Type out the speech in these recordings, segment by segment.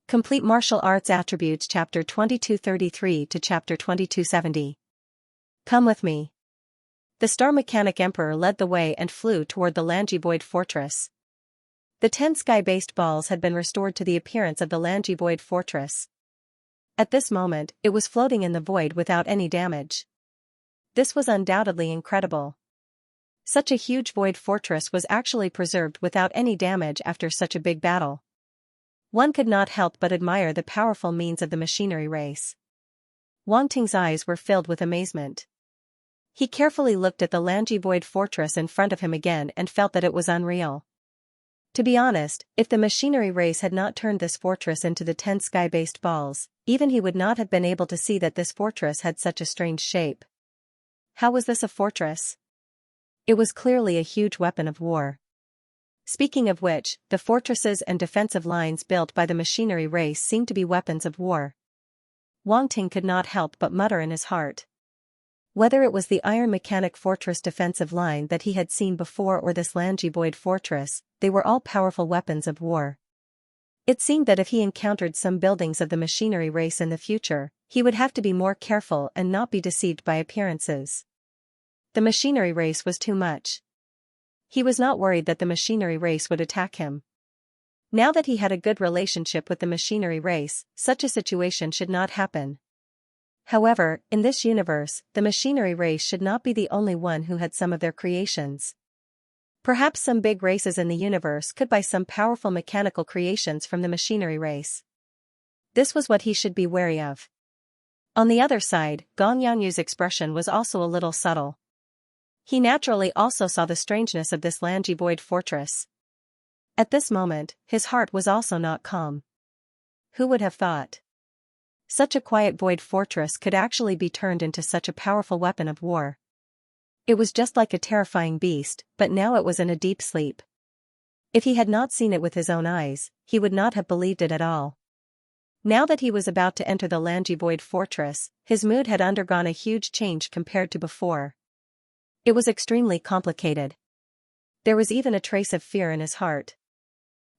Complete Martial Arts Attributes Chapter 2233 to Chapter 2270. Come with me. The Star Mechanic Emperor led the way and flew toward the Langivoid fortress. The 10 sky-based balls had been restored to the appearance of the Langivoid fortress. At this moment, it was floating in the void without any damage. This was undoubtedly incredible. Such a huge void fortress was actually preserved without any damage after such a big battle. One could not help but admire the powerful means of the machinery race. Wang Ting's eyes were filled with amazement. He carefully looked at the Langivoid fortress in front of him again and felt that it was unreal. To be honest, if the machinery race had not turned this fortress into the 10 sky-based balls, even he would not have been able to see that this fortress had such a strange shape. How was this a fortress? It was clearly a huge weapon of war. Speaking of which, the fortresses and defensive lines built by the machinery race seemed to be weapons of war. Wang Ting could not help but mutter in his heart. Whether it was the Iron Mechanic Fortress defensive line that he had seen before or this Langivoid fortress, they were all powerful weapons of war. It seemed that if he encountered some buildings of the machinery race in the future, he would have to be more careful and not be deceived by appearances. The machinery race was too much. He was not worried that the machinery race would attack him. Now that he had a good relationship with the machinery race, such a situation should not happen. However, in this universe, the machinery race should not be the only one who had some of their creations. Perhaps some big races in the universe could buy some powerful mechanical creations from the machinery race. This was what he should be wary of. On the other side, Gong Yangyu's expression was also a little subtle. He naturally also saw the strangeness of this Langivoid fortress. At this moment, his heart was also not calm. Who would have thought? Such a quiet void fortress could actually be turned into such a powerful weapon of war. It was just like a terrifying beast, but now it was in a deep sleep. If he had not seen it with his own eyes, he would not have believed it at all. Now that he was about to enter the Langivoid fortress, his mood had undergone a huge change compared to before. It was extremely complicated. There was even a trace of fear in his heart.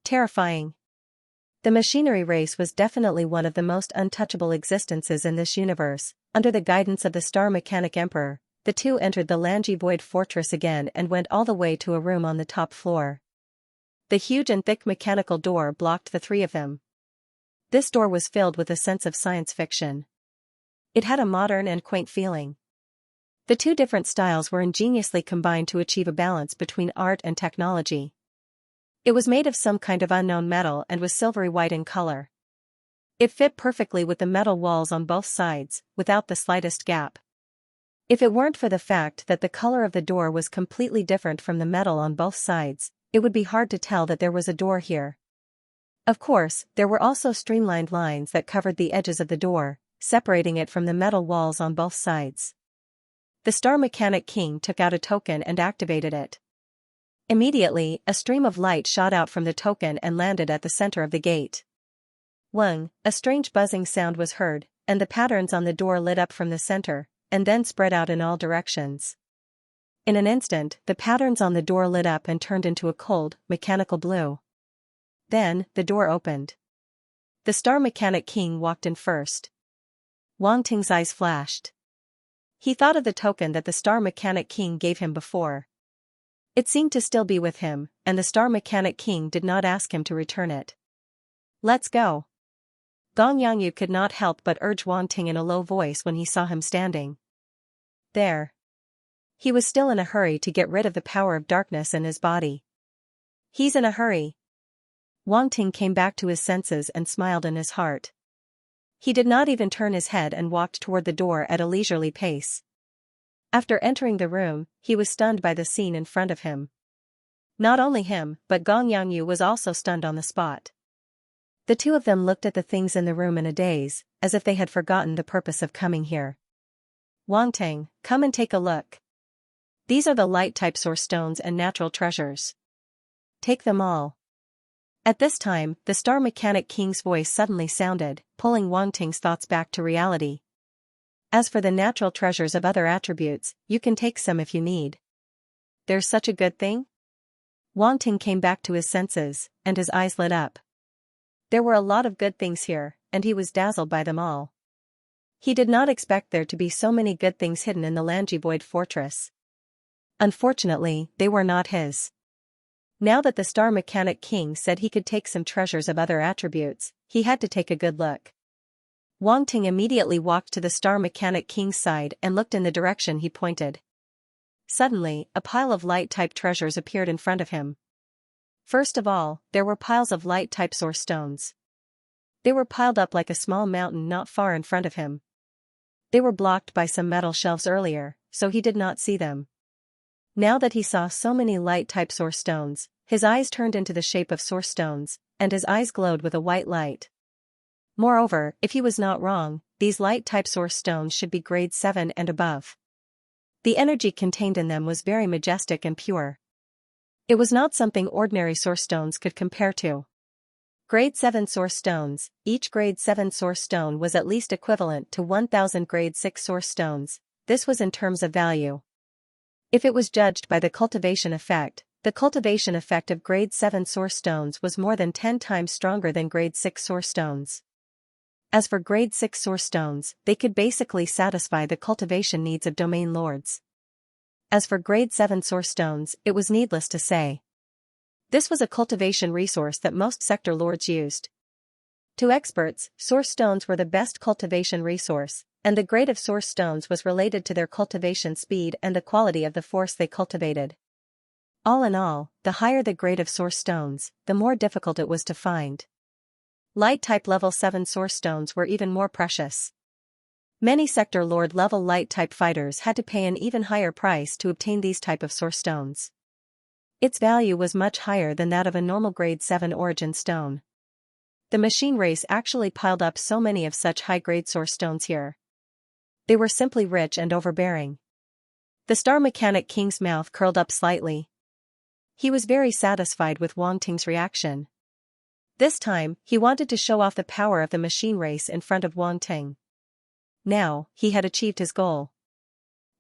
Terrifying. The machinery race was definitely one of the most untouchable existences in this universe. Under the guidance of the Star Mechanic Emperor, the two entered the Langivoid fortress again and went all the way to a room on the top floor. The huge and thick mechanical door blocked the three of them. This door was filled with a sense of science fiction. It had a modern and quaint feeling. The two different styles were ingeniously combined to achieve a balance between art and technology. It was made of some kind of unknown metal and was silvery white in color. It fit perfectly with the metal walls on both sides, without the slightest gap. If it weren't for the fact that the color of the door was completely different from the metal on both sides, it would be hard to tell that there was a door here. Of course, there were also streamlined lines that covered the edges of the door, separating it from the metal walls on both sides. The Star Mechanic King took out a token and activated it. Immediately, a stream of light shot out from the token and landed at the center of the gate. Wang, a strange buzzing sound was heard, and the patterns on the door lit up from the center, and then spread out in all directions. In an instant, the patterns on the door lit up and turned into a cold, mechanical blue. Then, the door opened. The Star Mechanic King walked in first. Wang Ting's eyes flashed. He thought of the token that the Star Mechanic King gave him before. It seemed to still be with him, and the Star Mechanic King did not ask him to return it. Let's go. Gong Yangyu could not help but urge Wang Ting in a low voice when he saw him standing there. He was still in a hurry to get rid of the power of darkness in his body. He's in a hurry. Wang Ting came back to his senses and smiled in his heart. He did not even turn his head and walked toward the door at a leisurely pace. After entering the room, he was stunned by the scene in front of him. Not only him, but Gong Yangyu was also stunned on the spot. The two of them looked at the things in the room in a daze, as if they had forgotten the purpose of coming here. Wang Ting, come and take a look. These are the light-type source stones and natural treasures. Take them all. At this time, the Star Mechanic King's voice suddenly sounded, pulling Wang Ting's thoughts back to reality. As for the natural treasures of other attributes, you can take some if you need. There's such a good thing? Wang Ting came back to his senses, and his eyes lit up. There were a lot of good things here, and he was dazzled by them all. He did not expect there to be so many good things hidden in the Langivoid fortress. Unfortunately, they were not his. Now that the Star Mechanic King said he could take some treasures of other attributes, he had to take a good look. Wang Ting immediately walked to the Star Mechanic King's side and looked in the direction he pointed. Suddenly, a pile of light-type treasures appeared in front of him. First of all, there were piles of light-type source stones. They were piled up like a small mountain not far in front of him. They were blocked by some metal shelves earlier, so he did not see them. Now that he saw so many light-type source stones, his eyes turned into the shape of source stones, and his eyes glowed with a white light. Moreover, if he was not wrong, these light-type source stones should be grade 7 and above. The energy contained in them was very majestic and pure. It was not something ordinary source stones could compare to. Grade 7 source stones, each grade 7 source stone was at least equivalent to 1,000 grade 6 source stones. This was in terms of value. If it was judged by the cultivation effect of grade 7 source stones was more than 10 times stronger than grade 6 source stones. As for grade 6 source stones, they could basically satisfy the cultivation needs of domain lords. As for grade 7 source stones, it was needless to say. This was a cultivation resource that most sector lords used. To experts, source stones were the best cultivation resource, and the grade of source stones was related to their cultivation speed and the quality of the force they cultivated. All in all, the higher the grade of source stones, the more difficult it was to find. Light-type level 7 source stones were even more precious. Many sector lord level light-type fighters had to pay an even higher price to obtain these type of source stones. Its value was much higher than that of a normal grade 7 origin stone. The machine race actually piled up so many of such high-grade source stones here. They were simply rich and overbearing. The Star Mechanic King's mouth curled up slightly. He was very satisfied with Wang Ting's reaction. This time, he wanted to show off the power of the machine race in front of Wang Ting. Now, he had achieved his goal.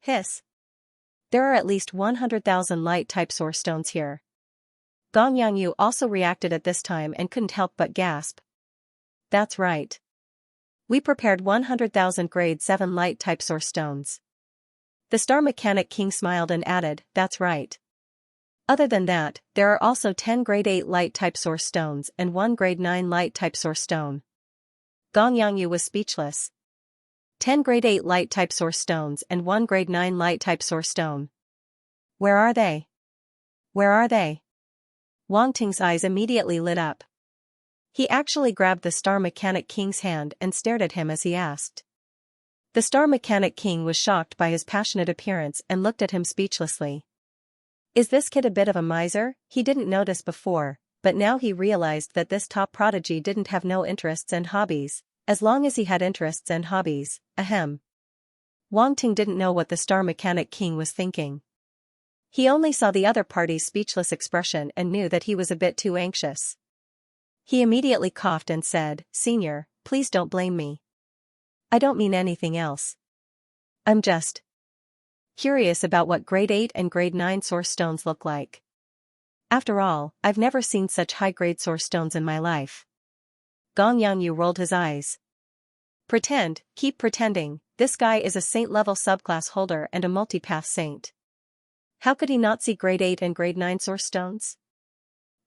Hiss. There are at least 100,000 light-type source stones here. Gong Yangyu also reacted at this time and couldn't help but gasp. That's right. We prepared 100,000 grade 7 light-type source stones. The Star Mechanic King smiled and added, that's right. Other than that, there are also 10 grade 8 light-type source stones and 1 grade 9 light-type source stone. Gong Yangyu was speechless. 10 grade 8 light-type source stones and 1 grade 9 light-type source stone. Where are they? Where are they? Wang Ting's eyes immediately lit up. He actually grabbed the Star Mechanic King's hand and stared at him as he asked. The Star Mechanic King was shocked by his passionate appearance and looked at him speechlessly. Is this kid a bit of a miser? He didn't notice before, but now he realized that this top prodigy didn't have no interests and hobbies, as long as he had interests and hobbies, ahem. Wang Ting didn't know what the Star Mechanic King was thinking. He only saw the other party's speechless expression and knew that he was a bit too anxious. He immediately coughed and said, Senior, please don't blame me. I don't mean anything else. I'm just curious about what grade 8 and grade 9 source stones look like. After all, I've never seen such high-grade source stones in my life. Gong Yangyu rolled his eyes. Pretend, keep pretending, this guy is a saint-level subclass holder and a multipath saint. How could he not see grade 8 and grade 9 source stones?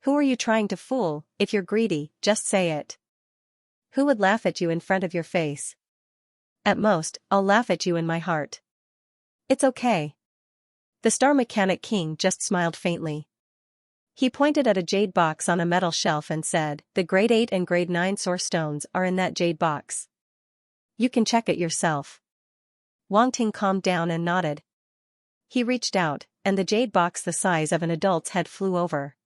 Who are you trying to fool? If you're greedy, just say it. Who would laugh at you in front of your face? At most, I'll laugh at you in my heart. It's okay. The Star Mechanic King just smiled faintly. He pointed at a jade box on a metal shelf and said, the grade 8 and grade 9 source stones are in that jade box. You can check it yourself. Wang Ting calmed down and nodded. He reached out, and the jade box the size of an adult's head flew over.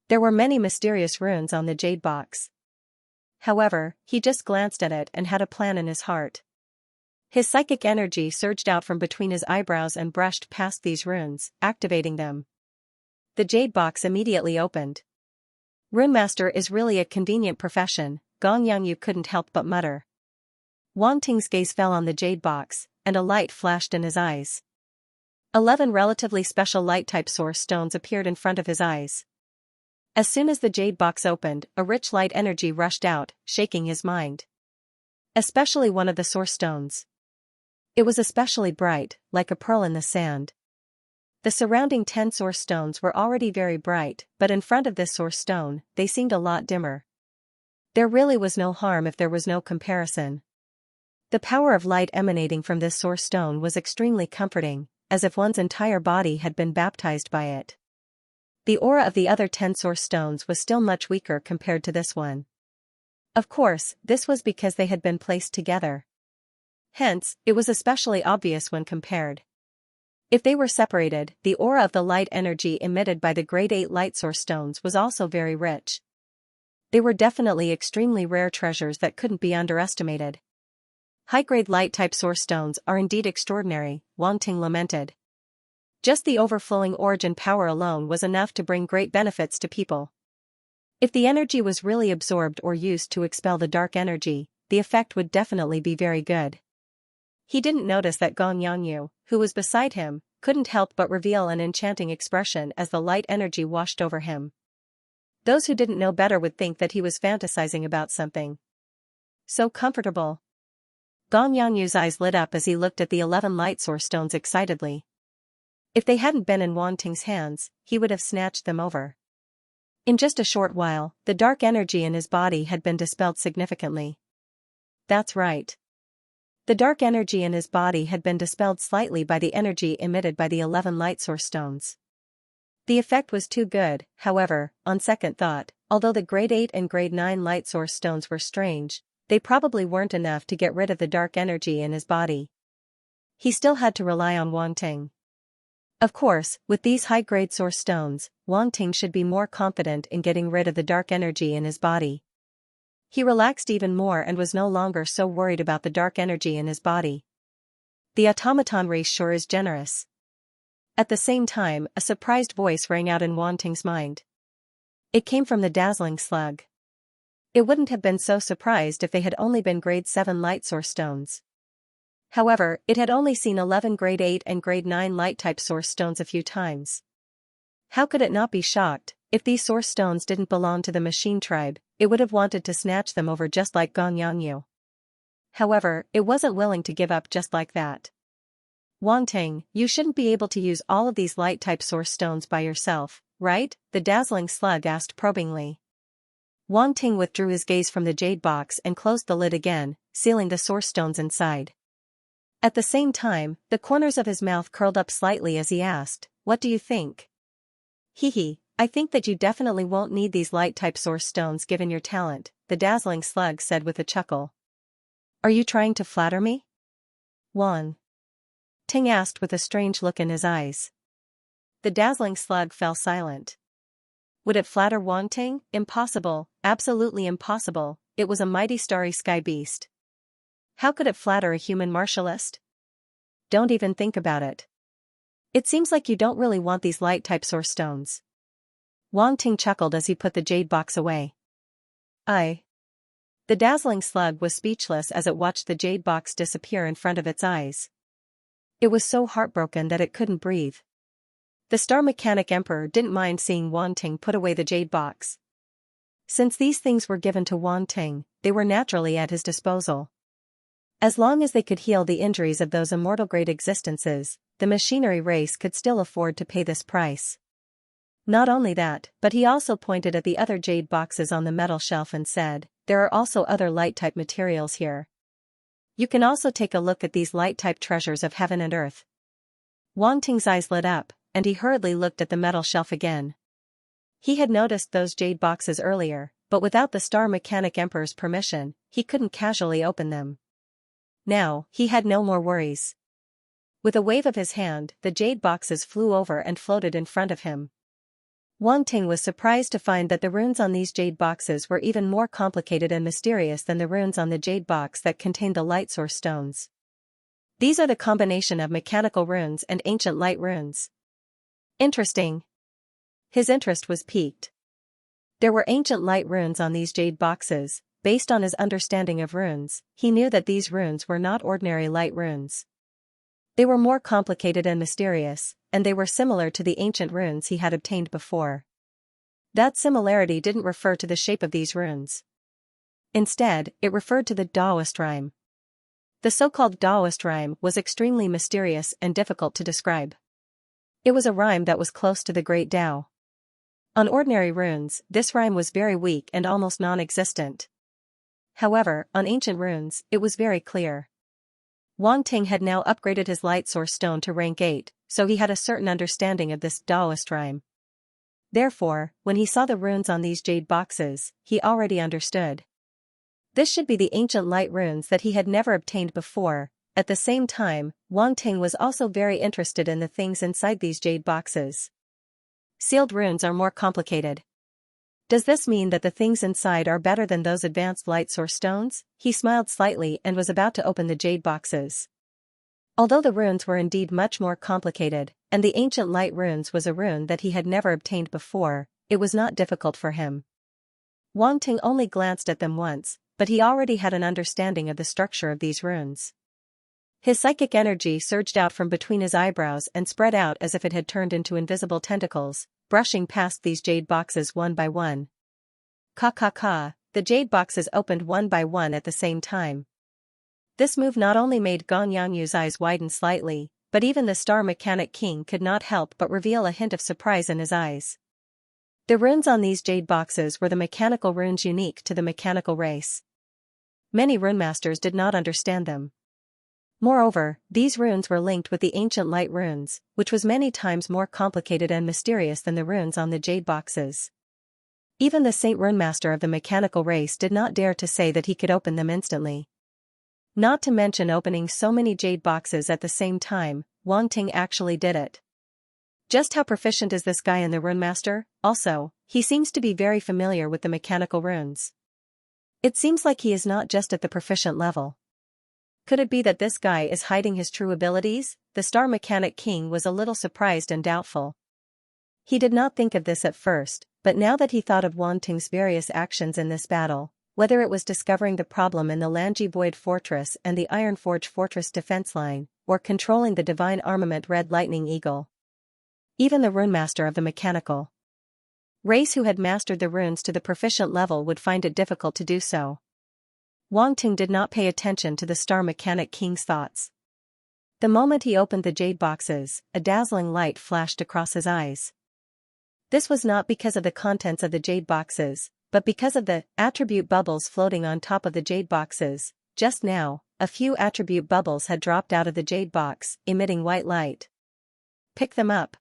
There were many mysterious runes on the jade box. However, he just glanced at it and had a plan in his heart. His psychic energy surged out from between his eyebrows and brushed past these runes, activating them. The jade box immediately opened. Runemaster is really a convenient profession, Gong Yangyu couldn't help but mutter. Wang Ting's gaze fell on the jade box, and a light flashed in his eyes. 11 relatively special light-type source stones appeared in front of his eyes. As soon as the jade box opened, a rich light energy rushed out, shaking his mind. Especially one of the source stones. It was especially bright, like a pearl in the sand. The surrounding 10 source stones were already very bright, but in front of this source stone, they seemed a lot dimmer. There really was no harm if there was no comparison. The power of light emanating from this source stone was extremely comforting, as if one's entire body had been baptized by it. The aura of the other 10 source stones was still much weaker compared to this one. Of course, this was because they had been placed together. Hence, it was especially obvious when compared. If they were separated, the aura of the light energy emitted by the grade 8 light source stones was also very rich. They were definitely extremely rare treasures that couldn't be underestimated. High-grade light-type source stones are indeed extraordinary, Wang Ting lamented. Just the overflowing origin power alone was enough to bring great benefits to people. If the energy was really absorbed or used to expel the dark energy, the effect would definitely be very good. He didn't notice that Gong Yangyu, who was beside him, couldn't help but reveal an enchanting expression as the light energy washed over him. Those who didn't know better would think that he was fantasizing about something. So comfortable. Gong Yangyu's eyes lit up as he looked at the 11 light source stones excitedly. If they hadn't been in Wang Ting's hands, he would have snatched them over. In just a short while, the dark energy in his body had been dispelled significantly. That's right. The dark energy in his body had been dispelled slightly by the energy emitted by the 11 light source stones. The effect was too good, however, on second thought, although the grade 8 and grade 9 light source stones were strange, they probably weren't enough to get rid of the dark energy in his body. He still had to rely on Wang Ting. Of course, with these high-grade source stones, Wang Ting should be more confident in getting rid of the dark energy in his body. He relaxed even more and was no longer so worried about the dark energy in his body. The automaton race sure is generous. At the same time, a surprised voice rang out in Wang Ting's mind. It came from the dazzling slug. It wouldn't have been so surprised if they had only been grade 7 light source stones. However, it had only seen 11 grade 8 and grade 9 light-type source stones a few times. How could it not be shocked? If these source stones didn't belong to the machine tribe, it would have wanted to snatch them over just like Gong Yangyu. However, it wasn't willing to give up just like that. Wang Ting, you shouldn't be able to use all of these light-type source stones by yourself, right? The dazzling slug asked probingly. Wang Ting withdrew his gaze from the jade box and closed the lid again, sealing the source stones inside. At the same time, the corners of his mouth curled up slightly as he asked, "What do you think?" "Hee, I think that you definitely won't need these light-type source stones given your talent," the dazzling slug said with a chuckle. "Are you trying to flatter me?" Wang Ting asked with a strange look in his eyes. The dazzling slug fell silent. Would it flatter Wang Ting? Impossible, absolutely impossible, it was a mighty starry sky beast. How could it flatter a human martialist? Don't even think about it. It seems like you don't really want these light-type source stones. Wang Ting chuckled as he put the jade box away. The dazzling slug was speechless as it watched the jade box disappear in front of its eyes. It was so heartbroken that it couldn't breathe. The Star Mechanic Emperor didn't mind seeing Wang Ting put away the jade box. Since these things were given to Wang Ting, they were naturally at his disposal. As long as they could heal the injuries of those immortal-grade existences, the machinery race could still afford to pay this price. Not only that, but he also pointed at the other jade boxes on the metal shelf and said, "There are also other light-type materials here. You can also take a look at these light-type treasures of heaven and earth." Wang Ting's eyes lit up, and he hurriedly looked at the metal shelf again. He had noticed those jade boxes earlier, but without the Star Mechanic Emperor's permission, he couldn't casually open them. Now, he had no more worries. With a wave of his hand, the jade boxes flew over and floated in front of him. Wang Ting was surprised to find that the runes on these jade boxes were even more complicated and mysterious than the runes on the jade box that contained the light source stones. These are the combination of mechanical runes and ancient light runes. Interesting. His interest was piqued. There were ancient light runes on these jade boxes. Based on his understanding of runes, he knew that these runes were not ordinary light runes. They were more complicated and mysterious, and they were similar to the ancient runes he had obtained before. That similarity didn't refer to the shape of these runes. Instead, it referred to the Taoist rhyme. The so-called Taoist rhyme was extremely mysterious and difficult to describe. It was a rhyme that was close to the Great Tao. On ordinary runes, this rhyme was very weak and almost non-existent. However, on ancient runes, it was very clear. Wang Ting had now upgraded his light source stone to rank 8, so he had a certain understanding of this Taoist rhyme. Therefore, when he saw the runes on these jade boxes, he already understood. This should be the ancient light runes that he had never obtained before. At the same time, Wang Ting was also very interested in the things inside these jade boxes. Sealed runes are more complicated. Does this mean that the things inside are better than those advanced light source stones? He smiled slightly and was about to open the jade boxes. Although the runes were indeed much more complicated, and the ancient light runes was a rune that he had never obtained before, it was not difficult for him. Wang Ting only glanced at them once, but he already had an understanding of the structure of these runes. His psychic energy surged out from between his eyebrows and spread out as if it had turned into invisible tentacles, brushing past these jade boxes one by one. The jade boxes opened one by one at the same time. This move not only made Gong Yangyu's eyes widen slightly, but even the Star Mechanic King could not help but reveal a hint of surprise in his eyes. The runes on these jade boxes were the mechanical runes unique to the mechanical race. Many runemasters did not understand them. Moreover, these runes were linked with the ancient light runes, which was many times more complicated and mysterious than the runes on the jade boxes. Even the Saint Runemaster of the mechanical race did not dare to say that he could open them instantly. Not to mention opening so many jade boxes at the same time, Wang Ting actually did it. Just how proficient is this guy in the Runemaster? Also, he seems to be very familiar with the mechanical runes. It seems like he is not just at the proficient level. Could it be that this guy is hiding his true abilities? The Star Mechanic King was a little surprised and doubtful. He did not think of this at first, but now that he thought of Wang Ting's various actions in this battle, whether it was discovering the problem in the Lanji Void Fortress and the Ironforge Fortress defense line, or controlling the divine armament Red Lightning Eagle. Even the Runemaster of the mechanical race who had mastered the runes to the proficient level would find it difficult to do so. Wang Ting did not pay attention to the Star Mechanic King's thoughts. The moment he opened the jade boxes, a dazzling light flashed across his eyes. This was not because of the contents of the jade boxes, but because of the attribute bubbles floating on top of the jade boxes. Just now, a few attribute bubbles had dropped out of the jade box, emitting white light. Pick them up.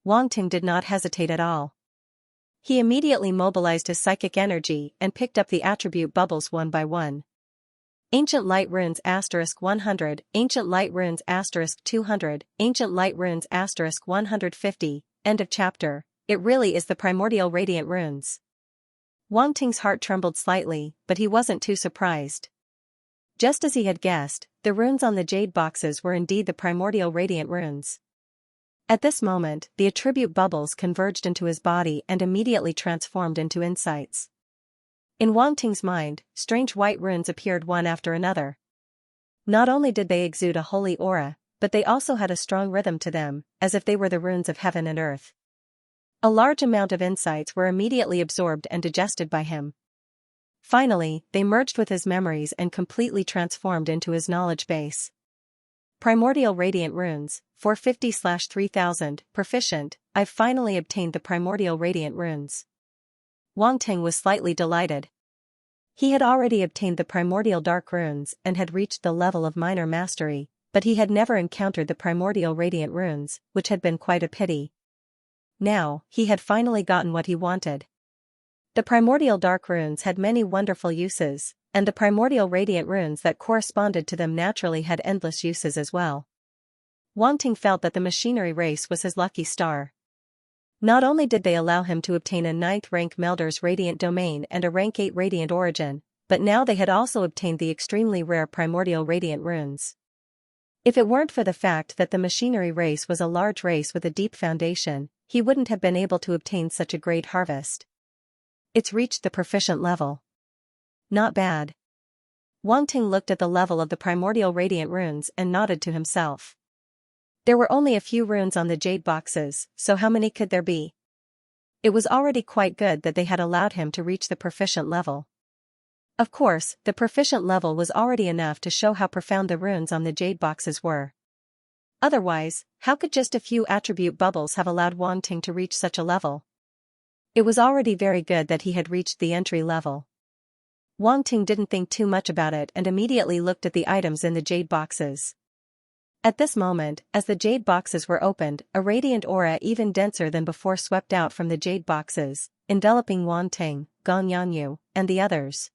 Wang Ting did not hesitate at all. He immediately mobilized his psychic energy and picked up the attribute bubbles one by one. Ancient Light Runes *100, Ancient Light Runes *200, Ancient Light Runes *150, end of chapter. It really is the primordial radiant runes. Wang Ting's heart trembled slightly, but he wasn't too surprised. Just as he had guessed, the runes on the jade boxes were indeed the primordial radiant runes. At this moment, the attribute bubbles converged into his body and immediately transformed into insights. In Wang Ting's mind, strange white runes appeared one after another. Not only did they exude a holy aura, but they also had a strong rhythm to them, as if they were the runes of heaven and earth. A large amount of insights were immediately absorbed and digested by him. Finally, they merged with his memories and completely transformed into his knowledge base. Primordial Radiant Runes, 450/3000, proficient. I've finally obtained the Primordial Radiant Runes. Wang Ting was slightly delighted. He had already obtained the Primordial Dark Runes and had reached the level of minor mastery, but he had never encountered the Primordial Radiant Runes, which had been quite a pity. Now, he had finally gotten what he wanted. The Primordial Dark Runes had many wonderful uses, and the Primordial Radiant Runes that corresponded to them naturally had endless uses as well. Wang Ting felt that the machinery race was his lucky star. Not only did they allow him to obtain a 9th rank Melder's Radiant Domain and a rank 8 Radiant Origin, but now they had also obtained the extremely rare Primordial Radiant Runes. If it weren't for the fact that the machinery race was a large race with a deep foundation, he wouldn't have been able to obtain such a great harvest. It's reached the proficient level. Not bad. Wang Ting looked at the level of the Primordial Radiant Runes and nodded to himself. There were only a few runes on the jade boxes, so how many could there be? It was already quite good that they had allowed him to reach the proficient level. Of course, the proficient level was already enough to show how profound the runes on the jade boxes were. Otherwise, how could just a few attribute bubbles have allowed Wang Ting to reach such a level? It was already very good that he had reached the entry level. Wang Ting didn't think too much about it and immediately looked at the items in the jade boxes. At this moment, as the jade boxes were opened, a radiant aura even denser than before swept out from the jade boxes, enveloping Wang Ting, Gong Yanyu, and the others.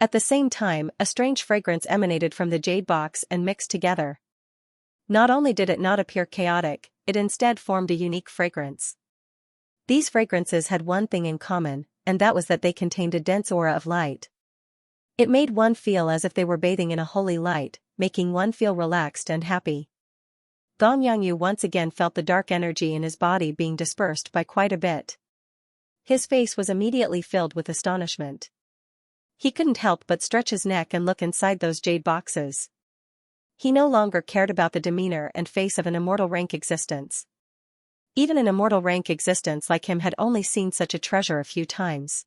At the same time, a strange fragrance emanated from the jade box and mixed together. Not only did it not appear chaotic, it instead formed a unique fragrance. These fragrances had one thing in common, and that was that they contained a dense aura of light. It made one feel as if they were bathing in a holy light, making one feel relaxed and happy. Gong Yangyu once again felt the dark energy in his body being dispersed by quite a bit. His face was immediately filled with astonishment. He couldn't help but stretch his neck and look inside those jade boxes. He no longer cared about the demeanor and face of an immortal rank existence. Even an immortal rank existence like him had only seen such a treasure a few times.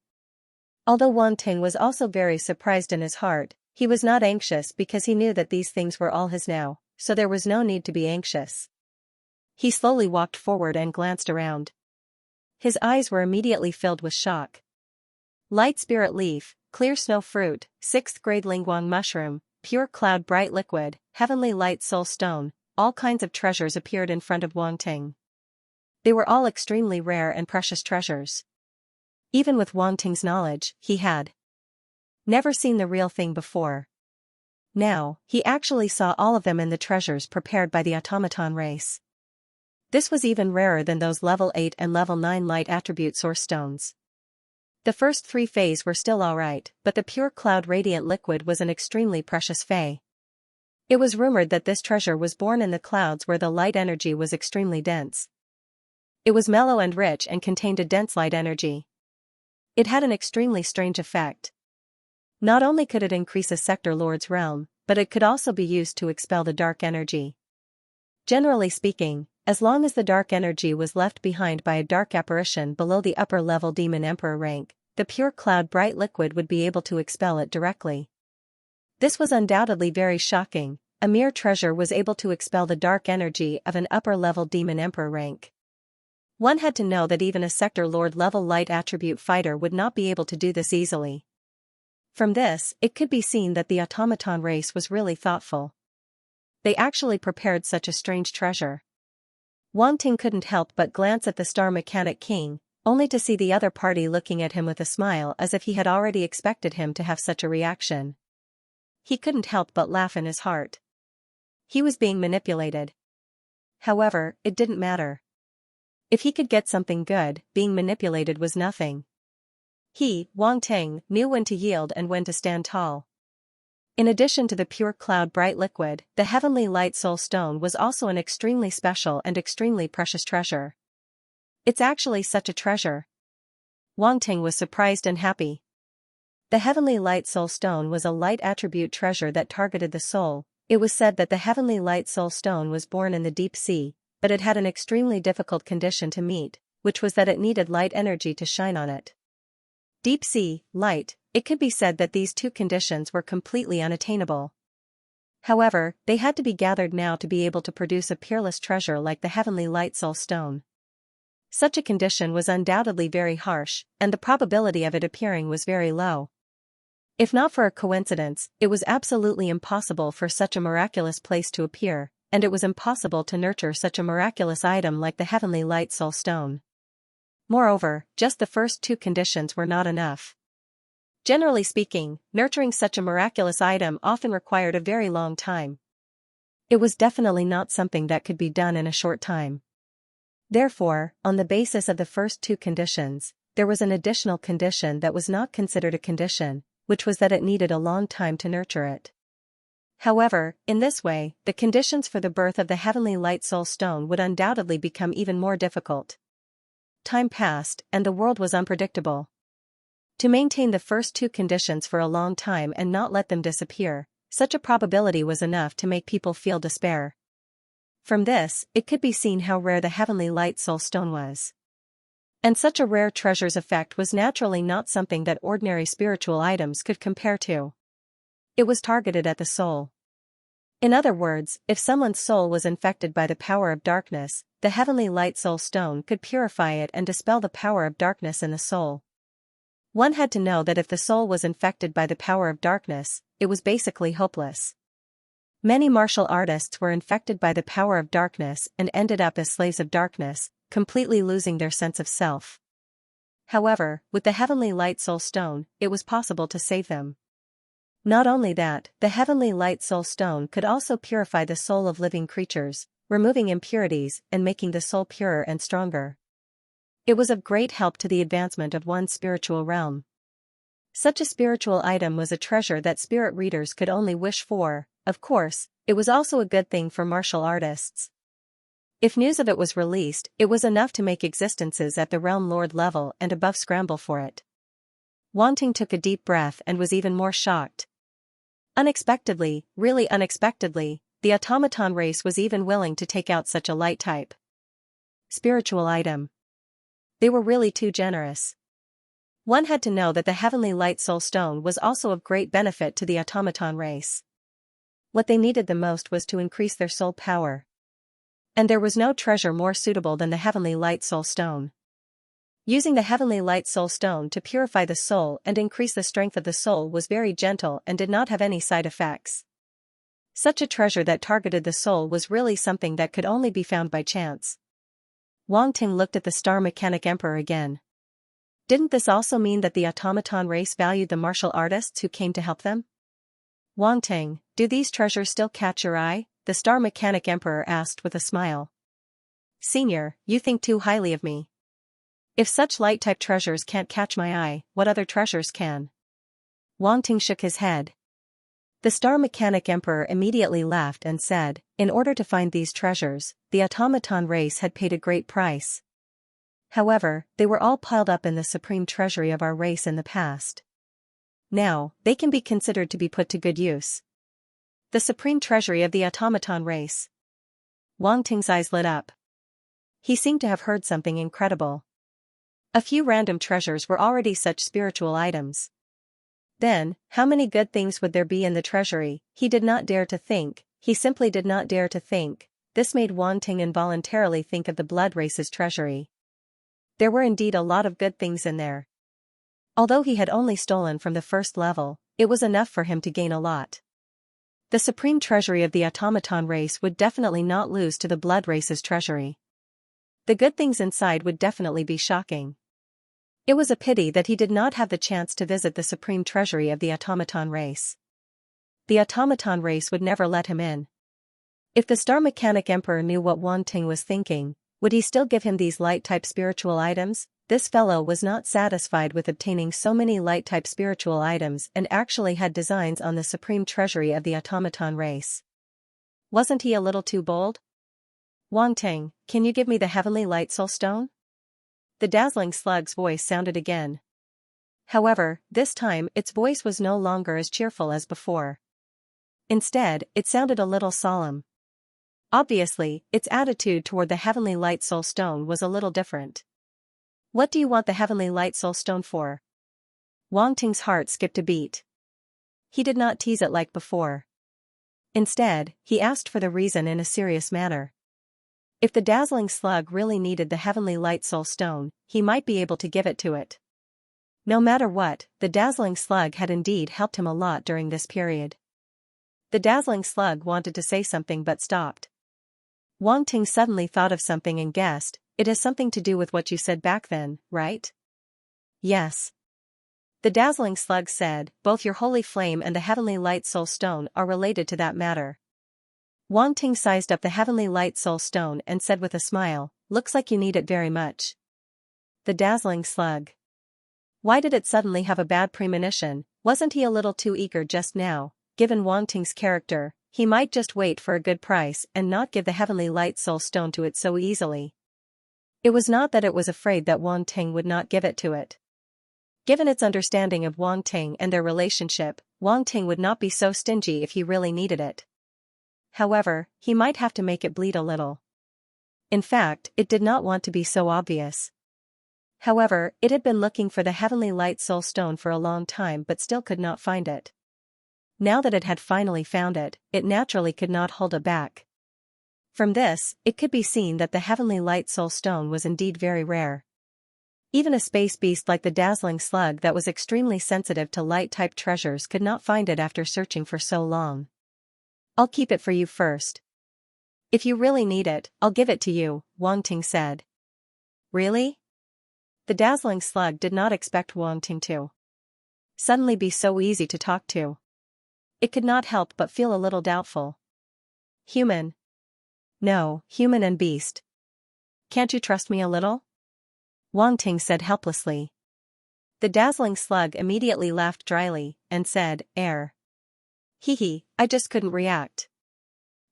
Although Wang Ting was also very surprised in his heart, he was not anxious because he knew that these things were all his now, so there was no need to be anxious. He slowly walked forward and glanced around. His eyes were immediately filled with shock. Light spirit leaf, clear snow fruit, 6th grade lingguang mushroom, pure cloud bright liquid, heavenly light soul stone, all kinds of treasures appeared in front of Wang Ting. They were all extremely rare and precious treasures. Even with Wang Ting's knowledge, he had never seen the real thing before. Now, he actually saw all of them in the treasures prepared by the automaton race. This was even rarer than those level 8 and level 9 light attribute source stones. The first 3 fays were still alright, but the pure cloud radiant liquid was an extremely precious fay. It was rumored that this treasure was born in the clouds where the light energy was extremely dense. It was mellow and rich and contained a dense light energy. It had an extremely strange effect. Not only could it increase a sector lord's realm, but it could also be used to expel the dark energy. Generally speaking, as long as the dark energy was left behind by a dark apparition below the upper level demon emperor rank, the pure cloud bright liquid would be able to expel it directly. This was undoubtedly very shocking. A mere treasure was able to expel the dark energy of an upper level demon emperor rank. One had to know that even a sector lord level light attribute fighter would not be able to do this easily. From this, it could be seen that the automaton race was really thoughtful. They actually prepared such a strange treasure. Wang Ting couldn't help but glance at the Star Mechanic King, only to see the other party looking at him with a smile as if he had already expected him to have such a reaction. He couldn't help but laugh in his heart. He was being manipulated. However, it didn't matter. If he could get something good, being manipulated was nothing. He, Wang Ting, knew when to yield and when to stand tall. In addition to the pure cloud bright liquid, the heavenly light soul stone was also an extremely special and extremely precious treasure. It's actually such a treasure. Wang Ting was surprised and happy. The heavenly light soul stone was a light attribute treasure that targeted the soul. It was said that the heavenly light soul stone was born in the deep sea, but it had an extremely difficult condition to meet, which was that it needed light energy to shine on it. Deep sea, light, it could be said that these two conditions were completely unattainable. However, they had to be gathered now to be able to produce a peerless treasure like the heavenly light soul stone. Such a condition was undoubtedly very harsh, and the probability of it appearing was very low. If not for a coincidence, it was absolutely impossible for such a miraculous place to appear, and it was impossible to nurture such a miraculous item like the heavenly light soul stone. Moreover, just the first 2 conditions were not enough. Generally speaking, nurturing such a miraculous item often required a very long time. It was definitely not something that could be done in a short time. Therefore, on the basis of the first 2 conditions, there was an additional condition that was not considered a condition, which was that it needed a long time to nurture it. However, in this way, the conditions for the birth of the heavenly light soul stone would undoubtedly become even more difficult. Time passed, and the world was unpredictable. To maintain the first 2 conditions for a long time and not let them disappear, such a probability was enough to make people feel despair. From this, it could be seen how rare the heavenly light soul stone was. And such a rare treasure's effect was naturally not something that ordinary spiritual items could compare to. It was targeted at the soul. In other words, if someone's soul was infected by the power of darkness, the heavenly light soul stone could purify it and dispel the power of darkness in the soul. One had to know that if the soul was infected by the power of darkness, it was basically hopeless. Many martial artists were infected by the power of darkness and ended up as slaves of darkness, completely losing their sense of self. However, with the heavenly light soul stone, it was possible to save them. Not only that, the heavenly light soul stone could also purify the soul of living creatures, removing impurities and making the soul purer and stronger. It was of great help to the advancement of one's spiritual realm. Such a spiritual item was a treasure that spirit readers could only wish for. Of course, it was also a good thing for martial artists. If news of it was released, it was enough to make existences at the realm lord level and above scramble for it. Wanting took a deep breath and was even more shocked. Unexpectedly, really unexpectedly, the automaton race was even willing to take out such a light type spiritual item. They were really too generous. One had to know that the heavenly light soul stone was also of great benefit to the automaton race. What they needed the most was to increase their soul power. And there was no treasure more suitable than the heavenly light soul stone. Using the heavenly light soul stone to purify the soul and increase the strength of the soul was very gentle and did not have any side effects. Such a treasure that targeted the soul was really something that could only be found by chance. Wang Ting looked at the Star Mechanic Emperor again. Didn't this also mean that the automaton race valued the martial artists who came to help them? Wang Ting, do these treasures still catch your eye? The Star Mechanic Emperor asked with a smile. Senior, you think too highly of me. If such light-type treasures can't catch my eye, what other treasures can? Wang Ting shook his head. The Star Mechanic Emperor immediately laughed and said, in order to find these treasures, the automaton race had paid a great price. However, they were all piled up in the supreme treasury of our race in the past. Now, they can be considered to be put to good use. The supreme treasury of the automaton race. Wang Ting's eyes lit up. He seemed to have heard something incredible. A few random treasures were already such spiritual items. Then, how many good things would there be in the treasury? He did not dare to think, he simply did not dare to think. This made Wang Ting involuntarily think of the blood race's treasury. There were indeed a lot of good things in there. Although he had only stolen from the first level, it was enough for him to gain a lot. The supreme treasury of the automaton race would definitely not lose to the blood race's treasury. The good things inside would definitely be shocking. It was a pity that he did not have the chance to visit the supreme treasury of the automaton race. The automaton race would never let him in. If the Star Mechanic Emperor knew what Wang Ting was thinking, would he still give him these light-type spiritual items? This fellow was not satisfied with obtaining so many light-type spiritual items and actually had designs on the supreme treasury of the automaton race. Wasn't he a little too bold? Wang Ting, can you give me the heavenly light soul stone? The dazzling slug's voice sounded again. However, this time its voice was no longer as cheerful as before. Instead, it sounded a little solemn. Obviously, its attitude toward the heavenly light soul stone was a little different. What do you want the heavenly light soul stone for? Wang Ting's heart skipped a beat. He did not tease it like before. Instead, he asked for the reason in a serious manner. If the dazzling slug really needed the heavenly light soul stone, he might be able to give it to it. No matter what, the dazzling slug had indeed helped him a lot during this period. The dazzling slug wanted to say something but stopped. Wang Ting suddenly thought of something and guessed, it has something to do with what you said back then, right? Yes. The dazzling slug said, both your holy flame and the heavenly light soul stone are related to that matter. Wang Ting sized up the heavenly light soul stone and said with a smile, looks like you need it very much. The dazzling slug. Why did it suddenly have a bad premonition? Wasn't he a little too eager just now? Given Wang Ting's character, he might just wait for a good price and not give the heavenly light soul stone to it so easily. It was not that it was afraid that Wang Ting would not give it to it. Given its understanding of Wang Ting and their relationship, Wang Ting would not be so stingy if he really needed it. However, he might have to make it bleed a little. In fact, it did not want to be so obvious. However, it had been looking for the heavenly light soul stone for a long time but still could not find it. Now that it had finally found it, it naturally could not hold it back. From this, it could be seen that the heavenly light soul stone was indeed very rare. Even a space beast like the dazzling slug that was extremely sensitive to light-type treasures could not find it after searching for so long. "I'll keep it for you first. If you really need it, I'll give it to you," Wang Ting said. "Really?" The dazzling slug did not expect Wang Ting to suddenly be so easy to talk to. It could not help but feel a little doubtful. "Human? No, human and beast. Can't you trust me a little?" Wang Ting said helplessly. The dazzling slug immediately laughed dryly, and said, Hee, I just couldn't react.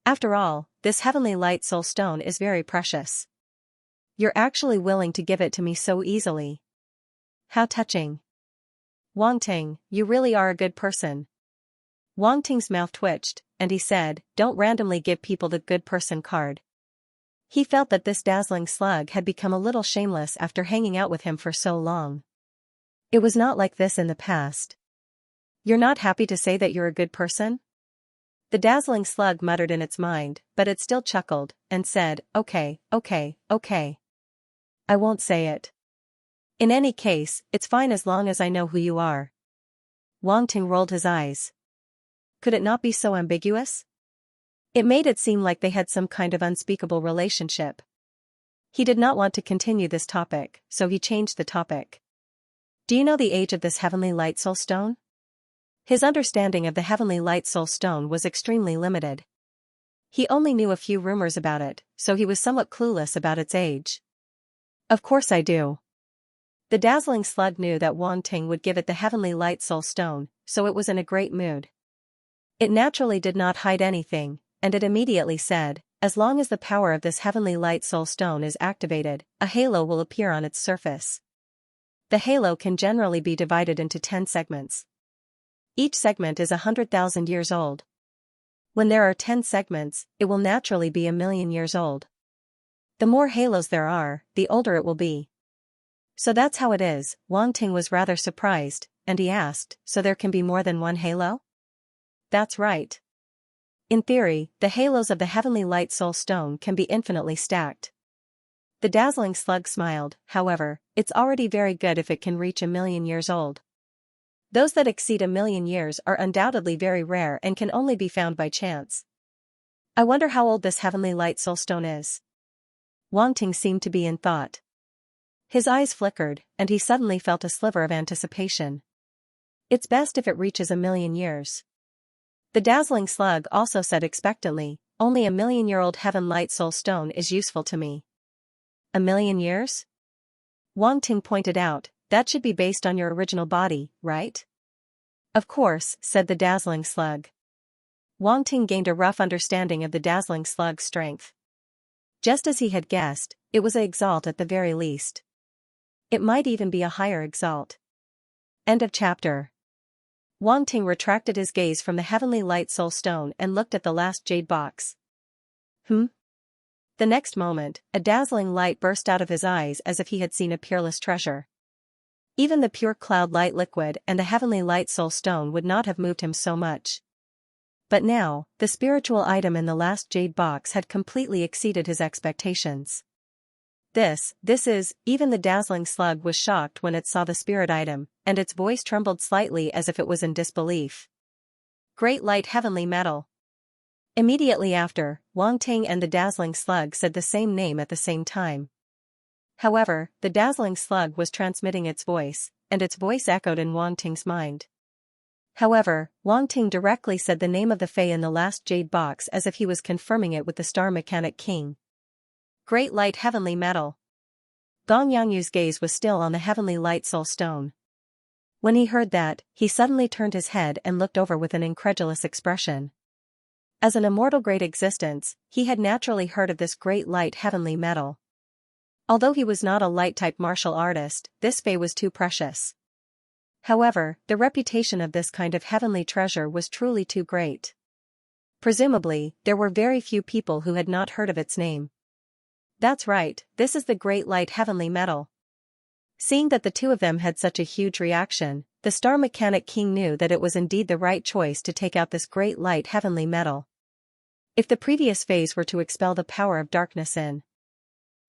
After all, this heavenly light soul stone is very precious. You're actually willing to give it to me so easily. How touching. Wang Ting, you really are a good person." Wang Ting's mouth twitched, and he said, "Don't randomly give people the good person card." He felt that this dazzling slug had become a little shameless after hanging out with him for so long. It was not like this in the past. "You're not happy to say that you're a good person?" The dazzling slug muttered in its mind, but it still chuckled, and said, Okay. I won't say it. In any case, it's fine as long as I know who you are." Wang Ting rolled his eyes. Could it not be so ambiguous? It made it seem like they had some kind of unspeakable relationship. He did not want to continue this topic, so he changed the topic. "Do you know the age of this heavenly light soul stone?" His understanding of the heavenly light soul stone was extremely limited. He only knew a few rumors about it, so he was somewhat clueless about its age. "Of course I do." The dazzling slug knew that Wang Ting would give it the heavenly light soul stone, so it was in a great mood. It naturally did not hide anything, and it immediately said, "As long as the power of this heavenly light soul stone is activated, a halo will appear on its surface. The halo can generally be divided into 10 segments. Each segment is 100,000 years old. When there are 10 segments, it will naturally be 1,000,000 years old. The more halos there are, the older it will be." "So that's how it is." Wang Ting was rather surprised, and he asked, "So there can be more than one halo?" "That's right. In theory, the halos of the heavenly light soul stone can be infinitely stacked." The dazzling slug smiled. "However, it's already very good if it can reach 1,000,000 years old. Those that exceed 1,000,000 years are undoubtedly very rare and can only be found by chance. I wonder how old this heavenly light soul stone is." Wang Ting seemed to be in thought. His eyes flickered, and he suddenly felt a sliver of anticipation. "It's best if it reaches 1,000,000 years." The dazzling slug also said expectantly, "Only 1,000,000-year-old heaven light soul stone is useful to me." 1,000,000 years? Wang Ting pointed out, "That should be based on your original body, right?" "Of course," said the dazzling slug. Wang Ting gained a rough understanding of the dazzling slug's strength. Just as he had guessed, it was a exalt at the very least. It might even be a higher exalt. End of chapter. Wang Ting retracted his gaze from the heavenly light soul stone and looked at the last jade box. The next moment, a dazzling light burst out of his eyes as if he had seen a peerless treasure. Even the pure cloud light liquid and the heavenly light soul stone would not have moved him so much. But now, the spiritual item in the last jade box had completely exceeded his expectations. This is, even the dazzling slug was shocked when it saw the spirit item, and its voice trembled slightly as if it was in disbelief. "Great light heavenly metal." Immediately after, Wang Ting and the dazzling slug said the same name at the same time. However, the dazzling slug was transmitting its voice, and its voice echoed in Wang Ting's mind. However, Wang Ting directly said the name of the Fae in the last jade box as if he was confirming it with the Star Mechanic King. "Great light heavenly metal." Gong Yangyu's gaze was still on the heavenly light soul stone. When he heard that, he suddenly turned his head and looked over with an incredulous expression. As an immortal great existence, he had naturally heard of this great light heavenly metal. Although he was not a light-type martial artist, this Fae was too precious. However, the reputation of this kind of heavenly treasure was truly too great. Presumably, there were very few people who had not heard of its name. "That's right, this is the great light heavenly metal." Seeing that the two of them had such a huge reaction, the Star Mechanic King knew that it was indeed the right choice to take out this great light heavenly metal. If the previous phase were to expel the power of darkness in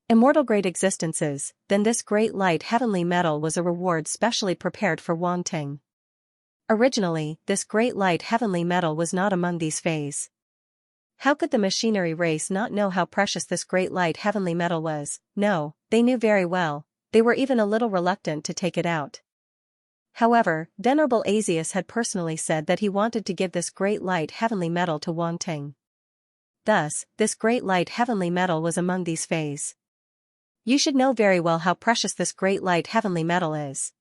immortal great existences, then this great light heavenly metal was a reward specially prepared for Wang Ting. Originally, this great light heavenly metal was not among these phase. How could the machinery race not know how precious this great light heavenly metal was? No, they knew very well. They were even a little reluctant to take it out. However, Venerable Asius had personally said that he wanted to give this great light heavenly metal to Wang Ting. Thus, this great light heavenly metal was among these phase. You should know very well how precious this great light heavenly metal is.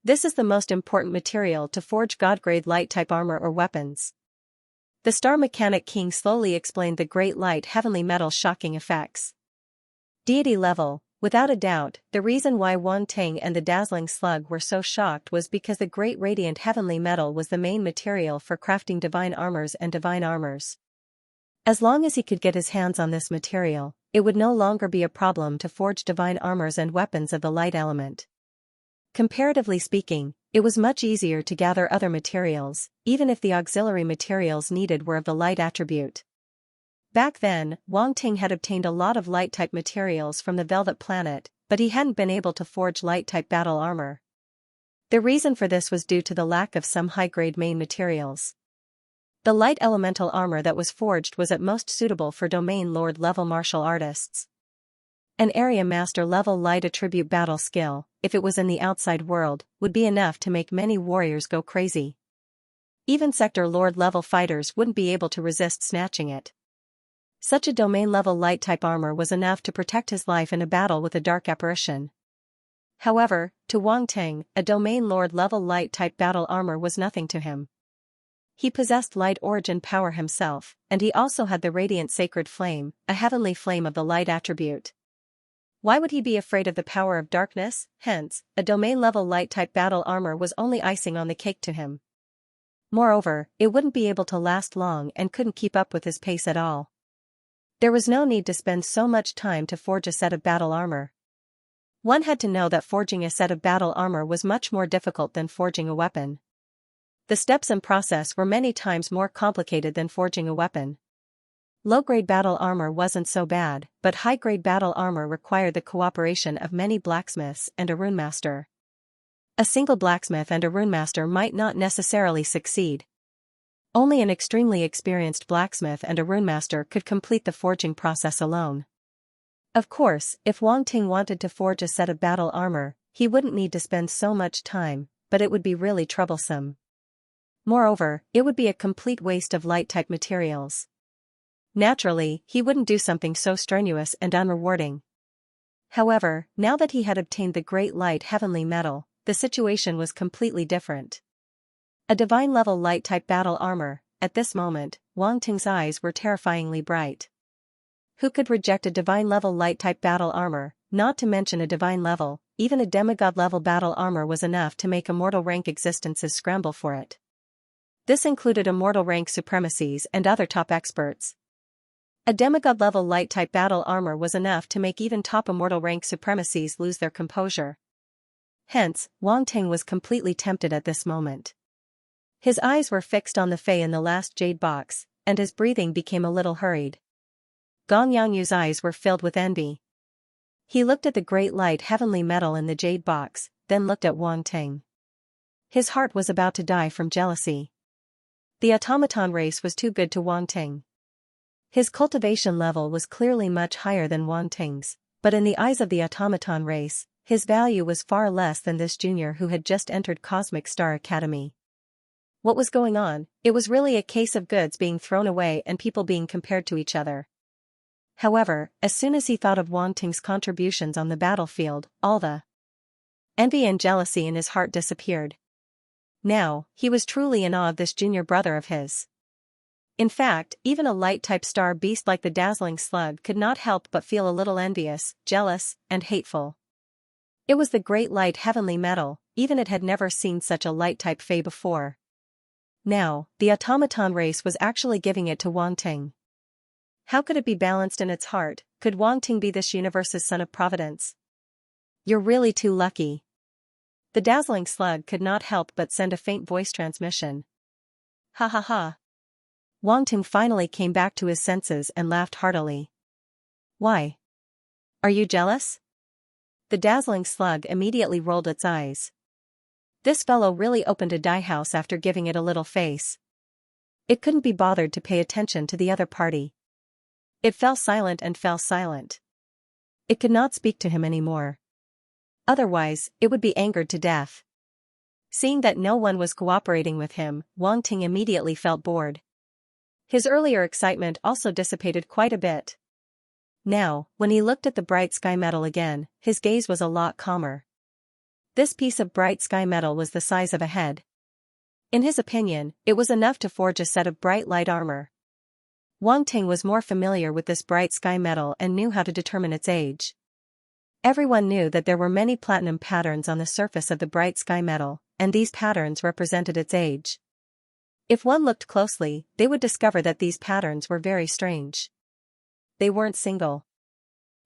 This is the most important material to forge God-grade light-type armor or weapons. The Star Mechanic King slowly explained the great light heavenly metal's shocking effects. Deity level. Without a doubt, the reason why Wang Ting and the dazzling slug were so shocked was because the great radiant heavenly metal was the main material for crafting divine armors and divine armors. As long as he could get his hands on this material, it would no longer be a problem to forge divine armors and weapons of the light element. Comparatively speaking, it was much easier to gather other materials, even if the auxiliary materials needed were of the light attribute. Back then, Wang Ting had obtained a lot of light-type materials from the Velvet Planet, but he hadn't been able to forge light-type battle armor. The reason for this was due to the lack of some high-grade main materials. The light elemental armor that was forged was at most suitable for domain lord level martial artists. An area master level light attribute battle skill, if it was in the outside world, would be enough to make many warriors go crazy. Even sector lord level fighters wouldn't be able to resist snatching it. Such a domain-level light-type armor was enough to protect his life in a battle with a dark apparition. However, to Wang Ting, a domain lord-level light-type battle armor was nothing to him. He possessed light origin power himself, and he also had the radiant sacred flame, a heavenly flame of the light attribute. Why would he be afraid of the power of darkness? Hence, a domain-level light-type battle armor was only icing on the cake to him. Moreover, it wouldn't be able to last long and couldn't keep up with his pace at all. There was no need to spend so much time to forge a set of battle armor. One had to know that forging a set of battle armor was much more difficult than forging a weapon. The steps and process were many times more complicated than forging a weapon. Low-grade battle armor wasn't so bad, but high-grade battle armor required the cooperation of many blacksmiths and a runemaster. A single blacksmith and a runemaster might not necessarily succeed. Only an extremely experienced blacksmith and a runemaster could complete the forging process alone. Of course, if Wang Ting wanted to forge a set of battle armor, he wouldn't need to spend so much time, but it would be really troublesome. Moreover, it would be a complete waste of light-type materials. Naturally, he wouldn't do something so strenuous and unrewarding. However, now that he had obtained the great light heavenly metal, the situation was completely different. A divine-level light-type battle armor. At this moment, Wang Ting's eyes were terrifyingly bright. Who could reject a divine-level light-type battle armor? Not to mention a divine level, even a demigod-level battle armor was enough to make immortal rank existences scramble for it. This included immortal rank supremacies and other top experts. A demigod-level light-type battle armor was enough to make even top immortal rank supremacies lose their composure. Hence, Wang Ting was completely tempted at this moment. His eyes were fixed on the Fey in the last jade box, and his breathing became a little hurried. Gong Yangyu's eyes were filled with envy. He looked at the great light heavenly metal in the jade box, then looked at Wang Ting. His heart was about to die from jealousy. The automaton race was too good to Wang Ting. His cultivation level was clearly much higher than Wang Ting's, but in the eyes of the automaton race, his value was far less than this junior who had just entered Cosmic Star Academy. What was going on? It was really a case of goods being thrown away and people being compared to each other. However, as soon as he thought of Wang Ting's contributions on the battlefield, all the envy and jealousy in his heart disappeared. Now, he was truly in awe of this junior brother of his. In fact, even a light-type star beast like the dazzling slug could not help but feel a little envious, jealous, and hateful. It was the great light heavenly metal, even it had never seen such a light-type Fey before. Now, the automaton race was actually giving it to Wang Ting. How could it be balanced in its heart? Could Wang Ting be this universe's son of providence? You're really too lucky. The dazzling slug could not help but send a faint voice transmission. Ha ha ha. Wang Ting finally came back to his senses and laughed heartily. Why? Are you jealous? The dazzling slug immediately rolled its eyes. This fellow really opened a dye house after giving it a little face. It couldn't be bothered to pay attention to the other party. It fell silent and fell silent. It could not speak to him anymore. Otherwise, it would be angered to death. Seeing that no one was cooperating with him, Wang Ting immediately felt bored. His earlier excitement also dissipated quite a bit. Now, when he looked at the bright sky metal again, his gaze was a lot calmer. This piece of bright sky metal was the size of a head. In his opinion, it was enough to forge a set of bright light armor. Wang Ting was more familiar with this bright sky metal and knew how to determine its age. Everyone knew that there were many platinum patterns on the surface of the bright sky metal, and these patterns represented its age. If one looked closely, they would discover that these patterns were very strange. They weren't single.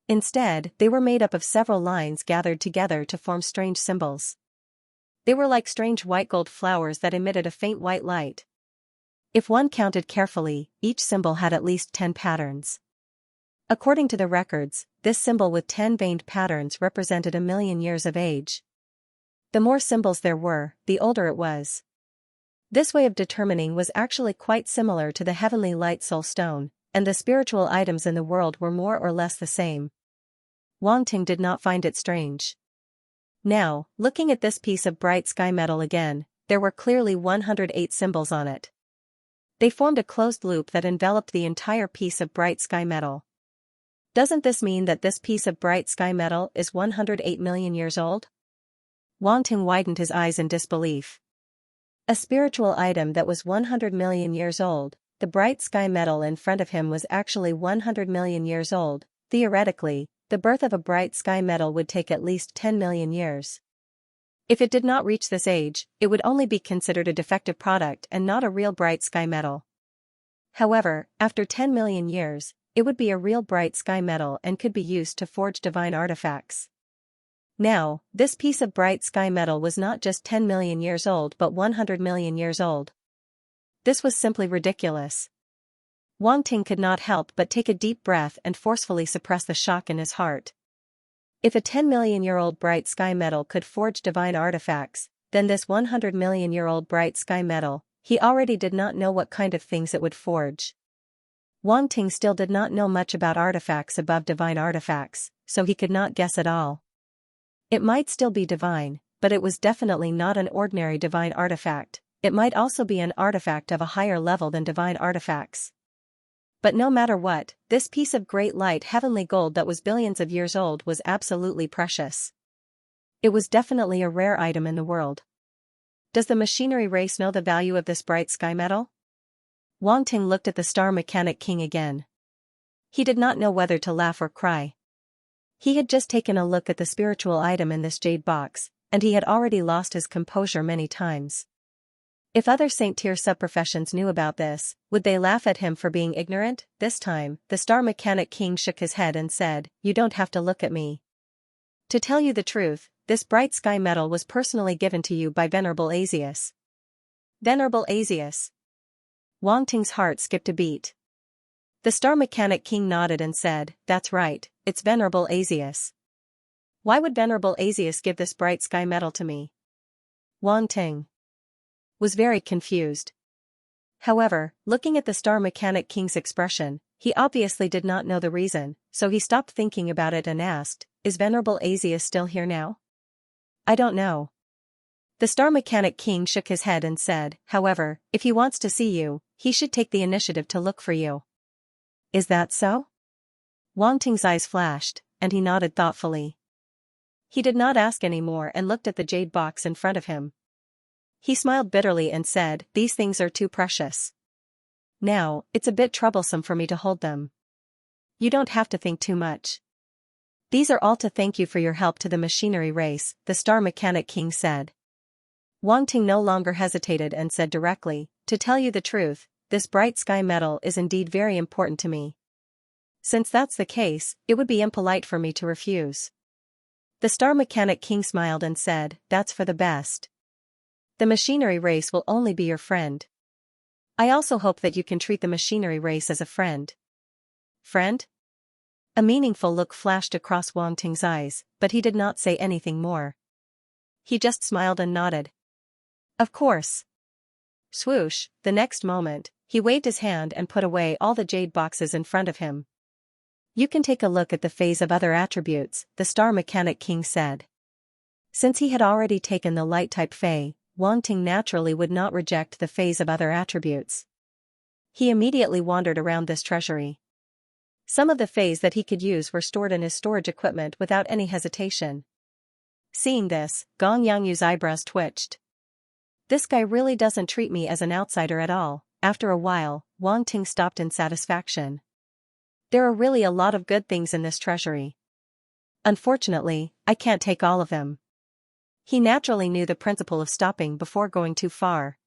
Instead, they were made up of several lines gathered together to form strange symbols. They were like strange white gold flowers that emitted a faint white light. If one counted carefully, each symbol had at least 10 patterns. According to the records, this symbol with 10 veined patterns represented 1,000,000 years of age. The more symbols there were, the older it was. This way of determining was actually quite similar to the heavenly light soul stone, and the spiritual items in the world were more or less the same. Wang Ting did not find it strange. Now, looking at this piece of bright sky metal again, there were clearly 108 symbols on it. They formed a closed loop that enveloped the entire piece of bright sky metal. Doesn't this mean that this piece of bright sky metal is 108 million years old? Wang Ting widened his eyes in disbelief. A spiritual item that was 100 million years old, the bright sky metal in front of him was actually 100 million years old. Theoretically, the birth of a bright sky metal would take at least 10 million years. If it did not reach this age, it would only be considered a defective product and not a real bright sky metal. However, after 10 million years, it would be a real bright sky metal and could be used to forge divine artifacts. Now, this piece of bright sky metal was not just 10 million years old but 100 million years old. This was simply ridiculous. Wang Ting could not help but take a deep breath and forcefully suppress the shock in his heart. If a 10-million-year-old bright sky metal could forge divine artifacts, then this 100-million-year-old bright sky metal, he already did not know what kind of things it would forge. Wang Ting still did not know much about artifacts above divine artifacts, so he could not guess at all. It might still be divine, but it was definitely not an ordinary divine artifact. It might also be an artifact of a higher level than divine artifacts. But no matter what, this piece of great light heavenly gold that was billions of years old was absolutely precious. It was definitely a rare item in the world. Does the machinery race know the value of this bright sky metal? Wang Ting looked at the Star Mechanic King again. He did not know whether to laugh or cry. He had just taken a look at the spiritual item in this jade box, and he had already lost his composure many times. If other Saint-tier subprofessions knew about this, would they laugh at him for being ignorant? This time, the Star Mechanic King shook his head and said, "You don't have to look at me. To tell you the truth, this bright sky metal was personally given to you by Venerable Asius." Venerable Asius. Wang Ting's heart skipped a beat. The Star Mechanic King nodded and said, "That's right, it's Venerable Asius." "Why would Venerable Asius give this bright sky metal to me?" Wang Ting was very confused. However, looking at the Star Mechanic King's expression, he obviously did not know the reason, so he stopped thinking about it and asked, "Is Venerable Asius still here now?" "I don't know." The Star Mechanic King shook his head and said, "However, if he wants to see you, he should take the initiative to look for you." "Is that so?" Wang Ting's eyes flashed, and he nodded thoughtfully. He did not ask any more and looked at the jade box in front of him. He smiled bitterly and said, "These things are too precious. Now, it's a bit troublesome for me to hold them. You don't have to think too much. These are all to thank you for your help to the machinery race," the Star Mechanic King said. Wang Ting no longer hesitated and said directly, "To tell you the truth, this bright sky metal is indeed very important to me. Since that's the case, it would be impolite for me to refuse." The Star Mechanic King smiled and said, "That's for the best. The machinery race will only be your friend. I also hope that you can treat the machinery race as a friend." "Friend?" A meaningful look flashed across Wang Ting's eyes, but he did not say anything more. He just smiled and nodded. "Of course." Swoosh, the next moment, he waved his hand and put away all the jade boxes in front of him. "You can take a look at the phase of other attributes," the Star Mechanic King said. Since he had already taken the light-type Fey, Wang Ting naturally would not reject the phase of other attributes. He immediately wandered around this treasury. Some of the Feys that he could use were stored in his storage equipment without any hesitation. Seeing this, Gong Yangyu's eyebrows twitched. This guy really doesn't treat me as an outsider at all. After a while, Wang Ting stopped in satisfaction. There are really a lot of good things in this treasury. Unfortunately, I can't take all of them. He naturally knew the principle of stopping before going too far.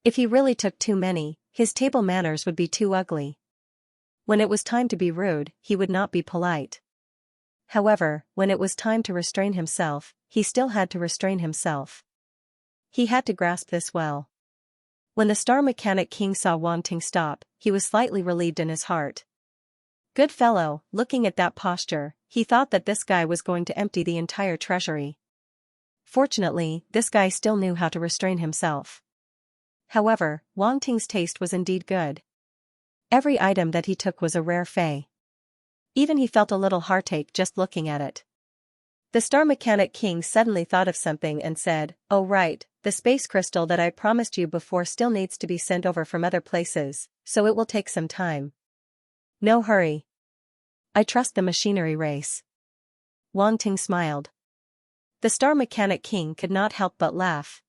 If he really took too many, his table manners would be too ugly. When it was time to be rude, he would not be polite. However, when it was time to restrain himself, he still had to restrain himself. He had to grasp this well. When the Star Mechanic King saw Wang Ting stop, he was slightly relieved in his heart. Good fellow, looking at that posture, he thought that this guy was going to empty the entire treasury. Fortunately, this guy still knew how to restrain himself. However, Wang Ting's taste was indeed good. Every item that he took was a rare Fey. Even he felt a little heartache just looking at it. The Star Mechanic King suddenly thought of something and said, "Oh right, the space crystal that I promised you before still needs to be sent over from other places, so it will take some time. No hurry. I trust the machinery race." Wang Ting smiled. The Star Mechanic King could not help but laugh.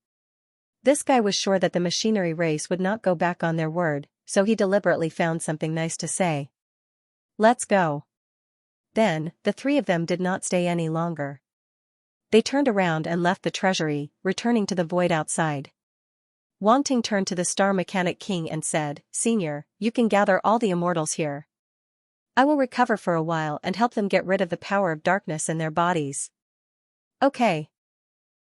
This guy was sure that the machinery race would not go back on their word, so he deliberately found something nice to say. "Let's go." Then, the three of them did not stay any longer. They turned around and left the treasury, returning to the void outside. Wang Ting turned to the Star Mechanic King and said, "Senior, you can gather all the immortals here. I will recover for a while and help them get rid of the power of darkness in their bodies." "Okay."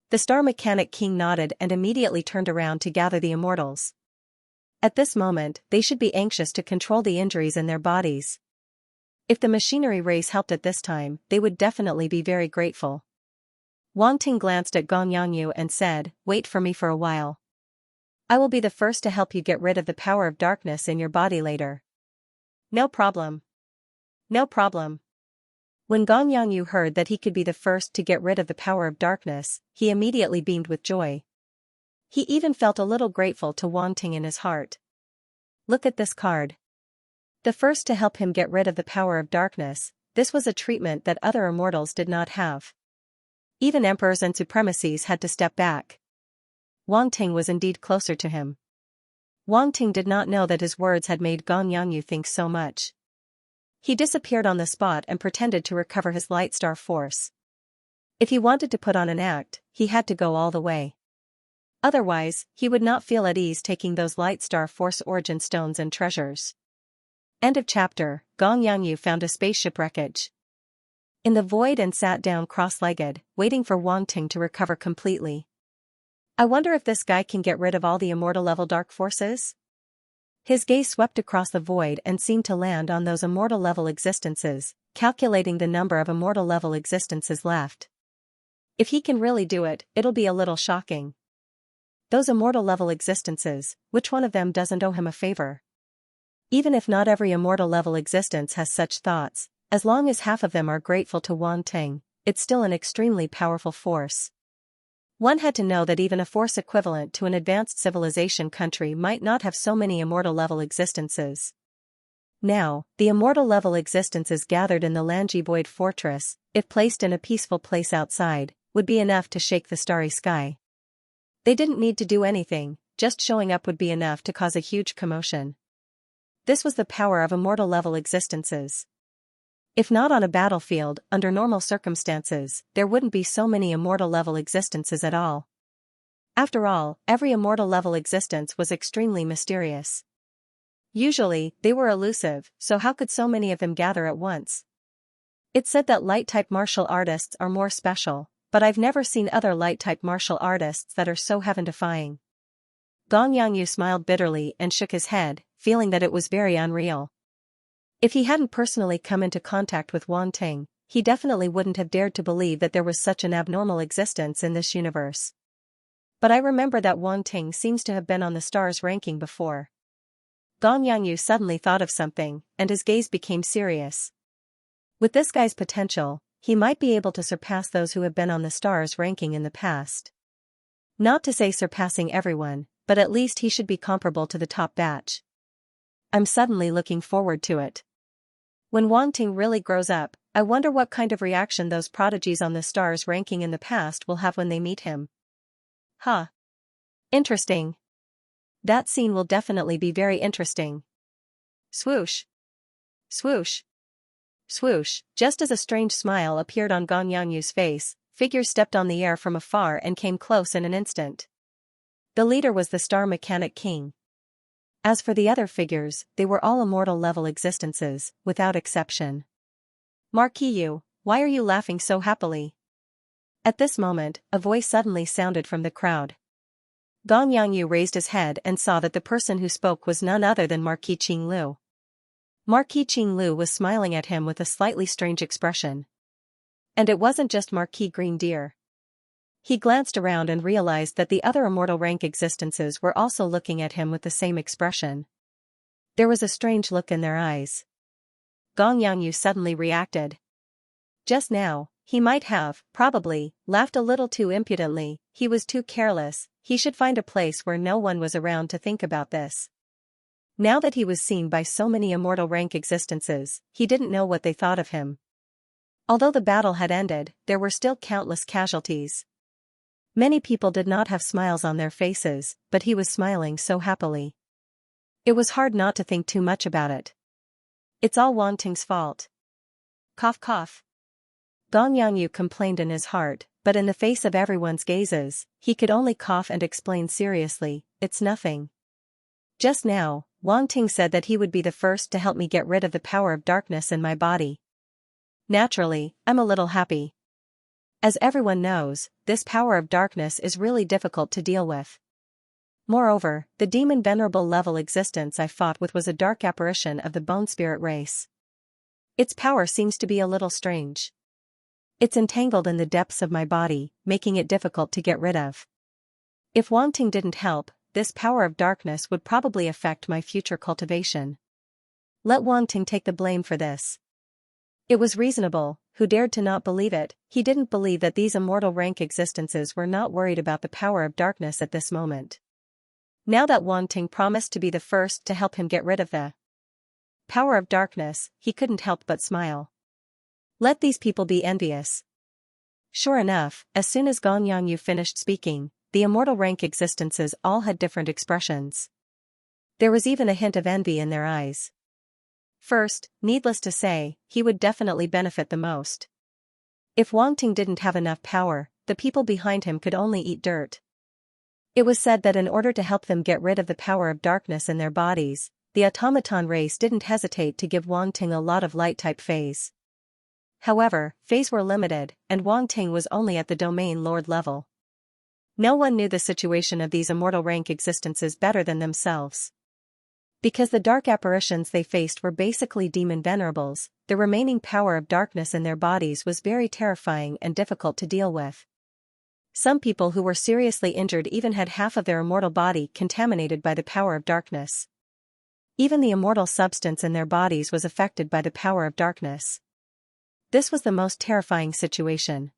The Star Mechanic King nodded and immediately turned around to gather the immortals. At this moment, they should be anxious to control the injuries in their bodies. If the machinery race helped at this time, they would definitely be very grateful. Wang Ting glanced at Gong Yangyu and said, "Wait for me for a while. I will be the first to help you get rid of the power of darkness in your body later." "No problem. No problem." When Gong Yangyu heard that he could be the first to get rid of the power of darkness, he immediately beamed with joy. He even felt a little grateful to Wang Ting in his heart. Look at this card. The first to help him get rid of the power of darkness, this was a treatment that other immortals did not have. Even emperors and supremacies had to step back. Wang Ting was indeed closer to him. Wang Ting did not know that his words had made Gong Yangyu think so much. He disappeared on the spot and pretended to recover his light star force. If he wanted to put on an act, he had to go all the way. Otherwise, he would not feel at ease taking those light star force origin stones and treasures. End of chapter. Gong Yangyu found a spaceship wreckage in the void and sat down cross-legged, waiting for Wang Ting to recover completely. I wonder if this guy can get rid of all the immortal level dark forces? His gaze swept across the void and seemed to land on those immortal level existences, calculating the number of immortal level existences left. If he can really do it, it'll be a little shocking. Those immortal level existences, which one of them doesn't owe him a favor? Even if not every immortal level existence has such thoughts, as long as half of them are grateful to Wang Ting, it's still an extremely powerful force. One had to know that even a force equivalent to an advanced civilization country might not have so many immortal level existences. Now, the immortal level existences gathered in the Lanji Void Fortress, if placed in a peaceful place outside, would be enough to shake the starry sky. They didn't need to do anything, just showing up would be enough to cause a huge commotion. This was the power of immortal level existences. If not on a battlefield, under normal circumstances, there wouldn't be so many immortal level existences at all. After all, every immortal level existence was extremely mysterious. Usually, they were elusive, so how could so many of them gather at once? It said that light-type martial artists are more special, but I've never seen other light-type martial artists that are so heaven-defying. Gong Yangyu smiled bitterly and shook his head, feeling that it was very unreal. If he hadn't personally come into contact with Wang Ting, he definitely wouldn't have dared to believe that there was such an abnormal existence in this universe. But I remember that Wang Ting seems to have been on the stars ranking before. Gong Yangyu suddenly thought of something, and his gaze became serious. With this guy's potential, he might be able to surpass those who have been on the stars ranking in the past. Not to say surpassing everyone, but at least he should be comparable to the top batch. I'm suddenly looking forward to it. When Wang Ting really grows up, I wonder what kind of reaction those prodigies on the stars ranking in the past will have when they meet him. Huh. Interesting. That scene will definitely be very interesting. Swoosh. Swoosh. Swoosh, just as a strange smile appeared on Gong Yangyu's face, figures stepped on the air from afar and came close in an instant. The leader was the Star Mechanic King. As for the other figures, they were all immortal-level existences, without exception. Marquis Yu, why are you laughing so happily? At this moment, a voice suddenly sounded from the crowd. Gong Yangyu raised his head and saw that the person who spoke was none other than Marquis Qinglu. Marquis Qinglu was smiling at him with a slightly strange expression. And it wasn't just Marquis Green Deer. He glanced around and realized that the other immortal rank existences were also looking at him with the same expression. There was a strange look in their eyes. Gong Yangyu suddenly reacted. Just now, he might have, probably, laughed a little too impudently. He was too careless. He should find a place where no one was around to think about this. Now that he was seen by so many immortal rank existences, he didn't know what they thought of him. Although the battle had ended, there were still countless casualties. Many people did not have smiles on their faces, but he was smiling so happily. It was hard not to think too much about it. It's all Wang Ting's fault. Cough cough. Gong Yangyu complained in his heart, but in the face of everyone's gazes, he could only cough and explain seriously, it's nothing. Just now, Wang Ting said that he would be the first to help me get rid of the power of darkness in my body. Naturally, I'm a little happy. As everyone knows, this power of darkness is really difficult to deal with. Moreover, the demon venerable level existence I fought with was a dark apparition of the bone spirit race. Its power seems to be a little strange. It's entangled in the depths of my body, making it difficult to get rid of. If Wang Ting didn't help, this power of darkness would probably affect my future cultivation. Let Wang Ting take the blame for this. It was reasonable. Who dared to not believe it? He didn't believe that these immortal rank existences were not worried about the power of darkness at this moment. Now that Wang Ting promised to be the first to help him get rid of the power of darkness, he couldn't help but smile. Let these people be envious. Sure enough, as soon as Gong Yangyu finished speaking, the immortal rank existences all had different expressions. There was even a hint of envy in their eyes. First, needless to say, he would definitely benefit the most. If Wang Ting didn't have enough power, the people behind him could only eat dirt. It was said that in order to help them get rid of the power of darkness in their bodies, the automaton race didn't hesitate to give Wang Ting a lot of light-type phase. However, phase were limited, and Wang Ting was only at the domain lord level. No one knew the situation of these immortal rank existences better than themselves. Because the dark apparitions they faced were basically demon venerables, the remaining power of darkness in their bodies was very terrifying and difficult to deal with. Some people who were seriously injured even had half of their immortal body contaminated by the power of darkness. Even the immortal substance in their bodies was affected by the power of darkness. This was the most terrifying situation.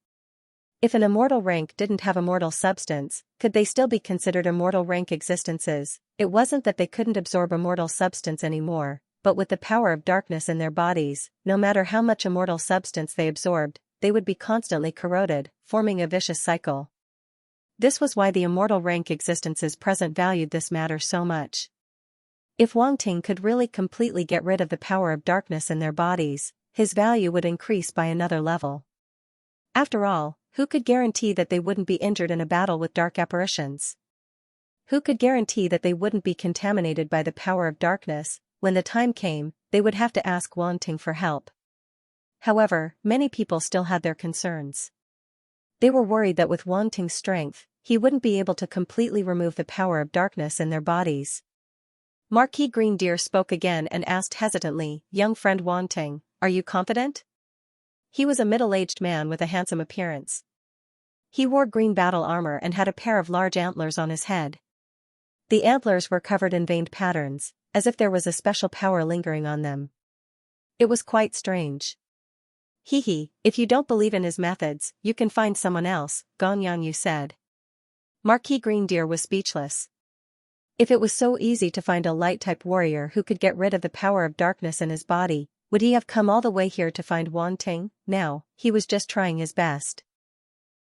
If an immortal rank didn't have immortal substance, could they still be considered immortal rank existences? It wasn't that they couldn't absorb immortal substance anymore, but with the power of darkness in their bodies, no matter how much immortal substance they absorbed, they would be constantly corroded, forming a vicious cycle. This was why the immortal rank existences present valued this matter so much. If Wang Ting could really completely get rid of the power of darkness in their bodies, his value would increase by another level. After all, who could guarantee that they wouldn't be injured in a battle with dark apparitions? Who could guarantee that they wouldn't be contaminated by the power of darkness? When the time came, they would have to ask Wang Ting for help. However, many people still had their concerns. They were worried that with Wan Ting's strength, he wouldn't be able to completely remove the power of darkness in their bodies. Marquis Green Deer spoke again and asked hesitantly, "Young friend Wan Ting, are you confident?" He was a middle-aged man with a handsome appearance. He wore green battle armor and had a pair of large antlers on his head. The antlers were covered in veined patterns, as if there was a special power lingering on them. It was quite strange. "Hee, if you don't believe in his methods, you can find someone else," Gong Yanyu said. Marquis Green Deer was speechless. If it was so easy to find a light-type warrior who could get rid of the power of darkness in his body, would he have come all the way here to find Wan Ting? No, he was just trying his best.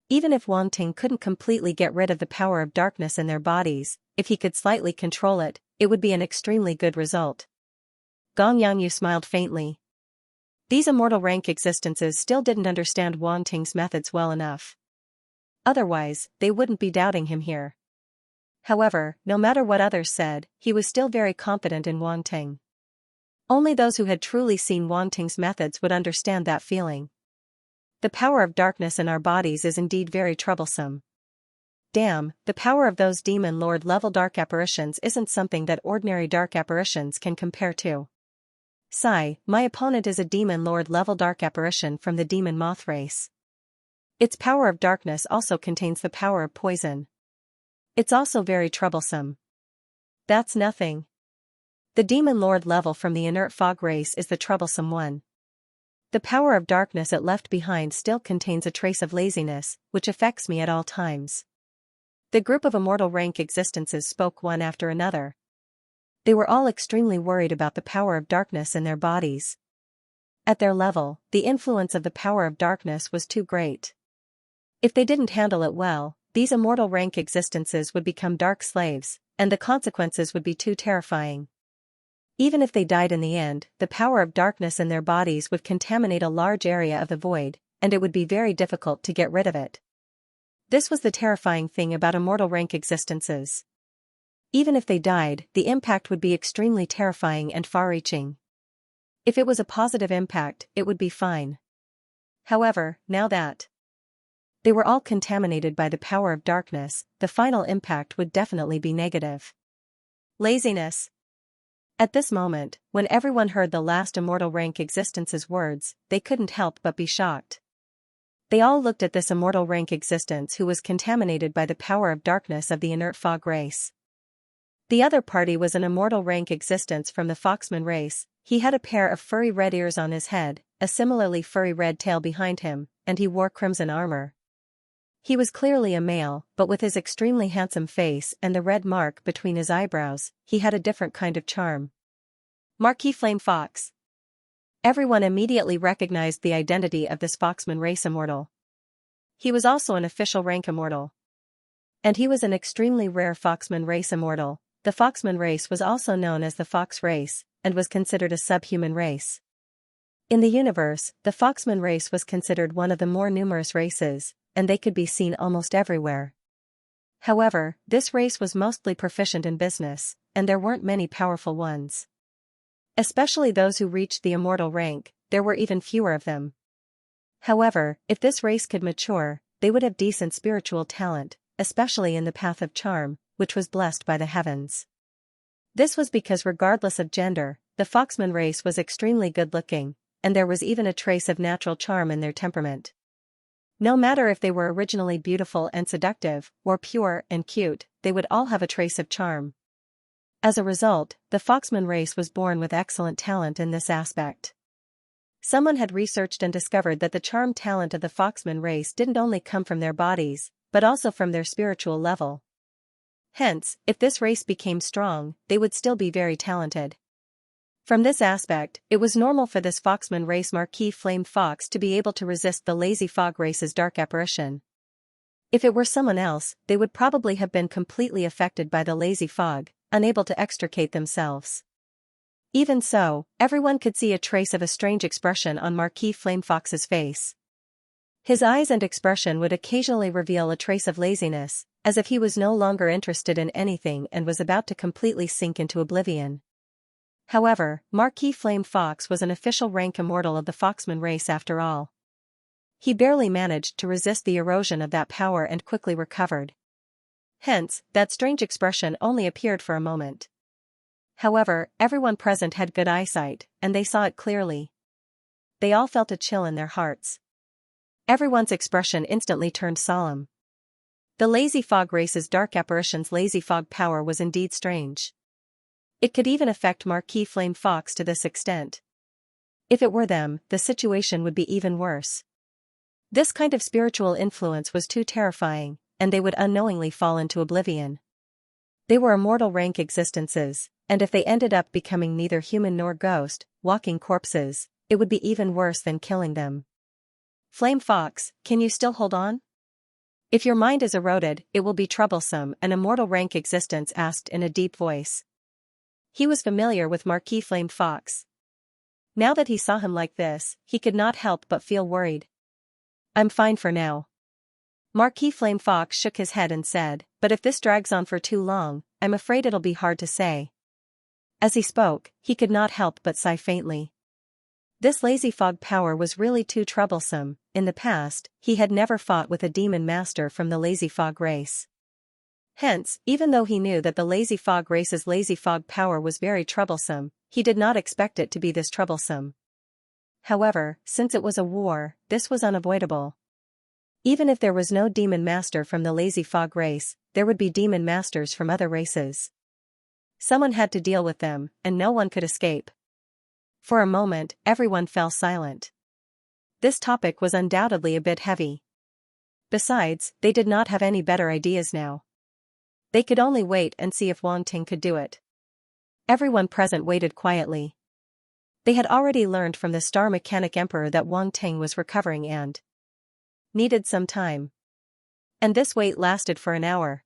Even if Wan Ting couldn't completely get rid of the power of darkness in their bodies, if he could slightly control it, it would be an extremely good result. Gong Yanyu smiled faintly. These immortal rank existences still didn't understand Wan Ting's methods well enough. Otherwise, they wouldn't be doubting him here. However, no matter what others said, he was still very confident in Wan Ting. Only those who had truly seen Wan Ting's methods would understand that feeling. The power of darkness in our bodies is indeed very troublesome. Damn, the power of those demon lord level dark apparitions isn't something that ordinary dark apparitions can compare to. Sigh, my opponent is a demon lord level dark apparition from the demon moth race. Its power of darkness also contains the power of poison. It's also very troublesome. That's nothing. The demon lord level from the inert fog race is the troublesome one. The power of darkness it left behind still contains a trace of laziness, which affects me at all times. The group of immortal rank existences spoke one after another. They were all extremely worried about the power of darkness in their bodies. At their level, the influence of the power of darkness was too great. If they didn't handle it well, these immortal rank existences would become dark slaves, and the consequences would be too terrifying. Even if they died in the end, the power of darkness in their bodies would contaminate a large area of the void, and it would be very difficult to get rid of it. This was the terrifying thing about immortal rank existences. Even if they died, the impact would be extremely terrifying and far-reaching. If it was a positive impact, it would be fine. However, now that they were all contaminated by the power of darkness, the final impact would definitely be negative. Laziness. At this moment, when everyone heard the last immortal rank existence's words, they couldn't help but be shocked. They all looked at this immortal rank existence who was contaminated by the power of darkness of the inert fog race. The other party was an immortal rank existence from the Foxman race. He had a pair of furry red ears on his head, a similarly furry red tail behind him, and he wore crimson armor. He was clearly a male, but with his extremely handsome face and the red mark between his eyebrows, he had a different kind of charm. Marquis Flame Fox. Everyone immediately recognized the identity of this Foxman race immortal. He was also an official rank immortal. And he was an extremely rare Foxman race immortal. The Foxman race was also known as the Fox race, and was considered a subhuman race. In the universe, the Foxman race was considered one of the more numerous races, and they could be seen almost everywhere. However, this race was mostly proficient in business, and there weren't many powerful ones. Especially those who reached the immortal rank, there were even fewer of them. However, if this race could mature, they would have decent spiritual talent, especially in the path of charm, which was blessed by the heavens. This was because regardless of gender, the Foxman race was extremely good-looking, and there was even a trace of natural charm in their temperament. No matter if they were originally beautiful and seductive, or pure and cute, they would all have a trace of charm. As a result, the Foxman race was born with excellent talent in this aspect. Someone had researched and discovered that the charm talent of the Foxman race didn't only come from their bodies, but also from their spiritual level. Hence, if this race became strong, they would still be very talented. From this aspect, it was normal for this Foxman race Marquis Flame Fox to be able to resist the lazy fog race's dark apparition. If it were someone else, they would probably have been completely affected by the lazy fog, unable to extricate themselves. Even so, everyone could see a trace of a strange expression on Marquis Flame Fox's face. His eyes and expression would occasionally reveal a trace of laziness, as if he was no longer interested in anything and was about to completely sink into oblivion. However, Marquis Flame Fox was an official rank immortal of the Foxman race after all. He barely managed to resist the erosion of that power and quickly recovered. Hence, that strange expression only appeared for a moment. However, everyone present had good eyesight, and they saw it clearly. They all felt a chill in their hearts. Everyone's expression instantly turned solemn. The Lazy Fog race's dark apparition's lazy fog power was indeed strange. It could even affect Marquis Flame Fox to this extent. If it were them, the situation would be even worse. This kind of spiritual influence was too terrifying, and they would unknowingly fall into oblivion. They were immortal rank existences, and if they ended up becoming neither human nor ghost, walking corpses, it would be even worse than killing them. Flame Fox, can you still hold on? If your mind is eroded, it will be troublesome, an immortal rank existence asked in a deep voice. He was familiar with Marquis Flame Fox. Now that he saw him like this, he could not help but feel worried. I'm fine for now. Marquis Flame Fox shook his head and said, but if this drags on for too long, I'm afraid it'll be hard to say. As he spoke, he could not help but sigh faintly. This lazy fog power was really too troublesome. In the past, he had never fought with a demon master from the lazy fog race. Hence, even though he knew that the lazy fog race's lazy fog power was very troublesome, he did not expect it to be this troublesome. However, since it was a war, this was unavoidable. Even if there was no demon master from the lazy fog race, there would be demon masters from other races. Someone had to deal with them, and no one could escape. For a moment, everyone fell silent. This topic was undoubtedly a bit heavy. Besides, they did not have any better ideas now. They could only wait and see if Wang Ting could do it. Everyone present waited quietly. They had already learned from the Star Mechanic Emperor that Wang Ting was recovering and needed some time. And this wait lasted for an hour.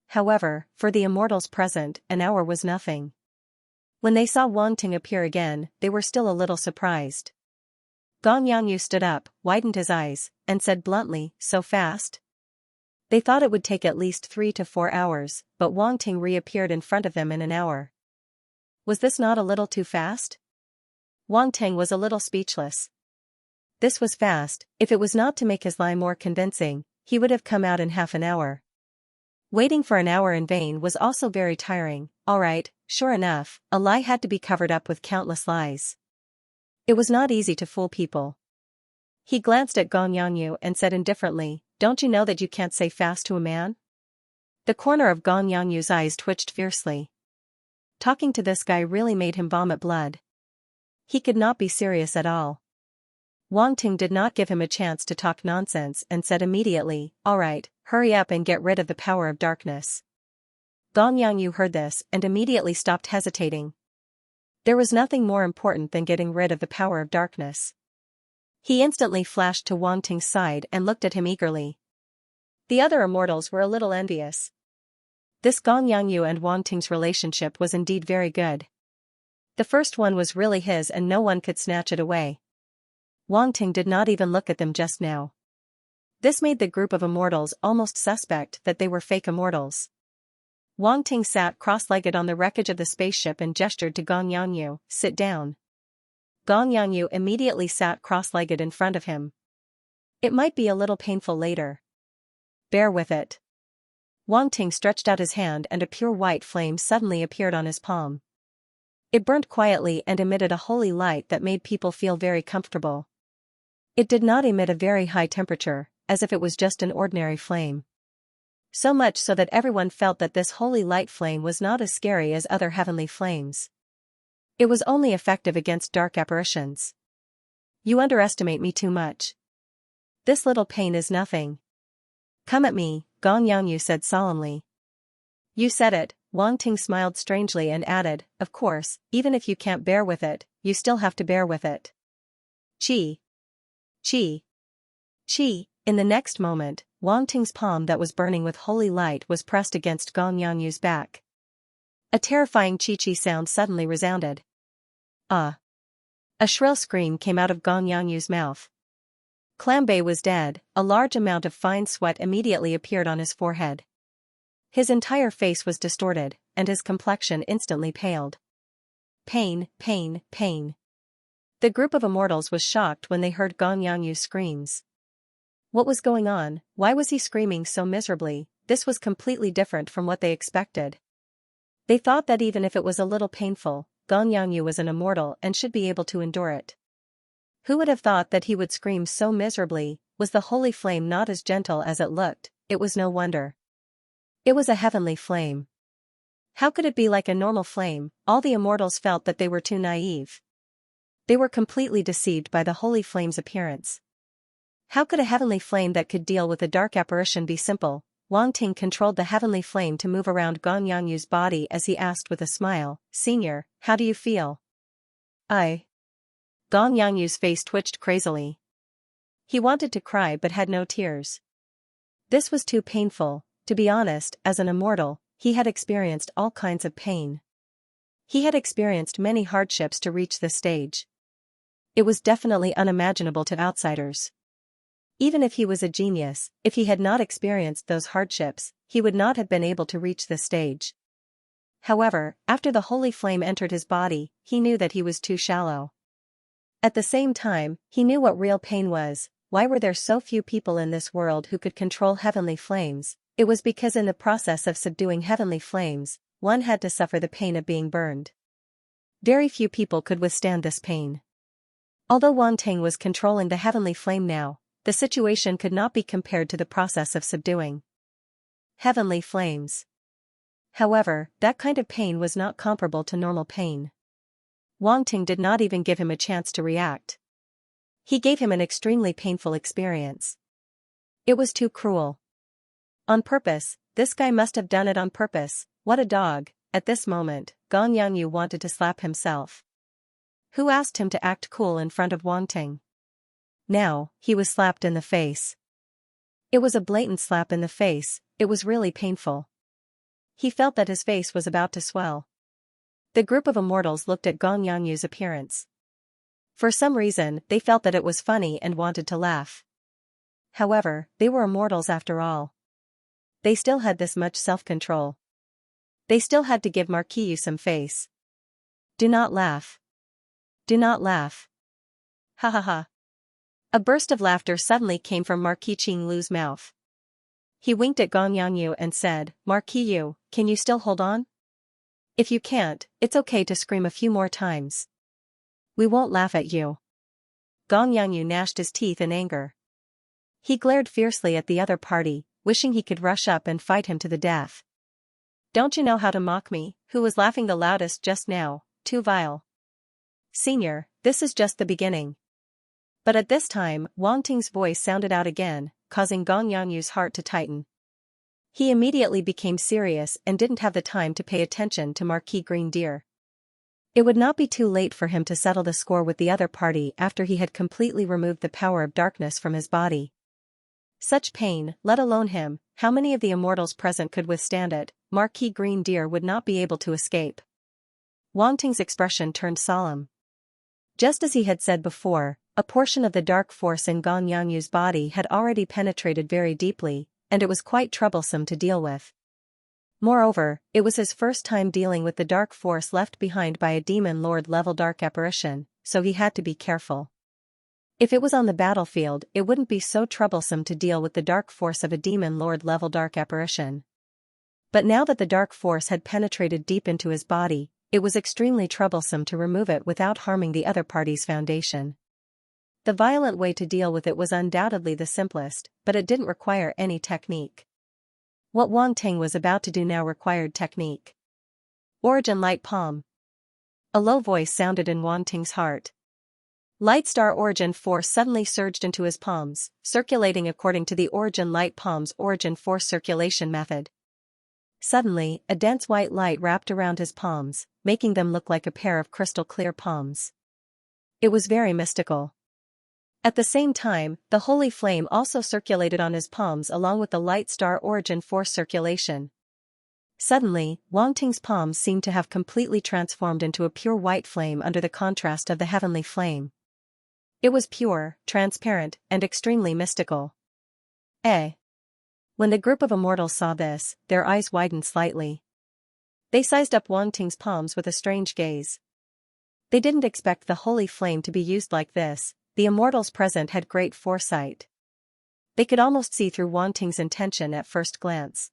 However, for the immortals present, an hour was nothing. When they saw Wang Ting appear again, they were still a little surprised. Gong Yangyu stood up, widened his eyes, and said bluntly, so fast? They thought it would take at least 3 to 4 hours, but Wang Ting reappeared in front of them in an hour. Was this not a little too fast? Wang Ting was a little speechless. This was fast. If it was not to make his lie more convincing, he would have come out in half an hour. Waiting for an hour in vain was also very tiring. Alright, sure enough, a lie had to be covered up with countless lies. It was not easy to fool people. He glanced at Gong Yangyu and said indifferently, don't you know that you can't say fast to a man? The corner of Gong Yangyu's eyes twitched fiercely. Talking to this guy really made him vomit blood. He could not be serious at all. Wang Ting did not give him a chance to talk nonsense and said immediately, alright, hurry up and get rid of the power of darkness. Gong Yangyu heard this and immediately stopped hesitating. There was nothing more important than getting rid of the power of darkness. He instantly flashed to Wang Ting's side and looked at him eagerly. The other immortals were a little envious. This Gong Yangyu and Wang Ting's relationship was indeed very good. The first one was really his and no one could snatch it away. Wang Ting did not even look at them just now. This made the group of immortals almost suspect that they were fake immortals. Wang Ting sat cross-legged on the wreckage of the spaceship and gestured to Gong Yangyu, sit down. Gong Yangyu immediately sat cross-legged in front of him. It might be a little painful later. Bear with it. Wang Ting stretched out his hand and a pure white flame suddenly appeared on his palm. It burned quietly and emitted a holy light that made people feel very comfortable. It did not emit a very high temperature, as if it was just an ordinary flame. So much so that everyone felt that this holy light flame was not as scary as other heavenly flames. It was only effective against dark apparitions. You underestimate me too much. This little pain is nothing. Come at me, Gong Yangyu said solemnly. You said it, Wang Ting smiled strangely and added, of course, even if you can't bear with it, you still have to bear with it. Chi. Chi. Chi. In the next moment, Wang Ting's palm that was burning with holy light was pressed against Gong Yangyu's back. A terrifying chi-chi sound suddenly resounded. Ah! A shrill scream came out of Gong Yangyu's mouth. Clambay was dead. A large amount of fine sweat immediately appeared on his forehead. His entire face was distorted, and his complexion instantly paled. Pain, pain, pain. The group of immortals was shocked when they heard Gong Yangyu's screams. What was going on? Why was he screaming so miserably? This was completely different from what they expected. They thought that even if it was a little painful, Gong Yangyu was an immortal and should be able to endure it. Who would have thought that he would scream so miserably? Was the holy flame not as gentle as it looked? It was no wonder. It was a heavenly flame. How could it be like a normal flame? All the immortals felt that they were too naive. They were completely deceived by the holy flame's appearance. How could a heavenly flame that could deal with a dark apparition be simple? Wang Ting controlled the heavenly flame to move around Gong Yangyu's body as he asked with a smile, "Senior, how do you feel?" Gong Yangyu's face twitched crazily. He wanted to cry but had no tears. This was too painful. To be honest, as an immortal, he had experienced all kinds of pain. He had experienced many hardships to reach this stage. It was definitely unimaginable to outsiders. Even if he was a genius, if he had not experienced those hardships, he would not have been able to reach this stage. However, after the holy flame entered his body, he knew that he was too shallow. At the same time, he knew what real pain was. Why were there so few people in this world who could control heavenly flames? It was because in the process of subduing heavenly flames, one had to suffer the pain of being burned. Very few people could withstand this pain. Although Wang Ting was controlling the heavenly flame now, the situation could not be compared to the process of subduing heavenly flames. However, that kind of pain was not comparable to normal pain. Wang Ting did not even give him a chance to react. He gave him an extremely painful experience. It was too cruel. On purpose, this guy must have done it on purpose. What a dog. At this moment, Gong Yangyu wanted to slap himself. Who asked him to act cool in front of Wang Ting? Now, he was slapped in the face. It was a blatant slap in the face. It was really painful. He felt that his face was about to swell. The group of immortals looked at Gong Yangyu's appearance. For some reason, they felt that it was funny and wanted to laugh. However, they were immortals after all. They still had this much self-control. They still had to give Marquis some face. Do not laugh. Do not laugh. Ha ha ha. A burst of laughter suddenly came from Marquis Qing Lu's mouth. He winked at Gong Yangyu and said, "Marquis Yu, can you still hold on? If you can't, it's okay to scream a few more times. We won't laugh at you." Gong Yangyu gnashed his teeth in anger. He glared fiercely at the other party, wishing he could rush up and fight him to the death. "Don't you know how to mock me? Who was laughing the loudest just now? Too vile. Senior, this is just the beginning." But at this time, Wang Ting's voice sounded out again, causing Gong Yangyu's heart to tighten. He immediately became serious and didn't have the time to pay attention to Marquis Green Deer. It would not be too late for him to settle the score with the other party after he had completely removed the power of darkness from his body. Such pain, let alone him, how many of the immortals present could withstand it? Marquis Green Deer would not be able to escape. Wang Ting's expression turned solemn. Just as he had said before, a portion of the dark force in Gong Yangyu's body had already penetrated very deeply, and it was quite troublesome to deal with. Moreover, it was his first time dealing with the dark force left behind by a demon lord-level dark apparition, so he had to be careful. If it was on the battlefield, it wouldn't be so troublesome to deal with the dark force of a demon lord-level dark apparition. But now that the dark force had penetrated deep into his body, it was extremely troublesome to remove it without harming the other party's foundation. The violent way to deal with it was undoubtedly the simplest, but it didn't require any technique. What Wang Ting was about to do now required technique. Origin Light Palm. A low voice sounded in Wang Ting's heart. Light Star Origin Force suddenly surged into his palms, circulating according to the Origin Light Palm's Origin Force circulation method. Suddenly, a dense white light wrapped around his palms, making them look like a pair of crystal-clear palms. It was very mystical. At the same time, the holy flame also circulated on his palms along with the Light Star Origin Force circulation. Suddenly, Wang Ting's palms seemed to have completely transformed into a pure white flame under the contrast of the heavenly flame. It was pure, transparent, and extremely mystical. When the group of immortals saw this, their eyes widened slightly. They sized up Wang Ting's palms with a strange gaze. They didn't expect the holy flame to be used like this. The immortals present had great foresight. They could almost see through Wan Ting's intention at first glance.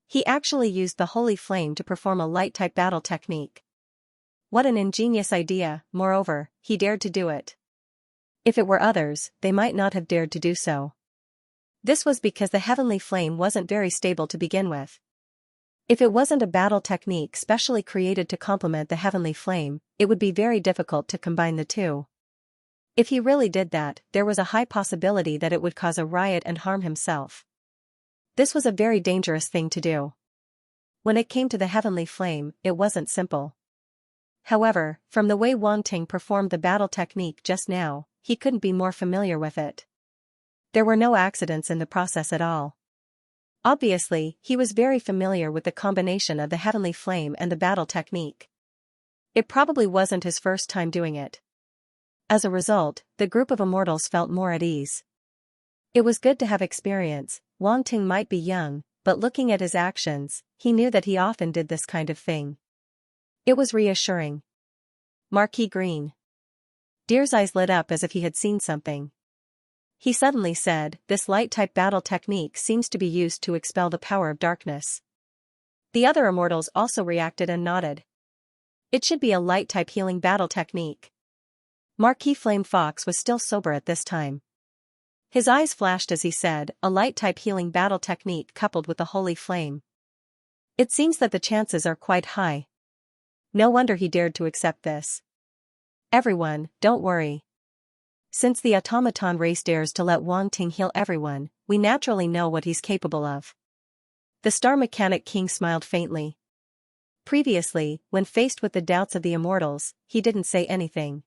He actually used the holy flame to perform a light-type battle technique. What an ingenious idea, moreover, he dared to do it. If it were others, they might not have dared to do so. This was because the heavenly flame wasn't very stable to begin with. If it wasn't a battle technique specially created to complement the heavenly flame, it would be very difficult to combine the two. If he really did that, there was a high possibility that it would cause a riot and harm himself. This was a very dangerous thing to do. When it came to the heavenly flame, it wasn't simple. However, from the way Wan Ting performed the battle technique just now, he couldn't be more familiar with it. There were no accidents in the process at all. Obviously, he was very familiar with the combination of the heavenly flame and the battle technique. It probably wasn't his first time doing it. As a result, the group of immortals felt more at ease. It was good to have experience. Wan Ting might be young, but looking at his actions, he knew that he often did this kind of thing. It was reassuring. Marquis Green. Deer's eyes lit up as if he had seen something. He suddenly said, "This light-type battle technique seems to be used to expel the power of darkness." The other immortals also reacted and nodded. It should be a light-type healing battle technique. Marquis Flame Fox was still sober at this time. His eyes flashed as he said, "A light-type healing battle technique coupled with the holy flame. It seems that the chances are quite high." No wonder he dared to accept this. "Everyone, don't worry. Since the automaton race dares to let Wan Ting heal everyone, we naturally know what he's capable of." The Star Mechanic King smiled faintly. Previously, when faced with the doubts of the immortals, he didn't say anything.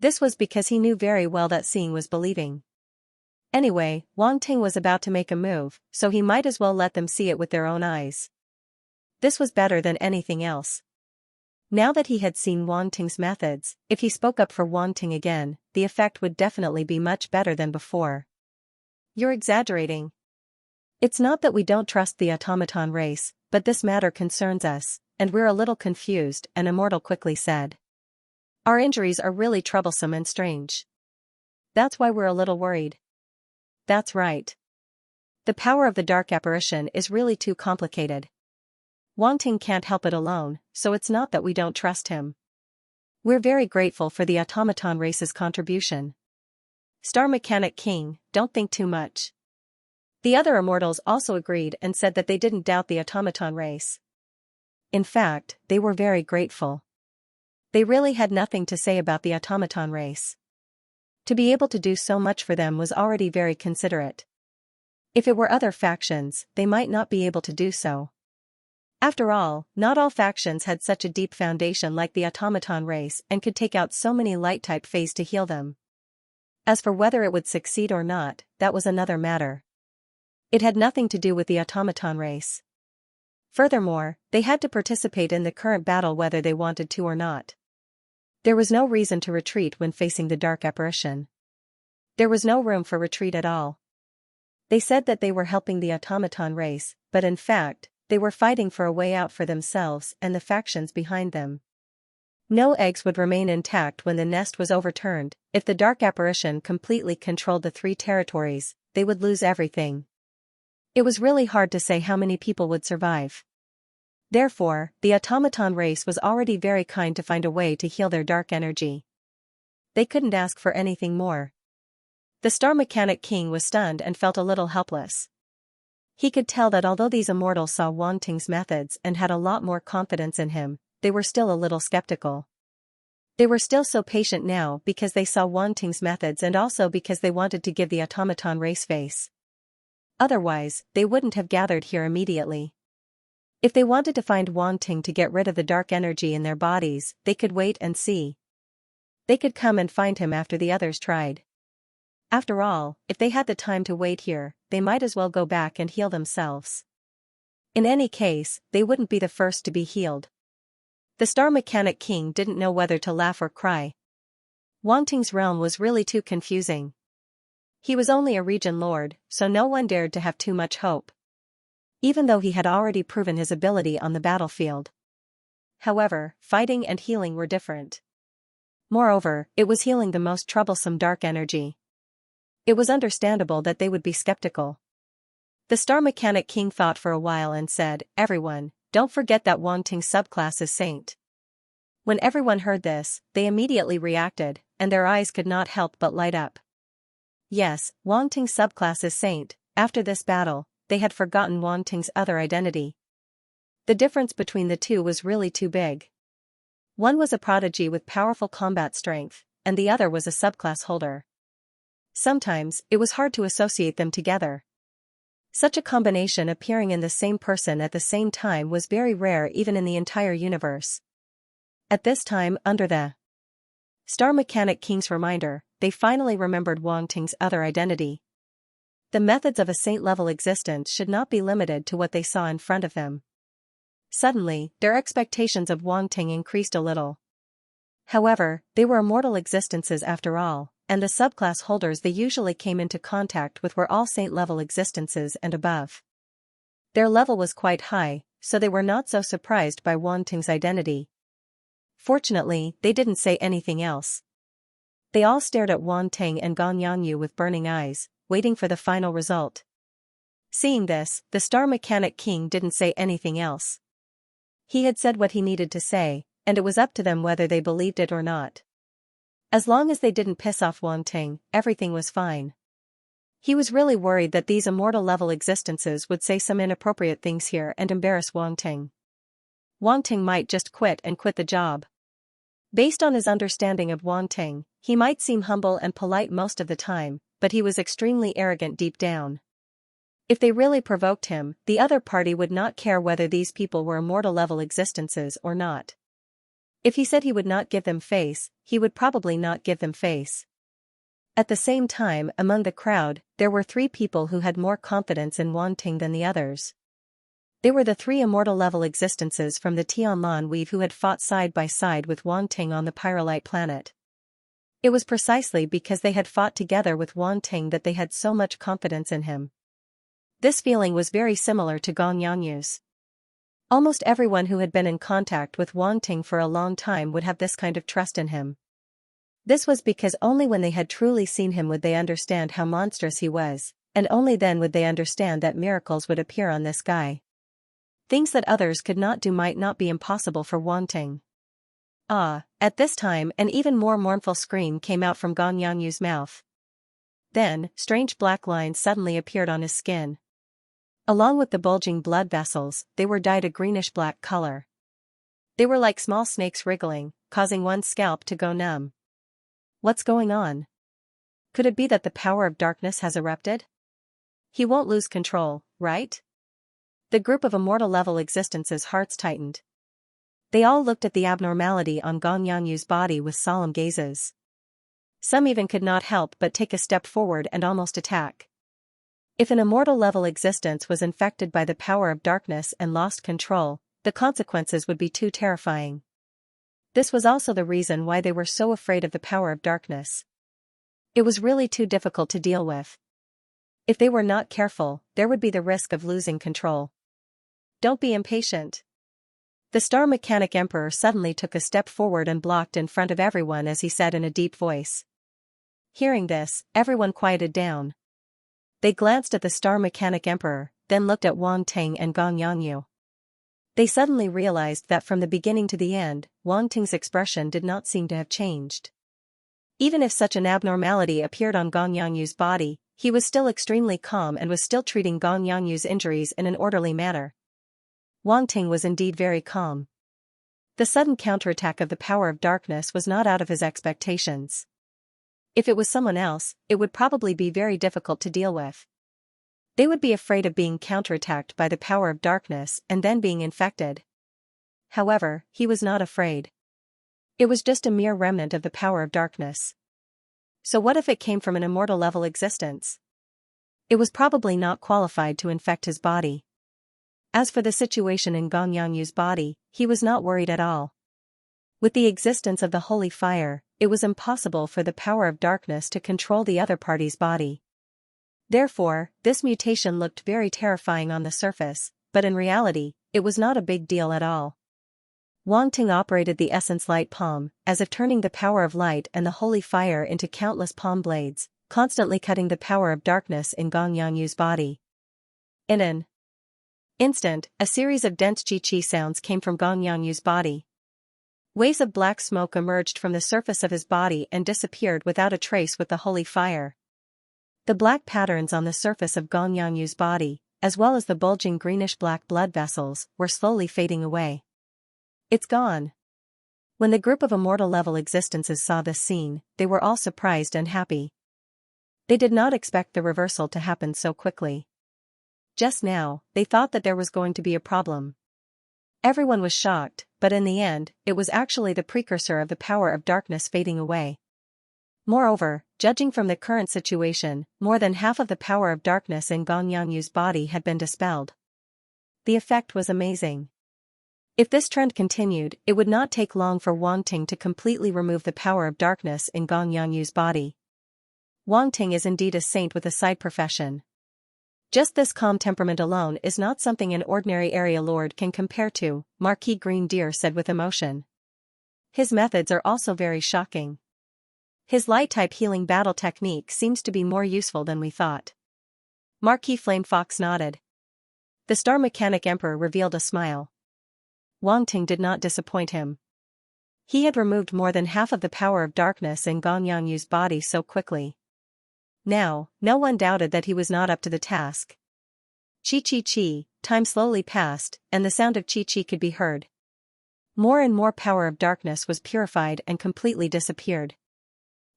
This was because he knew very well that seeing was believing. Anyway, Wan Ting was about to make a move, so he might as well let them see it with their own eyes. This was better than anything else. Now that he had seen Wan Ting's methods, if he spoke up for Wan Ting again, the effect would definitely be much better than before. "You're exaggerating. It's not that we don't trust the automaton race, but this matter concerns us, and we're a little confused," an immortal quickly said. "Our injuries are really troublesome and strange. That's why we're a little worried." "That's right. The power of the dark apparition is really too complicated. Wan Ting can't help it alone, so it's not that we don't trust him. We're very grateful for the automaton race's contribution." Star Mechanic King, don't think too much. The other immortals also agreed and said that they didn't doubt the automaton race. In fact, they were very grateful. They really had nothing to say about the automaton race. To be able to do so much for them was already very considerate. If it were other factions, they might not be able to do so. After all, not all factions had such a deep foundation like the automaton race and could take out so many light-type phase to heal them. As for whether it would succeed or not, that was another matter. It had nothing to do with the automaton race. Furthermore, they had to participate in the current battle whether they wanted to or not. There was no reason to retreat when facing the dark apparition. There was no room for retreat at all. They said that they were helping the automaton race, but in fact, they were fighting for a way out for themselves and the factions behind them. No eggs would remain intact when the nest was overturned. If the dark apparition completely controlled the 3 territories, they would lose everything. It was really hard to say how many people would survive. Therefore, the automaton race was already very kind to find a way to heal their dark energy. They couldn't ask for anything more. The Star Mechanic King was stunned and felt a little helpless. He could tell that although these immortals saw Wan Ting's methods and had a lot more confidence in him, they were still a little skeptical. They were still so patient now because they saw Wan Ting's methods and also because they wanted to give the automaton race face. Otherwise, they wouldn't have gathered here immediately. If they wanted to find Wan Ting to get rid of the dark energy in their bodies, they could wait and see. They could come and find him after the others tried. After all, if they had the time to wait here, they might as well go back and heal themselves. In any case, they wouldn't be the first to be healed. The Star Mechanic King didn't know whether to laugh or cry. Wan Ting's realm was really too confusing. He was only a region lord, so no one dared to have too much hope. Even though he had already proven his ability on the battlefield. However, fighting and healing were different. Moreover, it was healing the most troublesome dark energy. It was understandable that they would be skeptical. The Star Mechanic King thought for a while and said, "Everyone, don't forget that Wang Ting's subclass is Saint." When everyone heard this, they immediately reacted, and their eyes could not help but light up. Yes, Wang Ting's subclass is Saint. After this battle, they had forgotten Wang Ting's other identity. The difference between the two was really too big. One was a prodigy with powerful combat strength, and the other was a subclass holder. Sometimes, it was hard to associate them together. Such a combination appearing in the same person at the same time was very rare even in the entire universe. At this time, under the Star Mechanic King's reminder, they finally remembered Wang Ting's other identity. The methods of a saint-level existence should not be limited to what they saw in front of them. Suddenly, their expectations of Wang Ting increased a little. However, they were immortal existences after all, and the subclass holders they usually came into contact with were all saint-level existences and above. Their level was quite high, so they were not so surprised by Wang Ting's identity. Fortunately, they didn't say anything else. They all stared at Wang Ting and Gong Yanyu with burning eyes, waiting for the final result. Seeing this, the Star Mechanic King didn't say anything else. He had said what he needed to say, and it was up to them whether they believed it or not. As long as they didn't piss off Wang Ting, everything was fine. He was really worried that these immortal-level existences would say some inappropriate things here and embarrass Wang Ting. Wang Ting might just quit the job. Based on his understanding of Wang Ting, he might seem humble and polite most of the time, but he was extremely arrogant deep down. If they really provoked him, the other party would not care whether these people were immortal-level existences or not. If he said he would not give them face, he would probably not give them face. At the same time, among the crowd, there were 3 people who had more confidence in Wang Ting than the others. They were the 3 immortal-level existences from the Tianlan Weave who had fought side by side with Wang Ting on the Pyrolite planet. It was precisely because they had fought together with Wang Ting that they had so much confidence in him. This feeling was very similar to Gong Yanyu's. Almost everyone who had been in contact with Wang Ting for a long time would have this kind of trust in him. This was because only when they had truly seen him would they understand how monstrous he was, and only then would they understand that miracles would appear on this guy. Things that others could not do might not be impossible for Wang Ting. At this time an even more mournful scream came out from Gong Yanyu's mouth. Then, strange black lines suddenly appeared on his skin. Along with the bulging blood vessels, they were dyed a greenish-black color. They were like small snakes wriggling, causing one's scalp to go numb. What's going on? Could it be that the power of darkness has erupted? He won't lose control, right? The group of immortal-level existences' hearts tightened. They all looked at the abnormality on Gong Yanyu's body with solemn gazes. Some even could not help but take a step forward and almost attack. If an immortal-level existence was infected by the power of darkness and lost control, the consequences would be too terrifying. This was also the reason why they were so afraid of the power of darkness. It was really too difficult to deal with. If they were not careful, there would be the risk of losing control. Don't be impatient. The Star Mechanic Emperor suddenly took a step forward and blocked in front of everyone as he said in a deep voice. Hearing this, everyone quieted down. They glanced at the Star Mechanic Emperor, then looked at Wang Ting and Gong Yanyu. They suddenly realized that from the beginning to the end, Wang Ting's expression did not seem to have changed. Even if such an abnormality appeared on Gong Yanyu's body, he was still extremely calm and was still treating Gong Yanyu's injuries in an orderly manner. Wang Ting was indeed very calm. The sudden counterattack of the power of darkness was not out of his expectations. If it was someone else, it would probably be very difficult to deal with. They would be afraid of being counterattacked by the power of darkness and then being infected. However, he was not afraid. It was just a mere remnant of the power of darkness. So what if it came from an immortal-level existence? It was probably not qualified to infect his body. As for the situation in Gong Yanyu's body, he was not worried at all. With the existence of the holy fire, it was impossible for the power of darkness to control the other party's body. Therefore, this mutation looked very terrifying on the surface, but in reality, it was not a big deal at all. Wang Ting operated the essence light palm, as if turning the power of light and the holy fire into countless palm blades, constantly cutting the power of darkness in Gong Yangyu's body. In an instant, a series of dense chi-chi sounds came from Gong Yangyu's body. Waves of black smoke emerged from the surface of his body and disappeared without a trace with the holy fire. The black patterns on the surface of Gong Yangyu's body, as well as the bulging greenish-black blood vessels, were slowly fading away. It's gone. When the group of immortal-level existences saw this scene, they were all surprised and happy. They did not expect the reversal to happen so quickly. Just now, they thought that there was going to be a problem. Everyone was shocked, but in the end, it was actually the precursor of the power of darkness fading away. Moreover, judging from the current situation, more than half of the power of darkness in Gong Yangyu's body had been dispelled. The effect was amazing. If this trend continued, it would not take long for Wang Ting to completely remove the power of darkness in Gong Yangyu's body. Wang Ting is indeed a saint with a side profession. Just this calm temperament alone is not something an ordinary area lord can compare to, Marquis Green Deer said with emotion. His methods are also very shocking. His light-type healing battle technique seems to be more useful than we thought. Marquis Flame Fox nodded. The Star Mechanic Emperor revealed a smile. Wang Ting did not disappoint him. He had removed more than half of the power of darkness in Gong Yangyu's body so quickly. Now, no one doubted that he was not up to the task. Chi-chi-chi, time slowly passed, and the sound of chi-chi could be heard. More and more power of darkness was purified and completely disappeared.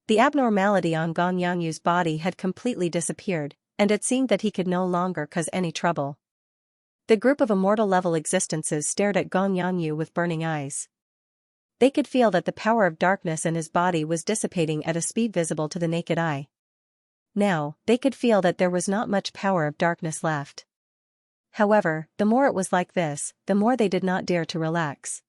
The abnormality on Gong Yangyu's body had completely disappeared, and it seemed that he could no longer cause any trouble. The group of immortal-level existences stared at Gong Yangyu with burning eyes. They could feel that the power of darkness in his body was dissipating at a speed visible to the naked eye. Now, they could feel that there was not much power of darkness left. However, the more it was like this, the more they did not dare to relax.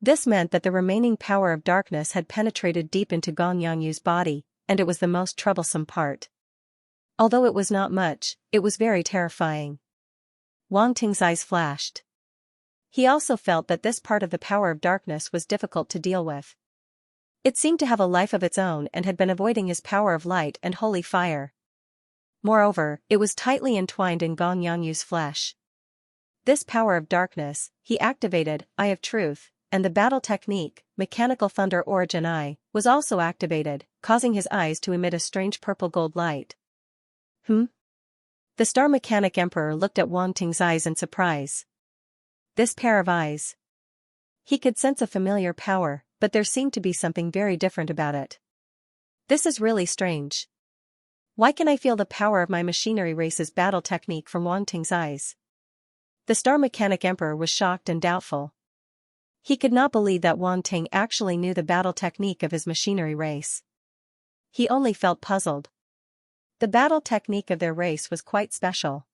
This meant that the remaining power of darkness had penetrated deep into Gong Yangyu's body, and it was the most troublesome part. Although it was not much, it was very terrifying. Wang Ting's eyes flashed. He also felt that this part of the power of darkness was difficult to deal with. It seemed to have a life of its own and had been avoiding his power of light and holy fire. Moreover, it was tightly entwined in Gong Yangyu's flesh. This power of darkness, he activated, Eye of Truth, and the battle technique, Mechanical Thunder Origin Eye, was also activated, causing his eyes to emit a strange purple-gold light. The Star Mechanic Emperor looked at Wang Ting's eyes in surprise. This pair of eyes. He could sense a familiar power, but there seemed to be something very different about it. This is really strange. Why can I feel the power of my machinery race's battle technique from Wang Ting's eyes? The Star Mechanic Emperor was shocked and doubtful. He could not believe that Wang Ting actually knew the battle technique of his machinery race. He only felt puzzled. The battle technique of their race was quite special.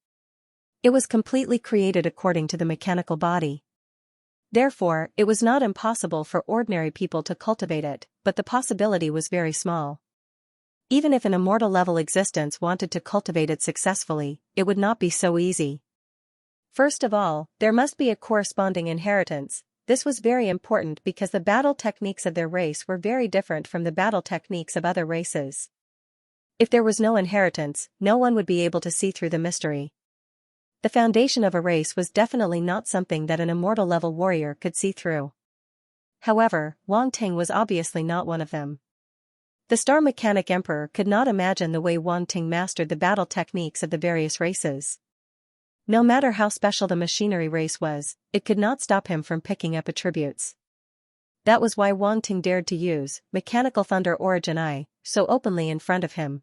It was completely created according to the mechanical body. Therefore, it was not impossible for ordinary people to cultivate it, but the possibility was very small. Even if an immortal-level existence wanted to cultivate it successfully, it would not be so easy. First of all, there must be a corresponding inheritance. This was very important because the battle techniques of their race were very different from the battle techniques of other races. If there was no inheritance, no one would be able to see through the mystery. The foundation of a race was definitely not something that an immortal-level warrior could see through. However, Wang Ting was obviously not one of them. The Star Mechanic Emperor could not imagine the way Wang Ting mastered the battle techniques of the various races. No matter how special the machinery race was, it could not stop him from picking up attributes. That was why Wang Ting dared to use Mechanical Thunder Origin Eye so openly in front of him.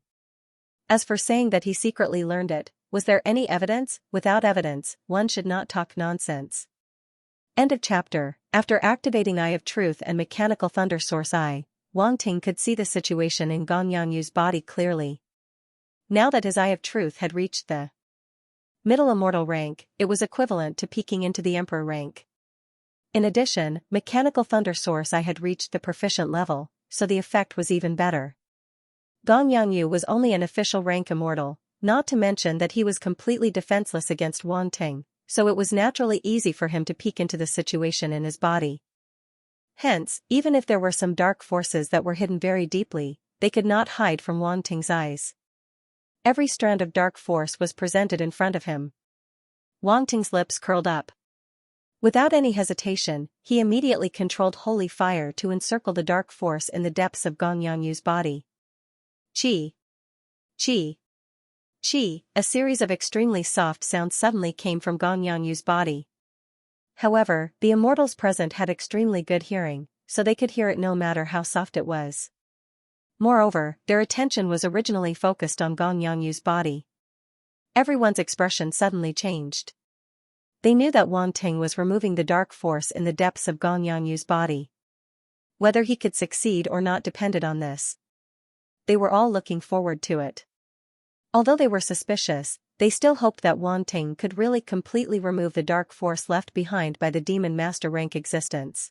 As for saying that he secretly learned it, was there any evidence? Without evidence, one should not talk nonsense. End of chapter. After activating Eye of Truth and Mechanical Thunder Source Eye, Wang Ting could see the situation in Gong Yangyu's body clearly. Now that his Eye of Truth had reached the middle immortal rank, it was equivalent to peeking into the Emperor rank. In addition, Mechanical Thunder Source Eye had reached the proficient level, so the effect was even better. Gong Yangyu was only an official rank immortal, not to mention that he was completely defenseless against Wang Ting, so it was naturally easy for him to peek into the situation in his body. Hence, even if there were some dark forces that were hidden very deeply, they could not hide from Wang Ting's eyes. Every strand of dark force was presented in front of him. Wang Ting's lips curled up. Without any hesitation, he immediately controlled holy fire to encircle the dark force in the depths of Gong Yangyu's body. Chi. Chi. Chi, a series of extremely soft sounds suddenly came from Gong Yangyu's body. However, the immortals present had extremely good hearing, so they could hear it no matter how soft it was. Moreover, their attention was originally focused on Gong Yangyu's body. Everyone's expression suddenly changed. They knew that Wang Ting was removing the dark force in the depths of Gong Yangyu's body. Whether he could succeed or not depended on this. They were all looking forward to it. Although they were suspicious, they still hoped that Wang Ting could really completely remove the dark force left behind by the demon master rank existence.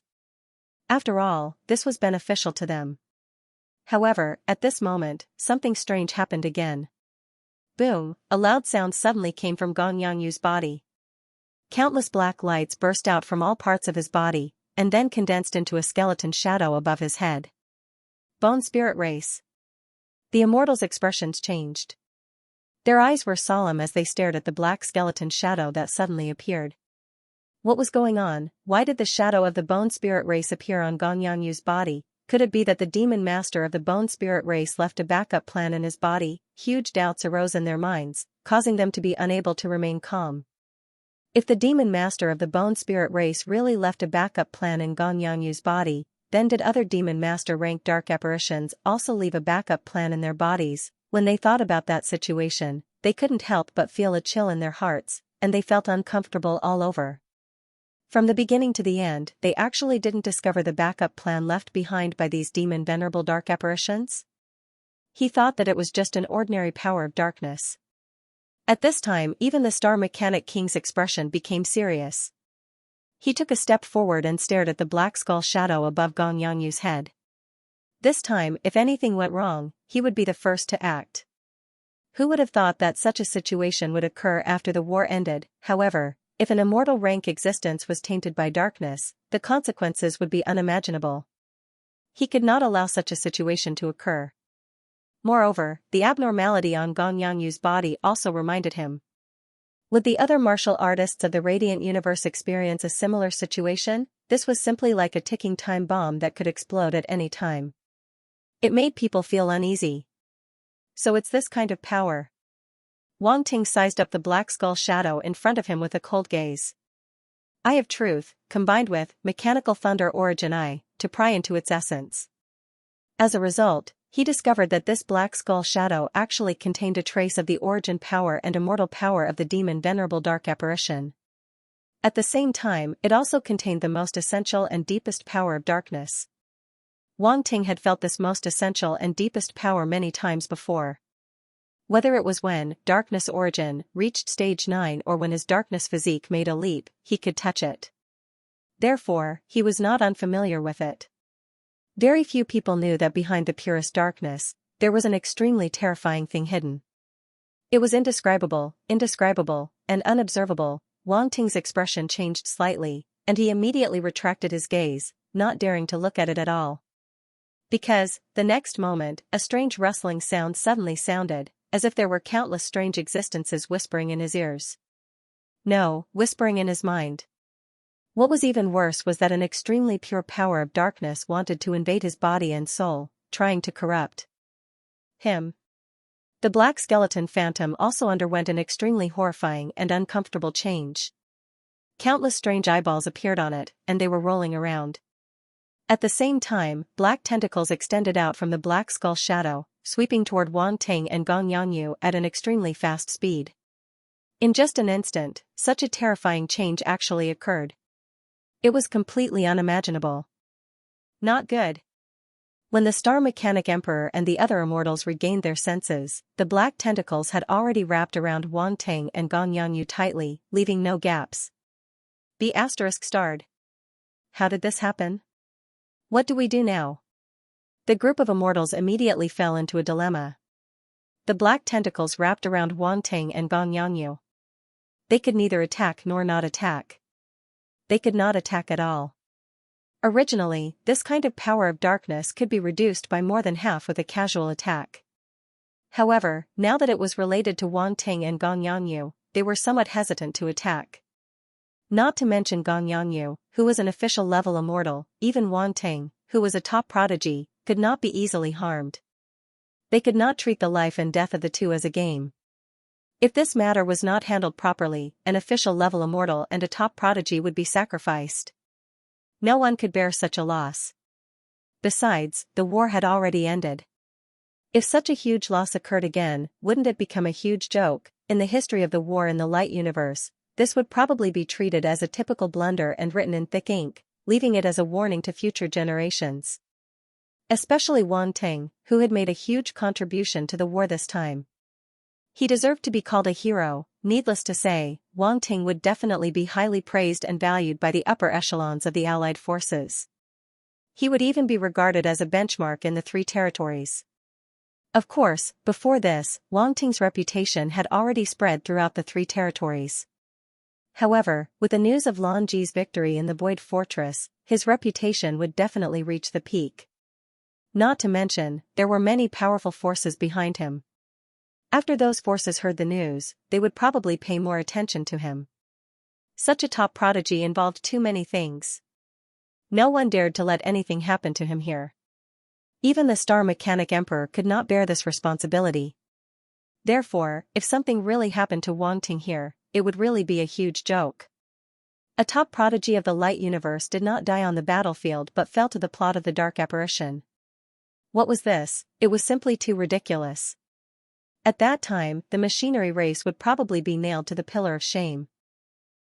After all, this was beneficial to them. However, at this moment, something strange happened again. Boom, a loud sound suddenly came from Gong Yangyu's body. Countless black lights burst out from all parts of his body, and then condensed into a skeleton shadow above his head. Bone Spirit Race. The immortals' expressions changed. Their eyes were solemn as they stared at the black skeleton shadow that suddenly appeared. What was going on? Why did the shadow of the Bone Spirit Race appear on Gong Yangyu's body? Could it be that the demon master of the Bone Spirit Race left a backup plan in his body? Huge doubts arose in their minds, causing them to be unable to remain calm. If the demon master of the Bone Spirit Race really left a backup plan in Gong Yangyu's body, then did other demon master rank dark apparitions also leave a backup plan in their bodies? When they thought about that situation, they couldn't help but feel a chill in their hearts, and they felt uncomfortable all over. From the beginning to the end, they actually didn't discover the backup plan left behind by these demon venerable dark apparitions? He thought that it was just an ordinary power of darkness. At this time, even the Star Mechanic King's expression became serious. He took a step forward and stared at the black skull shadow above Gong Yangyu's head. This time, if anything went wrong, he would be the first to act. Who would have thought that such a situation would occur after the war ended? However, if an immortal rank existence was tainted by darkness, the consequences would be unimaginable. He could not allow such a situation to occur. Moreover, the abnormality on Gong Yangyu's body also reminded him. Would the other martial artists of the Radiant Universe experience a similar situation? This was simply like a ticking time bomb that could explode at any time. It made people feel uneasy. So it's this kind of power. Wang Ting sized up the black skull shadow in front of him with a cold gaze. Eye of Truth, combined with Mechanical Thunder Origin Eye, to pry into its essence. As a result, he discovered that this black skull shadow actually contained a trace of the origin power and immortal power of the demon Venerable Dark Apparition. At the same time, it also contained the most essential and deepest power of darkness. Wang Ting had felt this most essential and deepest power many times before. Whether it was when Darkness Origin reached stage 9 or when his darkness physique made a leap, he could touch it. Therefore, he was not unfamiliar with it. Very few people knew that behind the purest darkness, there was an extremely terrifying thing hidden. It was indescribable, and unobservable. Wang Ting's expression changed slightly, and he immediately retracted his gaze, not daring to look at it at all. Because, the next moment, a strange rustling sound suddenly sounded, as if there were countless strange existences whispering in his ears. No, whispering in his mind. What was even worse was that an extremely pure power of darkness wanted to invade his body and soul, trying to corrupt him. The black skeleton phantom also underwent an extremely horrifying and uncomfortable change. Countless strange eyeballs appeared on it, and they were rolling around. At the same time, black tentacles extended out from the black skull shadow, sweeping toward Wang Ting and Gong Yanyu at an extremely fast speed. In just an instant, such a terrifying change actually occurred. It was completely unimaginable. Not good. When the Star Mechanic Emperor and the other immortals regained their senses, the black tentacles had already wrapped around Wang Ting and Gong Yanyu tightly, leaving no gaps. B** starred. How did this happen? What do we do now? The group of immortals immediately fell into a dilemma. The black tentacles wrapped around Wang Ting and Gong Yanyu. They could neither attack nor not attack. They could not attack at all. Originally, this kind of power of darkness could be reduced by more than half with a casual attack. However, now that it was related to Wang Ting and Gong Yangyu, they were somewhat hesitant to attack. Not to mention Gong Yangyu, who was an official level immortal, even Wang Ting, who was a top prodigy, could not be easily harmed. They could not treat the life and death of the two as a game. If this matter was not handled properly, an official level immortal and a top prodigy would be sacrificed. No one could bear such a loss. Besides, the war had already ended. If such a huge loss occurred again, wouldn't it become a huge joke? In the history of the war in the light universe, this would probably be treated as a typical blunder and written in thick ink, leaving it as a warning to future generations. Especially Wang Ting, who had made a huge contribution to the war this time. He deserved to be called a hero. Needless to say, Wang Ting would definitely be highly praised and valued by the upper echelons of the Allied forces. He would even be regarded as a benchmark in the three territories. Of course, before this, Wang Ting's reputation had already spread throughout the three territories. However, with the news of Lan Ji's victory in the Void Fortress, his reputation would definitely reach the peak. Not to mention, there were many powerful forces behind him. After those forces heard the news, they would probably pay more attention to him. Such a top prodigy involved too many things. No one dared to let anything happen to him here. Even the Star Mechanic Emperor could not bear this responsibility. Therefore, if something really happened to Wang Ting here, it would really be a huge joke. A top prodigy of the light universe did not die on the battlefield but fell to the plot of the dark apparition. What was this? It was simply too ridiculous. At that time, the machinery race would probably be nailed to the pillar of shame.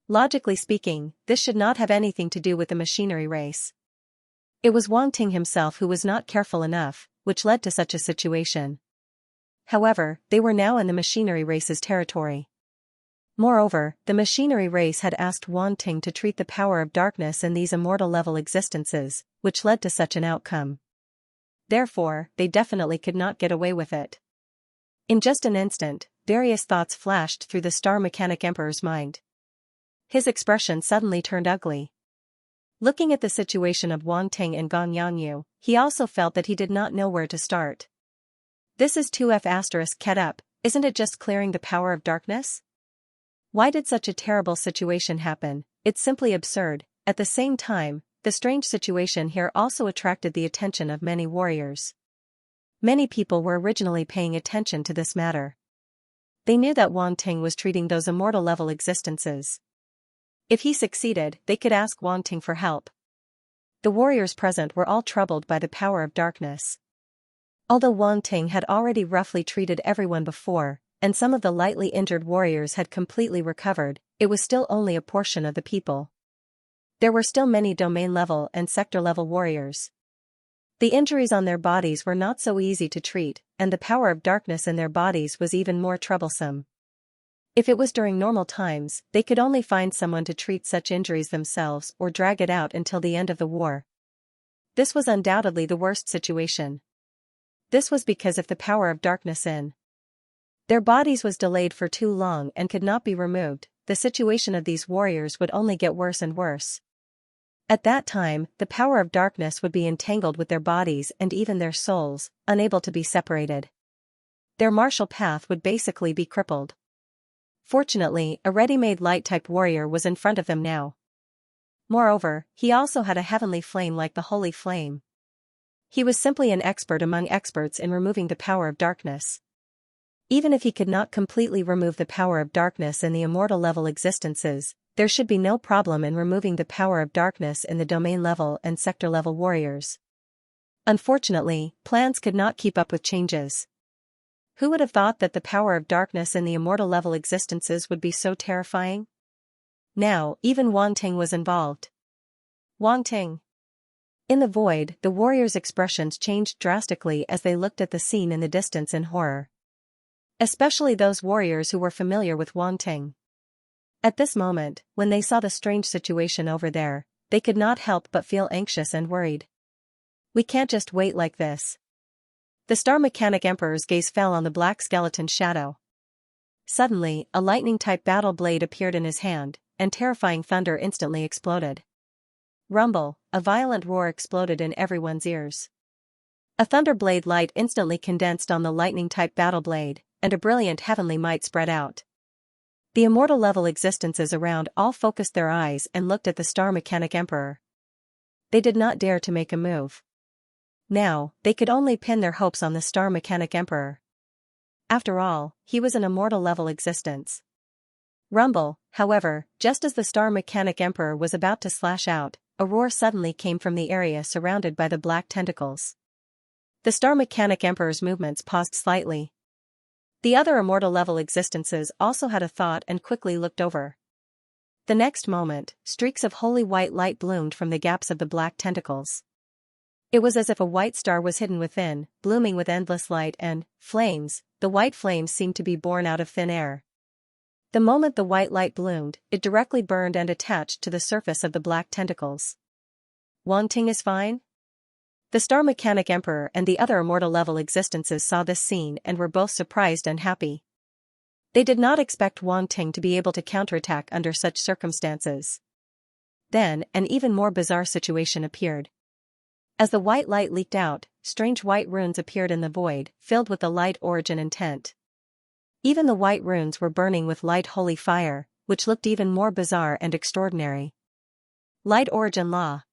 Logically speaking, this should not have anything to do with the machinery race. It was Wang Ting himself who was not careful enough, which led to such a situation. However, they were now in the machinery race's territory. Moreover, the machinery race had asked Wang Ting to treat the power of darkness in these immortal-level existences, which led to such an outcome. Therefore, they definitely could not get away with it. In just an instant, various thoughts flashed through the Star Mechanic Emperor's mind. His expression suddenly turned ugly. Looking at the situation of Wang Ting and Gong Yangyu, he also felt that he did not know where to start. This is 2F** ket up, isn't it just clearing the power of darkness? Why did such a terrible situation happen? It's simply absurd. At the same time, the strange situation here also attracted the attention of many warriors. Many people were originally paying attention to this matter. They knew that Wang Ting was treating those immortal-level existences. If he succeeded, they could ask Wang Ting for help. The warriors present were all troubled by the power of darkness. Although Wang Ting had already roughly treated everyone before, and some of the lightly injured warriors had completely recovered, it was still only a portion of the people. There were still many domain-level and sector-level warriors. The injuries on their bodies were not so easy to treat, and the power of darkness in their bodies was even more troublesome. If it was during normal times, they could only find someone to treat such injuries themselves or drag it out until the end of the war. This was undoubtedly the worst situation. This was because if the power of darkness in their bodies was delayed for too long and could not be removed, the situation of these warriors would only get worse and worse. At that time, the power of darkness would be entangled with their bodies and even their souls, unable to be separated. Their martial path would basically be crippled. Fortunately, a ready-made light-type warrior was in front of them now. Moreover, he also had a heavenly flame like the holy flame. He was simply an expert among experts in removing the power of darkness. Even if he could not completely remove the power of darkness in the immortal-level existences, there should be no problem in removing the power of darkness in the domain-level and sector-level warriors. Unfortunately, plans could not keep up with changes. Who would have thought that the power of darkness in the immortal-level existences would be so terrifying? Now, even Wang Ting was involved. Wang Ting. In the void, the warriors' expressions changed drastically as they looked at the scene in the distance in horror. Especially those warriors who were familiar with Wang Ting. At this moment, when they saw the strange situation over there, they could not help but feel anxious and worried. We can't just wait like this. The Star Mechanic Emperor's gaze fell on the black skeleton shadow. Suddenly, a lightning-type battle blade appeared in his hand, and terrifying thunder instantly exploded. Rumble, a violent roar exploded in everyone's ears. A thunderblade light instantly condensed on the lightning-type battle blade, and a brilliant heavenly might spread out. The immortal-level existences around all focused their eyes and looked at the Star Mechanic Emperor. They did not dare to make a move. Now, they could only pin their hopes on the Star Mechanic Emperor. After all, he was an immortal-level existence. Rumble, however, just as the Star Mechanic Emperor was about to slash out, a roar suddenly came from the area surrounded by the black tentacles. The Star Mechanic Emperor's movements paused slightly. The other immortal-level existences also had a thought and quickly looked over. The next moment, streaks of holy white light bloomed from the gaps of the black tentacles. It was as if a white star was hidden within, blooming with endless light and flames. The white flames seemed to be born out of thin air. The moment the white light bloomed, it directly burned and attached to the surface of the black tentacles. Wang Ting is fine? The Star Mechanic Emperor and the other immortal-level existences saw this scene and were both surprised and happy. They did not expect Wang Ting to be able to counterattack under such circumstances. Then, an even more bizarre situation appeared. As the white light leaked out, strange white runes appeared in the void, filled with the light origin intent. Even the white runes were burning with light holy fire, which looked even more bizarre and extraordinary. Light origin law.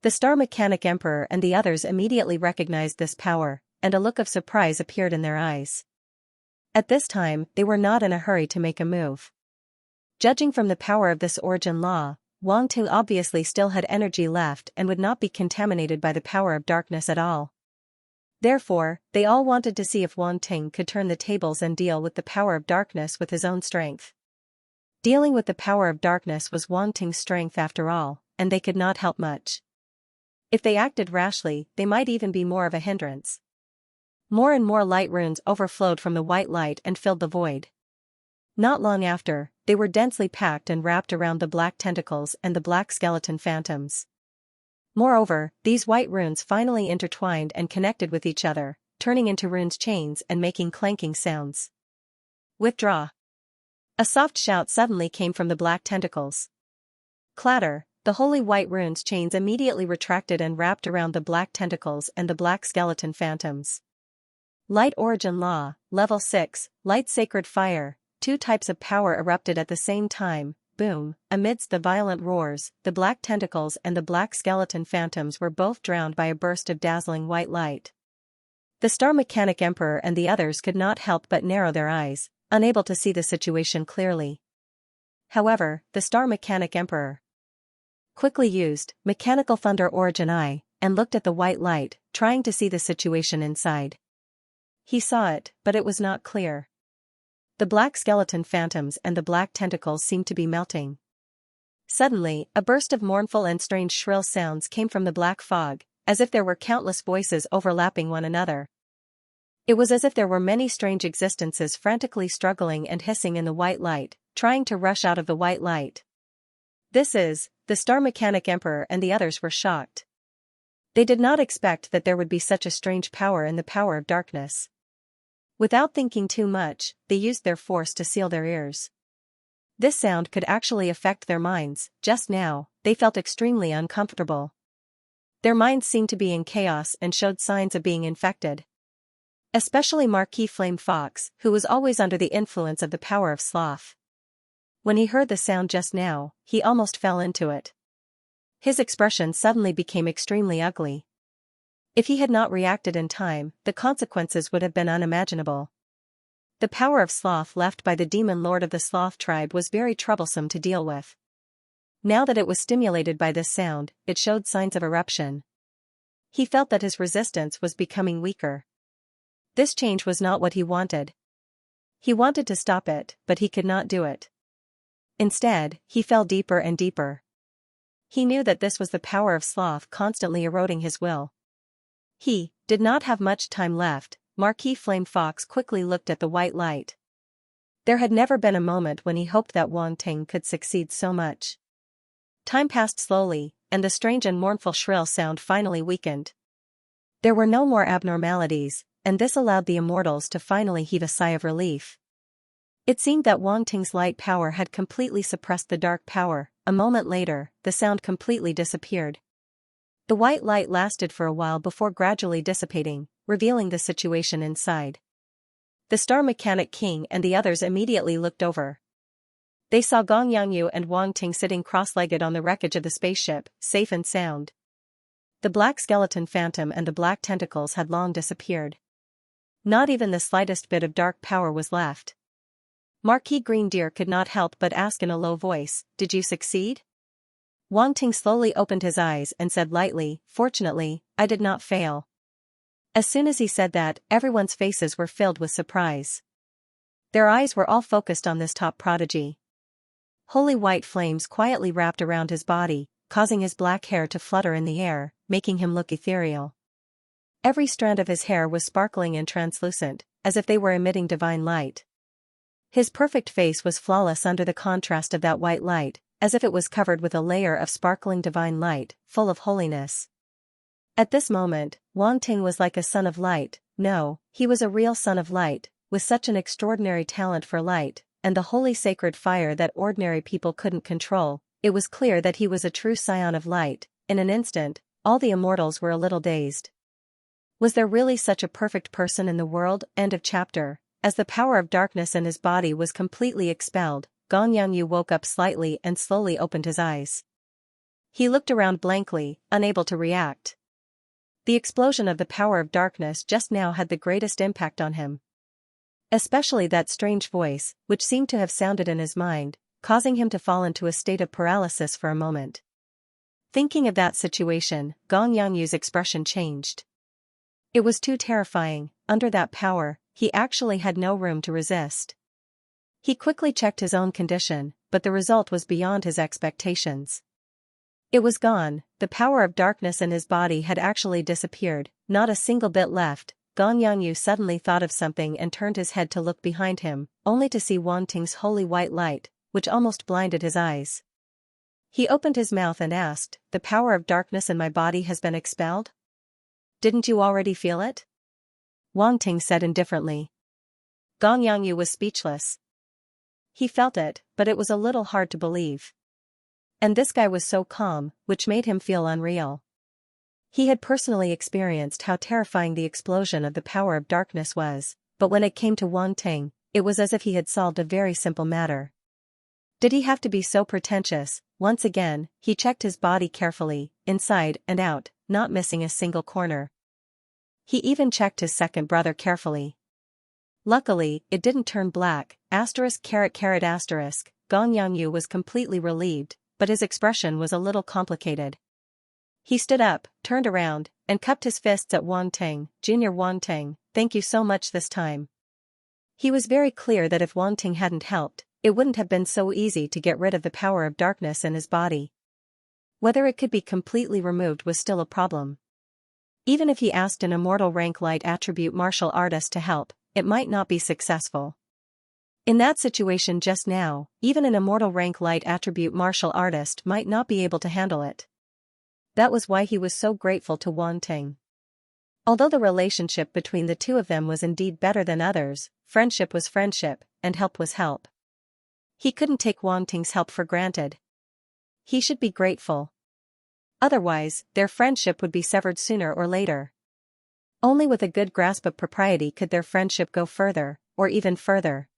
The Star Mechanic Emperor and the others immediately recognized this power, and a look of surprise appeared in their eyes. At this time, they were not in a hurry to make a move. Judging from the power of this origin law, Wang Ting obviously still had energy left and would not be contaminated by the power of darkness at all. Therefore, they all wanted to see if Wang Ting could turn the tables and deal with the power of darkness with his own strength. Dealing with the power of darkness was Wang Ting's strength after all, and they could not help much. If they acted rashly, they might even be more of a hindrance. More and more light runes overflowed from the white light and filled the void. Not long after, they were densely packed and wrapped around the black tentacles and the black skeleton phantoms. Moreover, these white runes finally intertwined and connected with each other, turning into runes chains and making clanking sounds. Withdraw. A soft shout suddenly came from the black tentacles. Clatter. The holy white runes chains immediately retracted and wrapped around the black tentacles and the black skeleton phantoms. Light origin law, level 6, light sacred fire. Two types of power erupted at the same time. Boom. Amidst the violent roars, the black tentacles and the black skeleton phantoms were both drowned by a burst of dazzling white light. The Star Mechanic Emperor and the others could not help but narrow their eyes, unable to see the situation clearly. However, the Star Mechanic Emperor quickly used Mechanical Thunder Origin Eye and looked at the white light, trying to see the situation inside. He saw it, but it was not clear. The black skeleton phantoms and the black tentacles seemed to be melting. Suddenly, a burst of mournful and strange shrill sounds came from the black fog, as if there were countless voices overlapping one another. It was as if there were many strange existences frantically struggling and hissing in the white light, trying to rush out of the white light. The Star Mechanic Emperor and the others were shocked. They did not expect that there would be such a strange power in the power of darkness. Without thinking too much, they used their force to seal their ears. This sound could actually affect their minds. Just now, they felt extremely uncomfortable. Their minds seemed to be in chaos and showed signs of being infected. Especially Marquis Flame Fox, who was always under the influence of the power of sloth. When he heard the sound just now, he almost fell into it. His expression suddenly became extremely ugly. If he had not reacted in time, the consequences would have been unimaginable. The power of sloth left by the demon lord of the sloth tribe was very troublesome to deal with. Now that it was stimulated by this sound, it showed signs of eruption. He felt that his resistance was becoming weaker. This change was not what he wanted. He wanted to stop it, but he could not do it. Instead, he fell deeper and deeper. He knew that this was the power of sloth constantly eroding his will. He did not have much time left. Marquis Flame Fox quickly looked at the white light. There had never been a moment when he hoped that Wang Ting could succeed so much. Time passed slowly, and the strange and mournful shrill sound finally weakened. There were no more abnormalities, and this allowed the immortals to finally heave a sigh of relief. It seemed that Wang Ting's light power had completely suppressed the dark power, a moment later, the sound completely disappeared. The white light lasted for a while before gradually dissipating, revealing the situation inside. The Star Mechanic King and the others immediately looked over. They saw Gong Yangyu and Wang Ting sitting cross-legged on the wreckage of the spaceship, safe and sound. The black skeleton phantom and the black tentacles had long disappeared. Not even the slightest bit of dark power was left. Marquis Green Deer could not help but ask in a low voice, "Did you succeed?" Wang Ting slowly opened his eyes and said lightly, "Fortunately, I did not fail." As soon as he said that, everyone's faces were filled with surprise. Their eyes were all focused on this top prodigy. Holy white flames quietly wrapped around his body, causing his black hair to flutter in the air, making him look ethereal. Every strand of his hair was sparkling and translucent, as if they were emitting divine light. His perfect face was flawless under the contrast of that white light, as if it was covered with a layer of sparkling divine light, full of holiness. At this moment, Wang Ting was like a son of light. No, he was a real son of light, with such an extraordinary talent for light, and the holy sacred fire that ordinary people couldn't control. It was clear that he was a true scion of light. In an instant, all the immortals were a little dazed. Was there really such a perfect person in the world? End of chapter. As the power of darkness in his body was completely expelled, Gong Yangyu woke up slightly and slowly opened his eyes. He looked around blankly, unable to react. The explosion of the power of darkness just now had the greatest impact on him. Especially that strange voice, which seemed to have sounded in his mind, causing him to fall into a state of paralysis for a moment. Thinking of that situation, Gong Yangyu's expression changed. It was too terrifying. Under that power, he actually had no room to resist. He quickly checked his own condition, but the result was beyond his expectations. It was gone. The power of darkness in his body had actually disappeared, not a single bit left. Gong Yangyu suddenly thought of something and turned his head to look behind him, only to see Wang Ting's holy white light, which almost blinded his eyes. He opened his mouth and asked, "The power of darkness in my body has been expelled? Didn't you already feel it?" Wang Ting said indifferently. Gong Yangyu was speechless. He felt it, but it was a little hard to believe. And this guy was so calm, which made him feel unreal. He had personally experienced how terrifying the explosion of the power of darkness was, but when it came to Wang Ting, it was as if he had solved a very simple matter. Did he have to be so pretentious? Once again, he checked his body carefully, inside and out, not missing a single corner. He even checked his second brother carefully. Luckily, it didn't turn black. *******. Gong Yangyu was completely relieved, but his expression was a little complicated. He stood up, turned around, and cupped his fists at Wang Ting. "Junior Wang Ting, thank you so much this time." He was very clear that if Wang Ting hadn't helped, it wouldn't have been so easy to get rid of the power of darkness in his body. Whether it could be completely removed was still a problem. Even if he asked an immortal rank light attribute martial artist to help, it might not be successful. In that situation just now, even an immortal rank light attribute martial artist might not be able to handle it. That was why he was so grateful to Wang Ting. Although the relationship between the two of them was indeed better than others, friendship was friendship, and help was help. He couldn't take Wang Ting's help for granted. He should be grateful. Otherwise, their friendship would be severed sooner or later. Only with a good grasp of propriety could their friendship go further, or even further.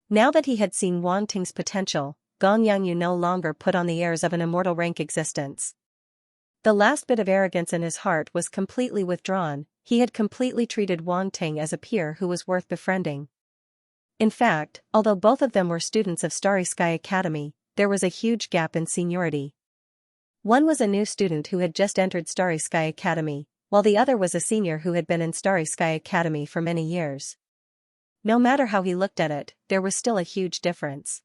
Now that he had seen Wang Ting's potential, Gong Yangyu no longer put on the airs of an immortal rank existence. The last bit of arrogance in his heart was completely withdrawn. He had completely treated Wang Ting as a peer who was worth befriending. In fact, although both of them were students of Starry Sky Academy, there was a huge gap in seniority. One was a new student who had just entered Starry Sky Academy, while the other was a senior who had been in Starry Sky Academy for many years. No matter how he looked at it, there was still a huge difference.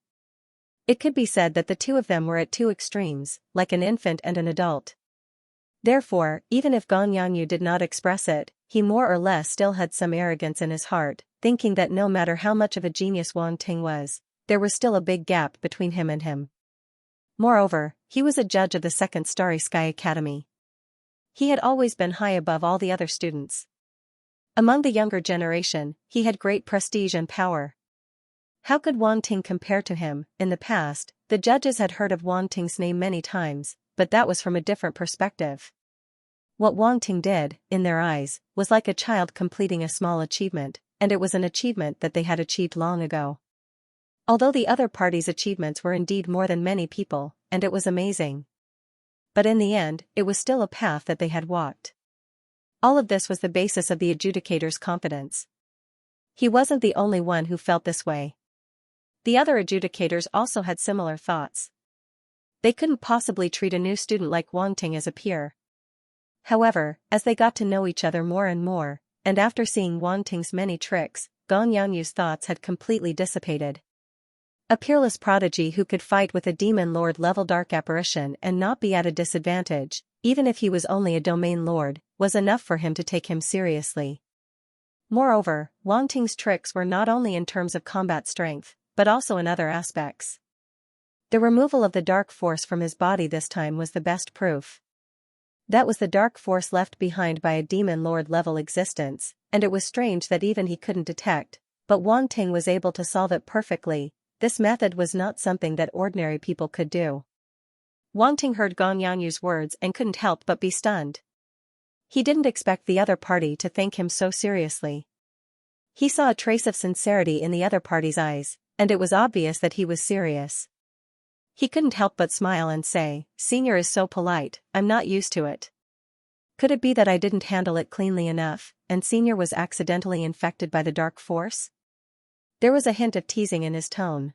It could be said that the two of them were at two extremes, like an infant and an adult. Therefore, even if Gong Yangyu did not express it, he more or less still had some arrogance in his heart, thinking that no matter how much of a genius Wang Ting was, there was still a big gap between him and him. Moreover, he was a judge of the second Starry Sky Academy. He had always been high above all the other students. Among the younger generation, he had great prestige and power. How could Wang Ting compare to him? In the past, the judges had heard of Wang Ting's name many times, but that was from a different perspective. What Wang Ting did, in their eyes, was like a child completing a small achievement, and it was an achievement that they had achieved long ago. Although the other party's achievements were indeed more than many people, and it was amazing. But in the end, it was still a path that they had walked. All of this was the basis of the adjudicator's confidence. He wasn't the only one who felt this way. The other adjudicators also had similar thoughts. They couldn't possibly treat a new student like Wang Ting as a peer. However, as they got to know each other more and more, and after seeing Wang Ting's many tricks, Gong Yangyu's thoughts had completely dissipated. A peerless prodigy who could fight with a demon lord-level dark apparition and not be at a disadvantage, even if he was only a domain lord, was enough for him to take him seriously. Moreover, Wang Ting's tricks were not only in terms of combat strength, but also in other aspects. The removal of the dark force from his body this time was the best proof. That was the dark force left behind by a demon lord-level existence, and it was strange that even he couldn't detect, but Wang Ting was able to solve it perfectly. This method was not something that ordinary people could do. Wang Ting heard Gong Yangyu's words and couldn't help but be stunned. He didn't expect the other party to thank him so seriously. He saw a trace of sincerity in the other party's eyes, and it was obvious that he was serious. He couldn't help but smile and say, "Senior is so polite, I'm not used to it. Could it be that I didn't handle it cleanly enough, and Senior was accidentally infected by the dark force?" There was a hint of teasing in his tone.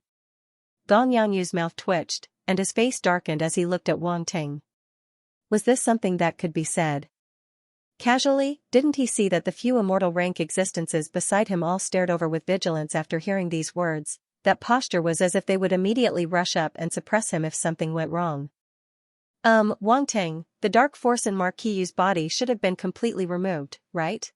Gong Yangyu's mouth twitched, and his face darkened as he looked at Wang Ting. Was this something that could be said? Casually, didn't he see that the few immortal rank existences beside him all stared over with vigilance after hearing these words? That posture was as if they would immediately rush up and suppress him if something went wrong. Wang Ting, the dark force in Marquis Yu's body should have been completely removed, right?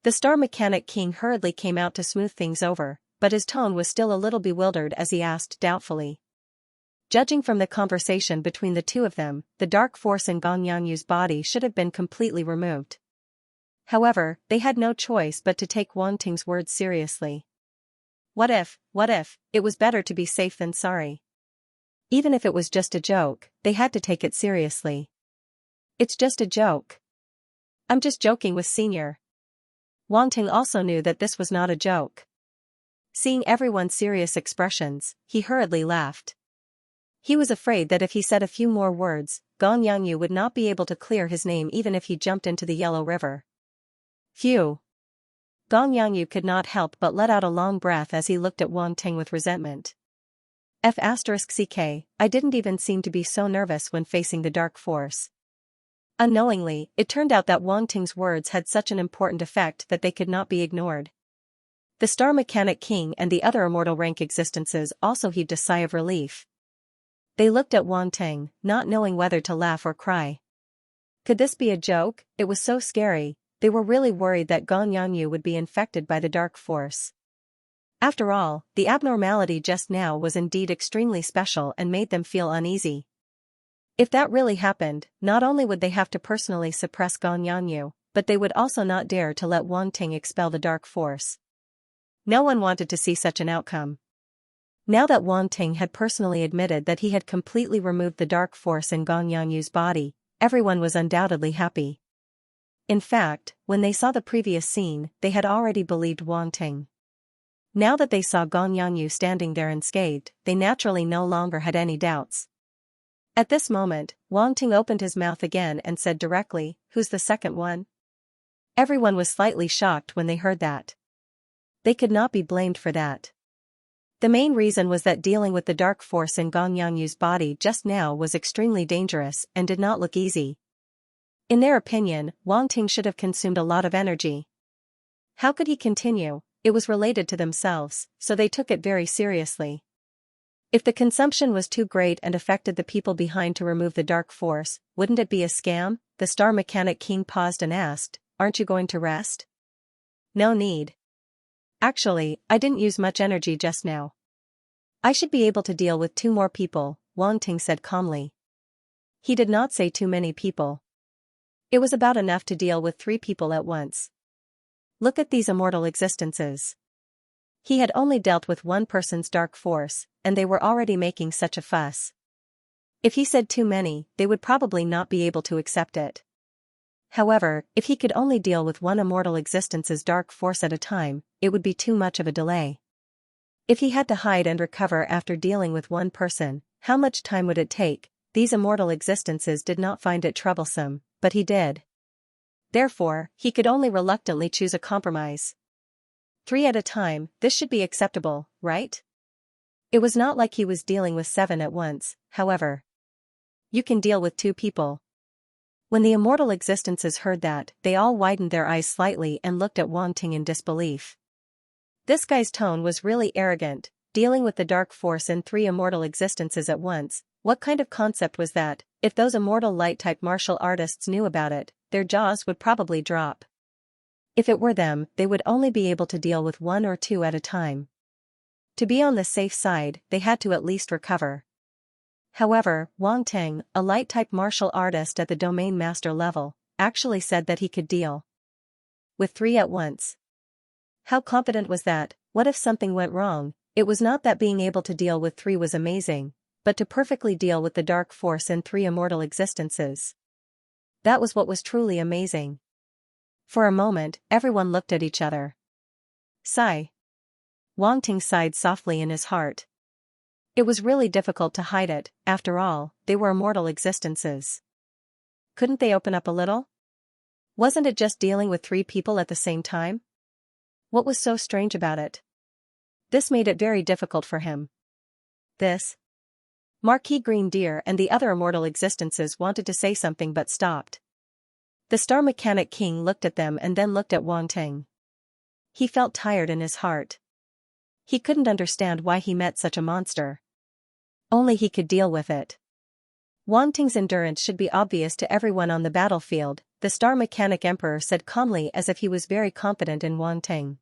The Star Mechanic King hurriedly came out to smooth things over, but his tone was still a little bewildered as he asked doubtfully. Judging from the conversation between the two of them, the dark force in Gong Yangyu's body should have been completely removed. However, they had no choice but to take Wang Ting's words seriously. What if, it was better to be safe than sorry. Even if it was just a joke, they had to take it seriously. It's just a joke. I'm just joking with Senior. Wang Ting also knew that this was not a joke. Seeing everyone's serious expressions, he hurriedly laughed. He was afraid that if he said a few more words, Gong Yangyu would not be able to clear his name even if he jumped into the Yellow River. Phew! Gong Yangyu could not help but let out a long breath as he looked at Wang Ting with resentment. *CK, I didn't even seem to be so nervous when facing the dark force. Unknowingly, it turned out that Wang Ting's words had such an important effect that they could not be ignored. The Star Mechanic King and the other immortal rank existences also heaved a sigh of relief. They looked at Wang Ting, not knowing whether to laugh or cry. Could this be a joke? It was so scary. They were really worried that Gong Yangyu would be infected by the dark force. After all, the abnormality just now was indeed extremely special and made them feel uneasy. If that really happened, not only would they have to personally suppress Gong Yangyu, but they would also not dare to let Wang Ting expel the dark force. No one wanted to see such an outcome. Now that Wang Ting had personally admitted that he had completely removed the dark force in Gong Yangyu's body, everyone was undoubtedly happy. In fact, when they saw the previous scene, they had already believed Wang Ting. Now that they saw Gong Yangyu standing there unscathed, they naturally no longer had any doubts. At this moment, Wang Ting opened his mouth again and said directly, "Who's the second one?" Everyone was slightly shocked when they heard that. They could not be blamed for that. The main reason was that dealing with the dark force in Gong Yangyu's body just now was extremely dangerous and did not look easy. In their opinion, Wang Ting should have consumed a lot of energy. How could he continue? It was related to themselves, so they took it very seriously. If the consumption was too great and affected the people behind to remove the dark force, wouldn't it be a scam? The Star Mechanic King paused and asked, "Aren't you going to rest?" "No need. Actually, I didn't use much energy just now. I should be able to deal with 2 more people," Wang Ting said calmly. He did not say too many people. It was about enough to deal with 3 people at once. Look at these immortal existences. He had only dealt with one person's dark force, and they were already making such a fuss. If he said too many, they would probably not be able to accept it. However, if he could only deal with one immortal existence's dark force at a time, it would be too much of a delay. If he had to hide and recover after dealing with one person, how much time would it take? These immortal existences did not find it troublesome, but he did. Therefore, he could only reluctantly choose a compromise. 3 at a time, this should be acceptable, right? It was not like he was dealing with 7 at once, however. You can deal with 2 people. When the immortal existences heard that, they all widened their eyes slightly and looked at Wang Ting in disbelief. This guy's tone was really arrogant, dealing with the dark force in 3 immortal existences at once. What kind of concept was that? If those immortal light-type martial artists knew about it, their jaws would probably drop. If it were them, they would only be able to deal with 1 or 2 at a time. To be on the safe side, they had to at least recover. However, Wang Ting, a light-type martial artist at the domain master level, actually said that he could deal with 3 at once. How confident was that? What if something went wrong? It was not that being able to deal with 3 was amazing, but to perfectly deal with the dark force in 3 immortal existences. That was what was truly amazing. For a moment, everyone looked at each other. Sigh. Wang Ting sighed softly in his heart. It was really difficult to hide it, after all, they were immortal existences. Couldn't they open up a little? Wasn't it just dealing with 3 people at the same time? What was so strange about it? This made it very difficult for him. This? Marquis Green Deer and the other immortal existences wanted to say something but stopped. The Star Mechanic King looked at them and then looked at Wang Ting. He felt tired in his heart. He couldn't understand why he met such a monster. Only he could deal with it. Wang Ting's endurance should be obvious to everyone on the battlefield, the Star Mechanic Emperor said calmly as if he was very confident in Wang Ting.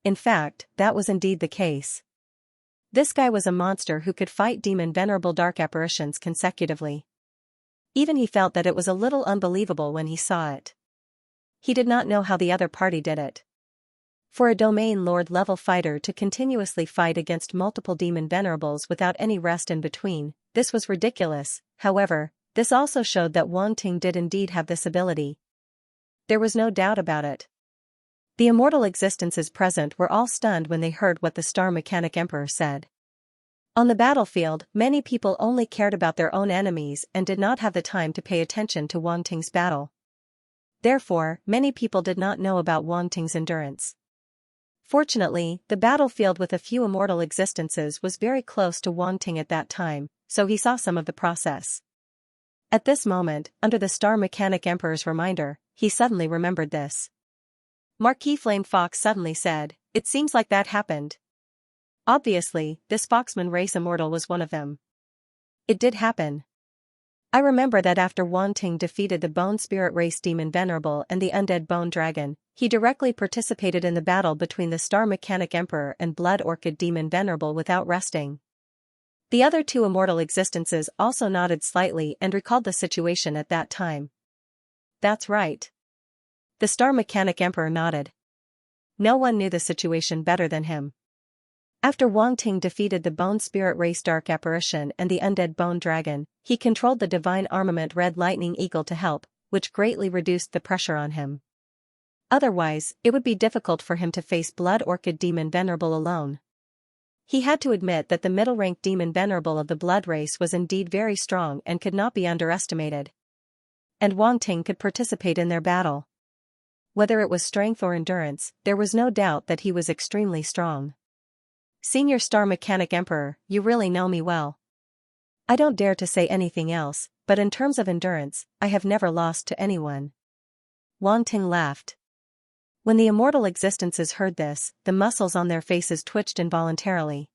In fact, that was indeed the case. This guy was a monster who could fight demon venerable dark apparitions consecutively. Even he felt that it was a little unbelievable when he saw it. He did not know how the other party did it. For a domain lord level fighter to continuously fight against multiple demon venerables without any rest in between, this was ridiculous. However, this also showed that Wang Ting did indeed have this ability. There was no doubt about it. The immortal existences present were all stunned when they heard what the Star Mechanic Emperor said. On the battlefield, many people only cared about their own enemies and did not have the time to pay attention to Wang Ting's battle. Therefore, many people did not know about Wang Ting's endurance. Fortunately, the battlefield with a few immortal existences was very close to Wang Ting at that time, so he saw some of the process. At this moment, under the Star Mechanic Emperor's reminder, he suddenly remembered this. Marquis Flame Fox suddenly said, "It seems like that happened." Obviously, this Foxman race immortal was one of them. It did happen. I remember that after Wang Ting defeated the Bone Spirit Race Demon Venerable and the Undead Bone Dragon, he directly participated in the battle between the Star Mechanic Emperor and Blood Orchid Demon Venerable without resting. The other 2 immortal existences also nodded slightly and recalled the situation at that time. That's right. The Star Mechanic Emperor nodded. No one knew the situation better than him. After Wang Ting defeated the Bone Spirit Race Dark Apparition and the Undead Bone Dragon, he controlled the Divine Armament Red Lightning Eagle to help, which greatly reduced the pressure on him. Otherwise, it would be difficult for him to face Blood Orchid Demon Venerable alone. He had to admit that the middle-ranked Demon Venerable of the Blood Race was indeed very strong and could not be underestimated. And Wang Ting could participate in their battle. Whether it was strength or endurance, there was no doubt that he was extremely strong. Senior Star Mechanic Emperor, you really know me well. I don't dare to say anything else, but in terms of endurance, I have never lost to anyone. Wang Ting laughed. When the immortal existences heard this, the muscles on their faces twitched involuntarily.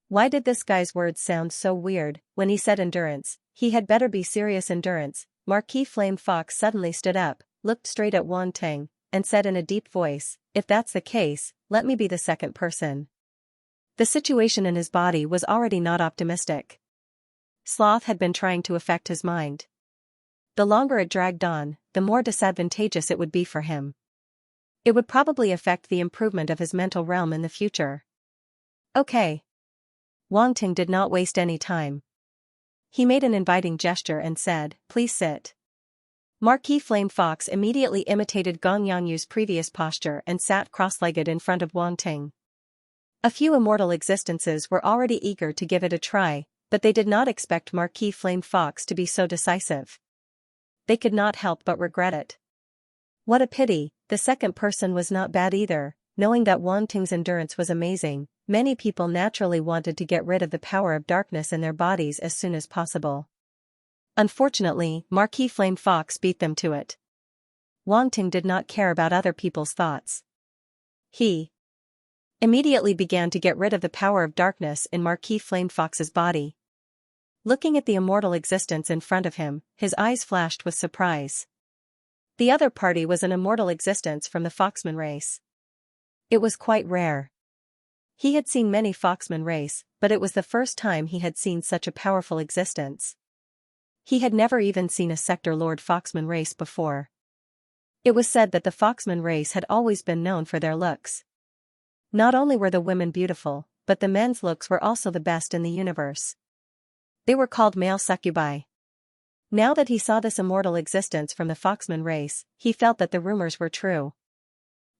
Why did this guy's words sound so weird? When he said endurance, he had better be serious endurance. Marquis Flame Fox suddenly stood up, looked straight at Wang Ting, and said in a deep voice, "If that's the case, let me be the second person." The situation in his body was already not optimistic. Sloth had been trying to affect his mind. The longer it dragged on, the more disadvantageous it would be for him. It would probably affect the improvement of his mental realm in the future. Okay. Wang Ting did not waste any time. He made an inviting gesture and said, "Please sit." Marquis Flame Fox immediately imitated Gong Yangyu's previous posture and sat cross-legged in front of Wang Ting. A few immortal existences were already eager to give it a try, but they did not expect Marquis Flame Fox to be so decisive. They could not help but regret it. What a pity, the second person was not bad either. Knowing that Wang Ting's endurance was amazing, many people naturally wanted to get rid of the power of darkness in their bodies as soon as possible. Unfortunately, Marquis Flame Fox beat them to it. Wang Ting did not care about other people's thoughts. He immediately began to get rid of the power of darkness in Marquis Flame Fox's body. Looking at the immortal existence in front of him, his eyes flashed with surprise. The other party was an immortal existence from the Foxman race. It was quite rare. He had seen many Foxman race, but it was the first time he had seen such a powerful existence. He had never even seen a Sector Lord Foxman race before. It was said that the Foxman race had always been known for their looks. Not only were the women beautiful, but the men's looks were also the best in the universe. They were called male succubi. Now that he saw this immortal existence from the Foxman race, he felt that the rumors were true.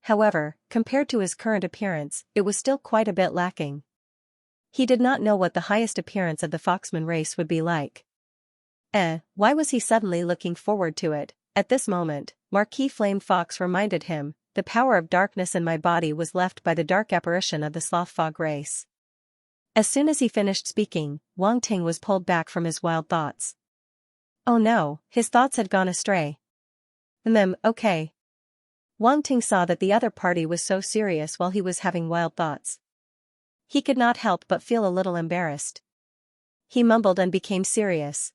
However, compared to his current appearance, it was still quite a bit lacking. He did not know what the highest appearance of the Foxman race would be like. Why was he suddenly looking forward to it? At this moment, Marquis Flame Fox reminded him, the power of darkness in my body was left by the dark apparition of the Sloth Fog race. As soon as he finished speaking, Wang Ting was pulled back from his wild thoughts. Oh no, his thoughts had gone astray. Okay. Wang Ting saw that the other party was so serious while he was having wild thoughts. He could not help but feel a little embarrassed. He mumbled and became serious.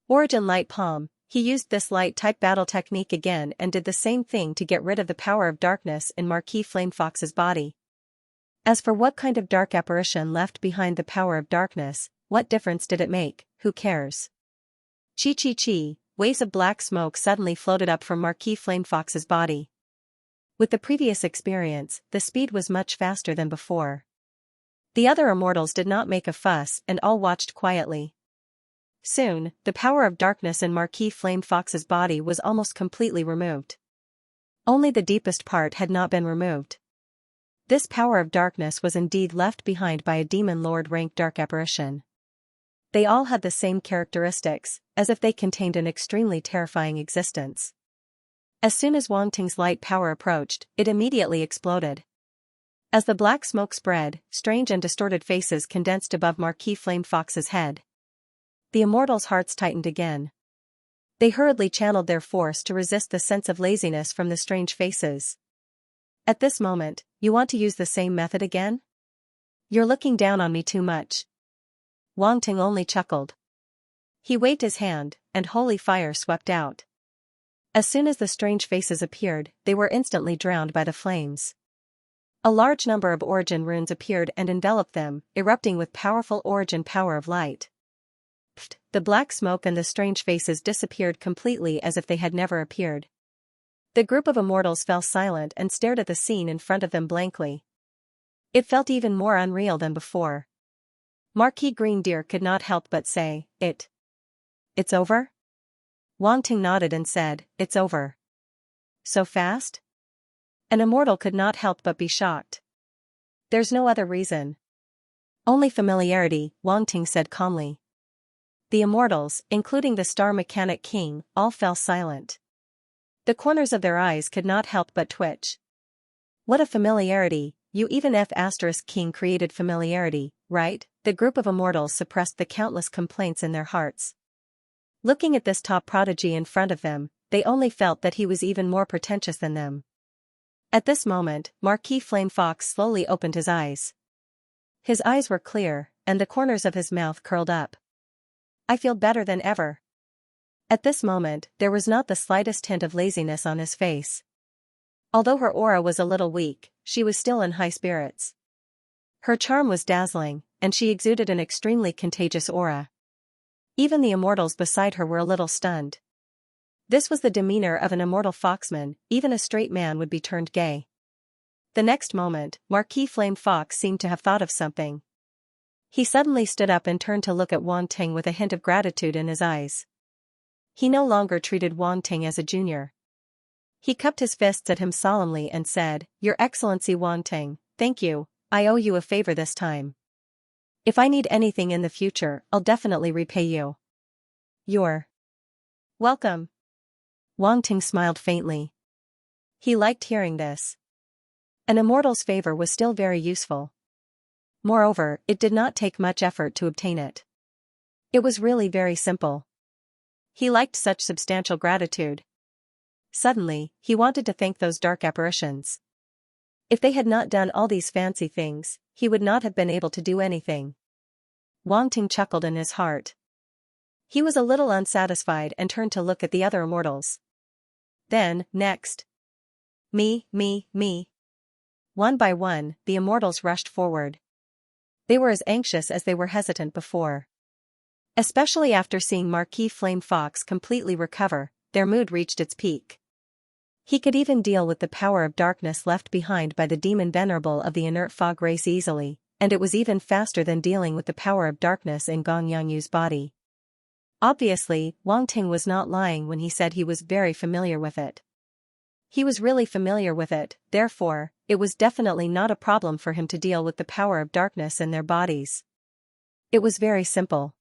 Origin Light Palm. He used this light-type battle technique again and did the same thing to get rid of the power of darkness in Marquis Flame Fox's body. As for what kind of dark apparition left behind the power of darkness, what difference did it make? Who cares? Chi. Waves of black smoke suddenly floated up from Marquis Flame Fox's body. With the previous experience, the speed was much faster than before. The other immortals did not make a fuss and all watched quietly. Soon, the power of darkness in Marquis Flame Fox's body was almost completely removed. Only the deepest part had not been removed. This power of darkness was indeed left behind by a demon lord rank dark apparition. They all had the same characteristics, as if they contained an extremely terrifying existence. As soon as Wang Ting's light power approached, it immediately exploded. As the black smoke spread, strange and distorted faces condensed above Marquis Flame Fox's head. The immortals' hearts tightened again. They hurriedly channeled their force to resist the sense of laziness from the strange faces. At this moment, you want to use the same method again? You're looking down on me too much. Wang Ting only chuckled. He waved his hand, and holy fire swept out. As soon as the strange faces appeared, they were instantly drowned by the flames. A large number of origin runes appeared and enveloped them, erupting with powerful origin power of light. The black smoke and the strange faces disappeared completely as if they had never appeared. The group of immortals fell silent and stared at the scene in front of them blankly. It felt even more unreal than before. Marquis Green Deer could not help but say, It's over? Wang Ting nodded and said, "It's over." So fast? An immortal could not help but be shocked. There's no other reason. Only familiarity, Wang Ting said calmly. The immortals, including the Star Mechanic King, all fell silent. The corners of their eyes could not help but twitch. What a familiarity, you even F** King created familiarity, right? The group of immortals suppressed the countless complaints in their hearts. Looking at this top prodigy in front of them, they only felt that he was even more pretentious than them. At this moment, Marquis Flame Fox slowly opened his eyes. His eyes were clear, and the corners of his mouth curled up. I feel better than ever. At this moment, there was not the slightest hint of laziness on his face. Although her aura was a little weak, she was still in high spirits. Her charm was dazzling, and she exuded an extremely contagious aura. Even the immortals beside her were a little stunned. This was the demeanor of an immortal foxman, even a straight man would be turned gay. The next moment, Marquis Flame Fox seemed to have thought of something. He suddenly stood up and turned to look at Wan Ting with a hint of gratitude in his eyes. He no longer treated Wan Ting as a junior. He cupped his fists at him solemnly and said, "Your Excellency Wan Ting, thank you, I owe you a favor this time. If I need anything in the future, I'll definitely repay you." "You're welcome." Wan Ting smiled faintly. He liked hearing this. An immortal's favor was still very useful. Moreover, it did not take much effort to obtain it. It was really very simple. He liked such substantial gratitude. Suddenly, he wanted to thank those dark apparitions. If they had not done all these fancy things, he would not have been able to do anything. Wan Ting chuckled in his heart. He was a little unsatisfied and turned to look at the other immortals. Then, next. Me. One by one, the immortals rushed forward. They were as anxious as they were hesitant before. Especially after seeing Marquis Flame Fox completely recover, their mood reached its peak. He could even deal with the power of darkness left behind by the demon venerable of the inert fog race easily, and it was even faster than dealing with the power of darkness in Gong Yangyu's body. Obviously, Wang Ting was not lying when he said he was very familiar with it. He was really familiar with it, therefore, it was definitely not a problem for him to deal with the power of darkness in their bodies. It was very simple.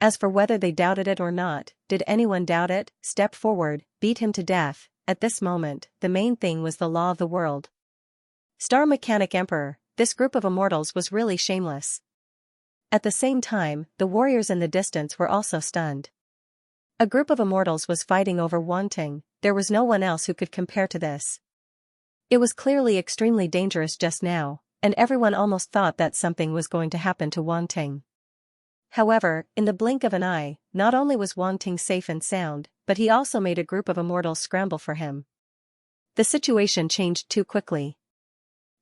As for whether they doubted it or not, did anyone doubt it, step forward, beat him to death, at this moment, the main thing was the law of the world. Star Mechanic Emperor, this group of immortals was really shameless. At the same time, the warriors in the distance were also stunned. A group of immortals was fighting over Wan Ting, there was no one else who could compare to this. It was clearly extremely dangerous just now, and everyone almost thought that something was going to happen to Wan Ting. However, in the blink of an eye, not only was Wan Ting safe and sound, but he also made a group of immortals scramble for him. The situation changed too quickly.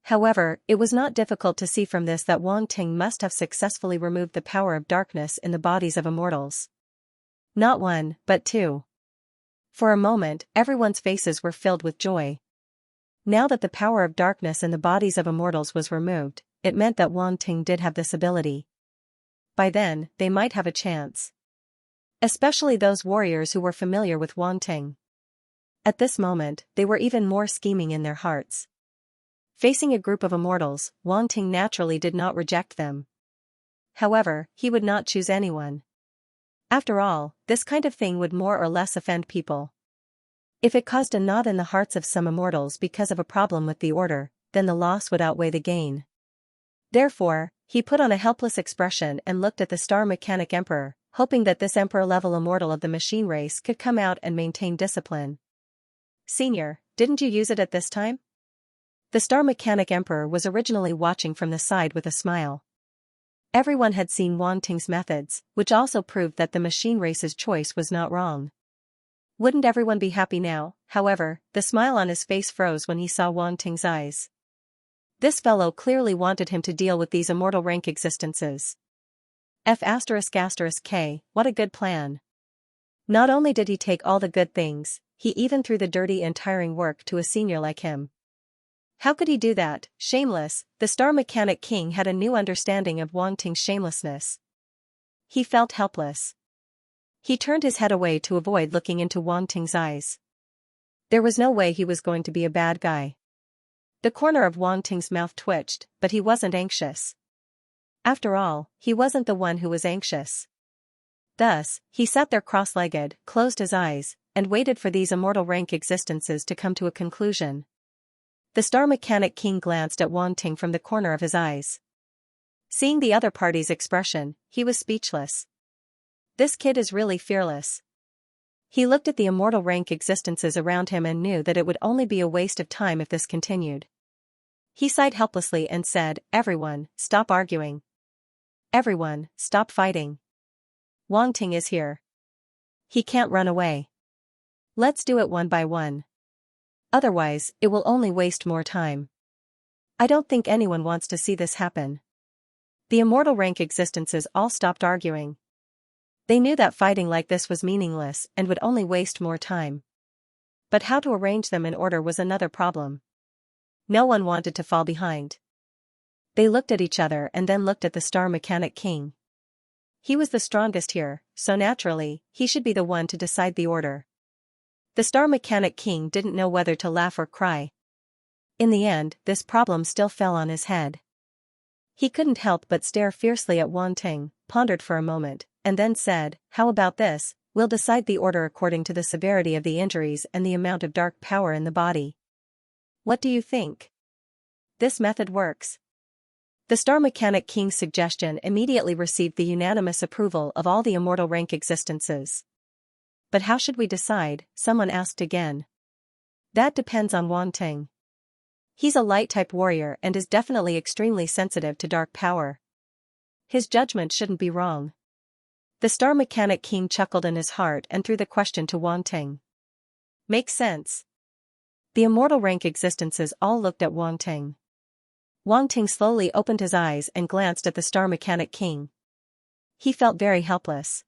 However, it was not difficult to see from this that Wan Ting must have successfully removed the power of darkness in the bodies of immortals. Not one, but two. For a moment, everyone's faces were filled with joy. Now that the power of darkness in the bodies of immortals was removed, it meant that Wan Ting did have this ability. By then, they might have a chance. Especially those warriors who were familiar with Wan Ting. At this moment, they were even more scheming in their hearts. Facing a group of immortals, Wan Ting naturally did not reject them. However, he would not choose anyone. After all, this kind of thing would more or less offend people. If it caused a knot in the hearts of some immortals because of a problem with the order, then the loss would outweigh the gain. Therefore, he put on a helpless expression and looked at the Star Mechanic Emperor, hoping that this Emperor-level immortal of the machine race could come out and maintain discipline. "Senior, didn't you use it at this time?" The Star Mechanic Emperor was originally watching from the side with a smile. Everyone had seen Wan Ting's methods, which also proved that the machine race's choice was not wrong. Wouldn't everyone be happy now? However, the smile on his face froze when he saw Wan Ting's eyes. This fellow clearly wanted him to deal with these immortal rank existences. F***K, what a good plan. Not only did he take all the good things, he even threw the dirty and tiring work to a senior like him. How could he do that? Shameless, the Star Mechanic King had a new understanding of Wan Ting's shamelessness. He felt helpless. He turned his head away to avoid looking into Wan Ting's eyes. There was no way he was going to be a bad guy. The corner of Wan Ting's mouth twitched, but he wasn't anxious. After all, he wasn't the one who was anxious. Thus, he sat there cross-legged, closed his eyes, and waited for these immortal rank existences to come to a conclusion. The Star Mechanic King glanced at Wan Ting from the corner of his eyes. Seeing the other party's expression, he was speechless. This kid is really fearless. He looked at the immortal rank existences around him and knew that it would only be a waste of time if this continued. He sighed helplessly and said, "Everyone, stop arguing. Everyone, stop fighting. Wan Ting is here. He can't run away. Let's do it one by one. Otherwise, it will only waste more time. I don't think anyone wants to see this happen." The immortal rank existences all stopped arguing. They knew that fighting like this was meaningless and would only waste more time. But how to arrange them in order was another problem. No one wanted to fall behind. They looked at each other and then looked at the Star Mechanic King. He was the strongest here, so naturally, he should be the one to decide the order. The Star Mechanic King didn't know whether to laugh or cry. In the end, this problem still fell on his head. He couldn't help but stare fiercely at Wan Ting, pondered for a moment, and then said, "How about this? We'll decide the order according to the severity of the injuries and the amount of dark power in the body. What do you think? This method works." The Star Mechanic King's suggestion immediately received the unanimous approval of all the immortal rank existences. "But how should we decide?" someone asked again. "That depends on Wan Ting. He's a light-type warrior and is definitely extremely sensitive to dark power. His judgment shouldn't be wrong." The Star Mechanic King chuckled in his heart and threw the question to Wan Ting. "Makes sense." The immortal rank existences all looked at Wan Ting. Wan Ting slowly opened his eyes and glanced at the Star Mechanic King. He felt very helpless.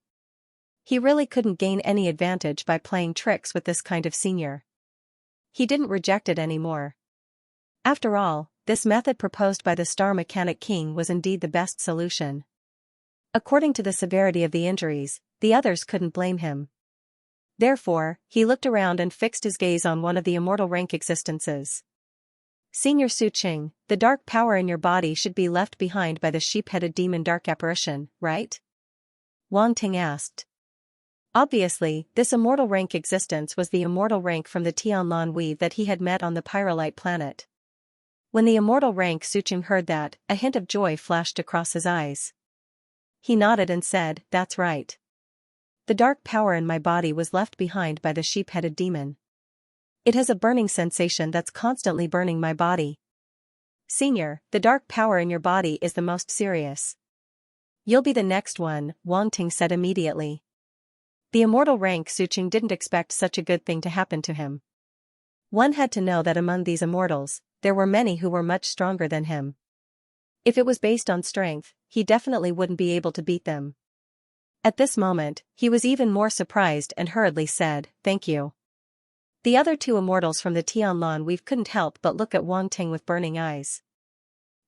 He really couldn't gain any advantage by playing tricks with this kind of senior. He didn't reject it anymore. After all, this method proposed by the Star Mechanic King was indeed the best solution. According to the severity of the injuries, the others couldn't blame him. Therefore, he looked around and fixed his gaze on one of the immortal rank existences. "Senior Su Qing, the dark power in your body should be left behind by the sheep-headed demon dark apparition, right?" Wan Ting asked. Obviously, this immortal rank existence was the immortal rank from the Tianlan weave that he had met on the Pyrolite planet. When the immortal rank Su Qing heard that, a hint of joy flashed across his eyes. He nodded and said, "That's right. The dark power in my body was left behind by the sheep-headed demon. It has a burning sensation that's constantly burning my body. Senior, the dark power in your body is the most serious. You'll be the next one," Wan Ting said immediately. The immortal rank Su Qing didn't expect such a good thing to happen to him. One had to know that among these immortals, there were many who were much stronger than him. If it was based on strength, he definitely wouldn't be able to beat them. At this moment, he was even more surprised and hurriedly said, "Thank you." The other two immortals from the Tianlan weave couldn't help but look at Wan Ting with burning eyes.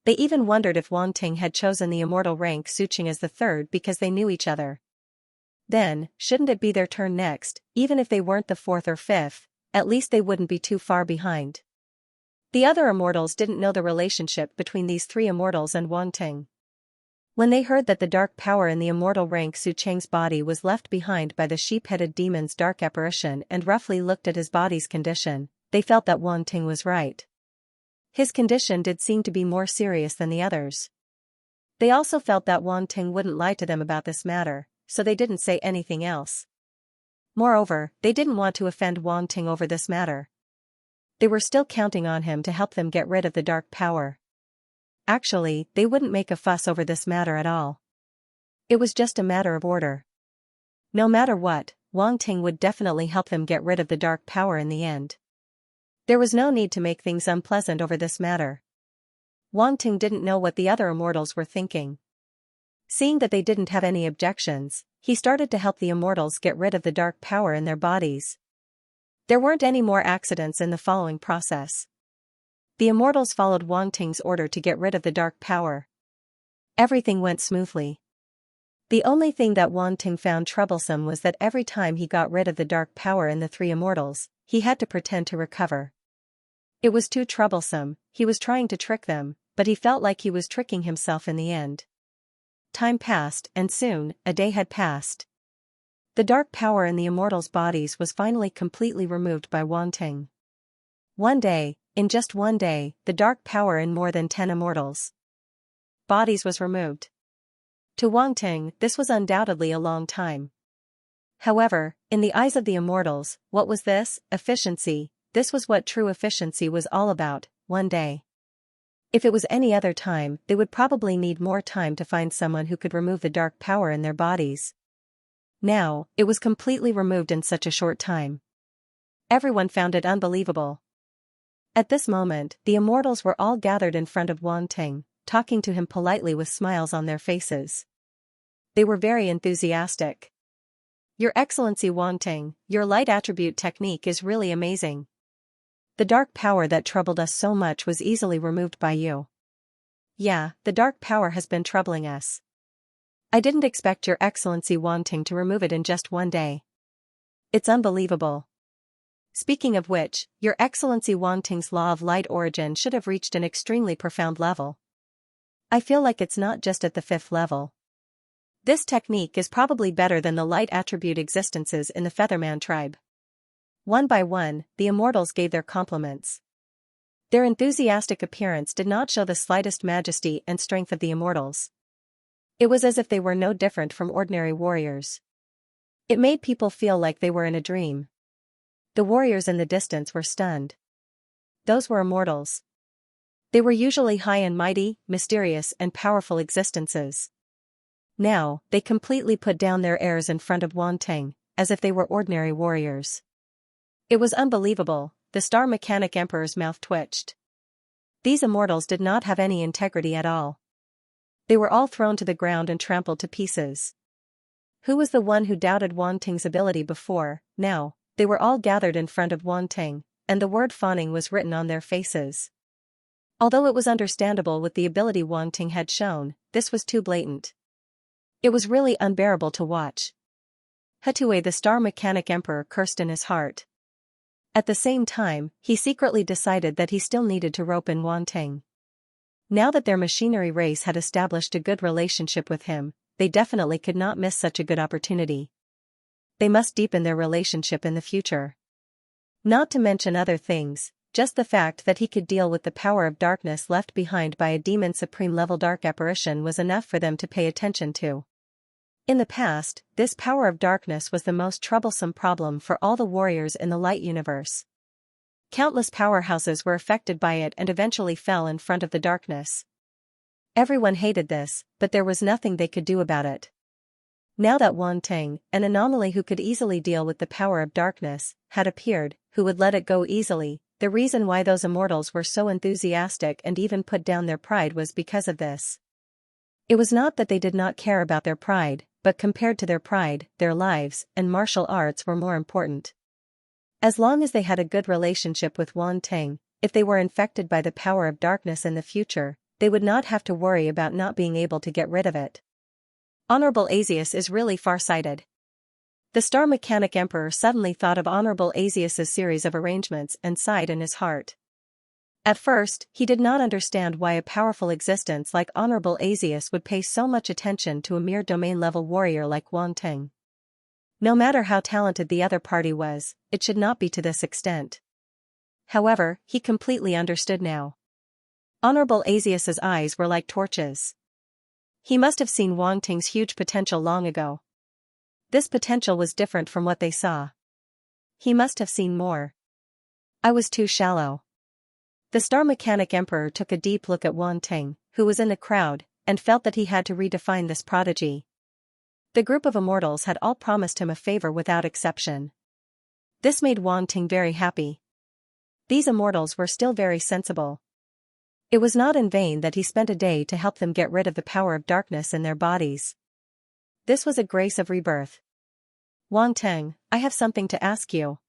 They even wondered if Wan Ting had chosen the immortal rank Su Qing as the third because they knew each other. Then, shouldn't it be their turn next, even if they weren't the fourth or fifth, at least they wouldn't be too far behind. The other immortals didn't know the relationship between these three immortals and Wan Ting. When they heard that the dark power in the immortal rank Su Qing's body was left behind by the sheep-headed demon's dark apparition and roughly looked at his body's condition, they felt that Wan Ting was right. His condition did seem to be more serious than the others. They also felt that Wan Ting wouldn't lie to them about this matter, so they didn't say anything else. Moreover, they didn't want to offend Wan Ting over this matter. They were still counting on him to help them get rid of the dark power. Actually, they wouldn't make a fuss over this matter at all. It was just a matter of order. No matter what, Wan Ting would definitely help them get rid of the dark power in the end. There was no need to make things unpleasant over this matter. Wan Ting didn't know what the other immortals were thinking. Seeing that they didn't have any objections, he started to help the immortals get rid of the dark power in their bodies. There weren't any more accidents in the following process. The immortals followed Wan Ting's order to get rid of the dark power. Everything went smoothly. The only thing that Wan Ting found troublesome was that every time he got rid of the dark power in the three immortals, he had to pretend to recover. It was too troublesome. He was trying to trick them, but he felt like he was tricking himself in the end. Time passed, and soon, a day had passed. The dark power in the immortals' bodies was finally completely removed by Wan Ting. One day, in just one day, the dark power in more than 10 immortals' bodies was removed. To Wan Ting, this was undoubtedly a long time. However, in the eyes of the immortals, what was this? Efficiency. This was what true efficiency was all about, one day. If it was any other time, they would probably need more time to find someone who could remove the dark power in their bodies. Now, it was completely removed in such a short time. Everyone found it unbelievable. At this moment, the immortals were all gathered in front of Wan Ting, talking to him politely with smiles on their faces. They were very enthusiastic. Your Excellency Wanting, your light attribute technique is really amazing. The dark power that troubled us so much was easily removed by you. Yeah, the dark power has been troubling us. I didn't expect your Excellency Wanting to remove it in just one day. It's unbelievable. Speaking of which, your Excellency Wanting's law of light origin should have reached an extremely profound level. I feel like it's not just at the 5th level. This technique is probably better than the light attribute existences in the Featherman tribe. One by one, the immortals gave their compliments. Their enthusiastic appearance did not show the slightest majesty and strength of the immortals. It was as if they were no different from ordinary warriors. It made people feel like they were in a dream. The warriors in the distance were stunned. Those were immortals. They were usually high and mighty, mysterious and powerful existences. Now, they completely put down their airs in front of Wanting, as if they were ordinary warriors. It was unbelievable. The Star Mechanic Emperor's mouth twitched. These immortals did not have any integrity at all. They were all thrown to the ground and trampled to pieces. Who was the one who doubted Wanting's ability before? Now, they were all gathered in front of Wanting, and the word fawning was written on their faces. Although it was understandable with the ability Wanting had shown, this was too blatant. It was really unbearable to watch. Hatue, the Star Mechanic Emperor, cursed in his heart. At the same time, he secretly decided that he still needed to rope in Wanting. Now that their machinery race had established a good relationship with him, they definitely could not miss such a good opportunity. They must deepen their relationship in the future. Not to mention other things, just the fact that he could deal with the power of darkness left behind by a demon supreme level dark apparition was enough for them to pay attention to. In the past, this power of darkness was the most troublesome problem for all the warriors in the light universe. Countless powerhouses were affected by it and eventually fell in front of the darkness. Everyone hated this, but there was nothing they could do about it. Now that Wanting, an anomaly who could easily deal with the power of darkness, had appeared, who would let it go easily, the reason why those immortals were so enthusiastic and even put down their pride was because of this. It was not that they did not care about their pride, but compared to their pride, their lives and martial arts were more important. As long as they had a good relationship with Wanting, if they were infected by the power of darkness in the future, they would not have to worry about not being able to get rid of it. Honorable Asius is really far-sighted. The Star Mechanic Emperor suddenly thought of Honorable Asius's series of arrangements and sighed in his heart. At first, he did not understand why a powerful existence like Honorable Asius would pay so much attention to a mere domain-level warrior like Wanting. No matter how talented the other party was, it should not be to this extent. However, he completely understood now. Honorable Asius's eyes were like torches. He must have seen Wanting's huge potential long ago. This potential was different from what they saw. He must have seen more. I was too shallow. The Star Mechanic Emperor took a deep look at Wanting, who was in the crowd, and felt that he had to redefine this prodigy. The group of immortals had all promised him a favor without exception. This made Wanting very happy. These immortals were still very sensible. It was not in vain that he spent a day to help them get rid of the power of darkness in their bodies. This was a grace of rebirth. Wanting, I have something to ask you.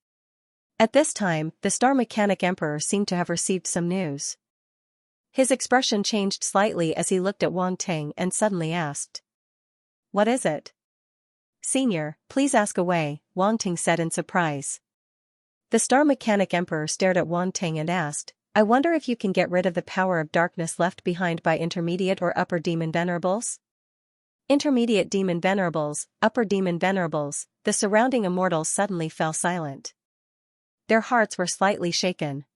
At this time, the Star Mechanic Emperor seemed to have received some news. His expression changed slightly as he looked at Wanting and suddenly asked. What is it? Senior, please ask away, Wanting said in surprise. The Star Mechanic Emperor stared at Wanting and asked, I wonder if you can get rid of the power of darkness left behind by intermediate or upper demon venerables? Intermediate demon venerables, upper demon venerables, the surrounding immortals suddenly fell silent. Their hearts were slightly shaken.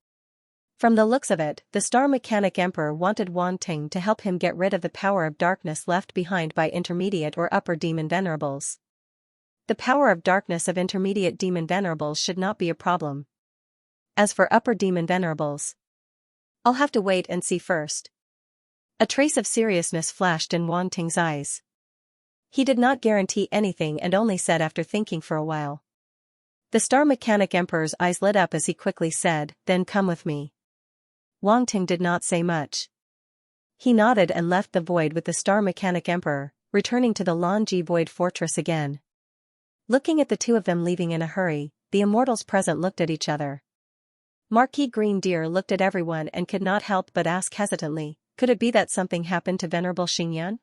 From the looks of it, the Star Mechanic Emperor wanted Wanting to help him get rid of the power of darkness left behind by intermediate or upper demon venerables. The power of darkness of intermediate demon venerables should not be a problem. As for upper demon venerables, I'll have to wait and see first. A trace of seriousness flashed in Wanting's eyes. He did not guarantee anything and only said after thinking for a while. The Star Mechanic Emperor's eyes lit up as he quickly said, Then come with me. Wanting did not say much. He nodded and left the void with the Star Mechanic Emperor, returning to the Lanji Void Fortress again. Looking at the two of them leaving in a hurry, the immortals present looked at each other. Marquis Green Deer looked at everyone and could not help but ask hesitantly, could it be that something happened to Venerable Xingyan?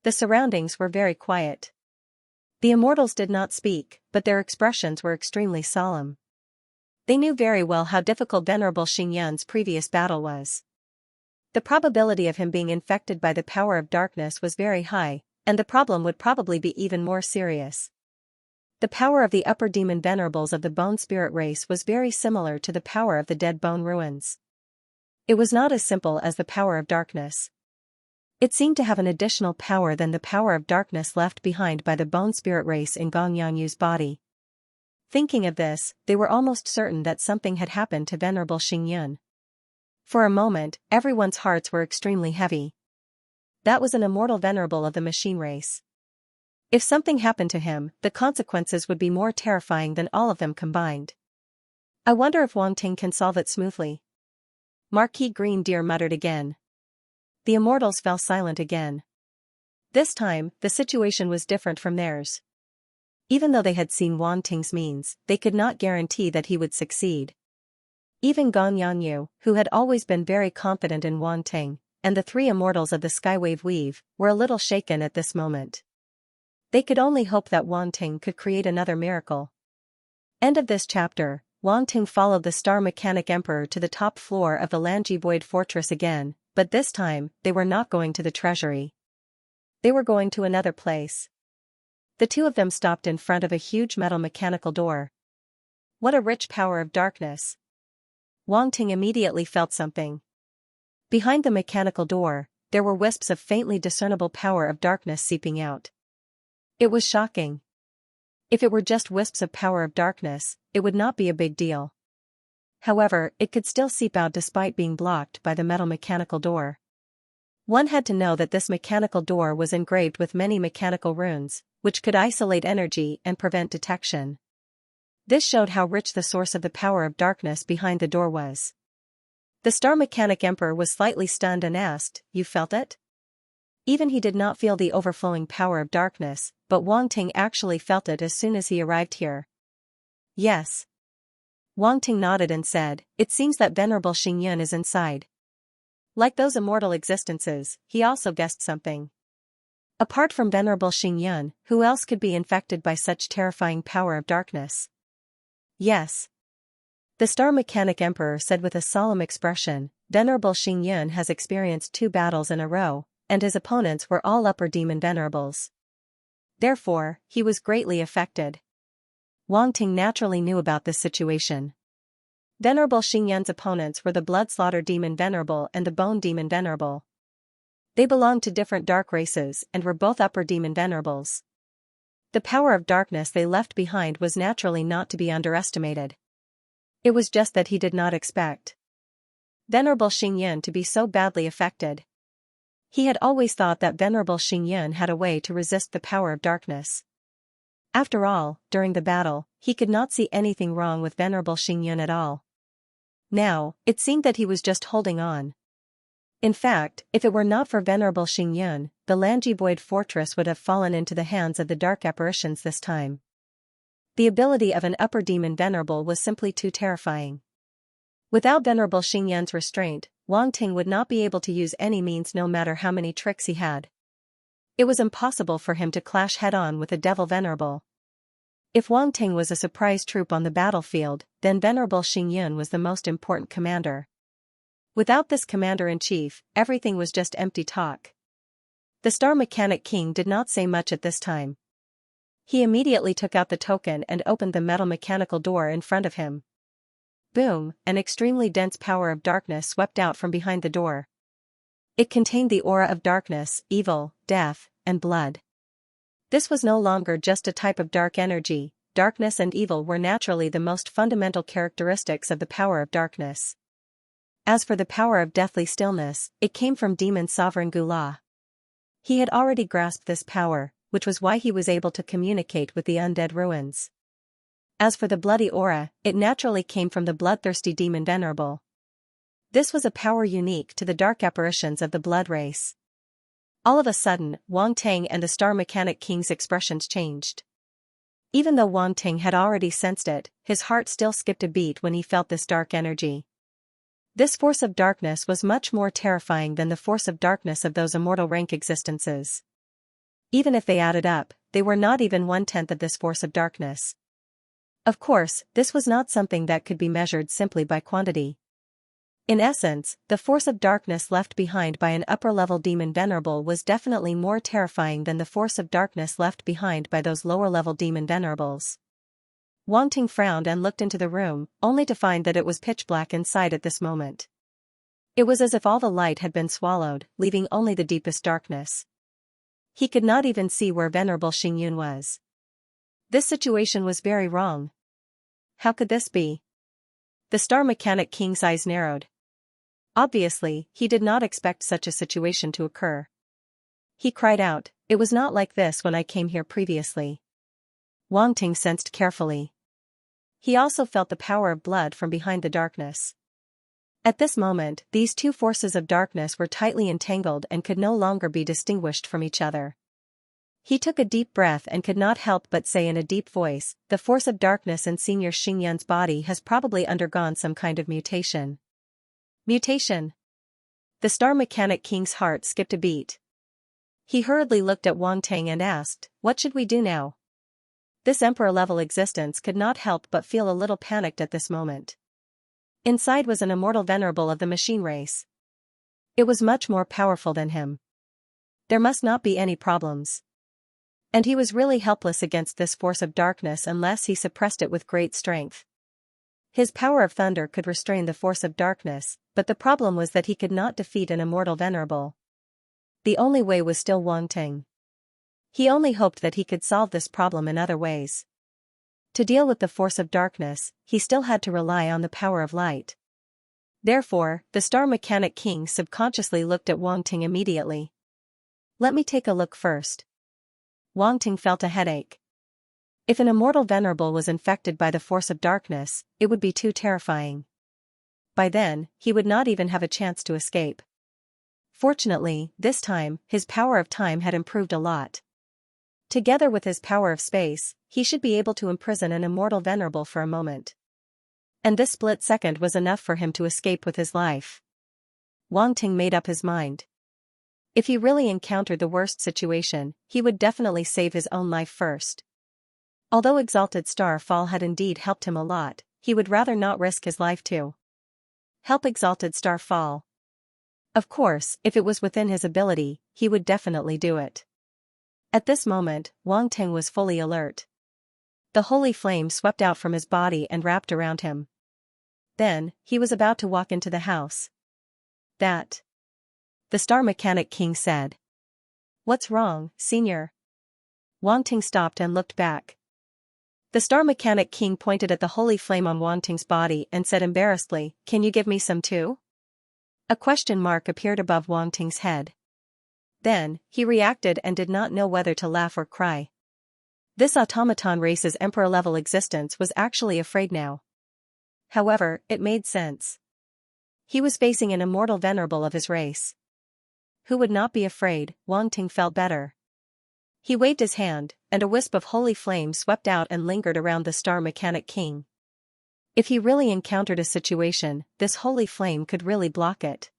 The surroundings were very quiet. The immortals did not speak, but their expressions were extremely solemn. They knew very well how difficult Venerable Xingyan's previous battle was. The probability of him being infected by the power of darkness was very high, and the problem would probably be even more serious. The power of the upper demon venerables of the bone spirit race was very similar to the power of the dead bone ruins. It was not as simple as the power of darkness. It seemed to have an additional power than the power of darkness left behind by the bone spirit race in Gong Yanyu's body. Thinking of this, they were almost certain that something had happened to Venerable Xingyan. For a moment, everyone's hearts were extremely heavy. That was an immortal venerable of the machine race. If something happened to him, the consequences would be more terrifying than all of them combined. I wonder if Wang Ting can solve it smoothly. Marquis Green Deer muttered again. The immortals fell silent again. This time, the situation was different from theirs. Even though they had seen Wang Ting's means, they could not guarantee that he would succeed. Even Gong Yanyu, who had always been very confident in Wang Ting, and the three immortals of the Skywave Weave, were a little shaken at this moment. They could only hope that Wang Ting could create another miracle. End of this chapter. Wang Ting followed the Star Mechanic Emperor to the top floor of the Lanji Void Fortress again, but this time, they were not going to the treasury. They were going to another place. The two of them stopped in front of a huge metal mechanical door. What a rich power of darkness! Wang Ting immediately felt something. Behind the mechanical door, there were wisps of faintly discernible power of darkness seeping out. It was shocking. If it were just wisps of power of darkness, it would not be a big deal. However, it could still seep out despite being blocked by the metal mechanical door. One had to know that this mechanical door was engraved with many mechanical runes, which could isolate energy and prevent detection. This showed how rich the source of the power of darkness behind the door was. The Star Mechanic Emperor was slightly stunned and asked, "You felt it?" Even he did not feel the overflowing power of darkness, but Wang Ting actually felt it as soon as he arrived here. Yes. Wang Ting nodded and said, "It seems that Venerable Xingyan is inside." Like those immortal existences, he also guessed something. Apart from Venerable Xingyan, who else could be infected by such terrifying power of darkness? Yes. The Star Mechanic Emperor said with a solemn expression, "Venerable Xingyan has experienced 2 battles in a row, and his opponents were all upper demon venerables. Therefore, he was greatly affected." Wang Ting naturally knew about this situation. Venerable Xingyan's opponents were the Bloodslaughter Demon Venerable and the Bone Demon Venerable. They belonged to different dark races and were both upper demon venerables. The power of darkness they left behind was naturally not to be underestimated. It was just that he did not expect Venerable Xingyan to be so badly affected. He had always thought that Venerable Xingyan had a way to resist the power of darkness. After all, during the battle, he could not see anything wrong with Venerable Xingyan at all. Now, it seemed that he was just holding on. In fact, if it were not for Venerable Xingyan, the Lanji Void Fortress would have fallen into the hands of the dark apparitions this time. The ability of an upper demon venerable was simply too terrifying. Without Venerable Xingyan's restraint, Wang Ting would not be able to use any means no matter how many tricks he had. It was impossible for him to clash head-on with a devil venerable. If Wang Ting was a surprise troop on the battlefield, then Venerable Xingyan was the most important commander. Without this commander-in-chief, everything was just empty talk. The Star Mechanic King did not say much at this time. He immediately took out the token and opened the metal mechanical door in front of him. Boom, an extremely dense power of darkness swept out from behind the door. It contained the aura of darkness, evil, death, and blood. This was no longer just a type of dark energy. Darkness and evil were naturally the most fundamental characteristics of the power of darkness. As for the power of deathly stillness, it came from Demon Sovereign Gula. He had already grasped this power, which was why he was able to communicate with the undead ruins. As for the bloody aura, it naturally came from the bloodthirsty demon venerable. This was a power unique to the dark apparitions of the blood race. All of a sudden, Wang Tang and the Star Mechanic King's expressions changed. Even though Wang Ting had already sensed it, his heart still skipped a beat when he felt this dark energy. This force of darkness was much more terrifying than the force of darkness of those immortal rank existences. Even if they added up, they were not even 1/10 of this force of darkness. Of course, this was not something that could be measured simply by quantity. In essence, the force of darkness left behind by an upper-level demon venerable was definitely more terrifying than the force of darkness left behind by those lower-level demon venerables. Wang Ting frowned and looked into the room, only to find that it was pitch black inside at this moment. It was as if all the light had been swallowed, leaving only the deepest darkness. He could not even see where Venerable Xingyun was. This situation was very wrong. How could this be? The Star Mechanic King's eyes narrowed. Obviously, he did not expect such a situation to occur. He cried out, "It was not like this when I came here previously." Wang Ting sensed carefully. He also felt the power of blood from behind the darkness. At this moment, these two forces of darkness were tightly entangled and could no longer be distinguished from each other. He took a deep breath and could not help but say in a deep voice, "The force of darkness in Senior Xingyun's body has probably undergone some kind of mutation." Mutation? The Star Mechanic King's heart skipped a beat. He hurriedly looked at Wang Ting and asked, "What should we do now?" This Emperor-level existence could not help but feel a little panicked at this moment. Inside was an immortal venerable of the machine race. It was much more powerful than him. There must not be any problems. And he was really helpless against this force of darkness unless he suppressed it with great strength. His power of thunder could restrain the force of darkness, but the problem was that he could not defeat an immortal venerable. The only way was still Wang Ting. He only hoped that he could solve this problem in other ways. To deal with the force of darkness, he still had to rely on the power of light. Therefore, the Star Mechanic King subconsciously looked at Wang Ting immediately. "Let me take a look first." Wang Ting felt a headache. If an immortal venerable was infected by the force of darkness, it would be too terrifying. By then, he would not even have a chance to escape. Fortunately, this time, his power of time had improved a lot. Together with his power of space, he should be able to imprison an immortal venerable for a moment. And this split second was enough for him to escape with his life. Wang Ting made up his mind. If he really encountered the worst situation, he would definitely save his own life first. Although Exalted Star Fall had indeed helped him a lot, he would rather not risk his life to help Exalted Star Fall. Of course, if it was within his ability, he would definitely do it. At this moment, Wang Ting was fully alert. The holy flame swept out from his body and wrapped around him. Then, he was about to walk into the house. "That," the Star Mechanic King said. "What's wrong, Senior?" Wang Ting stopped and looked back. The Star Mechanic King pointed at the holy flame on Wang Ting's body and said embarrassedly, "Can you give me some too?" A question mark appeared above Wang Ting's head. Then, he reacted and did not know whether to laugh or cry. This automaton race's emperor-level existence was actually afraid now. However, it made sense. He was facing an immortal venerable of his race. Who would not be afraid? Wang Ting felt better. He waved his hand, and a wisp of holy flame swept out and lingered around the Star Mechanic King. If he really encountered a situation, this holy flame could really block it.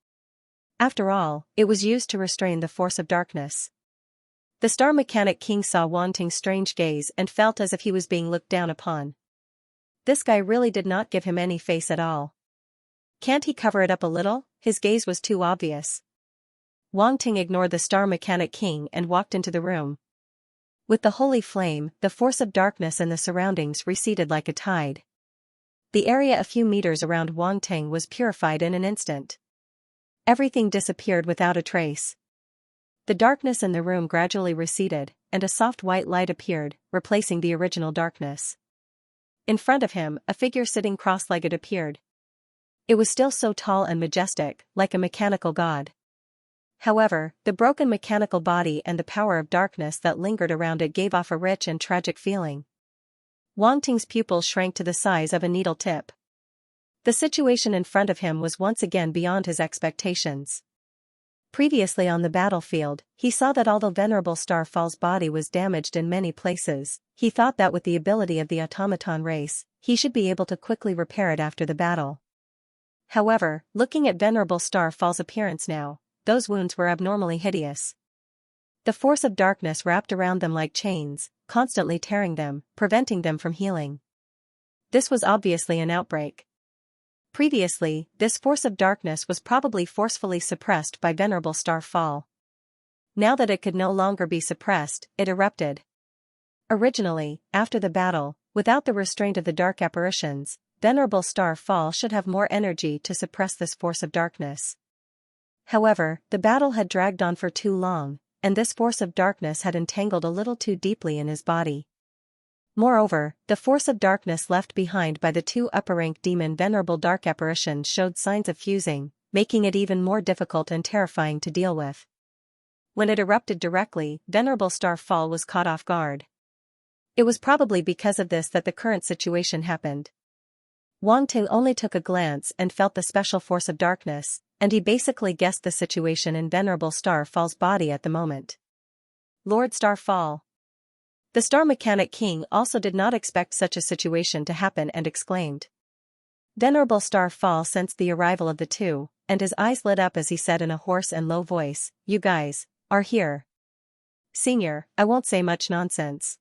After all, it was used to restrain the force of darkness. The Star Mechanic King saw Wang Ting's strange gaze and felt as if he was being looked down upon. This guy really did not give him any face at all. Can't he cover it up a little? His gaze was too obvious. Wang Ting ignored the Star Mechanic King and walked into the room. With the holy flame, the force of darkness in the surroundings receded like a tide. The area a few meters around Wang Ting was purified in an instant. Everything disappeared without a trace. The darkness in the room gradually receded, and a soft white light appeared, replacing the original darkness. In front of him, a figure sitting cross-legged appeared. It was still so tall and majestic, like a mechanical god. However, the broken mechanical body and the power of darkness that lingered around it gave off a rich and tragic feeling. Wang Ting's pupils shrank to the size of a needle tip. The situation in front of him was once again beyond his expectations. Previously on the battlefield, he saw that although Venerable Starfall's body was damaged in many places, he thought that with the ability of the automaton race, he should be able to quickly repair it after the battle. However, looking at Venerable Starfall's appearance now, those wounds were abnormally hideous. The force of darkness wrapped around them like chains, constantly tearing them, preventing them from healing. This was obviously an outbreak. Previously, this force of darkness was probably forcefully suppressed by Venerable Starfall. Now that it could no longer be suppressed, it erupted. Originally, after the battle, without the restraint of the dark apparitions, Venerable Starfall should have more energy to suppress this force of darkness. However, the battle had dragged on for too long, and this force of darkness had entangled a little too deeply in his body. Moreover, the force of darkness left behind by the two upper-rank demon Venerable Dark Apparitions showed signs of fusing, making it even more difficult and terrifying to deal with. When it erupted directly, Venerable Starfall was caught off guard. It was probably because of this that the current situation happened. Wang Ting only took a glance and felt the special force of darkness, and he basically guessed the situation in Venerable Starfall's body at the moment. Lord Starfall. The Star Mechanic King also did not expect such a situation to happen and exclaimed. Venerable Starfall sensed the arrival of the two, and his eyes lit up as he said in a hoarse and low voice, "You guys are here. Senior, I won't say much nonsense.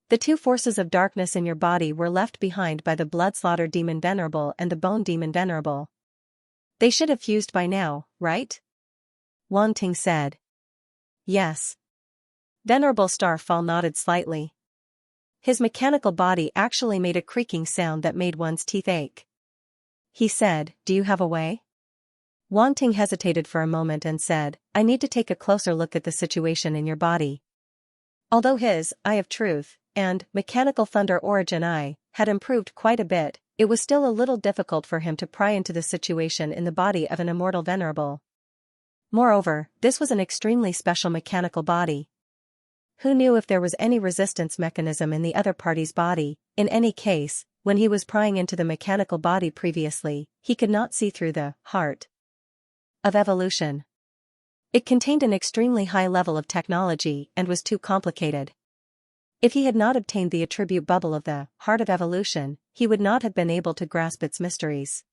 The two forces of darkness in your body were left behind by the Blood-Slaughter Demon Venerable and the Bone Demon Venerable. They should have fused by now, right?" Wang Ting said. "Yes." Venerable Starfall nodded slightly. His mechanical body actually made a creaking sound that made one's teeth ache. He said, "Do you have a way?" Wang Ting hesitated for a moment and said, "I need to take a closer look at the situation in your body." Although his Eye of Truth and Mechanical Thunder Origin Eye had improved quite a bit, it was still a little difficult for him to pry into the situation in the body of an immortal venerable. Moreover, this was an extremely special mechanical body. Who knew if there was any resistance mechanism in the other party's body? In any case, when he was prying into the mechanical body previously, he could not see through the heart of evolution. It contained an extremely high level of technology and was too complicated. If he had not obtained the attribute bubble of the heart of evolution, he would not have been able to grasp its mysteries.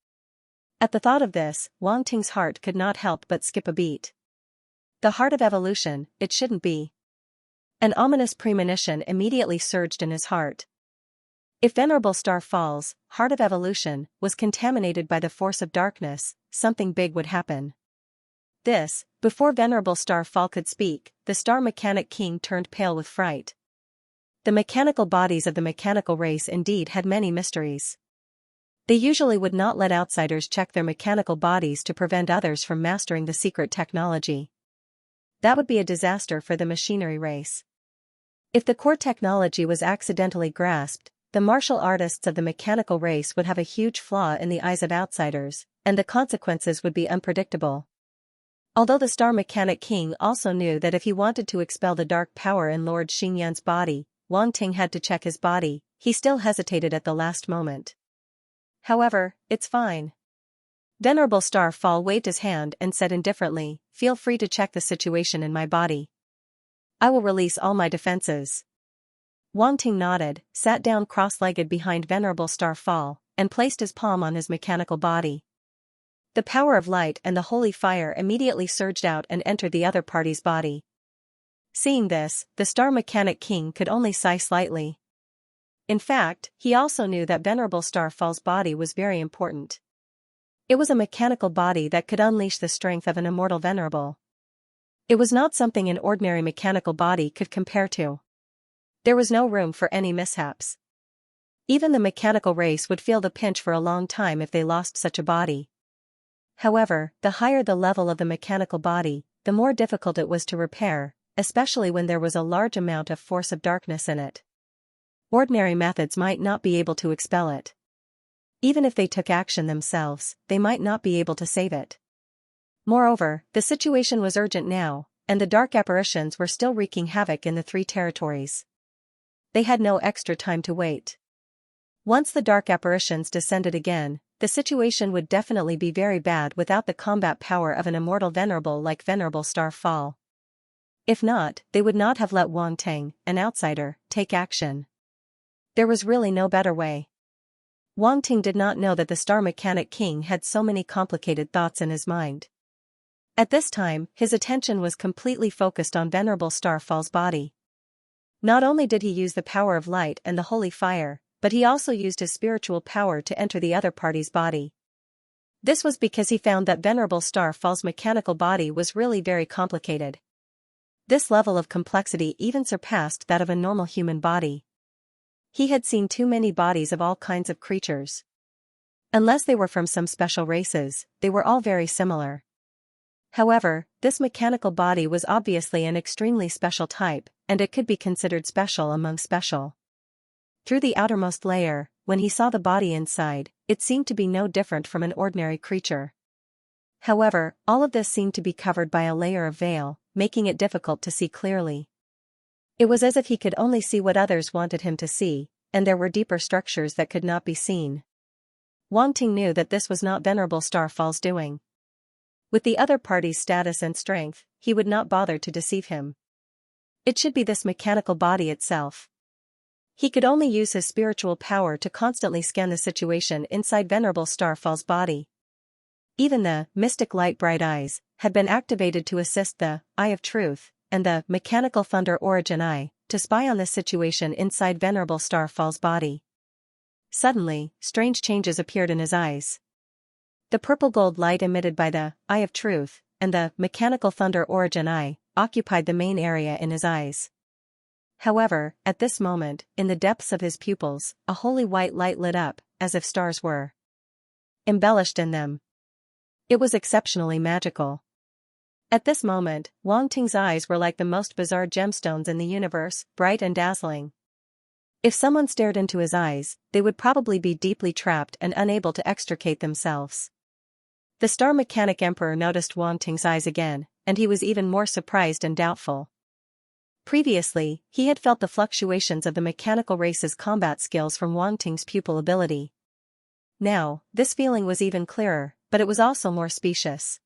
At the thought of this, Wang Ting's heart could not help but skip a beat. The heart of evolution, it shouldn't be. An ominous premonition immediately surged in his heart. If Venerable Starfall's heart of evolution was contaminated by the force of darkness, something big would happen. Before Venerable Starfall could speak, the Star Mechanic King turned pale with fright. The mechanical bodies of the mechanical race indeed had many mysteries. They usually would not let outsiders check their mechanical bodies to prevent others from mastering the secret technology. That would be a disaster for the machinery race. If the core technology was accidentally grasped, the martial artists of the mechanical race would have a huge flaw in the eyes of outsiders, and the consequences would be unpredictable. Although the Star Mechanic King also knew that if he wanted to expel the dark power in Lord Xingyan's body, Wang Ting had to check his body, he still hesitated at the last moment. However, it's fine. Venerable Starfall waved his hand and said indifferently, "Feel free to check the situation in my body. I will release all my defenses." Wang Ting nodded, sat down cross-legged behind Venerable Starfall, and placed his palm on his mechanical body. The power of light and the holy fire immediately surged out and entered the other party's body. Seeing this, the Star Mechanic King could only sigh slightly. In fact, he also knew that Venerable Starfall's body was very important. It was a mechanical body that could unleash the strength of an immortal venerable. It was not something an ordinary mechanical body could compare to. There was no room for any mishaps. Even the mechanical race would feel the pinch for a long time if they lost such a body. However, the higher the level of the mechanical body, the more difficult it was to repair, especially when there was a large amount of force of darkness in it. Ordinary methods might not be able to expel it. Even if they took action themselves, they might not be able to save it. Moreover, the situation was urgent now, and the dark apparitions were still wreaking havoc in the three territories. They had no extra time to wait. Once the dark apparitions descended again, the situation would definitely be very bad without the combat power of an immortal venerable like Venerable Star Fall. If not, they would not have let Wang Teng, an outsider, take action. There was really no better way. Wang Ting did not know that the Star Mechanic King had so many complicated thoughts in his mind. At this time, his attention was completely focused on Venerable Star Fall's body. Not only did he use the power of light and the holy fire, but he also used his spiritual power to enter the other party's body. This was because he found that Venerable Star Fall's mechanical body was really very complicated. This level of complexity even surpassed that of a normal human body. He had seen too many bodies of all kinds of creatures. Unless they were from some special races, they were all very similar. However, this mechanical body was obviously an extremely special type, and it could be considered special among special. Through the outermost layer, when he saw the body inside, it seemed to be no different from an ordinary creature. However, all of this seemed to be covered by a layer of veil, making it difficult to see clearly. It was as if he could only see what others wanted him to see, and there were deeper structures that could not be seen. Wang Ting knew that this was not Venerable Star Fall's doing. With the other party's status and strength, he would not bother to deceive him. It should be this mechanical body itself. He could only use his spiritual power to constantly scan the situation inside Venerable Star Fall's body. Even the mystic light bright eyes had been activated to assist the Eye of Truth and the mechanical thunder origin eye to spy on this situation inside Venerable Star Fall's body. Suddenly, strange changes appeared in his eyes. The purple gold light emitted by the Eye of Truth and the mechanical thunder origin eye occupied the main area in his eyes. However, at this moment, in the depths of his pupils, a holy white light lit up, as if stars were embellished in them. It was exceptionally magical. At this moment, Wang Ting's eyes were like the most bizarre gemstones in the universe, bright and dazzling. If someone stared into his eyes, they would probably be deeply trapped and unable to extricate themselves. The Star Mechanic Emperor noticed Wang Ting's eyes again, and he was even more surprised and doubtful. Previously, he had felt the fluctuations of the mechanical race's combat skills from Wang Ting's pupil ability. Now, this feeling was even clearer, but it was also more specious.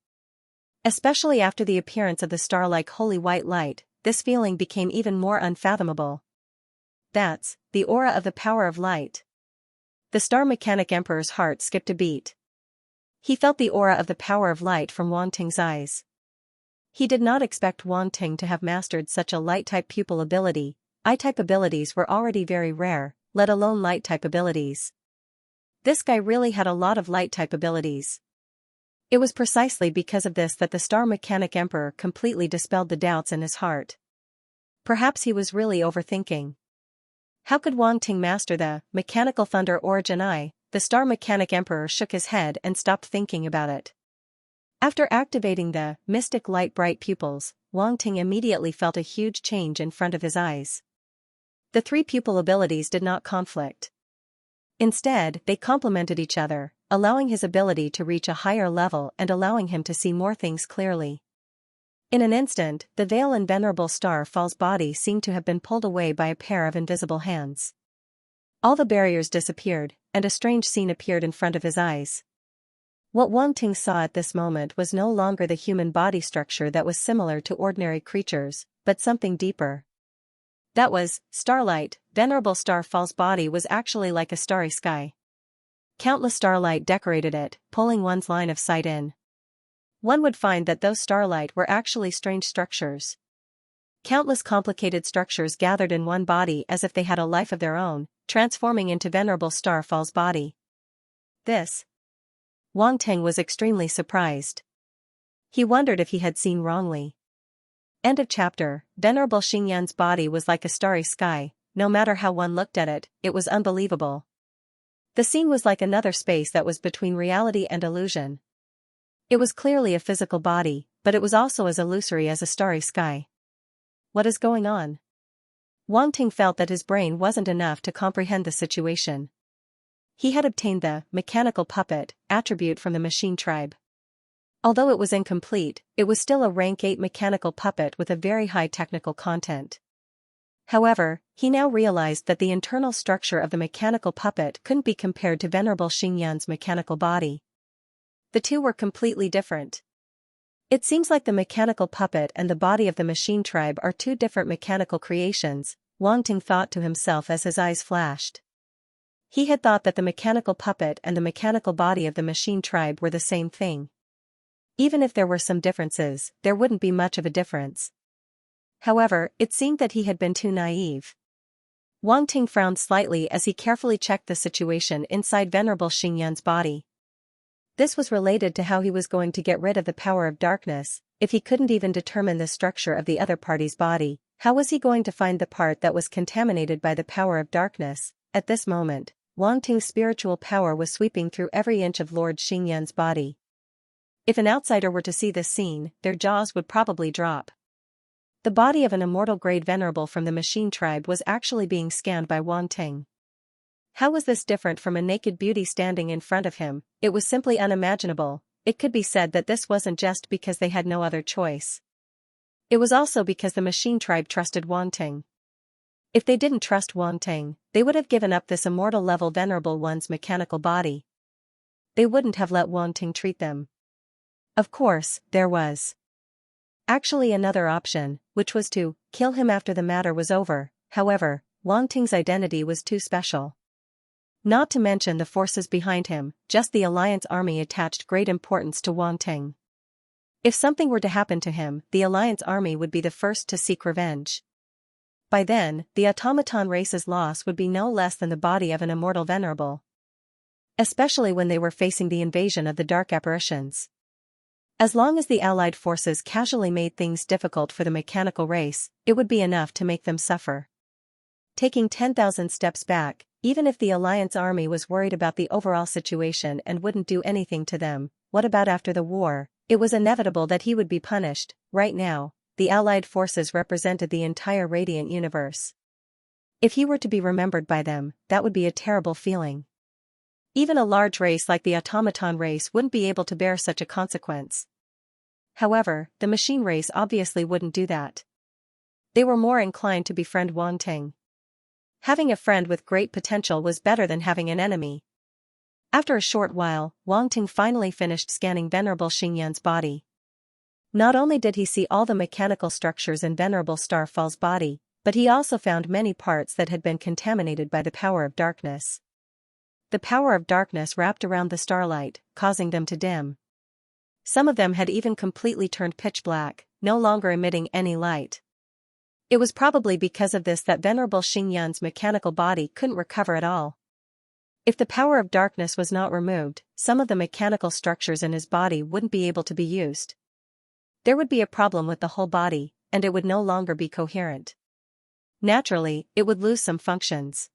Especially after the appearance of the star-like holy white light, this feeling became even more unfathomable. That's the aura of the power of light. The Star Mechanic Emperor's heart skipped a beat. He felt the aura of the power of light from Wang Ting's eyes. He did not expect Wang Ting to have mastered such a light-type pupil ability. Eye-type abilities were already very rare, let alone light-type abilities. This guy really had a lot of light-type abilities. It was precisely because of this that the Star Mechanic Emperor completely dispelled the doubts in his heart. Perhaps he was really overthinking. How could Wang Ting master the mechanical thunder origin eye? The Star Mechanic Emperor shook his head and stopped thinking about it. After activating the mystic light bright pupils, Wang Ting immediately felt a huge change in front of his eyes. The three pupil abilities did not conflict. Instead, they complemented each other, allowing his ability to reach a higher level and allowing him to see more things clearly. In an instant, the veil in Venerable Star Fall's body seemed to have been pulled away by a pair of invisible hands. All the barriers disappeared, and a strange scene appeared in front of his eyes. What Wang Ting saw at this moment was no longer the human body structure that was similar to ordinary creatures, but something deeper. That was starlight. Venerable Star Fall's body was actually like a starry sky. Countless starlight decorated it, pulling one's line of sight in. One would find that those starlight were actually strange structures. Countless complicated structures gathered in one body as if they had a life of their own, transforming into Venerable Star Fall's body. This. Wang Ting was extremely surprised. He wondered if he had seen wrongly. End of chapter. Venerable Xingyan's body was like a starry sky. No matter how one looked at it, it was unbelievable. The scene was like another space that was between reality and illusion. It was clearly a physical body, but it was also as illusory as a starry sky. What is going on? Wang Ting felt that his brain wasn't enough to comprehend the situation. He had obtained the mechanical puppet attribute from the machine tribe. Although it was incomplete, it was still a rank 8 mechanical puppet with a very high technical content. However, he now realized that the internal structure of the mechanical puppet couldn't be compared to Venerable Xingyan's mechanical body. The two were completely different. It seems like the mechanical puppet and the body of the machine tribe are two different mechanical creations, Wang Ting thought to himself as his eyes flashed. He had thought that the mechanical puppet and the mechanical body of the machine tribe were the same thing. Even if there were some differences, there wouldn't be much of a difference. However, it seemed that he had been too naive. Wang Ting frowned slightly as he carefully checked the situation inside Venerable Xingyan's body. This was related to how he was going to get rid of the power of darkness. If he couldn't even determine the structure of the other party's body, how was he going to find the part that was contaminated by the power of darkness? At this moment, Wang Ting's spiritual power was sweeping through every inch of Lord Xingyan's body. If an outsider were to see this scene, their jaws would probably drop. The body of an immortal-grade venerable from the machine tribe was actually being scanned by Wang Ting. How was this different from a naked beauty standing in front of him? It was simply unimaginable. It could be said that this wasn't just because they had no other choice. It was also because the machine tribe trusted Wang Ting. If they didn't trust Wang Ting, they would have given up this immortal-level venerable one's mechanical body. They wouldn't have let Wang Ting treat them. Of course, there was actually another option, which was to kill him after the matter was over. However, Wang Ting's identity was too special. Not to mention the forces behind him, just the Alliance army attached great importance to Wang Ting. If something were to happen to him, the Alliance army would be the first to seek revenge. By then, the automaton race's loss would be no less than the body of an immortal venerable. Especially when they were facing the invasion of the dark apparitions. As long as the Allied forces casually made things difficult for the mechanical race, it would be enough to make them suffer. Taking 10,000 steps back, even if the Alliance army was worried about the overall situation and wouldn't do anything to them, what about after the war? It was inevitable that he would be punished. Right now, the Allied forces represented the entire Radiant universe. If he were to be remembered by them, that would be a terrible feeling. Even a large race like the automaton race wouldn't be able to bear such a consequence. However, the machine race obviously wouldn't do that. They were more inclined to befriend Wang Ting. Having a friend with great potential was better than having an enemy. After a short while, Wang Ting finally finished scanning Venerable Xingyan's body. Not only did he see all the mechanical structures in Venerable Starfall's body, but he also found many parts that had been contaminated by the power of darkness. The power of darkness wrapped around the starlight, causing them to dim. Some of them had even completely turned pitch black, no longer emitting any light. It was probably because of this that Venerable Xingyan's mechanical body couldn't recover at all. If the power of darkness was not removed, some of the mechanical structures in his body wouldn't be able to be used. There would be a problem with the whole body, and it would no longer be coherent. Naturally, it would lose some functions.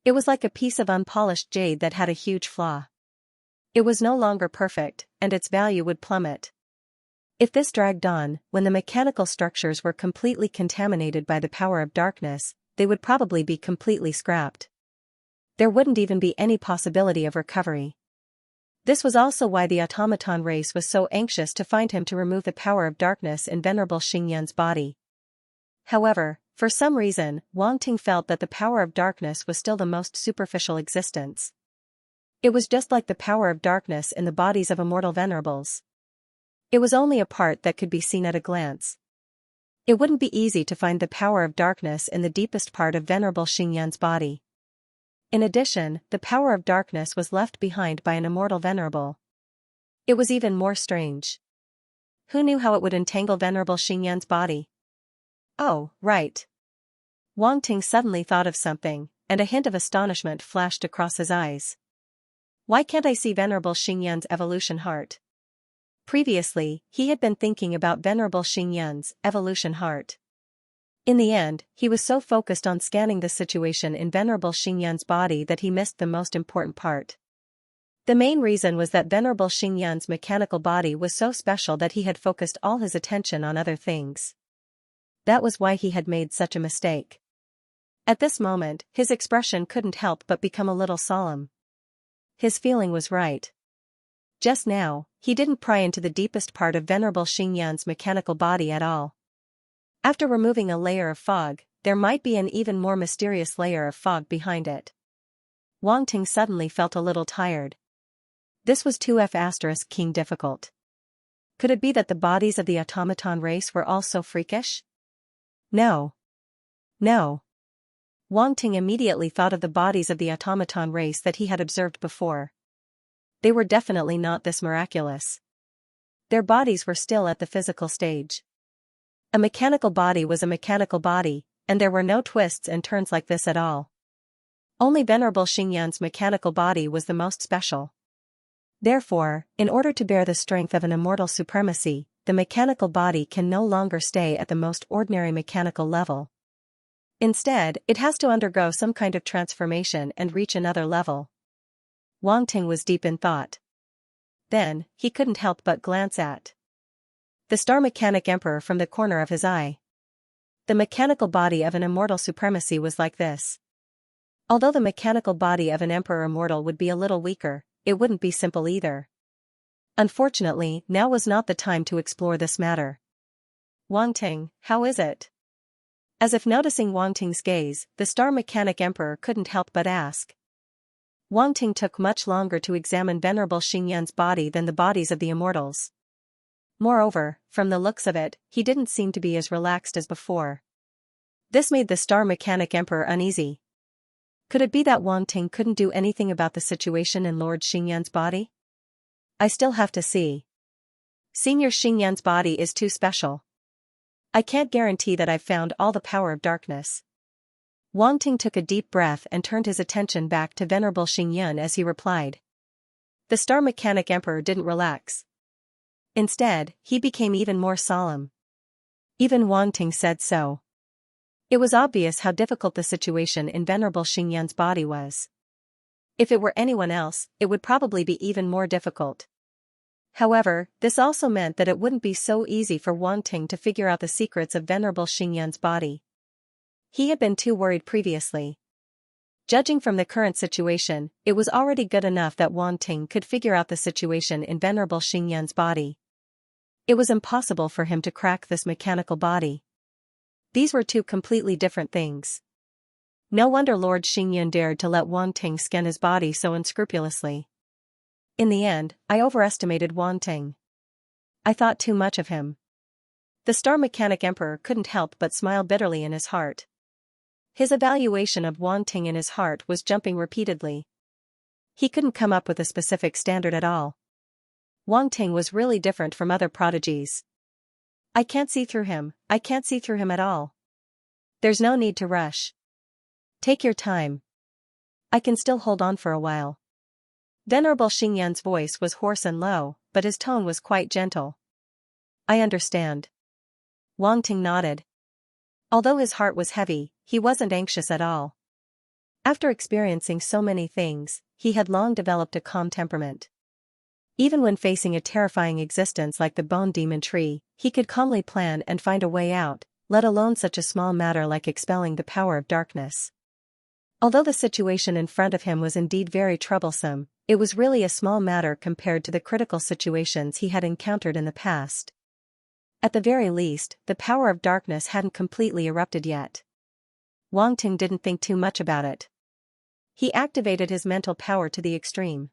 It was like a piece of unpolished jade that had a huge flaw. It was no longer perfect, and its value would plummet. If this dragged on, when the mechanical structures were completely contaminated by the power of darkness, they would probably be completely scrapped. There wouldn't even be any possibility of recovery. This was also why the automaton race was so anxious to find him to remove the power of darkness in Venerable Xingyan's body. However, for some reason, Wang Ting felt that the power of darkness was still the most superficial existence. It was just like the power of darkness in the bodies of immortal venerables. It was only a part that could be seen at a glance. It wouldn't be easy to find the power of darkness in the deepest part of Venerable Xingyan's body. In addition, the power of darkness was left behind by an immortal venerable. It was even more strange. Who knew how it would entangle Venerable Xingyan's body? Oh, right. Wang Ting suddenly thought of something, and a hint of astonishment flashed across his eyes. Why can't I see Venerable Xingyan's evolution heart? Previously, he had been thinking about Venerable Xingyan's evolution heart. In the end, he was so focused on scanning the situation in Venerable Xingyan's body that he missed the most important part. The main reason was that Venerable Xingyan's mechanical body was so special that he had focused all his attention on other things. That was why he had made such a mistake. At this moment, his expression couldn't help but become a little solemn. His feeling was right. Just now, he didn't pry into the deepest part of Venerable Xingyan's mechanical body at all. After removing a layer of fog, there might be an even more mysterious layer of fog behind it. Wang Ting suddenly felt a little tired. This was too King difficult. Could it be that the bodies of the automaton race were all so freakish? No. No. Wang Ting immediately thought of the bodies of the automaton race that he had observed before. They were definitely not this miraculous. Their bodies were still at the physical stage. A mechanical body was a mechanical body, and there were no twists and turns like this at all. Only Venerable Xingyan's mechanical body was the most special. Therefore, in order to bear the strength of an immortal supremacy, the mechanical body can no longer stay at the most ordinary mechanical level. Instead, it has to undergo some kind of transformation and reach another level. Wang Ting was deep in thought. Then, he couldn't help but glance at the Star Mechanic Emperor from the corner of his eye. The mechanical body of an immortal supremacy was like this. Although the mechanical body of an emperor immortal would be a little weaker, it wouldn't be simple either. Unfortunately, now was not the time to explore this matter. Wang Ting, how is it? As if noticing Wang Ting's gaze, the Star Mechanic Emperor couldn't help but ask. Wang Ting took much longer to examine Venerable Xingyan's body than the bodies of the immortals. Moreover, from the looks of it, he didn't seem to be as relaxed as before. This made the Star Mechanic Emperor uneasy. Could it be that Wang Ting couldn't do anything about the situation in Lord Xingyan's body? I still have to see. Senior Xingyan's body is too special. I can't guarantee that I've found all the power of darkness. Wang Ting took a deep breath and turned his attention back to Venerable Xingyan as he replied. The Star Mechanic Emperor didn't relax. Instead, he became even more solemn. Even Wang Ting said so. It was obvious how difficult the situation in Venerable Xingyan's body was. If it were anyone else, it would probably be even more difficult. However, this also meant that it wouldn't be so easy for Wang Ting to figure out the secrets of Venerable Xingyan's body. He had been too worried previously. Judging from the current situation, it was already good enough that Wang Ting could figure out the situation in Venerable Xingyan's body. It was impossible for him to crack this mechanical body. These were two completely different things. No wonder Lord Xingyan dared to let Wang Ting scan his body so unscrupulously. In the end, I overestimated Wang Ting. I thought too much of him. The Star Mechanic Emperor couldn't help but smile bitterly in his heart. His evaluation of Wang Ting in his heart was jumping repeatedly. He couldn't come up with a specific standard at all. Wang Ting was really different from other prodigies. I can't see through him at all. There's no need to rush. Take your time. I can still hold on for a while. Venerable Xingyan's voice was hoarse and low, but his tone was quite gentle. I understand. Wang Ting nodded. Although his heart was heavy, he wasn't anxious at all. After experiencing so many things, he had long developed a calm temperament. Even when facing a terrifying existence like the Bone Demon Tree, he could calmly plan and find a way out, let alone such a small matter like expelling the power of darkness. Although the situation in front of him was indeed very troublesome, it was really a small matter compared to the critical situations he had encountered in the past. At the very least, the power of darkness hadn't completely erupted yet. Wang Ting didn't think too much about it. He activated his mental power to the extreme.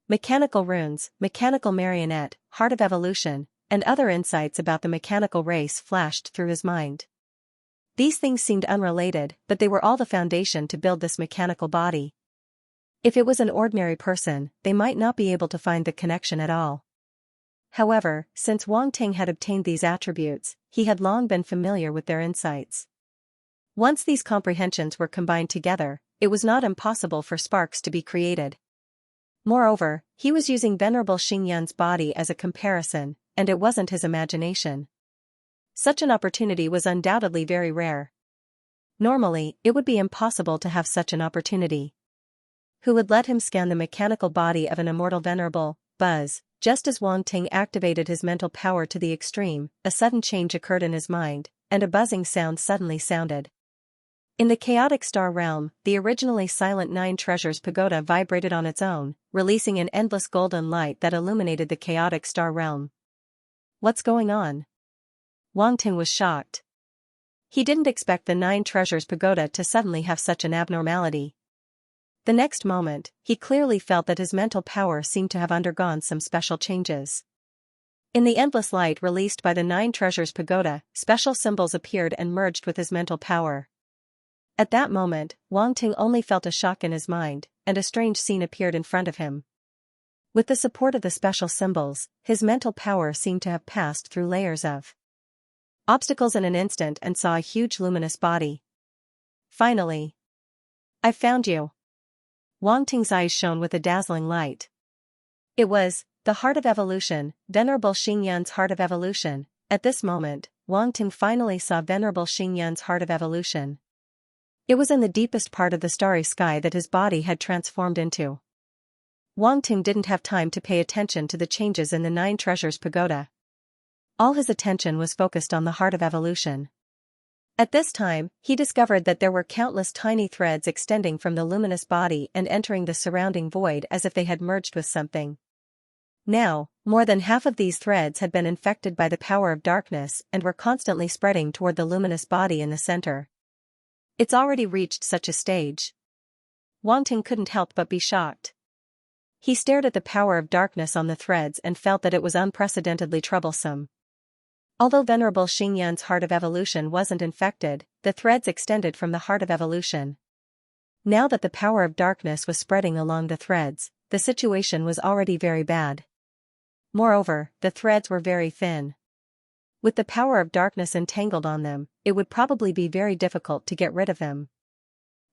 Mechanical runes, mechanical marionette, heart of evolution, and other insights about the mechanical race flashed through his mind. These things seemed unrelated, but they were all the foundation to build this mechanical body. If it was an ordinary person, they might not be able to find the connection at all. However, since Wang Ting had obtained these attributes, he had long been familiar with their insights. Once these comprehensions were combined together, it was not impossible for sparks to be created. Moreover, he was using Venerable Xingyan's body as a comparison, and it wasn't his imagination. Such an opportunity was undoubtedly very rare. Normally, it would be impossible to have such an opportunity. Who would let him scan the mechanical body of an immortal venerable? Buzz. Just as Wang Ting activated his mental power to the extreme, a sudden change occurred in his mind, and a buzzing sound suddenly sounded. In the chaotic star realm, the originally silent Nine Treasures Pagoda vibrated on its own, releasing an endless golden light that illuminated the chaotic star realm. What's going on? Wang Ting was shocked. He didn't expect the Nine Treasures Pagoda to suddenly have such an abnormality. The next moment, he clearly felt that his mental power seemed to have undergone some special changes. In the endless light released by the Nine Treasures Pagoda, special symbols appeared and merged with his mental power. At that moment, Wang Ting only felt a shock in his mind, and a strange scene appeared in front of him. With the support of the special symbols, his mental power seemed to have passed through layers of obstacles in an instant and saw a huge luminous body. Finally. I found you. Wang Ting's eyes shone with a dazzling light. It was the Heart of Evolution, Venerable Xingyan's Heart of Evolution. At this moment, Wang Ting finally saw Venerable Xingyan's Heart of Evolution. It was in the deepest part of the starry sky that his body had transformed into. Wang Ting didn't have time to pay attention to the changes in the Nine Treasures Pagoda. All his attention was focused on the Heart of Evolution. At this time, he discovered that there were countless tiny threads extending from the luminous body and entering the surrounding void as if they had merged with something. Now, more than half of these threads had been infected by the power of darkness and were constantly spreading toward the luminous body in the center. It's already reached such a stage. Wang Ting couldn't help but be shocked. He stared at the power of darkness on the threads and felt that it was unprecedentedly troublesome. Although Venerable Xingyan's Heart of Evolution wasn't infected, the threads extended from the Heart of Evolution. Now that the power of darkness was spreading along the threads, the situation was already very bad. Moreover, the threads were very thin. With the power of darkness entangled on them, it would probably be very difficult to get rid of them.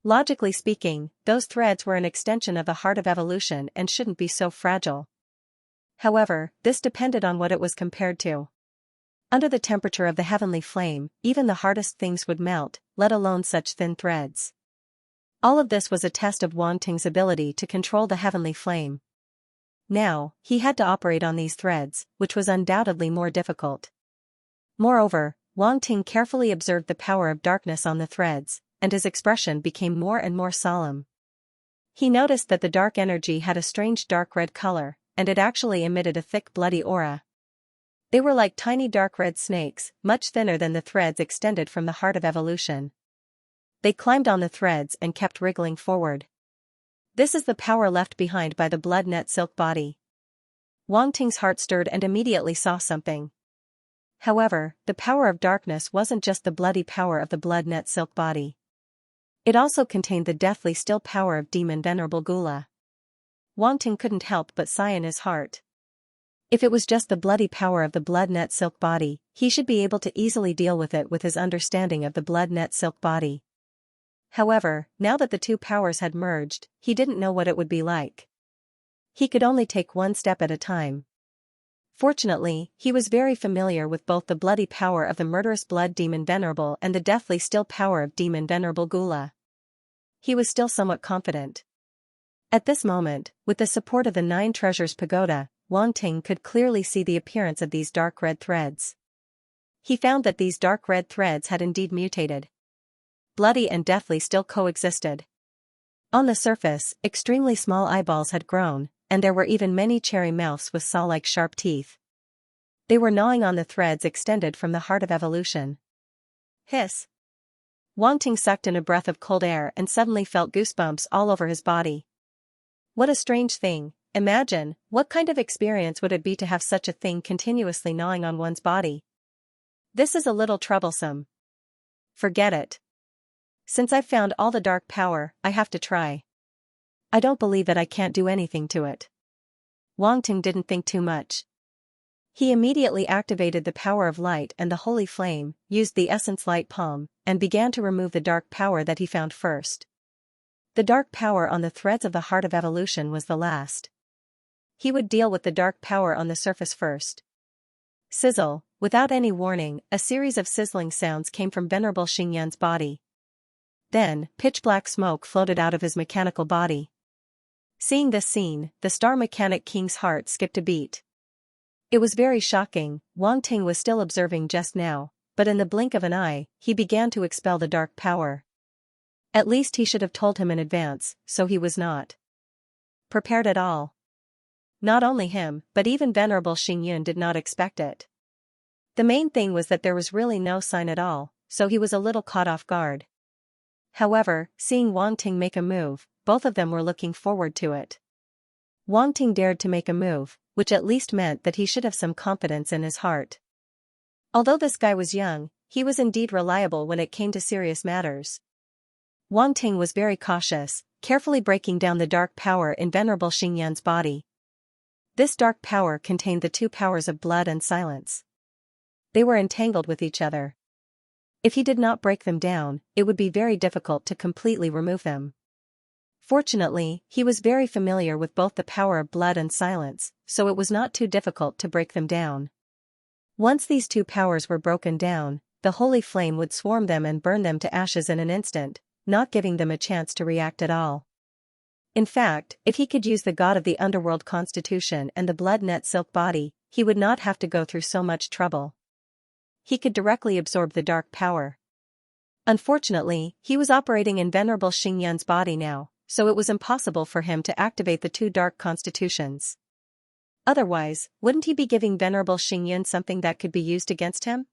Logically speaking, those threads were an extension of the Heart of Evolution and shouldn't be so fragile. However, this depended on what it was compared to. Under the temperature of the heavenly flame, even the hardest things would melt, let alone such thin threads. All of this was a test of Wang Ting's ability to control the heavenly flame. Now, he had to operate on these threads, which was undoubtedly more difficult. Moreover, Wang Ting carefully observed the power of darkness on the threads, and his expression became more and more solemn. He noticed that the dark energy had a strange dark red color, and it actually emitted a thick bloody aura. They were like tiny dark red snakes, much thinner than the threads extended from the Heart of Evolution. They climbed on the threads and kept wriggling forward. This is the power left behind by the blood net silk body. Wang Ting's heart stirred and immediately saw something. However, the power of darkness wasn't just the bloody power of the blood net silk body. It also contained the deathly still power of demon Venerable Gula. Wang Ting couldn't help but sigh in his heart. If it was just the bloody power of the blood net silk body, he should be able to easily deal with it with his understanding of the blood net silk body. However, now that the two powers had merged, he didn't know what it would be like. He could only take one step at a time. Fortunately, he was very familiar with both the bloody power of the murderous blood demon Venerable and the deathly still power of demon Venerable Gula. He was still somewhat confident. At this moment, with the support of the Nine Treasures Pagoda, Wang Ting could clearly see the appearance of these dark red threads. He found that these dark red threads had indeed mutated. Bloody and deathly still coexisted. On the surface, extremely small eyeballs had grown, and there were even many cherry mouths with saw-like sharp teeth. They were gnawing on the threads extended from the Heart of Evolution. Hiss! Wang Ting sucked in a breath of cold air and suddenly felt goosebumps all over his body. What a strange thing. Imagine, what kind of experience would it be to have such a thing continuously gnawing on one's body? This is a little troublesome. Forget it. Since I've found all the dark power, I have to try. I don't believe that I can't do anything to it. Wang Ting didn't think too much. He immediately activated the power of light and the holy flame, used the essence light palm, and began to remove the dark power that he found first. The dark power on the threads of the Heart of Evolution was the last. He would deal with the dark power on the surface first. Sizzle, without any warning, a series of sizzling sounds came from Venerable Xingyan's body. Then, pitch-black smoke floated out of his mechanical body. Seeing this scene, the Star Mechanic King's heart skipped a beat. It was very shocking. Wang Ting was still observing just now, but in the blink of an eye, he began to expel the dark power. At least he should have told him in advance, so he was not prepared at all. Not only him, but even Venerable Xingyan did not expect it. The main thing was that there was really no sign at all, so he was a little caught off guard. However, seeing Wang Ting make a move, both of them were looking forward to it. Wang Ting dared to make a move, which at least meant that he should have some confidence in his heart. Although this guy was young, he was indeed reliable when it came to serious matters. Wang Ting was very cautious, carefully breaking down the dark power in Venerable Xingyan's body. This dark power contained the two powers of blood and silence. They were entangled with each other. If he did not break them down, it would be very difficult to completely remove them. Fortunately, he was very familiar with both the power of blood and silence, so it was not too difficult to break them down. Once these two powers were broken down, the holy flame would swarm them and burn them to ashes in an instant, not giving them a chance to react at all. In fact, if he could use the god of the underworld constitution and the blood net silk body, he would not have to go through so much trouble. He could directly absorb the dark power. Unfortunately, he was operating in Venerable Xingyan's body now, so it was impossible for him to activate the two dark constitutions. Otherwise, wouldn't he be giving Venerable Xingyan something that could be used against him?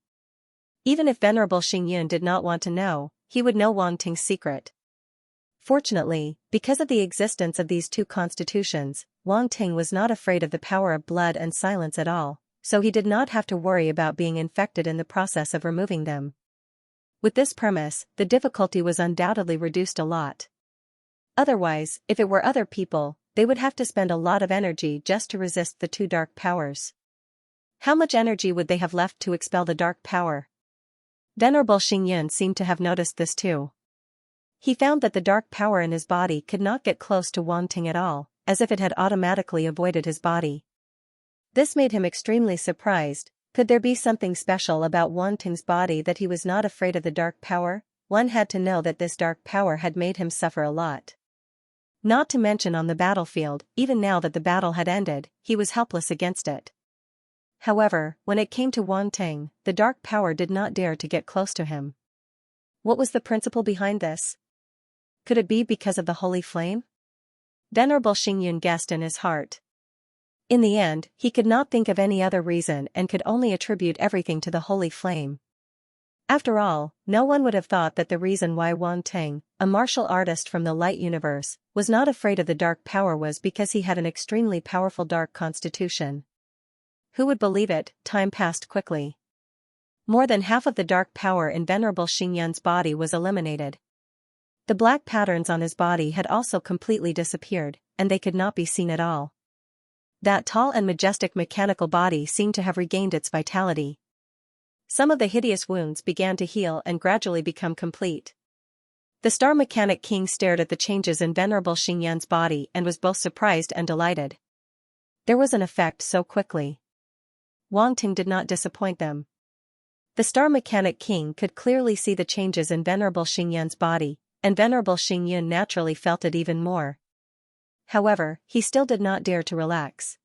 Even if Venerable Xingyan did not want to know, he would know Wang Ting's secret. Fortunately, because of the existence of these two constitutions, Wang Ting was not afraid of the power of blood and silence at all, so he did not have to worry about being infected in the process of removing them. With this premise, the difficulty was undoubtedly reduced a lot. Otherwise, if it were other people, they would have to spend a lot of energy just to resist the two dark powers. How much energy would they have left to expel the dark power? Venerable Xingyan seemed to have noticed this too. He found that the dark power in his body could not get close to Wang Ting at all, as if it had automatically avoided his body. This made him extremely surprised. Could there be something special about Wang Ting's body that he was not afraid of the dark power? One had to know that this dark power had made him suffer a lot. Not to mention on the battlefield, even now that the battle had ended, he was helpless against it. However, when it came to Wang Ting, the dark power did not dare to get close to him. What was the principle behind this? Could it be because of the holy flame? Venerable Xingyan guessed in his heart. In the end, he could not think of any other reason and could only attribute everything to the holy flame. After all, no one would have thought that the reason why Wang Ting, a martial artist from the light universe, was not afraid of the dark power was because he had an extremely powerful dark constitution. Who would believe it? Time passed quickly. More than half of the dark power in Venerable Xingyan's body was eliminated. The black patterns on his body had also completely disappeared, and they could not be seen at all. That tall and majestic mechanical body seemed to have regained its vitality. Some of the hideous wounds began to heal and gradually become complete. The Star Mechanic King stared at the changes in Venerable Xingyan's body and was both surprised and delighted. There was an effect so quickly. Wang Ting did not disappoint them. The Star Mechanic King could clearly see the changes in Venerable Xingyan's body, and Venerable Xingyan naturally felt it even more. However, he still did not dare to relax.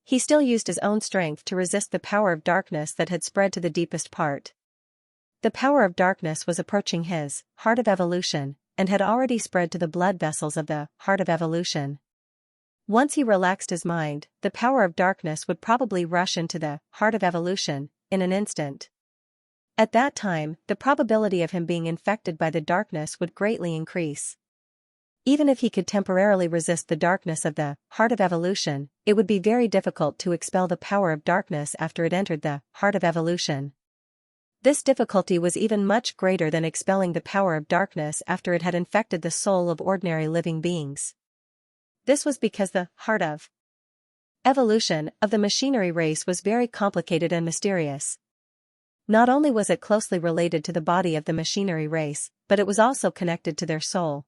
He still used his own strength to resist the power of darkness that had spread to the deepest part. The power of darkness was approaching his heart of evolution, and had already spread to the blood vessels of the heart of evolution. Once he relaxed his mind, the power of darkness would probably rush into the heart of evolution in an instant. At that time, the probability of him being infected by the darkness would greatly increase. Even if he could temporarily resist the darkness of the heart of evolution, it would be very difficult to expel the power of darkness after it entered the heart of evolution. This difficulty was even much greater than expelling the power of darkness after it had infected the soul of ordinary living beings. This was because the heart of evolution of the machinery race was very complicated and mysterious. Not only was it closely related to the body of the machinery race, but it was also connected to their soul.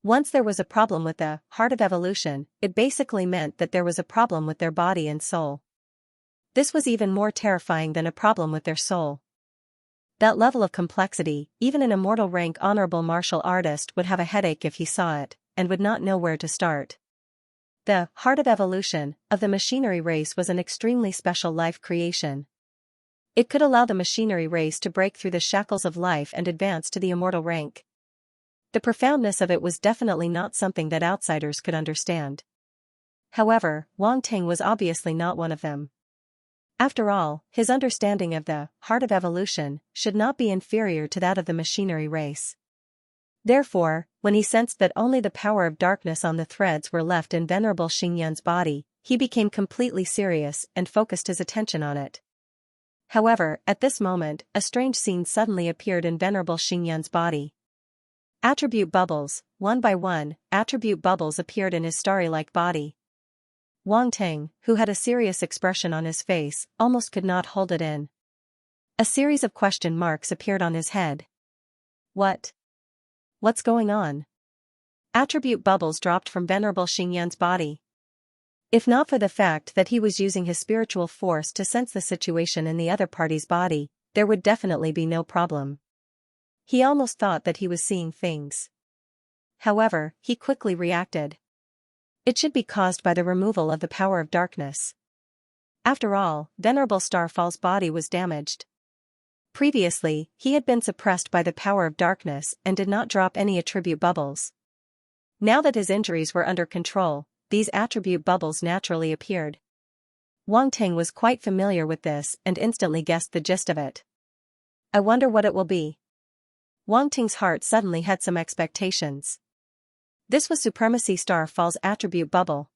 Once there was a problem with the heart of evolution, it basically meant that there was a problem with their body and soul. This was even more terrifying than a problem with their soul. That level of complexity, even an immortal rank honorable martial artist would have a headache if he saw it, and would not know where to start. The heart of evolution of the machinery race was an extremely special life creation. It could allow the machinery race to break through the shackles of life and advance to the immortal rank. The profoundness of it was definitely not something that outsiders could understand. However, Wang Ting was obviously not one of them. After all, his understanding of the heart of evolution should not be inferior to that of the machinery race. Therefore, when he sensed that only the power of darkness on the threads were left in Venerable Xingyan's body, he became completely serious and focused his attention on it. However, at this moment, a strange scene suddenly appeared in Venerable Xingyan's body. Attribute bubbles, one by one, attribute bubbles appeared in his starry-like body. Wang Ting, who had a serious expression on his face, almost could not hold it in. A series of question marks appeared on his head. What's going on? Attribute bubbles dropped from Venerable Xingyan's body. If not for the fact that he was using his spiritual force to sense the situation in the other party's body, there would definitely be no problem. He almost thought that he was seeing things. However, he quickly reacted. It should be caused by the removal of the power of darkness. After all, Venerable Starfall's body was damaged. Previously, he had been suppressed by the power of darkness and did not drop any attribute bubbles. Now that his injuries were under control, these attribute bubbles naturally appeared. Wang Ting was quite familiar with this and instantly guessed the gist of it. I wonder what it will be. Wang Ting's heart suddenly had some expectations. This was Supremacy Starfall's attribute bubble.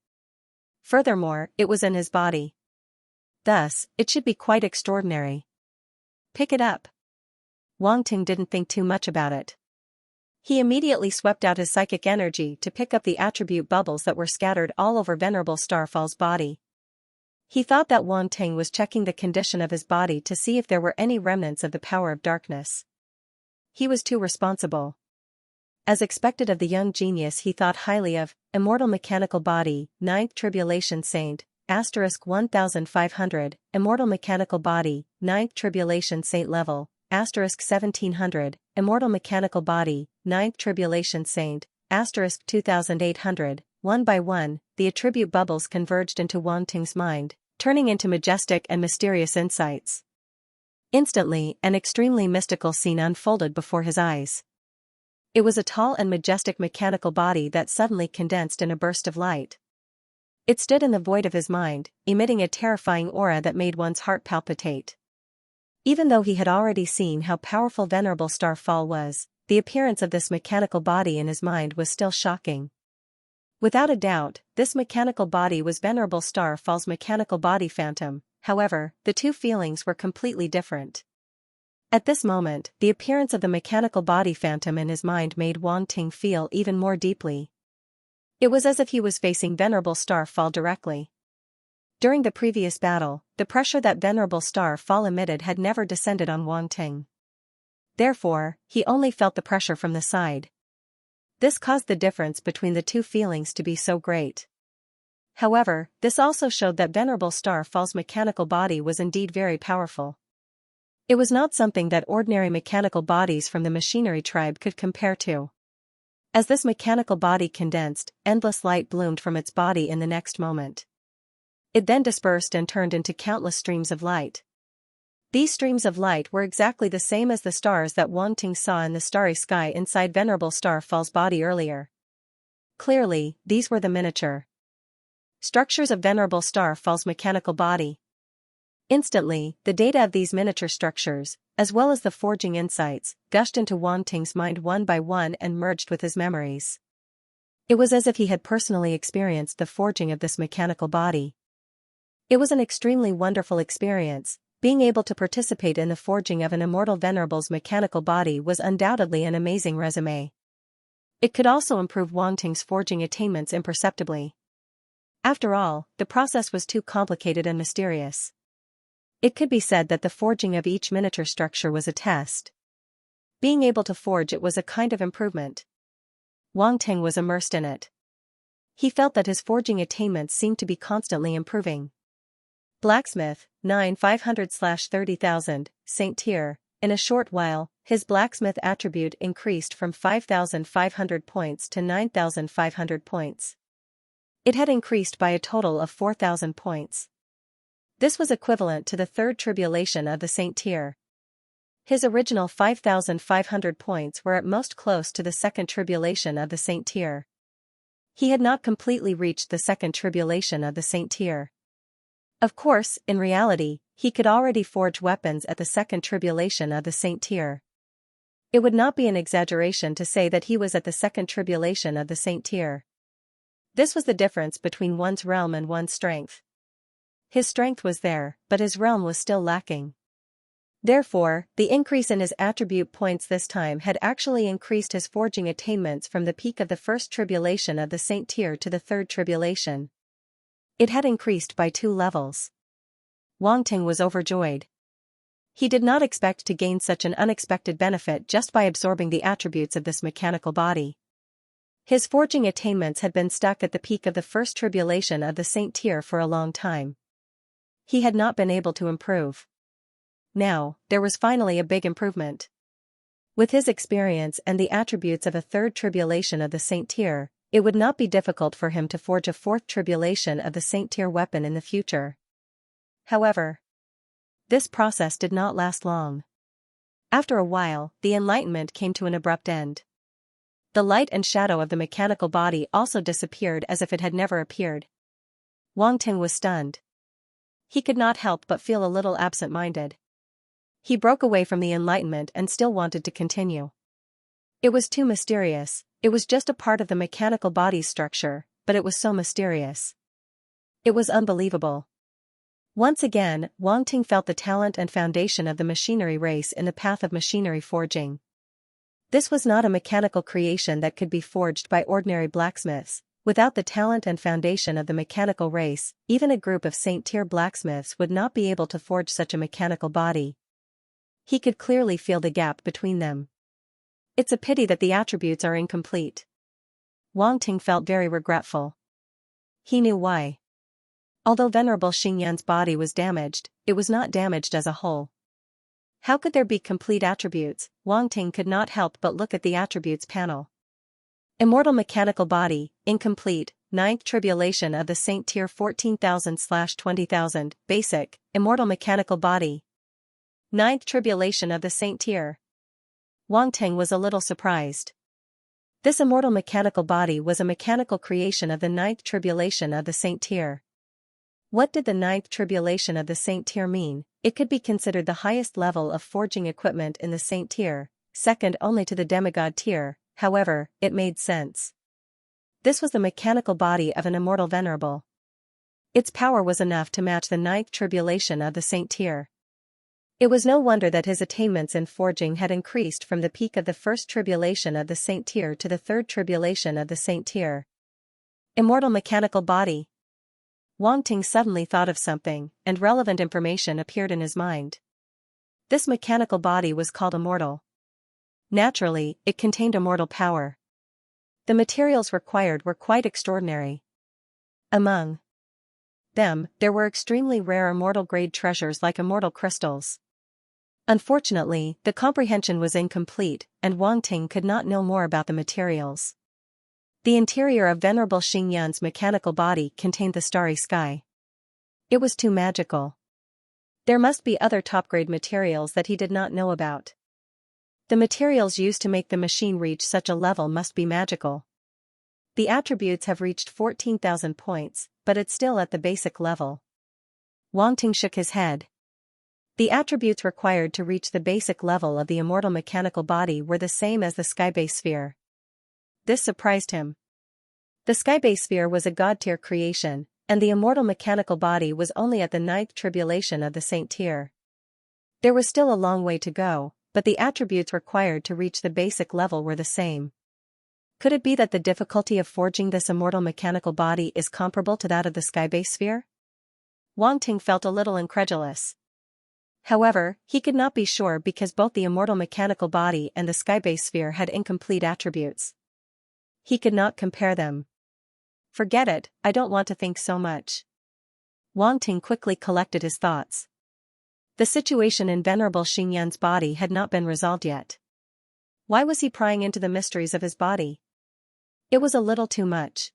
Furthermore, it was in his body. Thus, it should be quite extraordinary. Pick it up. Wang Ting didn't think too much about it. He immediately swept out his psychic energy to pick up the attribute bubbles that were scattered all over Venerable Starfall's body. He thought that Wang Ting was checking the condition of his body to see if there were any remnants of the power of darkness. He was too responsible. As expected of the young genius, he thought highly of Immortal Mechanical Body, 9th Tribulation Saint, * 1500, Immortal Mechanical Body, 9th Tribulation Saint level, * 1700, Immortal Mechanical Body, 9th Tribulation Saint, * 2800. One by one, the attribute bubbles converged into Wang Ting's mind, turning into majestic and mysterious insights. Instantly, an extremely mystical scene unfolded before his eyes. It was a tall and majestic mechanical body that suddenly condensed in a burst of light. It stood in the void of his mind, emitting a terrifying aura that made one's heart palpitate. Even though he had already seen how powerful Venerable Starfall was, the appearance of this mechanical body in his mind was still shocking. Without a doubt, this mechanical body was Venerable Starfall's mechanical body phantom. However, the two feelings were completely different. At this moment, the appearance of the mechanical body phantom in his mind made Wang Ting feel even more deeply. It was as if he was facing Venerable Starfall directly. During the previous battle, the pressure that Venerable Starfall emitted had never descended on Wang Ting. Therefore, he only felt the pressure from the side. This caused the difference between the two feelings to be so great. However, this also showed that Venerable Starfall's mechanical body was indeed very powerful. It was not something that ordinary mechanical bodies from the machinery tribe could compare to. As this mechanical body condensed, endless light bloomed from its body in the next moment. It then dispersed and turned into countless streams of light. These streams of light were exactly the same as the stars that Wang Ting saw in the starry sky inside Venerable Starfall's body earlier. Clearly, these were the miniature structures of Venerable Starfall's mechanical body. Instantly, the data of these miniature structures, as well as the forging insights, gushed into Wang Ting's mind one by one and merged with his memories. It was as if he had personally experienced the forging of this mechanical body. It was an extremely wonderful experience. Being able to participate in the forging of an immortal Venerable's mechanical body was undoubtedly an amazing resume. It could also improve Wang Ting's forging attainments imperceptibly. After all, the process was too complicated and mysterious. It could be said that the forging of each miniature structure was a test. Being able to forge it was a kind of improvement. Wang Ting was immersed in it. He felt that his forging attainments seemed to be constantly improving. Blacksmith, 9,500/30,000, Saint Tier. In a short while, his blacksmith attribute increased from 5,500 points to 9,500 points. It had increased by a total of 4,000 points. This was equivalent to the third tribulation of the Saint Tier. His original 5,500 points were at most close to the second tribulation of the Saint Tier. He had not completely reached the second tribulation of the Saint Tier. Of course, in reality, He could already forge weapons at the second tribulation of the Saint Tier. It would not be an exaggeration to say that he was at the second tribulation of the Saint Tier. This was the difference between one's realm and one's strength. His strength was there, but his realm was still lacking. Therefore, the increase in his attribute points this time had actually increased his forging attainments from the peak of the first tribulation of the Saint Tier to the third tribulation. It had increased by 2 levels. Wang Ting was overjoyed. He did not expect to gain such an unexpected benefit just by absorbing the attributes of this mechanical body. His forging attainments had been stuck at the peak of the first tribulation of the Saint Tier for a long time. He had not been able to improve. Now, there was finally a big improvement. With his experience and the attributes of a third tribulation of the Saint Tier, it would not be difficult for him to forge a fourth tribulation of the Saint Tier weapon in the future. However, this process did not last long. After a while, the enlightenment came to an abrupt end. The light and shadow of the mechanical body also disappeared as if it had never appeared. Wang Ting was stunned. He could not help but feel a little absent-minded. He broke away from the enlightenment and still wanted to continue. It was too mysterious. It was just a part of the mechanical body's structure, but it was so mysterious. It was unbelievable. Once again, Wang Ting felt the talent and foundation of the machinery race in the path of machinery forging. This was not a mechanical creation that could be forged by ordinary blacksmiths. Without the talent and foundation of the mechanical race, even a group of Saint Tier blacksmiths would not be able to forge such a mechanical body. He could clearly feel the gap between them. It's a pity that the attributes are incomplete. Wang Ting felt very regretful. He knew why. Although Venerable Xingyan's body was damaged, it was not damaged as a whole. How could there be complete attributes? Wang Ting could not help but look at the attributes panel. Immortal mechanical body, incomplete, 9th tribulation of the Saint Tier 14,000/20,000, basic, immortal mechanical body. 9th tribulation of the Saint Tier. Wang Ting was a little surprised. This immortal mechanical body was a mechanical creation of the 9th tribulation of the Saint Tier. What did the 9th tribulation of the Saint Tier mean? It could be considered the highest level of forging equipment in the Saint Tier, second only to the demigod tier. However, it made sense. This was the mechanical body of an immortal venerable. Its power was enough to match the 9th tribulation of the Saint Tier. It was no wonder that his attainments in forging had increased from the peak of the first tribulation of the Saint Tier to the third tribulation of the Saint Tier. Immortal mechanical body. Wang Ting suddenly thought of something, and relevant information appeared in his mind. This mechanical body was called immortal. Naturally, it contained immortal power. The materials required were quite extraordinary. Among them, there were extremely rare immortal-grade treasures like immortal crystals. Unfortunately, the comprehension was incomplete, and Wang Ting could not know more about the materials. The interior of Venerable Xingyan's mechanical body contained the starry sky. It was too magical. There must be other top-grade materials that he did not know about. The materials used to make the machine reach such a level must be magical. The attributes have reached 14,000 points, but it's still at the basic level. Wang Ting shook his head. The attributes required to reach the basic level of the immortal mechanical body were the same as the skybase sphere. This surprised him. The skybase sphere was a god-tier creation, and the immortal mechanical body was only at the 9th tribulation of the Saint Tier. There was still a long way to go, but the attributes required to reach the basic level were the same. Could it be that the difficulty of forging this immortal mechanical body is comparable to that of the skybase sphere? Wang Ting felt a little incredulous. However, he could not be sure because both the immortal mechanical body and the skybase sphere had incomplete attributes. He could not compare them. Forget it, I don't want to think so much. Wang Ting quickly collected his thoughts. The situation in Venerable Xingyan's body had not been resolved yet. Why was he prying into the mysteries of his body? It was a little too much.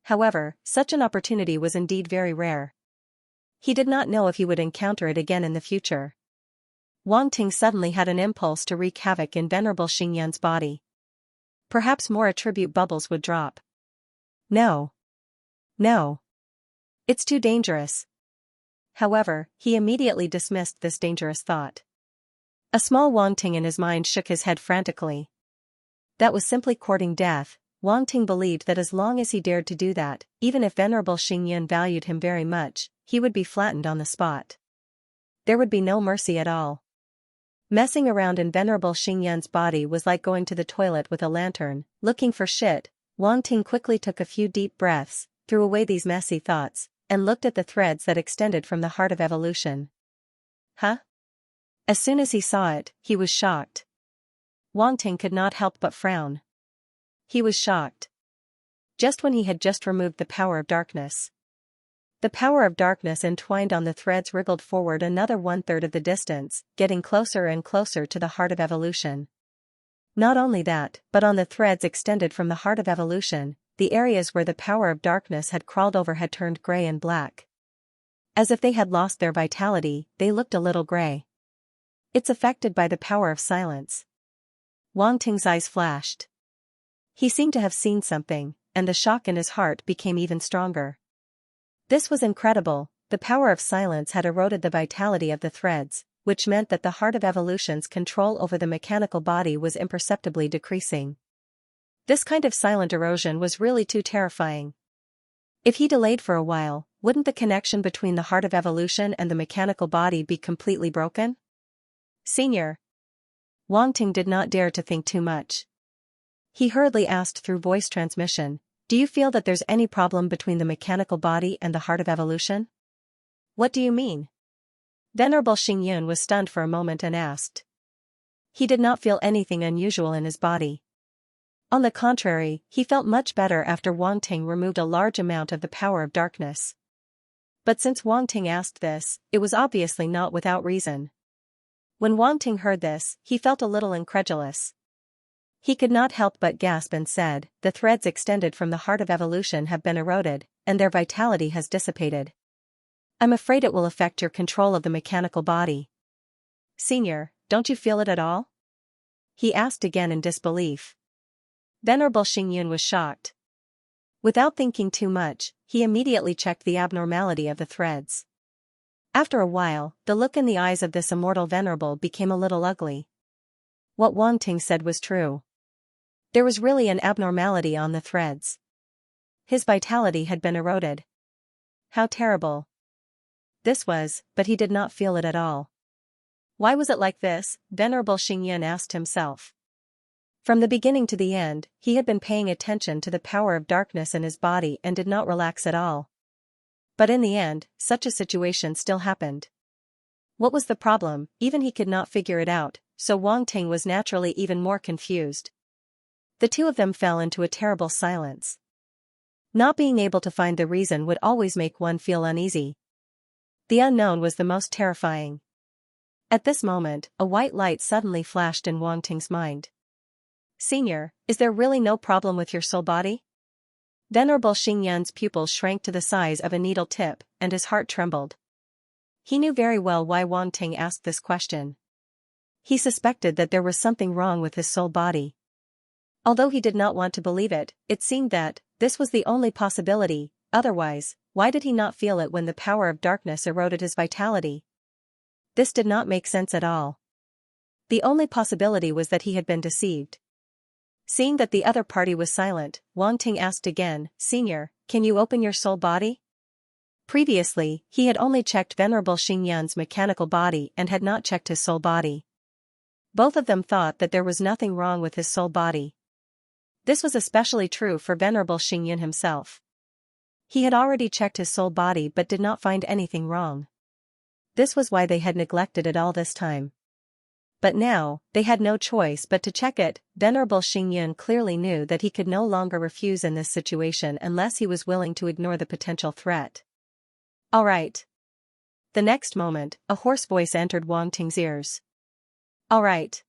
However, such an opportunity was indeed very rare. He did not know if he would encounter it again in the future. Wang Ting suddenly had an impulse to wreak havoc in Venerable Xingyan's body. Perhaps more attribute bubbles would drop. No. No. It's too dangerous. However, he immediately dismissed this dangerous thought. A small Wang Ting in his mind shook his head frantically. That was simply courting death. Wang Ting believed that as long as he dared to do that, even if Venerable Xingyan valued him very much, he would be flattened on the spot. There would be no mercy at all. Messing around in Venerable Xingyan's body was like going to the toilet with a lantern, looking for shit. Wang Ting quickly took a few deep breaths, threw away these messy thoughts, and looked at the threads that extended from the heart of evolution. Huh? As soon as he saw it, he was shocked. Wang Ting could not help but frown. He was shocked. Just when he had just removed the power of darkness. The power of darkness entwined on the threads wriggled forward another 1/3 of the distance, getting closer and closer to the heart of evolution. Not only that, but on the threads extended from the heart of evolution, the areas where the power of darkness had crawled over had turned gray and black. As if they had lost their vitality, they looked a little gray. It's affected by the power of silence. Wang Ting's eyes flashed. He seemed to have seen something, and the shock in his heart became even stronger. This was incredible. The power of silence had eroded the vitality of the threads, which meant that the heart of evolution's control over the mechanical body was imperceptibly decreasing. This kind of silent erosion was really too terrifying. If he delayed for a while, wouldn't the connection between the heart of evolution and the mechanical body be completely broken? Senior. Wang Ting did not dare to think too much. He hurriedly asked through voice transmission, "Do you feel that there's any problem between the mechanical body and the heart of evolution?" "What do you mean?" Venerable Xingyun was stunned for a moment and asked. He did not feel anything unusual in his body. On the contrary, he felt much better after Wang Ting removed a large amount of the power of darkness. But since Wang Ting asked this, it was obviously not without reason. When Wang Ting heard this, he felt a little incredulous. He could not help but gasp and said, "The threads extended from the heart of evolution have been eroded, and their vitality has dissipated. I'm afraid it will affect your control of the mechanical body." "Senior, don't you feel it at all?" he asked again in disbelief. Venerable Xingyun was shocked. Without thinking too much, he immediately checked the abnormality of the threads. After a while, the look in the eyes of this immortal venerable became a little ugly. What Wang Ting said was true. There was really an abnormality on the threads. His vitality had been eroded. How terrible. This was, but he did not feel it at all. Why was it like this? Venerable Xingyan asked himself. From the beginning to the end, he had been paying attention to the power of darkness in his body and did not relax at all. But in the end, such a situation still happened. What was the problem? Even he could not figure it out, so Wang Ting was naturally even more confused. The two of them fell into a terrible silence. Not being able to find the reason would always make one feel uneasy. The unknown was the most terrifying. At this moment, a white light suddenly flashed in Wang Ting's mind. "Senior, is there really no problem with your soul body?" Venerable Xingyan's pupils shrank to the size of a needle tip, and his heart trembled. He knew very well why Wang Ting asked this question. He suspected that there was something wrong with his soul body. Although he did not want to believe it, it seemed that this was the only possibility. Otherwise, why did he not feel it when the power of darkness eroded his vitality? This did not make sense at all. The only possibility was that he had been deceived. Seeing that the other party was silent, Wang Ting asked again, "Senior, can you open your soul body?" Previously, he had only checked Venerable Xingyan's mechanical body and had not checked his soul body. Both of them thought that there was nothing wrong with his soul body. This was especially true for Venerable Xingyan himself. He had already checked his soul body but did not find anything wrong. This was why they had neglected it all this time. But now, they had no choice but to check it. Venerable Xingyan clearly knew that he could no longer refuse in this situation unless he was willing to ignore the potential threat. "All right." The next moment, a hoarse voice entered Wang Ting's ears. "All right."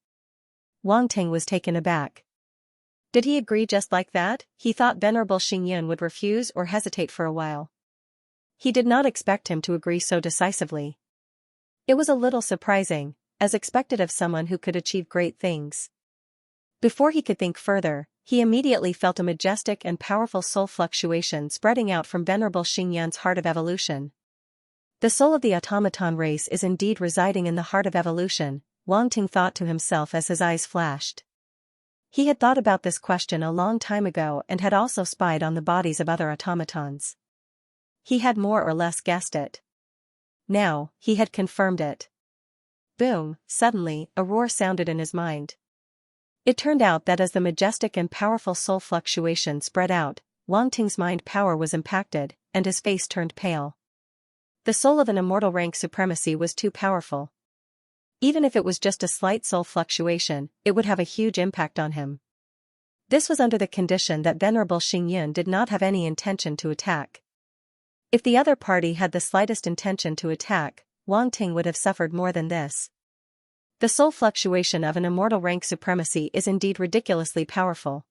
Wang Ting was taken aback. Did he agree just like that? He thought Venerable Xingyan would refuse or hesitate for a while. He did not expect him to agree so decisively. It was a little surprising, as expected of someone who could achieve great things. Before he could think further, he immediately felt a majestic and powerful soul fluctuation spreading out from Venerable Xingyan's heart of evolution. The soul of the automaton race is indeed residing in the heart of evolution, Wang Ting thought to himself as his eyes flashed. He had thought about this question a long time ago and had also spied on the bodies of other automatons. He had more or less guessed it. Now, he had confirmed it. Boom, suddenly, a roar sounded in his mind. It turned out that as the majestic and powerful soul fluctuation spread out, Wang Ting's mind power was impacted, and his face turned pale. The soul of an immortal rank supremacy was too powerful. Even if it was just a slight soul fluctuation, it would have a huge impact on him. This was under the condition that Venerable Xingyun did not have any intention to attack. If the other party had the slightest intention to attack, Wang Ting would have suffered more than this. The soul fluctuation of an immortal rank supremacy is indeed ridiculously powerful.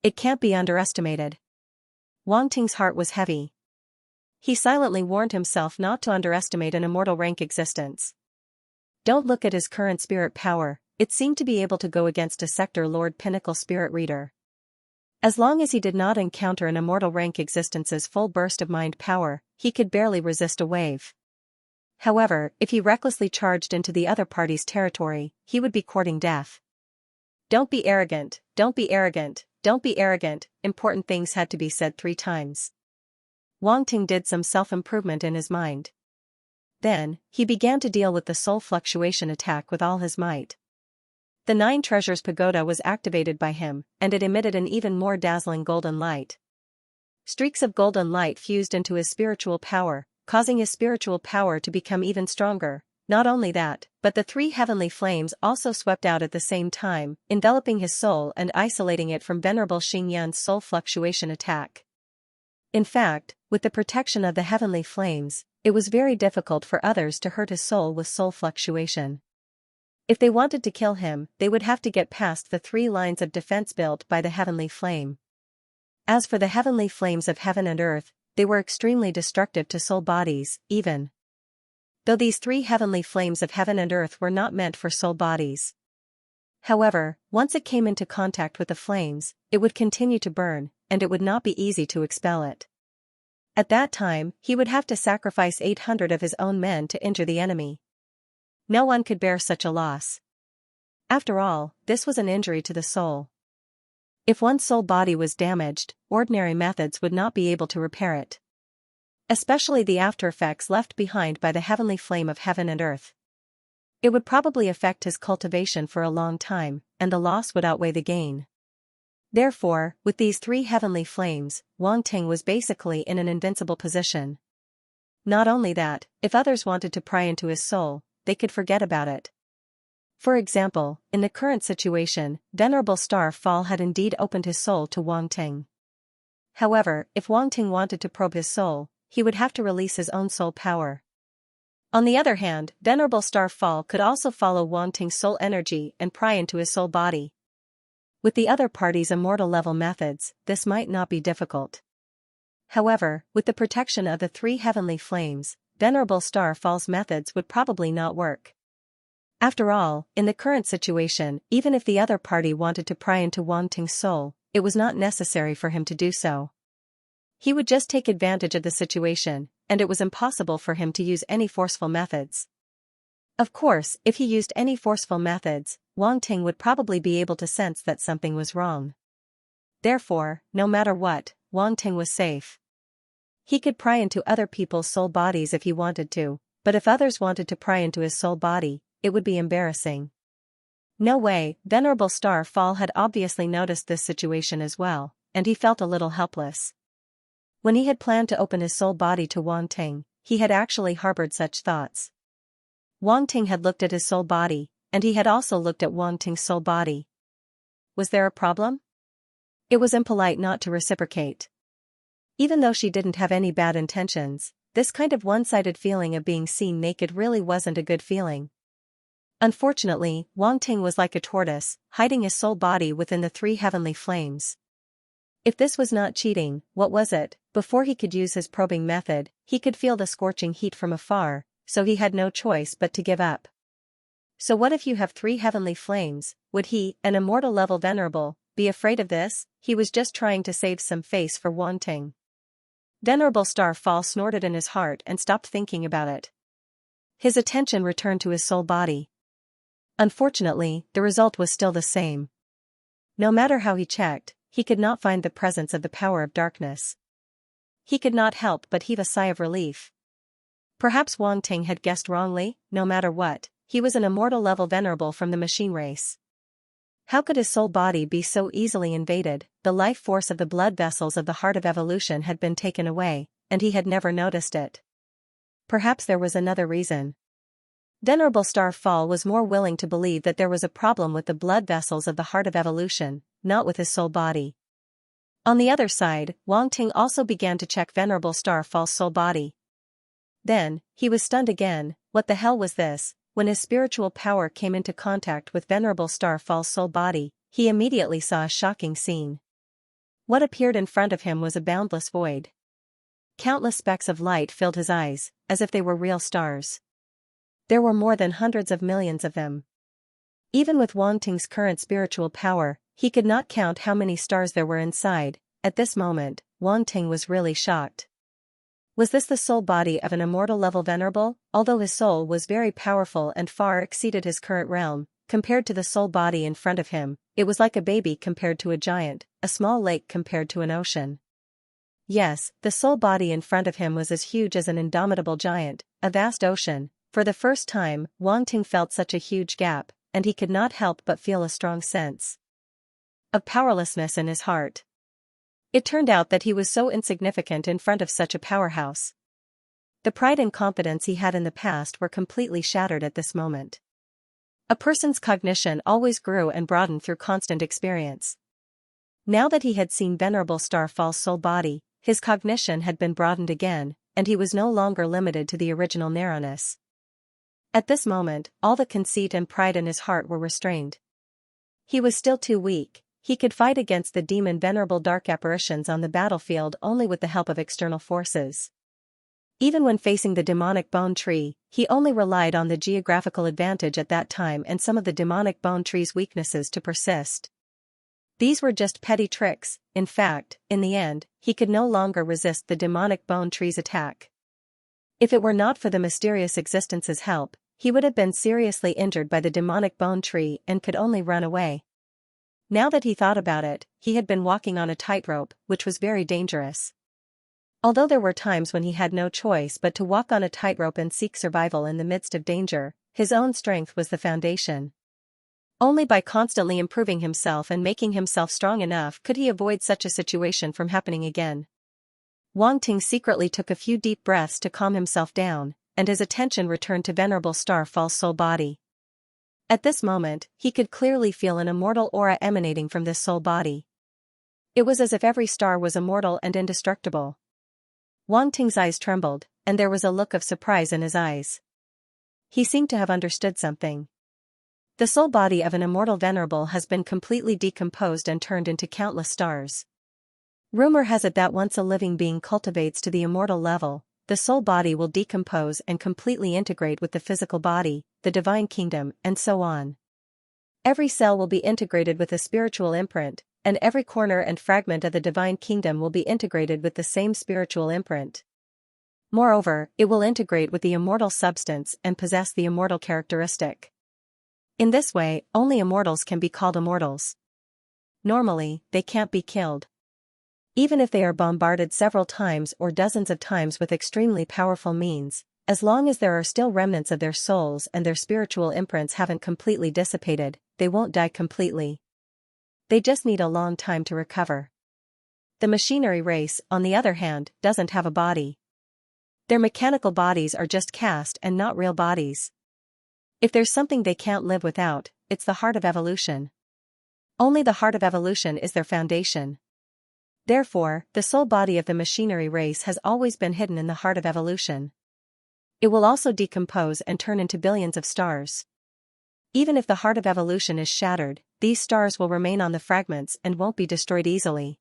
It can't be underestimated. Wang Ting's heart was heavy. He silently warned himself not to underestimate an immortal rank existence. Don't look at his current spirit power, it seemed to be able to go against a Sector Lord Pinnacle Spirit Reader. As long as he did not encounter an immortal rank existence's full burst of mind power, he could barely resist a wave. However, if he recklessly charged into the other party's territory, he would be courting death. Don't be arrogant, don't be arrogant, don't be arrogant, important things had to be said 3 times. Wang Ting did some self-improvement in his mind. Then, he began to deal with the soul fluctuation attack with all his might. The 9 Treasures Pagoda was activated by him, and it emitted an even more dazzling golden light. Streaks of golden light fused into his spiritual power, causing his spiritual power to become even stronger. Not only that, but the 3 heavenly flames also swept out at the same time, enveloping his soul and isolating it from Venerable Xingyun's soul fluctuation attack. In fact, with the protection of the heavenly flames, it was very difficult for others to hurt his soul with soul fluctuation. If they wanted to kill him, they would have to get past the 3 lines of defense built by the heavenly flame. As for the heavenly flames of heaven and earth, they were extremely destructive to soul bodies, even though these 3 heavenly flames of heaven and earth were not meant for soul bodies. However, once it came into contact with the flames, it would continue to burn, and it would not be easy to expel it. At that time, he would have to sacrifice 800 of his own men to injure the enemy. No one could bear such a loss. After all, this was an injury to the soul. If one's soul body was damaged, ordinary methods would not be able to repair it. Especially the after-effects left behind by the heavenly flame of heaven and earth. It would probably affect his cultivation for a long time, and the loss would outweigh the gain. Therefore, with these 3 heavenly flames, Wang Ting was basically in an invincible position. Not only that, if others wanted to pry into his soul, they could forget about it. For example, in the current situation, Venerable Star Fall had indeed opened his soul to Wang Ting. However, if Wang Ting wanted to probe his soul, he would have to release his own soul power. On the other hand, Venerable Star Fall could also follow Wang Ting's soul energy and pry into his soul body. With the other party's immortal level methods, this might not be difficult. However, with the protection of the 3 heavenly flames, Venerable Star Fall's methods would probably not work. After all, in the current situation, even if the other party wanted to pry into Wang Ting's soul, it was not necessary for him to do so. He would just take advantage of the situation, and it was impossible for him to use any forceful methods. Of course, if he used any forceful methods, Wang Ting would probably be able to sense that something was wrong. Therefore, no matter what, Wang Ting was safe. He could pry into other people's soul bodies if he wanted to, but if others wanted to pry into his soul body, it would be embarrassing. No way, Venerable Star Fall had obviously noticed this situation as well, and he felt a little helpless. When he had planned to open his soul body to Wang Ting, he had actually harbored such thoughts. Wang Ting had looked at his soul body, and he had also looked at Wang Ting's soul body. Was there a problem? It was impolite not to reciprocate. Even though she didn't have any bad intentions, this kind of one-sided feeling of being seen naked really wasn't a good feeling. Unfortunately, Wang Ting was like a tortoise, hiding his soul body within the 3 heavenly flames. If this was not cheating, what was it? Before he could use his probing method, he could feel the scorching heat from afar, so he had no choice but to give up. So what if you have 3 heavenly flames? Would he, an immortal level venerable, be afraid of this? He was just trying to save some face for Wang Ting. Venerable Star Fall snorted in his heart and stopped thinking about it. His attention returned to his soul body. Unfortunately, the result was still the same. No matter how he checked, he could not find the presence of the power of darkness. He could not help but heave a sigh of relief. Perhaps Wang Ting had guessed wrongly. No matter what, he was an immortal level venerable from the machine race. How could his soul body be so easily invaded? The life force of the blood vessels of the heart of evolution had been taken away, and he had never noticed it. Perhaps there was another reason. Venerable Star Fall was more willing to believe that there was a problem with the blood vessels of the heart of evolution, not with his soul body. On the other side, Wang Ting also began to check Venerable Star Fall's soul body. Then, he was stunned again. What the hell was this? When his spiritual power came into contact with Venerable Star Fall's soul body, he immediately saw a shocking scene. What appeared in front of him was a boundless void. Countless specks of light filled his eyes, as if they were real stars. There were more than hundreds of millions of them. Even with Wang Ting's current spiritual power, he could not count how many stars there were inside. At this moment, Wang Ting was really shocked. Was this the soul body of an immortal level venerable? Although his soul was very powerful and far exceeded his current realm, compared to the soul body in front of him, it was like a baby compared to a giant, a small lake compared to an ocean. Yes, the soul body in front of him was as huge as an indomitable giant, a vast ocean. For the first time, Wang Ting felt such a huge gap, and he could not help but feel a strong sense of powerlessness in his heart. It turned out that he was so insignificant in front of such a powerhouse. The pride and confidence he had in the past were completely shattered at this moment. A person's cognition always grew and broadened through constant experience. Now that he had seen Venerable Star Fall's soul body, his cognition had been broadened again, and he was no longer limited to the original narrowness. At this moment, all the conceit and pride in his heart were restrained. He was still too weak. He could fight against the demon venerable dark apparitions on the battlefield only with the help of external forces. Even when facing the demonic bone tree, he only relied on the geographical advantage at that time and some of the demonic bone tree's weaknesses to persist. These were just petty tricks. In fact, in the end, he could no longer resist the demonic bone tree's attack. If it were not for the mysterious existence's help, he would have been seriously injured by the demonic bone tree and could only run away. Now that he thought about it, he had been walking on a tightrope, which was very dangerous. Although there were times when he had no choice but to walk on a tightrope and seek survival in the midst of danger, his own strength was the foundation. Only by constantly improving himself and making himself strong enough could he avoid such a situation from happening again. Wang Ting secretly took a few deep breaths to calm himself down, and his attention returned to Venerable Star Fall's soul body. At this moment, he could clearly feel an immortal aura emanating from this soul body. It was as if every star was immortal and indestructible. Wang Ting's eyes trembled, and there was a look of surprise in his eyes. He seemed to have understood something. The soul body of an immortal venerable has been completely decomposed and turned into countless stars. Rumor has it that once a living being cultivates to the immortal level, the soul body will decompose and completely integrate with the physical body, the divine kingdom, and so on. Every cell will be integrated with a spiritual imprint, and every corner and fragment of the divine kingdom will be integrated with the same spiritual imprint. Moreover, it will integrate with the immortal substance and possess the immortal characteristic. In this way, only immortals can be called immortals. Normally, they can't be killed. Even if they are bombarded several times or dozens of times with extremely powerful means, as long as there are still remnants of their souls and their spiritual imprints haven't completely dissipated, they won't die completely. They just need a long time to recover. The machinery race, on the other hand, doesn't have a body. Their mechanical bodies are just cast and not real bodies. If there's something they can't live without, it's the heart of evolution. Only the heart of evolution is their foundation. Therefore, the soul body of the machinery race has always been hidden in the heart of evolution. It will also decompose and turn into billions of stars. Even if the heart of evolution is shattered, these stars will remain on the fragments and won't be destroyed easily.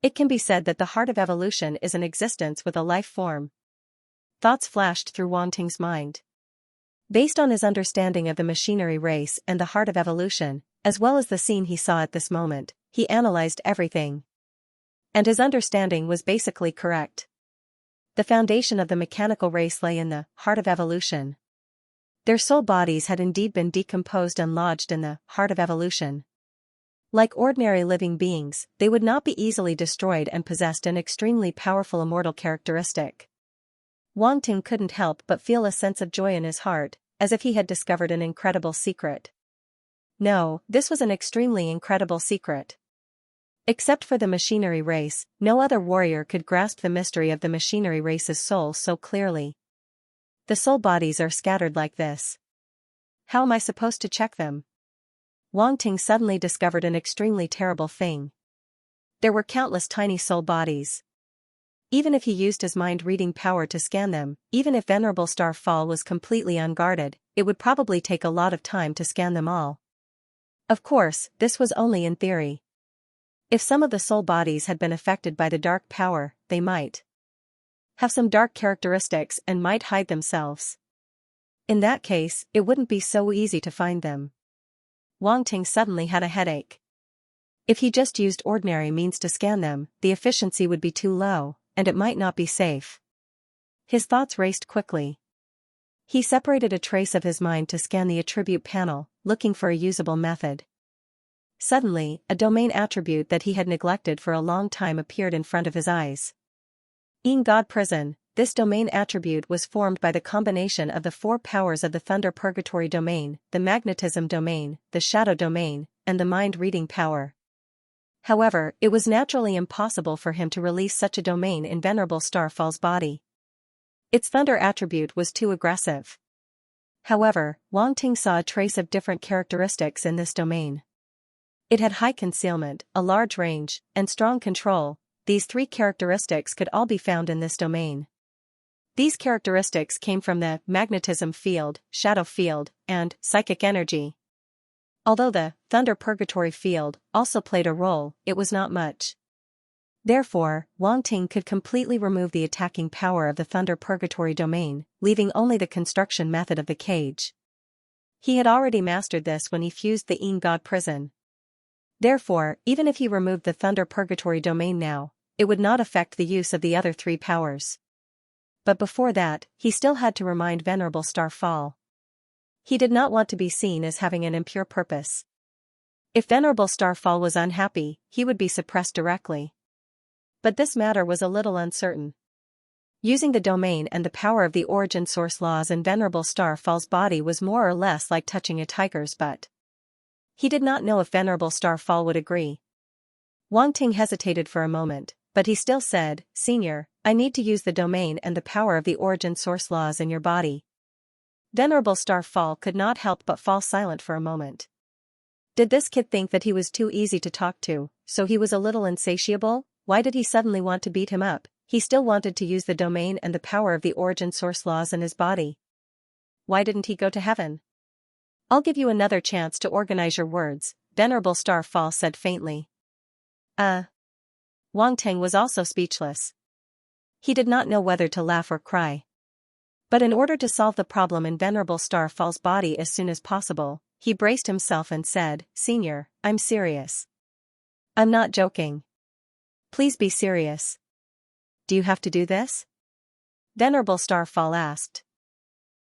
It can be said that the heart of evolution is an existence with a life form. Thoughts flashed through Wang Ting's mind. Based on his understanding of the machinery race and the heart of evolution, as well as the scene he saw at this moment, he analyzed everything. And his understanding was basically correct. The foundation of the mechanical race lay in the heart of evolution. Their soul bodies had indeed been decomposed and lodged in the heart of evolution. Like ordinary living beings, they would not be easily destroyed and possessed an extremely powerful immortal characteristic. Wang Ting couldn't help but feel a sense of joy in his heart, as if he had discovered an incredible secret. No, this was an extremely incredible secret. Except for the machinery race, no other warrior could grasp the mystery of the machinery race's soul so clearly. The soul bodies are scattered like this. How am I supposed to check them? Wang Ting suddenly discovered an extremely terrible thing. There were countless tiny soul bodies. Even if he used his mind-reading power to scan them, even if Venerable Star Fall was completely unguarded, it would probably take a lot of time to scan them all. Of course, this was only in theory. If some of the soul bodies had been affected by the dark power, they might have some dark characteristics and might hide themselves. In that case, it wouldn't be so easy to find them. Wang Ting suddenly had a headache. If he just used ordinary means to scan them, the efficiency would be too low, and it might not be safe. His thoughts raced quickly. He separated a trace of his mind to scan the attribute panel, looking for a usable method. Suddenly, a domain attribute that he had neglected for a long time appeared in front of his eyes. In God Prison, this domain attribute was formed by the combination of the four powers of the Thunder Purgatory domain, the Magnetism domain, the Shadow domain, and the Mind-Reading power. However, it was naturally impossible for him to release such a domain in Venerable Starfall's body. Its Thunder attribute was too aggressive. However, Wang Ting saw a trace of different characteristics in this domain. It had high concealment, a large range, and strong control. These three characteristics could all be found in this domain. These characteristics came from the magnetism field, shadow field, and psychic energy. Although the Thunder Purgatory field also played a role, it was not much. Therefore, Wang Ting could completely remove the attacking power of the Thunder Purgatory domain, leaving only the construction method of the cage. He had already mastered this when he fused the In God Prison. Therefore, even if he removed the Thunder Purgatory domain now, it would not affect the use of the other three powers. But before that, he still had to remind Venerable Star Fall. He did not want to be seen as having an impure purpose. If Venerable Star Fall was unhappy, he would be suppressed directly. But this matter was a little uncertain. Using the domain and the power of the origin source laws in Venerable Star Fall's body was more or less like touching a tiger's butt. He did not know if Venerable Star Fall would agree. Wang Ting hesitated for a moment, but he still said, "Senior, I need to use the domain and the power of the origin source laws in your body." Venerable Star Fall could not help but fall silent for a moment. Did this kid think that he was too easy to talk to, so he was a little insatiable? Why did he suddenly want to beat him up? He still wanted to use the domain and the power of the origin source laws in his body. Why didn't he go to heaven? "I'll give you another chance to organize your words," Venerable Star Fall said faintly. Wang Ting was also speechless. He did not know whether to laugh or cry. But in order to solve the problem in Venerable Star Fall's body as soon as possible, he braced himself and said, "Senior, I'm serious. I'm not joking. Please be serious. Do you have to do this?" Venerable Star Fall asked.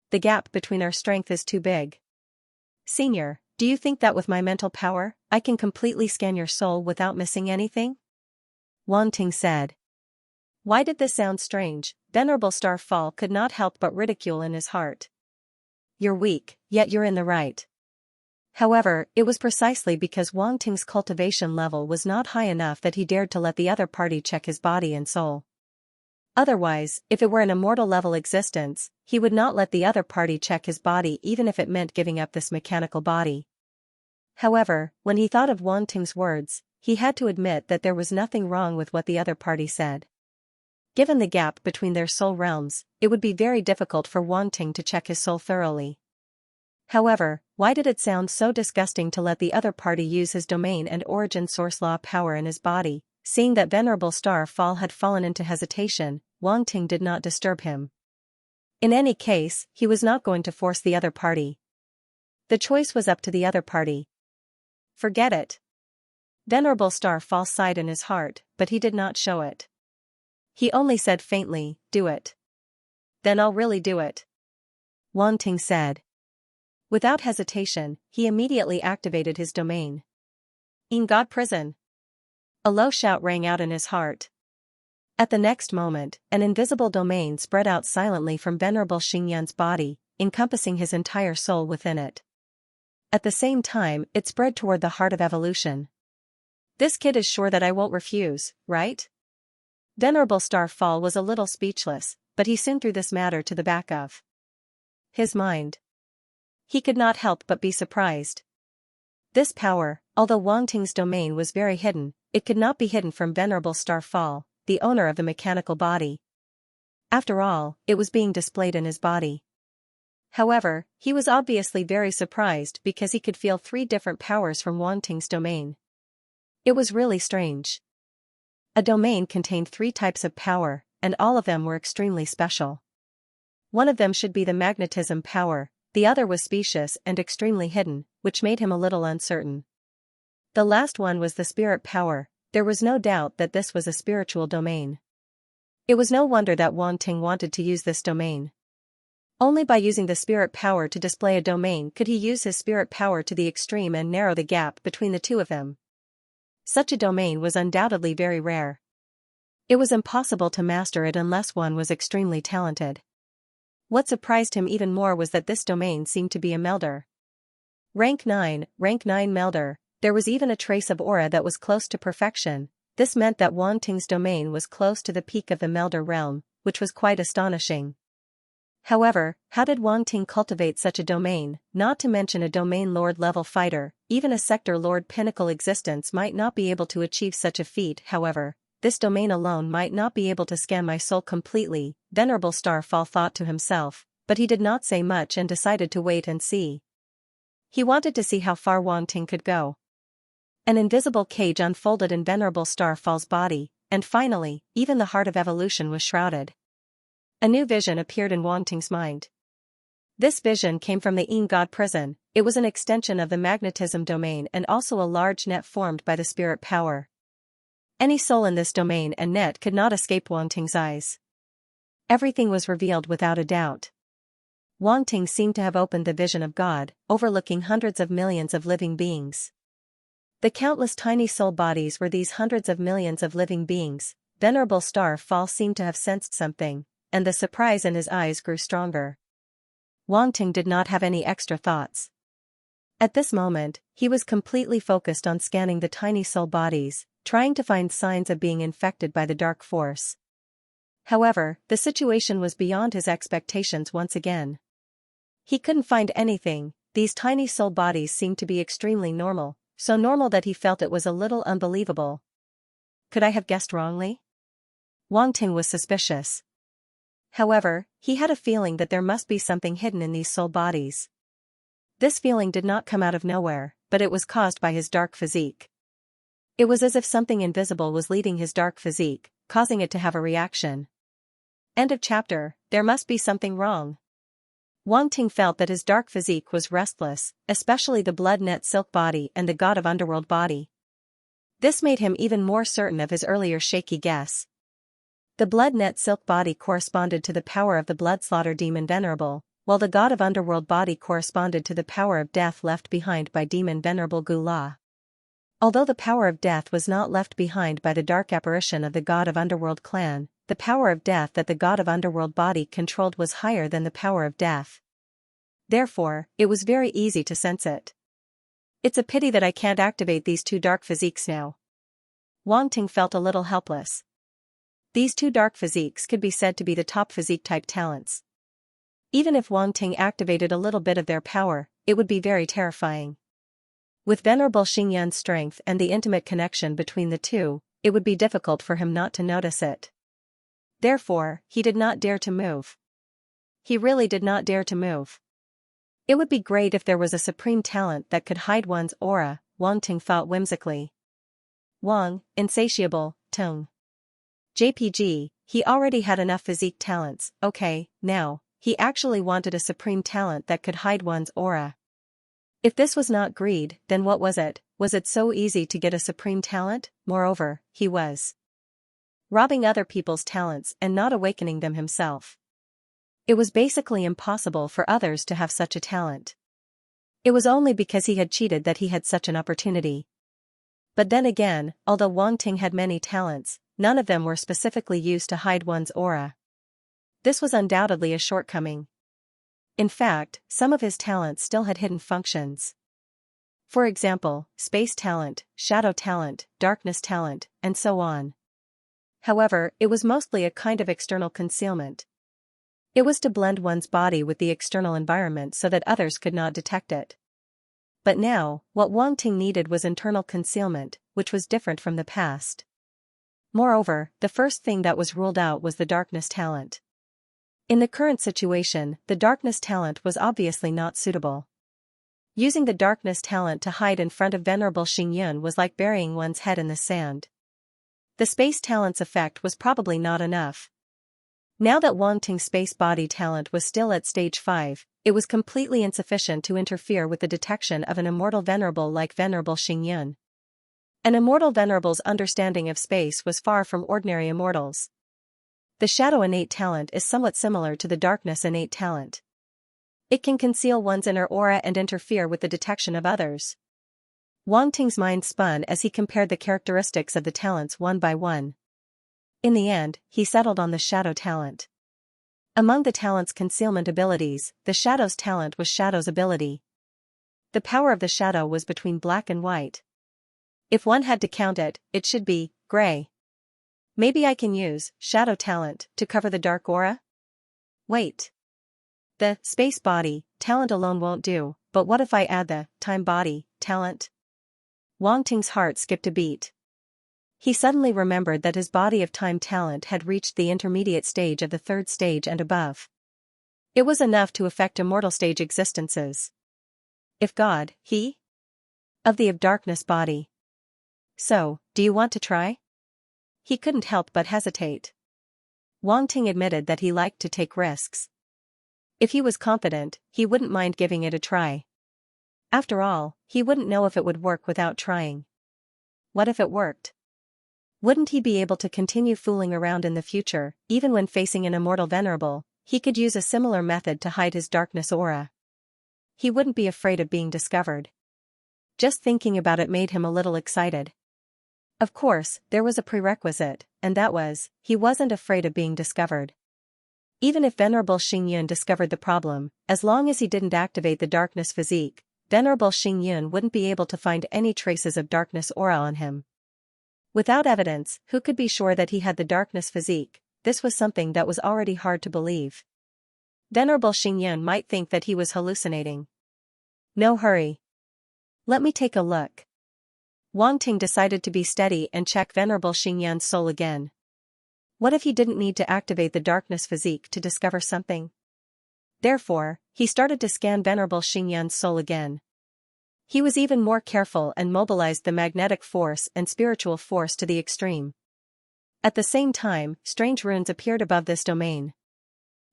"The gap between our strength is too big. Senior, do you think that with my mental power, I can completely scan your soul without missing anything?" Wang Ting said. Why did this sound strange? Venerable Star Fall could not help but ridicule in his heart. "You're weak, yet you're in the right." However, it was precisely because Wang Ting's cultivation level was not high enough that he dared to let the other party check his body and soul. Otherwise, if it were an immortal level existence, he would not let the other party check his body even if it meant giving up this mechanical body. However, when he thought of Wang Ting's words, he had to admit that there was nothing wrong with what the other party said. Given the gap between their soul realms, it would be very difficult for Wang Ting to check his soul thoroughly. However, why did it sound so disgusting to let the other party use his domain and origin source law power in his body? Seeing that Venerable Star Fall had fallen into hesitation, Wang Ting did not disturb him. In any case, he was not going to force the other party. The choice was up to the other party. "Forget it. Venerable Star Fall sighed in his heart, but he did not show it. He only said faintly, "Do it." "Then I'll really do it," Wang Ting said. Without hesitation, he immediately activated his domain. "In God Prison!" A low shout rang out in his heart. At the next moment, an invisible domain spread out silently from Venerable Xingyan's body, encompassing his entire soul within it. At the same time, it spread toward the heart of evolution. "This kid is sure that I won't refuse, right?" Venerable Star Fall was a little speechless, but he soon threw this matter to the back of his mind. He could not help but be surprised. This power, although Wang Ting's domain was very hidden, it could not be hidden from Venerable Star Fall, the owner of the mechanical body. After all, it was being displayed in his body. However, he was obviously very surprised because he could feel 3 different powers from Wang Ting's domain. It was really strange. A domain contained 3 types of power, and all of them were extremely special. One of them should be the magnetism power, the other was specious and extremely hidden, which made him a little uncertain. The last one was the spirit power. There was no doubt that this was a spiritual domain. It was no wonder that Wang Ting wanted to use this domain. Only by using the spirit power to display a domain could he use his spirit power to the extreme and narrow the gap between the two of them. Such a domain was undoubtedly very rare. It was impossible to master it unless one was extremely talented. What surprised him even more was that this domain seemed to be a melder. Rank 9 melder. There was even a trace of aura that was close to perfection. This meant that Wang Ting's domain was close to the peak of the melder realm, which was quite astonishing. However, how did Wang Ting cultivate such a domain? Not to mention a domain lord level fighter, even a sector lord pinnacle existence might not be able to achieve such a feat. However, this domain alone might not be able to scan my soul completely, Venerable Star Fall thought to himself, but he did not say much and decided to wait and see. He wanted to see how far Wang Ting could go. An invisible cage unfolded in Venerable Star Fall's body, and finally, even the heart of evolution was shrouded. A new vision appeared in Wang Ting's mind. This vision came from the Yin God Prison. It was an extension of the magnetism domain and also a large net formed by the spirit power. Any soul in this domain and net could not escape Wang Ting's eyes. Everything was revealed without a doubt. Wang Ting seemed to have opened the vision of God, overlooking hundreds of millions of living beings. The countless tiny soul bodies were these hundreds of millions of living beings. Venerable Star Fall seemed to have sensed something, and the surprise in his eyes grew stronger. Wang Ting did not have any extra thoughts. At this moment, he was completely focused on scanning the tiny soul bodies, trying to find signs of being infected by the dark force. However, the situation was beyond his expectations once again. He couldn't find anything. These tiny soul bodies seemed to be extremely normal, so normal that he felt it was a little unbelievable. Could I have guessed wrongly? Wang Ting was suspicious. However, he had a feeling that there must be something hidden in these soul bodies. This feeling did not come out of nowhere, but it was caused by his dark physique. It was as if something invisible was leading his dark physique, causing it to have a reaction. End of chapter. There must be something wrong. Wang Ting felt that his dark physique was restless, especially the blood net silk body and the god of underworld body. This made him even more certain of his earlier shaky guess. The blood net silk body corresponded to the power of the blood slaughter demon Venerable, while the god of underworld body corresponded to the power of death left behind by demon Venerable Gula. Although the power of death was not left behind by the dark apparition of the god of underworld clan, the power of death that the god of underworld body controlled was higher than the power of death. Therefore, it was very easy to sense it. It's a pity that I can't activate these 2 dark physiques now. Wang Ting felt a little helpless. These 2 dark physiques could be said to be the top physique-type talents. Even if Wang Ting activated a little bit of their power, it would be very terrifying. With Venerable Xingyan's strength and the intimate connection between the two, it would be difficult for him not to notice it. Therefore, he did not dare to move. He really did not dare to move. It would be great if there was a supreme talent that could hide one's aura, Wang Ting thought whimsically. Wang, insatiable, Tung. JPG, he already had enough physique talents. Okay, now, he actually wanted a supreme talent that could hide one's aura. If this was not greed, then what was it? Was it so easy to get a supreme talent? Moreover, he was robbing other people's talents and not awakening them himself. It was basically impossible for others to have such a talent. It was only because he had cheated that he had such an opportunity. But then again, although Wang Ting had many talents, none of them were specifically used to hide one's aura. This was undoubtedly a shortcoming. In fact, some of his talents still had hidden functions. For example, space talent, shadow talent, darkness talent, and so on. However, it was mostly a kind of external concealment. It was to blend one's body with the external environment so that others could not detect it. But now, what Wang Ting needed was internal concealment, which was different from the past. Moreover, the first thing that was ruled out was the darkness talent. In the current situation, the darkness talent was obviously not suitable. Using the darkness talent to hide in front of Venerable Xingyun was like burying one's head in the sand. The space talent's effect was probably not enough. Now that Wang Ting's space body talent was still at stage 5, it was completely insufficient to interfere with the detection of an immortal venerable like Venerable Xingyun. An immortal venerable's understanding of space was far from ordinary immortals. The shadow innate talent is somewhat similar to the darkness innate talent. It can conceal one's inner aura and interfere with the detection of others. Wang Ting's mind spun as he compared the characteristics of the talents one by one. In the end, he settled on the shadow talent. Among the talent's concealment abilities, the shadow's talent was shadow's ability. The power of the shadow was between black and white. If one had to count it, it should be gray. Maybe I can use shadow talent to cover the dark aura? Wait. The space body talent alone won't do, but what if I add the time body talent? Wang Ting's heart skipped a beat. He suddenly remembered that his body of time talent had reached the intermediate stage of the third stage and above. It was enough to affect immortal stage existences. If God, he? Of the of darkness body. So, do you want to try? He couldn't help but hesitate. Wang Ting admitted that he liked to take risks. If he was confident, he wouldn't mind giving it a try. After all, he wouldn't know if it would work without trying. What if it worked? Wouldn't he be able to continue fooling around in the future? Even when facing an immortal venerable, he could use a similar method to hide his darkness aura. He wouldn't be afraid of being discovered. Just thinking about it made him a little excited. Of course, there was a prerequisite, and that was, he wasn't afraid of being discovered. Even if Venerable Xingyun discovered the problem, as long as he didn't activate the darkness physique, Venerable Xingyun wouldn't be able to find any traces of darkness aura on him. Without evidence, who could be sure that he had the darkness physique? This was something that was already hard to believe. Venerable Xingyun might think that he was hallucinating. No hurry. Let me take a look. Wang Ting decided to be steady and check Venerable Xingyun's soul again. What if he didn't need to activate the darkness physique to discover something? Therefore, he started to scan Venerable Xingyun's soul again. He was even more careful and mobilized the magnetic force and spiritual force to the extreme. At the same time, strange runes appeared above this domain.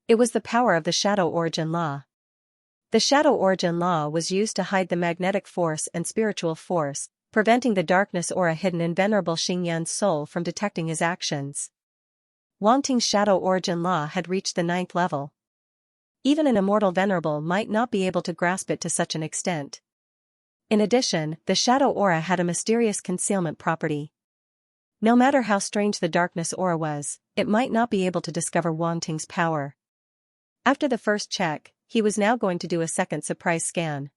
It was the power of the shadow origin law. The shadow origin law was used to hide the magnetic force and spiritual force, preventing the darkness aura hidden in Venerable Xingyun's soul from detecting his actions. Wang Ting's shadow origin law had reached the 9th level. Even an immortal venerable might not be able to grasp it to such an extent. In addition, the shadow aura had a mysterious concealment property. No matter how strange the darkness aura was, it might not be able to discover Wang Ting's power. After the first check, he was now going to do a second surprise scan.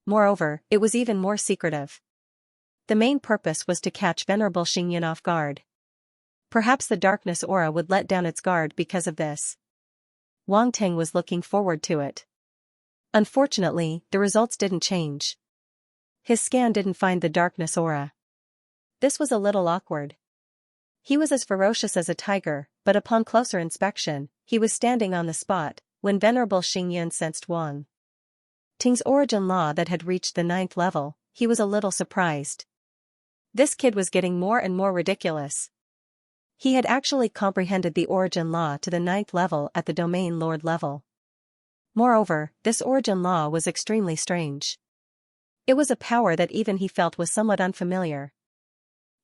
Moreover, it was even more secretive. The main purpose was to catch Venerable Xingyun off guard. Perhaps the darkness aura would let down its guard because of this. Wang Ting was looking forward to it. Unfortunately, the results didn't change. His scan didn't find the darkness aura. This was a little awkward. He was as ferocious as a tiger, but upon closer inspection, he was standing on the spot, when Venerable Xingyun sensed Wang Ting's origin law that had reached the 9th level. He was a little surprised. This kid was getting more and more ridiculous. He had actually comprehended the origin law to the 9th level at the domain lord level. Moreover, this origin law was extremely strange. It was a power that even he felt was somewhat unfamiliar.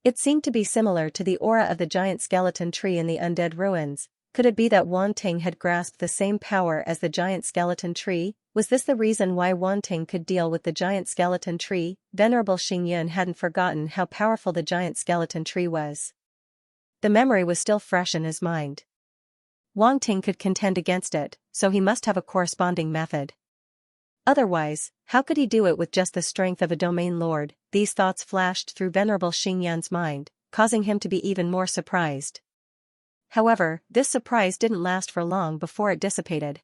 It seemed to be similar to the aura of the giant skeleton tree in the undead ruins. Could it be that Wanting had grasped the same power as the giant skeleton tree? Was this the reason why Wanting could deal with the giant skeleton tree? Venerable Xingyan hadn't forgotten how powerful the giant skeleton tree was. The memory was still fresh in his mind. Wanting could contend against it, so he must have a corresponding method. Otherwise, how could he do it with just the strength of a domain lord? These thoughts flashed through Venerable Xingyan's mind, causing him to be even more surprised. However, this surprise didn't last for long before it dissipated.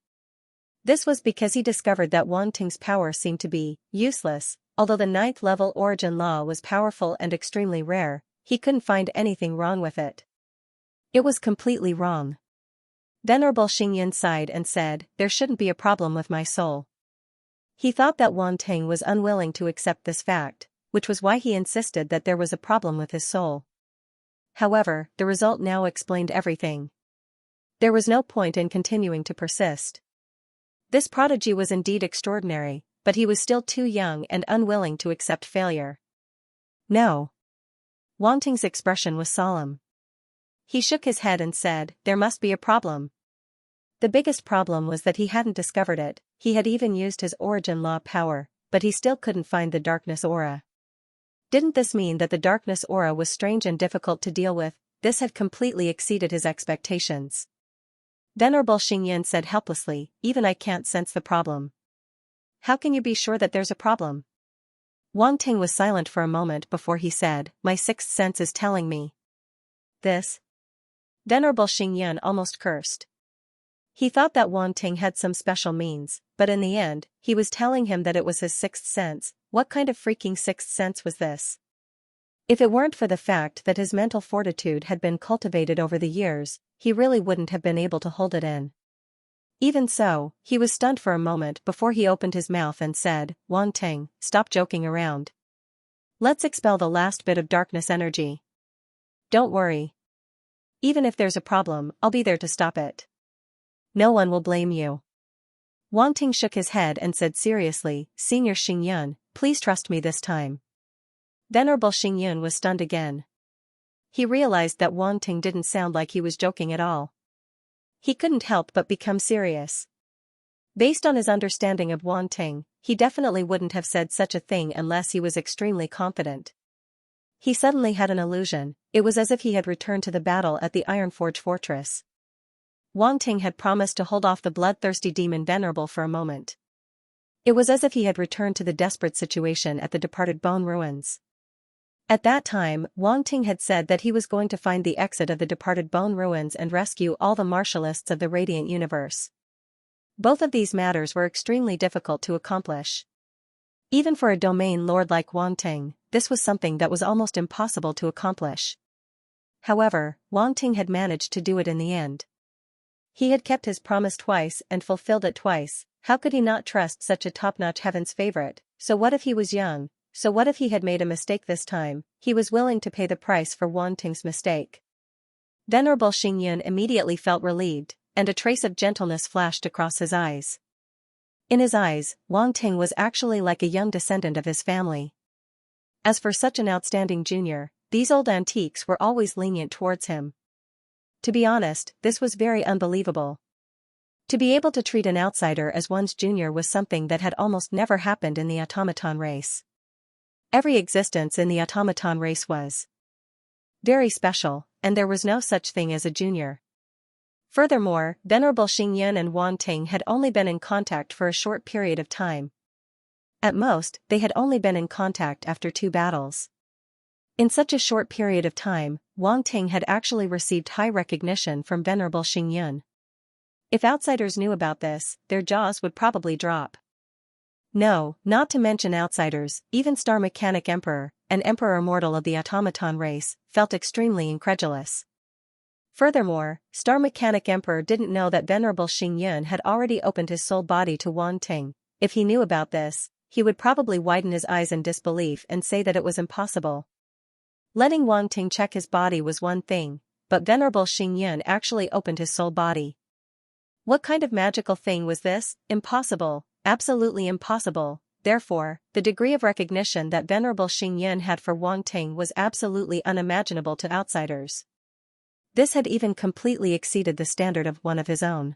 This was because he discovered that Wanting's power seemed to be useless. Although the 9th level origin law was powerful and extremely rare, he couldn't find anything wrong with it. It was completely wrong. Venerable Xingyan sighed and said, "There shouldn't be a problem with my soul." He thought that Wanting was unwilling to accept this fact, which was why he insisted that there was a problem with his soul. However, the result now explained everything. There was no point in continuing to persist. This prodigy was indeed extraordinary, but he was still too young and unwilling to accept failure. No. Wanting's expression was solemn. He shook his head and said, "There must be a problem." The biggest problem was that he hadn't discovered it. He had even used his origin law power, but he still couldn't find the darkness aura. Didn't this mean that the darkness aura was strange and difficult to deal with? This had completely exceeded his expectations. Venerable Xingyan said helplessly, "Even I can't sense the problem." "How can you be sure that there's a problem?" Wanting was silent for a moment before he said, "My sixth sense is telling me this." Venerable Xingyan almost cursed. He thought that Wanting had some special means, but in the end, he was telling him that it was his sixth sense. What kind of freaking sixth sense was this? If it weren't for the fact that his mental fortitude had been cultivated over the years, he really wouldn't have been able to hold it in. Even so, he was stunned for a moment before he opened his mouth and said, "Wanting, stop joking around. Let's expel the last bit of darkness energy. Don't worry. Even if there's a problem, I'll be there to stop it. No one will blame you." Wanting shook his head and said seriously, "Senior Xingyan, please trust me this time." Venerable Xingyan was stunned again. He realized that Wanting didn't sound like he was joking at all. He couldn't help but become serious. Based on his understanding of Wanting, he definitely wouldn't have said such a thing unless he was extremely confident. He suddenly had an illusion. It was as if he had returned to the battle at the Ironforge fortress. Wanting had promised to hold off the bloodthirsty demon Venerable for a moment. It was as if he had returned to the desperate situation at the departed bone ruins. At that time, Wanting had said that he was going to find the exit of the departed bone ruins and rescue all the martialists of the Radiant Universe. Both of these matters were extremely difficult to accomplish. Even for a domain lord like Wanting, this was something that was almost impossible to accomplish. However, Wanting had managed to do it in the end. He had kept his promise twice and fulfilled it twice. How could he not trust such a top-notch heaven's favorite? So what if he was young? So what if he had made a mistake this time? He was willing to pay the price for Wanting's mistake. Venerable Xingyan immediately felt relieved, and a trace of gentleness flashed across his eyes. In his eyes, Wanting was actually like a young descendant of his family. As for such an outstanding junior, these old antiques were always lenient towards him. To be honest, this was very unbelievable. To be able to treat an outsider as one's junior was something that had almost never happened in the automaton race. Every existence in the automaton race was very special, and there was no such thing as a junior. Furthermore, Venerable Xingyan and Wanting had only been in contact for a short period of time. At most, they had only been in contact after 2 battles. In such a short period of time, Wanting had actually received high recognition from Venerable Xingyan. If outsiders knew about this, their jaws would probably drop. No, not to mention outsiders, even Star Mechanic Emperor, an emperor immortal of the automaton race, felt extremely incredulous. Furthermore, Star Mechanic Emperor didn't know that Venerable Xingyan had already opened his soul body to Wanting. If he knew about this, he would probably widen his eyes in disbelief and say that it was impossible. Letting Wanting check his body was one thing, but Venerable Xingyan actually opened his soul body. What kind of magical thing was this? Impossible, absolutely impossible. Therefore, the degree of recognition that Venerable Xingyan had for Wang Ting was absolutely unimaginable to outsiders. This had even completely exceeded the standard of one of his own.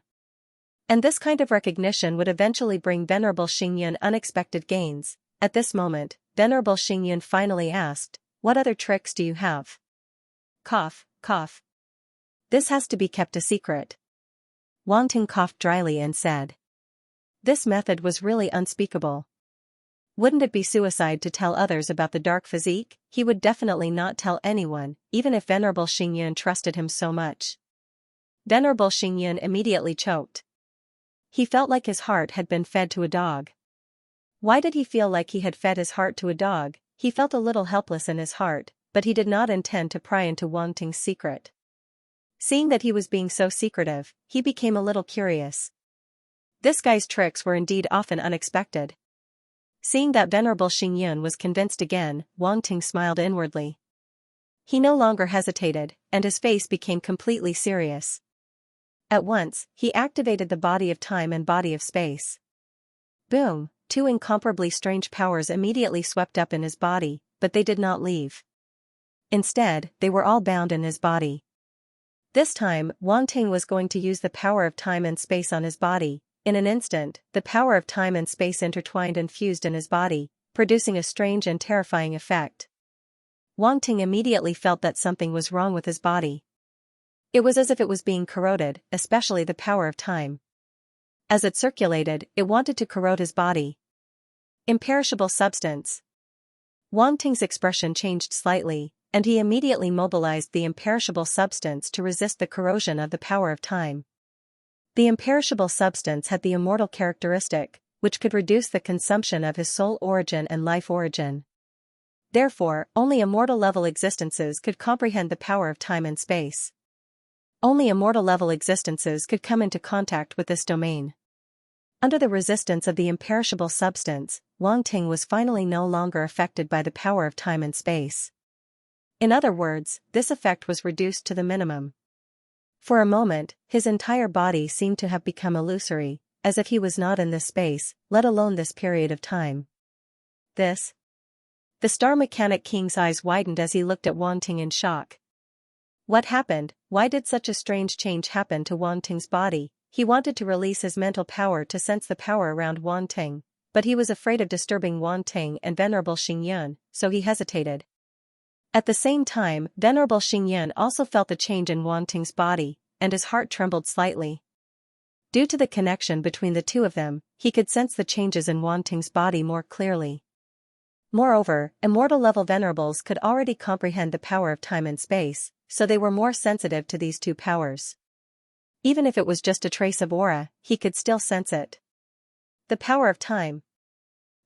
And this kind of recognition would eventually bring Venerable Xingyan unexpected gains. At this moment, Venerable Xingyan finally asked, "What other tricks do you have?" Cough, cough. "This has to be kept a secret." Wang Ting coughed dryly and said. This method was really unspeakable. Wouldn't it be suicide to tell others about the dark physique? He would definitely not tell anyone, even if Venerable Xingyan trusted him so much. Venerable Xingyan immediately choked. He felt like his heart had been fed to a dog. Why did he feel like he had fed his heart to a dog? He felt a little helpless in his heart, but he did not intend to pry into Wang Ting's secret. Seeing that he was being so secretive, he became a little curious. This guy's tricks were indeed often unexpected. Seeing that Venerable Xingyan was convinced again, Wang Ting smiled inwardly. He no longer hesitated, and his face became completely serious. At once, he activated the body of time and body of space. Boom! Two incomparably strange powers immediately swept up in his body, but they did not leave. Instead, they were all bound in his body. This time, Wang Ting was going to use the power of time and space on his body. In an instant, the power of time and space intertwined and fused in his body, producing a strange and terrifying effect. Wang Ting immediately felt that something was wrong with his body. It was as if it was being corroded, especially the power of time. As it circulated, it wanted to corrode his body. Imperishable substance. Wang Ting's expression changed slightly, and he immediately mobilized the imperishable substance to resist the corrosion of the power of time. The imperishable substance had the immortal characteristic, which could reduce the consumption of his soul origin and life origin. Therefore, only immortal-level existences could comprehend the power of time and space. Only immortal-level existences could come into contact with this domain. Under the resistance of the imperishable substance, Wang Ting was finally no longer affected by the power of time and space. In other words, this effect was reduced to the minimum. For a moment, his entire body seemed to have become illusory, as if he was not in this space, let alone this period of time. This? The star mechanic king's eyes widened as he looked at Wang Ting in shock. What happened? Why did such a strange change happen to Wang Ting's body? He wanted to release his mental power to sense the power around Wang Ting, but he was afraid of disturbing Wang Ting and Venerable Xingyan, so he hesitated. At the same time, Venerable Xingyan also felt the change in Wang Ting's body, and his heart trembled slightly. Due to the connection between the two of them, he could sense the changes in Wang Ting's body more clearly. Moreover, immortal-level venerables could already comprehend the power of time and space, so they were more sensitive to these two powers. Even if it was just a trace of aura, he could still sense it. The power of time.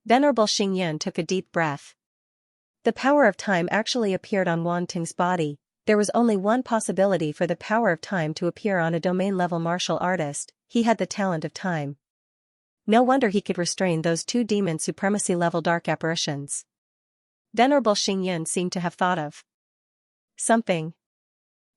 Venerable Xingyan took a deep breath. The power of time actually appeared on Wang Ting's body. There was only one possibility for the power of time to appear on a domain-level martial artist. He had the talent of time. No wonder he could restrain those two demon supremacy-level dark apparitions. Venerable Xingyan seemed to have thought of something.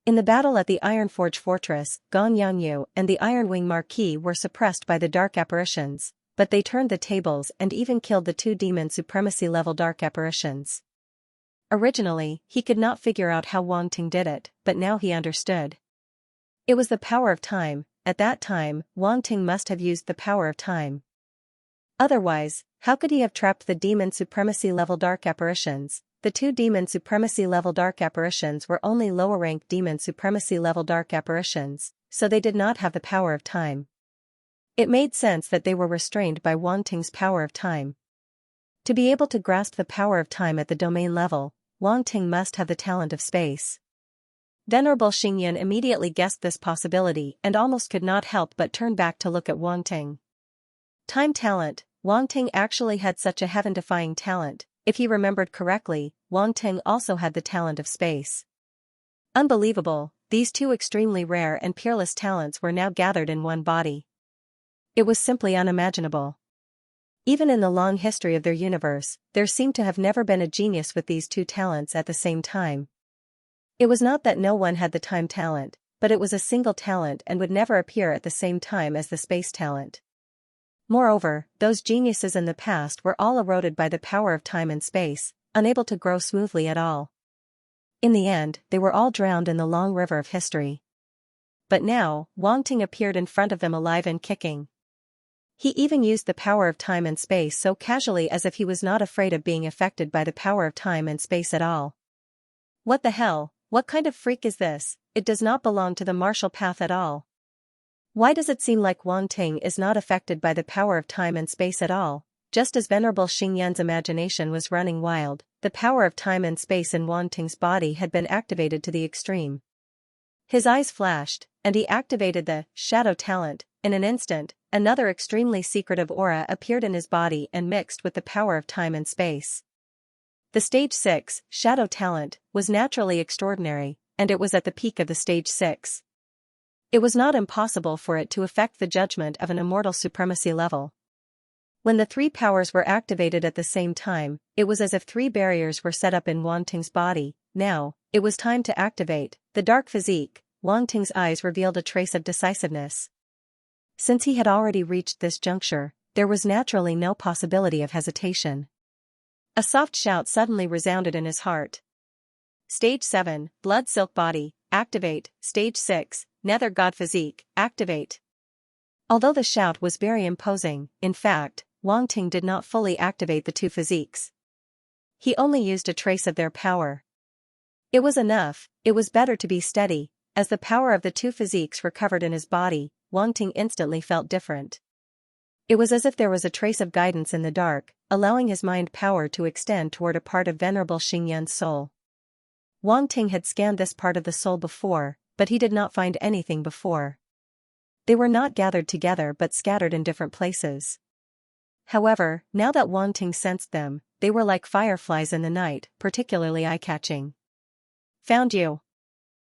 In the battle at the Ironforge Fortress, Gong Yangyu and the Iron Wing Marquis were suppressed by the dark apparitions, but they turned the tables and even killed the two demon supremacy-level dark apparitions. Originally, he could not figure out how Wang Ting did it, but now he understood. It was the power of time. At that time, Wang Ting must have used the power of time. Otherwise, how could he have trapped the demon supremacy-level dark apparitions? The two demon supremacy-level dark apparitions were only lower-ranked demon supremacy-level dark apparitions, so they did not have the power of time. It made sense that they were restrained by Wang Ting's power of time. To be able to grasp the power of time at the domain level, Wang Ting must have the talent of space. Venerable Xingyan immediately guessed this possibility and almost could not help but turn back to look at Wang Ting. Time talent. Wang Ting actually had such a heaven-defying talent. If he remembered correctly, Wang Ting also had the talent of space. Unbelievable, these two extremely rare and peerless talents were now gathered in one body. It was simply unimaginable. Even in the long history of their universe, there seemed to have never been a genius with these two talents at the same time. It was not that no one had the time talent, but it was a single talent and would never appear at the same time as the space talent. Moreover, those geniuses in the past were all eroded by the power of time and space, unable to grow smoothly at all. In the end, they were all drowned in the long river of history. But now, Wang Ting appeared in front of them alive and kicking. He even used the power of time and space so casually as if he was not afraid of being affected by the power of time and space at all. What the hell, what kind of freak is this? It does not belong to the martial path at all. Why does it seem like Wang Ting is not affected by the power of time and space at all? Just as Venerable Xingyan's imagination was running wild, the power of time and space in Wang Ting's body had been activated to the extreme. His eyes flashed, and he activated the shadow talent. In an instant, another extremely secretive aura appeared in his body and mixed with the power of time and space. The Stage 6, shadow talent, was naturally extraordinary, and it was at the peak of the Stage 6. It was not impossible for it to affect the judgment of an immortal supremacy level. When the three powers were activated at the same time, it was as if three barriers were set up in Wang Ting's body. Now, it was time to activate the dark physique. Wang Ting's eyes revealed a trace of decisiveness. Since he had already reached this juncture, there was naturally no possibility of hesitation. A soft shout suddenly resounded in his heart. Stage 7, Blood Silk Body, activate. Stage 6, Nether God Physique, activate. Although the shout was very imposing, in fact, Wang Ting did not fully activate the two physiques. He only used a trace of their power. It was enough. It was better to be steady. As the power of the two physiques recovered in his body, Wang Ting instantly felt different. It was as if there was a trace of guidance in the dark, allowing his mind power to extend toward a part of Venerable Xingyan's soul. Wang Ting had scanned this part of the soul before, but he did not find anything before. They were not gathered together but scattered in different places. However, now that Wang Ting sensed them, they were like fireflies in the night, particularly eye-catching. Found you.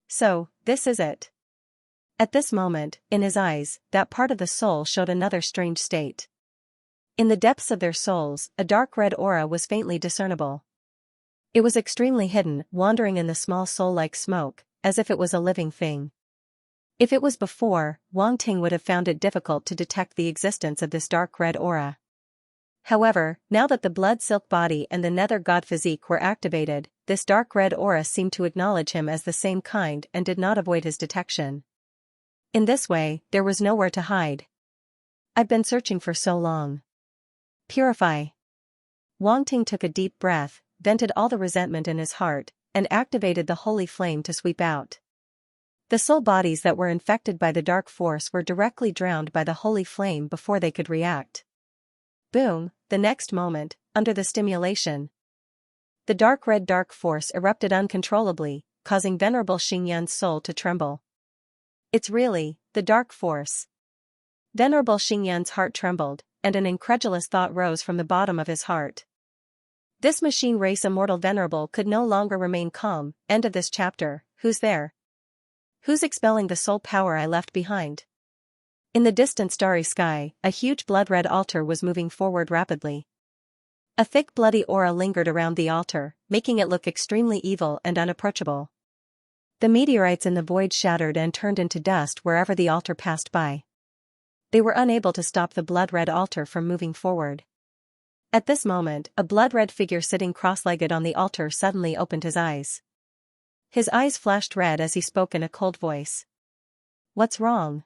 So, this is it. At this moment, in his eyes, that part of the soul showed another strange state. In the depths of their souls, a dark red aura was faintly discernible. It was extremely hidden, wandering in the small soul like smoke, as if it was a living thing. If it was before, Wang Ting would have found it difficult to detect the existence of this dark red aura. However, now that the blood silk body and the nether god physique were activated, this dark red aura seemed to acknowledge him as the same kind and did not avoid his detection. In this way, there was nowhere to hide. I've been searching for so long. Purify. Wang Ting took a deep breath, vented all the resentment in his heart, and activated the holy flame to sweep out. The soul bodies that were infected by the dark force were directly drowned by the holy flame before they could react. Boom, the next moment, under the stimulation, the dark force erupted uncontrollably, causing Venerable Xingyan's soul to tremble. It's really, the dark force. Venerable Xingyan's heart trembled, and an incredulous thought rose from the bottom of his heart. This machine race immortal Venerable could no longer remain calm. End of this chapter. Who's there? Who's expelling the soul power I left behind? In the distant starry sky, a huge blood-red altar was moving forward rapidly. A thick bloody aura lingered around the altar, making it look extremely evil and unapproachable. The meteorites in the void shattered and turned into dust wherever the altar passed by. They were unable to stop the blood-red altar from moving forward. At this moment, a blood-red figure sitting cross-legged on the altar suddenly opened his eyes. His eyes flashed red as he spoke in a cold voice. What's wrong?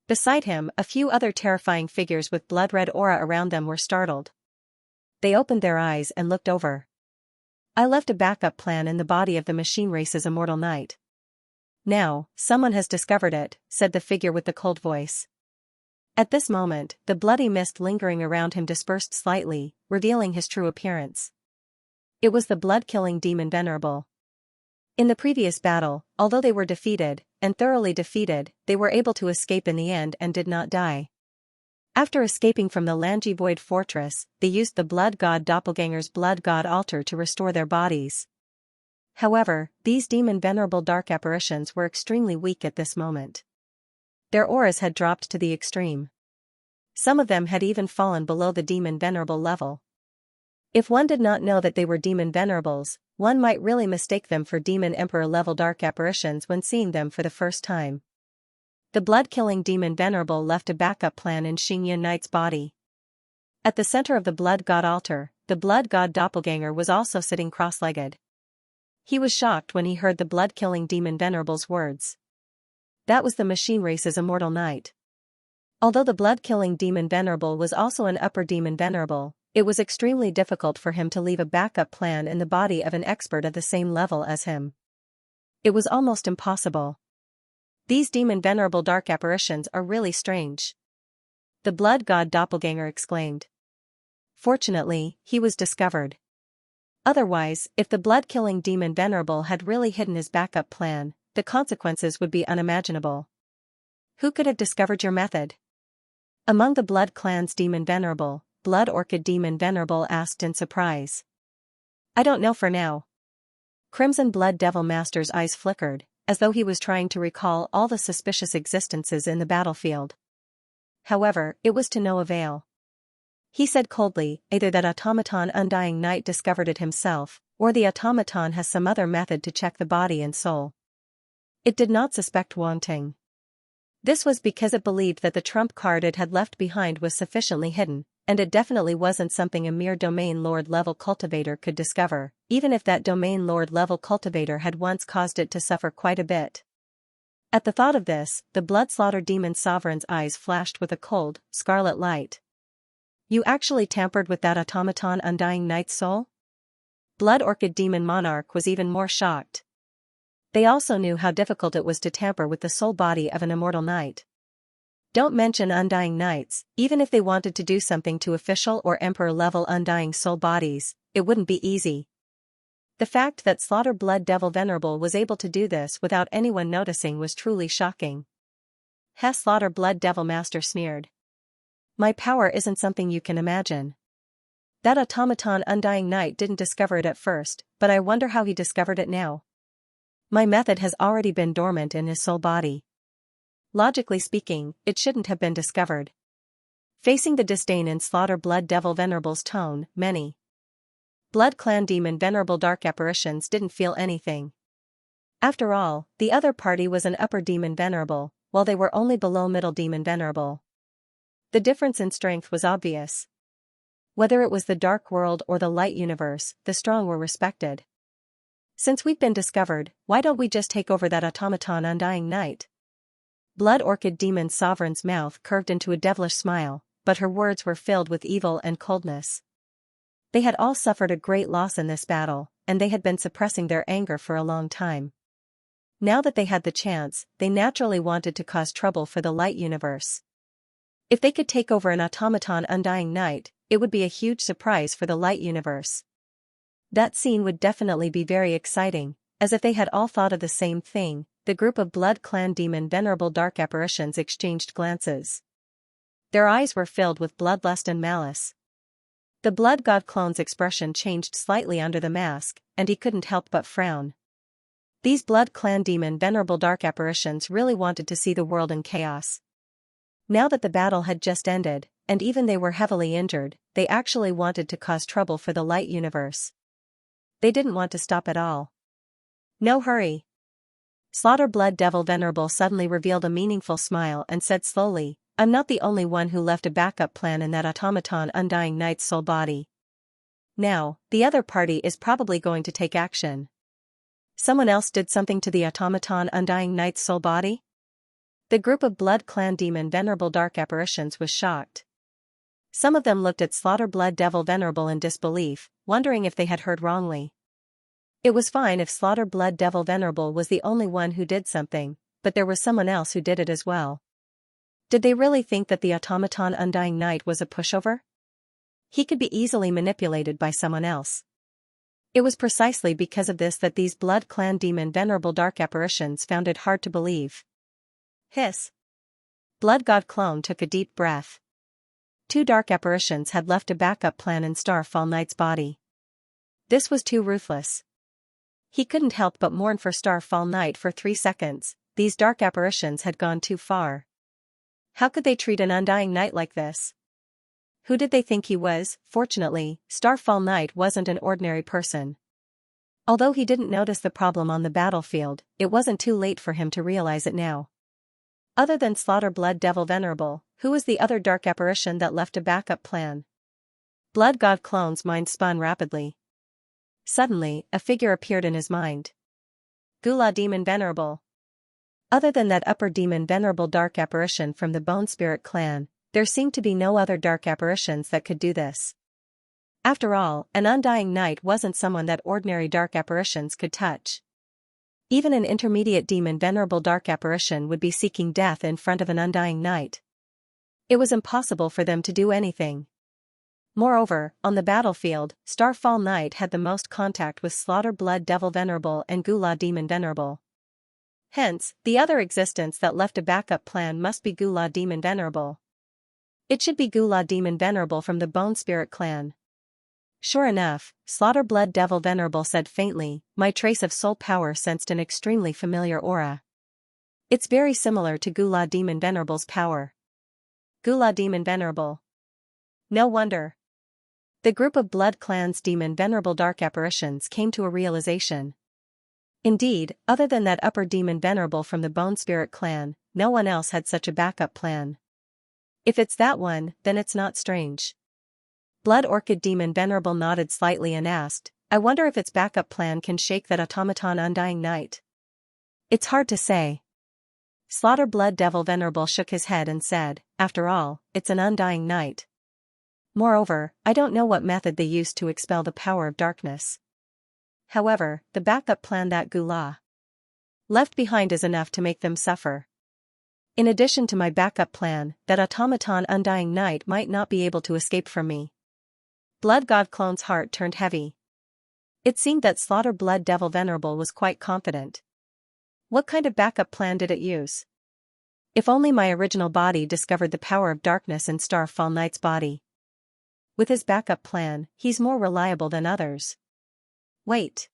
Beside him, a few other terrifying figures with blood-red aura around them were startled. They opened their eyes and looked over. I left a backup plan in the body of the machine race's immortal knight. Now, someone has discovered it, said the figure with the cold voice. At this moment, the bloody mist lingering around him dispersed slightly, revealing his true appearance. It was the blood-killing demon Venerable. In the previous battle, although they were defeated, and thoroughly defeated, they were able to escape in the end and did not die. After escaping from the Lanji Void Fortress, they used the Blood God Doppelganger's Blood God altar to restore their bodies. However, these demon Venerable dark apparitions were extremely weak at this moment. Their auras had dropped to the extreme. Some of them had even fallen below the demon Venerable level. If one did not know that they were demon Venerables, one might really mistake them for demon Emperor level dark apparitions when seeing them for the first time. The blood-killing demon Venerable left a backup plan in Xianxia Knight's body. At the center of the blood god altar, the blood god doppelganger was also sitting cross-legged. He was shocked when he heard the blood-killing demon Venerable's words. That was the machine race's immortal knight. Although the blood-killing demon Venerable was also an upper demon Venerable, it was extremely difficult for him to leave a backup plan in the body of an expert at the same level as him. It was almost impossible. These demon Venerable dark apparitions are really strange. The blood god doppelganger exclaimed. Fortunately, he was discovered. Otherwise, if the blood-killing demon Venerable had really hidden his backup plan, the consequences would be unimaginable. Who could have discovered your method? Among the Blood Clan's demon Venerable, Blood Orchid demon Venerable asked in surprise. I don't know for now. Crimson Blood Devil Master's eyes flickered, as though he was trying to recall all the suspicious existences in the battlefield. However, it was to no avail. He said coldly, either that automaton Undying Knight discovered it himself, or the automaton has some other method to check the body and soul. It did not suspect wanting. This was because it believed that the trump card it had left behind was sufficiently hidden, and it definitely wasn't something a mere Domain Lord level cultivator could discover, even if that Domain Lord level cultivator had once caused it to suffer quite a bit. At the thought of this, the Bloodslaughter Demon Sovereign's eyes flashed with a cold, scarlet light. You actually tampered with that automaton Undying Knight's soul? Blood Orchid Demon Monarch was even more shocked. They also knew how difficult it was to tamper with the soul body of an immortal knight. Don't mention Undying Knights, even if they wanted to do something to official or emperor-level Undying soul bodies, it wouldn't be easy. The fact that Slaughter Blood Devil Venerable was able to do this without anyone noticing was truly shocking. Slaughter Blood Devil Master sneered. My power isn't something you can imagine. That automaton Undying Knight didn't discover it at first, but I wonder how he discovered it now. My method has already been dormant in his soul body. Logically speaking, it shouldn't have been discovered. Facing the disdain in Slaughter Blood Devil Venerable's tone, many Blood Clan Demon Venerable dark apparitions didn't feel anything. After all, the other party was an upper demon Venerable, while they were only below middle demon Venerable. The difference in strength was obvious. Whether it was the dark world or the light universe, the strong were respected. Since we've been discovered, why don't we just take over that automaton Undying Knight? Blood Orchid Demon Sovereign's mouth curved into a devilish smile, but her words were filled with evil and coldness. They had all suffered a great loss in this battle, and they had been suppressing their anger for a long time. Now that they had the chance, they naturally wanted to cause trouble for the light universe. If they could take over an automaton Undying Knight, it would be a huge surprise for the light universe. That scene would definitely be very exciting, as if they had all thought of the same thing. The group of Blood Clan Demon Venerable dark apparitions exchanged glances. Their eyes were filled with bloodlust and malice. The Blood God clone's expression changed slightly under the mask, and he couldn't help but frown. These Blood Clan Demon Venerable dark apparitions really wanted to see the world in chaos. Now that the battle had just ended, and even they were heavily injured, they actually wanted to cause trouble for the light universe. They didn't want to stop at all. No hurry. Slaughter Blood Devil Venerable suddenly revealed a meaningful smile and said slowly, I'm not the only one who left a backup plan in that automaton Undying Knight's soul body. Now, the other party is probably going to take action. Someone else did something to the automaton Undying Knight's soul body? The group of Blood Clan Demon Venerable dark apparitions was shocked. Some of them looked at Slaughter Blood Devil Venerable in disbelief, wondering if they had heard wrongly. It was fine if Slaughter Blood Devil Venerable was the only one who did something, but there was someone else who did it as well. Did they really think that the automaton Undying Knight was a pushover? He could be easily manipulated by someone else. It was precisely because of this that these Blood Clan Demon Venerable dark apparitions found it hard to believe. Hiss. Blood God Clone took a deep breath. 2 dark apparitions had left a backup plan in Starfall Knight's body. This was too ruthless. He couldn't help but mourn for Starfall Knight for 3 seconds. These dark apparitions had gone too far. How could they treat an Undying Knight like this? Who did they think he was? Fortunately, Starfall Knight wasn't an ordinary person. Although he didn't notice the problem on the battlefield, it wasn't too late for him to realize it now. Other than Slaughter Blood Devil Venerable, who was the other dark apparition that left a backup plan? Blood God Clone's mind spun rapidly. Suddenly, a figure appeared in his mind. Gula Demon Venerable. Other than that upper demon Venerable dark apparition from the Bone Spirit clan, there seemed to be no other dark apparitions that could do this. After all, an Undying Knight wasn't someone that ordinary dark apparitions could touch. Even an intermediate demon Venerable dark apparition would be seeking death in front of an Undying Knight. It was impossible for them to do anything. Moreover, on the battlefield, Starfall Knight had the most contact with Slaughter Blood Devil Venerable and Gula Demon Venerable. Hence, the other existence that left a backup plan must be Gula Demon Venerable. It should be Gula Demon Venerable from the Bone Spirit clan. Sure enough, Slaughter Blood Devil Venerable said faintly, my trace of soul power sensed an extremely familiar aura. It's very similar to Gula Demon Venerable's power. Gula Demon Venerable. No wonder. The group of Blood Clan's Demon Venerable dark apparitions came to a realization. Indeed, other than that upper demon Venerable from the Bone Spirit clan, no one else had such a backup plan. If it's that one, then it's not strange. Blood Orchid Demon Venerable nodded slightly and asked, I wonder if its backup plan can shake that automaton Undying Knight. It's hard to say. Slaughter Blood Devil Venerable shook his head and said, after all, it's an Undying Knight. Moreover, I don't know what method they used to expel the power of darkness. However, the backup plan that Gula left behind is enough to make them suffer. In addition to my backup plan, that automaton Undying Knight might not be able to escape from me. Blood God Clone's heart turned heavy. It seemed that Slaughter Blood Devil Venerable was quite confident. What kind of backup plan did it use? If only my original body discovered the power of darkness in Starfall Knight's body. With his backup plan, he's more reliable than others. Wait.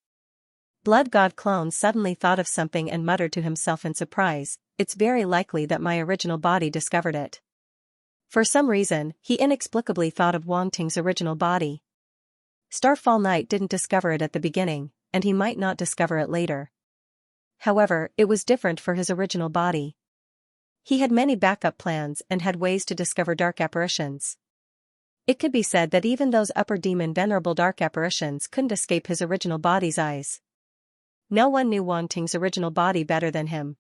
Blood God Clone suddenly thought of something and muttered to himself in surprise, it's very likely that my original body discovered it. For some reason, he inexplicably thought of Wang Ting's original body. Starfall Knight didn't discover it at the beginning, and he might not discover it later. However, it was different for his original body. He had many backup plans and had ways to discover dark apparitions. It could be said that even those upper demon Venerable dark apparitions couldn't escape his original body's eyes. No one knew Wang Ting's original body better than him.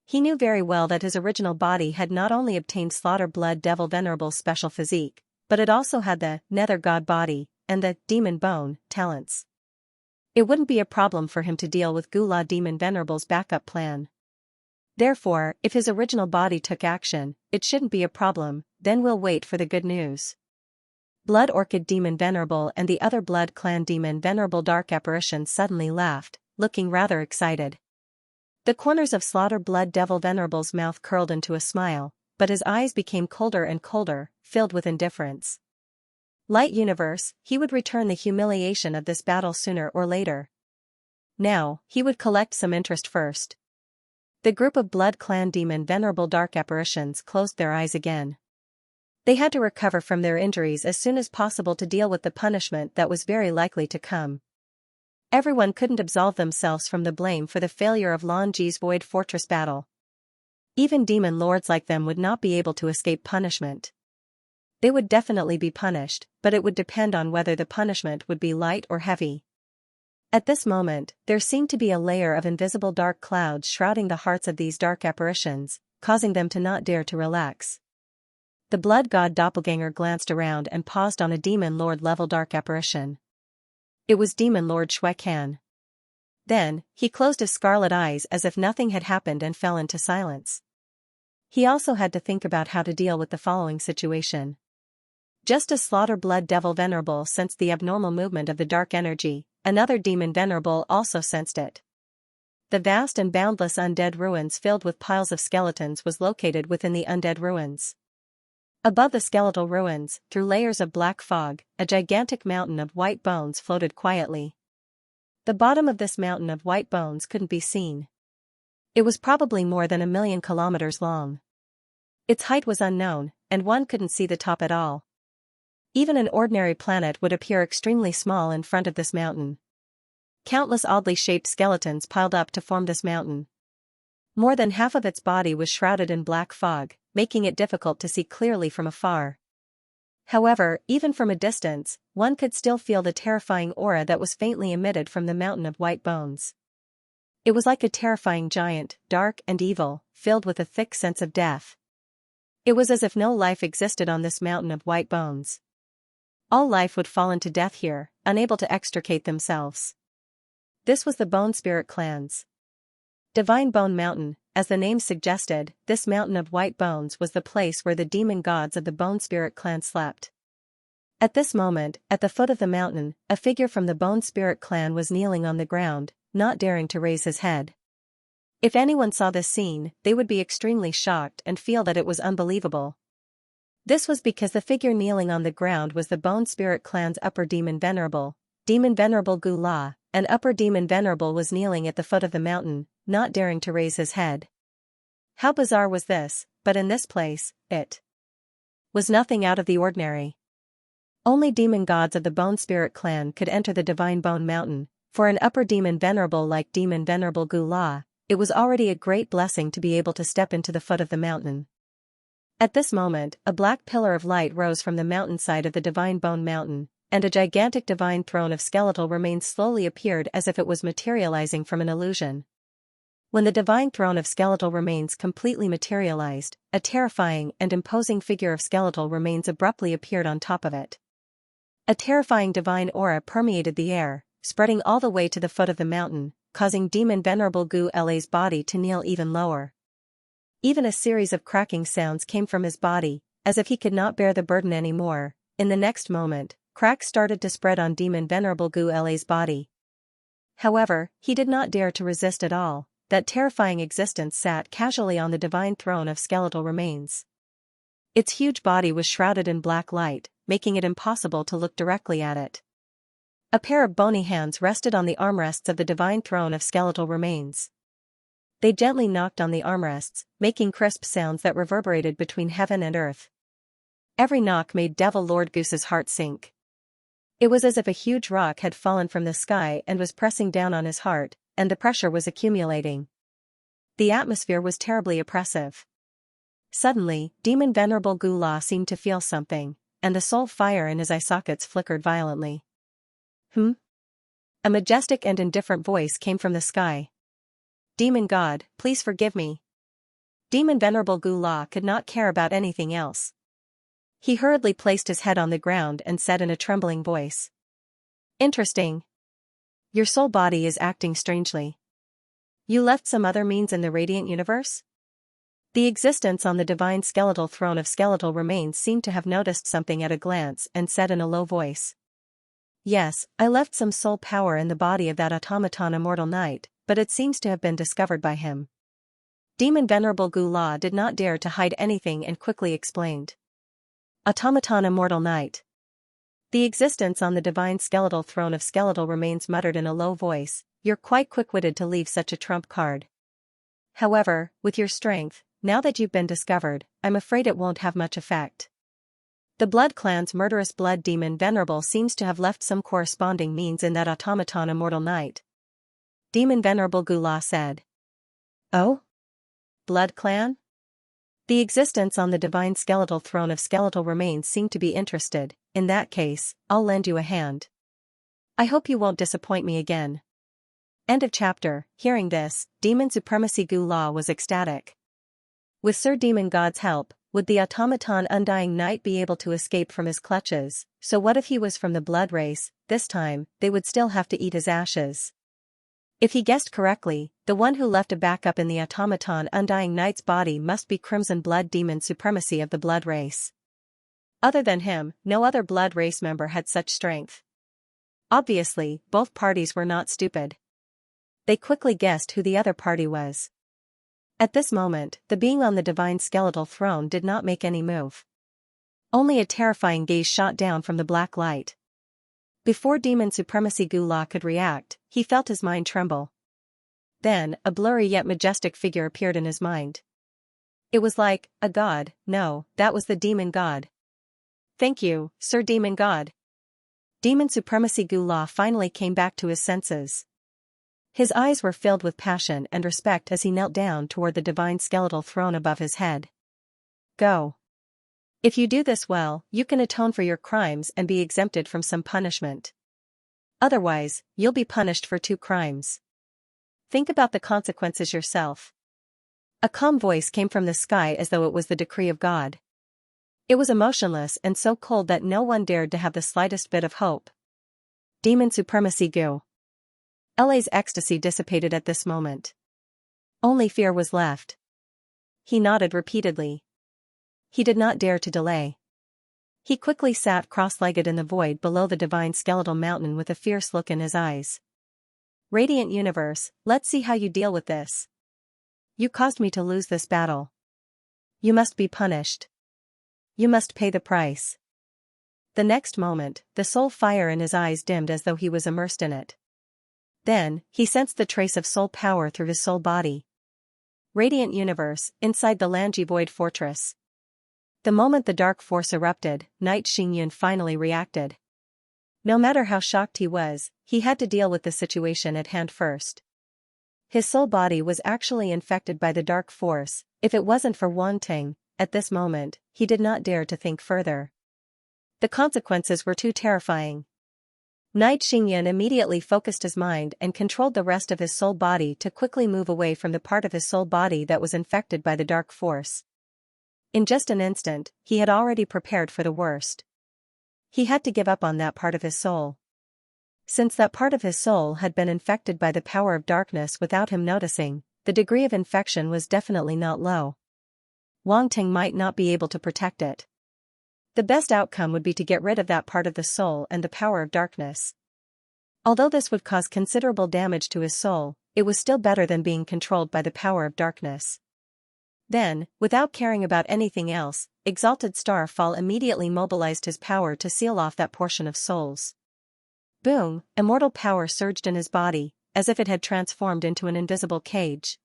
He knew very well that his original body had not only obtained Slaughter Blood Devil Venerable's special physique, but it also had the Nether God body and the Demon Bone talents. It wouldn't be a problem for him to deal with Gula Demon Venerable's backup plan. Therefore, if his original body took action, it shouldn't be a problem, then we'll wait for the good news. Blood Orchid Demon Venerable and the other Blood Clan Demon Venerable dark apparitions suddenly laughed, looking rather excited. The corners of Slaughter Blood Devil Venerable's mouth curled into a smile, but his eyes became colder and colder, filled with indifference. Light Universe, he would return the humiliation of this battle sooner or later. Now, he would collect some interest first. The group of Blood Clan Demon Venerable dark apparitions closed their eyes again. They had to recover from their injuries as soon as possible to deal with the punishment that was very likely to come. Everyone couldn't absolve themselves from the blame for the failure of Lan Ji's Void Fortress battle. Even demon lords like them would not be able to escape punishment. They would definitely be punished, but it would depend on whether the punishment would be light or heavy. At this moment, there seemed to be a layer of invisible dark clouds shrouding the hearts of these dark apparitions, causing them to not dare to relax. The Blood God Doppelganger glanced around and paused on a Demon Lord level dark apparition. It was Demon Lord Shuekan. Then, he closed his scarlet eyes as if nothing had happened and fell into silence. He also had to think about how to deal with the following situation. Just as Slaughter Blood Devil Venerable sensed the abnormal movement of the dark energy, another Demon Venerable also sensed it. The vast and boundless undead ruins filled with piles of skeletons was located within the undead ruins. Above the skeletal ruins, through layers of black fog, a gigantic mountain of white bones floated quietly. The bottom of this mountain of white bones couldn't be seen. It was probably more than 1,000,000 kilometers long. Its height was unknown, and one couldn't see the top at all. Even an ordinary planet would appear extremely small in front of this mountain. Countless oddly shaped skeletons piled up to form this mountain. More than half of its body was shrouded in black fog, making it difficult to see clearly from afar. However, even from a distance, one could still feel the terrifying aura that was faintly emitted from the mountain of white bones. It was like a terrifying giant, dark and evil, filled with a thick sense of death. It was as if no life existed on this mountain of white bones. All life would fall into death here, unable to extricate themselves. This was the Bone Spirit Clan's Divine Bone Mountain. As the name suggested, this mountain of white bones was the place where the demon gods of the Bone Spirit Clan slept. At this moment, at the foot of the mountain, a figure from the Bone Spirit Clan was kneeling on the ground, not daring to raise his head. If anyone saw this scene, they would be extremely shocked and feel that it was unbelievable. This was because the figure kneeling on the ground was the Bone Spirit Clan's upper demon Venerable Gu La, and upper demon Venerable was kneeling at the foot of the mountain, not daring to raise his head. How bizarre was this, but in this place, it was nothing out of the ordinary. Only demon gods of the Bone Spirit Clan could enter the Divine Bone Mountain. For an upper demon venerable like Demon Venerable Gu La, it was already a great blessing to be able to step into the foot of the mountain. At this moment, a black pillar of light rose from the mountainside of the Divine Bone Mountain, and a gigantic divine throne of skeletal remains slowly appeared as if it was materializing from an illusion. When the divine throne of skeletal remains completely materialized, a terrifying and imposing figure of skeletal remains abruptly appeared on top of it. A terrifying divine aura permeated the air, spreading all the way to the foot of the mountain, causing Demon Venerable Gu La's body to kneel even lower. Even a series of cracking sounds came from his body, as if he could not bear the burden anymore. In the next moment, cracks started to spread on Demon Venerable Gu La's body. However, he did not dare to resist at all. That terrifying existence sat casually on the divine throne of skeletal remains. Its huge body was shrouded in black light, making it impossible to look directly at it. A pair of bony hands rested on the armrests of the divine throne of skeletal remains. They gently knocked on the armrests, making crisp sounds that reverberated between heaven and earth. Every knock made Devil Lord Goose's heart sink. It was as if a huge rock had fallen from the sky and was pressing down on his heart, and the pressure was accumulating. The atmosphere was terribly oppressive. Suddenly, Demon Venerable Gu La seemed to feel something, and the soul fire in his eye sockets flickered violently. A majestic and indifferent voice came from the sky. Demon God, please forgive me. Demon Venerable Gu La could not care about anything else. He hurriedly placed his head on the ground and said in a trembling voice. Interesting. Your soul body is acting strangely. You left some other means in the radiant universe? The existence on the divine skeletal throne of skeletal remains seemed to have noticed something at a glance and said in a low voice. Yes, I left some soul power in the body of that automaton Immortal Knight, but it seems to have been discovered by him. Demon Venerable Gu La did not dare to hide anything and quickly explained. Automaton Immortal Knight. The existence on the divine skeletal throne of skeletal remains muttered in a low voice, you're quite quick-witted to leave such a trump card. However, with your strength, now that you've been discovered, I'm afraid it won't have much effect. The Blood Clan's murderous blood demon Venerable seems to have left some corresponding means in that automaton Immortal Knight. Demon Venerable Gu La said. Oh? Blood Clan? The existence on the divine skeletal throne of skeletal remains seemed to be interested. In that case, I'll lend you a hand. I hope you won't disappoint me again. End of chapter. Hearing this, Demon Supremacy Gu La was ecstatic. With Sir Demon God's help, would the automaton Undying Knight be able to escape from his clutches? So what if he was from the blood race? This time, they would still have to eat his ashes. If he guessed correctly, the one who left a backup in the automaton Undying Knight's body must be Crimson Blood Demon Supremacy of the blood race. Other than him, no other blood race member had such strength. Obviously, both parties were not stupid. They quickly guessed who the other party was. At this moment, the being on the divine skeletal throne did not make any move. Only a terrifying gaze shot down from the black light. Before Demon Supremacy Gu La could react, he felt his mind tremble. Then, a blurry yet majestic figure appeared in his mind. It was like a god. No, that was the demon god. Thank you, Sir Demon God. Demon Supremacy Gu La finally came back to his senses. His eyes were filled with passion and respect as he knelt down toward the divine skeletal throne above his head. Go. If you do this well, you can atone for your crimes and be exempted from some punishment. Otherwise, you'll be punished for 2 crimes. Think about the consequences yourself. A calm voice came from the sky as though it was the decree of God. It was emotionless and so cold that no one dared to have the slightest bit of hope. Demon supremacy go. LA's ecstasy dissipated at this moment. Only fear was left. He nodded repeatedly. He did not dare to delay. He quickly sat cross-legged in the void below the divine skeletal mountain with a fierce look in his eyes. Radiant universe, let's see how you deal with this. You caused me to lose this battle. You must be punished. You must pay the price. The next moment, the soul fire in his eyes dimmed as though he was immersed in it. Then, he sensed the trace of soul power through his soul body. Radiant universe, inside the Lanji Void Fortress. The moment the dark force erupted, Knight Xinyan finally reacted. No matter how shocked he was, he had to deal with the situation at hand first. His soul body was actually infected by the dark force. If it wasn't for Wangting, at this moment, he did not dare to think further. The consequences were too terrifying. Knight Xinyan immediately focused his mind and controlled the rest of his soul body to quickly move away from the part of his soul body that was infected by the dark force. In just an instant, he had already prepared for the worst. He had to give up on that part of his soul. Since that part of his soul had been infected by the power of darkness without him noticing, the degree of infection was definitely not low. Wangting might not be able to protect it. The best outcome would be to get rid of that part of the soul and the power of darkness. Although this would cause considerable damage to his soul, it was still better than being controlled by the power of darkness. Then, without caring about anything else, Exalted Starfall immediately mobilized his power to seal off that portion of souls. Boom, immortal power surged in his body, as if it had transformed into an invisible cage.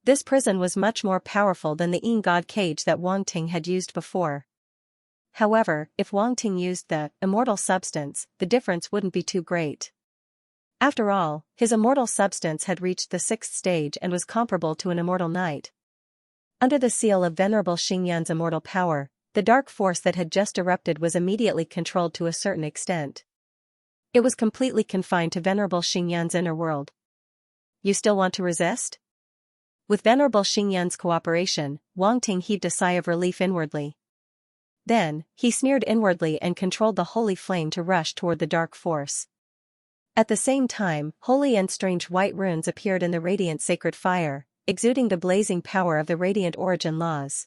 This prison was much more powerful than the Yin God cage that Wangting had used before. However, if Wangting used the immortal substance, the difference wouldn't be too great. After all, his immortal substance had reached the 6th stage and was comparable to an immortal knight. Under the seal of Venerable Xingyan's immortal power, the dark force that had just erupted was immediately controlled to a certain extent. It was completely confined to Venerable Xingyan's inner world. You still want to resist? With Venerable Xingyan's cooperation, Wangting heaved a sigh of relief inwardly. Then, he sneered inwardly and controlled the holy flame to rush toward the dark force. At the same time, holy and strange white runes appeared in the radiant sacred fire, exuding the blazing power of the radiant origin laws.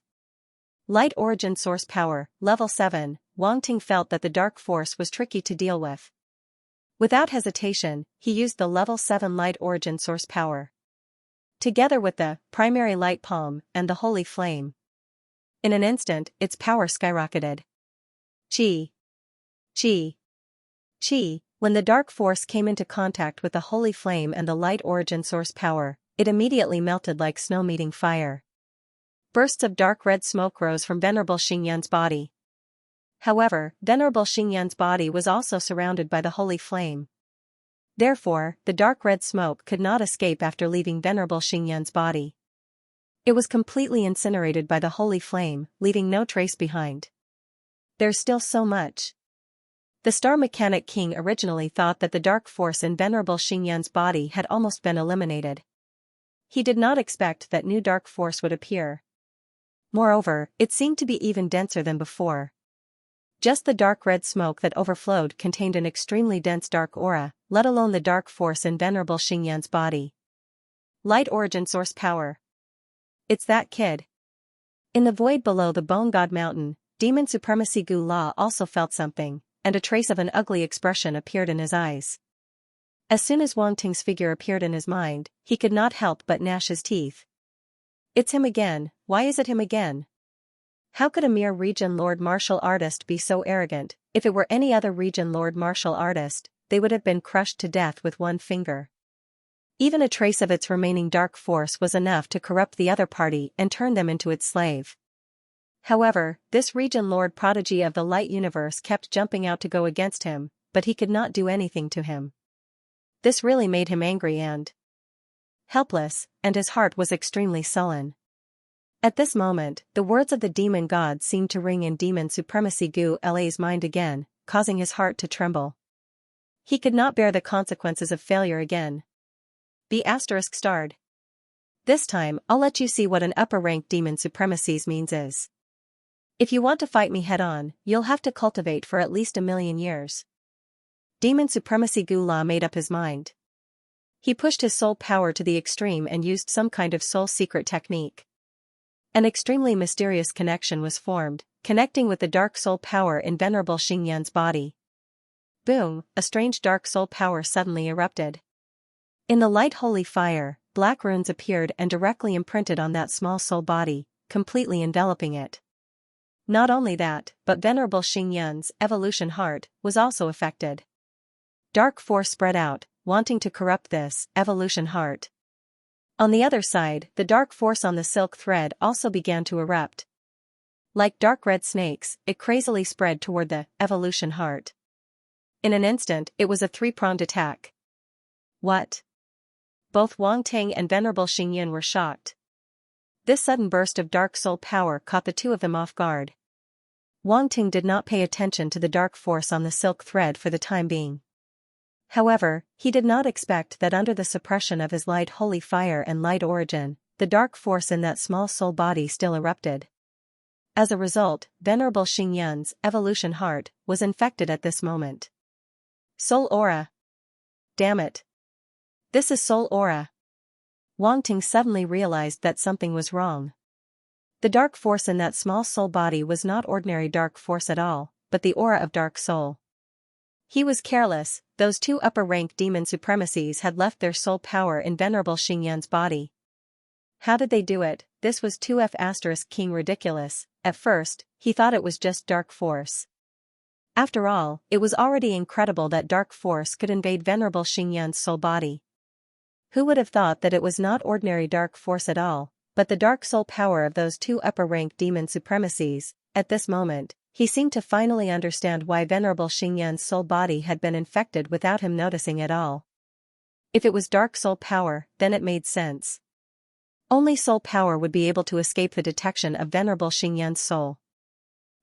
Light origin source power, level 7, Wangting felt that the dark force was tricky to deal with. Without hesitation, he used the level 7 light origin source power. Together with the primary light palm and the holy flame. In an instant, its power skyrocketed. Chi. Chi. Chi. When the dark force came into contact with the holy flame and the light origin source power, it immediately melted like snow meeting fire. Bursts of dark red smoke rose from Venerable Xingyan's body. However, Venerable Xingyan's body was also surrounded by the holy flame. Therefore, the dark red smoke could not escape after leaving Venerable Xingyan's body. It was completely incinerated by the holy flame, leaving no trace behind. There's still so much. The Star Mechanic King originally thought that the dark force in Venerable Xingyan's body had almost been eliminated. He did not expect that new dark force would appear. Moreover, it seemed to be even denser than before. Just the dark red smoke that overflowed contained an extremely dense dark aura, let alone the dark force in Venerable Xingyan's body. Light origin source power. It's that kid. In the void below the Bone God Mountain, Demon Supremacy Gu La also felt something, and a trace of an ugly expression appeared in his eyes. As soon as Wangting's figure appeared in his mind, he could not help but gnash his teeth. It's him again. Why is it him again? How could a mere region lord martial artist be so arrogant? If it were any other region lord martial artist, they would have been crushed to death with one finger. Even a trace of its remaining dark force was enough to corrupt the other party and turn them into its slave. However, this region lord prodigy of the light universe kept jumping out to go against him, but he could not do anything to him. This really made him angry and helpless, and his heart was extremely sullen. At this moment, the words of the demon god seemed to ring in demon supremacy Gu La's mind again, causing his heart to tremble. He could not bear the consequences of failure again. B*****. This time, I'll let you see what an upper-ranked demon supremacies means is. If you want to fight me head-on, you'll have to cultivate for at least 1,000,000 years. Demon supremacy Gu La made up his mind. He pushed his soul power to the extreme and used some kind of soul secret technique. An extremely mysterious connection was formed, connecting with the dark soul power in Venerable Xianxia's body. Boom, a strange dark soul power suddenly erupted. In the light holy fire, black runes appeared and directly imprinted on that small soul body, completely enveloping it. Not only that, but Venerable Xianxia's evolution heart was also affected. Dark force spread out, wanting to corrupt this evolution heart. On the other side, the dark force on the silk thread also began to erupt. Like dark red snakes, it crazily spread toward the evolution heart. In an instant, it was a three-pronged attack. What? Both Wang Ting and Venerable Xianxia were shocked. This sudden burst of dark soul power caught the two of them off guard. Wang Ting did not pay attention to the dark force on the silk thread for the time being. However, he did not expect that under the suppression of his light holy fire and light origin, the dark force in that small soul body still erupted. As a result, Venerable Xianxia's evolution heart was infected at this moment. Soul aura. Damn it. This is soul aura. Wang Ting suddenly realized that something was wrong. The dark force in that small soul body was not ordinary dark force at all, but the aura of dark soul. He was careless. Those two upper-rank demon supremacies had left their soul power in Venerable Xianxia's body. How did they do it? This was 2F** King ridiculous. At first, he thought it was just dark force. After all, it was already incredible that dark force could invade Venerable Xianxia's soul body. Who would have thought that it was not ordinary dark force at all, but the dark soul power of those two upper-rank demon supremacies? At this moment, he seemed to finally understand why Venerable Xianxia's soul body had been infected without him noticing at all. If it was dark soul power, then it made sense. Only soul power would be able to escape the detection of Venerable Xianxia's soul.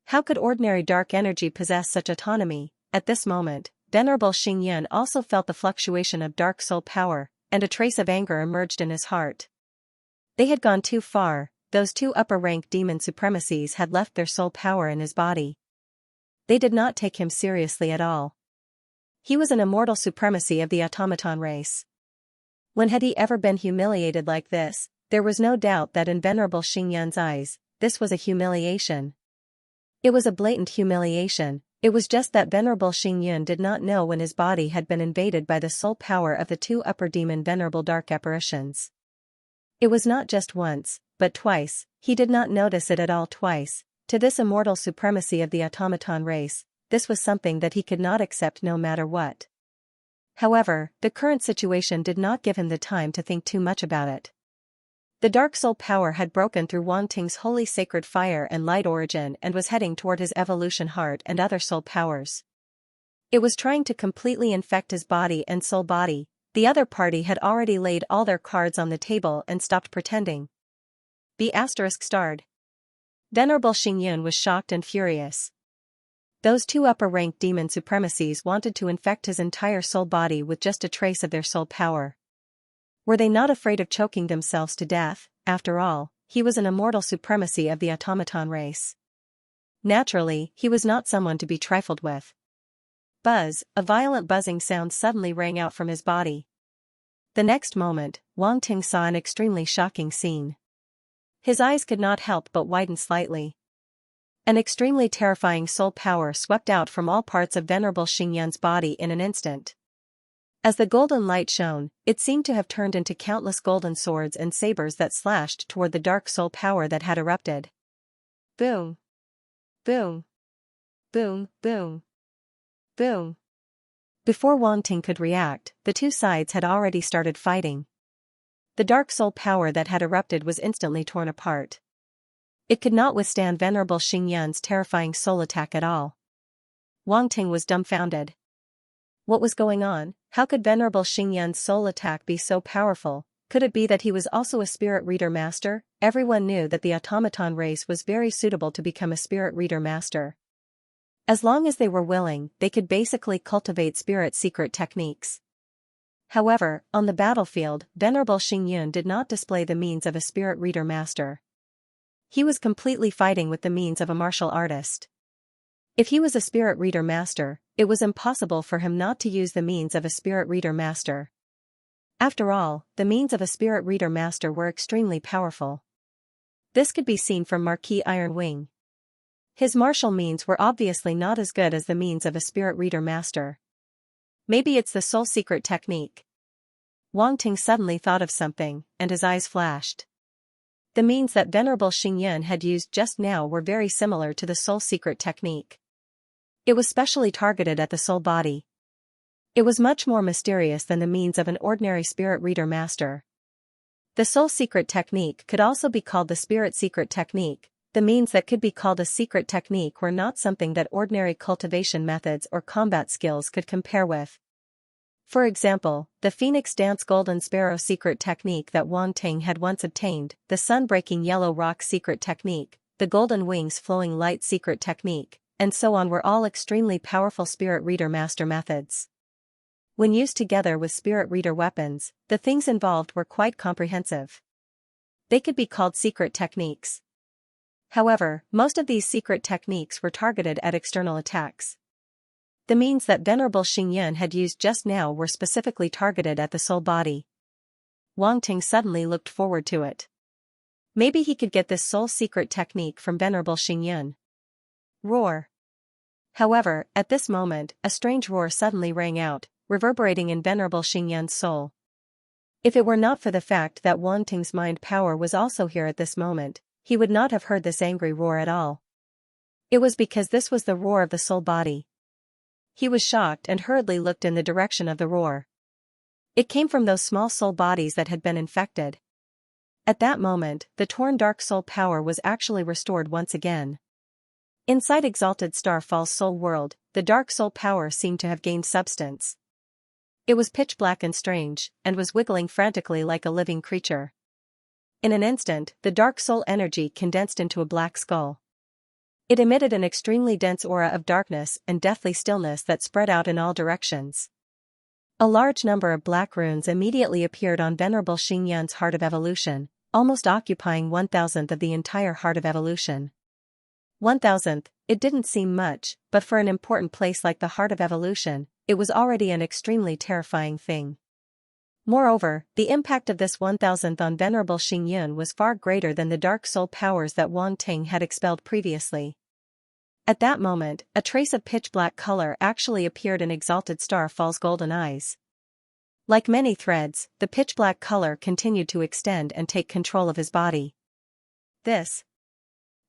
How could ordinary dark energy possess such autonomy? At this moment, Venerable Xianxia also felt the fluctuation of dark soul power, and a trace of anger emerged in his heart. They had gone too far. Those two upper-rank demon supremacies had left their soul power in his body. They did not take him seriously at all. He was an immortal supremacy of the automaton race. When had he ever been humiliated like this? There was no doubt that in Venerable Xianxia's eyes, this was a humiliation. It was a blatant humiliation. It was just that Venerable Xianxia did not know when his body had been invaded by the soul power of the two upper demon Venerable Dark Apparitions. It was not just once, but twice. He did not notice it at all twice. To this immortal supremacy of the automaton race, this was something that he could not accept no matter what. However, the current situation did not give him the time to think too much about it. The dark soul power had broken through Wang Ting's holy sacred fire and light origin and was heading toward his evolution heart and other soul powers. It was trying to completely infect his body and soul body. The other party had already laid all their cards on the table and stopped pretending. B*****. Venerable Xianxia was shocked and furious. Those two upper-ranked demon supremacies wanted to infect his entire soul body with just a trace of their soul power. Were they not afraid of choking themselves to death? After all, he was an immortal supremacy of the automaton race. Naturally, he was not someone to be trifled with. Buzz, a violent buzzing sound suddenly rang out from his body. The next moment, Wang Ting saw an extremely shocking scene. His eyes could not help but widen slightly. An extremely terrifying soul power swept out from all parts of Venerable Xianxia's body in an instant. As the golden light shone, it seemed to have turned into countless golden swords and sabers that slashed toward the dark soul power that had erupted. Boom! Boom! Boom! Boom! Boom! Before Wang Ting could react, the two sides had already started fighting. The dark soul power that had erupted was instantly torn apart. It could not withstand Venerable Xianxia's terrifying soul attack at all. Wang Ting was dumbfounded. What was going on? How could Venerable Xingyan's soul attack be so powerful? Could it be that he was also a spirit reader master? Everyone knew that the automaton race was very suitable to become a spirit reader master. As long as they were willing, they could basically cultivate spirit secret techniques. However, on the battlefield, Venerable Xingyan did not display the means of a spirit reader master. He was completely fighting with the means of a martial artist. If he was a spirit reader master, it was impossible for him not to use the means of a spirit reader master. After all, the means of a spirit reader master were extremely powerful. This could be seen from Marquis Iron Wing. His martial means were obviously not as good as the means of a spirit reader master. Maybe it's the soul secret technique. Wang Ting suddenly thought of something, and his eyes flashed. The means that Venerable Xingyan had used just now were very similar to the soul secret technique. It was specially targeted at the soul body. It was much more mysterious than the means of an ordinary spirit reader master. The soul secret technique could also be called the spirit secret technique. The means that could be called a secret technique were not something that ordinary cultivation methods or combat skills could compare with. For example, the Phoenix Dance Golden Sparrow secret technique that Wang Ting had once obtained, the Sun-Breaking Yellow Rock secret technique, the Golden Wings Flowing Light secret technique, and so on were all extremely powerful spirit reader master methods. When used together with spirit reader weapons, the things involved were quite comprehensive. They could be called secret techniques. However, most of these secret techniques were targeted at external attacks. The means that Venerable Xingyan had used just now were specifically targeted at the soul body. Wang Ting suddenly looked forward to it. Maybe he could get this soul secret technique from Venerable Xingyan. Roar. However, at this moment, a strange roar suddenly rang out, reverberating in Venerable Xingyan's soul. If it were not for the fact that Wang Ting's mind power was also here at this moment, he would not have heard this angry roar at all. It was because this was the roar of the soul body. He was shocked and hurriedly looked in the direction of the roar. It came from those small soul bodies that had been infected. At that moment, the torn dark soul power was actually restored once again. Inside Exalted Starfall's soul world, the dark soul power seemed to have gained substance. It was pitch black and strange, and was wiggling frantically like a living creature. In an instant, the dark soul energy condensed into a black skull. It emitted an extremely dense aura of darkness and deathly stillness that spread out in all directions. A large number of black runes immediately appeared on Venerable Xingyan's Heart of Evolution, almost occupying 1,000th of the entire Heart of Evolution. 1,000th, it didn't seem much, but for an important place like the Heart of Evolution, it was already an extremely terrifying thing. Moreover, the impact of this 1,000th on Venerable Xingyan was far greater than the dark soul powers that Wang Ting had expelled previously. At that moment, a trace of pitch-black color actually appeared in Exalted Starfall's golden eyes. Like many threads, the pitch-black color continued to extend and take control of his body.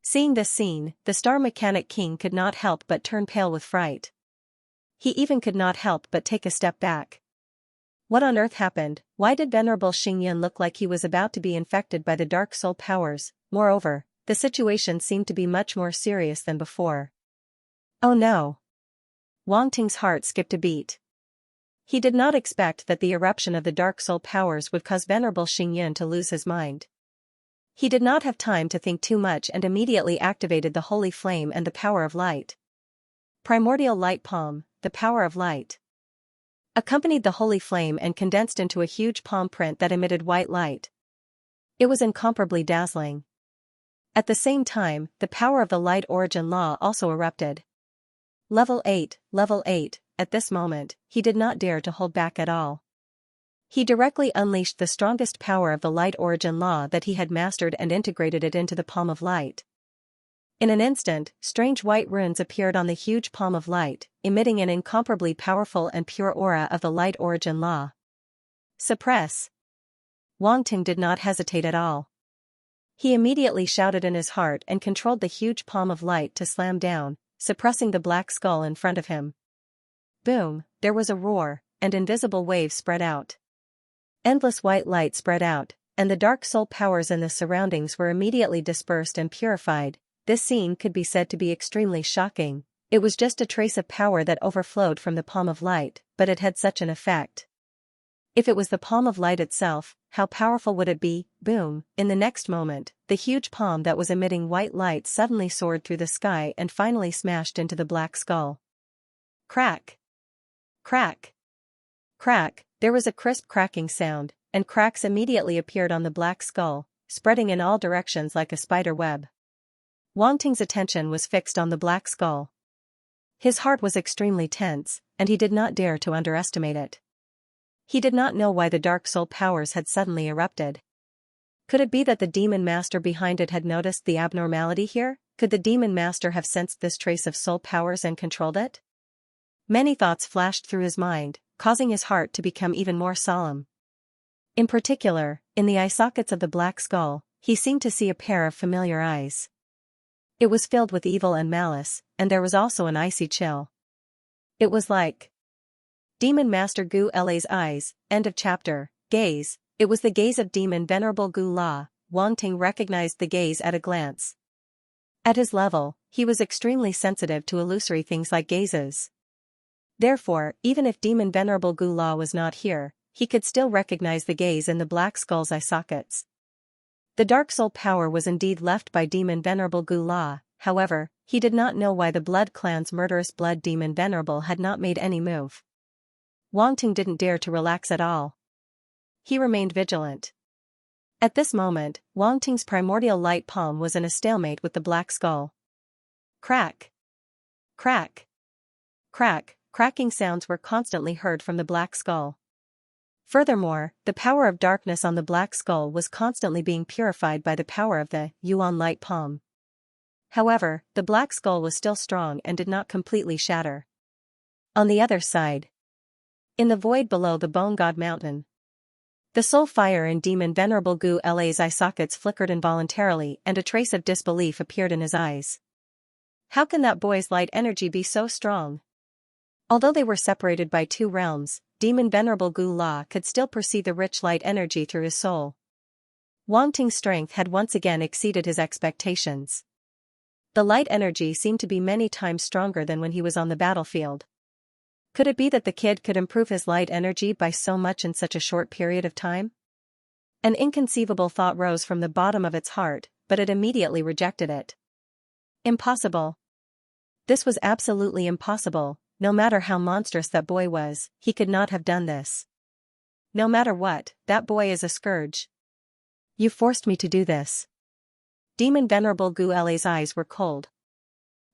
Seeing this scene, the Star Mechanic King could not help but turn pale with fright. He even could not help but take a step back. What on earth happened? Why did Venerable Xingyan look like he was about to be infected by the dark soul powers? Moreover, the situation seemed to be much more serious than before. Oh no! Wang Ting's heart skipped a beat. He did not expect that the eruption of the dark soul powers would cause Venerable Xingyan to lose his mind. He did not have time to think too much and immediately activated the holy flame and the power of light. Primordial Light Palm, the power of light. Accompanied the holy flame and condensed into a huge palm print that emitted white light. It was incomparably dazzling. At the same time, the power of the light origin law also erupted. Level 8, at this moment, he did not dare to hold back at all. He directly unleashed the strongest power of the light origin law that he had mastered and integrated it into the palm of light. In an instant, strange white runes appeared on the huge palm of light, emitting an incomparably powerful and pure aura of the light origin law. Suppress! Wang Ting did not hesitate at all. He immediately shouted in his heart and controlled the huge palm of light to slam down, suppressing the black skull in front of him. Boom, there was a roar, and invisible waves spread out. Endless white light spread out, and the dark soul powers in the surroundings were immediately dispersed and purified. This scene could be said to be extremely shocking. It was just a trace of power that overflowed from the palm of light, but it had such an effect. If it was the palm of light itself, how powerful would it be? Boom! In the next moment, the huge palm that was emitting white light suddenly soared through the sky and finally smashed into the black skull. Crack! Crack! Crack! There was a crisp cracking sound, and cracks immediately appeared on the black skull, spreading in all directions like a spider web. Wang Ting's attention was fixed on the black skull. His heart was extremely tense, and he did not dare to underestimate it. He did not know why the dark soul powers had suddenly erupted. Could it be that the demon master behind it had noticed the abnormality here? Could the demon master have sensed this trace of soul powers and controlled it? Many thoughts flashed through his mind, causing his heart to become even more solemn. In particular, in the eye sockets of the black skull, he seemed to see a pair of familiar eyes. It was filled with evil and malice, and there was also an icy chill. It was like Demon Master Gu La's eyes. End of chapter. Gaze. It was the gaze of Demon Venerable Gu La. Wang Ting recognized the gaze at a glance. At his level, he was extremely sensitive to illusory things like gazes. Therefore, even if Demon Venerable Gu La was not here, he could still recognize the gaze in the black skull's eye sockets. The dark soul power was indeed left by Demon Venerable Gu La. However, he did not know why the Blood Clan's murderous blood demon Venerable had not made any move. Wang Ting didn't dare to relax at all. He remained vigilant. At this moment, Wang Ting's primordial light palm was in a stalemate with the black skull. Crack! Crack! Crack! Cracking sounds were constantly heard from the black skull. Furthermore, the power of darkness on the black skull was constantly being purified by the power of the Yuan light palm. However, the black skull was still strong and did not completely shatter. On the other side, in the void below the Bone God Mountain, the soul fire in Demon Venerable Gu La's eye sockets flickered involuntarily and a trace of disbelief appeared in his eyes. How can that boy's light energy be so strong? Although they were separated by two realms, Demon Venerable Gu La could still perceive the rich light energy through his soul. Wang Ting's strength had once again exceeded his expectations. The light energy seemed to be many times stronger than when he was on the battlefield. Could it be that the kid could improve his light energy by so much in such a short period of time? An inconceivable thought rose from the bottom of its heart, but it immediately rejected it. Impossible. This was absolutely impossible. No matter how monstrous that boy was, he could not have done this. No matter what, that boy is a scourge. You forced me to do this. Demon Venerable Gu La's eyes were cold.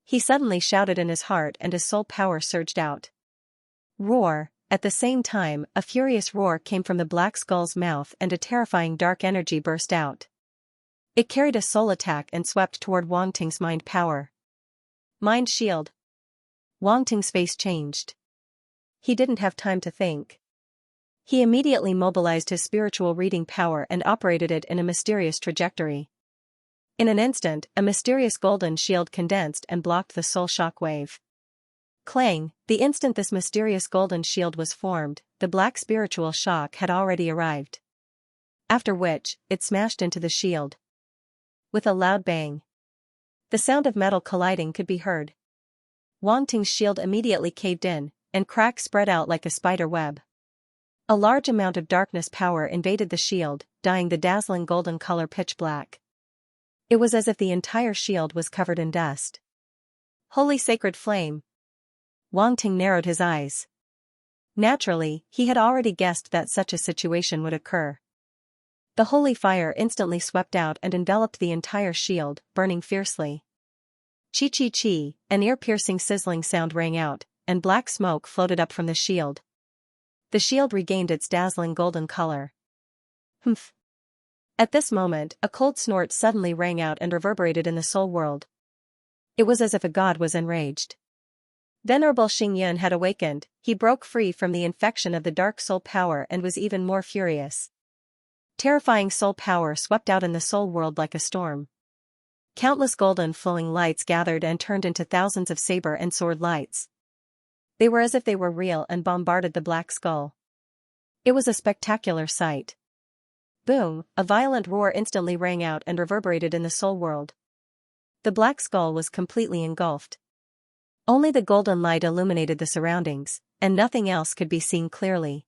He suddenly shouted in his heart and his soul power surged out. Roar! At the same time, a furious roar came from the black skull's mouth and a terrifying dark energy burst out. It carried a soul attack and swept toward Wang Ting's mind power. Mind shield. Wang Ting's face changed. He didn't have time to think. He immediately mobilized his spiritual reading power and operated it in a mysterious trajectory. In an instant, a mysterious golden shield condensed and blocked the soul shockwave. Clang! The instant this mysterious golden shield was formed, the black spiritual shock had already arrived. After which, it smashed into the shield. With a loud bang. The sound of metal colliding could be heard. Wang Ting's shield immediately caved in, and cracks spread out like a spider web. A large amount of darkness power invaded the shield, dyeing the dazzling golden color pitch black. It was as if the entire shield was covered in dust. Holy sacred flame! Wang Ting narrowed his eyes. Naturally, he had already guessed that such a situation would occur. The holy fire instantly swept out and enveloped the entire shield, burning fiercely. Chi-chi-chi, an ear-piercing sizzling sound rang out, and black smoke floated up from the shield. The shield regained its dazzling golden color. Humph! At this moment, a cold snort suddenly rang out and reverberated in the soul world. It was as if a god was enraged. Venerable Xingyan had awakened. He broke free from the infection of the dark soul power and was even more furious. Terrifying soul power swept out in the soul world like a storm. Countless golden flowing lights gathered and turned into thousands of saber and sword lights. They were as if they were real and bombarded the black skull. It was a spectacular sight. Boom! A violent roar instantly rang out and reverberated in the soul world. The black skull was completely engulfed. Only the golden light illuminated the surroundings, and nothing else could be seen clearly.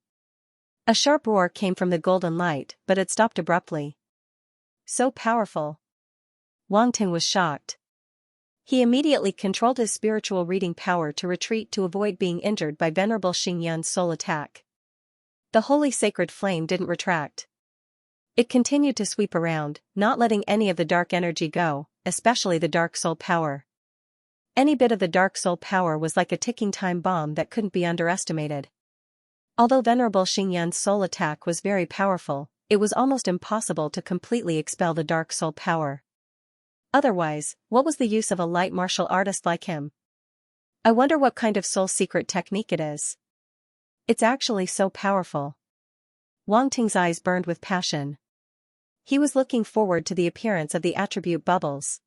A sharp roar came from the golden light, but it stopped abruptly. So powerful. Wang Ting was shocked. He immediately controlled his spiritual reading power to retreat to avoid being injured by Venerable Xingyan's soul attack. The holy sacred flame didn't retract. It continued to sweep around, not letting any of the dark energy go, especially the dark soul power. Any bit of the dark soul power was like a ticking time bomb that couldn't be underestimated. Although Venerable Xingyan's soul attack was very powerful, it was almost impossible to completely expel the dark soul power. Otherwise, what was the use of a light martial artist like him? I wonder what kind of soul secret technique it is. It's actually so powerful. Wang Ting's eyes burned with passion. He was looking forward to the appearance of the attribute bubbles.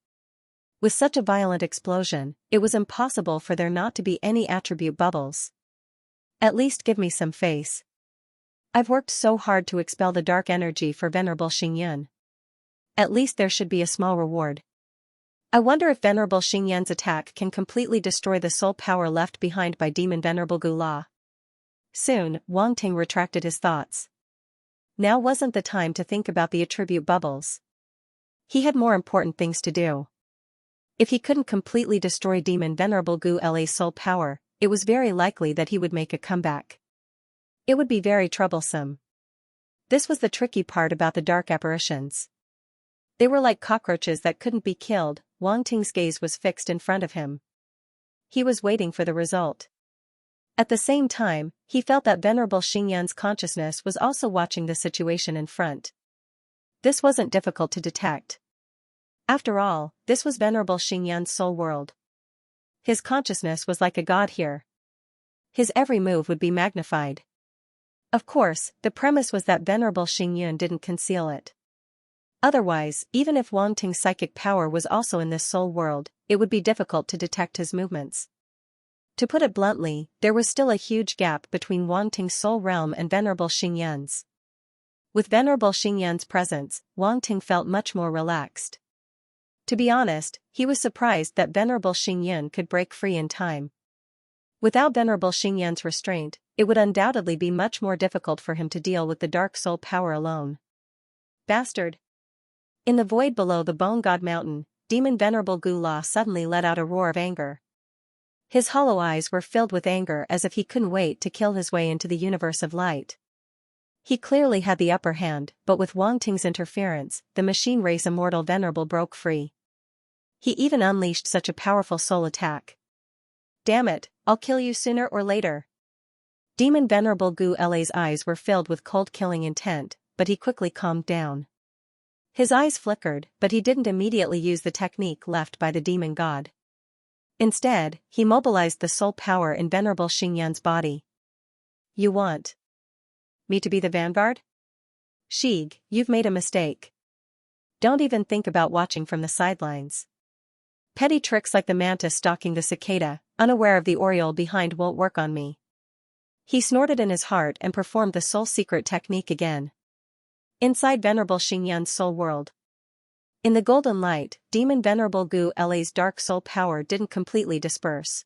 With such a violent explosion, it was impossible for there not to be any attribute bubbles. At least give me some face. I've worked so hard to expel the dark energy for Venerable Xingyan. At least there should be a small reward. I wonder if Venerable Xingyan's attack can completely destroy the soul power left behind by Demon Venerable Gula. Soon, Wang Ting retracted his thoughts. Now wasn't the time to think about the attribute bubbles. He had more important things to do. If he couldn't completely destroy Demon Venerable Gula's soul power, it was very likely that he would make a comeback. It would be very troublesome. This was the tricky part about the dark apparitions. They were like cockroaches that couldn't be killed. Wang Ting's gaze was fixed in front of him. He was waiting for the result. At the same time, he felt that Venerable Xingyan's consciousness was also watching the situation in front. This wasn't difficult to detect. After all, this was Venerable Xingyan's soul world. His consciousness was like a god here. His every move would be magnified. Of course, the premise was that Venerable Xingyan didn't conceal it. Otherwise, even if Wang Ting's psychic power was also in this soul world, it would be difficult to detect his movements. To put it bluntly, there was still a huge gap between Wang Ting's soul realm and Venerable Xingyan's. With Venerable Xingyan's presence, Wang Ting felt much more relaxed. To be honest, he was surprised that Venerable Xingyan could break free in time. Without Venerable Xingyan's restraint, it would undoubtedly be much more difficult for him to deal with the dark soul power alone. Bastard! In the void below the Bone God Mountain, Demon Venerable Gula suddenly let out a roar of anger. His hollow eyes were filled with anger as if he couldn't wait to kill his way into the universe of light. He clearly had the upper hand, but with Wang Ting's interference, the machine race immortal Venerable broke free. He even unleashed such a powerful soul attack. Damn it, I'll kill you sooner or later. Demon Venerable Gula's eyes were filled with cold killing intent, but he quickly calmed down. His eyes flickered, but he didn't immediately use the technique left by the demon god. Instead, he mobilized the soul power in Venerable Xingyan's body. You want me to be the vanguard? Shig, you've made a mistake. Don't even think about watching from the sidelines. Petty tricks like the mantis stalking the cicada, unaware of the oriole behind won't work on me. He snorted in his heart and performed the soul secret technique again. Inside Venerable Xingyan's soul world. In the golden light, Demon Venerable Gula's dark soul power didn't completely disperse.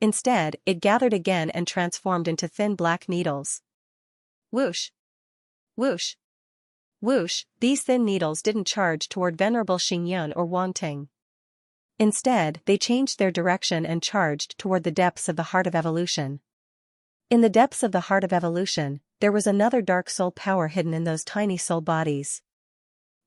Instead, it gathered again and transformed into thin black needles. Whoosh! Whoosh! Whoosh! These thin needles didn't charge toward Venerable Xingyan or Wang Ting. Instead, they changed their direction and charged toward the depths of the heart of evolution. In the depths of the heart of evolution, there was another dark soul power hidden in those tiny soul bodies.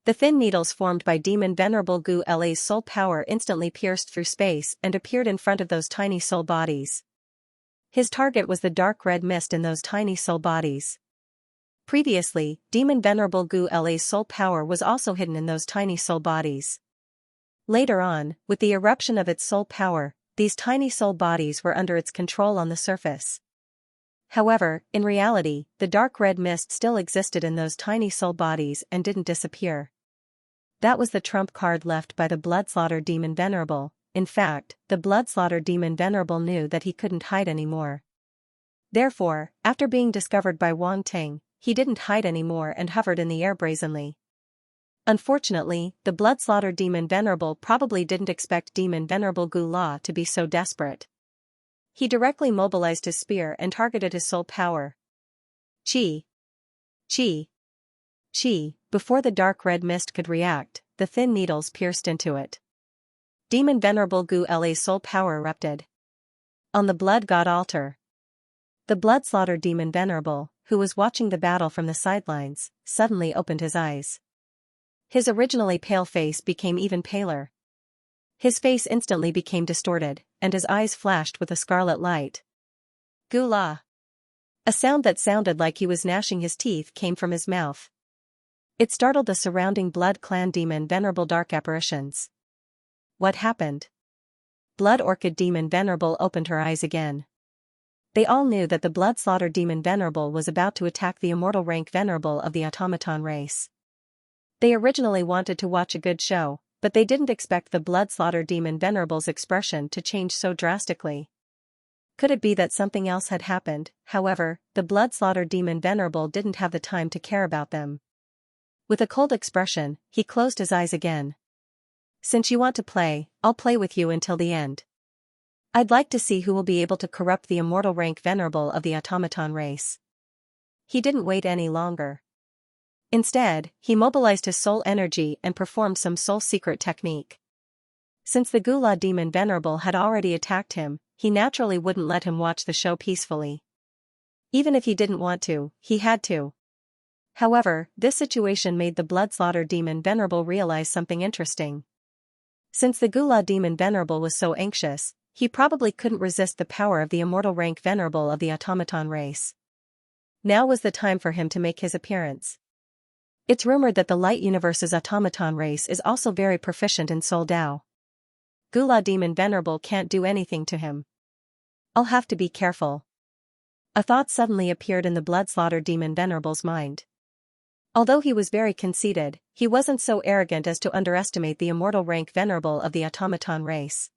The thin needles formed by Demon Venerable Gula's soul power instantly pierced through space and appeared in front of those tiny soul bodies. His target was the dark red mist in those tiny soul bodies. Previously, Demon Venerable Gula's soul power was also hidden in those tiny soul bodies. Later on, with the eruption of its soul power, these tiny soul bodies were under its control on the surface. However, in reality, the dark red mist still existed in those tiny soul bodies and didn't disappear. That was the trump card left by the Bloodslaughter Demon Venerable. In fact, the Bloodslaughter Demon Venerable knew that he couldn't hide anymore. Therefore, after being discovered by Wang Ting, he didn't hide anymore and hovered in the air brazenly. Unfortunately, the blood-slaughtered demon Venerable probably didn't expect demon Venerable Gu La to be so desperate. He directly mobilized his spear and targeted his soul power. Chi! Chi! Chi! Before the dark red mist could react, the thin needles pierced into it. Demon Venerable Gu La's soul power erupted. On the blood god altar. The blood-slaughtered demon Venerable, who was watching the battle from the sidelines, suddenly opened his eyes. His originally pale face became even paler. His face instantly became distorted, and his eyes flashed with a scarlet light. Gu La! A sound that sounded like he was gnashing his teeth came from his mouth. It startled the surrounding Blood Clan demon Venerable dark apparitions. What happened? Blood Orchid demon Venerable opened her eyes again. They all knew that the blood-slaughtered demon Venerable was about to attack the immortal rank Venerable of the automaton race. They originally wanted to watch a good show, but they didn't expect the blood-slaughtered demon Venerable's expression to change so drastically. Could it be that something else had happened? However, the blood-slaughtered demon Venerable didn't have the time to care about them. With a cold expression, he closed his eyes again. Since you want to play, I'll play with you until the end. I'd like to see who will be able to corrupt the immortal rank Venerable of the automaton race. He didn't wait any longer. Instead, he mobilized his soul energy and performed some soul secret technique. Since the Gu La demon Venerable had already attacked him, he naturally wouldn't let him watch the show peacefully. Even if he didn't want to, he had to. However, this situation made the blood-slaughtered demon Venerable realize something interesting. Since the Gu La demon Venerable was so anxious, he probably couldn't resist the power of the immortal rank Venerable of the automaton race. Now was the time for him to make his appearance. It's rumored that the Light Universe's automaton race is also very proficient in Soul Dao. Gu La demon Venerable can't do anything to him. I'll have to be careful. A thought suddenly appeared in the blood-slaughtered demon Venerable's mind. Although he was very conceited, he wasn't so arrogant as to underestimate the immortal rank Venerable of the automaton race.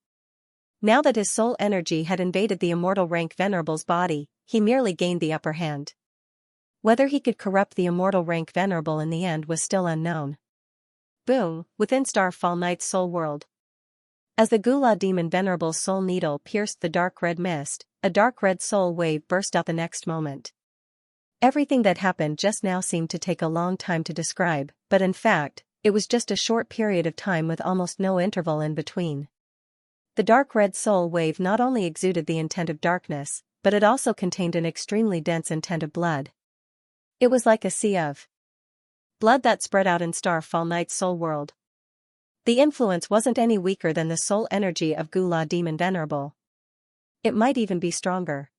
Now that his soul energy had invaded the immortal rank Venerable's body, he merely gained the upper hand. Whether he could corrupt the immortal rank Venerable in the end was still unknown. Boom! Within Starfall Knight's soul world. As the Gu La demon Venerable's soul needle pierced the dark red mist, a dark red soul wave burst out the next moment. Everything that happened just now seemed to take a long time to describe, but in fact, it was just a short period of time with almost no interval in between. The dark red soul wave not only exuded the intent of darkness, but it also contained an extremely dense intent of blood. It was like a sea of blood that spread out in Starfall Knight's soul world. The influence wasn't any weaker than the soul energy of Gu La demon Venerable. It might even be stronger.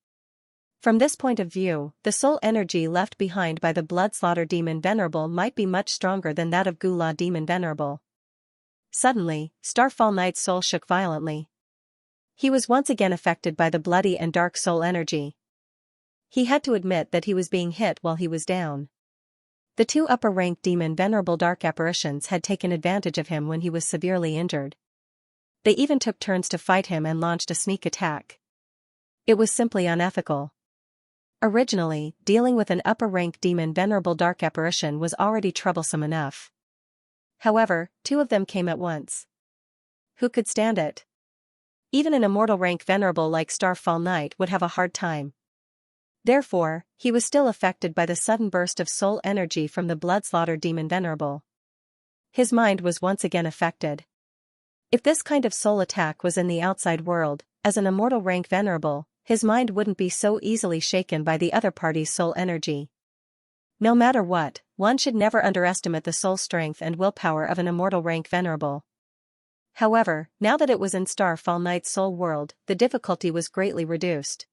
From this point of view, the soul energy left behind by the blood-slaughter demon Venerable might be much stronger than that of Gu La demon Venerable. Suddenly, Starfall Knight's soul shook violently. He was once again affected by the bloody and dark soul energy. He had to admit that he was being hit while he was down. The two upper-rank demon Venerable dark apparitions had taken advantage of him when he was severely injured. They even took turns to fight him and launched a sneak attack. It was simply unethical. Originally, dealing with an upper-rank demon Venerable dark apparition was already troublesome enough. However, two of them came at once. Who could stand it? Even an immortal rank Venerable like Starfall Knight would have a hard time. Therefore, he was still affected by the sudden burst of soul energy from the blood-slaughter demon Venerable. His mind was once again affected. If this kind of soul attack was in the outside world, as an immortal rank Venerable, his mind wouldn't be so easily shaken by the other party's soul energy. No matter what, one should never underestimate the soul strength and willpower of an immortal rank Venerable. However, now that it was in Starfall Knight's soul world, the difficulty was greatly reduced.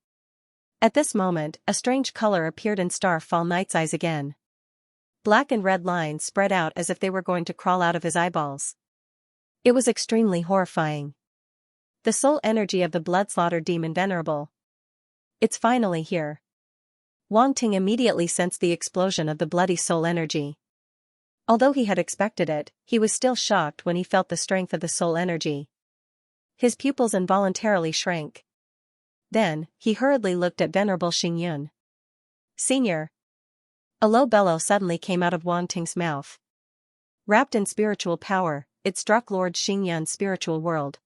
At this moment, a strange color appeared in Starfall Knight's eyes again. Black and red lines spread out as if they were going to crawl out of his eyeballs. It was extremely horrifying. The soul energy of the blood-slaughter demon Venerable. It's finally here. Wang Ting immediately sensed the explosion of the bloody soul energy. Although he had expected it, he was still shocked when he felt the strength of the soul energy. His pupils involuntarily shrank. Then, he hurriedly looked at Venerable Xingyun. Senior. A low bellow suddenly came out of Wang Ting's mouth. Wrapped in spiritual power, it struck Lord Xingyan's spiritual world.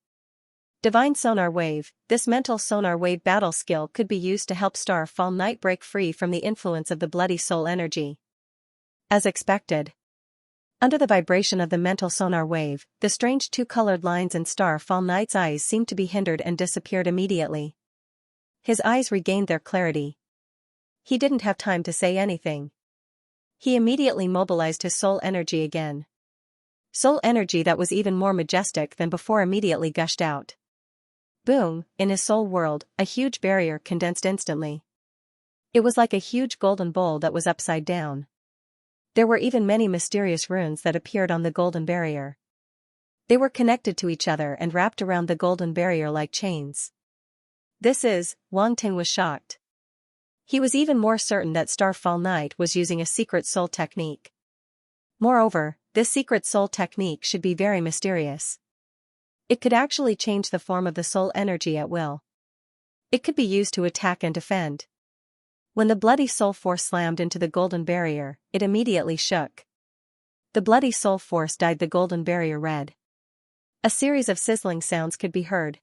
Divine Sonar Wave. This mental sonar wave battle skill could be used to help Starfall Knight break free from the influence of the bloody soul energy. As expected. Under the vibration of the mental sonar wave, the strange two-colored lines in Starfall Knight's eyes seemed to be hindered and disappeared immediately. His eyes regained their clarity. He didn't have time to say anything. He immediately mobilized his soul energy again. Soul energy that was even more majestic than before immediately gushed out. Boom, in his soul world, a huge barrier condensed instantly. It was like a huge golden bowl that was upside down. There were even many mysterious runes that appeared on the golden barrier. They were connected to each other and wrapped around the golden barrier like chains. Wang Ting was shocked. He was even more certain that Starfall Knight was using a secret soul technique. Moreover, this secret soul technique should be very mysterious. It could actually change the form of the soul energy at will. It could be used to attack and defend. When the bloody soul force slammed into the golden barrier, it immediately shook. The bloody soul force dyed the golden barrier red. A series of sizzling sounds could be heard.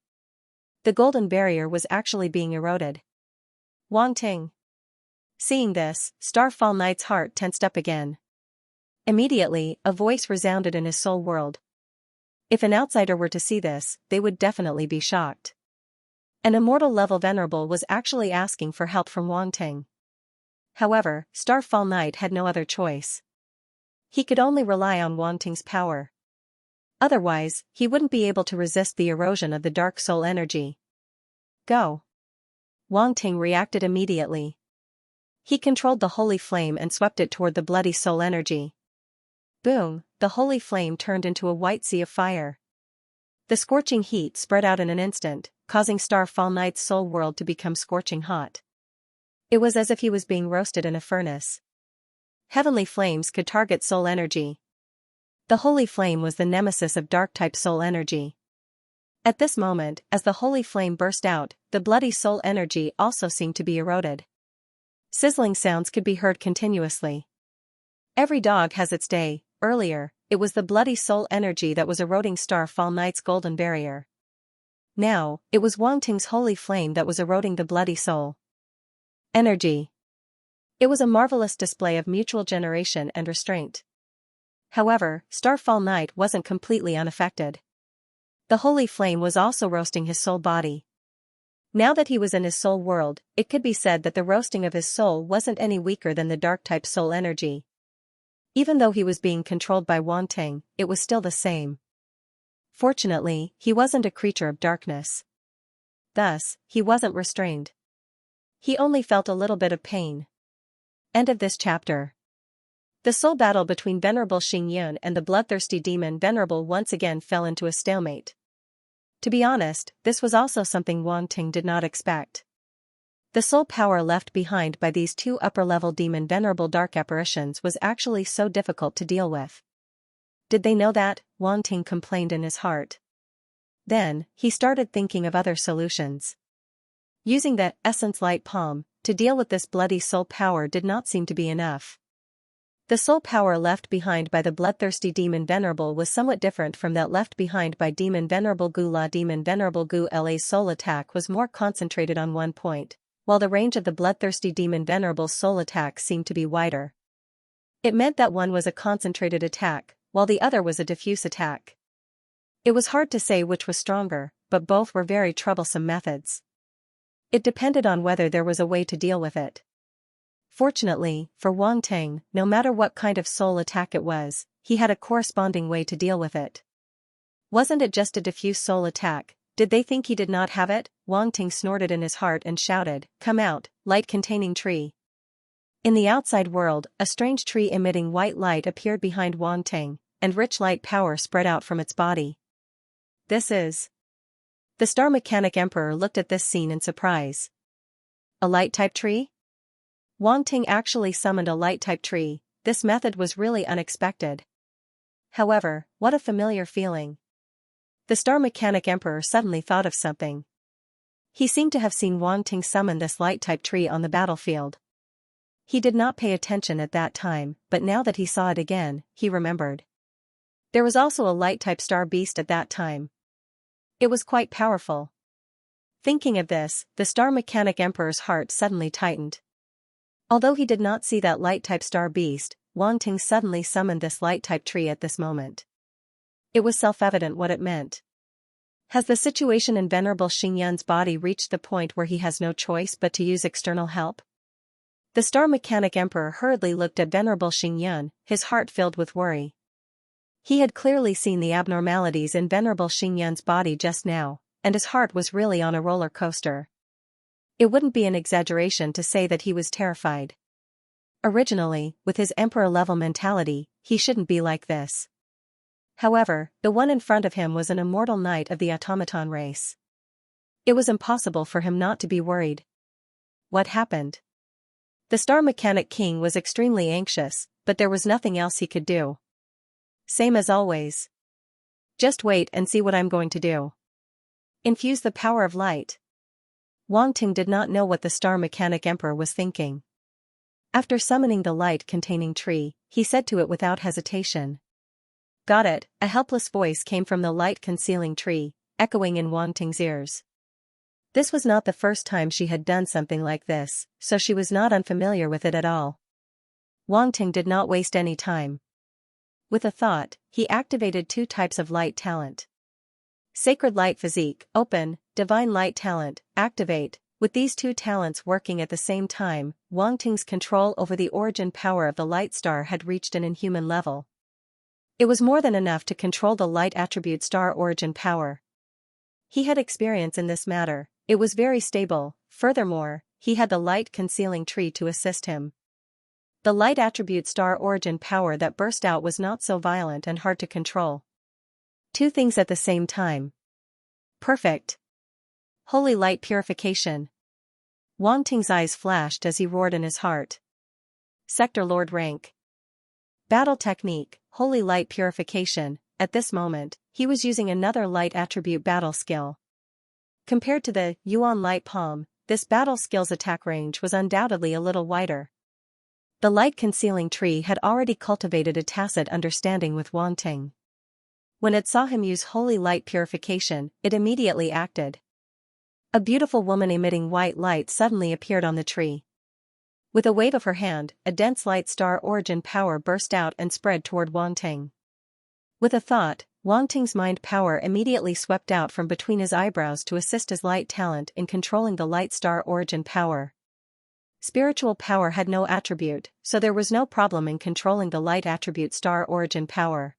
The golden barrier was actually being eroded. Wang Ting. Seeing this, Starfall Knight's heart tensed up again. Immediately, a voice resounded in his soul world. If an outsider were to see this, they would definitely be shocked. An immortal-level venerable was actually asking for help from Wang Ting. However, Starfall Knight had no other choice. He could only rely on Wang Ting's power. Otherwise, he wouldn't be able to resist the erosion of the dark soul energy. Go. Wang Ting reacted immediately. He controlled the holy flame and swept it toward the bloody soul energy. Boom, the holy flame turned into a white sea of fire. The scorching heat spread out in an instant, causing Starfall Knight's soul world to become scorching hot. It was as if he was being roasted in a furnace. Heavenly flames could target soul energy. The holy flame was the nemesis of dark-type soul energy. At this moment, as the holy flame burst out, the bloody soul energy also seemed to be eroded. Sizzling sounds could be heard continuously. Every dog has its day. Earlier, it was the bloody soul energy that was eroding Starfall Knight's golden barrier. Now, it was Wang Ting's holy flame that was eroding the bloody soul energy. It was a marvelous display of mutual generation and restraint. However, Starfall Knight wasn't completely unaffected. The holy flame was also roasting his soul body. Now that he was in his soul world, it could be said that the roasting of his soul wasn't any weaker than the dark-type soul energy. Even though he was being controlled by Wang Ting, it was still the same. Fortunately, he wasn't a creature of darkness. Thus, he wasn't restrained. He only felt a little bit of pain. End of this chapter. The soul battle between Venerable Xingyun and the bloodthirsty demon Venerable once again fell into a stalemate. To be honest, this was also something Wang Ting did not expect. The soul power left behind by these two upper-level demon Venerable dark apparitions was actually so difficult to deal with. Did they know that? Wang Ting complained in his heart. Then, he started thinking of other solutions. Using the Essence Light Palm to deal with this bloody soul power did not seem to be enough. The soul power left behind by the bloodthirsty demon Venerable was somewhat different from that left behind by demon Venerable Gu La. Demon Venerable Gu La's soul attack was more concentrated on one point, while the range of the bloodthirsty demon Venerable's soul attack seemed to be wider. It meant that one was a concentrated attack, while the other was a diffuse attack. It was hard to say which was stronger, but both were very troublesome methods. It depended on whether there was a way to deal with it. Fortunately, for Wang Ting, no matter what kind of soul attack it was, he had a corresponding way to deal with it. Wasn't it just a diffuse soul attack? Did they think he did not have it? Wang Ting snorted in his heart and shouted, "Come out, light-containing tree." In the outside world, a strange tree emitting white light appeared behind Wang Ting, and rich light power spread out from its body. This is... The Star Mechanic Emperor looked at this scene in surprise. A light-type tree? Wang Ting actually summoned a light-type tree. This method was really unexpected. However, what a familiar feeling. The Star Mechanic Emperor suddenly thought of something. He seemed to have seen Wang Ting summon this light-type tree on the battlefield. He did not pay attention at that time, but now that he saw it again, he remembered. There was also a light-type star beast at that time. It was quite powerful. Thinking of this, the star mechanic emperor's heart suddenly tightened. Although he did not see that light-type star beast, Wang Ting suddenly summoned this light-type tree at this moment. It was self-evident what it meant. Has the situation in Venerable Xingyun's body reached the point where he has no choice but to use external help? The star mechanic emperor hurriedly looked at Venerable Xingyun, his heart filled with worry. He had clearly seen the abnormalities in Venerable Xingyun's body just now, and his heart was really on a roller coaster. It wouldn't be an exaggeration to say that he was terrified. Originally, with his emperor-level mentality, he shouldn't be like this. However, the one in front of him was an immortal knight of the automaton race. It was impossible for him not to be worried. What happened? The star mechanic king was extremely anxious, but there was nothing else he could do. Same as always. Just wait and see what I'm going to do. Infuse the power of light. Wang Ting did not know what the star mechanic emperor was thinking. After summoning the light-containing tree, he said to it without hesitation. Got it, a helpless voice came from the light-concealing tree, echoing in Wang Ting's ears. This was not the first time she had done something like this, so she was not unfamiliar with it at all. Wang Ting did not waste any time. With a thought, he activated 2 types of light talent. Sacred Light Physique, open, Divine Light Talent, activate. With these 2 talents working at the same time, Wang Ting's control over the origin power of the light star had reached an inhuman level. It was more than enough to control the light attribute star origin power. He had experience in this matter, it was very stable, furthermore, he had the light concealing tree to assist him. The light attribute star origin power that burst out was not so violent and hard to control. 2 things at the same time. Perfect. Holy light purification. Wang Ting's eyes flashed as he roared in his heart. Sector Lord rank. Battle technique, Holy light purification. At this moment, he was using another light attribute battle skill. Compared to the Yuan light palm, this battle skill's attack range was undoubtedly a little wider. The light concealing tree had already cultivated a tacit understanding with Wang Ting. When it saw him use holy light purification, it immediately acted. A beautiful woman emitting white light suddenly appeared on the tree. With a wave of her hand, a dense light star origin power burst out and spread toward Wang Ting. With a thought, Wang Ting's mind power immediately swept out from between his eyebrows to assist his light talent in controlling the light star origin power. Spiritual power had no attribute, so there was no problem in controlling the light attribute star origin power.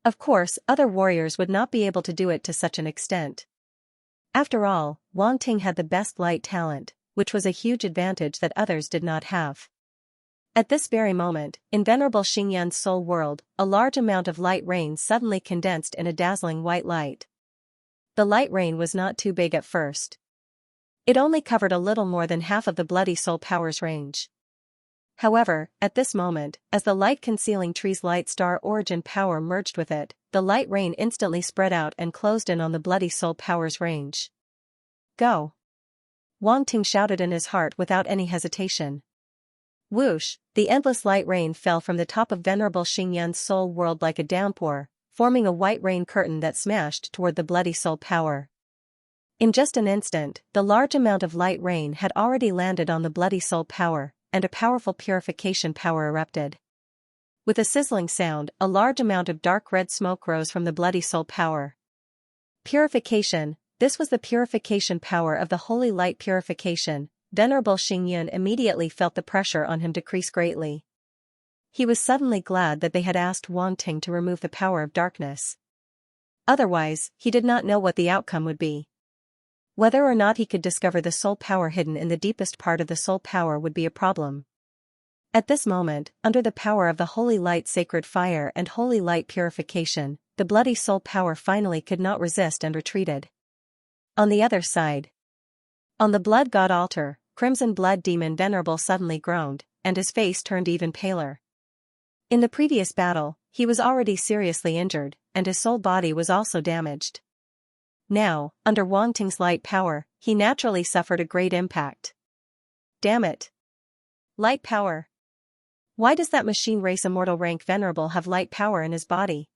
Of course, other warriors would not be able to do it to such an extent. After all, Wang Ting had the best light talent, which was a huge advantage that others did not have. At this very moment, in Venerable Xingyun's soul world, a large amount of light rain suddenly condensed in a dazzling white light. The light rain was not too big at first. It only covered a little more than half of the bloody soul power's range. However, at this moment, as the light-concealing tree's light star origin power merged with it, the light rain instantly spread out and closed in on the bloody soul power's range. Go! Wang Ting shouted in his heart without any hesitation. Whoosh! The endless light rain fell from the top of Venerable Xingyun's soul world like a downpour, forming a white rain curtain that smashed toward the bloody soul power. In just an instant, the large amount of light rain had already landed on the bloody soul power, and a powerful purification power erupted. With a sizzling sound, a large amount of dark red smoke rose from the bloody soul power. Purification. This was the purification power of the holy light purification. Venerable Xingyun immediately felt the pressure on him decrease greatly. He was suddenly glad that they had asked Wang Ting to remove the power of darkness. Otherwise, he did not know what the outcome would be. Whether or not he could discover the soul power hidden in the deepest part of the soul power would be a problem. At this moment, under the power of the holy light sacred fire and holy light purification, the bloody soul power finally could not resist and retreated. On the other side, on the blood god altar, Crimson Blood Demon Venerable suddenly groaned, and his face turned even paler. In the previous battle, he was already seriously injured, and his soul body was also damaged. Now, under Wang Ting's light power, he naturally suffered a great impact. Damn it! Light power! Why does that machine race immortal rank Venerable have light power in his body?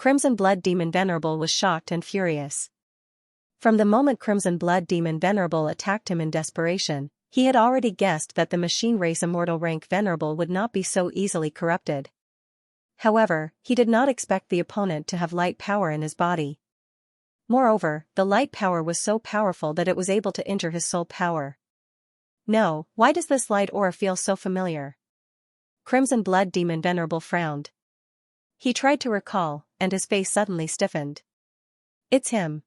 Crimson Blood Demon Venerable was shocked and furious. From the moment Crimson Blood Demon Venerable attacked him in desperation, he had already guessed that the machine race Immortal Rank Venerable would not be so easily corrupted. However, he did not expect the opponent to have light power in his body. Moreover, the light power was so powerful that it was able to injure his soul power. No, why does this light aura feel so familiar? Crimson Blood Demon Venerable frowned. He tried to recall, and his face suddenly stiffened. It's him.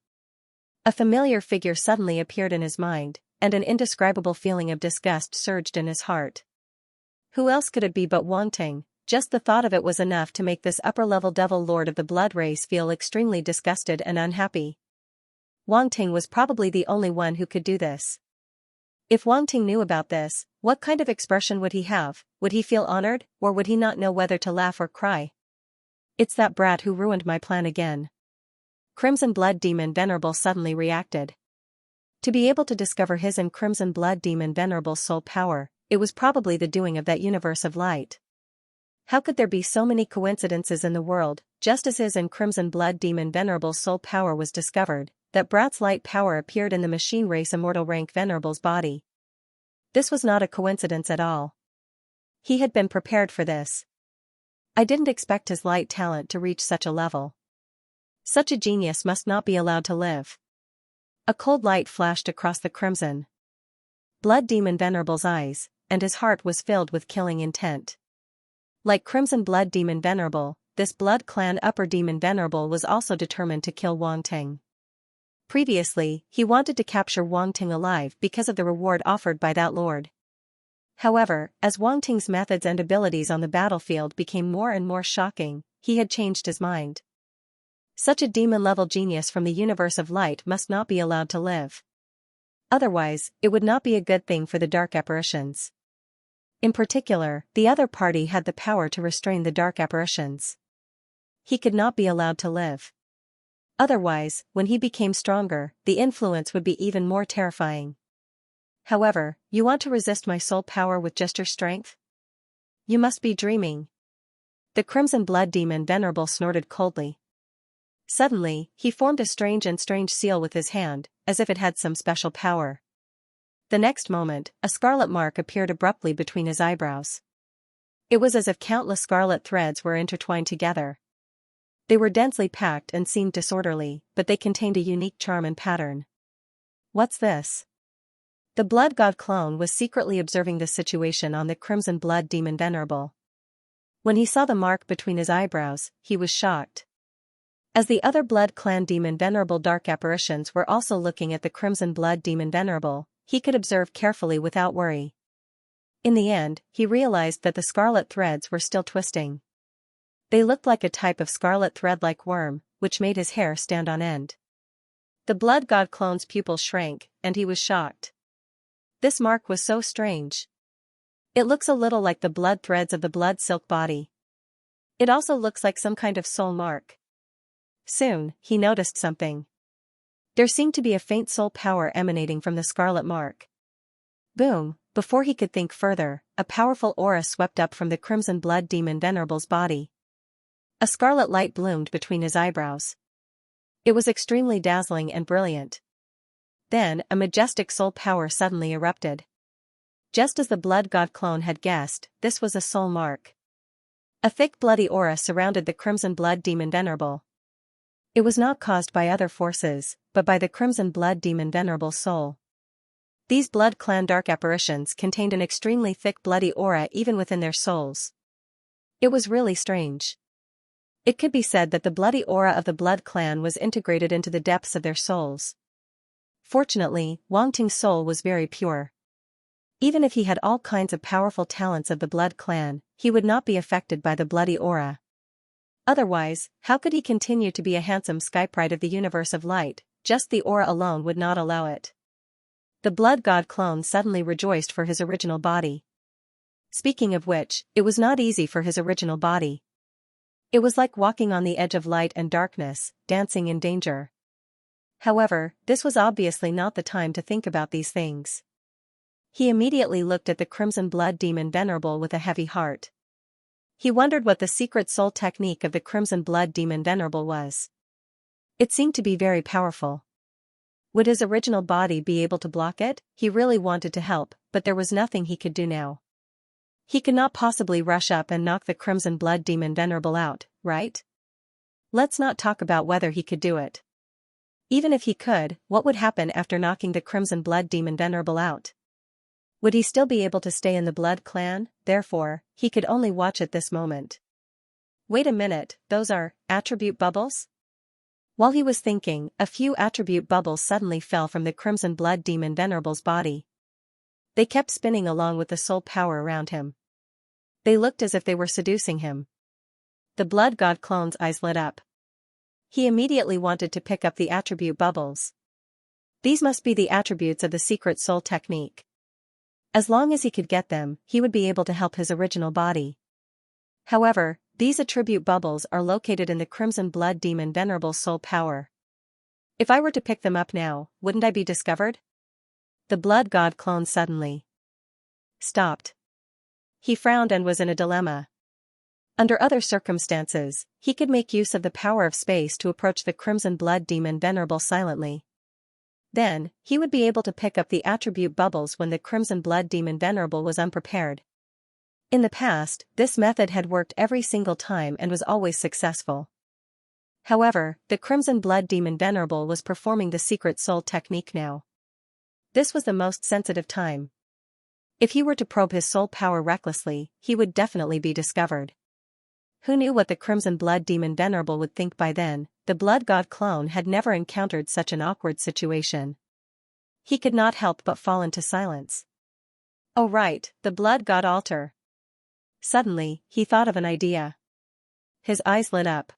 A familiar figure suddenly appeared in his mind, and an indescribable feeling of disgust surged in his heart. Who else could it be but Wang Ting? Just the thought of it was enough to make this upper-level devil lord of the blood race feel extremely disgusted and unhappy. Wang Ting was probably the only one who could do this. If Wang Ting knew about this, what kind of expression would he have? Would he feel honored, or would he not know whether to laugh or cry? It's that brat who ruined my plan again. Crimson Blood Demon Venerable suddenly reacted. To be able to discover his and Crimson Blood Demon Venerable's soul power, it was probably the doing of that universe of light. How could there be so many coincidences in the world? Just as his and Crimson Blood Demon Venerable's soul power was discovered, that brat's light power appeared in the machine race Immortal Rank Venerable's body. This was not a coincidence at all. He had been prepared for this. I didn't expect his light talent to reach such a level. Such a genius must not be allowed to live. A cold light flashed across the Crimson Blood Demon Venerable's eyes, and his heart was filled with killing intent. Like Crimson Blood Demon Venerable, this Blood Clan Upper Demon Venerable was also determined to kill Wang Ting. Previously, he wanted to capture Wang Ting alive because of the reward offered by that lord. However, as Wang Ting's methods and abilities on the battlefield became more and more shocking, he had changed his mind. Such a demon-level genius from the universe of light must not be allowed to live. Otherwise, it would not be a good thing for the dark apparitions. In particular, the other party had the power to restrain the dark apparitions. He could not be allowed to live. Otherwise, when he became stronger, the influence would be even more terrifying. However, you want to resist my soul power with just your strength? You must be dreaming. The Crimson Blood Demon Venerable snorted coldly. Suddenly, he formed a strange seal with his hand, as if it had some special power. The next moment, a scarlet mark appeared abruptly between his eyebrows. It was as if countless scarlet threads were intertwined together. They were densely packed and seemed disorderly, but they contained a unique charm and pattern. What's this? The Blood God clone was secretly observing this situation on the Crimson Blood Demon Venerable. When he saw the mark between his eyebrows, he was shocked. As the other Blood Clan Demon Venerable dark apparitions were also looking at the Crimson Blood Demon Venerable, he could observe carefully without worry. In the end, he realized that the scarlet threads were still twisting. They looked like a type of scarlet thread-like worm, which made his hair stand on end. The Blood God clone's pupils shrank, and he was shocked. This mark was so strange. It looks a little like the blood threads of the blood silk body. It also looks like some kind of soul mark. Soon, he noticed something. There seemed to be a faint soul power emanating from the scarlet mark. Boom! Before he could think further, a powerful aura swept up from the Crimson Blood Demon Venerable's body. A scarlet light bloomed between his eyebrows. It was extremely dazzling and brilliant. Then, a majestic soul power suddenly erupted. Just as the Blood God clone had guessed, this was a soul mark. A thick bloody aura surrounded the Crimson Blood Demon Venerable. It was not caused by other forces, but by the Crimson Blood Demon Venerable's soul. These Blood Clan dark apparitions contained an extremely thick bloody aura even within their souls. It was really strange. It could be said that the bloody aura of the Blood Clan was integrated into the depths of their souls. Fortunately, Wang Ting's soul was very pure. Even if he had all kinds of powerful talents of the Blood Clan, he would not be affected by the bloody aura. Otherwise, how could he continue to be a handsome skyprite of the universe of light? Just the aura alone would not allow it. The Blood God clone suddenly rejoiced for his original body. Speaking of which, it was not easy for his original body. It was like walking on the edge of light and darkness, dancing in danger. However, this was obviously not the time to think about these things. He immediately looked at the Crimson Blood Demon Venerable with a heavy heart. He wondered what the secret soul technique of the Crimson Blood Demon Venerable was. It seemed to be very powerful. Would his original body be able to block it? He really wanted to help, but there was nothing he could do now. He could not possibly rush up and knock the Crimson Blood Demon Venerable out, right? Let's not talk about whether he could do it. Even if he could, what would happen after knocking the Crimson Blood Demon Venerable out? Would he still be able to stay in the Blood Clan? Therefore, he could only watch at this moment. Wait a minute, those are attribute bubbles? While he was thinking, a few attribute bubbles suddenly fell from the Crimson Blood Demon Venerable's body. They kept spinning along with the soul power around him. They looked as if they were seducing him. The Blood God clone's eyes lit up. He immediately wanted to pick up the attribute bubbles. These must be the attributes of the secret soul technique. As long as he could get them, he would be able to help his original body. However, these attribute bubbles are located in the Crimson Blood Demon Venerable's soul power. If I were to pick them up now, wouldn't I be discovered? The Blood God clone suddenly stopped. He frowned and was in a dilemma. Under other circumstances, he could make use of the power of space to approach the Crimson Blood Demon Venerable silently. Then, he would be able to pick up the attribute bubbles when the Crimson Blood Demon Venerable was unprepared. In the past, this method had worked every single time and was always successful. However, the Crimson Blood Demon Venerable was performing the secret soul technique now. This was the most sensitive time. If he were to probe his soul power recklessly, he would definitely be discovered. Who knew what the Crimson Blood Demon Venerable would think by then? The Blood God clone had never encountered such an awkward situation. He could not help but fall into silence. Oh right, the Blood God altar. Suddenly, he thought of an idea. His eyes lit up.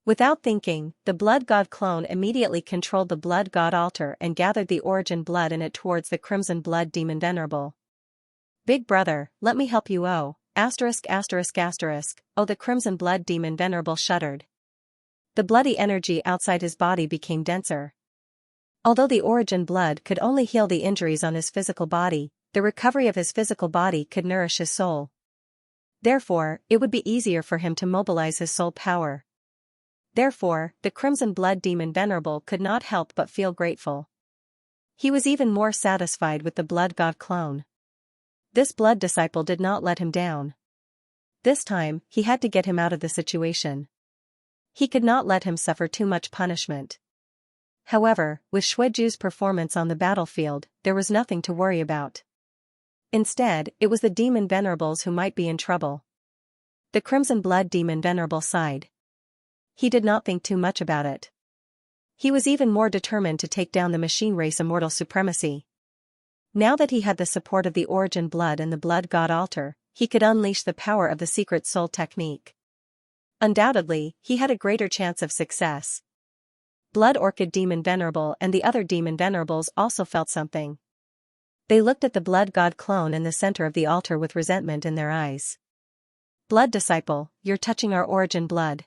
Without thinking, the Blood God clone immediately controlled the Blood God altar and gathered the origin blood in it towards the Crimson Blood Demon Venerable. Big brother, let me help you. Oh, asterisk. Oh, the Crimson Blood Demon Venerable shuddered. The bloody energy outside his body became denser. Although the origin blood could only heal the injuries on his physical body, the recovery of his physical body could nourish his soul. Therefore, it would be easier for him to mobilize his soul power. Therefore, the Crimson Blood Demon Venerable could not help but feel grateful. He was even more satisfied with the Blood God clone. This blood disciple did not let him down. This time, he had to get him out of the situation. He could not let him suffer too much punishment. However, with Xueju's performance on the battlefield, there was nothing to worry about. Instead, it was the Demon Venerables who might be in trouble. The Crimson Blood Demon Venerable sighed. He did not think too much about it. He was even more determined to take down the machine race immortal supremacy. Now that he had the support of the origin blood and the Blood God altar, he could unleash the power of the secret soul technique. Undoubtedly, he had a greater chance of success. Blood Orchid Demon Venerable and the other Demon Venerables also felt something. They looked at the Blood God clone in the center of the altar with resentment in their eyes. Blood disciple, you're touching our origin blood.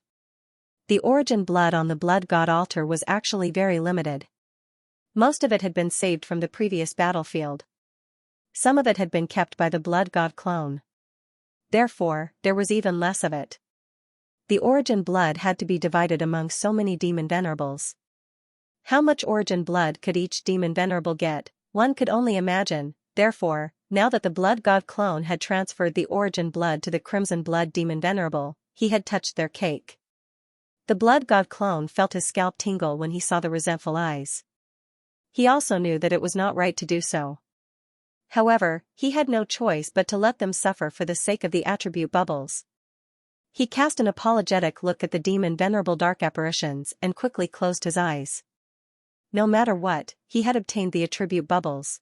The origin blood on the Blood God altar was actually very limited. Most of it had been saved from the previous battlefield. Some of it had been kept by the Blood God clone. Therefore, there was even less of it. The origin blood had to be divided among so many Demon Venerables. How much origin blood could each Demon Venerable get? One could only imagine. Therefore, now that the Blood God clone had transferred the origin blood to the Crimson Blood Demon Venerable, he had touched their cake. The Blood God clone felt his scalp tingle when he saw the resentful eyes. He also knew that it was not right to do so. However, he had no choice but to let them suffer for the sake of the attribute bubbles. He cast an apologetic look at the Demon Venerable dark apparitions and quickly closed his eyes. No matter what, he had obtained the attribute bubbles.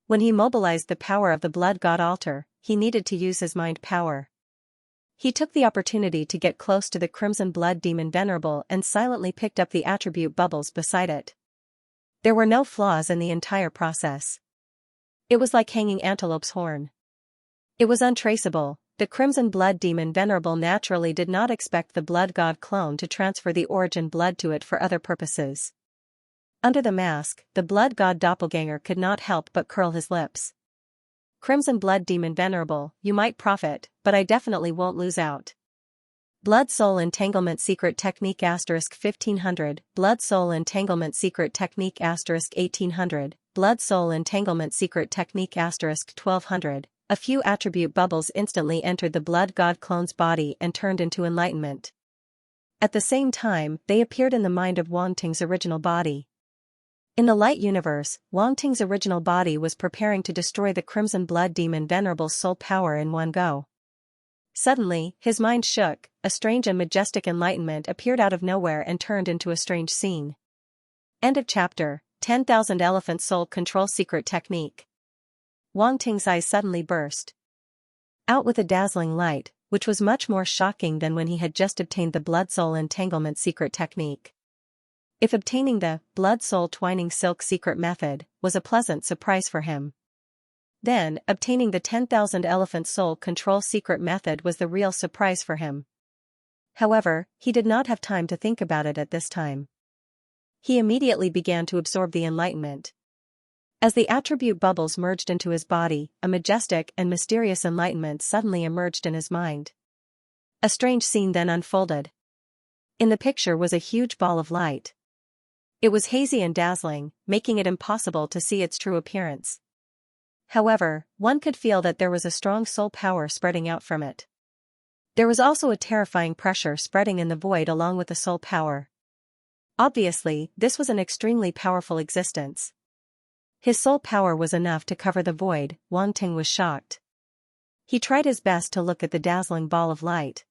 When he mobilized the power of the Blood God altar, he needed to use his mind power. He took the opportunity to get close to the Crimson Blood Demon Venerable and silently picked up the attribute bubbles beside it. There were no flaws in the entire process. It was like hanging antelope's horn. It was untraceable. The Crimson Blood Demon Venerable naturally did not expect the Blood God clone to transfer the origin blood to it for other purposes. Under the mask, the Blood God doppelganger could not help but curl his lips. Crimson Blood Demon Venerable, you might profit, but I definitely won't lose out. Blood Soul Entanglement Secret Technique * 1500, Blood Soul Entanglement Secret Technique * 1800, Blood Soul Entanglement Secret Technique * 1200. A few attribute bubbles instantly entered the blood god clone's body and turned into enlightenment. At the same time, they appeared in the mind of Wang Ting's original body. In the light universe, Wang Ting's original body was preparing to destroy the Crimson Blood Demon Venerable's soul power in one go. Suddenly, his mind shook, a strange and majestic enlightenment appeared out of nowhere and turned into a strange scene. End of chapter. 10,000 Elephant Soul Control Secret Technique. Wang Ting's eyes suddenly burst out with a dazzling light, which was much more shocking than when he had just obtained the Blood Soul Entanglement Secret Technique. If obtaining the Blood Soul Twining Silk Secret Method was a pleasant surprise for him, then obtaining the 10,000 Elephant Soul Control Secret Method was the real surprise for him. However, he did not have time to think about it at this time. He immediately began to absorb the enlightenment. As the attribute bubbles merged into his body, a majestic and mysterious enlightenment suddenly emerged in his mind. A strange scene then unfolded. In the picture was a huge ball of light. It was hazy and dazzling, making it impossible to see its true appearance. However, one could feel that there was a strong soul power spreading out from it. There was also a terrifying pressure spreading in the void along with the soul power. Obviously, this was an extremely powerful existence. His soul power was enough to cover the void. Wang Ting was shocked. He tried his best to look at the dazzling ball of light.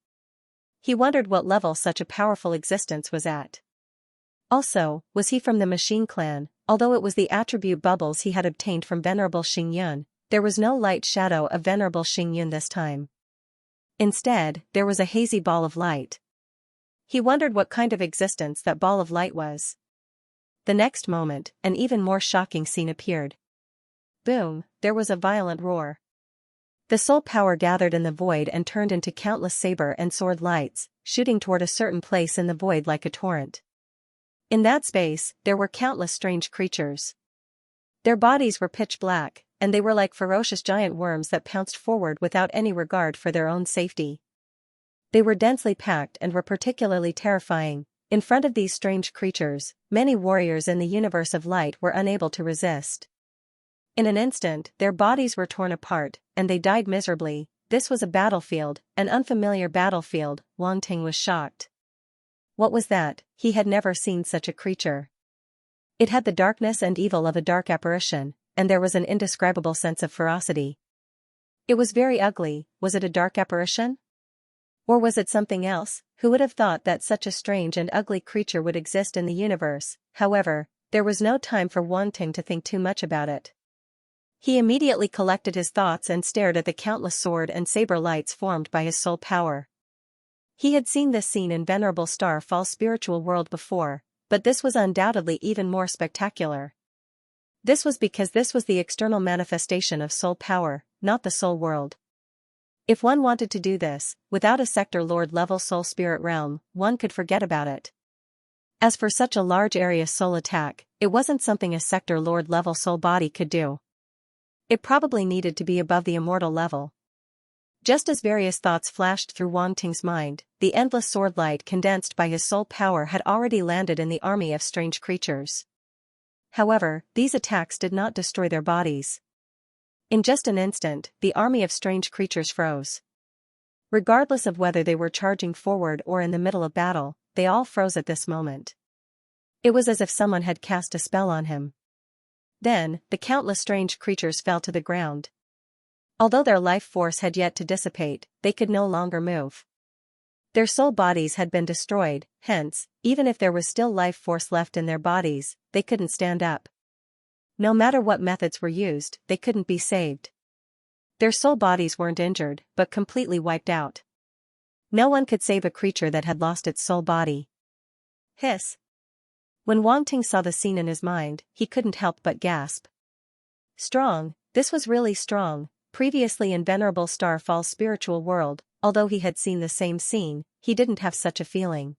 He wondered what level such a powerful existence was at. Also, was he from the Machine Clan? Although it was the attribute bubbles he had obtained from Venerable Xingyun, there was no light shadow of Venerable Xingyun this time. Instead, there was a hazy ball of light. He wondered what kind of existence that ball of light was. The next moment, an even more shocking scene appeared. Boom, there was a violent roar. The soul power gathered in the void and turned into countless saber and sword lights, shooting toward a certain place in the void like a torrent. In that space, there were countless strange creatures. Their bodies were pitch black, and they were like ferocious giant worms that pounced forward without any regard for their own safety. They were densely packed and were particularly terrifying. In front of these strange creatures, many warriors in the universe of light were unable to resist. In an instant, their bodies were torn apart, and they died miserably. This was a battlefield, an unfamiliar battlefield. Wang Ting was shocked. What was that? He had never seen such a creature. It had the darkness and evil of a dark apparition, and there was an indescribable sense of ferocity. It was very ugly. Was it a dark apparition? Or was it something else? Who would have thought that such a strange and ugly creature would exist in the universe? However, there was no time for Wang Ting to think too much about it. He immediately collected his thoughts and stared at the countless sword and saber lights formed by his soul power. He had seen this scene in Venerable Star Fall's spiritual world before, but this was undoubtedly even more spectacular. This was because this was the external manifestation of soul power, not the soul world. If one wanted to do this, without a Sector Lord level soul spirit realm, one could forget about it. As for such a large area soul attack, it wasn't something a Sector Lord level soul body could do. It probably needed to be above the immortal level. Just as various thoughts flashed through Wang Ting's mind, the endless sword light condensed by his soul power had already landed in the army of strange creatures. However, these attacks did not destroy their bodies. In just an instant, the army of strange creatures froze. Regardless of whether they were charging forward or in the middle of battle, they all froze at this moment. It was as if someone had cast a spell on him. Then, the countless strange creatures fell to the ground. Although their life force had yet to dissipate, they could no longer move. Their soul bodies had been destroyed, hence, even if there was still life force left in their bodies, they couldn't stand up. No matter what methods were used, they couldn't be saved. Their soul bodies weren't injured, but completely wiped out. No one could save a creature that had lost its soul body. Hiss. When Wang Ting saw the scene in his mind, he couldn't help but gasp. Strong, this was really strong. Previously in Venerable Star Fall's spiritual world, although he had seen the same scene, he didn't have such a feeling.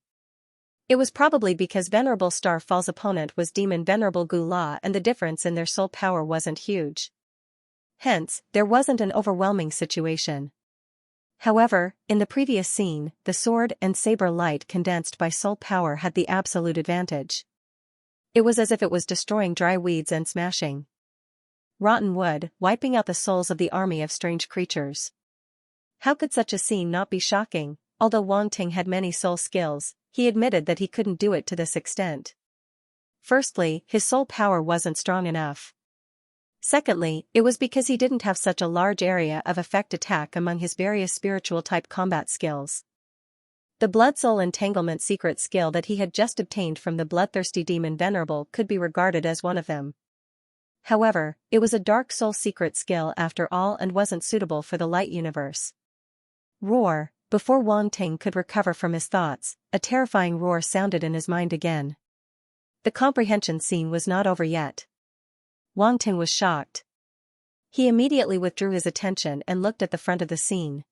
It was probably because Venerable Star Fall's opponent was Demon Venerable Gu La and the difference in their soul power wasn't huge. Hence, there wasn't an overwhelming situation. However, in the previous scene, the sword and saber light condensed by soul power had the absolute advantage. It was as if it was destroying dry weeds and smashing rotten wood, wiping out the souls of the army of strange creatures. How could such a scene not be shocking? Although Wang Ting had many soul skills, he admitted that he couldn't do it to this extent. Firstly, his soul power wasn't strong enough. Secondly, it was because he didn't have such a large area of effect attack among his various spiritual-type combat skills. The Blood Soul Entanglement secret skill that he had just obtained from the bloodthirsty demon Venerable could be regarded as one of them. However, it was a Dark Soul secret skill after all and wasn't suitable for the light universe. Roar! Before Wang Ting could recover from his thoughts, a terrifying roar sounded in his mind again. The comprehension scene was not over yet. Wang Ting was shocked. He immediately withdrew his attention and looked at the front of the scene.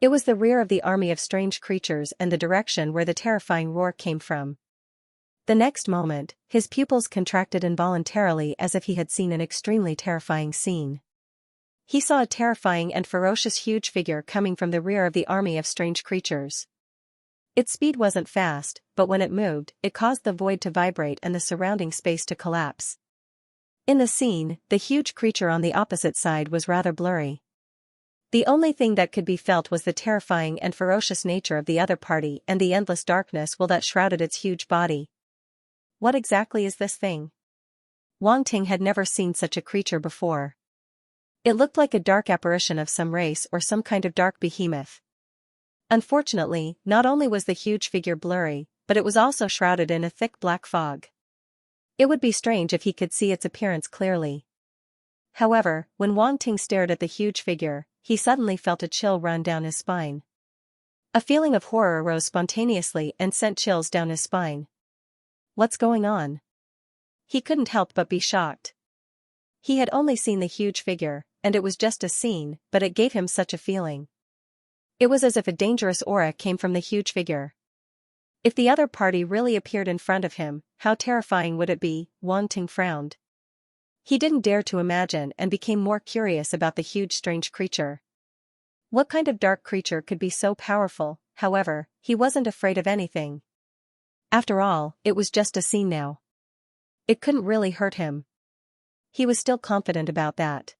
It was the rear of the army of strange creatures and the direction where the terrifying roar came from. The next moment, his pupils contracted involuntarily as if he had seen an extremely terrifying scene. He saw a terrifying and ferocious huge figure coming from the rear of the army of strange creatures. Its speed wasn't fast, but when it moved, it caused the void to vibrate and the surrounding space to collapse. In the scene, the huge creature on the opposite side was rather blurry. The only thing that could be felt was the terrifying and ferocious nature of the other party and the endless darkness that shrouded its huge body. What exactly is this thing? Wang Ting had never seen such a creature before. It looked like a dark apparition of some race or some kind of dark behemoth. Unfortunately, not only was the huge figure blurry, but it was also shrouded in a thick black fog. It would be strange if he could see its appearance clearly. However, when Wang Ting stared at the huge figure, he suddenly felt a chill run down his spine. A feeling of horror arose spontaneously and sent chills down his spine. What's going on? He couldn't help but be shocked. He had only seen the huge figure, and it was just a scene, but it gave him such a feeling. It was as if a dangerous aura came from the huge figure. If the other party really appeared in front of him, how terrifying would it be? Wang Ting frowned. He didn't dare to imagine and became more curious about the huge strange creature. What kind of dark creature could be so powerful? However, he wasn't afraid of anything. After all, it was just a scene now. It couldn't really hurt him. He was still confident about that.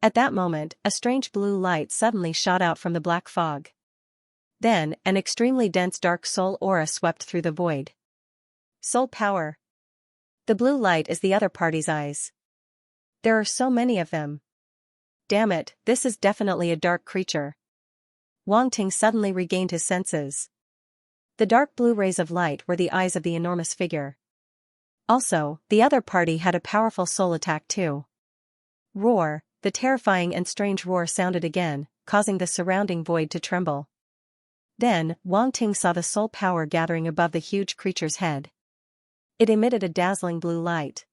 At that moment, a strange blue light suddenly shot out from the black fog. Then, an extremely dense dark soul aura swept through the void. Soul power. The blue light is the other party's eyes. There are so many of them. Damn it, this is definitely a dark creature. Wang Ting suddenly regained his senses. The dark blue rays of light were the eyes of the enormous figure. Also, the other party had a powerful soul attack too. Roar! The terrifying and strange roar sounded again, causing the surrounding void to tremble. Then, Wang Ting saw the soul power gathering above the huge creature's head. It emitted a dazzling blue light.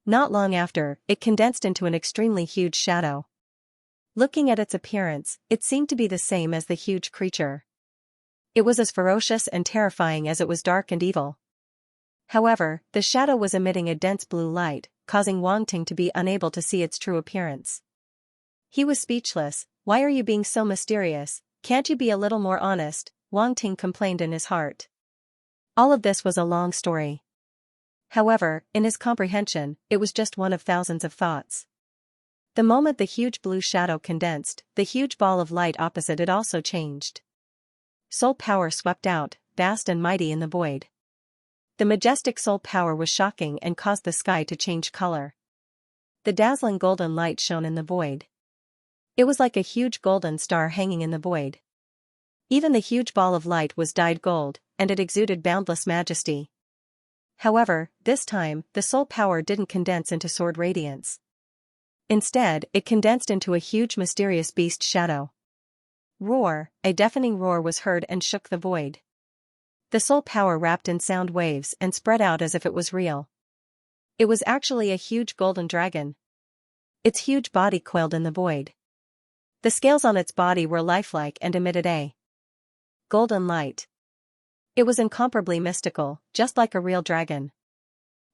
Not long after, it condensed into an extremely huge shadow. Looking at its appearance, it seemed to be the same as the huge creature. It was as ferocious and terrifying as it was dark and evil. However, the shadow was emitting a dense blue light, causing Wang Ting to be unable to see its true appearance. He was speechless. Why are you being so mysterious? Can't you be a little more honest? Wang Ting complained in his heart. All of this was a long story. However, in his comprehension, it was just one of thousands of thoughts. The moment the huge blue shadow condensed, the huge ball of light opposite it also changed. Soul power swept out, vast and mighty in the void. The majestic soul power was shocking and caused the sky to change color. The dazzling golden light shone in the void. It was like a huge golden star hanging in the void. Even the huge ball of light was dyed gold, and it exuded boundless majesty. However, this time, the soul power didn't condense into sword radiance. Instead, it condensed into a huge mysterious beast shadow. Roar! A deafening roar was heard and shook the void. The soul power wrapped in sound waves and spread out as if it was real. It was actually a huge golden dragon. Its huge body coiled in the void. The scales on its body were lifelike and emitted a golden light. It was incomparably mystical, just like a real dragon.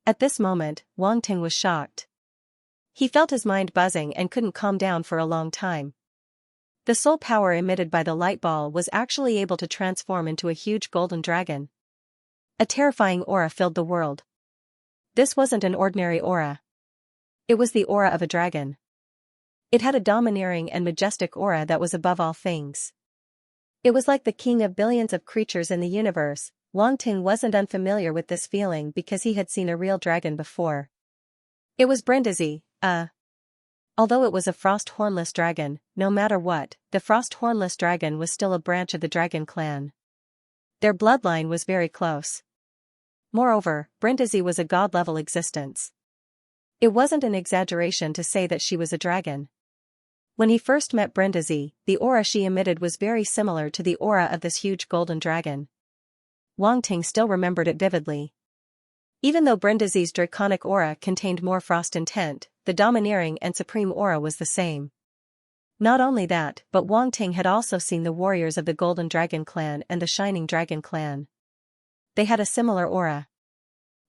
At this moment, Wang Ting was shocked. He felt his mind buzzing and couldn't calm down for a long time. The soul power emitted by the light ball was actually able to transform into a huge golden dragon. A terrifying aura filled the world. This wasn't an ordinary aura. It was the aura of a dragon. It had a domineering and majestic aura that was above all things. It was like the king of billions of creatures in the universe. Wang Ting wasn't unfamiliar with this feeling because he had seen a real dragon before. It was Brindisi, although it was a frost hornless dragon, no matter what, the frost hornless dragon was still a branch of the dragon clan. Their bloodline was very close. Moreover, Brindisi was a god-level existence. It wasn't an exaggeration to say that she was a dragon. When he first met Brindisi, the aura she emitted was very similar to the aura of this huge golden dragon. Wang Ting still remembered it vividly. Even though Brindisi's draconic aura contained more frost intent, the domineering and supreme aura was the same. Not only that, but Wang Ting had also seen the warriors of the Golden Dragon Clan and the Shining Dragon Clan. They had a similar aura.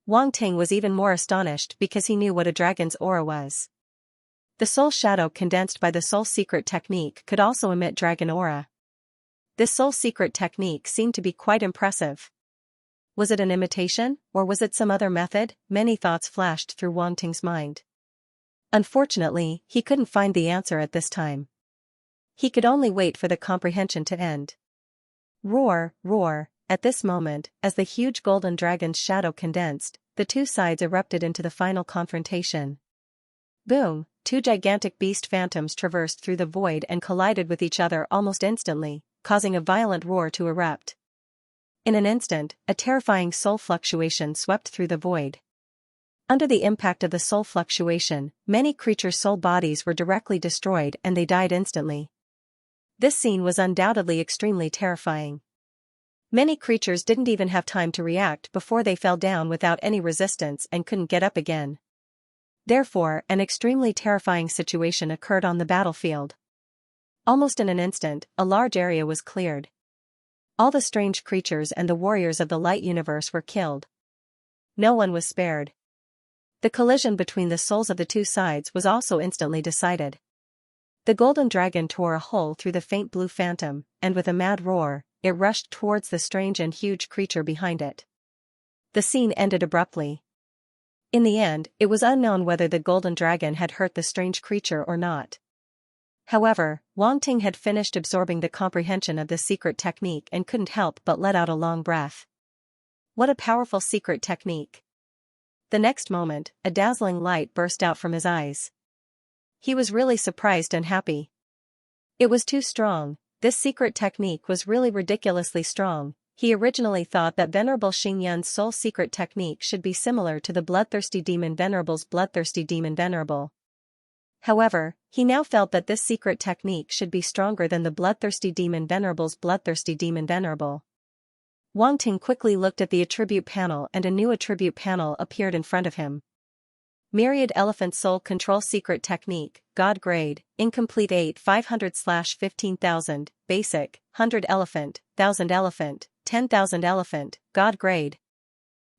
Wang Ting was even more astonished because he knew what a dragon's aura was. The soul shadow condensed by the soul secret technique could also emit dragon aura. This soul secret technique seemed to be quite impressive. Was it an imitation, or was it some other method? Many thoughts flashed through Wang Ting's mind. Unfortunately, he couldn't find the answer at this time. He could only wait for the comprehension to end. Roar, roar, at this moment, as the huge golden dragon's shadow condensed, the two sides erupted into the final confrontation. Boom, two gigantic beast phantoms traversed through the void and collided with each other almost instantly, causing a violent roar to erupt. In an instant, a terrifying soul fluctuation swept through the void. Under the impact of the soul fluctuation, many creatures' soul bodies were directly destroyed and they died instantly. This scene was undoubtedly extremely terrifying. Many creatures didn't even have time to react before they fell down without any resistance and couldn't get up again. Therefore, an extremely terrifying situation occurred on the battlefield. Almost in an instant, a large area was cleared. All the strange creatures and the warriors of the light universe were killed. No one was spared. The collision between the souls of the two sides was also instantly decided. The golden dragon tore a hole through the faint blue phantom, and with a mad roar, it rushed towards the strange and huge creature behind it. The scene ended abruptly. In the end, it was unknown whether the golden dragon had hurt the strange creature or not. However, Wang Ting had finished absorbing the comprehension of this secret technique and couldn't help but let out a long breath. What a powerful secret technique. The next moment, a dazzling light burst out from his eyes. He was really surprised and happy. It was too strong. This secret technique was really ridiculously strong. He originally thought that Venerable Xingyun's soul secret technique should be similar to the bloodthirsty demon Venerable's bloodthirsty demon Venerable. However, he now felt that this secret technique should be stronger than the bloodthirsty demon Venerable's bloodthirsty demon Venerable. Wang Ting quickly looked at the attribute panel and a new attribute panel appeared in front of him. Myriad Elephant Soul Control Secret Technique, God Grade, Incomplete 8/500/15,000, Basic, 100 Elephant, 1000 Elephant, 10,000 Elephant, God Grade.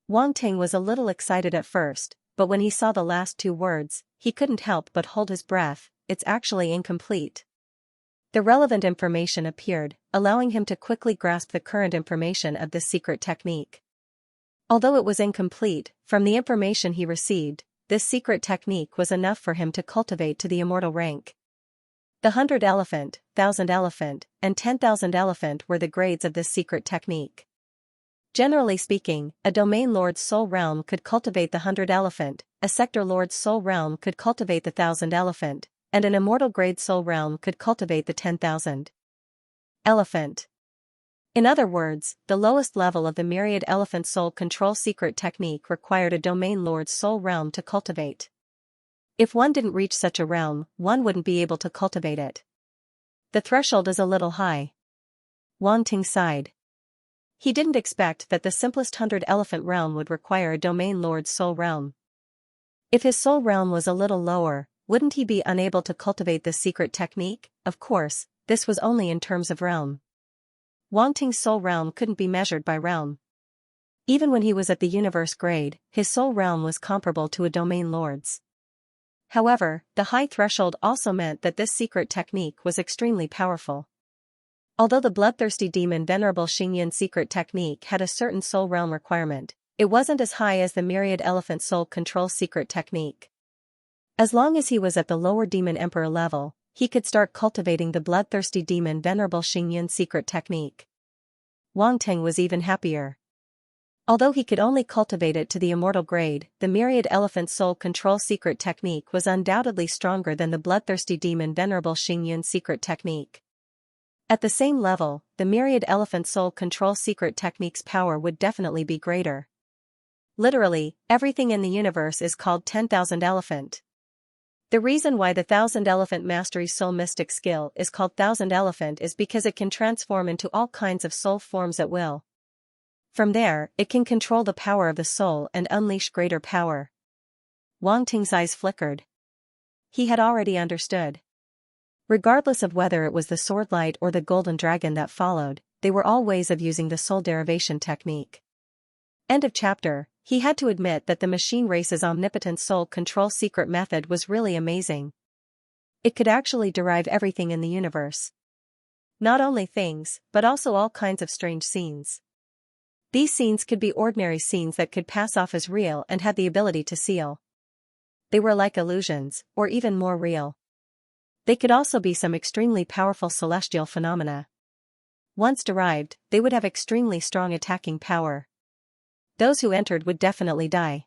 Wang Ting was a little excited at first, but when he saw the last two words, he couldn't help but hold his breath. It's actually incomplete. The relevant information appeared, allowing him to quickly grasp the current information of this secret technique. Although it was incomplete, from the information he received, this secret technique was enough for him to cultivate to the immortal rank. The 100 Elephant, 1000 Elephant, and 10,000 Elephant were the grades of this secret technique. Generally speaking, a domain lord's soul realm could cultivate the 100 Elephant, a sector lord's soul realm could cultivate the 1000 Elephant, and an immortal grade soul realm could cultivate the 10,000 Elephant. In other words, the lowest level of the Myriad Elephant Soul Control Secret Technique required a domain lord's soul realm to cultivate. If one didn't reach such a realm, one wouldn't be able to cultivate it. The threshold is a little high. Wang Ting sighed. He didn't expect that the simplest 100 Elephant realm would require a domain lord's soul realm. If his soul realm was a little lower, wouldn't he be unable to cultivate this secret technique? Of course, this was only in terms of realm. Wang Ting's soul realm couldn't be measured by realm. Even when he was at the universe grade, his soul realm was comparable to a domain lord's. However, the high threshold also meant that this secret technique was extremely powerful. Although the bloodthirsty demon Venerable Xingyan's secret technique had a certain soul realm requirement, it wasn't as high as the myriad elephant soul control secret technique. As long as he was at the lower demon emperor level, he could start cultivating the bloodthirsty demon Venerable Xingyan's secret technique. Wang Ting was even happier. Although he could only cultivate it to the immortal grade, the myriad elephant soul control secret technique was undoubtedly stronger than the bloodthirsty demon Venerable Xingyan's secret technique. At the same level, the myriad elephant soul control secret technique's power would definitely be greater. Literally, everything in the universe is called 10,000 elephant. The reason why the 1000 elephant mastery soul mystic skill is called 1000 elephant is because it can transform into all kinds of soul forms at will. From there, it can control the power of the soul and unleash greater power. Wang Ting's eyes flickered. He had already understood. Regardless of whether it was the sword light or the golden dragon that followed, they were all ways of using the soul derivation technique. End of chapter. He had to admit that the machine race's omnipotent soul control secret method was really amazing. It could actually derive everything in the universe. Not only things, but also all kinds of strange scenes. These scenes could be ordinary scenes that could pass off as real and had the ability to seal. They were like illusions, or even more real. They could also be some extremely powerful celestial phenomena. Once derived, they would have extremely strong attacking power. Those who entered would definitely die.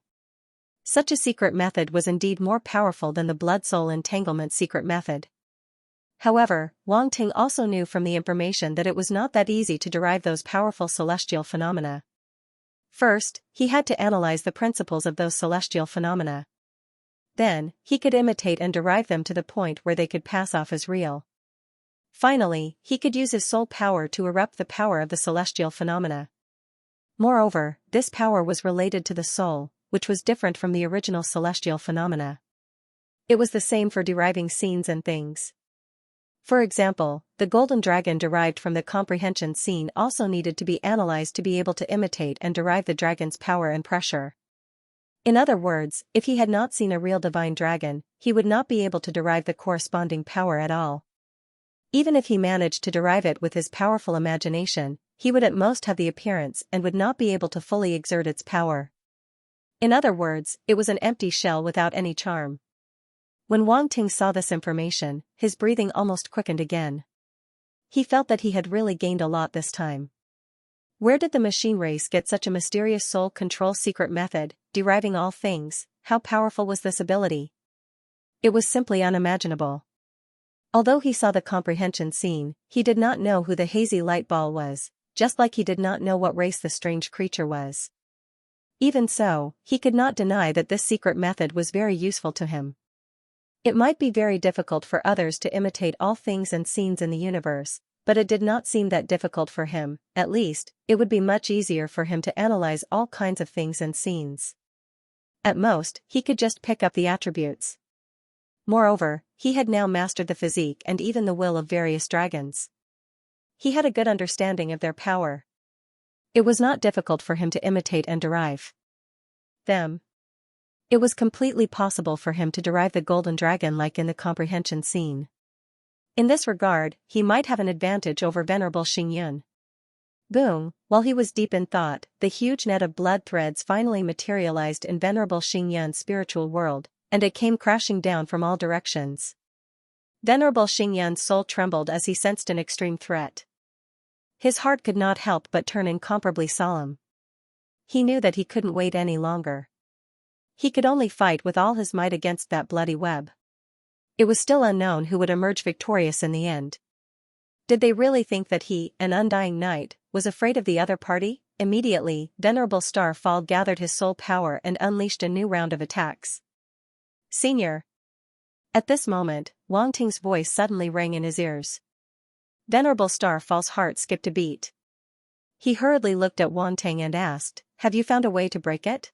Such a secret method was indeed more powerful than the blood-soul entanglement secret method. However, Wang Ting also knew from the information that it was not that easy to derive those powerful celestial phenomena. First, he had to analyze the principles of those celestial phenomena. Then, he could imitate and derive them to the point where they could pass off as real. Finally, he could use his soul power to erupt the power of the celestial phenomena. Moreover, this power was related to the soul, which was different from the original celestial phenomena. It was the same for deriving scenes and things. For example, the golden dragon derived from the comprehension scene also needed to be analyzed to be able to imitate and derive the dragon's power and pressure. In other words, if he had not seen a real divine dragon, he would not be able to derive the corresponding power at all. Even if he managed to derive it with his powerful imagination, he would at most have the appearance and would not be able to fully exert its power. In other words, it was an empty shell without any charm. When Wang Ting saw this information, his breathing almost quickened again. He felt that he had really gained a lot this time. Where did the machine race get such a mysterious soul control secret method, deriving all things? How powerful was this ability? It was simply unimaginable. Although he saw the comprehension scene, he did not know who the hazy light ball was, just like he did not know what race the strange creature was. Even so, he could not deny that this secret method was very useful to him. It might be very difficult for others to imitate all things and scenes in the universe, but it did not seem that difficult for him. At least, it would be much easier for him to analyze all kinds of things and scenes. At most, he could just pick up the attributes. Moreover, he had now mastered the physique and even the will of various dragons. He had a good understanding of their power. It was not difficult for him to imitate and derive them. It was completely possible for him to derive the golden dragon like in the comprehension scene. In this regard, he might have an advantage over Venerable Xingyan. Boom, while he was deep in thought, the huge net of blood threads finally materialized in Venerable Xingyan's spiritual world, and it came crashing down from all directions. Venerable Xingyan's soul trembled as he sensed an extreme threat. His heart could not help but turn incomparably solemn. He knew that he couldn't wait any longer. He could only fight with all his might against that bloody web. It was still unknown who would emerge victorious in the end. Did they really think that he, an undying knight, was afraid of the other party? Immediately, Venerable Starfall gathered his soul power and unleashed a new round of attacks. Senior! At this moment, Wang Ting's voice suddenly rang in his ears. Venerable Starfall's heart skipped a beat. He hurriedly looked at Wang Ting and asked, "Have you found a way to break it?"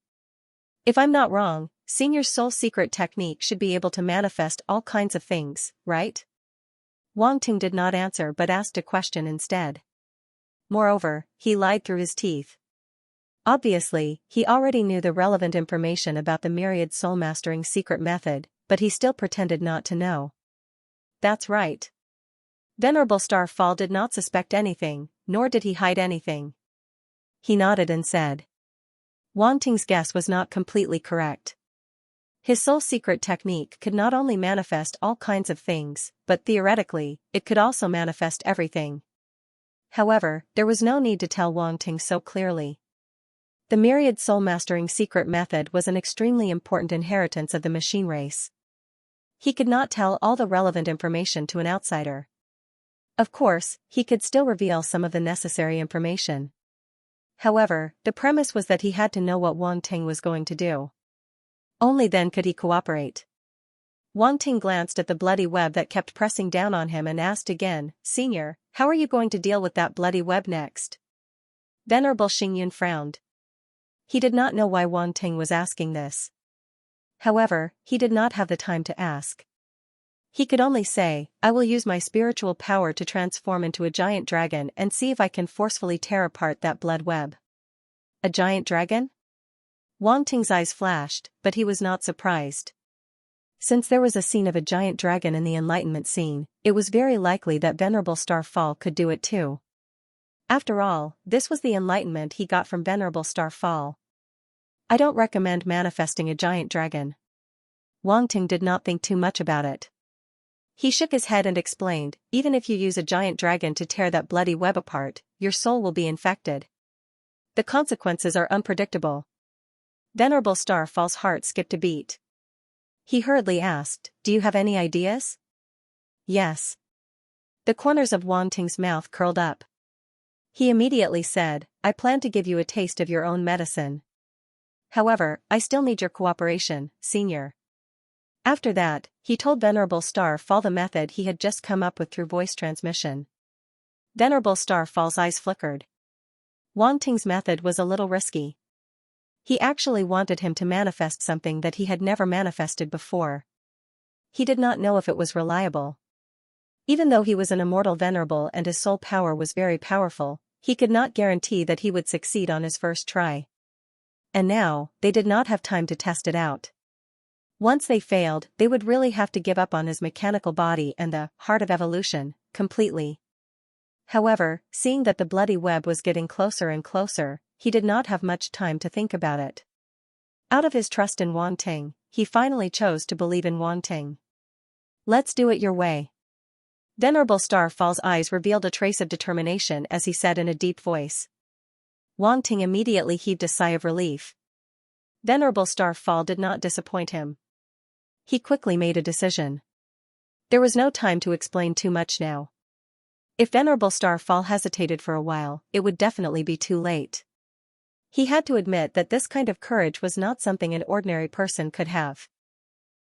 "If I'm not wrong, Senior's soul secret technique should be able to manifest all kinds of things, right?" Wang Ting did not answer but asked a question instead. Moreover, he lied through his teeth. Obviously, he already knew the relevant information about the myriad soul mastering secret method, but he still pretended not to know. That's right. Venerable Starfall did not suspect anything, nor did he hide anything. He nodded and said. Wang Ting's guess was not completely correct. His soul secret technique could not only manifest all kinds of things, but theoretically, it could also manifest everything. However, there was no need to tell Wang Ting so clearly. The myriad soul mastering secret method was an extremely important inheritance of the machine race. He could not tell all the relevant information to an outsider. Of course, he could still reveal some of the necessary information. However, the premise was that he had to know what Wang Ting was going to do. Only then could he cooperate. Wang Ting glanced at the bloody web that kept pressing down on him and asked again, Senior, how are you going to deal with that bloody web next? Venerable Xingyun frowned. He did not know why Wang Ting was asking this. However, he did not have the time to ask. He could only say, I will use my spiritual power to transform into a giant dragon and see if I can forcefully tear apart that blood web. A giant dragon? Wang Ting's eyes flashed, but he was not surprised. Since there was a scene of a giant dragon in the Enlightenment scene, it was very likely that Venerable Starfall could do it too. After all, this was the enlightenment he got from Venerable Starfall. I don't recommend manifesting a giant dragon. Wang Ting did not think too much about it. He shook his head and explained, even if you use a giant dragon to tear that bloody web apart, your soul will be infected. The consequences are unpredictable. Venerable Starfall's heart skipped a beat. He hurriedly asked, do you have any ideas? Yes. The corners of Wang Ting's mouth curled up. He immediately said, I plan to give you a taste of your own medicine. However, I still need your cooperation, Senior. After that, he told Venerable Starfall the method he had just come up with through voice transmission. Venerable Starfall's eyes flickered. Wang Ting's method was a little risky. He actually wanted him to manifest something that he had never manifested before. He did not know if it was reliable. Even though he was an immortal venerable and his soul power was very powerful, he could not guarantee that he would succeed on his first try. And now, they did not have time to test it out. Once they failed, they would really have to give up on his mechanical body and the heart of evolution, completely. However, seeing that the bloody web was getting closer and closer, he did not have much time to think about it. Out of his trust in Wang Ting, he finally chose to believe in Wang Ting. Let's do it your way. Venerable Starfall's eyes revealed a trace of determination as he said in a deep voice. Wang Ting immediately heaved a sigh of relief. Venerable Starfall did not disappoint him. He quickly made a decision. There was no time to explain too much now. If Venerable Starfall hesitated for a while, it would definitely be too late. He had to admit that this kind of courage was not something an ordinary person could have.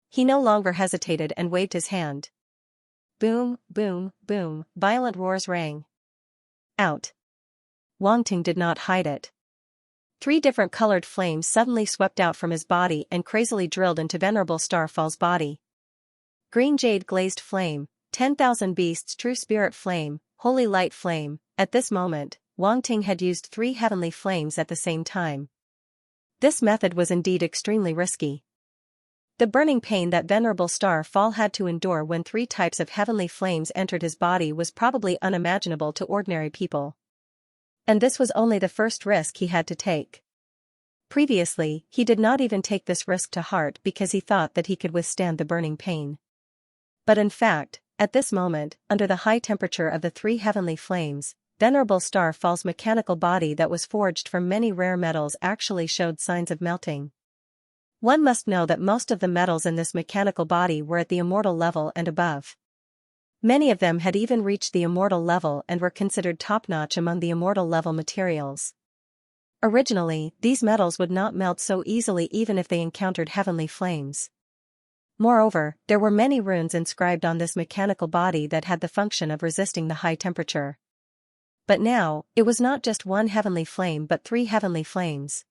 He no longer hesitated and waved his hand. Boom, boom, boom, violent roars rang out. Wang Ting did not hide it. 3 different colored flames suddenly swept out from his body and crazily drilled into Venerable Starfall's body. Green Jade Glazed Flame, 10,000 Beasts True Spirit Flame, Holy Light Flame. At this moment, Wang Ting had used 3 heavenly flames at the same time. This method was indeed extremely risky. The burning pain that Venerable Starfall had to endure when 3 types of heavenly flames entered his body was probably unimaginable to ordinary people. And this was only the first risk he had to take. Previously, he did not even take this risk to heart because he thought that he could withstand the burning pain. But in fact, at this moment, under the high temperature of the 3 heavenly flames, Venerable Starfall's mechanical body that was forged from many rare metals actually showed signs of melting. One must know that most of the metals in this mechanical body were at the immortal level and above. Many of them had even reached the immortal level and were considered top-notch among the immortal level materials. Originally, these metals would not melt so easily even if they encountered heavenly flames. Moreover, there were many runes inscribed on this mechanical body that had the function of resisting the high temperature. But now, it was not just 1 heavenly flame but 3 heavenly flames.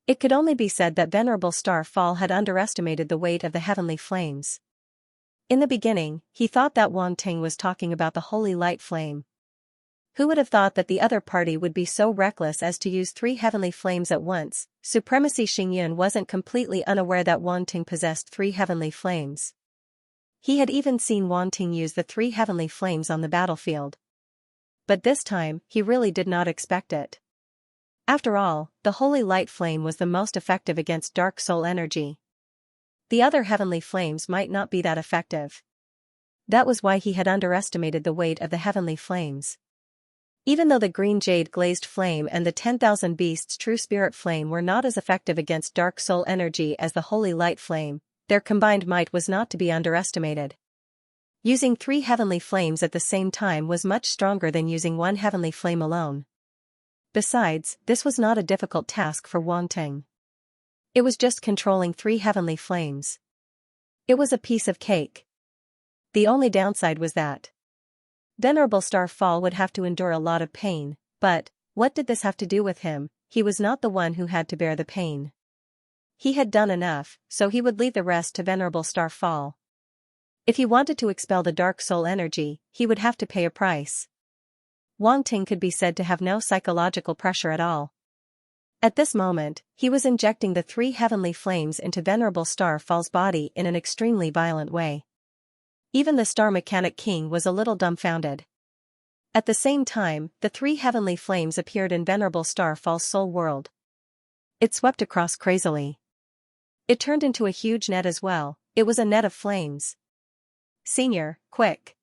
It could only be said that Venerable Starfall had underestimated the weight of the heavenly flames. In the beginning, he thought that Wang Ting was talking about the Holy Light Flame. Who would have thought that the other party would be so reckless as to use 3 heavenly flames at once? Supremacy Xingyun wasn't completely unaware that Wang Ting possessed 3 heavenly flames. He had even seen Wang Ting use the 3 heavenly flames on the battlefield. But this time, he really did not expect it. After all, the holy light flame was the most effective against dark soul energy. The other heavenly flames might not be that effective. That was why he had underestimated the weight of the heavenly flames. Even though the green jade glazed flame and the 10,000 beasts true spirit flame were not as effective against dark soul energy as the holy light flame, their combined might was not to be underestimated. Using 3 heavenly flames at the same time was much stronger than using 1 heavenly flame alone. Besides, this was not a difficult task for Wang Ting. It was just controlling 3 heavenly flames. It was a piece of cake. The only downside was that Venerable Star Fall would have to endure a lot of pain, but what did this have to do with him? He was not the one who had to bear the pain. He had done enough, so he would leave the rest to Venerable Star Fall. If he wanted to expel the dark soul energy, he would have to pay a price. Wang Ting could be said to have no psychological pressure at all. At this moment, he was injecting the 3 heavenly flames into Venerable Star Fall's body in an extremely violent way. Even the Star Mechanic King was a little dumbfounded. At the same time, the 3 heavenly flames appeared in Venerable Star Fall's soul world. It swept across crazily. It turned into a huge net as well. It was a net of flames. Senior, quick!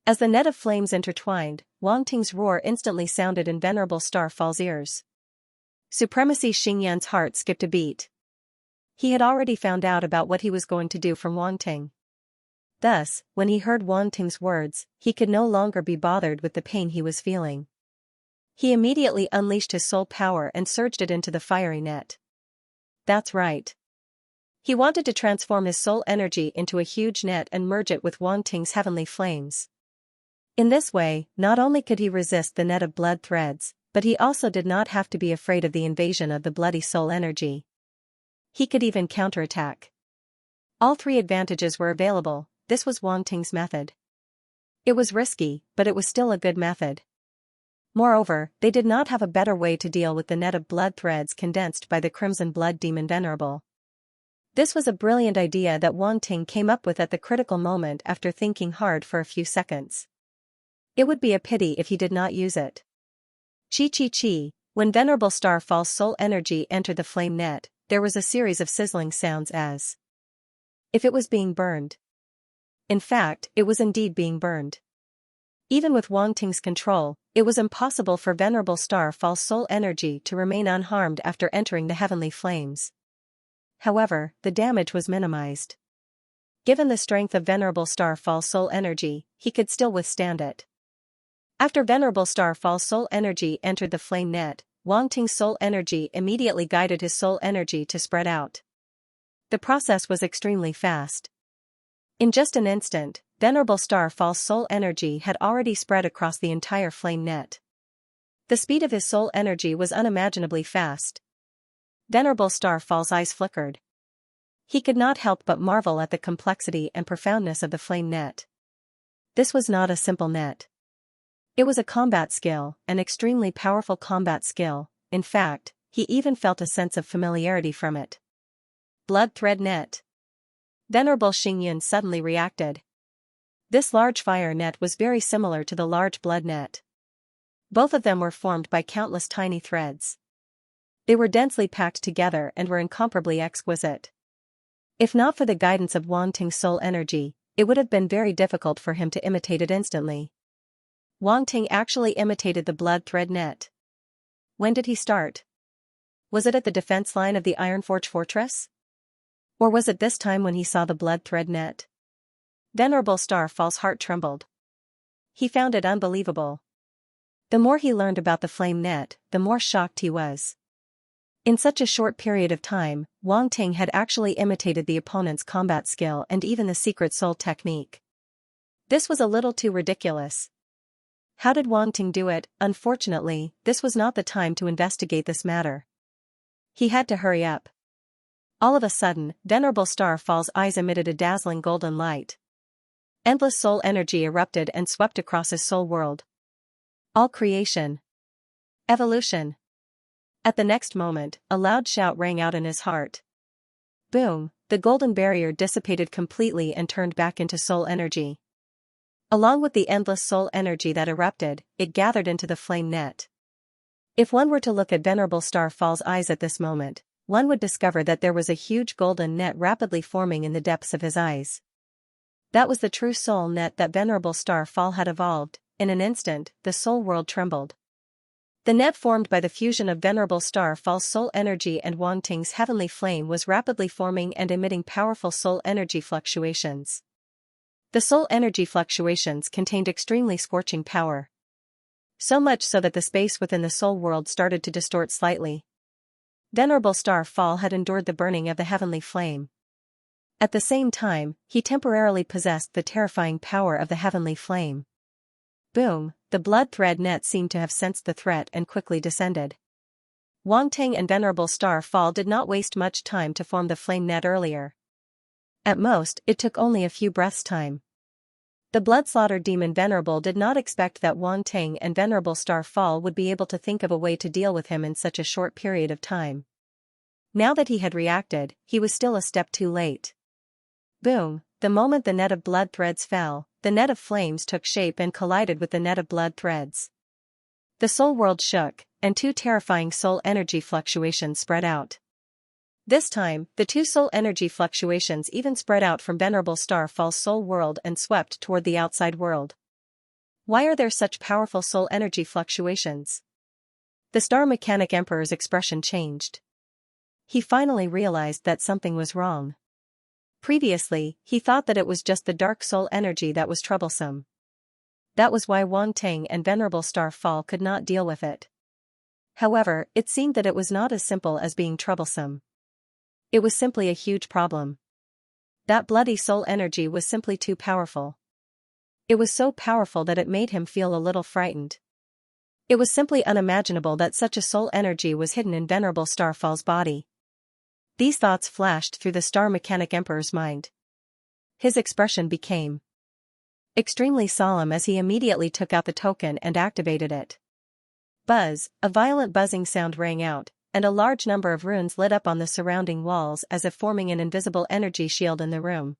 As the net of flames intertwined, Wang Ting's roar instantly sounded in Venerable Star Fall's ears. Supremacy Xingyun's heart skipped a beat. He had already found out about what he was going to do from Wang Ting. Thus, when he heard Wang Ting's words, he could no longer be bothered with the pain he was feeling. He immediately unleashed his soul power and surged it into the fiery net. That's right. He wanted to transform his soul energy into a huge net and merge it with Wang Ting's heavenly flames. In this way, not only could he resist the net of blood threads, but he also did not have to be afraid of the invasion of the bloody soul energy. He could even counterattack. All 3 advantages were available. This was Wang Ting's method. It was risky, but it was still a good method. Moreover, they did not have a better way to deal with the net of blood threads condensed by the Crimson Blood Demon Venerable. This was a brilliant idea that Wang Ting came up with at the critical moment after thinking hard for a few seconds. It would be a pity if he did not use it. Chi. When Venerable Star Fall's soul energy entered the flame net, there was a series of sizzling sounds as if it was being burned. In fact, it was indeed being burned. Even with Wang Ting's control, it was impossible for Venerable Star Fall's soul energy to remain unharmed after entering the heavenly flames. However, the damage was minimized. Given the strength of Venerable Star Fall's soul energy, he could still withstand it. After Venerable Star Fall's soul energy entered the flame net, Wang Ting's soul energy immediately guided his soul energy to spread out. The process was extremely fast. In just an instant, Venerable Star Fall's soul energy had already spread across the entire flame net. The speed of his soul energy was unimaginably fast. Venerable Star Fall's eyes flickered. He could not help but marvel at the complexity and profoundness of the flame net. This was not a simple net. It was a combat skill, an extremely powerful combat skill. In fact, he even felt a sense of familiarity from it. Blood thread net. Venerable Xingyun suddenly reacted. This large fire net was very similar to the large blood net. Both of them were formed by countless tiny threads. They were densely packed together and were incomparably exquisite. If not for the guidance of Wang Ting's soul energy, it would have been very difficult for him to imitate it instantly. Wang Ting actually imitated the blood thread net. When did he start? Was it at the defense line of the Ironforge Fortress? Or was it this time when he saw the blood thread net? Venerable Star Fall's heart trembled. He found it unbelievable. The more he learned about the flame net, the more shocked he was. In such a short period of time, Wang Ting had actually imitated the opponent's combat skill and even the secret soul technique. This was a little too ridiculous. How did Wang Ting do it? Unfortunately, this was not the time to investigate this matter. He had to hurry up. All of a sudden, Venerable Star Fall's eyes emitted a dazzling golden light. Endless soul energy erupted and swept across his soul world. All creation. Evolution. At the next moment, a loud shout rang out in his heart. Boom, the golden barrier dissipated completely and turned back into soul energy. Along with the endless soul energy that erupted, it gathered into the flame net. If one were to look at Venerable Starfall's eyes at this moment, one would discover that there was a huge golden net rapidly forming in the depths of his eyes. That was the true soul net that Venerable Starfall had evolved. In an instant, the soul world trembled. The net formed by the fusion of Venerable Starfall's soul energy and Wang Ting's heavenly flame was rapidly forming and emitting powerful soul energy fluctuations. The soul energy fluctuations contained extremely scorching power. So much so that the space within the soul world started to distort slightly. Venerable Starfall had endured the burning of the heavenly flame. At the same time, he temporarily possessed the terrifying power of the heavenly flame. Boom, the blood thread net seemed to have sensed the threat and quickly descended. Wang Ting and Venerable Starfall did not waste much time to form the flame net earlier. At most, it took only a few breaths' time. The blood-slaughtered demon Venerable did not expect that Wang Ting and Venerable Starfall would be able to think of a way to deal with him in such a short period of time. Now that he had reacted, he was still a step too late. Boom, the moment the net of blood threads fell, the net of flames took shape and collided with the net of blood threads. The soul world shook, and two terrifying soul energy fluctuations spread out. This time, the two soul energy fluctuations even spread out from Venerable Starfall's soul world and swept toward the outside world. Why are there such powerful soul energy fluctuations? The Star Mechanic Emperor's expression changed. He finally realized that something was wrong. Previously, he thought that it was just the dark soul energy that was troublesome. That was why Wang Ting and Venerable Starfall could not deal with it. However, it seemed that it was not as simple as being troublesome. It was simply a huge problem. That bloody soul energy was simply too powerful. It was so powerful that it made him feel a little frightened. It was simply unimaginable that such a soul energy was hidden in Venerable Starfall's body. These thoughts flashed through the Star Mechanic Emperor's mind. His expression became extremely solemn as he immediately took out the token and activated it. Buzz, a violent buzzing sound rang out, and a large number of runes lit up on the surrounding walls as if forming an invisible energy shield in the room.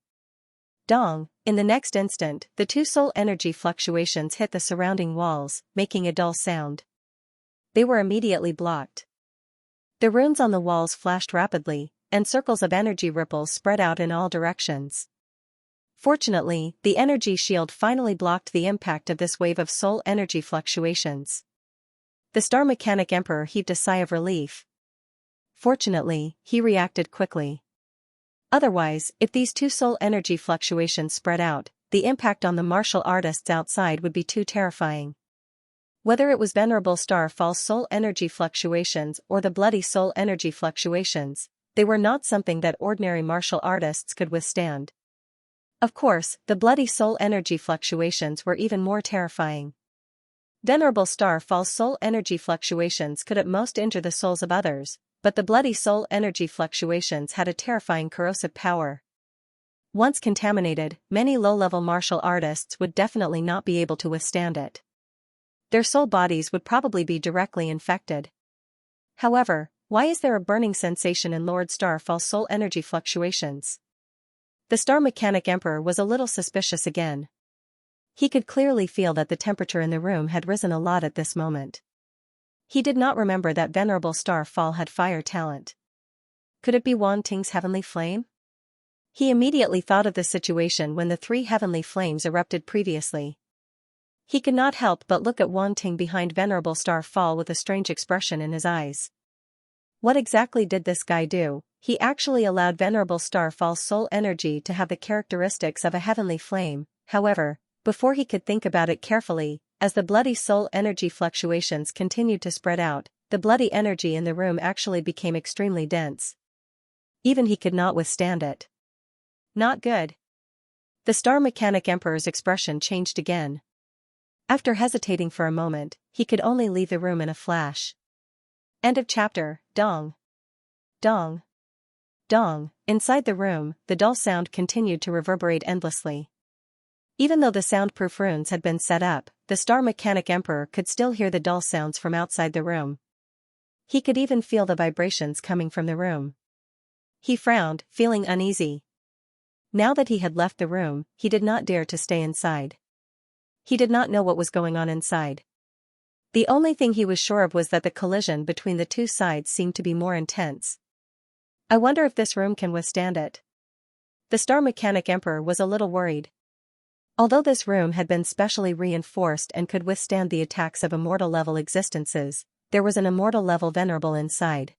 Dong, in the next instant, the two soul energy fluctuations hit the surrounding walls, making a dull sound. They were immediately blocked. The runes on the walls flashed rapidly, and circles of energy ripples spread out in all directions. Fortunately, the energy shield finally blocked the impact of this wave of soul energy fluctuations. The Star Mechanic Emperor heaved a sigh of relief. Fortunately, he reacted quickly. Otherwise, if these two soul energy fluctuations spread out, the impact on the martial artists outside would be too terrifying. Whether it was Venerable Starfall's soul energy fluctuations or the bloody soul energy fluctuations, they were not something that ordinary martial artists could withstand. Of course, the bloody soul energy fluctuations were even more terrifying. Venerable Starfall's soul energy fluctuations could at most injure the souls of others, but the bloody soul energy fluctuations had a terrifying corrosive power. Once contaminated, many low-level martial artists would definitely not be able to withstand it. Their soul bodies would probably be directly infected. However, why is there a burning sensation in Lord Starfall's soul energy fluctuations? The Star Mechanic Emperor was a little suspicious again. He could clearly feel that the temperature in the room had risen a lot at this moment. He did not remember that Venerable Starfall had fire talent. Could it be Wang Ting's heavenly flame? He immediately thought of the situation when the three heavenly flames erupted previously. He could not help but look at Wang Ting behind Venerable Starfall with a strange expression in his eyes. What exactly did this guy do? He actually allowed Venerable Starfall's soul energy to have the characteristics of a heavenly flame. However, before he could think about it carefully, as the bloody soul energy fluctuations continued to spread out, the bloody energy in the room actually became extremely dense. Even he could not withstand it. Not good. The Star Mechanic Emperor's expression changed again. After hesitating for a moment, he could only leave the room in a flash. End of chapter. Dong. Dong. Dong. Inside the room, the dull sound continued to reverberate endlessly. Even though the soundproof runes had been set up, the Star Mechanic Emperor could still hear the dull sounds from outside the room. He could even feel the vibrations coming from the room. He frowned, feeling uneasy. Now that he had left the room, he did not dare to stay inside. He did not know what was going on inside. The only thing he was sure of was that the collision between the two sides seemed to be more intense. I wonder if this room can withstand it. The Star Mechanic Emperor was a little worried. Although this room had been specially reinforced and could withstand the attacks of immortal-level existences, there was an immortal-level venerable inside.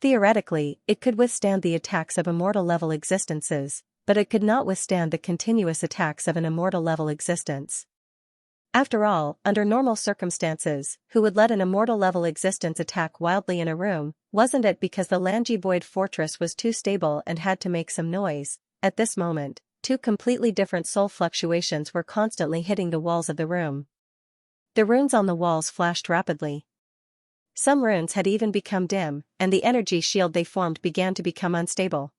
Theoretically, it could withstand the attacks of immortal-level existences, but it could not withstand the continuous attacks of an immortal-level existence. After all, under normal circumstances, who would let an immortal-level existence attack wildly in a room? Wasn't it because the Langiboid fortress was too stable and had to make some noise? At this moment, two completely different soul fluctuations were constantly hitting the walls of the room. The runes on the walls flashed rapidly. Some runes had even become dim, and the energy shield they formed began to become unstable.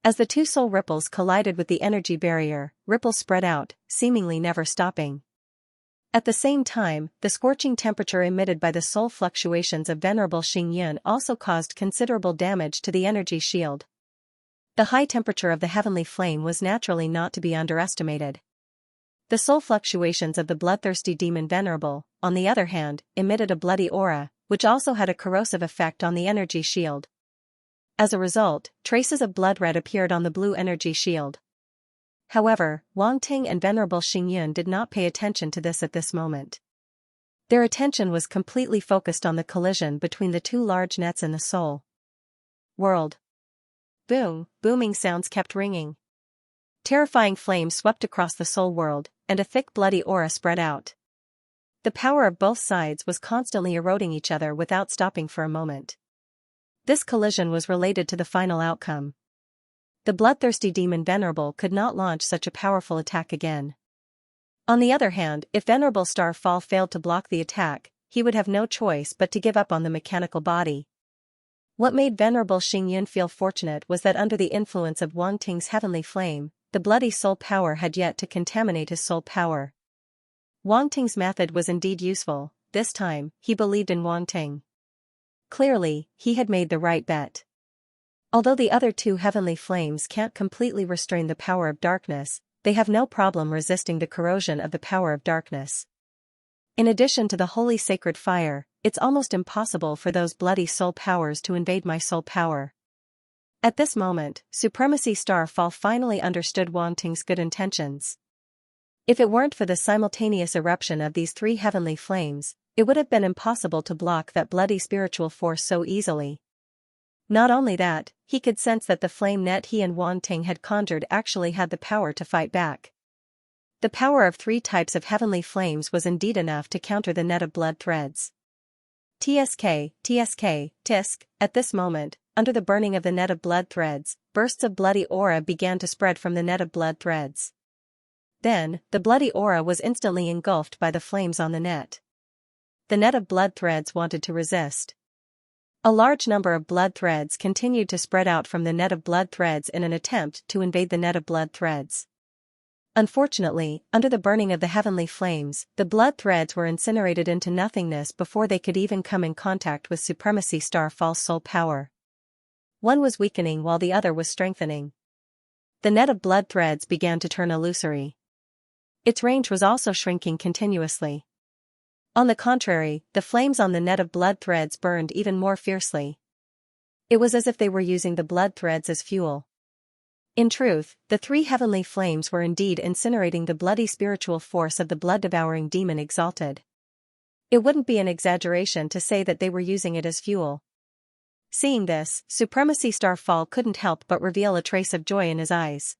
As the two soul ripples collided with the energy barrier, ripples spread out, seemingly never stopping. At the same time, the scorching temperature emitted by the soul fluctuations of Venerable Xingyun also caused considerable damage to the energy shield. The high temperature of the heavenly flame was naturally not to be underestimated. The soul fluctuations of the bloodthirsty demon Venerable, on the other hand, emitted a bloody aura, which also had a corrosive effect on the energy shield. As a result, traces of blood red appeared on the blue energy shield. However, Wang Ting and Venerable Xingyun did not pay attention to this at this moment. Their attention was completely focused on the collision between the two large nets in the soul world. Boom, booming sounds kept ringing. Terrifying flames swept across the soul world, and a thick bloody aura spread out. The power of both sides was constantly eroding each other without stopping for a moment. This collision was related to the final outcome. The bloodthirsty demon Venerable could not launch such a powerful attack again. On the other hand, if Venerable Starfall failed to block the attack, he would have no choice but to give up on the mechanical body. What made Venerable Xingyun feel fortunate was that under the influence of Wang Ting's heavenly flame, the bloody soul power had yet to contaminate his soul power. Wang Ting's method was indeed useful. This time, he believed in Wang Ting. Clearly, he had made the right bet. Although the other two heavenly flames can't completely restrain the power of darkness, they have no problem resisting the corrosion of the power of darkness. In addition to the holy sacred fire, it's almost impossible for those bloody soul powers to invade my soul power. At this moment, Supremacy Starfall finally understood Wang Ting's good intentions. If it weren't for the simultaneous eruption of these three heavenly flames, it would have been impossible to block that bloody spiritual force so easily. Not only that, he could sense that the flame net he and Wang Ting had conjured actually had the power to fight back. The power of three types of heavenly flames was indeed enough to counter the net of blood threads. TSK, tisk. At this moment, under the burning of the net of blood threads, bursts of bloody aura began to spread from the net of blood threads. Then, the bloody aura was instantly engulfed by the flames on the net. The net of blood threads wanted to resist. A large number of blood threads continued to spread out from the net of blood threads in an attempt to invade the net of blood threads. Unfortunately, under the burning of the heavenly flames, the blood threads were incinerated into nothingness before they could even come in contact with Supremacy Starfall's soul power. One was weakening while the other was strengthening. The net of blood threads began to turn illusory. Its range was also shrinking continuously. On the contrary, the flames on the net of blood threads burned even more fiercely. It was as if they were using the blood threads as fuel. In truth, the three heavenly flames were indeed incinerating the bloody spiritual force of the blood-devouring demon Exalted. It wouldn't be an exaggeration to say that they were using it as fuel. Seeing this, Supremacy Starfall couldn't help but reveal a trace of joy in his eyes.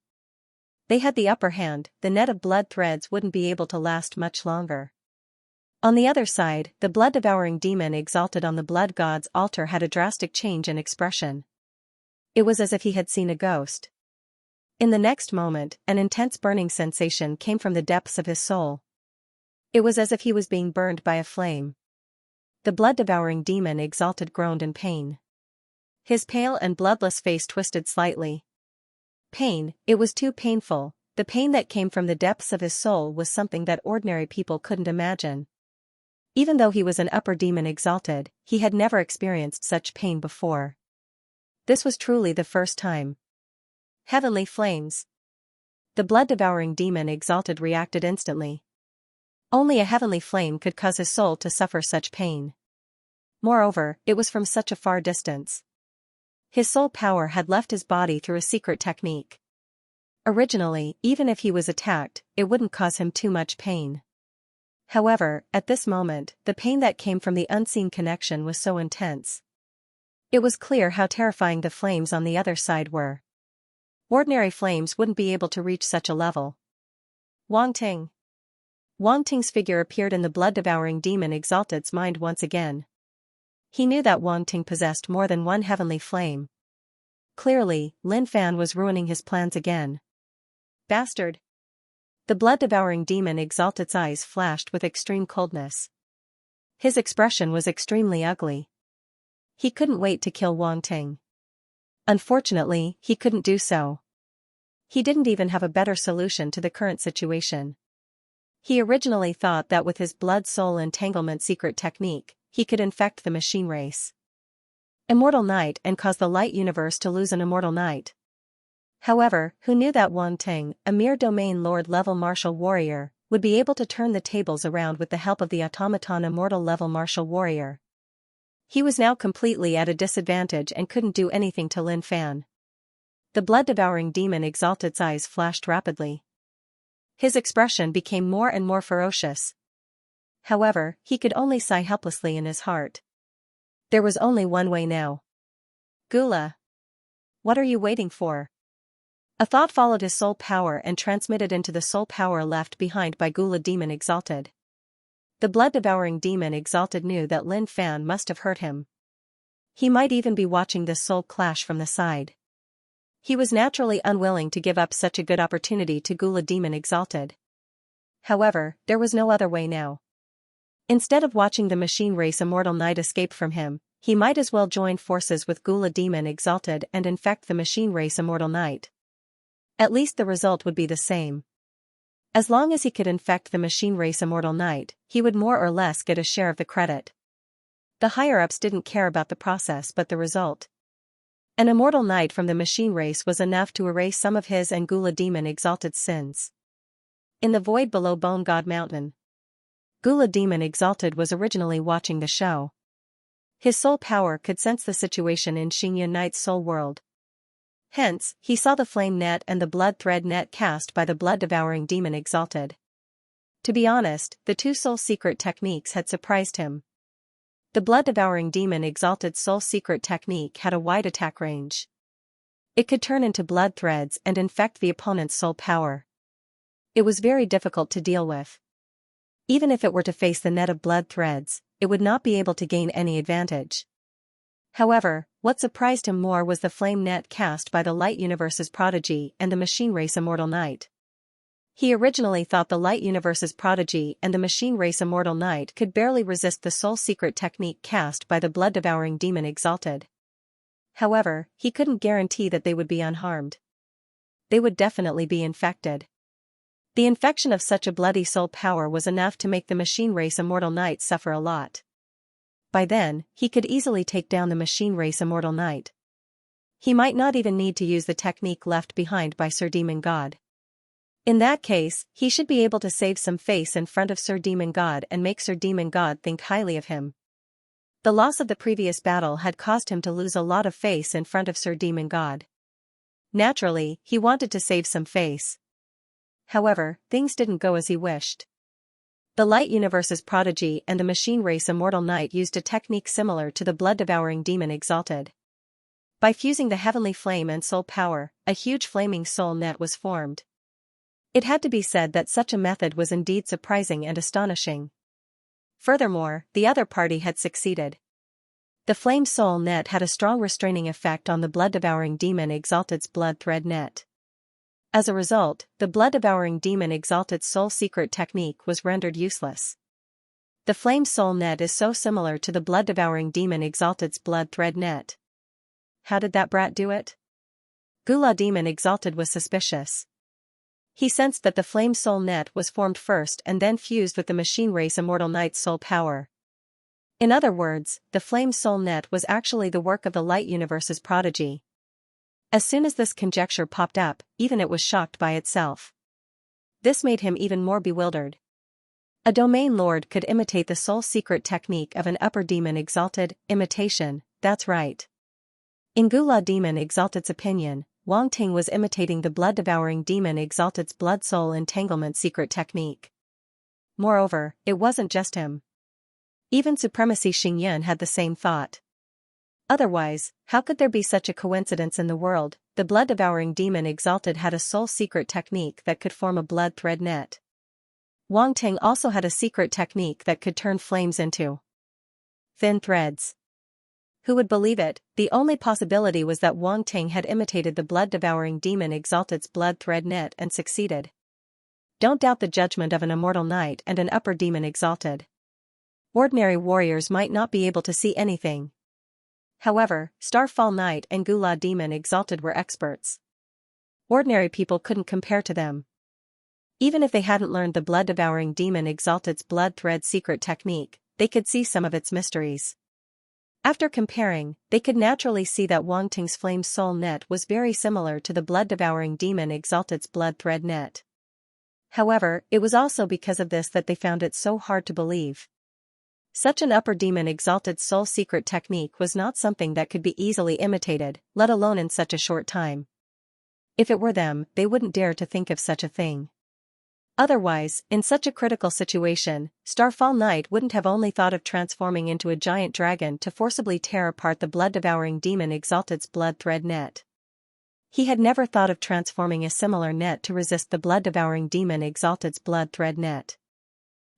They had the upper hand, the net of blood threads wouldn't be able to last much longer. On the other side, the blood-devouring demon Exalted on the blood god's altar had a drastic change in expression. It was as if he had seen a ghost. In the next moment, an intense burning sensation came from the depths of his soul. It was as if he was being burned by a flame. The blood-devouring demon Exalted groaned in pain. His pale and bloodless face twisted slightly. Pain, it was too painful. the pain that came from the depths of his soul was something that ordinary people couldn't imagine. Even though he was an upper demon exalted, he had never experienced such pain before. This was truly the first time. Heavenly flames. The blood-devouring demon exalted reacted instantly. Only a heavenly flame could cause his soul to suffer such pain. Moreover, it was from such a far distance. His soul power had left his body through a secret technique. Originally, even if he was attacked, it wouldn't cause him too much pain. However, at this moment, the pain that came from the unseen connection was so intense. It was clear how terrifying the flames on the other side were. Ordinary flames wouldn't be able to reach such a level. Wang Ting. Wang Ting's figure appeared in the blood-devouring demon exalted's mind once again. He knew that Wang Ting possessed more than one heavenly flame. Clearly, Lin Fan was ruining his plans again. Bastard! The blood-devouring demon exalted's eyes flashed with extreme coldness. His expression was extremely ugly. He couldn't wait to kill Wang Ting. Unfortunately, he couldn't do so. He didn't even have a better solution to the current situation. He originally thought that with his blood-soul entanglement secret technique, he could infect the machine race. Immortal Knight and cause the light universe to lose an immortal knight. However, who knew that Wang Ting, a mere domain lord-level martial warrior, would be able to turn the tables around with the help of the automaton immortal-level martial warrior. He was now completely at a disadvantage and couldn't do anything to Lin Fan. The blood-devouring demon exalted's eyes flashed rapidly. His expression became more and more ferocious. However, he could only sigh helplessly in his heart. There was only one way now. Gula. What are you waiting for? A thought followed his soul power and transmitted into the soul power left behind by Gula Demon Exalted. The blood-devouring demon exalted knew that Lin Fan must have hurt him. He might even be watching this soul clash from the side. He was naturally unwilling to give up such a good opportunity to Gula Demon Exalted. However, there was no other way now. Instead of watching the machine race immortal knight escape from him, he might as well join forces with Gula Demon Exalted and infect the machine race immortal knight. At least the result would be the same. As long as he could infect the machine race immortal knight, he would more or less get a share of the credit. The higher-ups didn't care about the process but the result. An immortal knight from the machine race was enough to erase some of his and Gula Demon Exalted's sins. In the void below Bone God Mountain, Gula Demon Exalted was originally watching the show. His soul power could sense the situation in Xianxia Knight's soul world. Hence, he saw the flame net and the blood thread net cast by the blood-devouring demon exalted. To be honest, the two soul secret techniques had surprised him. The blood-devouring demon exalted soul secret technique had a wide attack range. It could turn into blood threads and infect the opponent's soul power. It was very difficult to deal with. Even if it were to face the net of blood threads, it would not be able to gain any advantage. However, what surprised him more was the flame net cast by the Light Universe's prodigy and the machine race immortal knight. He originally thought the Light Universe's prodigy and the machine race immortal knight could barely resist the soul secret technique cast by the blood-devouring demon exalted. However, he couldn't guarantee that they would be unharmed. They would definitely be infected. The infection of such a bloody soul power was enough to make the machine race immortal knight suffer a lot. By then, he could easily take down the machine race immortal knight. He might not even need to use the technique left behind by Sir Demon God. In that case, he should be able to save some face in front of Sir Demon God and make Sir Demon God think highly of him. The loss of the previous battle had caused him to lose a lot of face in front of Sir Demon God. Naturally, he wanted to save some face. However, things didn't go as he wished. The Light Universe's prodigy and the machine race immortal knight used a technique similar to the blood-devouring demon exalted. By fusing the heavenly flame and soul power, a huge flaming soul net was formed. It had to be said that such a method was indeed surprising and astonishing. Furthermore, the other party had succeeded. The flame soul net had a strong restraining effect on the blood-devouring demon exalted's blood thread net. As a result, the blood-devouring demon exalted soul secret technique was rendered useless. The flame soul net is so similar to the blood-devouring demon exalted's blood thread net. How did that brat do it? Gula Demon Exalted was suspicious. He sensed that the flame soul net was formed first and then fused with the machine race immortal knight's soul power. In other words, the flame soul net was actually the work of the light universe's prodigy. As soon as this conjecture popped up, even it was shocked by itself. This made him even more bewildered. A domain lord could imitate the soul secret technique of an upper demon exalted, imitation, that's right. In Gula demon exalted's opinion, Wang Ting was imitating the blood-devouring demon exalted's blood-soul entanglement secret technique. Moreover, it wasn't just him. Even Supremacy Xingyan had the same thought. Otherwise, how could there be such a coincidence in the world? The blood-devouring demon exalted had a soul secret technique that could form a blood thread net. Wang Ting also had a secret technique that could turn flames into thin threads. Who would believe it? The only possibility was that Wang Ting had imitated the blood-devouring demon exalted's blood thread net and succeeded. Don't doubt the judgment of an immortal knight and an upper demon exalted. Ordinary warriors might not be able to see anything. However, Starfall Knight and Gula demon exalted were experts. Ordinary people couldn't compare to them. Even if they hadn't learned the blood-devouring demon exalted's blood thread secret technique, they could see some of its mysteries. After comparing, they could naturally see that Wang Ting's flame soul net was very similar to the blood-devouring demon exalted's blood thread net. However, it was also because of this that they found it so hard to believe. Such an upper demon exalted soul secret technique was not something that could be easily imitated, let alone in such a short time. If it were them, they wouldn't dare to think of such a thing. Otherwise, in such a critical situation, Starfall Knight wouldn't have only thought of transforming into a giant dragon to forcibly tear apart the blood-devouring demon exalted's blood thread net. He had never thought of transforming a similar net to resist the blood-devouring demon exalted's blood thread net.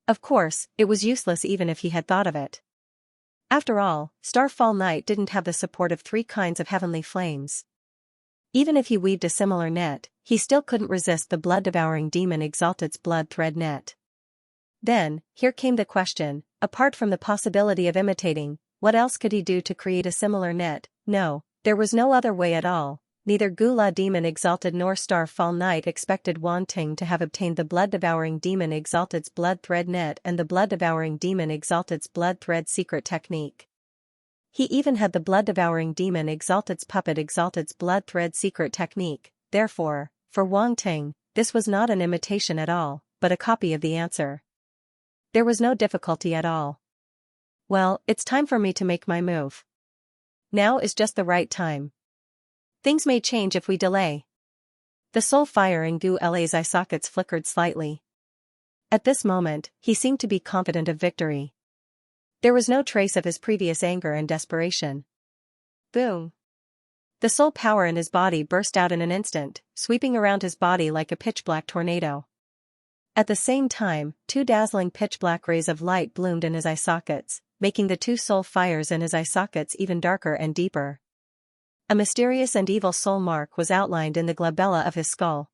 Of course, it was useless even if he had thought of it. After all, Starfall Knight didn't have the support of 3 kinds of heavenly flames. Even if he weaved a similar net, he still couldn't resist the blood-devouring demon exalted's blood thread net. Then, here came the question, apart from the possibility of imitating, what else could he do to create a similar net? No, there was no other way at all. Neither Gula demon exalted nor Starfall Knight expected Wang Ting to have obtained the blood-devouring demon exalted's blood thread net and the blood-devouring demon exalted's blood thread secret technique. He even had the blood-devouring demon exalted's puppet exalted's blood thread secret technique. Therefore, for Wang Ting, this was not an imitation at all, but a copy of the answer. There was no difficulty at all. Well, it's time for me to make my move. Now is just the right time. Things may change if we delay. The soul fire in Gu La's eye sockets flickered slightly. At this moment, he seemed to be confident of victory. There was no trace of his previous anger and desperation. Boom! The soul power in his body burst out in an instant, sweeping around his body like a pitch-black tornado. At the same time, 2 dazzling pitch-black rays of light bloomed in his eye sockets, making the 2 soul fires in his eye sockets even darker and deeper. A mysterious and evil soul mark was outlined in the glabella of his skull.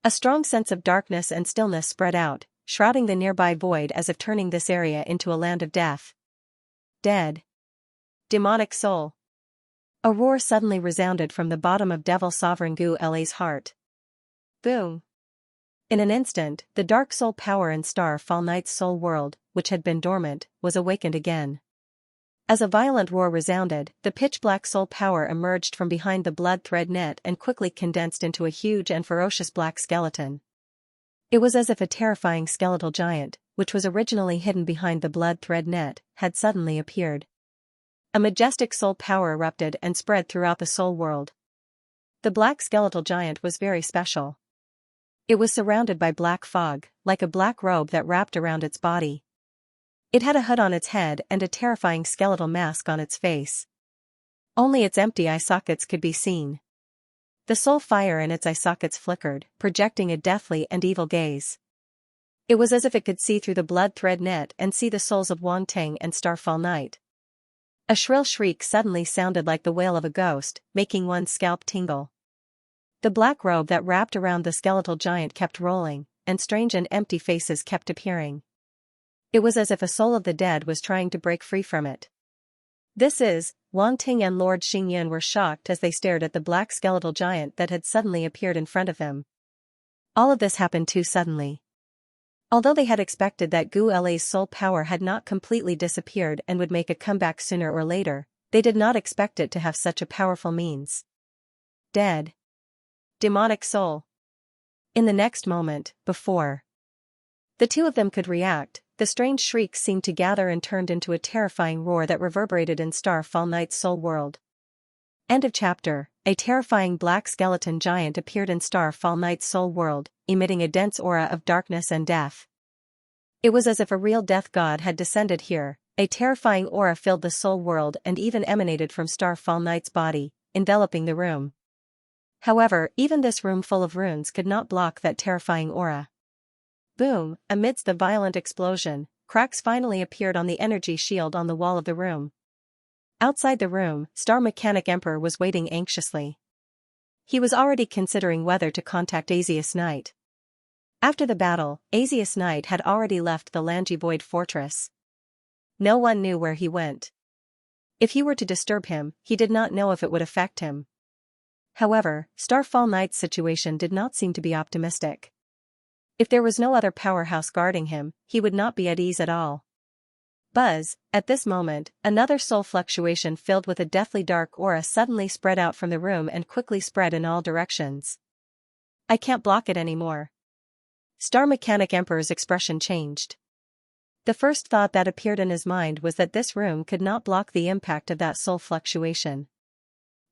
A strong sense of darkness and stillness spread out, shrouding the nearby void as if turning this area into a land of death. Dead. Demonic soul. A roar suddenly resounded from the bottom of Devil Sovereign Gu La's heart. Boom. In an instant, the dark soul power in Starfall Knight's soul world, which had been dormant, was awakened again. As a violent roar resounded, the pitch-black soul power emerged from behind the blood thread net and quickly condensed into a huge and ferocious black skeleton. It was as if a terrifying skeletal giant, which was originally hidden behind the blood thread net, had suddenly appeared. A majestic soul power erupted and spread throughout the soul world. The black skeletal giant was very special. It was surrounded by black fog, like a black robe that wrapped around its body. It had a hood on its head and a terrifying skeletal mask on its face. Only its empty eye sockets could be seen. The soul fire in its eye sockets flickered, projecting a deathly and evil gaze. It was as if it could see through the blood thread net and see the souls of Wang Ting and Starfall Knight. A shrill shriek suddenly sounded like the wail of a ghost, making one's scalp tingle. The black robe that wrapped around the skeletal giant kept rolling, and strange and empty faces kept appearing. It was as if a soul of the dead was trying to break free from it. Wang Ting and Lord Xingyan were shocked as they stared at the black skeletal giant that had suddenly appeared in front of them. All of this happened too suddenly. Although they had expected that Gu Le's soul power had not completely disappeared and would make a comeback sooner or later, they did not expect it to have such a powerful means. Dead. Demonic soul. In the next moment, before the two of them could react, the strange shrieks seemed to gather and turned into a terrifying roar that reverberated in Starfall Knight's soul world. End of chapter. A terrifying black skeleton giant appeared in Starfall Knight's soul world, emitting a dense aura of darkness and death. It was as if a real death god had descended here. A terrifying aura filled the soul world and even emanated from Starfall Knight's body, enveloping the room. However, even this room full of runes could not block that terrifying aura. Boom! Amidst the violent explosion, cracks finally appeared on the energy shield on the wall of the room. Outside the room, Star Mechanic Emperor was waiting anxiously. He was already considering whether to contact Asius Knight. After the battle, Asius Knight had already left the Langivoid fortress. No one knew where he went. If he were to disturb him, he did not know if it would affect him. However, Starfall Knight's situation did not seem to be optimistic. If there was no other powerhouse guarding him, he would not be at ease at all. Buzz, at this moment, another soul fluctuation filled with a deathly dark aura suddenly spread out from the room and quickly spread in all directions. I can't block it anymore. Star Mechanic Emperor's expression changed. The first thought that appeared in his mind was that this room could not block the impact of that soul fluctuation.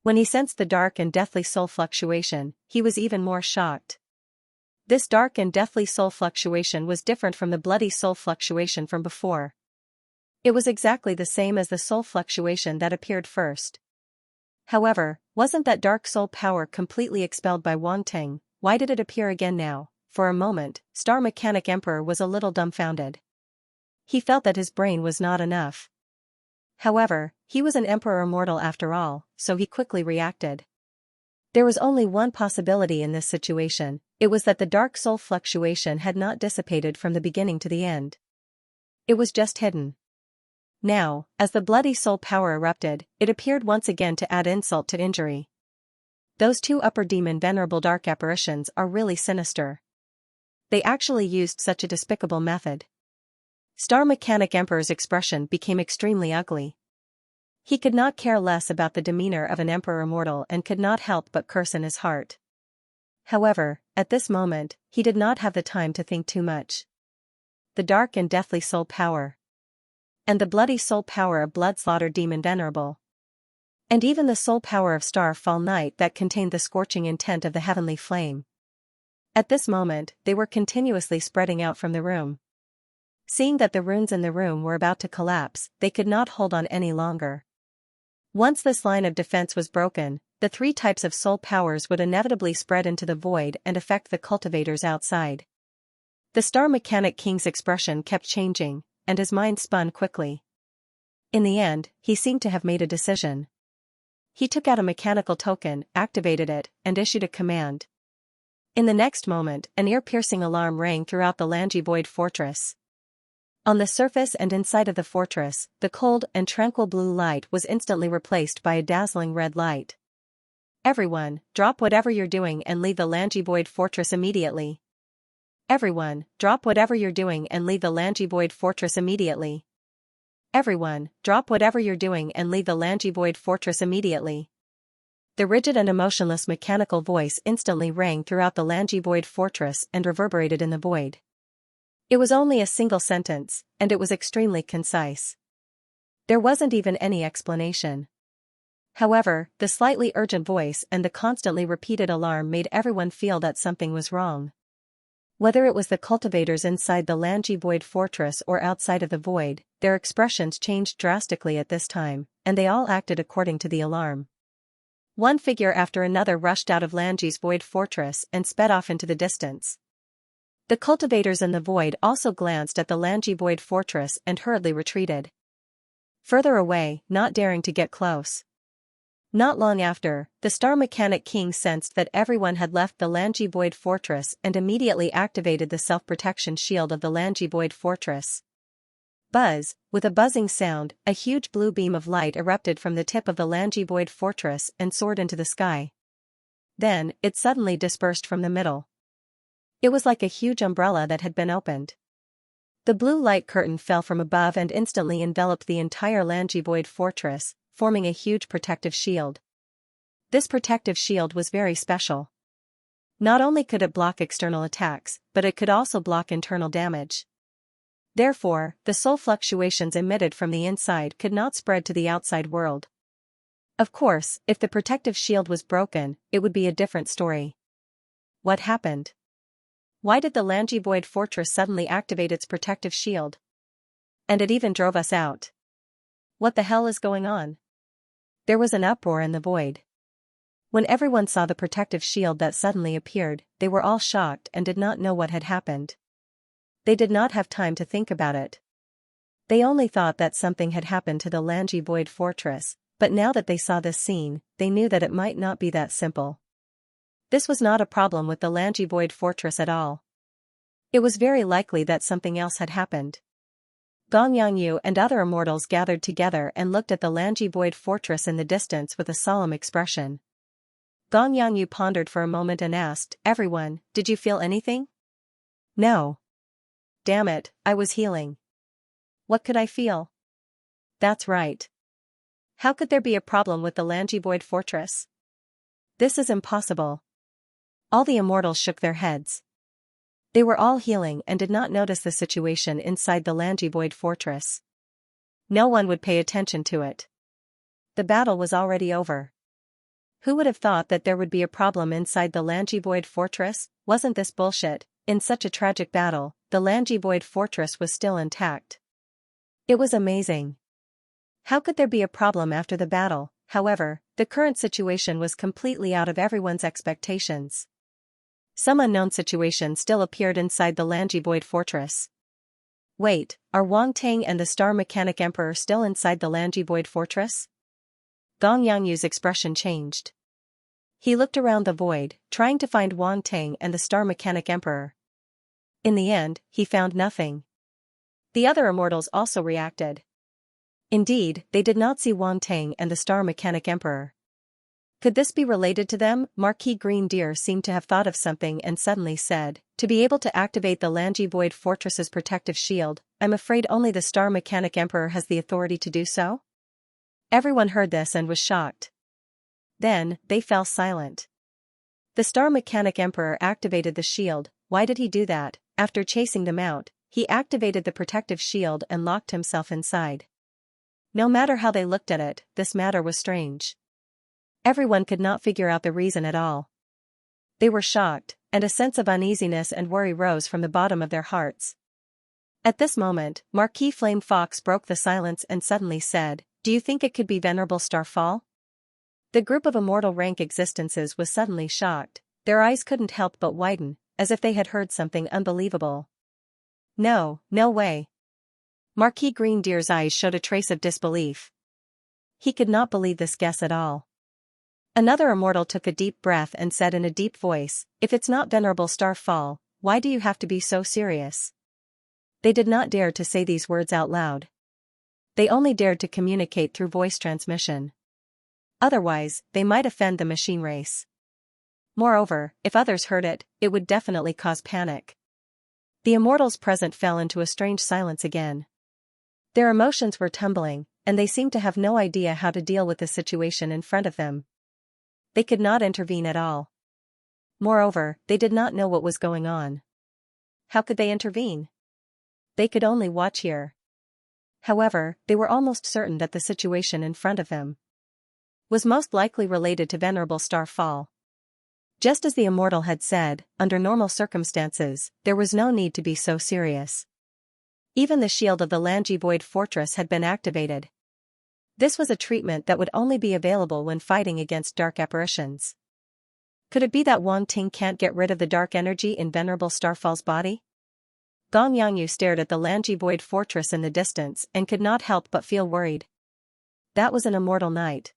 When he sensed the dark and deathly soul fluctuation, he was even more shocked. This dark and deathly soul fluctuation was different from the bloody soul fluctuation from before. It was exactly the same as the soul fluctuation that appeared first. However, wasn't that dark soul power completely expelled by Wang Teng? Why did it appear again now? For a moment, Star Mechanic Emperor was a little dumbfounded. He felt that his brain was not enough. However, he was an emperor mortal after all, so he quickly reacted. There was only one possibility in this situation. It was that the dark soul fluctuation had not dissipated from the beginning to the end. It was just hidden. Now, as the bloody soul power erupted, it appeared once again to add insult to injury. Those two upper demon venerable dark apparitions are really sinister. They actually used such a despicable method. Star Mechanic Emperor's expression became extremely ugly. He could not care less about the demeanor of an emperor mortal and could not help but curse in his heart. However, at this moment, he did not have the time to think too much. The dark and deathly soul power. And the bloody soul power of Bloodslaughter Demon Venerable. And even the soul power of Starfall Knight that contained the scorching intent of the heavenly flame. At this moment, they were continuously spreading out from the room. Seeing that the runes in the room were about to collapse, they could not hold on any longer. Once this line of defense was broken, the three types of soul powers would inevitably spread into the void and affect the cultivators outside. The Star Mechanic King's expression kept changing, and his mind spun quickly. In the end, he seemed to have made a decision. He took out a mechanical token, activated it, and issued a command. In the next moment, an ear-piercing alarm rang throughout the Langivoid fortress. On the surface and inside of the fortress, the cold and tranquil blue light was instantly replaced by a dazzling red light. Everyone, drop whatever you're doing and leave the Langivoid fortress immediately. Everyone, drop whatever you're doing and leave the Langivoid fortress immediately. Everyone, drop whatever you're doing and leave the Langivoid fortress immediately. The rigid and emotionless mechanical voice instantly rang throughout the Langivoid fortress and reverberated in the void. It was only a single sentence, and it was extremely concise. There wasn't even any explanation. However, the slightly urgent voice and the constantly repeated alarm made everyone feel that something was wrong. Whether it was the cultivators inside the Langivoid fortress or outside of the void, their expressions changed drastically at this time, and they all acted according to the alarm. One figure after another rushed out of Langi's void fortress and sped off into the distance. The cultivators in the void also glanced at the Langivoid fortress and hurriedly retreated. Further away, not daring to get close. Not long after, the Star Mechanic King sensed that everyone had left the Langivoid fortress and immediately activated the self-protection shield of the Langivoid fortress. Buzz, with a buzzing sound, a huge blue beam of light erupted from the tip of the Langivoid fortress and soared into the sky. Then, it suddenly dispersed from the middle. It was like a huge umbrella that had been opened. The blue light curtain fell from above and instantly enveloped the entire Langivoid fortress, forming a huge protective shield. This protective shield was very special. Not only could it block external attacks, but it could also block internal damage. Therefore, the soul fluctuations emitted from the inside could not spread to the outside world. Of course, if the protective shield was broken, it would be a different story. What happened? Why did the Langivoid fortress suddenly activate its protective shield? And it even drove us out. What the hell is going on? There was an uproar in the void. When everyone saw the protective shield that suddenly appeared, they were all shocked and did not know what had happened. They did not have time to think about it. They only thought that something had happened to the Langivoid fortress, but now that they saw this scene, they knew that it might not be that simple. This was not a problem with the Langivoid fortress at all. It was very likely that something else had happened. Xianxia and other immortals gathered together and looked at the Langivoid fortress in the distance with a solemn expression. Xianxia pondered for a moment and asked, "Everyone, did you feel anything?" "No. Damn it, I was healing. What could I feel?" "That's right. How could there be a problem with the Langivoid fortress? This is impossible." All the immortals shook their heads. They were all healing and did not notice the situation inside the Langivoid fortress. No one would pay attention to it. The battle was already over. Who would have thought that there would be a problem inside the Langivoid fortress? Wasn't this bullshit? In such a tragic battle, the Langivoid fortress was still intact. It was amazing. How could there be a problem after the battle? However, the current situation was completely out of everyone's expectations. Some unknown situation still appeared inside the Langivoid fortress. Wait, are Wang Tang and the Star Mechanic Emperor still inside the Langivoid fortress? Xianxia's expression changed. He looked around the void, trying to find Wang Tang and the Star Mechanic Emperor. In the end, he found nothing. The other immortals also reacted. Indeed, they did not see Wang Tang and the Star Mechanic Emperor. Could this be related to them? Marquis Green Deer seemed to have thought of something and suddenly said, "To be able to activate the Langivoid fortress's protective shield, I'm afraid only the Star Mechanic Emperor has the authority to do so?" Everyone heard this and was shocked. Then, they fell silent. The Star Mechanic Emperor activated the shield. Why did he do that? After chasing them out, he activated the protective shield and locked himself inside. No matter how they looked at it, this matter was strange. Everyone could not figure out the reason at all. They were shocked, and a sense of uneasiness and worry rose from the bottom of their hearts. At this moment, Marquis Flame Fox broke the silence and suddenly said, "Do you think it could be Venerable Starfall?" The group of immortal rank existences was suddenly shocked. Their eyes couldn't help but widen, as if they had heard something unbelievable. "No, no way." Marquis Green Deer's eyes showed a trace of disbelief. He could not believe this guess at all. Another immortal took a deep breath and said in a deep voice, "If it's not Venerable Starfall, why do you have to be so serious?" They did not dare to say these words out loud. They only dared to communicate through voice transmission. Otherwise, they might offend the machine race. Moreover, if others heard it, it would definitely cause panic. The immortals present fell into a strange silence again. Their emotions were tumbling, and they seemed to have no idea how to deal with the situation in front of them. They could not intervene at all. Moreover, they did not know what was going on. How could they intervene? They could only watch here. However, they were almost certain that the situation in front of them was most likely related to Venerable Starfall. Just as the immortal had said, under normal circumstances, there was no need to be so serious. Even the shield of the Langivoid fortress had been activated. This was a treatment that would only be available when fighting against dark apparitions. Could it be that Wang Ting can't get rid of the dark energy in Venerable Starfall's body? Xianxia stared at the Langivoid fortress in the distance and could not help but feel worried. That was an immortal knight.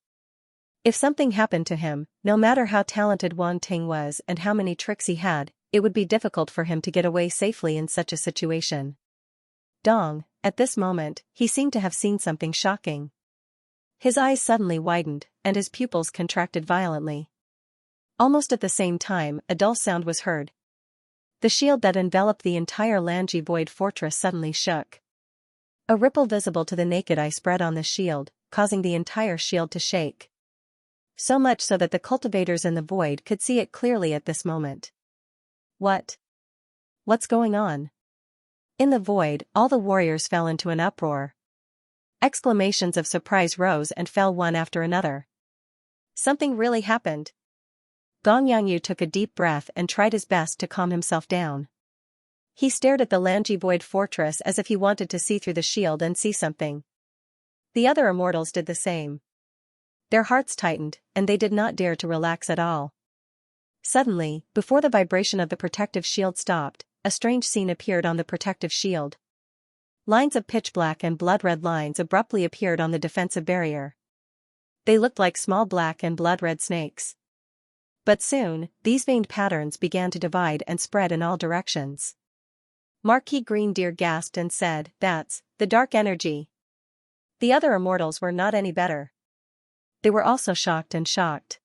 If something happened to him, no matter how talented Wang Ting was and how many tricks he had, it would be difficult for him to get away safely in such a situation. Dong, at this moment, he seemed to have seen something shocking. His eyes suddenly widened, and his pupils contracted violently. Almost at the same time, a dull sound was heard. The shield that enveloped the entire Lanji Void Fortress suddenly shook. A ripple visible to the naked eye spread on the shield, causing the entire shield to shake. So much so that the cultivators in the void could see it clearly at this moment. What's going on? In the void, all the warriors fell into an uproar. Exclamations of surprise rose and fell one after another. Something really happened. Gong Yangyu took a deep breath and tried his best to calm himself down. He stared at the Lanji Void Fortress as if he wanted to see through the shield and see something. The other immortals did the same. Their hearts tightened, and they did not dare to relax at all. Suddenly, before the vibration of the protective shield stopped, a strange scene appeared on the protective shield. Lines of pitch black and blood-red lines abruptly appeared on the defensive barrier. They looked like small black and blood-red snakes. But soon, these veined patterns began to divide and spread in all directions. Marquis Green Deer gasped and said, "That's the dark energy." The other immortals were not any better. They were also shocked and shocked.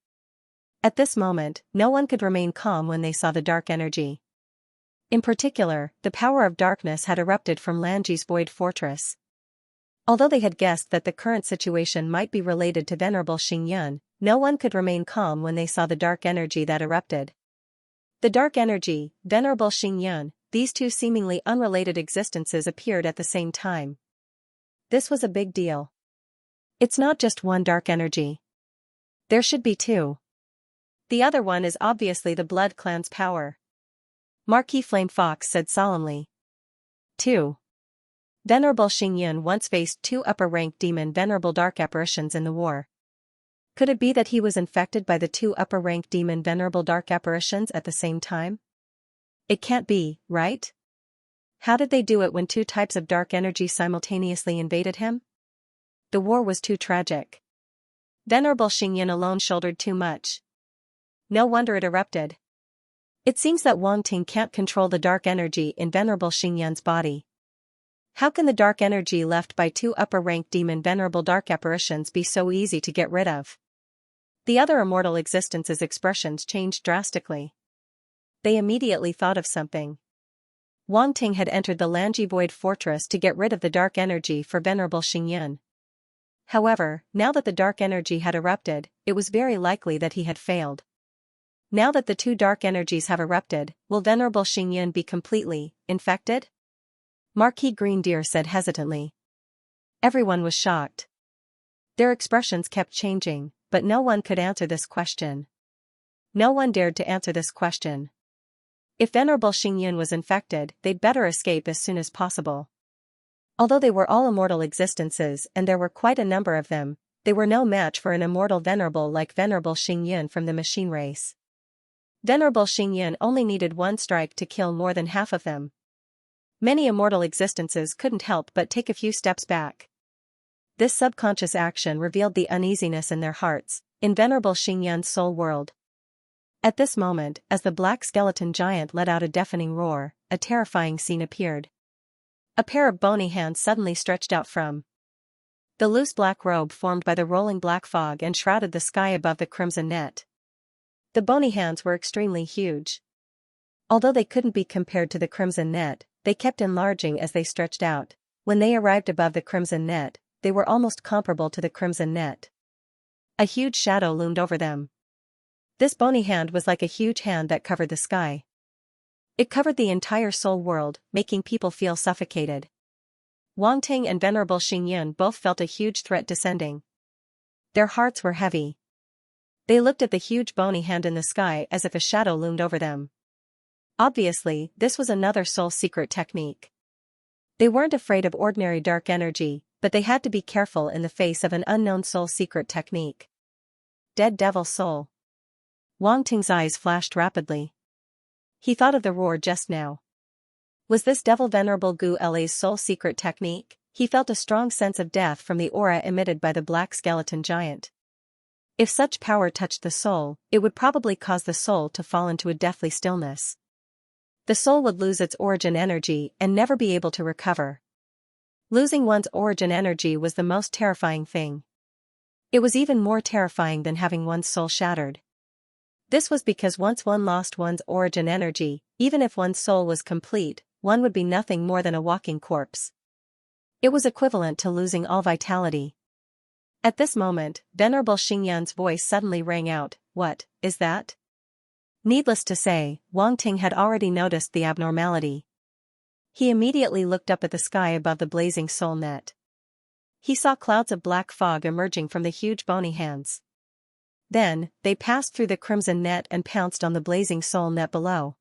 At this moment, no one could remain calm when they saw the dark energy. In particular, the power of darkness had erupted from Lanji's Void Fortress. Although they had guessed that the current situation might be related to Venerable Xingyun, no one could remain calm when they saw the dark energy that erupted. The dark energy, Venerable Xingyun, these two seemingly unrelated existences appeared at the same time. This was a big deal. It's not just one dark energy. There should be two. The other one is obviously the Blood Clan's power. Marquis Flame Fox said solemnly. 2. Venerable Xingyun once faced two upper-rank demon Venerable Dark Apparitions in the war. Could it be that he was infected by the two upper-rank demon Venerable Dark Apparitions at the same time? It can't be, right? How did they do it when two types of dark energy simultaneously invaded him? The war was too tragic. Venerable Xingyun alone shouldered too much. No wonder it erupted. It seems that Wang Ting can't control the dark energy in Venerable Xingyun's body. How can the dark energy left by two upper-rank demon Venerable Dark Apparitions be so easy to get rid of? The other immortal existences' expressions changed drastically. They immediately thought of something. Wang Ting had entered the Lanji Void Fortress to get rid of the dark energy for Venerable Xingyun. However, now that the dark energy had erupted, it was very likely that he had failed. Now that the two dark energies have erupted, will Venerable Xingyun be completely infected? Marquis Green Deer said hesitantly. Everyone was shocked. Their expressions kept changing, but no one could answer this question. No one dared to answer this question. If Venerable Xingyun was infected, they'd better escape as soon as possible. Although they were all immortal existences and there were quite a number of them, they were no match for an immortal venerable like Venerable Xingyun from the machine race. Venerable Xingyun only needed one strike to kill more than half of them. Many immortal existences couldn't help but take a few steps back. This subconscious action revealed the uneasiness in their hearts, in Venerable Xingyun's soul world. At this moment, as the black skeleton giant let out a deafening roar, a terrifying scene appeared. A pair of bony hands suddenly stretched out from the loose black robe formed by the rolling black fog and shrouded the sky above the crimson net. The bony hands were extremely huge. Although they couldn't be compared to the crimson net, they kept enlarging as they stretched out. When they arrived above the crimson net, they were almost comparable to the crimson net. A huge shadow loomed over them. This bony hand was like a huge hand that covered the sky. It covered the entire soul world, making people feel suffocated. Wang Ting and Venerable Xingyun both felt a huge threat descending. Their hearts were heavy. They looked at the huge bony hand in the sky as if a shadow loomed over them. Obviously, this was another soul secret technique. They weren't afraid of ordinary dark energy, but they had to be careful in the face of an unknown soul secret technique. Dead devil soul. Wang Ting's eyes flashed rapidly. He thought of the roar just now. Was this devil Venerable Gu La's soul secret technique? He felt a strong sense of death from the aura emitted by the black skeleton giant. If such power touched the soul, it would probably cause the soul to fall into a deathly stillness. The soul would lose its origin energy and never be able to recover. Losing one's origin energy was the most terrifying thing. It was even more terrifying than having one's soul shattered. This was because once one lost one's origin energy, even if one's soul was complete, one would be nothing more than a walking corpse. It was equivalent to losing all vitality. At this moment, Venerable Xingyan's voice suddenly rang out, "What is that?" Needless to say, Wang Ting had already noticed the abnormality. He immediately looked up at the sky above the blazing soul net. He saw clouds of black fog emerging from the huge bony hands. Then, they passed through the crimson net and pounced on the blazing soul net below.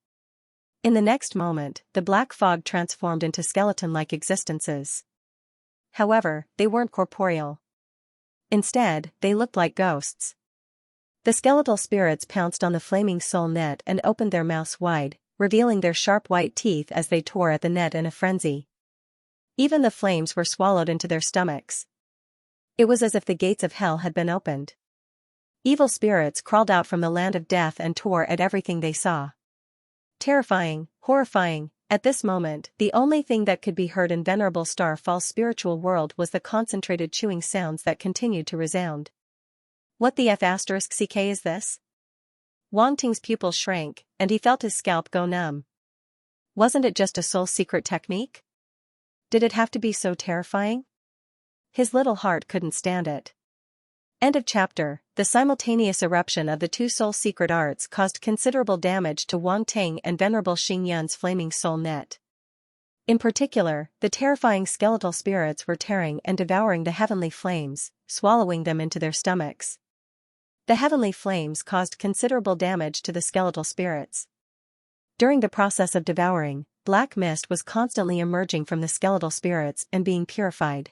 In the next moment, the black fog transformed into skeleton-like existences. However, they weren't corporeal. Instead, they looked like ghosts. The skeletal spirits pounced on the flaming soul net and opened their mouths wide, revealing their sharp white teeth as they tore at the net in a frenzy. Even the flames were swallowed into their stomachs. It was as if the gates of hell had been opened. Evil spirits crawled out from the land of death and tore at everything they saw. Terrifying, horrifying. At this moment, the only thing that could be heard in Venerable Starfall's spiritual world was the concentrated chewing sounds that continued to resound. What the F***ck is this? Wang Ting's pupils shrank, and he felt his scalp go numb. Wasn't it just a soul secret technique? Did it have to be so terrifying? His little heart couldn't stand it. End of chapter. The simultaneous eruption of the two soul secret arts caused considerable damage to Wang Ting and Venerable Xingyan's flaming soul net. In particular, the terrifying skeletal spirits were tearing and devouring the heavenly flames, swallowing them into their stomachs. The heavenly flames caused considerable damage to the skeletal spirits. During the process of devouring, black mist was constantly emerging from the skeletal spirits and being purified.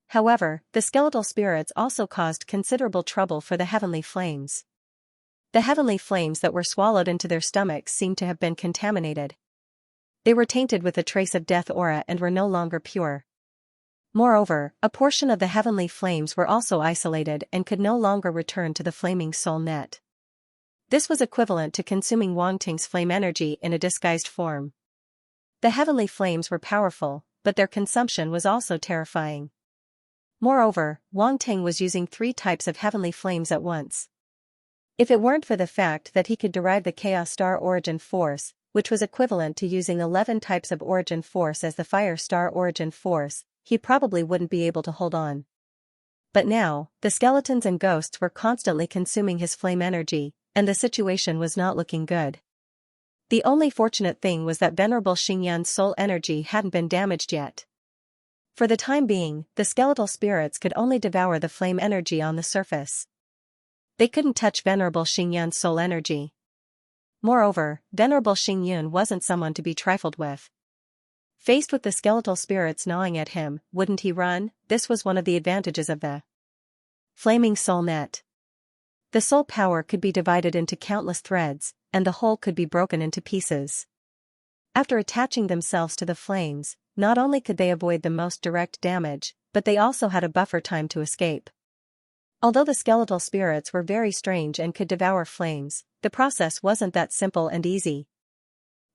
However, the skeletal spirits also caused considerable trouble for the heavenly flames. The heavenly flames that were swallowed into their stomachs seemed to have been contaminated. They were tainted with a trace of death aura and were no longer pure. Moreover, a portion of the heavenly flames were also isolated and could no longer return to the flaming soul net. This was equivalent to consuming Wang Ting's flame energy in a disguised form. The heavenly flames were powerful, but their consumption was also terrifying. Moreover, Wang Ting was using 3 types of heavenly flames at once. If it weren't for the fact that he could derive the Chaos Star Origin Force, which was equivalent to using 11 types of Origin Force as the Fire Star Origin Force, he probably wouldn't be able to hold on. But now, the skeletons and ghosts were constantly consuming his flame energy, and the situation was not looking good. The only fortunate thing was that Venerable Xingyan's soul energy hadn't been damaged yet. For the time being, the skeletal spirits could only devour the flame energy on the surface. They couldn't touch Venerable Xingyan's soul energy. Moreover, Venerable Xingyun wasn't someone to be trifled with. Faced with the skeletal spirits gnawing at him, wouldn't he run? This was one of the advantages of the flaming soul net. The soul power could be divided into countless threads, and the whole could be broken into pieces. After attaching themselves to the flames, not only could they avoid the most direct damage, but they also had a buffer time to escape. Although the skeletal spirits were very strange and could devour flames, the process wasn't that simple and easy.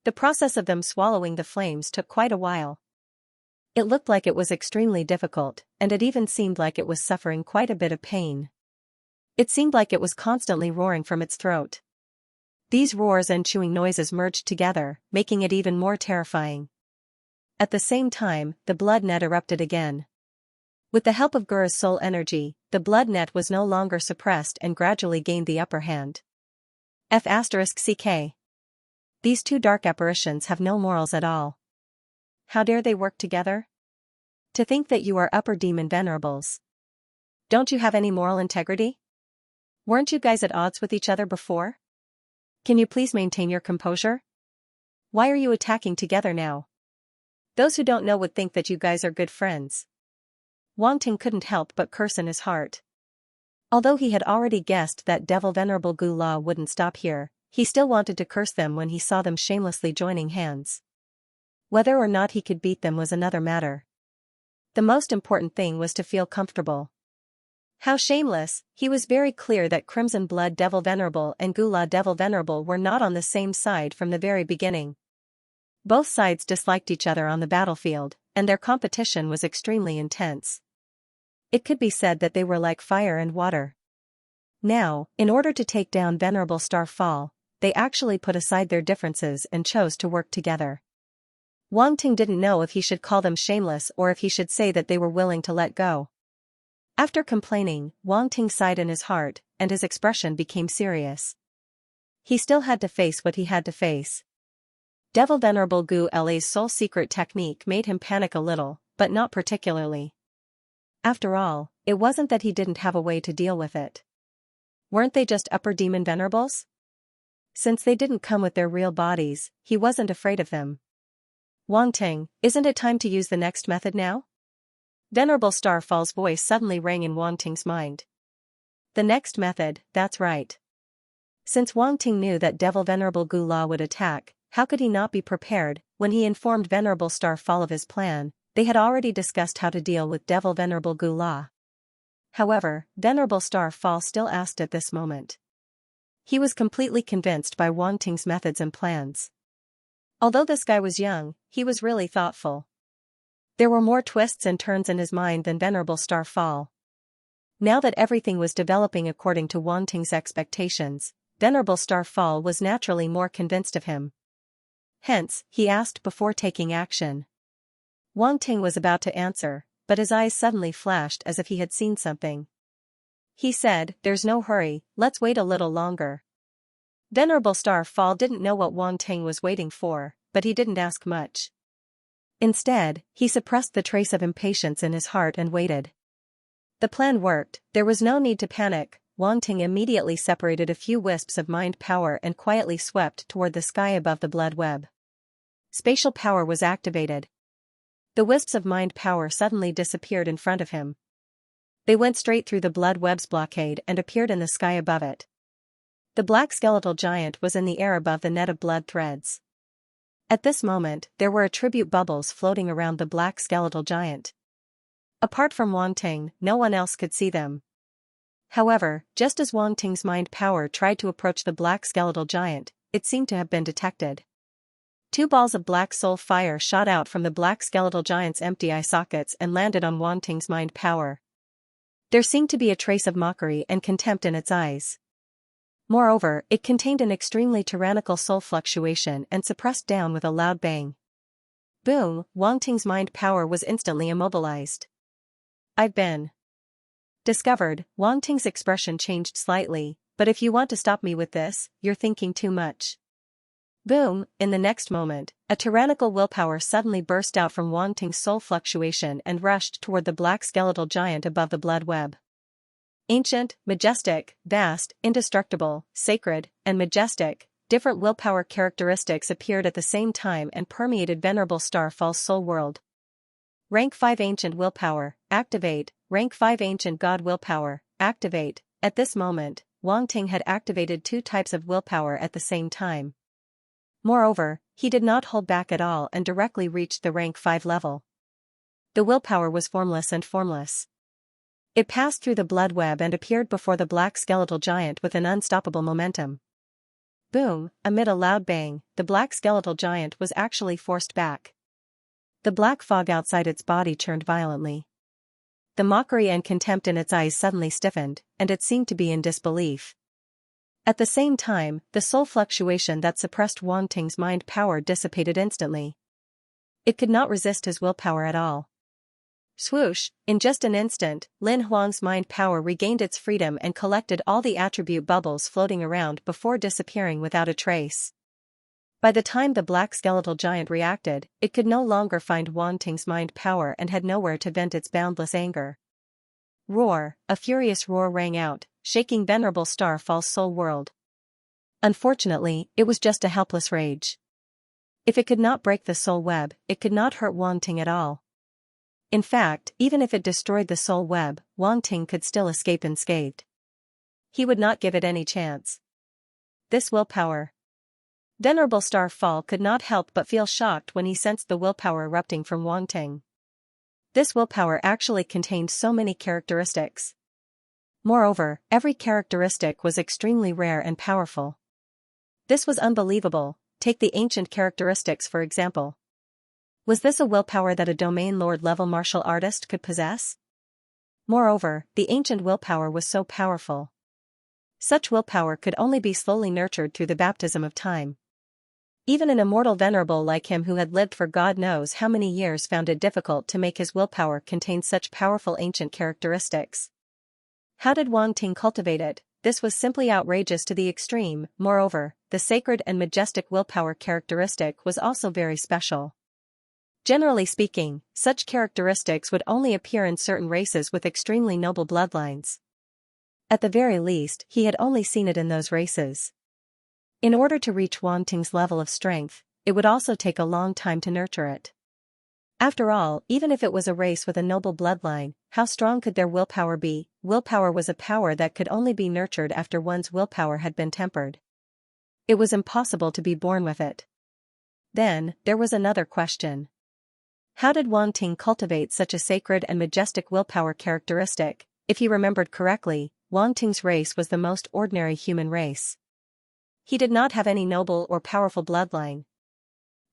The process of them swallowing the flames took quite a while. It looked like it was extremely difficult, and it even seemed like it was suffering quite a bit of pain. It seemed like it was constantly roaring from its throat. These roars and chewing noises merged together, making it even more terrifying. At the same time, the blood net erupted again. With the help of Gura's soul energy, the blood net was no longer suppressed and gradually gained the upper hand. F***ck. These two dark apparitions have no morals at all. How dare they work together? To think that you are upper demon venerables. Don't you have any moral integrity? Weren't you guys at odds with each other before? Can you please maintain your composure? Why are you attacking together now? Those who don't know would think that you guys are good friends. Wang Ting couldn't help but curse in his heart. Although he had already guessed that Devil Venerable Gu La wouldn't stop here, he still wanted to curse them when he saw them shamelessly joining hands. Whether or not he could beat them was another matter. The most important thing was to feel comfortable. How shameless! He was very clear that Crimson Blood Devil Venerable and Gu La Devil Venerable were not on the same side from the very beginning. Both sides disliked each other on the battlefield, and their competition was extremely intense. It could be said that they were like fire and water. Now, in order to take down Venerable Star Fall, they actually put aside their differences and chose to work together. Wang Ting didn't know if he should call them shameless or if he should say that they were willing to let go. After complaining, Wang Ting sighed in his heart, and his expression became serious. He still had to face what he had to face. Devil Venerable Gu La's soul secret technique made him panic a little, but not particularly. After all, it wasn't that he didn't have a way to deal with it. Weren't they just upper demon venerables? Since they didn't come with their real bodies, he wasn't afraid of them. Wang Ting, isn't it time to use the next method now? Venerable Star Fall's voice suddenly rang in Wang Ting's mind. The next method, that's right. Since Wang Ting knew that Devil Venerable Gu La would attack, how could he not be prepared? When he informed Venerable Star Fall of his plan, they had already discussed how to deal with Devil Venerable Gu La. However, Venerable Star Fall still asked at this moment. He was completely convinced by Wang Ting's methods and plans. Although this guy was young, he was really thoughtful. There were more twists and turns in his mind than Venerable Star Fall. Now that everything was developing according to Wang Ting's expectations, Venerable Star Fall was naturally more convinced of him. Hence, he asked before taking action. Wang Ting was about to answer, but his eyes suddenly flashed as if he had seen something. He said, "There's no hurry, let's wait a little longer." Venerable Star Fall didn't know what Wang Ting was waiting for, but he didn't ask much. Instead, he suppressed the trace of impatience in his heart and waited. The plan worked, there was no need to panic. Wang Ting immediately separated a few wisps of mind power and quietly swept toward the sky above the blood web. Spatial power was activated. The wisps of mind power suddenly disappeared in front of him. They went straight through the blood web's blockade and appeared in the sky above it. The black skeletal giant was in the air above the net of blood threads. At this moment, there were attribute bubbles floating around the black skeletal giant. Apart from Wang Ting, no one else could see them. However, just as Wang Ting's mind power tried to approach the black skeletal giant, it seemed to have been detected. Two balls of black soul fire shot out from the black skeletal giant's empty eye sockets and landed on Wang Ting's mind power. There seemed to be a trace of mockery and contempt in its eyes. Moreover, it contained an extremely tyrannical soul fluctuation and suppressed down with a loud bang. Boom, Wang Ting's mind power was instantly immobilized. "I've been discovered." Wang Ting's expression changed slightly, "But if you want to stop me with this, you're thinking too much." Boom, in the next moment, a tyrannical willpower suddenly burst out from Wang Ting's soul fluctuation and rushed toward the black skeletal giant above the blood web. Ancient, majestic, vast, indestructible, sacred, and majestic, different willpower characteristics appeared at the same time and permeated Venerable Star Fall's soul world. Rank 5 Ancient Willpower, activate. Rank 5 Ancient God Willpower, activate. At this moment, Wang Ting had activated two types of willpower at the same time. Moreover, he did not hold back at all and directly reached the rank 5 level. The willpower was formless and formless. It passed through the blood web and appeared before the black skeletal giant with an unstoppable momentum. Boom, amid a loud bang, the black skeletal giant was actually forced back. The black fog outside its body churned violently. The mockery and contempt in its eyes suddenly stiffened, and it seemed to be in disbelief. At the same time, the soul fluctuation that suppressed Wang Ting's mind power dissipated instantly. It could not resist his willpower at all. Swoosh, in just an instant, Lin Huang's mind power regained its freedom and collected all the attribute bubbles floating around before disappearing without a trace. By the time the black skeletal giant reacted, it could no longer find Wang Ting's mind power and had nowhere to vent its boundless anger. Roar, a furious roar rang out, shaking Venerable Star Fall's soul world. Unfortunately, it was just a helpless rage. If it could not break the soul web, it could not hurt Wang Ting at all. In fact, even if it destroyed the soul web, Wang Ting could still escape unscathed. He would not give it any chance. This willpower. Venerable Star Fall could not help but feel shocked when he sensed the willpower erupting from Wang Ting. This willpower actually contained so many characteristics. Moreover, every characteristic was extremely rare and powerful. This was unbelievable. Take the ancient characteristics for example. Was this a willpower that a domain lord level martial artist could possess? Moreover, the ancient willpower was so powerful. Such willpower could only be slowly nurtured through the baptism of time. Even an immortal venerable like him who had lived for God knows how many years found it difficult to make his willpower contain such powerful ancient characteristics. How did Wang Ting cultivate it? This was simply outrageous to the extreme. Moreover, the sacred and majestic willpower characteristic was also very special. Generally speaking, such characteristics would only appear in certain races with extremely noble bloodlines. At the very least, he had only seen it in those races. In order to reach Wang Ting's level of strength, it would also take a long time to nurture it. After all, even if it was a race with a noble bloodline, how strong could their willpower be? Willpower was a power that could only be nurtured after one's willpower had been tempered. It was impossible to be born with it. Then, there was another question. How did Wang Ting cultivate such a sacred and majestic willpower characteristic? If he remembered correctly, Wang Ting's race was the most ordinary human race. He did not have any noble or powerful bloodline.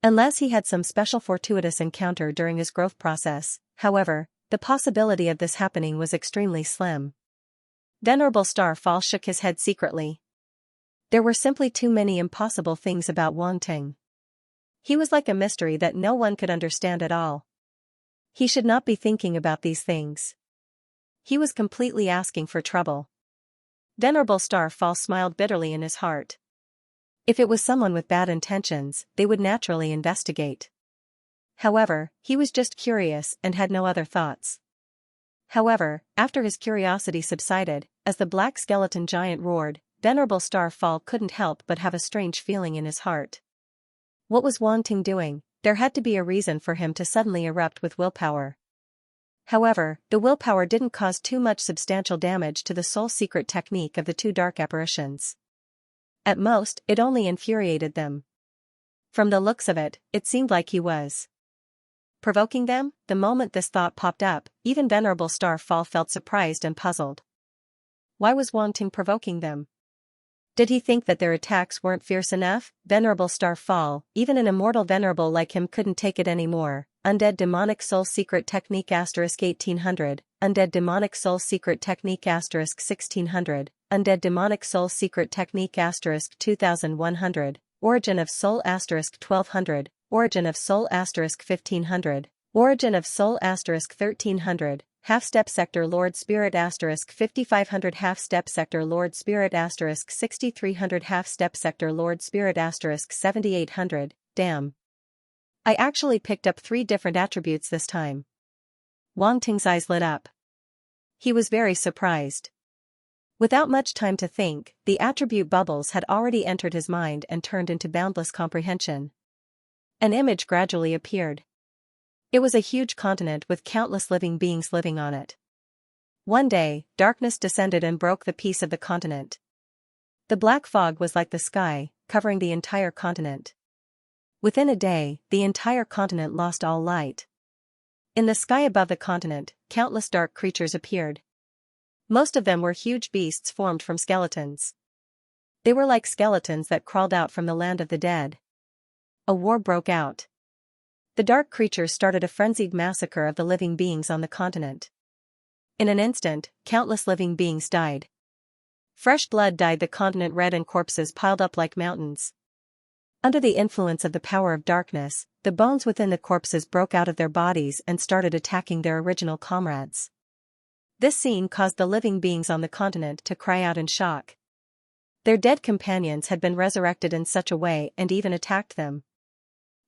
Unless he had some special fortuitous encounter during his growth process, however, the possibility of this happening was extremely slim. Venerable Starfall shook his head secretly. There were simply too many impossible things about Wang Ting. He was like a mystery that no one could understand at all. He should not be thinking about these things. He was completely asking for trouble. Venerable Starfall smiled bitterly in his heart. If it was someone with bad intentions, they would naturally investigate. However, he was just curious and had no other thoughts. However, after his curiosity subsided, as the black skeleton giant roared, Venerable Starfall couldn't help but have a strange feeling in his heart. What was Wang Ting doing? There had to be a reason for him to suddenly erupt with willpower. However, the willpower didn't cause too much substantial damage to the soul secret technique of the two dark apparitions. At most, it only infuriated them. From the looks of it, it seemed like he was provoking them. The moment this thought popped up, even Venerable Starfall felt surprised and puzzled. Why was Wang Ting provoking them? Did he think that their attacks weren't fierce enough? Venerable Starfall, even an immortal venerable like him couldn't take it anymore. Undead Demonic Soul Secret Technique * 1800, Undead Demonic Soul Secret Technique * 1600, Undead Demonic Soul Secret Technique * 2100, Origin of Soul * 1200, Origin of Soul * 1500, Origin of Soul * 1300, Half-Step Sector Lord Spirit * 5500, Half-Step Sector Lord Spirit * 6300, Half-Step Sector Lord Spirit * 7800, damn. I actually picked up 3 different attributes this time. Wang Ting's eyes lit up. He was very surprised. Without much time to think, the attribute bubbles had already entered his mind and turned into boundless comprehension. An image gradually appeared. It was a huge continent with countless living beings living on it. One day, darkness descended and broke the peace of the continent. The black fog was like the sky, covering the entire continent. Within a day, the entire continent lost all light. In the sky above the continent, countless dark creatures appeared. Most of them were huge beasts formed from skeletons. They were like skeletons that crawled out from the land of the dead. A war broke out. The dark creatures started a frenzied massacre of the living beings on the continent. In an instant, countless living beings died. Fresh blood dyed the continent red and corpses piled up like mountains. Under the influence of the power of darkness, the bones within the corpses broke out of their bodies and started attacking their original comrades. This scene caused the living beings on the continent to cry out in shock. Their dead companions had been resurrected in such a way and even attacked them.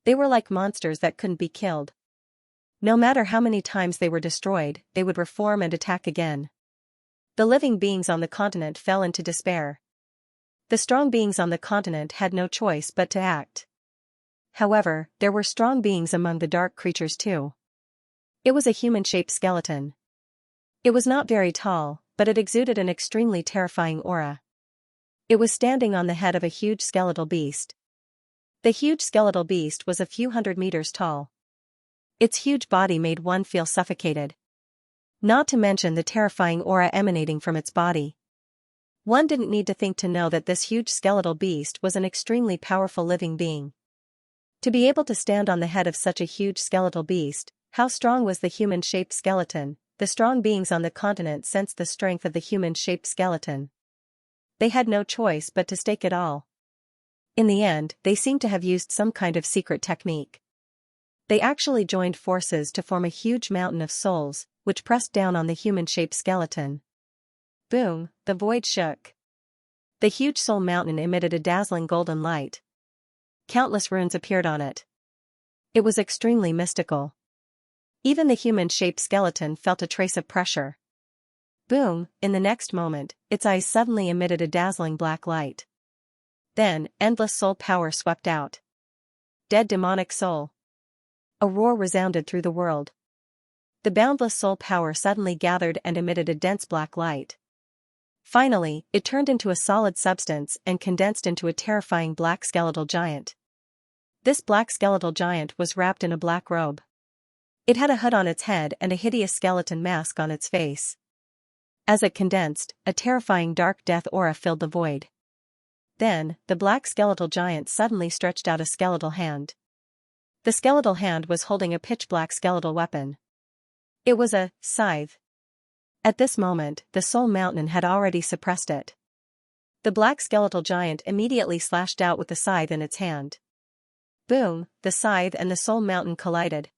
They were like monsters that couldn't be killed. No matter how many times they were destroyed, they would reform and attack again. The living beings on the continent fell into despair. The strong beings on the continent had no choice but to act. However, there were strong beings among the dark creatures too. It was a human-shaped skeleton. It was not very tall, but it exuded an extremely terrifying aura. It was standing on the head of a huge skeletal beast. The huge skeletal beast was a few hundred meters tall. Its huge body made one feel suffocated. Not to mention the terrifying aura emanating from its body. One didn't need to think to know that this huge skeletal beast was an extremely powerful living being. To be able to stand on the head of such a huge skeletal beast, how strong was the human-shaped skeleton? The strong beings on the continent sensed the strength of the human-shaped skeleton. They had no choice but to stake it all. In the end, they seemed to have used some kind of secret technique. They actually joined forces to form a huge mountain of souls, which pressed down on the human-shaped skeleton. Boom, the void shook. The huge soul mountain emitted a dazzling golden light. Countless runes appeared on it. It was extremely mystical. Even the human-shaped skeleton felt a trace of pressure. Boom, in the next moment, its eyes suddenly emitted a dazzling black light. Then, endless soul power swept out. Dead demonic soul. A roar resounded through the world. The boundless soul power suddenly gathered and emitted a dense black light. Finally, it turned into a solid substance and condensed into a terrifying black skeletal giant. This black skeletal giant was wrapped in a black robe. It had a hood on its head and a hideous skeleton mask on its face. As it condensed, a terrifying dark death aura filled the void. Then, the black skeletal giant suddenly stretched out a skeletal hand. The skeletal hand was holding a pitch-black skeletal weapon. It was a scythe. At this moment, the soul mountain had already suppressed it. The black skeletal giant immediately slashed out with the scythe in its hand. Boom, the scythe and the soul mountain collided.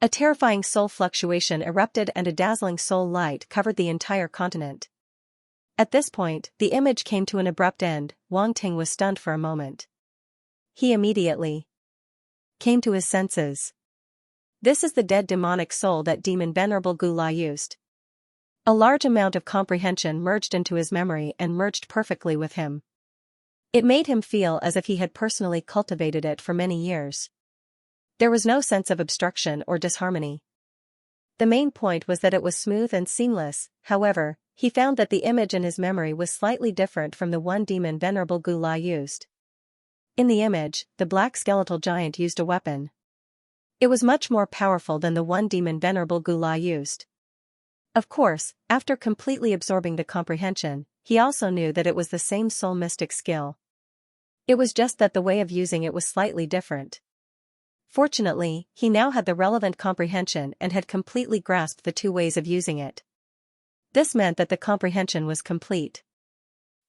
A terrifying soul fluctuation erupted and a dazzling soul light covered the entire continent. At this point, the image came to an abrupt end. Wang Ting was stunned for a moment. He immediately came to his senses. This is the dead demonic soul that demon Venerable Gula used. A large amount of comprehension merged into his memory and merged perfectly with him. It made him feel as if he had personally cultivated it for many years. There was no sense of obstruction or disharmony. The main point was that it was smooth and seamless. However, he found that the image in his memory was slightly different from the one demon Venerable Gula used. In the image, the black skeletal giant used a weapon. It was much more powerful than the one demon Venerable Gula used. Of course, after completely absorbing the comprehension, he also knew that it was the same soul mystic skill. It was just that the way of using it was slightly different. Fortunately, he now had the relevant comprehension and had completely grasped the two ways of using it. This meant that the comprehension was complete.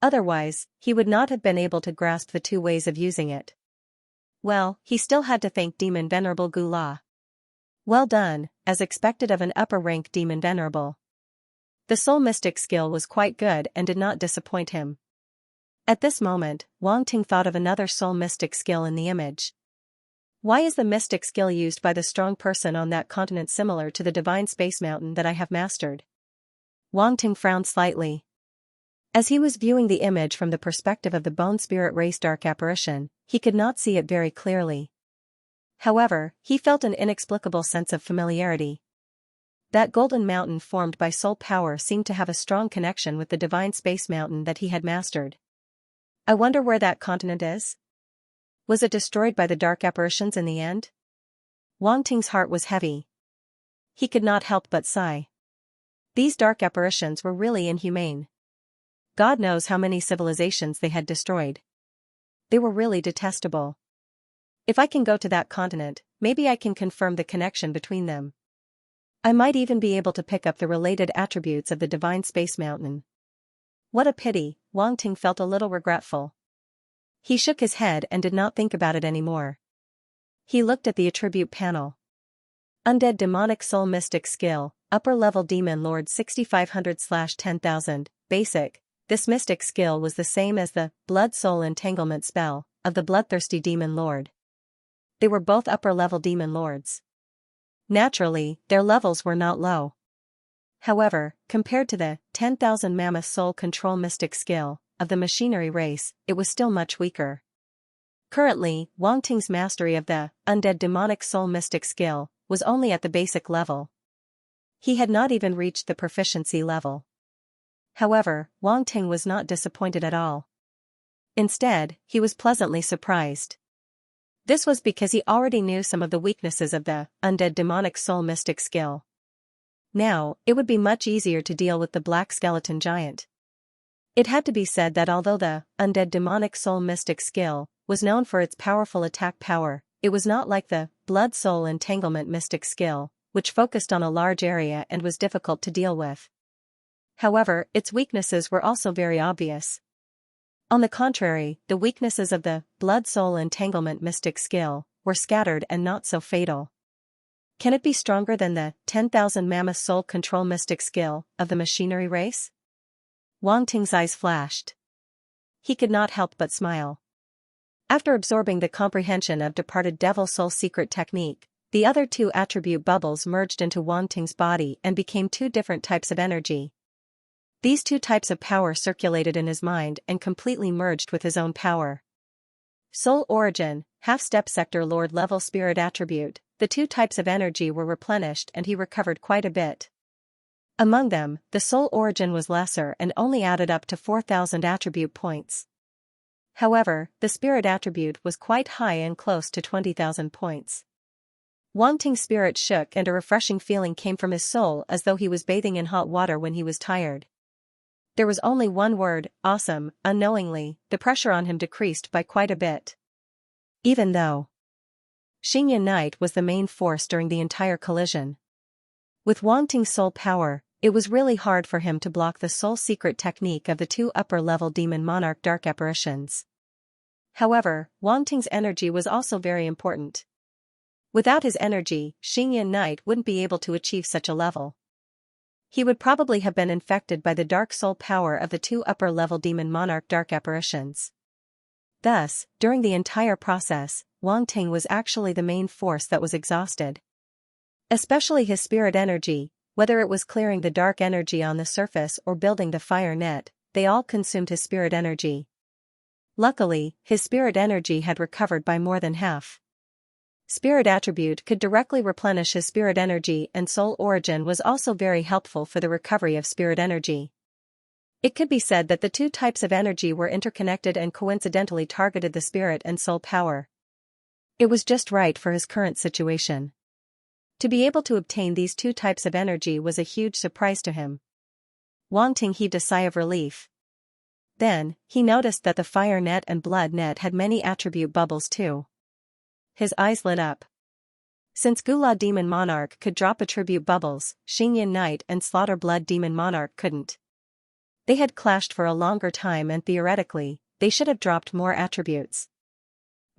Otherwise, he would not have been able to grasp the two ways of using it. Well, he still had to thank Demon Venerable Gula. Well done, as expected of an upper-rank Demon Venerable. The soul mystic skill was quite good and did not disappoint him. At this moment, Wang Ting thought of another soul mystic skill in the image. Why is the mystic skill used by the strong person on that continent similar to the divine space mountain that I have mastered? Wang Ting frowned slightly. As he was viewing the image from the perspective of the bone spirit race dark apparition, he could not see it very clearly. However, he felt an inexplicable sense of familiarity. That golden mountain formed by soul power seemed to have a strong connection with the divine space mountain that he had mastered. I wonder where that continent is? Was it destroyed by the dark apparitions in the end? Wang Ting's heart was heavy. He could not help but sigh. These dark apparitions were really inhumane. God knows how many civilizations they had destroyed. They were really detestable. If I can go to that continent, maybe I can confirm the connection between them. I might even be able to pick up the related attributes of the divine space mountain. What a pity, Wang Ting felt a little regretful. He shook his head and did not think about it anymore. He looked at the attribute panel. Undead Demonic Soul Mystic Skill, Upper Level Demon Lord 6500/10,000, Basic. This mystic skill was the same as the Blood Soul Entanglement spell of the Bloodthirsty Demon Lord. They were both upper-level demon lords. Naturally, their levels were not low. However, compared to the 10,000 Mammoth Soul Control Mystic skill of the machinery race, it was still much weaker. Currently, Wang Ting's mastery of the Undead Demonic Soul Mystic skill was only at the basic level. He had not even reached the proficiency level. However, Wang Ting was not disappointed at all. Instead, he was pleasantly surprised. This was because he already knew some of the weaknesses of the Undead Demonic Soul Mystic skill. Now, it would be much easier to deal with the Black Skeleton Giant. It had to be said that although the Undead Demonic Soul Mystic skill was known for its powerful attack power, it was not like the Blood Soul Entanglement Mystic skill, which focused on a large area and was difficult to deal with. However, its weaknesses were also very obvious. On the contrary, the weaknesses of the blood-soul entanglement mystic skill were scattered and not so fatal. Can it be stronger than the 10,000 mammoth soul control mystic skill of the machinery race? Wang Ting's eyes flashed. He could not help but smile. After absorbing the comprehension of departed devil soul secret technique, the other two attribute bubbles merged into Wang Ting's body and became two different types of energy. These two types of power circulated in his mind and completely merged with his own power. Soul origin, half-step sector lord level spirit attribute, the two types of energy were replenished and he recovered quite a bit. Among them, the soul origin was lesser and only added up to 4,000 attribute points. However, the spirit attribute was quite high and close to 20,000 points. Wang Ting's spirit shook and a refreshing feeling came from his soul as though he was bathing in hot water when he was tired. There was only one word, awesome. Unknowingly, the pressure on him decreased by quite a bit. Even though Xianxia Knight was the main force during the entire collision. With Wang Ting's soul power, it was really hard for him to block the soul secret technique of the two upper-level demon monarch dark apparitions. However, Wang Ting's energy was also very important. Without his energy, Xianxia Knight wouldn't be able to achieve such a level. He would probably have been infected by the dark soul power of the two upper-level demon monarch dark apparitions. Thus, during the entire process, Wang Ting was actually the main force that was exhausted. Especially his spirit energy, whether it was clearing the dark energy on the surface or building the fire net, they all consumed his spirit energy. Luckily, his spirit energy had recovered by more than half. Spirit attribute could directly replenish his spirit energy and soul origin was also very helpful for the recovery of spirit energy. It could be said that the two types of energy were interconnected and coincidentally targeted the spirit and soul power. It was just right for his current situation. To be able to obtain these two types of energy was a huge surprise to him. Wang Ting heaved a sigh of relief. Then, he noticed that the fire net and blood net had many attribute bubbles too. His eyes lit up. Since Gula Demon Monarch could drop attribute bubbles, Xianxia Knight and Slaughter Blood Demon Monarch couldn't. They had clashed for a longer time and theoretically, they should have dropped more attributes.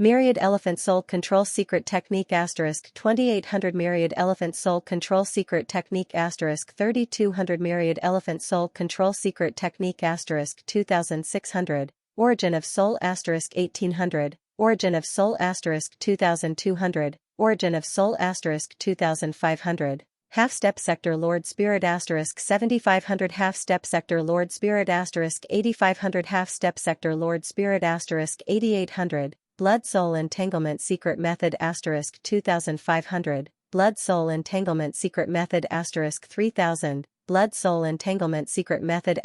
Myriad Elephant Soul Control Secret Technique * 2800 Myriad Elephant Soul Control Secret Technique * 3200 Myriad Elephant Soul Control Secret Technique * 2600 Origin of Soul * 1800 Origin of Soul * 2200 Origin of Soul * 2500 Half-Step Sector Lord Spirit * 7500 Half-Step Sector Lord Spirit * 8500 Half-Step Sector Lord Spirit * 8800 Blood Soul Entanglement Secret Method * 2500 Blood Soul Entanglement Secret Method * 3000 Blood Soul Entanglement Secret Method *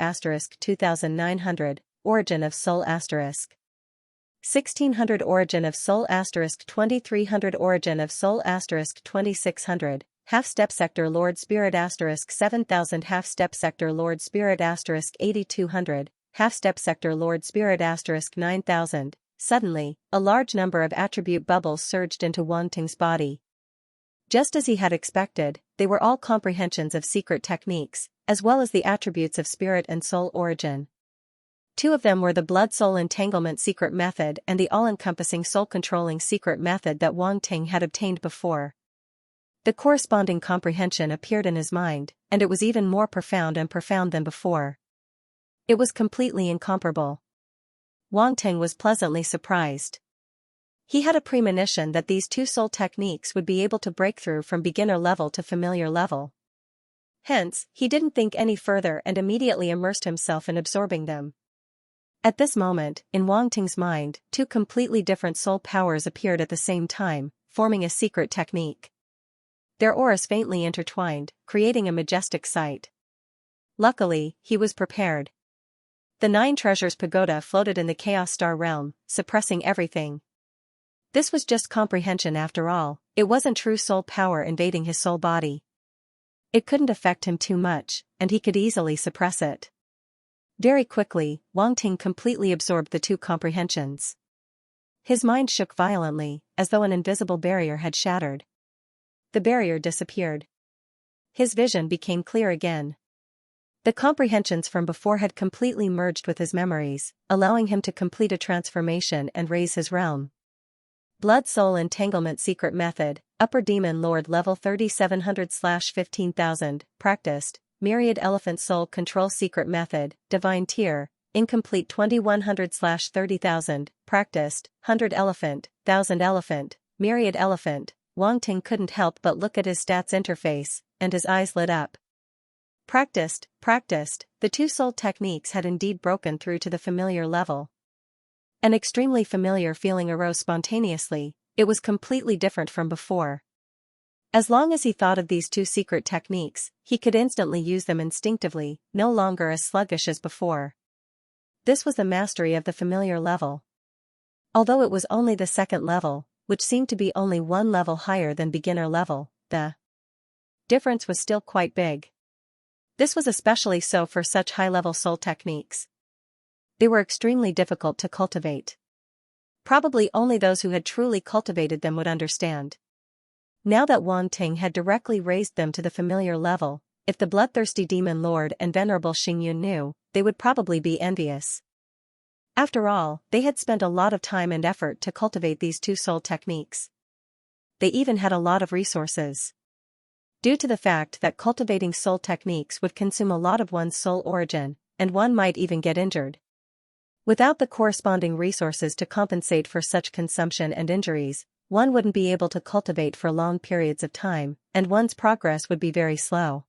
2900 Origin of Soul * 1600 Origin of Soul * 2300 Origin of Soul * 2600 Half-Step Sector Lord Spirit * 7000 Half-Step Sector Lord Spirit * 8200 Half-Step Sector Lord Spirit * 9000 Suddenly, a large number of attribute bubbles surged into Wang Ting's body. Just as he had expected, they were all comprehensions of secret techniques, as well as the attributes of spirit and soul origin. Two of them were the blood soul entanglement secret method and the all-encompassing soul-controlling secret method that Wang Ting had obtained before. The corresponding comprehension appeared in his mind, and it was even more profound than before. It was completely incomparable. Wang Ting was pleasantly surprised. He had a premonition that these two soul techniques would be able to break through from beginner level to familiar level. Hence, he didn't think any further and immediately immersed himself in absorbing them. At this moment, in Wang Ting's mind, two completely different soul powers appeared at the same time, forming a secret technique. Their auras faintly intertwined, creating a majestic sight. Luckily, he was prepared. The Nine Treasures Pagoda floated in the Chaos Star realm, suppressing everything. This was just comprehension after all, it wasn't true soul power invading his soul body. It couldn't affect him too much, and he could easily suppress it. Very quickly, Wang Ting completely absorbed the two comprehensions. His mind shook violently, as though an invisible barrier had shattered. The barrier disappeared. His vision became clear again. The comprehensions from before had completely merged with his memories, allowing him to complete a transformation and raise his realm. Blood Soul Entanglement Secret Method, Upper Demon Lord Level 3700/15000, Practiced, Myriad Elephant Soul Control Secret Method, Divine Tier, Incomplete 2100/30,000, Practiced, 100 Elephant, 1000 Elephant, Myriad Elephant. Wang Ting couldn't help but look at his stats interface, and his eyes lit up. Practiced, the two soul techniques had indeed broken through to the familiar level. An extremely familiar feeling arose spontaneously. It was completely different from before. As long as he thought of these two secret techniques, he could instantly use them instinctively, no longer as sluggish as before. This was the mastery of the familiar level. Although it was only the second level, which seemed to be only one level higher than beginner level, the difference was still quite big. This was especially so for such high-level soul techniques. They were extremely difficult to cultivate. Probably only those who had truly cultivated them would understand. Now that Wang Ting had directly raised them to the familiar level, if the bloodthirsty demon lord and venerable Xingyun knew, they would probably be envious. After all, they had spent a lot of time and effort to cultivate these two soul techniques. They even had a lot of resources. Due to the fact that cultivating soul techniques would consume a lot of one's soul origin, and one might even get injured. Without the corresponding resources to compensate for such consumption and injuries, one wouldn't be able to cultivate for long periods of time, and one's progress would be very slow.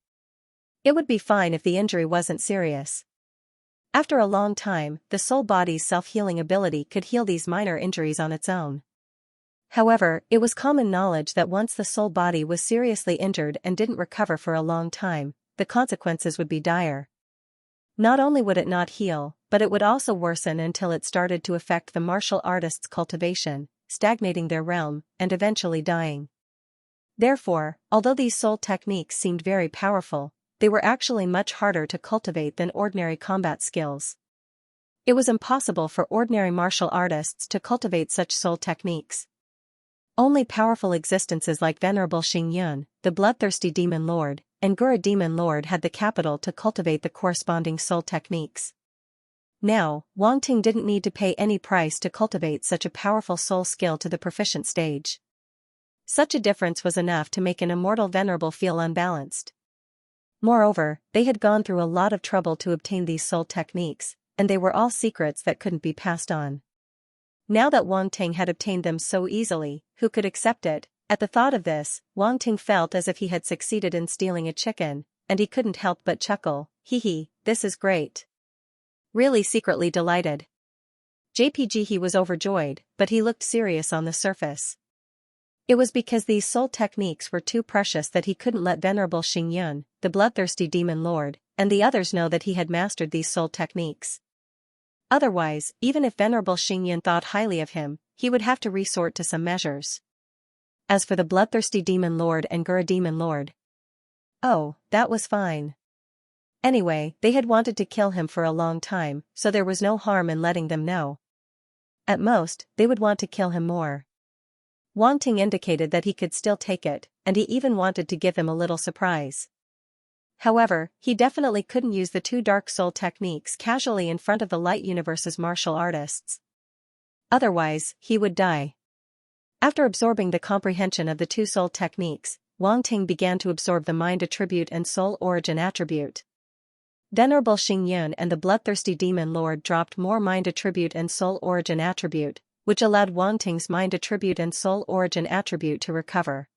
It would be fine if the injury wasn't serious. After a long time, the soul body's self-healing ability could heal these minor injuries on its own. However, it was common knowledge that once the soul body was seriously injured and didn't recover for a long time, the consequences would be dire. Not only would it not heal, but it would also worsen until it started to affect the martial artist's cultivation, stagnating their realm, and eventually dying. Therefore, although these soul techniques seemed very powerful, they were actually much harder to cultivate than ordinary combat skills. It was impossible for ordinary martial artists to cultivate such soul techniques. Only powerful existences like Venerable Xingyun, the bloodthirsty demon lord, and Gura demon lord had the capital to cultivate the corresponding soul techniques. Now, Wang Ting didn't need to pay any price to cultivate such a powerful soul skill to the proficient stage. Such a difference was enough to make an immortal venerable feel unbalanced. Moreover, they had gone through a lot of trouble to obtain these soul techniques, and they were all secrets that couldn't be passed on. Now that Wang Ting had obtained them so easily, who could accept it? At the thought of this, Wang Ting felt as if he had succeeded in stealing a chicken, and he couldn't help but chuckle. Hee, this is great. Really secretly delighted. JPG he was overjoyed, but he looked serious on the surface. It was because these soul techniques were too precious that he couldn't let Venerable Xingyun, the bloodthirsty demon lord, and the others know that he had mastered these soul techniques. Otherwise, even if Venerable Xingyun thought highly of him, he would have to resort to some measures. As for the bloodthirsty demon lord and Gura demon lord, oh, that was fine. Anyway, they had wanted to kill him for a long time, so there was no harm in letting them know. At most, they would want to kill him more. Wang Ting indicated that he could still take it, and he even wanted to give him a little surprise. However, he definitely couldn't use the two dark soul techniques casually in front of the light universe's martial artists. Otherwise, he would die. After absorbing the comprehension of the two soul techniques, Wang Ting began to absorb the mind attribute and soul origin attribute. Venerable Xingyun and the bloodthirsty demon lord dropped more mind attribute and soul origin attribute, which allowed Wang Ting's mind attribute and soul origin attribute to recover.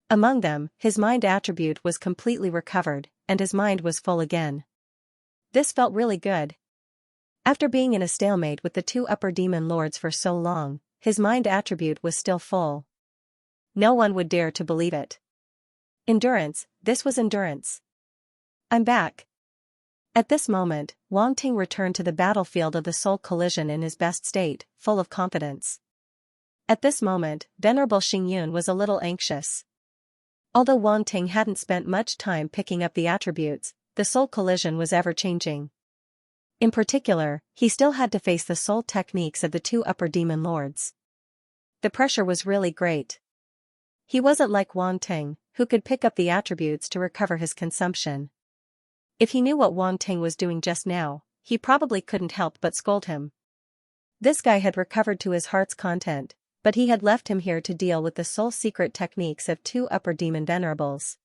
Among them, his mind attribute was completely recovered, and his mind was full again. This felt really good. After being in a stalemate with the two upper demon lords for so long, his mind attribute was still full. No one would dare to believe it. Endurance, this was endurance. I'm back. At this moment, Wang Ting returned to the battlefield of the soul collision in his best state, full of confidence. At this moment, Venerable Xingyun was a little anxious. Although Wang Ting hadn't spent much time picking up the attributes, the soul collision was ever-changing. In particular, he still had to face the soul techniques of the two upper demon lords. The pressure was really great. He wasn't like Wang Ting, who could pick up the attributes to recover his consumption. If he knew what Wang Ting was doing just now, he probably couldn't help but scold him. This guy had recovered to his heart's content, but he had left him here to deal with the soul secret techniques of two upper demon venerables.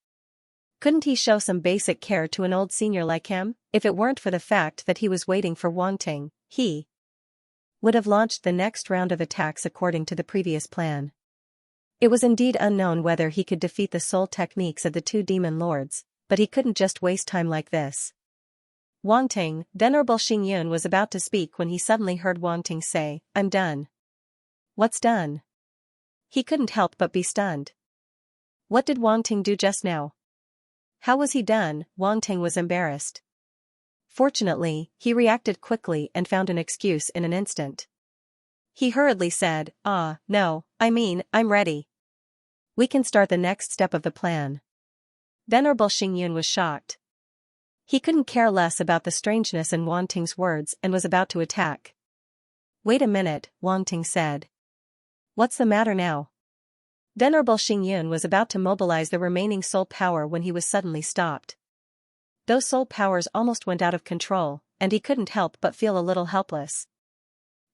Couldn't he show some basic care to an old senior like him? If it weren't for the fact that he was waiting for Wang Ting, he would have launched the next round of attacks according to the previous plan. It was indeed unknown whether he could defeat the soul techniques of the two demon lords, but he couldn't just waste time like this. Wang Ting, Venerable Xingyun was about to speak when he suddenly heard Wang Ting say, "I'm done." What's done? He couldn't help but be stunned. What did Wang Ting do just now? How was he done? Wang Ting was embarrassed. Fortunately, he reacted quickly and found an excuse in an instant. He hurriedly said, no, I'm ready. We can start the next step of the plan." Venerable Xingyun was shocked. He couldn't care less about the strangeness in Wang Ting's words and was about to attack. "Wait a minute," Wang Ting said. "What's the matter now?" Venerable Xingyun was about to mobilize the remaining soul power when he was suddenly stopped. Those soul powers almost went out of control, and he couldn't help but feel a little helpless.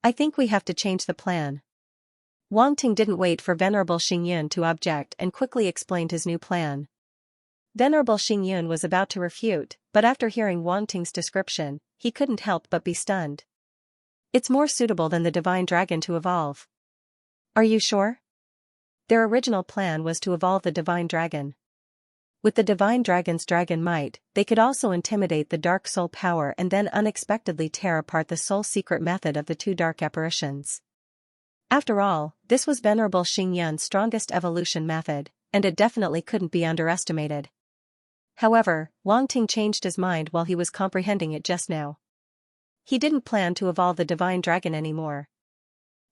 "I think we have to change the plan." Wang Ting didn't wait for Venerable Xingyun to object and quickly explained his new plan. Venerable Xingyun was about to refute, but after hearing Wang Ting's description, he couldn't help but be stunned. "It's more suitable than the divine dragon to evolve." "Are you sure?" Their original plan was to evolve the divine dragon. With the divine dragon's dragon might, they could also intimidate the dark soul power and then unexpectedly tear apart the soul secret method of the two dark apparitions. After all, this was Venerable Xingyun's strongest evolution method, and it definitely couldn't be underestimated. However, Wang Ting changed his mind while he was comprehending it just now. He didn't plan to evolve the divine dragon anymore.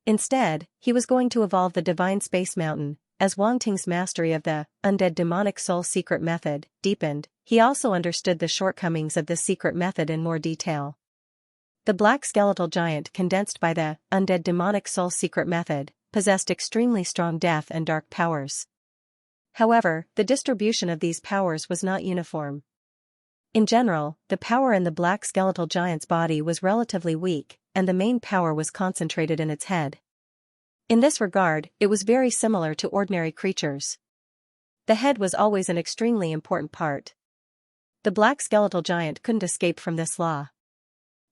Instead, he was going to evolve the divine space mountain. As Wang Ting's mastery of the undead demonic soul secret method deepened, he also understood the shortcomings of this secret method in more detail. The black skeletal giant condensed by the undead demonic soul secret method possessed extremely strong death and dark powers. However, the distribution of these powers was not uniform. In general, the power in the black skeletal giant's body was relatively weak, and the main power was concentrated in its head. In this regard, it was very similar to ordinary creatures. The head was always an extremely important part. The black skeletal giant couldn't escape from this law.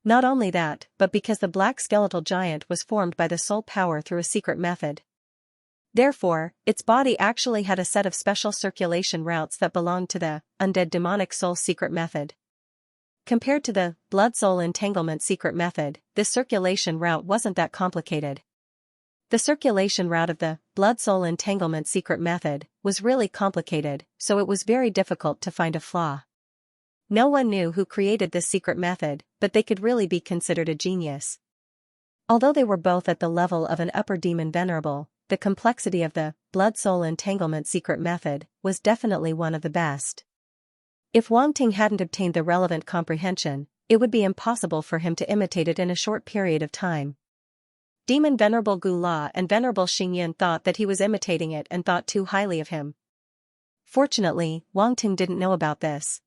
Not only that, but because the black skeletal giant was formed by the soul power through a secret method. Therefore, its body actually had a set of special circulation routes that belonged to the undead demonic soul secret method. Compared to the blood-soul entanglement secret method, this circulation route wasn't that complicated. The circulation route of the blood-soul entanglement secret method was really complicated, so it was very difficult to find a flaw. No one knew who created this secret method, but they could really be considered a genius. Although they were both at the level of an upper demon venerable, the complexity of the blood-soul entanglement secret method was definitely one of the best. If Wang Ting hadn't obtained the relevant comprehension, it would be impossible for him to imitate it in a short period of time. Demon Venerable Gu La and Venerable Xingyun thought that he was imitating it and thought too highly of him. Fortunately, Wang Ting didn't know about this.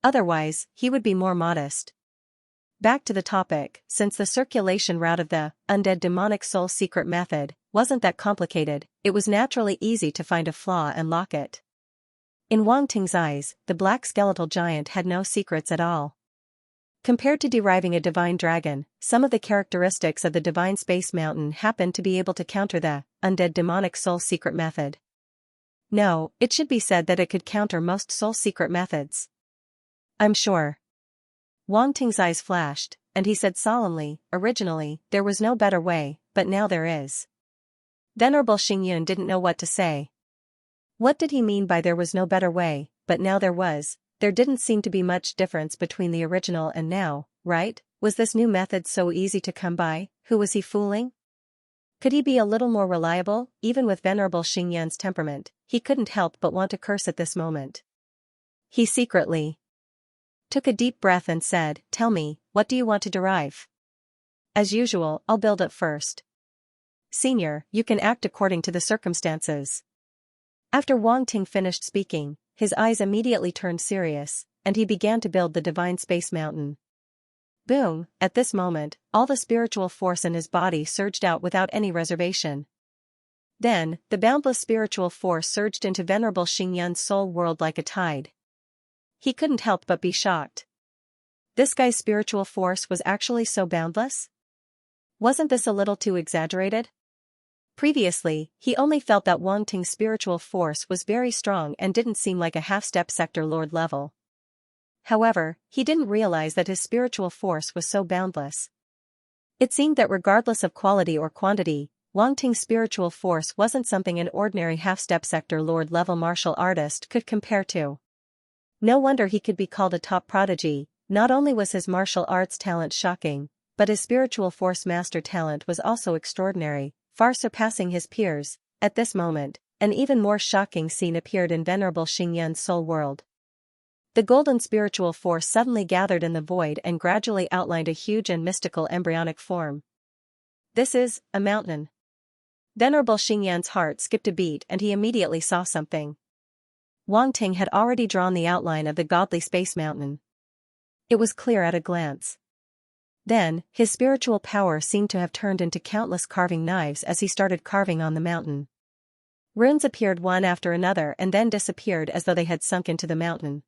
Otherwise, he would be more modest. Back to the topic, since the circulation route of the undead demonic soul secret method wasn't that complicated, it was naturally easy to find a flaw and lock it. In Wang Ting's eyes, the black skeletal giant had no secrets at all. Compared to deriving a divine dragon, some of the characteristics of the divine space mountain happened to be able to counter the undead demonic soul secret method. No, it should be said that it could counter most soul secret methods. "I'm sure." Wang Ting's eyes flashed, and he said solemnly, "Originally, there was no better way, but now there is." Venerable Xingyun didn't know what to say. What did he mean by there was no better way, but now there was? There didn't seem to be much difference between the original and now, right? Was this new method so easy to come by? Who was he fooling? Could he be a little more reliable? Even with Venerable Xingyun's temperament, he couldn't help but want to curse at this moment. He secretly took a deep breath and said, "Tell me, what do you want to derive?" "As usual, I'll build it first." "Senior, you can act according to the circumstances." After Wang Ting finished speaking, his eyes immediately turned serious, and he began to build the divine space mountain. Boom! At this moment, all the spiritual force in his body surged out without any reservation. Then, the boundless spiritual force surged into Venerable Xinyan's soul world like a tide. He couldn't help but be shocked. This guy's spiritual force was actually so boundless? Wasn't this a little too exaggerated? Previously, he only felt that Wang Ting's spiritual force was very strong and didn't seem like a half-step sector lord level. However, he didn't realize that his spiritual force was so boundless. It seemed that regardless of quality or quantity, Wang Ting's spiritual force wasn't something an ordinary half-step sector lord level martial artist could compare to. No wonder he could be called a top prodigy. Not only was his martial arts talent shocking, but his spiritual force master talent was also extraordinary, far surpassing his peers. At this moment, an even more shocking scene appeared in Venerable Xingyan's soul world. The golden spiritual force suddenly gathered in the void and gradually outlined a huge and mystical embryonic form. This is a mountain. Venerable Xingyan's heart skipped a beat and he immediately saw something. Wang Ting had already drawn the outline of the godly space mountain. It was clear at a glance. Then, his spiritual power seemed to have turned into countless carving knives as he started carving on the mountain. Runes appeared one after another and then disappeared as though they had sunk into the mountain.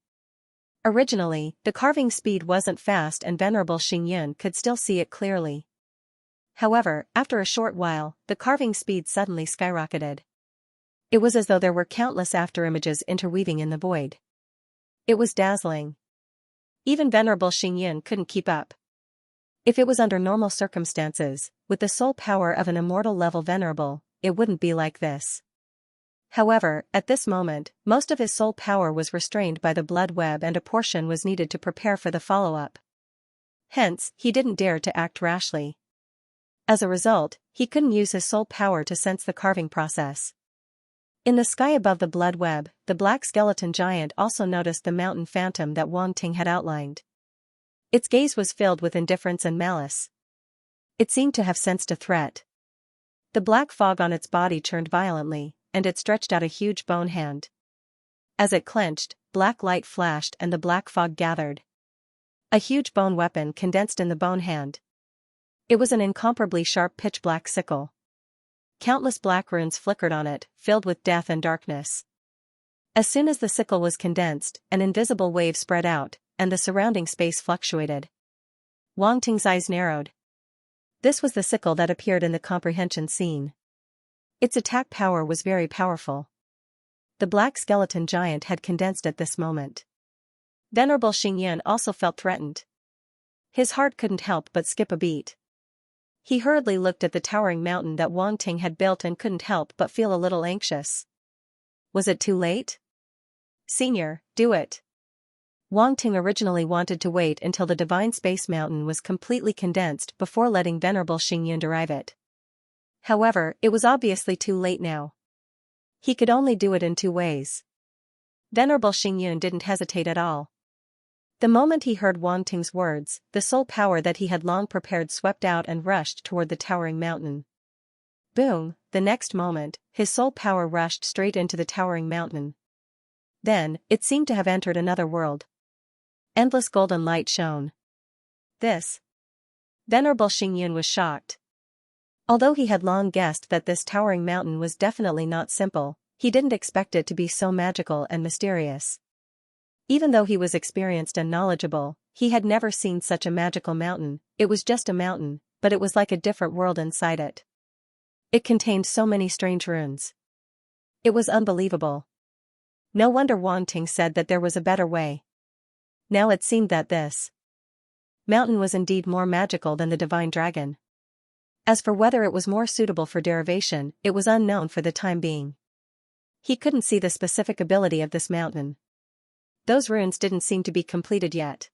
Originally, the carving speed wasn't fast and Venerable Xingyan could still see it clearly. However, after a short while, the carving speed suddenly skyrocketed. It was as though there were countless afterimages interweaving in the void. It was dazzling. Even Venerable Xingyan couldn't keep up. If it was under normal circumstances, with the soul power of an immortal level venerable, it wouldn't be like this. However, at this moment, most of his soul power was restrained by the blood web and a portion was needed to prepare for the follow-up. Hence, he didn't dare to act rashly. As a result, he couldn't use his soul power to sense the carving process. In the sky above the blood web, the black skeleton giant also noticed the mountain phantom that Wang Ting had outlined. Its gaze was filled with indifference and malice. It seemed to have sensed a threat. The black fog on its body churned violently, and it stretched out a huge bone hand. As it clenched, black light flashed and the black fog gathered. A huge bone weapon condensed in the bone hand. It was an incomparably sharp pitch-black sickle. Countless black runes flickered on it, filled with death and darkness. As soon as the sickle was condensed, an invisible wave spread out, and the surrounding space fluctuated. Wang Ting's eyes narrowed. This was the sickle that appeared in the comprehension scene. Its attack power was very powerful. The black skeleton giant had condensed at this moment. Venerable Xingyan also felt threatened. His heart couldn't help but skip a beat. He hurriedly looked at the towering mountain that Wang Ting had built and couldn't help but feel a little anxious. Was it too late? Senior, do it. Wang Ting originally wanted to wait until the divine space mountain was completely condensed before letting Venerable Xingyan derive it. However, it was obviously too late now. He could only do it in two ways. Venerable Xingyan didn't hesitate at all. The moment he heard Wang Ting's words, the soul power that he had long prepared swept out and rushed toward the towering mountain. Boom! The next moment, his soul power rushed straight into the towering mountain. Then, it seemed to have entered another world. Endless golden light shone. This. Venerable Xingyan was shocked. Although he had long guessed that this towering mountain was definitely not simple, he didn't expect it to be so magical and mysterious. Even though he was experienced and knowledgeable, he had never seen such a magical mountain. It was just a mountain, but it was like a different world inside it. It contained so many strange runes. It was unbelievable. No wonder Wang Ting said that there was a better way. Now it seemed that this mountain was indeed more magical than the divine dragon. As for whether it was more suitable for derivation, it was unknown for the time being. He couldn't see the specific ability of this mountain. Those runes didn't seem to be completed yet.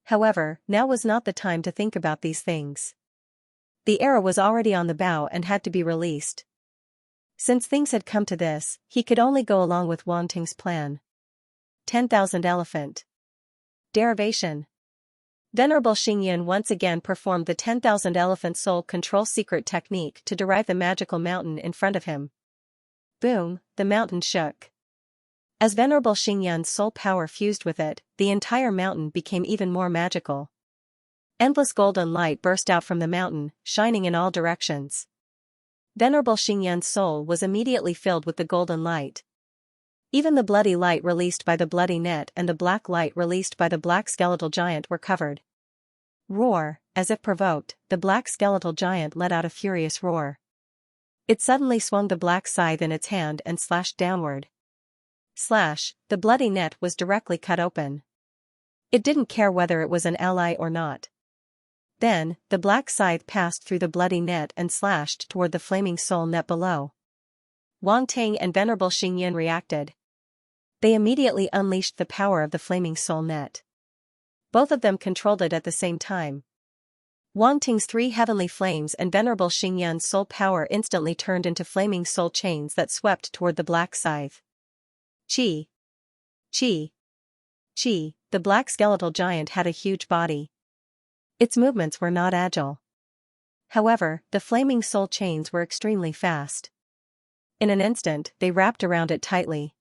However, now was not the time to think about these things. The arrow was already on the bow and had to be released. Since things had come to this, he could only go along with Wang Ting's plan. 10,000 elephant. Derivation. Venerable Xingyan once again performed the 10,000 elephant soul control secret technique to derive the magical mountain in front of him. Boom, the mountain shook. As Venerable Xingyan's soul power fused with it, the entire mountain became even more magical. Endless golden light burst out from the mountain, shining in all directions. Venerable Xingyan's soul was immediately filled with the golden light. Even the bloody light released by the bloody net and the black light released by the black skeletal giant were covered. Roar, as if provoked, the black skeletal giant let out a furious roar. It suddenly swung the black scythe in its hand and slashed downward. Slash, the bloody net was directly cut open. It didn't care whether it was an ally or not. Then, the black scythe passed through the bloody net and slashed toward the flaming soul net below. Wang Ting and Venerable Xingyan reacted. They immediately unleashed the power of the flaming soul net. Both of them controlled it at the same time. Wang Ting's 3 heavenly flames and Venerable Xingyan's soul power instantly turned into flaming soul chains that swept toward the black scythe. Chi. Chi. Chi, the black skeletal giant had a huge body. Its movements were not agile. However, the flaming soul chains were extremely fast. In an instant, they wrapped around it tightly.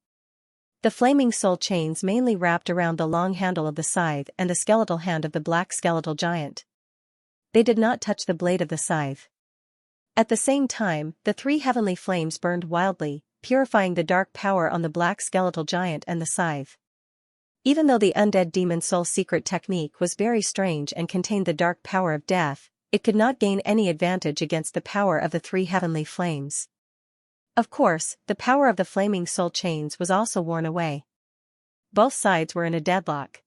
The flaming soul chains mainly wrapped around the long handle of the scythe and the skeletal hand of the black skeletal giant. They did not touch the blade of the scythe. At the same time, the 3 heavenly flames burned wildly, purifying the dark power on the black skeletal giant and the scythe. Even though the undead demon soul secret technique was very strange and contained the dark power of death, it could not gain any advantage against the power of the 3 heavenly flames. Of course, the power of the flaming soul chains was also worn away. Both sides were in a deadlock.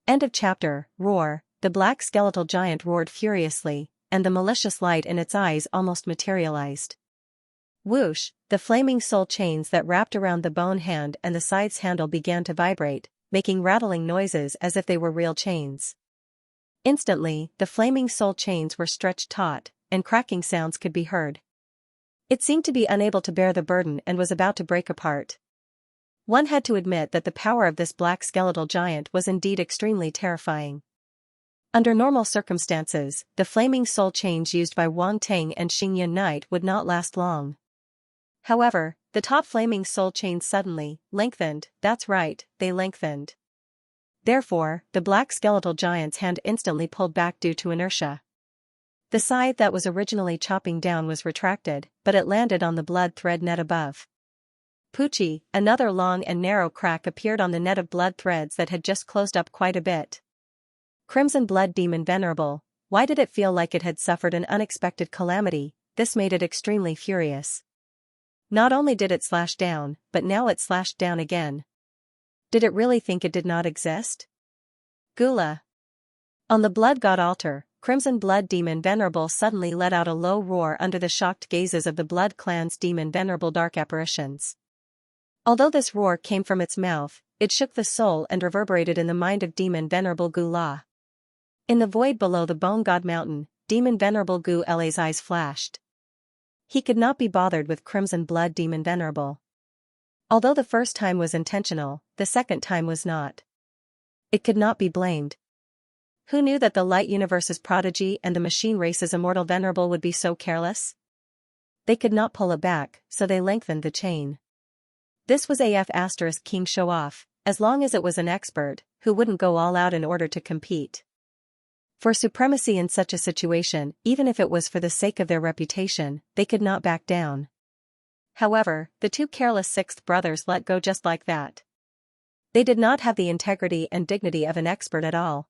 End of chapter. Roar, the black skeletal giant roared furiously, and the malicious light in its eyes almost materialized. Whoosh, the flaming soul chains that wrapped around the bone hand and the scythe's handle began to vibrate, making rattling noises as if they were real chains. Instantly, the flaming soul chains were stretched taut, and cracking sounds could be heard. It seemed to be unable to bear the burden and was about to break apart. One had to admit that the power of this black skeletal giant was indeed extremely terrifying. Under normal circumstances, the flaming soul chains used by Wang Ting and Xingyan Knight would not last long. However, the top flaming soul chains suddenly lengthened. That's right, they lengthened. Therefore, the black skeletal giant's hand instantly pulled back due to inertia. The scythe that was originally chopping down was retracted, but it landed on the blood thread net above. Poochie, another long and narrow crack appeared on the net of blood threads that had just closed up quite a bit. Crimson Blood Demon Venerable, why did it feel like it had suffered an unexpected calamity? This made it extremely furious. Not only did it slash down, but now it slashed down again. Did it really think it did not exist? Gula. On the Blood God altar, Crimson Blood Demon Venerable suddenly let out a low roar under the shocked gazes of the Blood Clan's Demon Venerable dark apparitions. Although this roar came from its mouth, it shook the soul and reverberated in the mind of Demon Venerable Gula. In the void below the Bone God Mountain, Demon Venerable Gu La's eyes flashed. He could not be bothered with Crimson Blood Demon Venerable. Although the first time was intentional, the second time was not. It could not be blamed. Who knew that the Light Universe's prodigy and the machine race's immortal Venerable would be so careless? They could not pull it back, so they lengthened the chain. This was AF** King show off, as long as it was an expert, who wouldn't go all out in order to compete. For supremacy in such a situation, even if it was for the sake of their reputation, they could not back down. However, the 2 careless sixth brothers let go just like that. They did not have the integrity and dignity of an expert at all.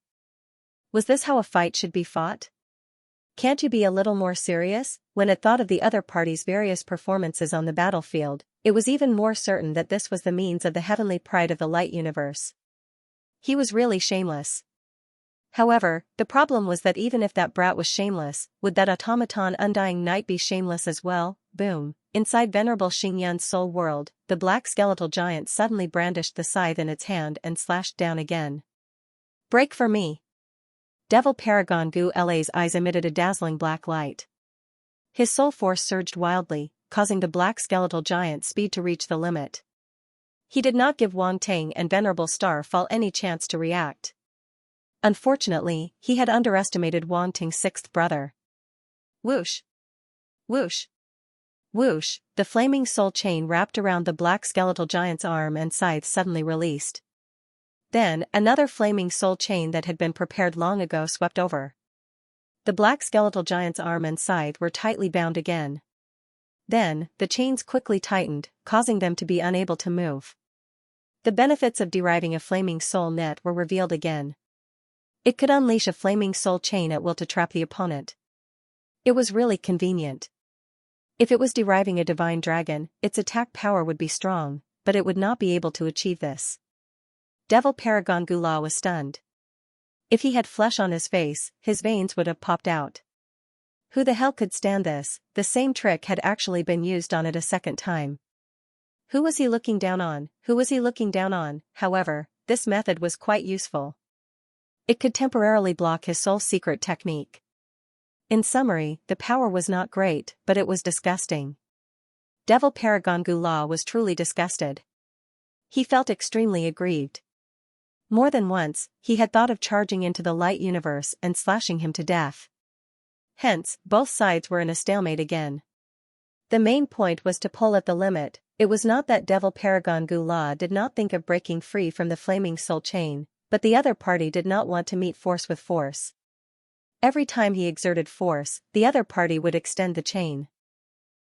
Was this how a fight should be fought? Can't you be a little more serious? When it thought of the other party's various performances on the battlefield, it was even more certain that this was the means of the heavenly pride of the Light Universe. He was really shameless. However, the problem was that even if that brat was shameless, would that automaton Undying Knight be shameless as well? Boom. Inside Venerable Xingyan's soul world, the black skeletal giant suddenly brandished the scythe in its hand and slashed down again. Break for me. Devil Paragon Gu La's eyes emitted a dazzling black light. His soul force surged wildly, causing the black skeletal giant's speed to reach the limit. He did not give Wang Ting and Venerable Starfall any chance to react. Unfortunately, he had underestimated Wang Ting's 6th brother. Whoosh! Whoosh! Whoosh, the flaming soul chain wrapped around the black skeletal giant's arm and scythe suddenly released. Then, another flaming soul chain that had been prepared long ago swept over. The black skeletal giant's arm and scythe were tightly bound again. Then, the chains quickly tightened, causing them to be unable to move. The benefits of deriving a flaming soul net were revealed again. It could unleash a flaming soul chain at will to trap the opponent. It was really convenient. If it was deriving a divine dragon, its attack power would be strong, but it would not be able to achieve this. Devil Paragon Gula was stunned. If he had flesh on his face, his veins would have popped out. Who the hell could stand this? The same trick had actually been used on it a second time. Who was he looking down on? Who was he looking down on? However, this method was quite useful. It could temporarily block his soul secret technique. In summary, the power was not great, but it was disgusting. Devil Paragon Gula was truly disgusted. He felt extremely aggrieved. More than once, he had thought of charging into the light universe and slashing him to death. Hence, both sides were in a stalemate again. The main point was to pull at the limit. It was not that Devil Paragon Gula did not think of breaking free from the flaming soul chain, but the other party did not want to meet force with force. Every time he exerted force, the other party would extend the chain.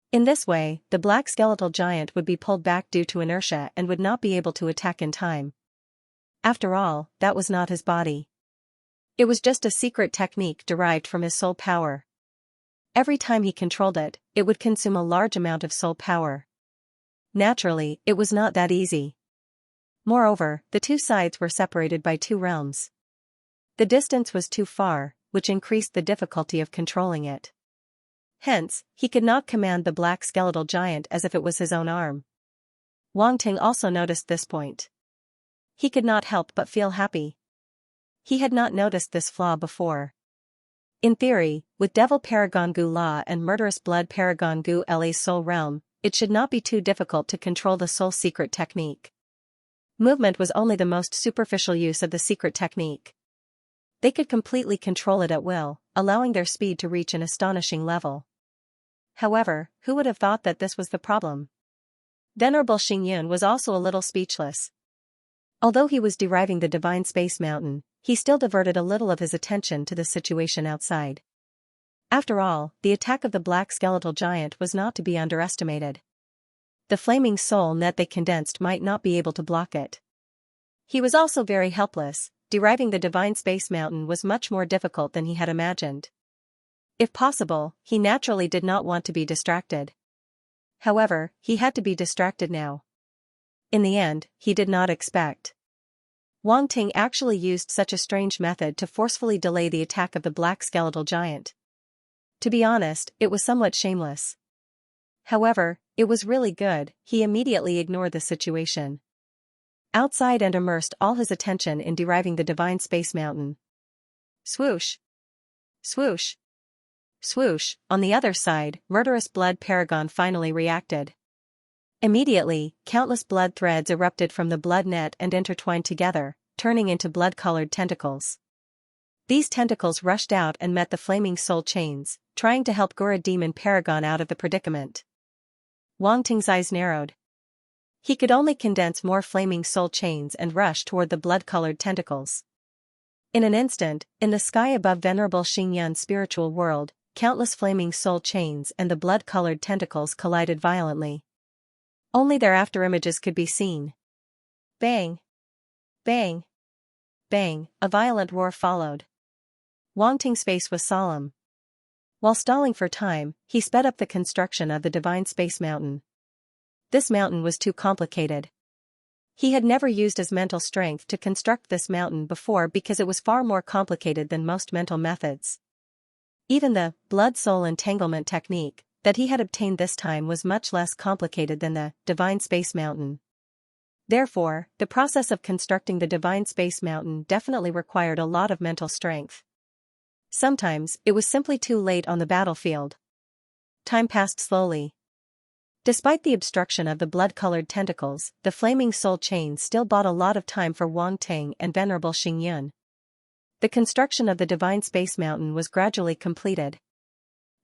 In this way, the black skeletal giant would be pulled back due to inertia and would not be able to attack in time. After all, that was not his body. It was just a secret technique derived from his soul power. Every time he controlled it, it would consume a large amount of soul power. Naturally, it was not that easy. Moreover, the two sides were separated by two realms. The distance was too far, which increased the difficulty of controlling it. Hence, he could not command the black skeletal giant as if it was his own arm. Wang Ting also noticed this point. He could not help but feel happy. He had not noticed this flaw before. In theory, with Devil Paragon Gula and Murderous Blood Paragon Gu La's soul realm, it should not be too difficult to control the soul secret technique. Movement was only the most superficial use of the secret technique. They could completely control it at will, allowing their speed to reach an astonishing level. However, who would have thought that this was the problem? Venerable Xingyun was also a little speechless. Although he was deriving the divine space mountain, he still diverted a little of his attention to the situation outside. After all, the attack of the black skeletal giant was not to be underestimated. The flaming soul net they condensed might not be able to block it. He was also very helpless. Deriving the divine space mountain was much more difficult than he had imagined. If possible, he naturally did not want to be distracted. However, he had to be distracted now. In the end, he did not expect. Wang Ting actually used such a strange method to forcefully delay the attack of the black skeletal giant. To be honest, it was somewhat shameless. However, it was really good. He immediately ignored the situation outside and immersed all his attention in deriving the divine space mountain. Swoosh! Swoosh! Swoosh! On the other side, Murderous Blood Paragon finally reacted. Immediately, countless blood threads erupted from the blood net and intertwined together, turning into blood-colored tentacles. These tentacles rushed out and met the flaming soul chains, trying to help Gura Demon Paragon out of the predicament. Wang Ting's eyes narrowed. He could only condense more flaming soul chains and rush toward the blood-colored tentacles. In an instant, in the sky above Venerable Xingyun's spiritual world, countless flaming soul chains and the blood-colored tentacles collided violently. Only their afterimages could be seen. Bang! Bang! Bang! A violent roar followed. Wang Ting's face was solemn. While stalling for time, he sped up the construction of the divine space mountain. This mountain was too complicated. He had never used his mental strength to construct this mountain before because it was far more complicated than most mental methods. Even the blood-soul entanglement technique that he had obtained this time was much less complicated than the divine space mountain. Therefore, the process of constructing the divine space mountain definitely required a lot of mental strength. Sometimes, it was simply too late on the battlefield. Time passed slowly. Despite the obstruction of the blood-colored tentacles, the flaming soul chain still bought a lot of time for Wang Ting and Venerable Xingyun. The construction of the divine space mountain was gradually completed.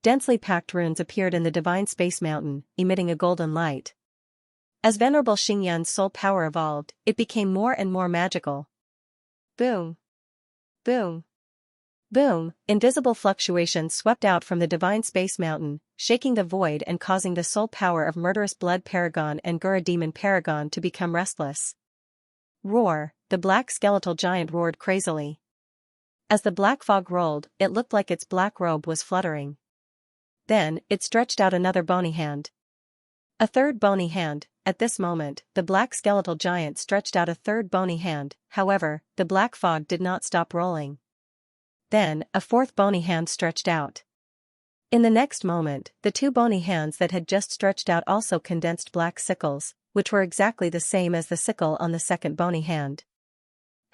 Densely packed runes appeared in the divine space mountain, emitting a golden light. As Venerable Xingyun's soul power evolved, it became more and more magical. Boom! Boom! Boom! Invisible fluctuations swept out from the divine space mountain, shaking the void and causing the soul power of Murderous Blood Paragon and Gura Demon Paragon to become restless. Roar! The black skeletal giant roared crazily. As the black fog rolled, it looked like its black robe was fluttering. Then, it stretched out another bony hand. A third bony hand. At this moment, the black skeletal giant stretched out a third bony hand. However, the black fog did not stop rolling. Then, a fourth bony hand stretched out. In the next moment, the two bony hands that had just stretched out also condensed black sickles, which were exactly the same as the sickle on the second bony hand.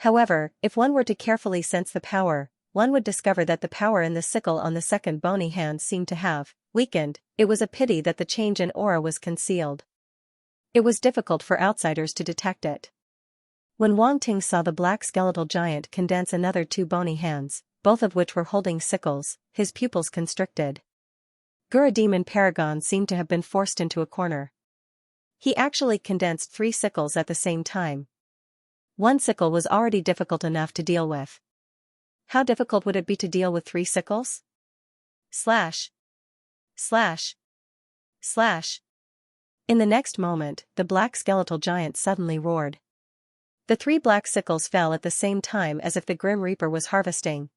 However, if one were to carefully sense the power, one would discover that the power in the sickle on the second bony hand seemed to have weakened. It was a pity that the change in aura was concealed. It was difficult for outsiders to detect it. When Wang Ting saw the black skeletal giant condense another two bony hands, both of which were holding sickles, his pupils constricted. Gura Demon Paragon seemed to have been forced into a corner. He actually condensed 3 sickles at the same time. One sickle was already difficult enough to deal with. How difficult would it be to deal with 3 sickles? Slash! Slash! Slash! In the next moment, the black skeletal giant suddenly roared. The 3 black sickles fell at the same time as if the Grim Reaper was harvesting.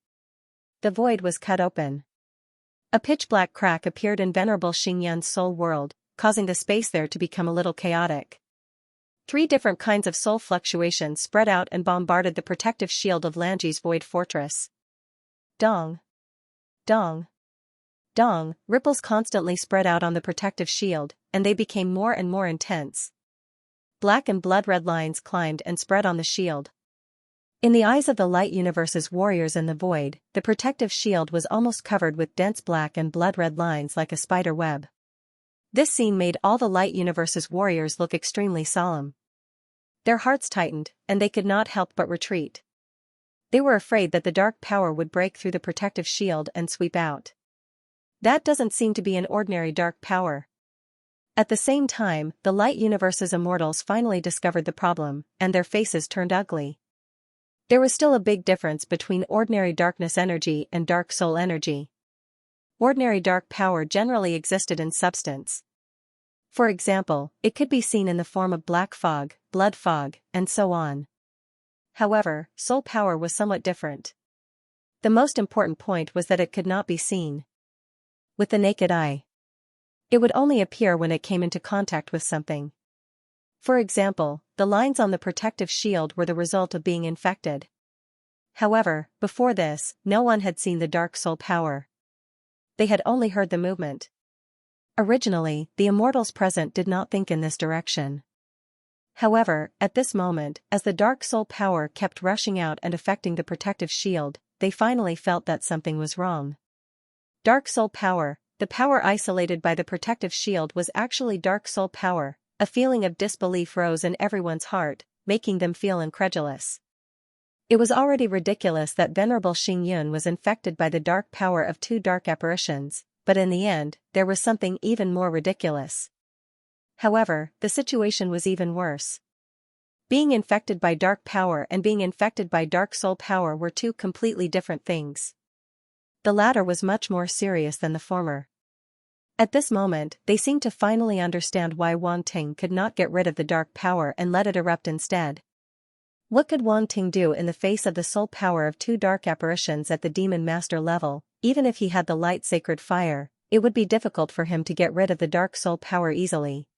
The void was cut open. A pitch-black crack appeared in Venerable Xingyun's soul world, causing the space there to become a little chaotic. 3 different kinds of soul fluctuations spread out and bombarded the protective shield of Lanji's void fortress. Dong! Dong! Dong! Ripples constantly spread out on the protective shield, and they became more and more intense. Black and blood-red lines climbed and spread on the shield. In the eyes of the Light Universe's warriors in the void, the protective shield was almost covered with dense black and blood-red lines like a spider web. This scene made all the Light Universe's warriors look extremely solemn. Their hearts tightened, and they could not help but retreat. They were afraid that the dark power would break through the protective shield and sweep out. That doesn't seem to be an ordinary dark power. At the same time, the Light Universe's immortals finally discovered the problem, and their faces turned ugly. There was still a big difference between ordinary darkness energy and dark soul energy. Ordinary dark power generally existed in substance. For example, it could be seen in the form of black fog, blood fog, and so on. However, soul power was somewhat different. The most important point was that it could not be seen with the naked eye. It would only appear when it came into contact with something. For example, the lines on the protective shield were the result of being infected. However, before this, no one had seen the dark soul power. They had only heard the movement. Originally, the immortals present did not think in this direction. However, at this moment, as the dark soul power kept rushing out and affecting the protective shield, they finally felt that something was wrong. Dark soul power, the power isolated by the protective shield, was actually dark soul power. A feeling of disbelief rose in everyone's heart, making them feel incredulous. It was already ridiculous that Venerable Xingyun was infected by the dark power of 2 dark apparitions, but in the end, there was something even more ridiculous. However, the situation was even worse. Being infected by dark power and being infected by dark soul power were 2 completely different things. The latter was much more serious than the former. At this moment, they seemed to finally understand why Wang Ting could not get rid of the dark power and let it erupt instead. What could Wang Ting do in the face of the soul power of 2 dark apparitions at the Demon Master level? Even if he had the light sacred fire, it would be difficult for him to get rid of the dark soul power easily.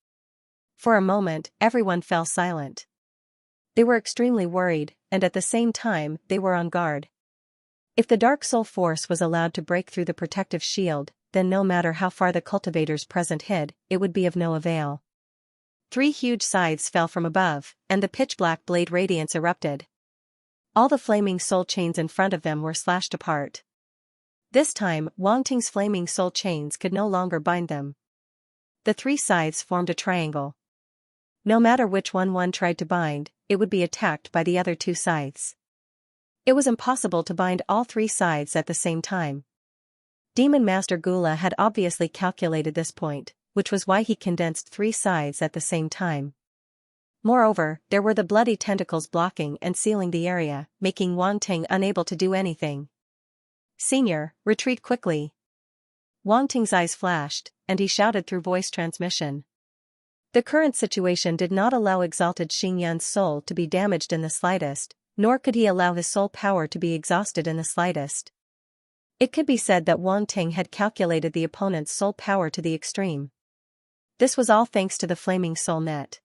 For a moment, everyone fell silent. They were extremely worried, and at the same time, they were on guard. If the dark soul force was allowed to break through the protective shield, then no matter how far the cultivators present hid, it would be of no avail. 3 huge scythes fell from above, and the pitch-black blade radiance erupted. All the flaming soul chains in front of them were slashed apart. This time, Wang Ting's flaming soul chains could no longer bind them. The 3 scythes formed a triangle. No matter which one tried to bind, it would be attacked by the other 2 scythes. It was impossible to bind all 3 scythes at the same time. Demon Master Gula had obviously calculated this point, which was why he condensed 3 sides at the same time. Moreover, there were the bloody tentacles blocking and sealing the area, making Wang Ting unable to do anything. "Senior, retreat quickly." Wang Ting's eyes flashed, and he shouted through voice transmission. The current situation did not allow exalted Xingyan's soul to be damaged in the slightest, nor could he allow his soul power to be exhausted in the slightest. It could be said that Wang Ting had calculated the opponent's soul power to the extreme. This was all thanks to the flaming soul net.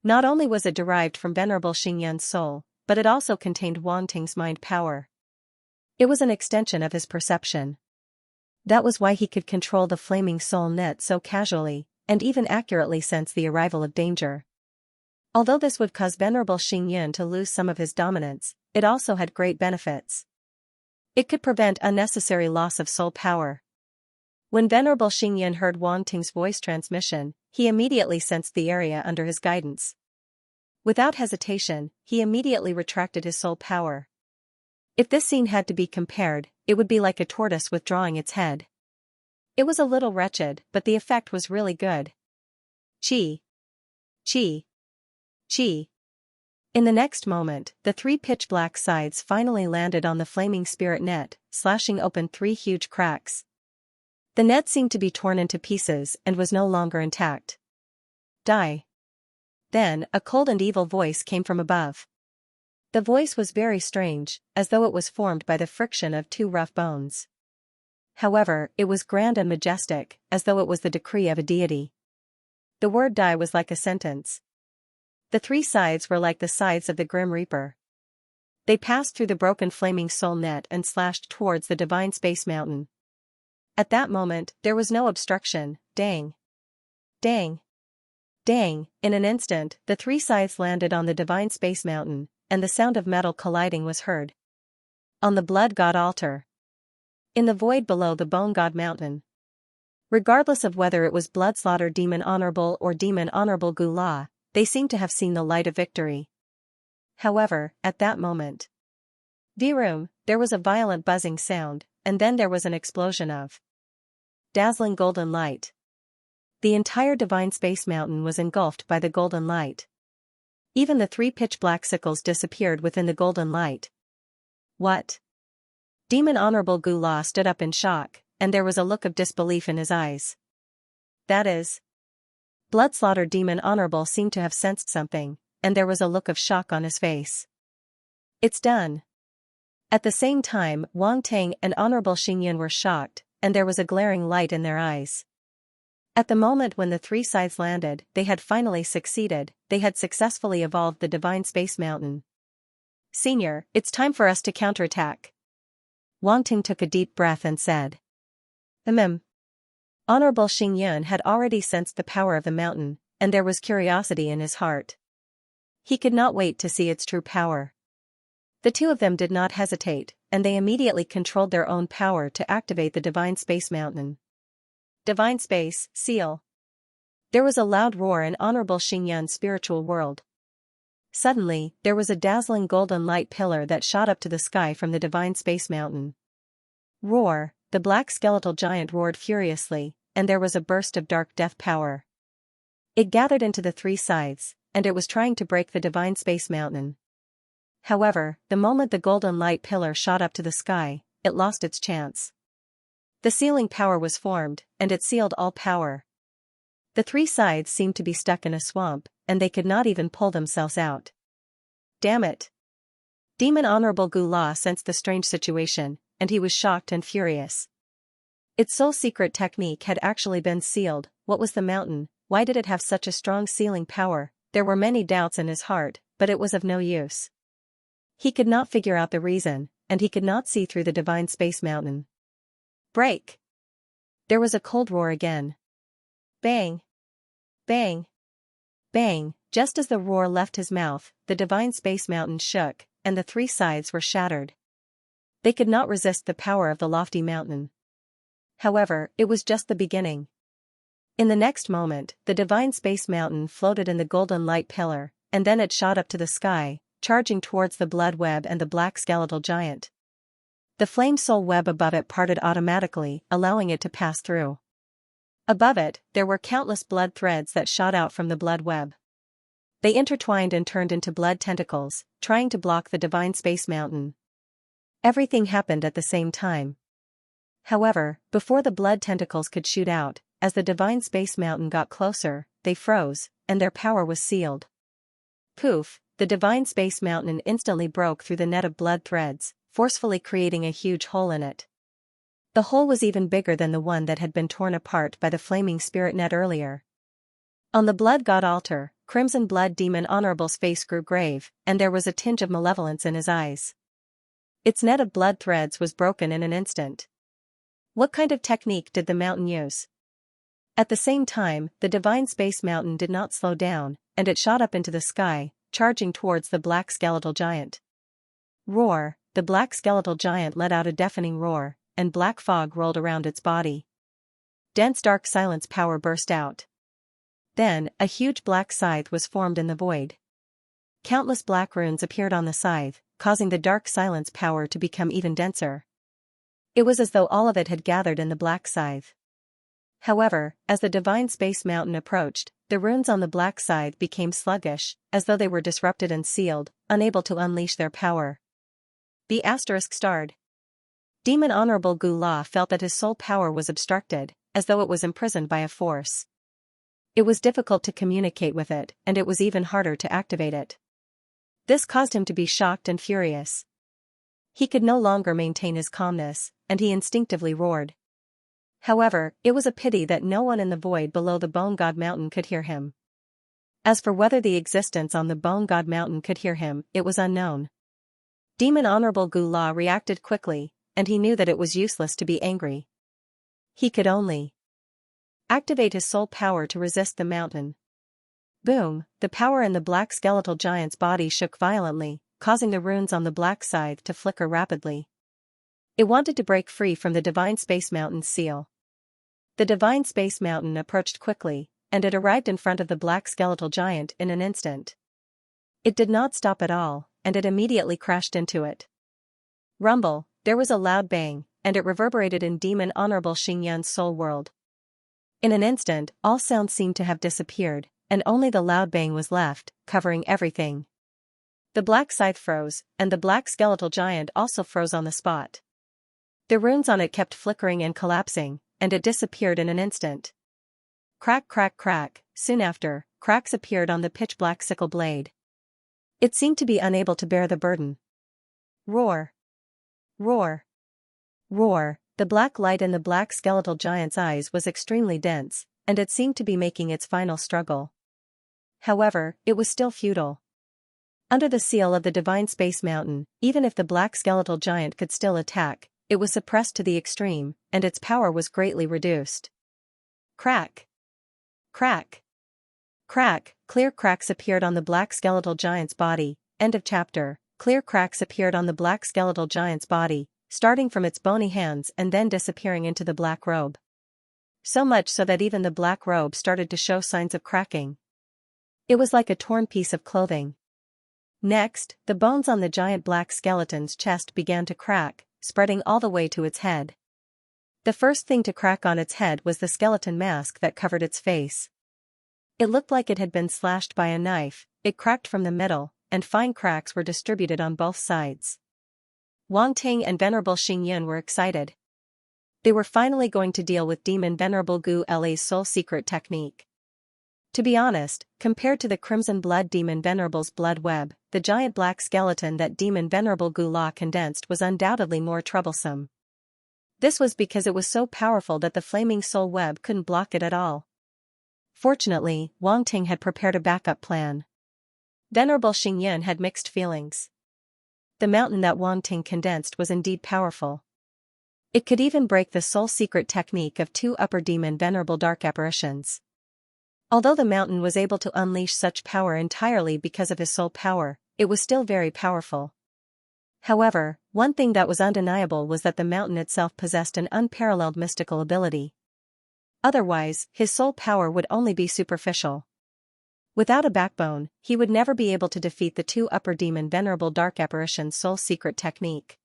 Not only was it derived from Venerable Xingyan's soul, but it also contained Wang Ting's mind power. It was an extension of his perception. That was why he could control the flaming soul net so casually, and even accurately sense the arrival of danger. Although this would cause Venerable Xingyan to lose some of his dominance, it also had great benefits. It could prevent unnecessary loss of soul power. When Venerable Xingyan heard Wang Ting's voice transmission, he immediately sensed the area under his guidance. Without hesitation, he immediately retracted his soul power. If this scene had to be compared, it would be like a tortoise withdrawing its head. It was a little wretched, but the effect was really good. Chi. Chi. Chi. In the next moment, the 3 pitch-black sides finally landed on the flaming spirit net, slashing open 3 huge cracks. The net seemed to be torn into pieces and was no longer intact. "Die." Then, a cold and evil voice came from above. The voice was very strange, as though it was formed by the friction of 2 rough bones. However, it was grand and majestic, as though it was the decree of a deity. The word "die" was like a sentence. The 3 sides were like the sides of the Grim Reaper. They passed through the broken flaming soul net and slashed towards the divine space mountain. At that moment, there was no obstruction. Dang. Dang. Dang. In an instant, the 3 sides landed on the divine space mountain, and the sound of metal colliding was heard. On the Blood God altar. In the void below the Bone God mountain. Regardless of whether it was Bloodslaughter Demon Honorable or Demon Honorable Gula, they seemed to have seen the light of victory. However, at that moment, Virum, there was a violent buzzing sound, and then there was an explosion of dazzling golden light. The entire divine space mountain was engulfed by the golden light. Even the 3 pitch-black sickles disappeared within the golden light. What? Demon Honorable Gula stood up in shock, and there was a look of disbelief in his eyes. That is, Bloodslaughter Demon Honorable seemed to have sensed something, and there was a look of shock on his face. "It's done." At the same time, Wang Ting and Honorable Xingyan were shocked, and there was a glaring light in their eyes. At the moment when the 3 sides landed, they had finally succeeded. They had successfully evolved the divine space mountain. "Senior, it's time for us to counterattack." Wang Ting took a deep breath and said. Honorable Xingyan had already sensed the power of the mountain, and there was curiosity in his heart. He could not wait to see its true power. The 2 of them did not hesitate, and they immediately controlled their own power to activate the divine space mountain. Divine space, seal. There was a loud roar in Honorable Xingyan's spiritual world. Suddenly, there was a dazzling golden light pillar that shot up to the sky from the divine space mountain. Roar, the black skeletal giant roared furiously, and there was a burst of dark death power. It gathered into the 3 sides, and it was trying to break the divine space mountain. However, the moment the golden light pillar shot up to the sky, it lost its chance. The sealing power was formed, and it sealed all power. The 3 sides seemed to be stuck in a swamp, and they could not even pull themselves out. Damn it! Demon Honorable Gula sensed the strange situation, and he was shocked and furious. Its sole secret technique had actually been sealed. What was the mountain? Why did it have such a strong sealing power? There were many doubts in his heart, but it was of no use. He could not figure out the reason, and he could not see through the divine space mountain. Break! There was a cold roar again. Bang! Bang! Bang! Just as the roar left his mouth, the divine space mountain shook, and the 3 sides were shattered. They could not resist the power of the lofty mountain. However, it was just the beginning. In the next moment, the divine space mountain floated in the golden light pillar, and then it shot up to the sky, charging towards the blood web and the black skeletal giant. The flame soul web above it parted automatically, allowing it to pass through. Above it, there were countless blood threads that shot out from the blood web. They intertwined and turned into blood tentacles, trying to block the divine space mountain. Everything happened at the same time. However, before the blood tentacles could shoot out, as the divine space mountain got closer, they froze, and their power was sealed. Poof, the divine space mountain instantly broke through the net of blood threads, forcefully creating a huge hole in it. The hole was even bigger than the one that had been torn apart by the flaming spirit net earlier. On the blood god altar, Crimson Blood Demon Honorable's face grew grave, and there was a tinge of malevolence in his eyes. Its net of blood threads was broken in an instant. What kind of technique did the mountain use? At the same time, the divine space mountain did not slow down, and it shot up into the sky, charging towards the black skeletal giant. Roar! The black skeletal giant let out a deafening roar, and black fog rolled around its body. Dense dark silence power burst out. Then, a huge black scythe was formed in the void. Countless black runes appeared on the scythe, causing the dark silence power to become even denser. It was as though all of it had gathered in the black scythe. However, as the divine space mountain approached, the runes on the black scythe became sluggish, as though they were disrupted and sealed, unable to unleash their power. The asterisk starred. Demon Honorable Gu La felt that his soul power was obstructed, as though it was imprisoned by a force. It was difficult to communicate with it, and it was even harder to activate it. This caused him to be shocked and furious. He could no longer maintain his calmness, and he instinctively roared. However, it was a pity that no one in the void below the Bone God Mountain could hear him. As for whether the existence on the Bone God Mountain could hear him, it was unknown. Demon Honorable Gu La reacted quickly, and he knew that it was useless to be angry. He could only activate his soul power to resist the mountain. Boom! The power in the black skeletal giant's body shook violently, causing the runes on the black scythe to flicker rapidly. It wanted to break free from the divine space mountain's seal. The divine space mountain approached quickly, and it arrived in front of the black skeletal giant in an instant. It did not stop at all, and it immediately crashed into it. Rumble! There was a loud bang, and it reverberated in Demon Honorable Xingyun's soul world. In an instant, all sound seemed to have disappeared, and only the loud bang was left, covering everything. The black scythe froze, and the black skeletal giant also froze on the spot. The runes on it kept flickering and collapsing, and it disappeared in an instant. Crack, crack, crack. Soon after, cracks appeared on the pitch-black sickle blade. It seemed to be unable to bear the burden. Roar! Roar! Roar! The black light in the black skeletal giant's eyes was extremely dense, and it seemed to be making its final struggle. However, it was still futile. Under the seal of the divine space mountain, even if the black skeletal giant could still attack, it was suppressed to the extreme, and its power was greatly reduced. Crack! Crack! Crack! Clear cracks appeared on the black skeletal giant's body. End of chapter. Clear cracks appeared on the black skeletal giant's body, starting from its bony hands and then disappearing into the black robe. So much so that even the black robe started to show signs of cracking. It was like a torn piece of clothing. Next, the bones on the giant black skeleton's chest began to crack, spreading all the way to its head. The first thing to crack on its head was the skeleton mask that covered its face. It looked like it had been slashed by a knife. It cracked from the middle, and fine cracks were distributed on both sides. Wang Ting and Venerable Xingyun were excited. They were finally going to deal with Demon Venerable Gu La's soul secret technique. To be honest, compared to the Crimson Blood Demon Venerable's blood web, the giant black skeleton that Demon Venerable Gu La condensed was undoubtedly more troublesome. This was because it was so powerful that the flaming soul web couldn't block it at all. Fortunately, Wang Ting had prepared a backup plan. Venerable Xingyun had mixed feelings. The mountain that Wang Ting condensed was indeed powerful. It could even break the soul secret technique of two upper demon Venerable Dark Apparitions. Although the mountain was able to unleash such power entirely because of his soul power, it was still very powerful. However, one thing that was undeniable was that the mountain itself possessed an unparalleled mystical ability. Otherwise, his soul power would only be superficial. Without a backbone, he would never be able to defeat the two upper demon Venerable Dark Apparitions' soul secret technique.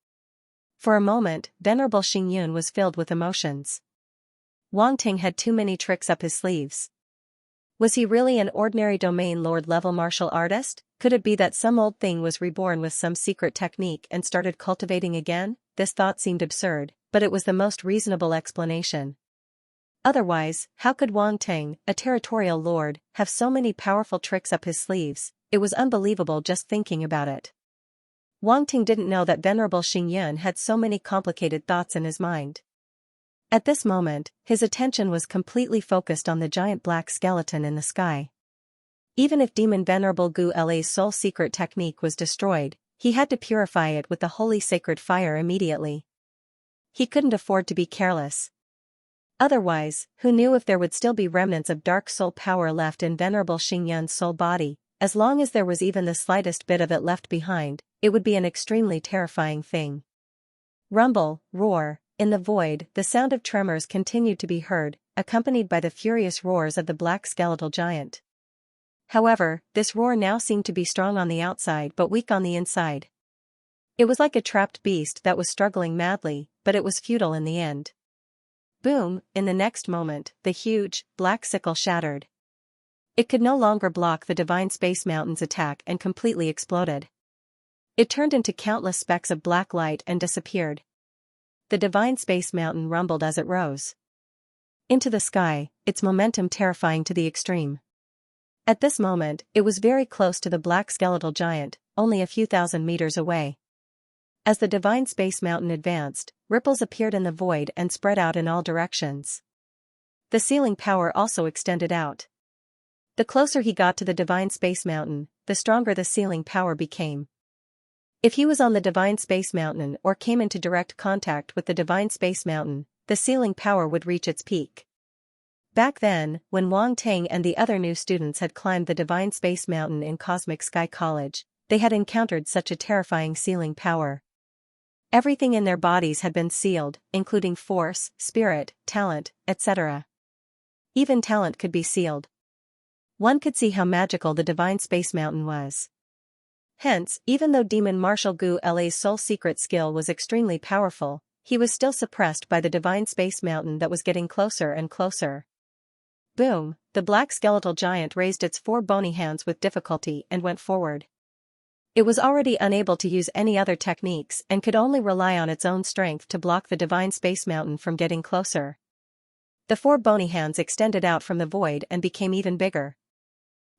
For a moment, Venerable Xingyun was filled with emotions. Wang Ting had too many tricks up his sleeves. Was he really an ordinary domain lord-level martial artist? Could it be that some old thing was reborn with some secret technique and started cultivating again? This thought seemed absurd, but it was the most reasonable explanation. Otherwise, how could Wang Ting, a territorial lord, have so many powerful tricks up his sleeves? It was unbelievable just thinking about it. Wang Ting didn't know that Venerable Xingyun had so many complicated thoughts in his mind. At this moment, his attention was completely focused on the giant black skeleton in the sky. Even if Demon Venerable Gu Le's sole secret technique was destroyed, he had to purify it with the holy sacred fire immediately. He couldn't afford to be careless. Otherwise, who knew if there would still be remnants of dark soul power left in Venerable Xingyun's soul body? As long as there was even the slightest bit of it left behind, it would be an extremely terrifying thing. Rumble, roar, in the void, the sound of tremors continued to be heard, accompanied by the furious roars of the black skeletal giant. However, this roar now seemed to be strong on the outside but weak on the inside. It was like a trapped beast that was struggling madly, but it was futile in the end. Boom, in the next moment, the huge, black sickle shattered. It could no longer block the Divine Space Mountain's attack and completely exploded. It turned into countless specks of black light and disappeared. The Divine Space Mountain rumbled as it rose into the sky, its momentum terrifying to the extreme. At this moment, it was very close to the black skeletal giant, only a few thousand meters away. As the Divine Space Mountain advanced, ripples appeared in the void and spread out in all directions. The sealing power also extended out. The closer he got to the Divine Space Mountain, the stronger the sealing power became. If he was on the Divine Space Mountain or came into direct contact with the Divine Space Mountain, the sealing power would reach its peak. Back then, when Wang Ting and the other new students had climbed the Divine Space Mountain in Cosmic Sky College, they had encountered such a terrifying sealing power. Everything in their bodies had been sealed, including force, spirit, talent, etc. Even talent could be sealed. One could see how magical the Divine Space Mountain was. Hence, even though Demon Marshal Gu Le's sole secret skill was extremely powerful, he was still suppressed by the Divine Space Mountain that was getting closer and closer. Boom, the black skeletal giant raised its 4 bony hands with difficulty and went forward. It was already unable to use any other techniques and could only rely on its own strength to block the Divine Space Mountain from getting closer. The 4 bony hands extended out from the void and became even bigger.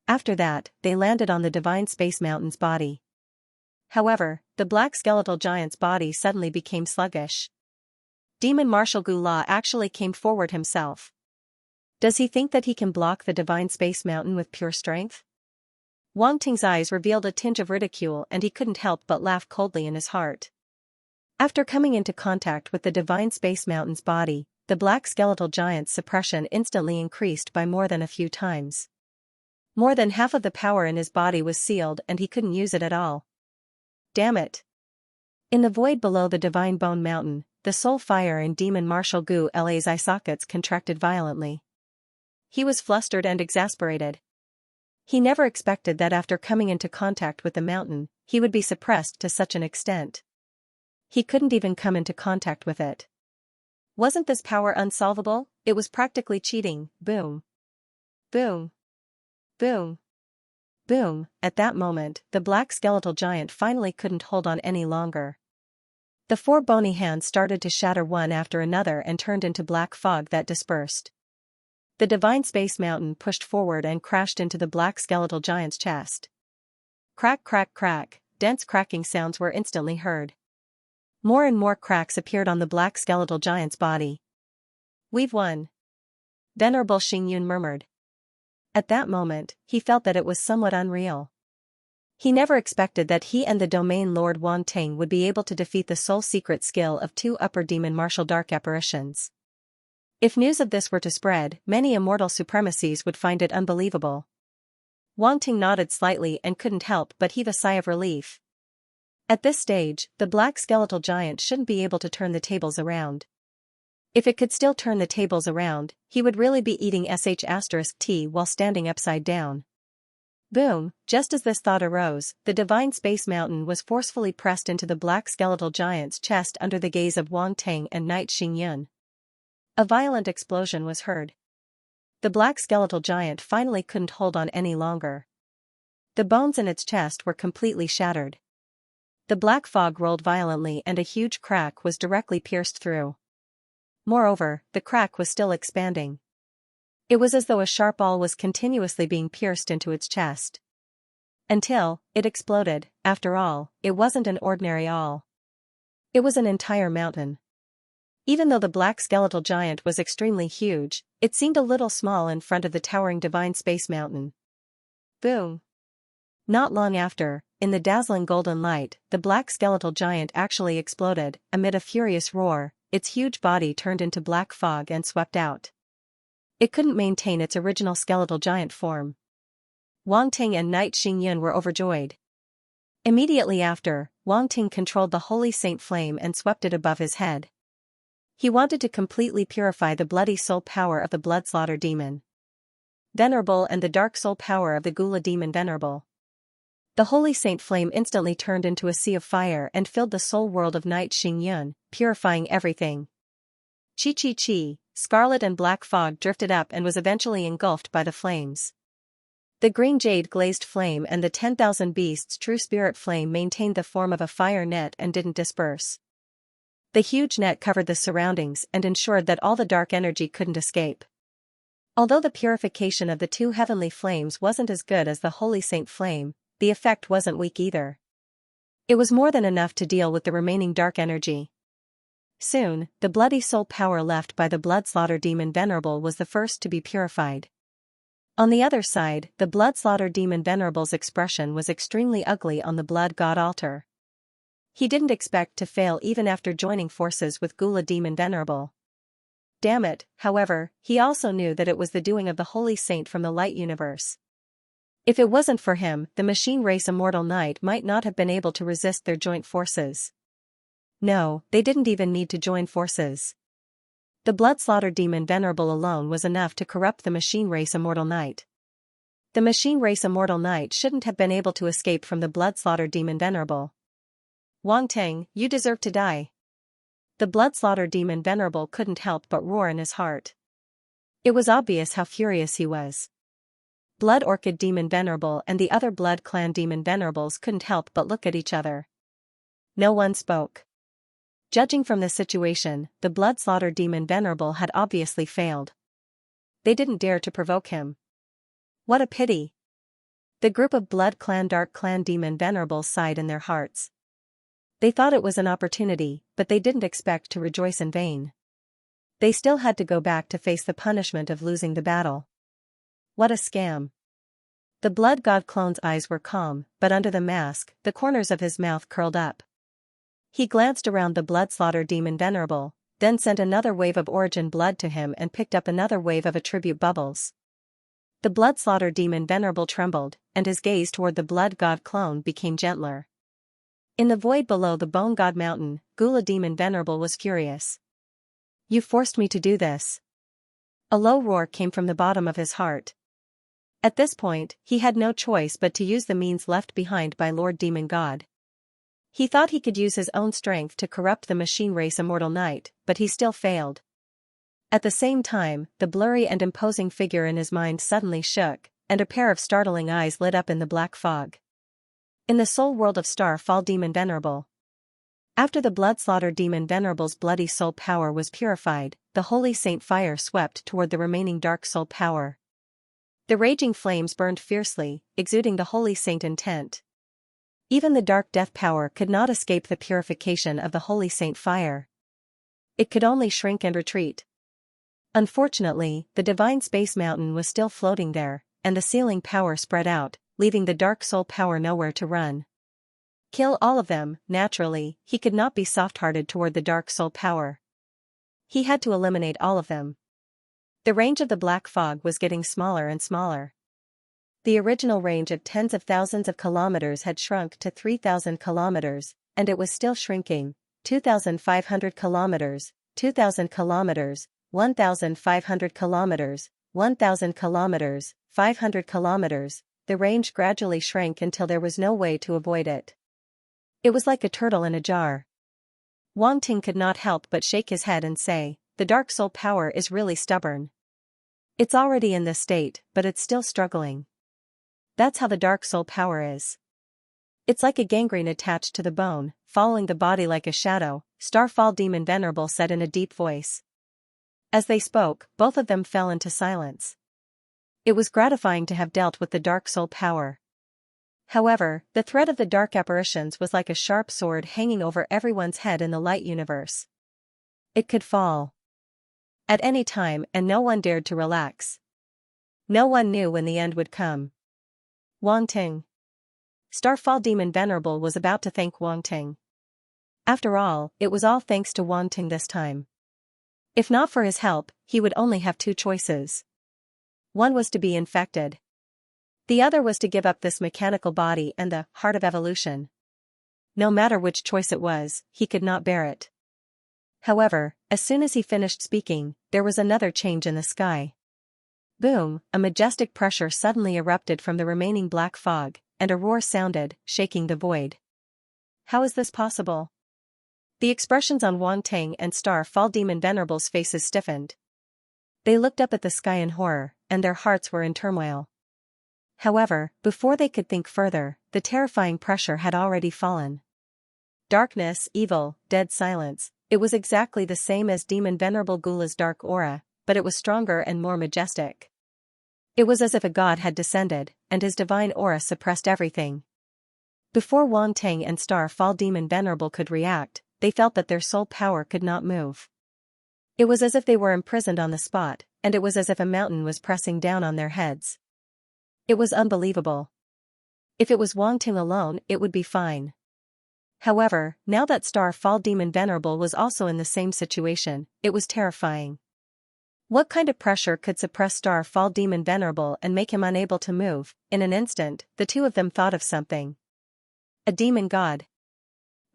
After that, they landed on the Divine Space Mountain's body. However, the black skeletal giant's body suddenly became sluggish. Demon Marshal Gu La actually came forward himself. Does he think that he can block the Divine Space Mountain with pure strength? Wang Ting's eyes revealed a tinge of ridicule and he couldn't help but laugh coldly in his heart. After coming into contact with the Divine Space Mountain's body, the black skeletal giant's suppression instantly increased by more than a few times. More than half of the power in his body was sealed and he couldn't use it at all. Damn it! In the void below the Divine Bone Mountain, the soul fire in Demon Marshal Gu La's eye sockets contracted violently. He was flustered and exasperated. He never expected that after coming into contact with the mountain, he would be suppressed to such an extent. He couldn't even come into contact with it. Wasn't this power unsolvable? It was practically cheating. Boom. Boom. Boom. Boom. At that moment, the black skeletal giant finally couldn't hold on any longer. The 4 bony hands started to shatter one after another and turned into black fog that dispersed. The Divine Space Mountain pushed forward and crashed into the black skeletal giant's chest. Crack, crack, crack, dense cracking sounds were instantly heard. More and more cracks appeared on the black skeletal giant's body. We've won. Venerable Xingyun murmured. At that moment, he felt that it was somewhat unreal. He never expected that he and the Domain Lord Wang Ting would be able to defeat the sole secret skill of 2 upper demon martial dark apparitions. If news of this were to spread, many immortal supremacies would find it unbelievable. Wang Ting nodded slightly and couldn't help but heave a sigh of relief. At this stage, the black skeletal giant shouldn't be able to turn the tables around. If it could still turn the tables around, he would really be eating *T while standing upside down. Boom, just as this thought arose, the divine space mountain was forcefully pressed into the black skeletal giant's chest under the gaze of Wang Teng and Knight Xingyun. A violent explosion was heard. The black skeletal giant finally couldn't hold on any longer. The bones in its chest were completely shattered. The black fog rolled violently and a huge crack was directly pierced through. Moreover, the crack was still expanding. It was as though a sharp awl was continuously being pierced into its chest. Until it exploded. After all, it wasn't an ordinary awl. It was an entire mountain. Even though the black skeletal giant was extremely huge, it seemed a little small in front of the towering divine space mountain. Boom! Not long after, in the dazzling golden light, the black skeletal giant actually exploded. Amid a furious roar, its huge body turned into black fog and swept out. It couldn't maintain its original skeletal giant form. Wang Ting and Knight Xingyun were overjoyed. Immediately after, Wang Ting controlled the holy saint flame and swept it above his head. He wanted to completely purify the bloody soul power of the blood slaughter demon Venerable and the dark soul power of the Gula demon Venerable. The holy saint flame instantly turned into a sea of fire and filled the soul world of Knight Xingyun, purifying everything. Chi, scarlet and black fog drifted up and was eventually engulfed by the flames. The green jade glazed flame and the 10,000 beasts true spirit flame maintained the form of a fire net and didn't disperse. The huge net covered the surroundings and ensured that all the dark energy couldn't escape. Although the purification of the two heavenly flames wasn't as good as the holy saint flame, the effect wasn't weak either. It was more than enough to deal with the remaining dark energy. Soon, the bloody soul power left by the blood slaughter demon Venerable was the first to be purified. On the other side, the blood slaughter demon Venerable's expression was extremely ugly on the blood god altar. He didn't expect to fail even after joining forces with Gula demon Venerable. Damn it, however, he also knew that it was the doing of the holy saint from the light universe. If it wasn't for him, the machine race immortal knight might not have been able to resist their joint forces. No, they didn't even need to join forces. The blood slaughter demon Venerable alone was enough to corrupt the machine race immortal knight. The machine race immortal knight shouldn't have been able to escape from the blood slaughter demon Venerable. Wang Teng, you deserve to die. The blood slaughter demon Venerable couldn't help but roar in his heart. It was obvious how furious he was. Blood orchid demon Venerable and the other blood clan demon Venerables couldn't help but look at each other. No one spoke. Judging from the situation, the blood slaughter demon Venerable had obviously failed. They didn't dare to provoke him. What a pity. The group of blood clan dark clan demon Venerables sighed in their hearts. They thought it was an opportunity, but they didn't expect to rejoice in vain. They still had to go back to face the punishment of losing the battle. What a scam. The blood god clone's eyes were calm, but under the mask, the corners of his mouth curled up. He glanced around the blood slaughter demon Venerable, then sent another wave of origin blood to him and picked up another wave of attribute bubbles. The blood slaughter demon Venerable trembled, and his gaze toward the blood god clone became gentler. In the void below the bone god mountain, Gula demon Venerable was furious. You forced me to do this. A low roar came from the bottom of his heart. At this point, he had no choice but to use the means left behind by Lord Demon God. He thought he could use his own strength to corrupt the machine race immortal knight, but he still failed. At the same time, the blurry and imposing figure in his mind suddenly shook, and a pair of startling eyes lit up in the black fog. In the soul world of Starfall Demon Venerable. After the blood slaughter demon Venerable's bloody soul power was purified, the holy saint fire swept toward the remaining dark soul power. The raging flames burned fiercely, exuding the holy saint intent. Even the dark death power could not escape the purification of the holy saint fire. It could only shrink and retreat. Unfortunately, the divine space mountain was still floating there, and the sealing power spread out, leaving the dark soul power nowhere to run. Kill all of them. Naturally, he could not be soft-hearted toward the dark soul power. He had to eliminate all of them. The range of the black fog was getting smaller and smaller. The original range of tens of thousands of kilometers had shrunk to 3,000 kilometers, and it was still shrinking. 2,500 kilometers, 2,000 kilometers, 1,500 kilometers, 1,000 kilometers, 500 kilometers, the range gradually shrank until there was no way to avoid it. It was like a turtle in a jar. Wang Ting could not help but shake his head and say, "The dark soul power is really stubborn. It's already in this state, but it's still struggling. That's how the dark soul power is. It's like a gangrene attached to the bone, following the body like a shadow," Starfall Demon Venerable said in a deep voice. As they spoke, both of them fell into silence. It was gratifying to have dealt with the dark soul power. However, the threat of the dark apparitions was like a sharp sword hanging over everyone's head in the light universe. It could fall at any time, and no one dared to relax. No one knew when the end would come. Wang Ting. Starfall Demon Venerable was about to thank Wang Ting. After all, it was all thanks to Wang Ting this time. If not for his help, he would only have two choices. One was to be infected. The other was to give up this mechanical body and the heart of evolution. No matter which choice it was, he could not bear it. However, as soon as he finished speaking, there was another change in the sky. Boom, a majestic pressure suddenly erupted from the remaining black fog, and a roar sounded, shaking the void. How is this possible? The expressions on Wang Ting and Starfall Demon Venerable's faces stiffened. They looked up at the sky in horror, and their hearts were in turmoil. However, before they could think further, the terrifying pressure had already fallen. Darkness, evil, dead silence. It was exactly the same as Demon Venerable Gula's dark aura, but it was stronger and more majestic. It was as if a god had descended, and his divine aura suppressed everything. Before Wang Ting and Starfall Demon Venerable could react, they felt that their soul power could not move. It was as if they were imprisoned on the spot, and it was as if a mountain was pressing down on their heads. It was unbelievable. If it was Wang Ting alone, it would be fine. However, now that Starfall Demon Venerable was also in the same situation, it was terrifying. What kind of pressure could suppress Starfall Demon Venerable and make him unable to move? In an instant, the two of them thought of something. A demon god.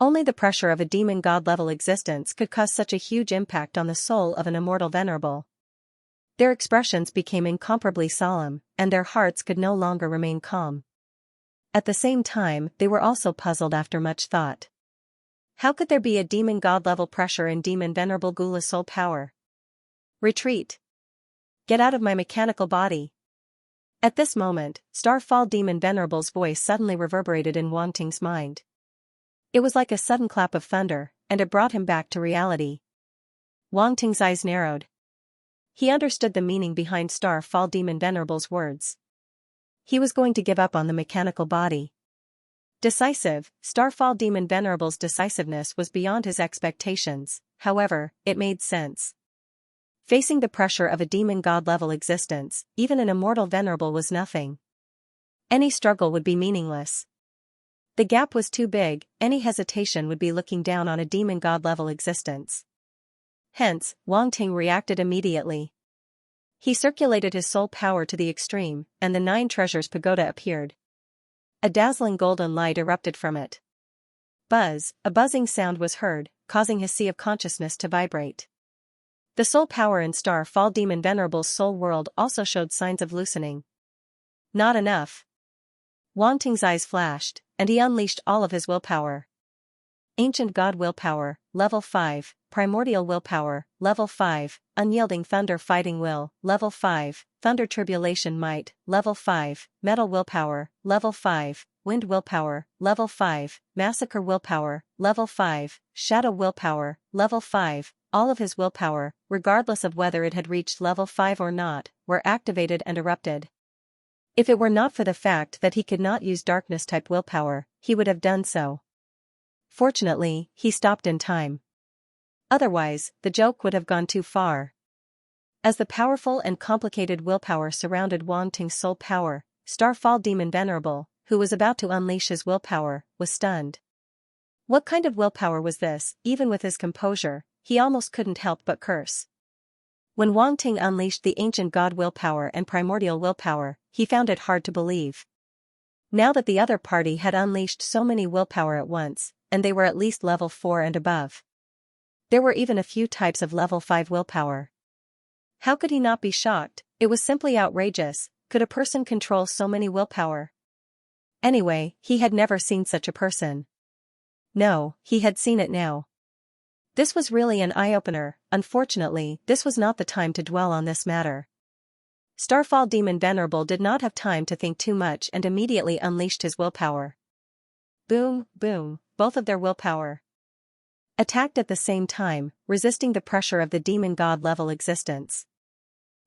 Only the pressure of a demon god-level existence could cause such a huge impact on the soul of an immortal venerable. Their expressions became incomparably solemn, and their hearts could no longer remain calm. At the same time, they were also puzzled after much thought. How could there be a demon god-level pressure in Demon Venerable Gula's soul power? Retreat! Get out of my mechanical body! At this moment, Starfall Demon Venerable's voice suddenly reverberated in Wang Ting's mind. It was like a sudden clap of thunder, and it brought him back to reality. Wang Ting's eyes narrowed. He understood the meaning behind Starfall Demon Venerable's words. He was going to give up on the mechanical body. Decisive, Starfall Demon Venerable's decisiveness was beyond his expectations, however, it made sense. Facing the pressure of a demon god-level existence, even an immortal venerable was nothing. Any struggle would be meaningless. The gap was too big, any hesitation would be looking down on a demon god-level existence. Hence, Wang Ting reacted immediately. He circulated his soul power to the extreme, and the 9 treasures pagoda appeared. A dazzling golden light erupted from it. Buzz, a buzzing sound was heard, causing his sea of consciousness to vibrate. The soul power in Starfall Demon Venerable's soul world also showed signs of loosening. Not enough. Wang Ting's eyes flashed, and he unleashed all of his willpower. Ancient God Willpower, Level 5, Primordial Willpower, Level 5, Unyielding Thunder Fighting Will, Level 5, Thunder Tribulation Might, Level 5, Metal Willpower, Level 5, Wind Willpower, Level 5, Massacre Willpower, Level 5, Shadow Willpower, Level 5. All of his willpower, regardless of whether it had reached Level 5 or not, were activated and erupted. If it were not for the fact that he could not use darkness-type willpower, he would have done so. Fortunately, he stopped in time. Otherwise, the joke would have gone too far. As the powerful and complicated willpower surrounded Wang Ting's soul power, Starfall Demon Venerable, who was about to unleash his willpower, was stunned. What kind of willpower was this? Even with his composure, he almost couldn't help but curse. When Wang Ting unleashed the ancient god willpower and primordial willpower, he found it hard to believe. Now that the other party had unleashed so many willpower at once, and they were at least level 4 and above. There were even a few types of level 5 willpower. How could he not be shocked? It was simply outrageous. could a person control so many willpower? Anyway, he had never seen such a person. No, he had seen it now. This was really an eye-opener. Unfortunately, this was not the time to dwell on this matter. Starfall Demon Venerable did not have time to think too much and immediately unleashed his willpower. Boom, boom, both of their willpower attacked at the same time, resisting the pressure of the demon god level existence.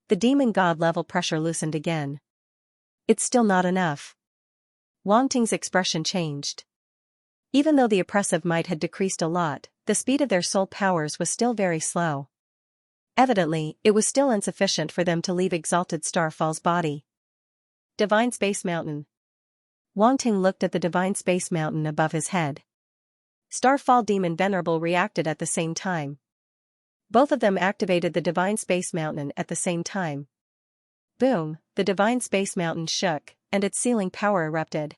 The demon god level pressure loosened again. It's still not enough. Wang Ting's expression changed. Even though the oppressive might had decreased a lot, the speed of their soul powers was still very slow. Evidently, it was still insufficient for them to leave Exalted Starfall's body. Divine Space Mountain. Wang Ting looked at the Divine Space Mountain above his head. Starfall Demon Venerable reacted at the same time. Both of them activated the Divine Space Mountain at the same time. Boom, the Divine Space Mountain shook, and its sealing power erupted.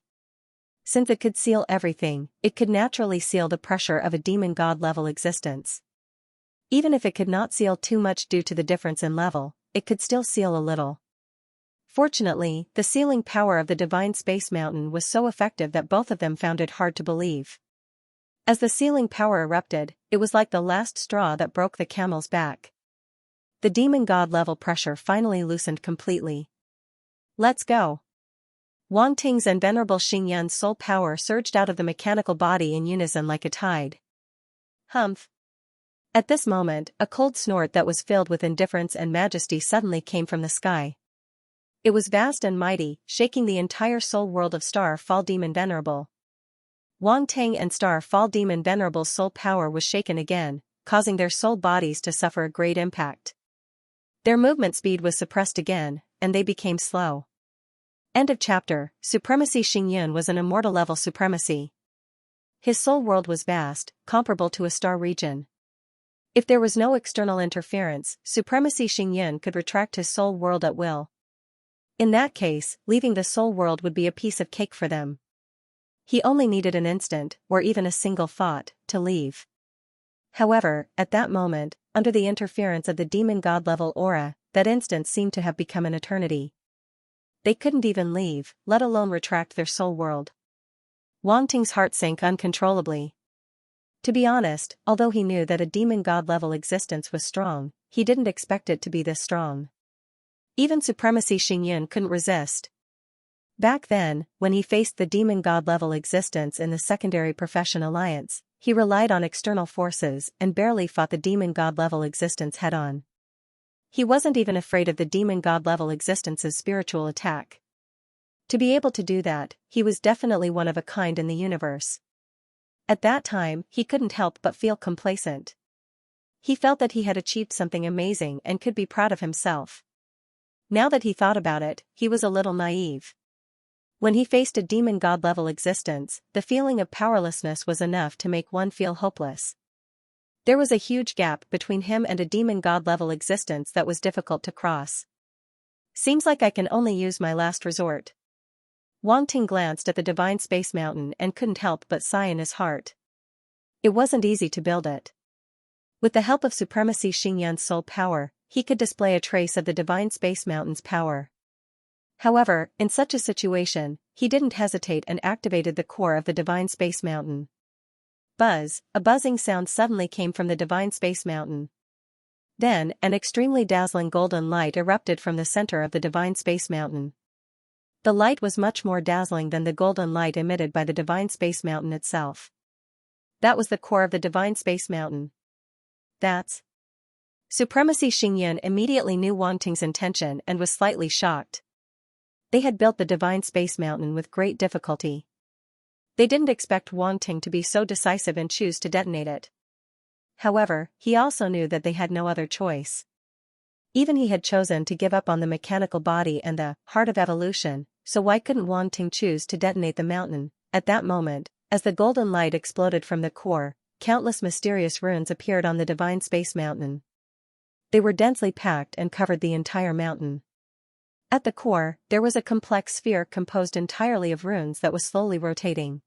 Since it could seal everything, it could naturally seal the pressure of a demon god level existence. Even if it could not seal too much due to the difference in level, it could still seal a little. Fortunately, the sealing power of the Divine Space Mountain was so effective that both of them found it hard to believe. As the sealing power erupted, it was like the last straw that broke the camel's back. The demon god level pressure finally loosened completely. Let's go. Wang Ting's and Venerable Xinyan's soul power surged out of the mechanical body in unison like a tide. Humph. At this moment, a cold snort that was filled with indifference and majesty suddenly came from the sky. It was vast and mighty, shaking the entire soul world of Starfall Demon Venerable. Wang Ting and Starfall Demon Venerable's soul power was shaken again, causing their soul bodies to suffer a great impact. Their movement speed was suppressed again, and they became slow. End of chapter. Supremacy. Xinyan was an immortal level supremacy. His soul world was vast, comparable to a star region. If there was no external interference, Supremacy Xinyan could retract his soul world at will. In that case, leaving the soul world would be a piece of cake for them. He only needed an instant, or even a single thought, to leave. However, at that moment, under the interference of the demon god level aura, that instant seemed to have become an eternity. They couldn't even leave, let alone retract their soul world. Wang Ting's heart sank uncontrollably. To be honest, although he knew that a demon god level existence was strong, he didn't expect it to be this strong. Even Supremacy Xinyan couldn't resist. Back then, when he faced the demon god level existence in the Secondary Profession Alliance, he relied on external forces and barely fought the demon god level existence head-on. He wasn't even afraid of the demon god level existence's spiritual attack. To be able to do that, he was definitely one of a kind in the universe. At that time, he couldn't help but feel complacent. He felt that he had achieved something amazing and could be proud of himself. Now that he thought about it, he was a little naive. When he faced a demon god level existence, the feeling of powerlessness was enough to make one feel hopeless. There was a huge gap between him and a demon god level existence that was difficult to cross. Seems like I can only use my last resort. Wang Ting glanced at the Divine Space Mountain and couldn't help but sigh in his heart. It wasn't easy to build it. With the help of Supremacy Xinyan's soul power, he could display a trace of the Divine Space Mountain's power. However, in such a situation, he didn't hesitate and activated the core of the Divine Space Mountain. Buzz, a buzzing sound suddenly came from the Divine Space Mountain. Then, an extremely dazzling golden light erupted from the center of the Divine Space Mountain. The light was much more dazzling than the golden light emitted by the Divine Space Mountain itself. That was the core of the Divine Space Mountain. That's... Supremacy Xinyan immediately knew Wang Ting's intention and was slightly shocked. They had built the Divine Space Mountain with great difficulty. They didn't expect Wang Ting to be so decisive and choose to detonate it. However, he also knew that they had no other choice. Even he had chosen to give up on the mechanical body and the heart of evolution, so why couldn't Wang Ting choose to detonate the mountain? At that moment, as the golden light exploded from the core, countless mysterious runes appeared on the Divine Space Mountain. They were densely packed and covered the entire mountain. At the core, there was a complex sphere composed entirely of runes that was slowly rotating.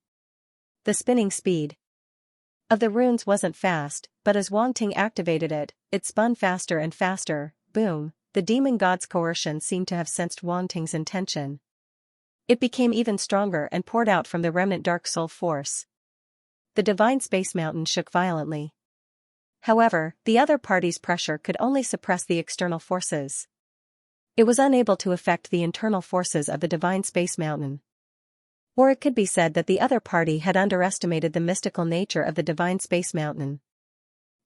The spinning speed of the runes wasn't fast, but as Wang Ting activated it, it spun faster and faster. Boom, the demon god's coercion seemed to have sensed Wang Ting's intention. It became even stronger and poured out from the remnant dark soul force. The divine space mountain shook violently. However, the other party's pressure could only suppress the external forces. It was unable to affect the internal forces of the divine space mountain. Or it could be said that the other party had underestimated the mystical nature of the divine space mountain.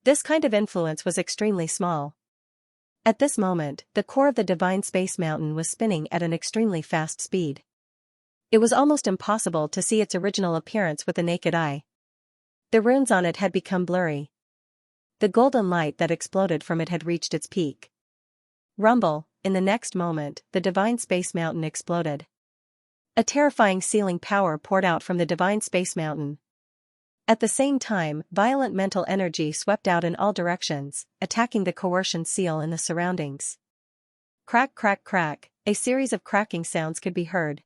This kind of influence was extremely small. At this moment, the core of the divine space mountain was spinning at an extremely fast speed. It was almost impossible to see its original appearance with the naked eye. The runes on it had become blurry. The golden light that exploded from it had reached its peak. Rumble, in the next moment, the divine space mountain exploded. A terrifying sealing power poured out from the divine space mountain. At the same time, violent mental energy swept out in all directions, attacking the coercion seal in the surroundings. Crack, crack, crack, a series of cracking sounds could be heard.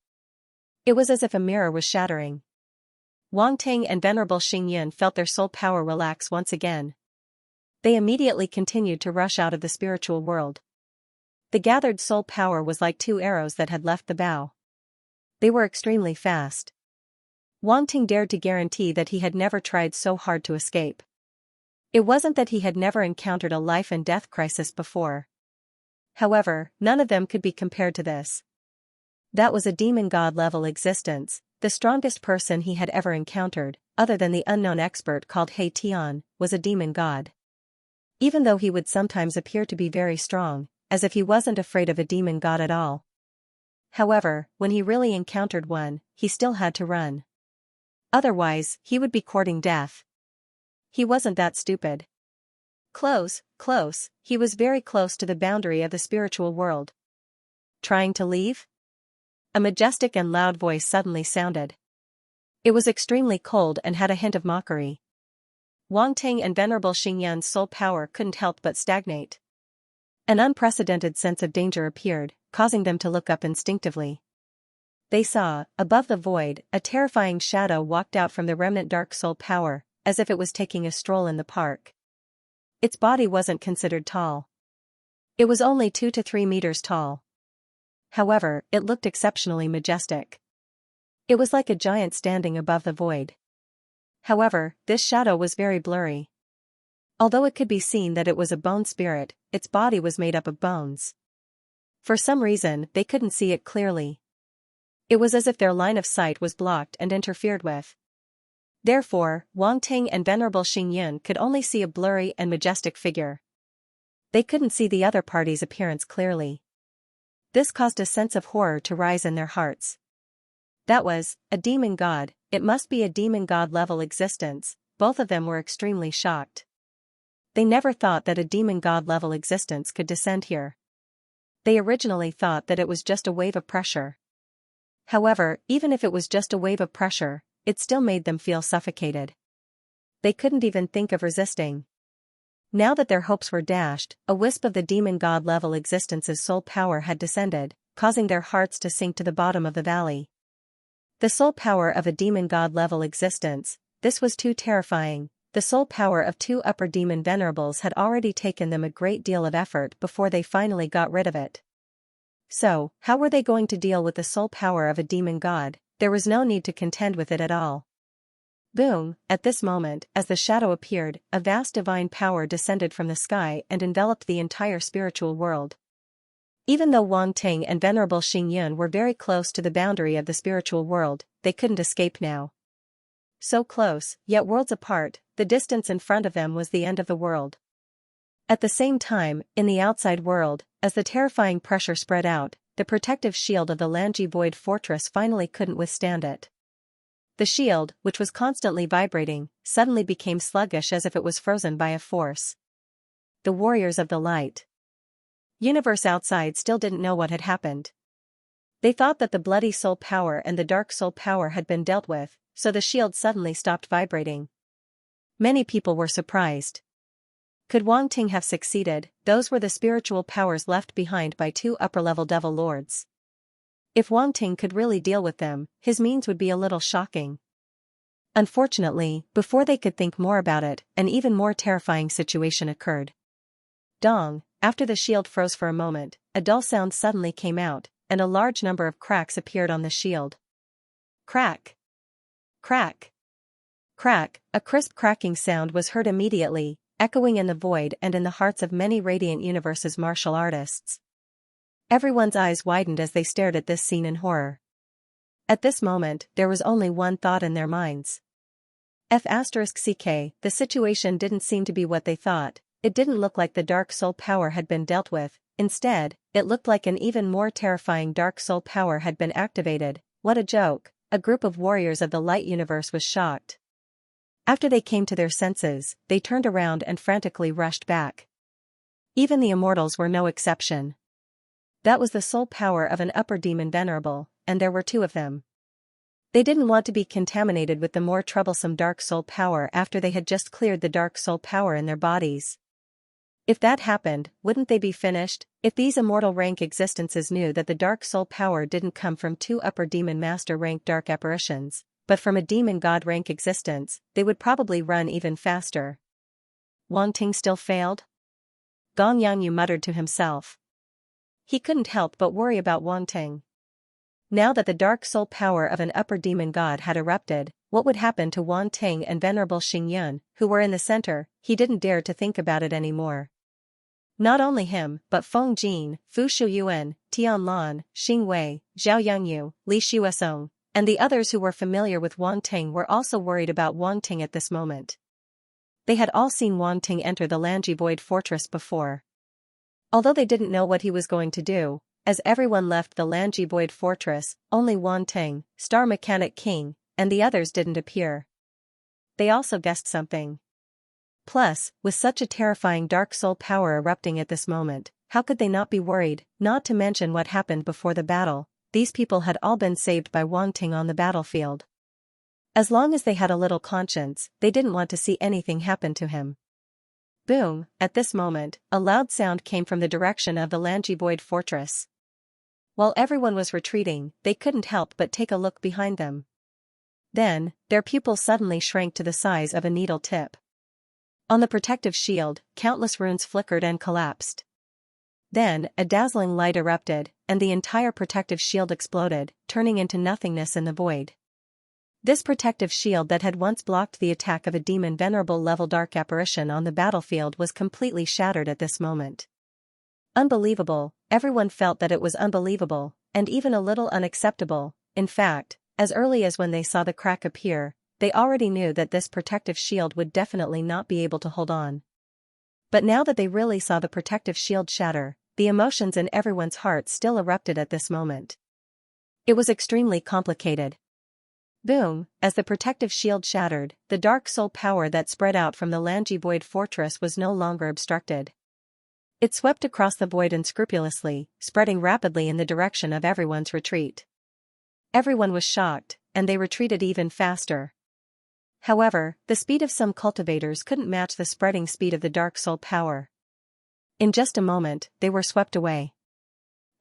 It was as if a mirror was shattering. Wang Ting and Venerable Xingyan felt their soul power relax once again. They immediately continued to rush out of the spiritual world. The gathered soul power was like two arrows that had left the bow. They were extremely fast. Wang Ting dared to guarantee that he had never tried so hard to escape. It wasn't that he had never encountered a life and death crisis before. However, none of them could be compared to this. That was a demon god level existence. The strongest person he had ever encountered, other than the unknown expert called He Tian, was a demon god. Even though he would sometimes appear to be very strong, as if he wasn't afraid of a demon god at all. However, when he really encountered one, he still had to run. Otherwise, he would be courting death. He wasn't that stupid. Close, he was very close to the boundary of the spiritual world. Trying to leave? A majestic and loud voice suddenly sounded. It was extremely cold and had a hint of mockery. Wang Ting and Venerable Xingyan's soul power couldn't help but stagnate. An unprecedented sense of danger appeared, causing them to look up instinctively. They saw, above the void, a terrifying shadow walked out from the remnant dark soul power, as if it was taking a stroll in the park. Its body wasn't considered tall. It was only 2 to 3 meters tall. However, it looked exceptionally majestic. It was like a giant standing above the void. However, this shadow was very blurry. Although it could be seen that it was a bone spirit, its body was made up of bones. For some reason, they couldn't see it clearly. It was as if their line of sight was blocked and interfered with. Therefore, Wang Ting and Venerable Xingyan could only see a blurry and majestic figure. They couldn't see the other party's appearance clearly. This caused a sense of horror to rise in their hearts. That was, a demon god, it must be a demon god level existence. Both of them were extremely shocked. They never thought that a demon god level existence could descend here. They originally thought that it was just a wave of pressure. However, even if it was just a wave of pressure, it still made them feel suffocated. They couldn't even think of resisting. Now that their hopes were dashed, a wisp of the demon god level existence's soul power had descended, causing their hearts to sink to the bottom of the valley. The soul power of a demon god level existence, this was too terrifying. The soul power of 2 upper demon venerables had already taken them a great deal of effort before they finally got rid of it. So, how were they going to deal with the soul power of a demon god? There was no need to contend with it at all. Boom, at this moment, as the shadow appeared, a vast divine power descended from the sky and enveloped the entire spiritual world. Even though Wang Ting and Venerable Xingyan were very close to the boundary of the spiritual world, they couldn't escape now. So close, yet worlds apart, the distance in front of them was the end of the world. At the same time, in the outside world, as the terrifying pressure spread out, the protective shield of the Lanji Void Fortress finally couldn't withstand it. The shield, which was constantly vibrating, suddenly became sluggish as if it was frozen by a force. The warriors of the light universe outside still didn't know what had happened. They thought that the bloody soul power and the dark soul power had been dealt with, so the shield suddenly stopped vibrating. Many people were surprised. Could Wang Ting have succeeded? Those were the spiritual powers left behind by 2 upper-level devil lords. If Wang Ting could really deal with them, his means would be a little shocking. Unfortunately, before they could think more about it, an even more terrifying situation occurred. Dong, After the shield froze for a moment, a dull sound suddenly came out, and a large number of cracks appeared on the shield. Crack! Crack! Crack! A crisp cracking sound was heard immediately, echoing in the void and in the hearts of many Radiant Universe's martial artists. Everyone's eyes widened as they stared at this scene in horror. At this moment, there was only one thought in their minds. *CK, the situation didn't seem to be what they thought. It didn't look like the Dark Soul power had been dealt with. Instead, it looked like an even more terrifying Dark Soul power had been activated. What a joke! A group of warriors of the Light Universe was shocked. After they came to their senses, they turned around and frantically rushed back. Even the immortals were no exception. That was the soul power of an upper demon venerable, and there were two of them. They didn't want to be contaminated with the more troublesome Dark Soul power after they had just cleared the Dark Soul power in their bodies. If that happened, wouldn't they be finished? If these immortal rank existences knew that the Dark Soul power didn't come from two upper demon master rank dark apparitions, but from a demon god rank existence, they would probably run even faster. Wanting still failed? Gong Yangyu muttered to himself. He couldn't help but worry about Wanting. Now that the Dark Soul power of an upper demon god had erupted, what would happen to Wanting and Venerable Xingyun, who were in the center? He didn't dare to think about it anymore. Not only him, but Feng Jin, Fu Shuyuan, Tian Lan, Xing Wei, Zhao Yangyu, Li Xuesong, and the others who were familiar with Wanting were also worried about Wanting at this moment. They had all seen Wanting enter the Lanji Void Fortress before. Although they didn't know what he was going to do, as everyone left the Lanji Void Fortress, only Wanting, Star Mechanic King, and the others didn't appear. They also guessed something. Plus, with such a terrifying Dark Soul power erupting at this moment, how could they not be worried? Not to mention what happened before the battle. These people had all been saved by Wanting on the battlefield. As long as they had a little conscience, they didn't want to see anything happen to him. Boom! At this moment, a loud sound came from the direction of the Lanji Void Fortress. While everyone was retreating, they couldn't help but take a look behind them. Then, their pupils suddenly shrank to the size of a needle tip. On the protective shield, countless runes flickered and collapsed. Then, a dazzling light erupted, and the entire protective shield exploded, turning into nothingness in the void. This protective shield that had once blocked the attack of a demon venerable level dark apparition on the battlefield was completely shattered at this moment. Unbelievable, everyone felt that it was unbelievable, and even a little unacceptable. In fact, as early as when they saw the crack appear, they already knew that this protective shield would definitely not be able to hold on. But now that they really saw the protective shield shatter, the emotions in everyone's heart still erupted at this moment. It was extremely complicated. Boom! As the protective shield shattered, the Dark Soul power that spread out from the Lanji Void Fortress was no longer obstructed. It swept across the void unscrupulously, spreading rapidly in the direction of everyone's retreat. Everyone was shocked, and they retreated even faster. However, the speed of some cultivators couldn't match the spreading speed of the Dark Soul power. In just a moment, they were swept away.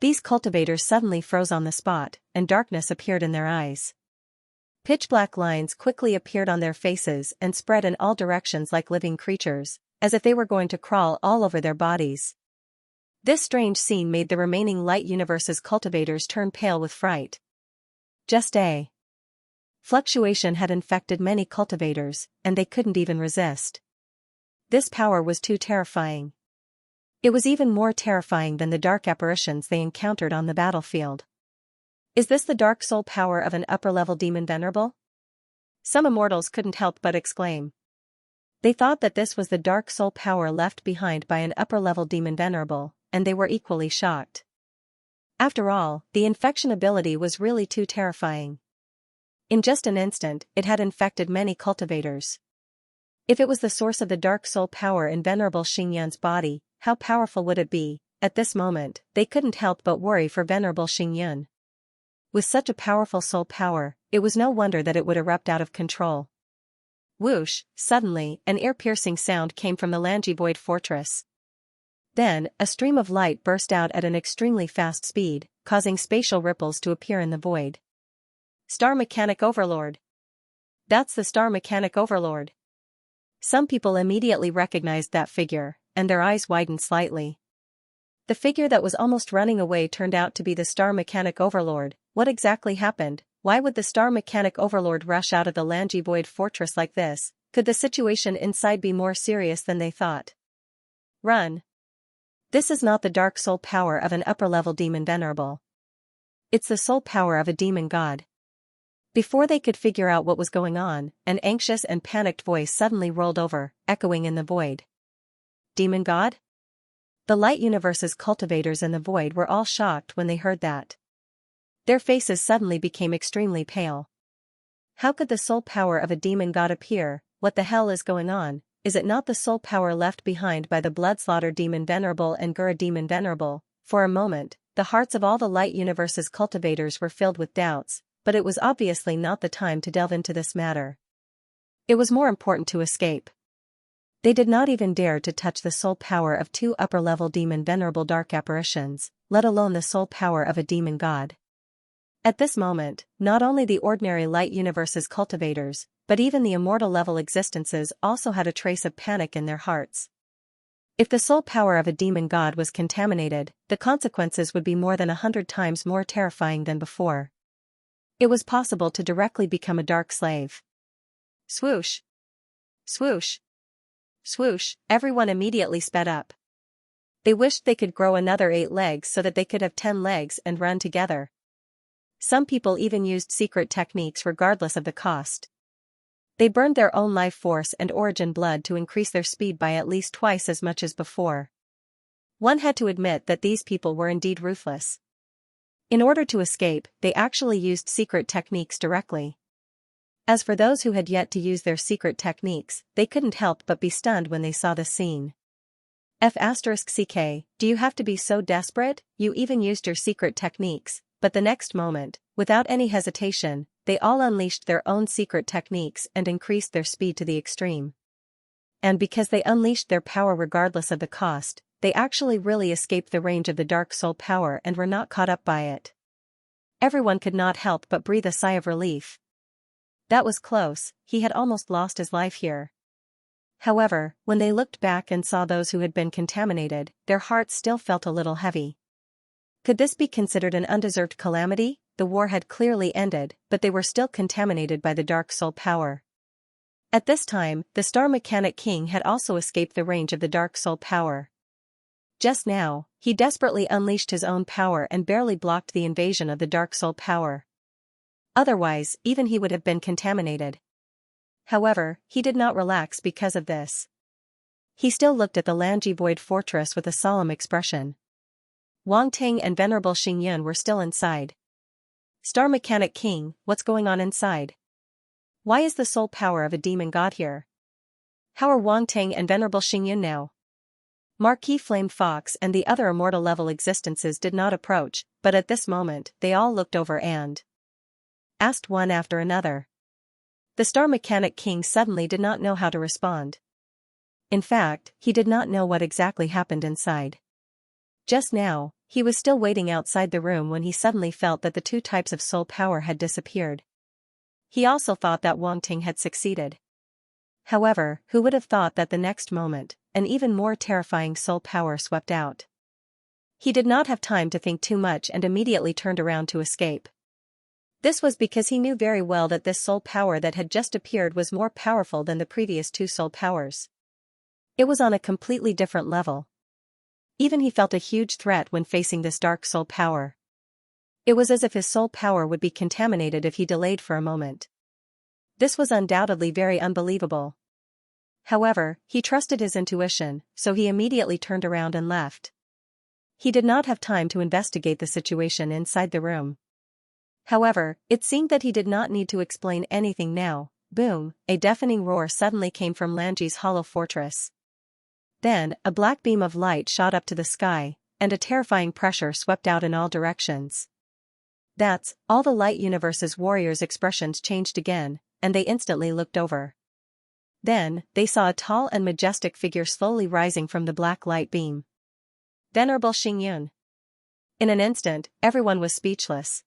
These cultivators suddenly froze on the spot, and darkness appeared in their eyes. Pitch-black lines quickly appeared on their faces and spread in all directions like living creatures, as if they were going to crawl all over their bodies. This strange scene made the remaining Light Universe's cultivators turn pale with fright. Just a fluctuation had infected many cultivators, and they couldn't even resist. This power was too terrifying. It was even more terrifying than the dark apparitions they encountered on the battlefield. Is this the Dark Soul power of an upper-level demon venerable? Some immortals couldn't help but exclaim. They thought that this was the Dark Soul power left behind by an upper-level demon venerable, and they were equally shocked. After all, the infection ability was really too terrifying. In just an instant, it had infected many cultivators. If it was the source of the Dark Soul power in Venerable Xingyun's body, how powerful would it be? At this moment, they couldn't help but worry for Venerable Xingyun. With such a powerful soul power, it was no wonder that it would erupt out of control. Whoosh! Suddenly, an ear-piercing sound came from the Lanji Void Fortress. Then, a stream of light burst out at an extremely fast speed, causing spatial ripples to appear in the void. Star Mechanic Overlord! That's the Star Mechanic Overlord! Some people immediately recognized that figure, and their eyes widened slightly. The figure that was almost running away turned out to be the Star Mechanic Overlord. What exactly happened? Why would the Star Mechanic Overlord rush out of the Langi Void Fortress like this? Could the situation inside be more serious than they thought? Run. This is not the dark soul power of an upper-level demon venerable. It's the soul power of a demon god. Before they could figure out what was going on, an anxious and panicked voice suddenly rolled over, echoing in the void. Demon god? The Light Universe's cultivators in the void were all shocked when they heard that. Their faces suddenly became extremely pale. How could the soul power of a demon god appear? What the hell is going on? Is it not the soul power left behind by the Bloodslaughter Demon Venerable and Gura Demon Venerable? For a moment, the hearts of all the Light Universe's cultivators were filled with doubts, but it was obviously not the time to delve into this matter. It was more important to escape. They did not even dare to touch the soul power of two upper-level demon venerable dark apparitions, let alone the soul power of a demon god. At this moment, not only the ordinary Light Universe's cultivators, but even the immortal-level existences also had a trace of panic in their hearts. If the soul power of a demon god was contaminated, the consequences would be more than 100 times more terrifying than before. It was possible to directly become a dark slave. Swoosh! Swoosh! Swoosh! Everyone immediately sped up. They wished they could grow another 8 legs so that they could have 10 legs and run together. Some people even used secret techniques regardless of the cost. They burned their own life force and origin blood to increase their speed by at least twice as much as before. One had to admit that these people were indeed ruthless. In order to escape, they actually used secret techniques directly. As for those who had yet to use their secret techniques, they couldn't help but be stunned when they saw the scene. F***ck, do you have to be so desperate? You even used your secret techniques. But the next moment, without any hesitation, they all unleashed their own secret techniques and increased their speed to the extreme. And because they unleashed their power regardless of the cost, they actually really escaped the range of the dark soul power and were not caught up by it. Everyone could not help but breathe a sigh of relief. That was close, he had almost lost his life here. However, when they looked back and saw those who had been contaminated, their hearts still felt a little heavy. Could this be considered an undeserved calamity? The war had clearly ended, but they were still contaminated by the dark soul power. At this time, the Star Mechanic King had also escaped the range of the dark soul power. Just now, he desperately unleashed his own power and barely blocked the invasion of the dark soul power. Otherwise, even he would have been contaminated. However, he did not relax because of this. He still looked at the Langi Void Fortress with a solemn expression. Wang Ting and Venerable Xingyun were still inside. Star Mechanic King, what's going on inside? Why is the soul power of a demon god here? How are Wang Ting and Venerable Xingyun now? Marquis Flame Fox and the other immortal-level existences did not approach, but at this moment, they all looked over and asked one after another. The Star Mechanic King suddenly did not know how to respond. In fact, he did not know what exactly happened inside. Just now, he was still waiting outside the room when he suddenly felt that the 2 types of soul power had disappeared. He also thought that Wang Ting had succeeded. However, who would have thought that the next moment, an even more terrifying soul power swept out? He did not have time to think too much and immediately turned around to escape. This was because he knew very well that this soul power that had just appeared was more powerful than the previous 2 soul powers. It was on a completely different level. Even he felt a huge threat when facing this dark soul power. It was as if his soul power would be contaminated if he delayed for a moment. This was undoubtedly very unbelievable. However, he trusted his intuition, so he immediately turned around and left. He did not have time to investigate the situation inside the room. However, it seemed that he did not need to explain anything now. Boom, a deafening roar suddenly came from Langi's hollow fortress. Then, a black beam of light shot up to the sky, and a terrifying pressure swept out in all directions. That's, all the Light Universe's warriors' expressions changed again, and they instantly looked over. Then, they saw a tall and majestic figure slowly rising from the black light beam. Venerable Xingyun. In an instant, everyone was speechless.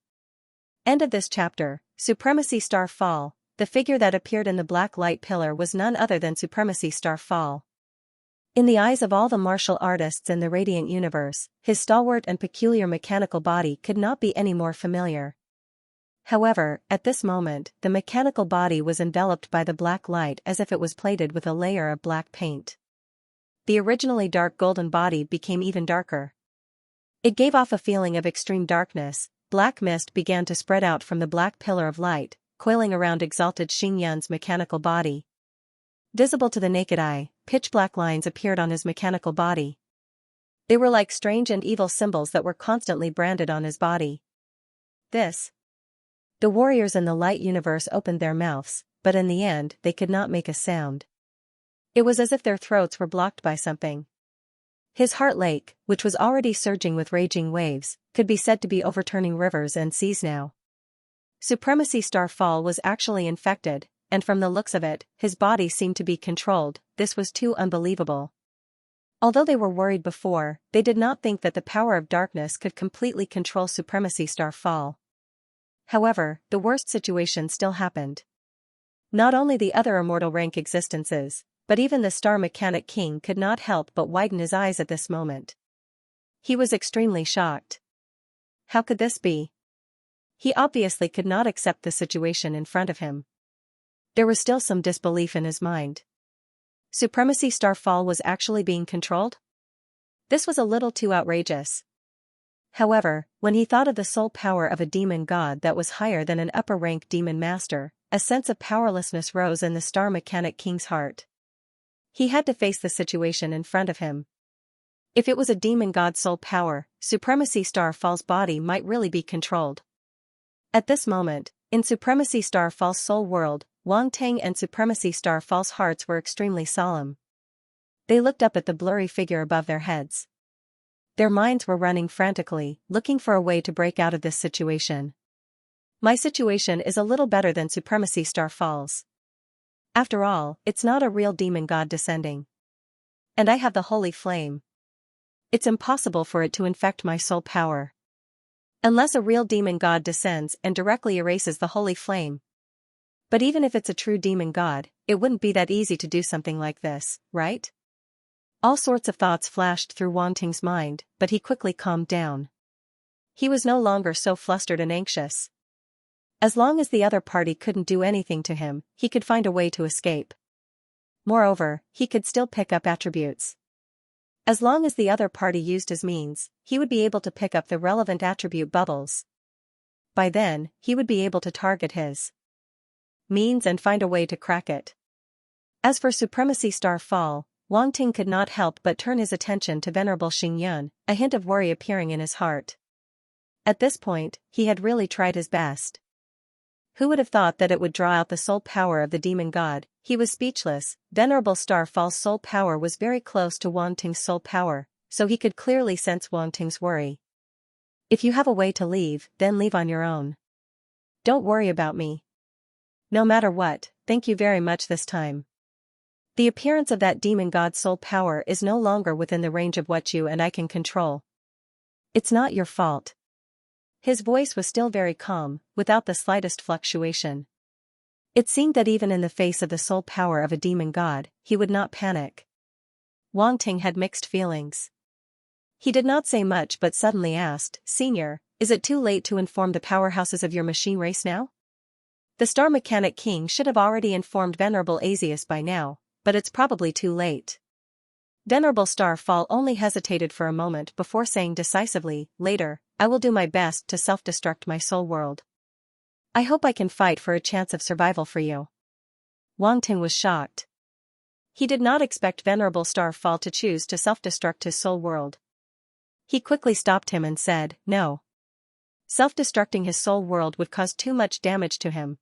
End of this chapter. Supremacy Star Fall. The figure that appeared in the black light pillar was none other than Supremacy Star Fall. In the eyes of all the martial artists in the Radiant Universe, his stalwart and peculiar mechanical body could not be any more familiar. However, at this moment, the mechanical body was enveloped by the black light as if it was plated with a layer of black paint. The originally dark golden body became even darker. It gave off a feeling of extreme darkness. Black mist began to spread out from the black pillar of light, coiling around exalted Xianxia's mechanical body. Visible to the naked eye, pitch-black lines appeared on his mechanical body. They were like strange and evil symbols that were constantly branded on his body. The warriors in the light universe opened their mouths, but in the end they could not make a sound. It was as if their throats were blocked by something. His heart lake, which was already surging with raging waves, could be said to be overturning rivers and seas now. Supremacy Star Fall was actually infected, and from the looks of it, his body seemed to be controlled. This was too unbelievable. Although they were worried before, they did not think that the power of darkness could completely control Supremacy Star Fall. However, the worst situation still happened. Not only the other immortal rank existences, but even the Star Mechanic King could not help but widen his eyes at this moment. He was extremely shocked. How could this be? He obviously could not accept the situation in front of him. There was still some disbelief in his mind. Supremacy Star Fall was actually being controlled? This was a little too outrageous. However, when he thought of the soul power of a demon god that was higher than an upper-rank demon master, a sense of powerlessness rose in the Star Mechanic King's heart. He had to face the situation in front of him. If it was a demon god's soul power, Supremacy Star Fall's body might really be controlled. At this moment, in Supremacy Star Fall's soul world, Wang Tang and Supremacy Star Fall's hearts were extremely solemn. They looked up at the blurry figure above their heads. Their minds were running frantically, looking for a way to break out of this situation. My situation is a little better than Supremacy Star Fall's. After all, it's not a real demon god descending. And I have the holy flame. It's impossible for it to infect my soul power. Unless a real demon god descends and directly erases the holy flame. But even if it's a true demon god, it wouldn't be that easy to do something like this, right? All sorts of thoughts flashed through Wang Ting's mind, but he quickly calmed down. He was no longer so flustered and anxious. As long as the other party couldn't do anything to him, he could find a way to escape. Moreover, he could still pick up attributes. As long as the other party used his means, he would be able to pick up the relevant attribute bubbles. By then, he would be able to target his means and find a way to crack it. As for Supremacy Star Fall, Wang Ting could not help but turn his attention to Venerable Xingyun, a hint of worry appearing in his heart. At this point, he had really tried his best. Who would have thought that it would draw out the soul power of the demon god? He was speechless. Venerable Star Fall's soul power was very close to Wang Ting's soul power, so he could clearly sense Wang Ting's worry. If you have a way to leave, then leave on your own. Don't worry about me. No matter what, thank you very much this time. The appearance of that demon god's soul power is no longer within the range of what you and I can control. It's not your fault. His voice was still very calm, without the slightest fluctuation. It seemed that even in the face of the soul power of a demon god, he would not panic. Wang Ting had mixed feelings. He did not say much but suddenly asked, "Senior, is it too late to inform the powerhouses of your machine race now?" The Star Mechanic King should have already informed Venerable Azius by now, but it's probably too late. Venerable Star Fall only hesitated for a moment before saying decisively, "Later, I will do my best to self-destruct my soul world. I hope I can fight for a chance of survival for you." Wang Ting was shocked. He did not expect Venerable Star Fall to choose to self-destruct his soul world. He quickly stopped him and said, "No. Self-destructing his soul world would cause too much damage to him.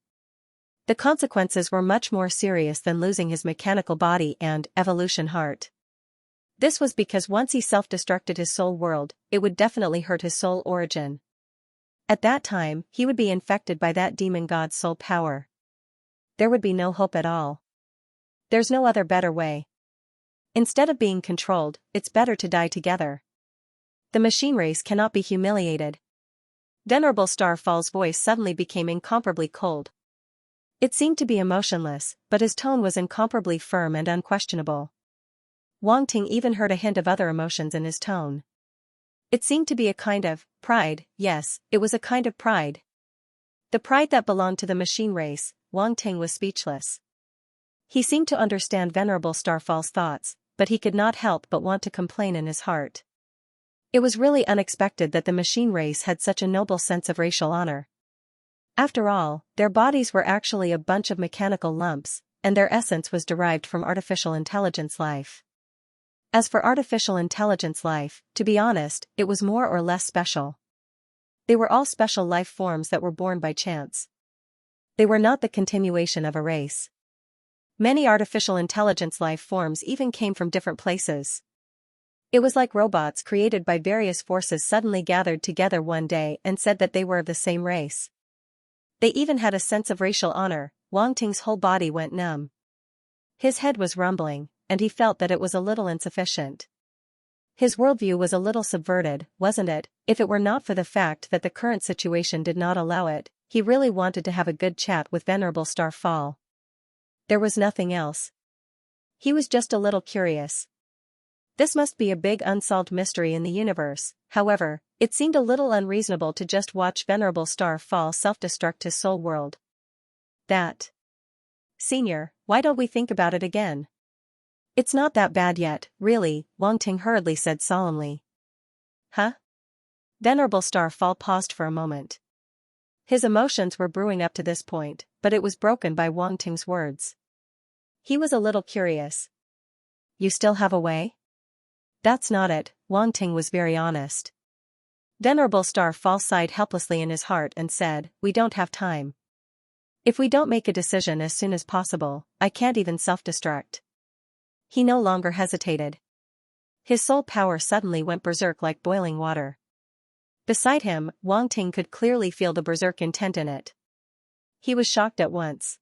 The consequences were much more serious than losing his mechanical body and evolution heart." This was because once he self-destructed his soul world, it would definitely hurt his soul origin. At that time, he would be infected by that demon god's soul power. There would be no hope at all. There's no other better way. Instead of being controlled, it's better to die together. The machine race cannot be humiliated. Venerable Star Fall's voice suddenly became incomparably cold. It seemed to be emotionless, but his tone was incomparably firm and unquestionable. Wang Ting even heard a hint of other emotions in his tone. It seemed to be a kind of pride. Yes, it was a kind of pride. The pride that belonged to the machine race. Wang Ting was speechless. He seemed to understand Venerable Starfall's thoughts, but he could not help but want to complain in his heart. It was really unexpected that the machine race had such a noble sense of racial honor. After all, their bodies were actually a bunch of mechanical lumps, and their essence was derived from artificial intelligence life. As for artificial intelligence life, to be honest, it was more or less special. They were all special life forms that were born by chance. They were not the continuation of a race. Many artificial intelligence life forms even came from different places. It was like robots created by various forces suddenly gathered together one day and said that they were of the same race. They even had a sense of racial honor. Wang Ting's whole body went numb. His head was rumbling, and he felt that it was a little insufficient. His worldview was a little subverted, wasn't it? If it were not for the fact that the current situation did not allow it, he really wanted to have a good chat with Venerable Starfall. There was nothing else. He was just a little curious. This must be a big unsolved mystery in the universe. However, it seemed a little unreasonable to just watch Venerable Starfall self-destruct his soul world. That. Senior, why don't we think about it again? It's not that bad yet, really, Wang Ting hurriedly said solemnly. Huh? Venerable Starfall paused for a moment. His emotions were brewing up to this point, but it was broken by Wang Ting's words. He was a little curious. You still have a way? That's not it, Wang Ting was very honest. Venerable Starfall sighed helplessly in his heart and said, we don't have time. If we don't make a decision as soon as possible, I can't even self-destruct. He no longer hesitated. His soul power suddenly went berserk like boiling water. Beside him, Wang Ting could clearly feel the berserk intent in it. He was shocked at once.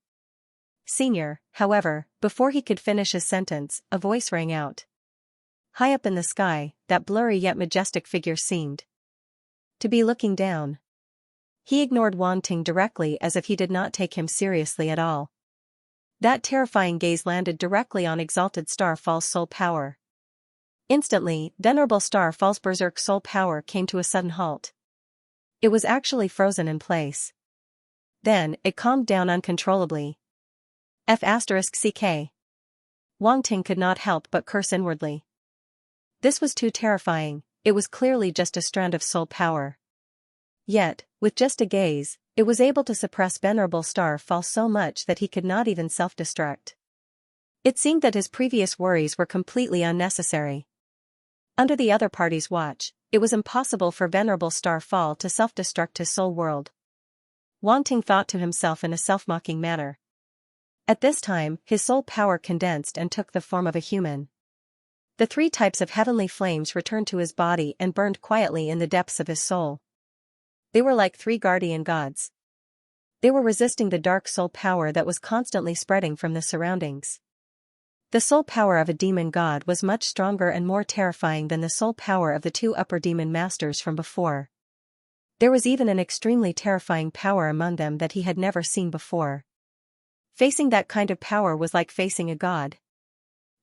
Senior, however, before he could finish his sentence, a voice rang out. High up in the sky, that blurry yet majestic figure seemed to be looking down. He ignored Wang Ting directly as if he did not take him seriously at all. That terrifying gaze landed directly on Exalted Starfall's soul power. Instantly, Venerable Starfall's berserk soul power came to a sudden halt. It was actually frozen in place. Then, it calmed down uncontrollably. F***ck. Wang Ting could not help but curse inwardly. This was too terrifying. It was clearly just a strand of soul power. Yet, with just a gaze, it was able to suppress Venerable Starfall so much that he could not even self-destruct. It seemed that his previous worries were completely unnecessary. Under the other party's watch, it was impossible for Venerable Starfall to self-destruct his soul world. Wang Ting thought to himself in a self-mocking manner. At this time, his soul power condensed and took the form of a human. The 3 types of heavenly flames returned to his body and burned quietly in the depths of his soul. They were like 3 guardian gods. They were resisting the dark soul power that was constantly spreading from the surroundings. The soul power of a demon god was much stronger and more terrifying than the soul power of the 2 upper demon masters from before. There was even an extremely terrifying power among them that he had never seen before. Facing that kind of power was like facing a god.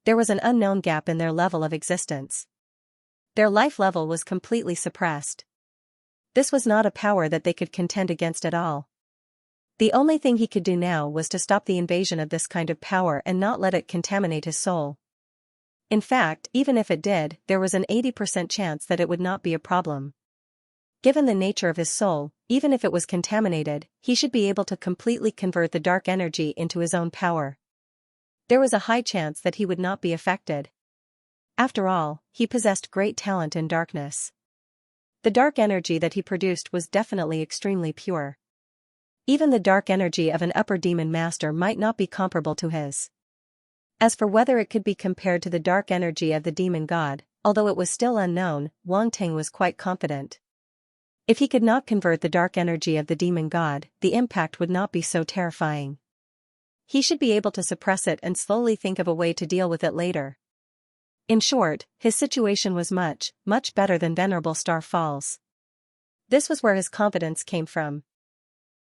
There was an unknown gap in their level of existence. Their life level was completely suppressed. This was not a power that they could contend against at all. The only thing he could do now was to stop the invasion of this kind of power and not let it contaminate his soul. In fact, even if it did, there was an 80% chance that it would not be a problem. Given the nature of his soul, even if it was contaminated, he should be able to completely convert the dark energy into his own power. There was a high chance that he would not be affected. After all, he possessed great talent in darkness. The dark energy that he produced was definitely extremely pure. Even the dark energy of an upper demon master might not be comparable to his. As for whether it could be compared to the dark energy of the demon god, although it was still unknown, Wang Ting was quite confident. If he could not convert the dark energy of the demon god, the impact would not be so terrifying. He should be able to suppress it and slowly think of a way to deal with it later. In short, his situation was much, much better than Venerable Starfall's. This was where his confidence came from.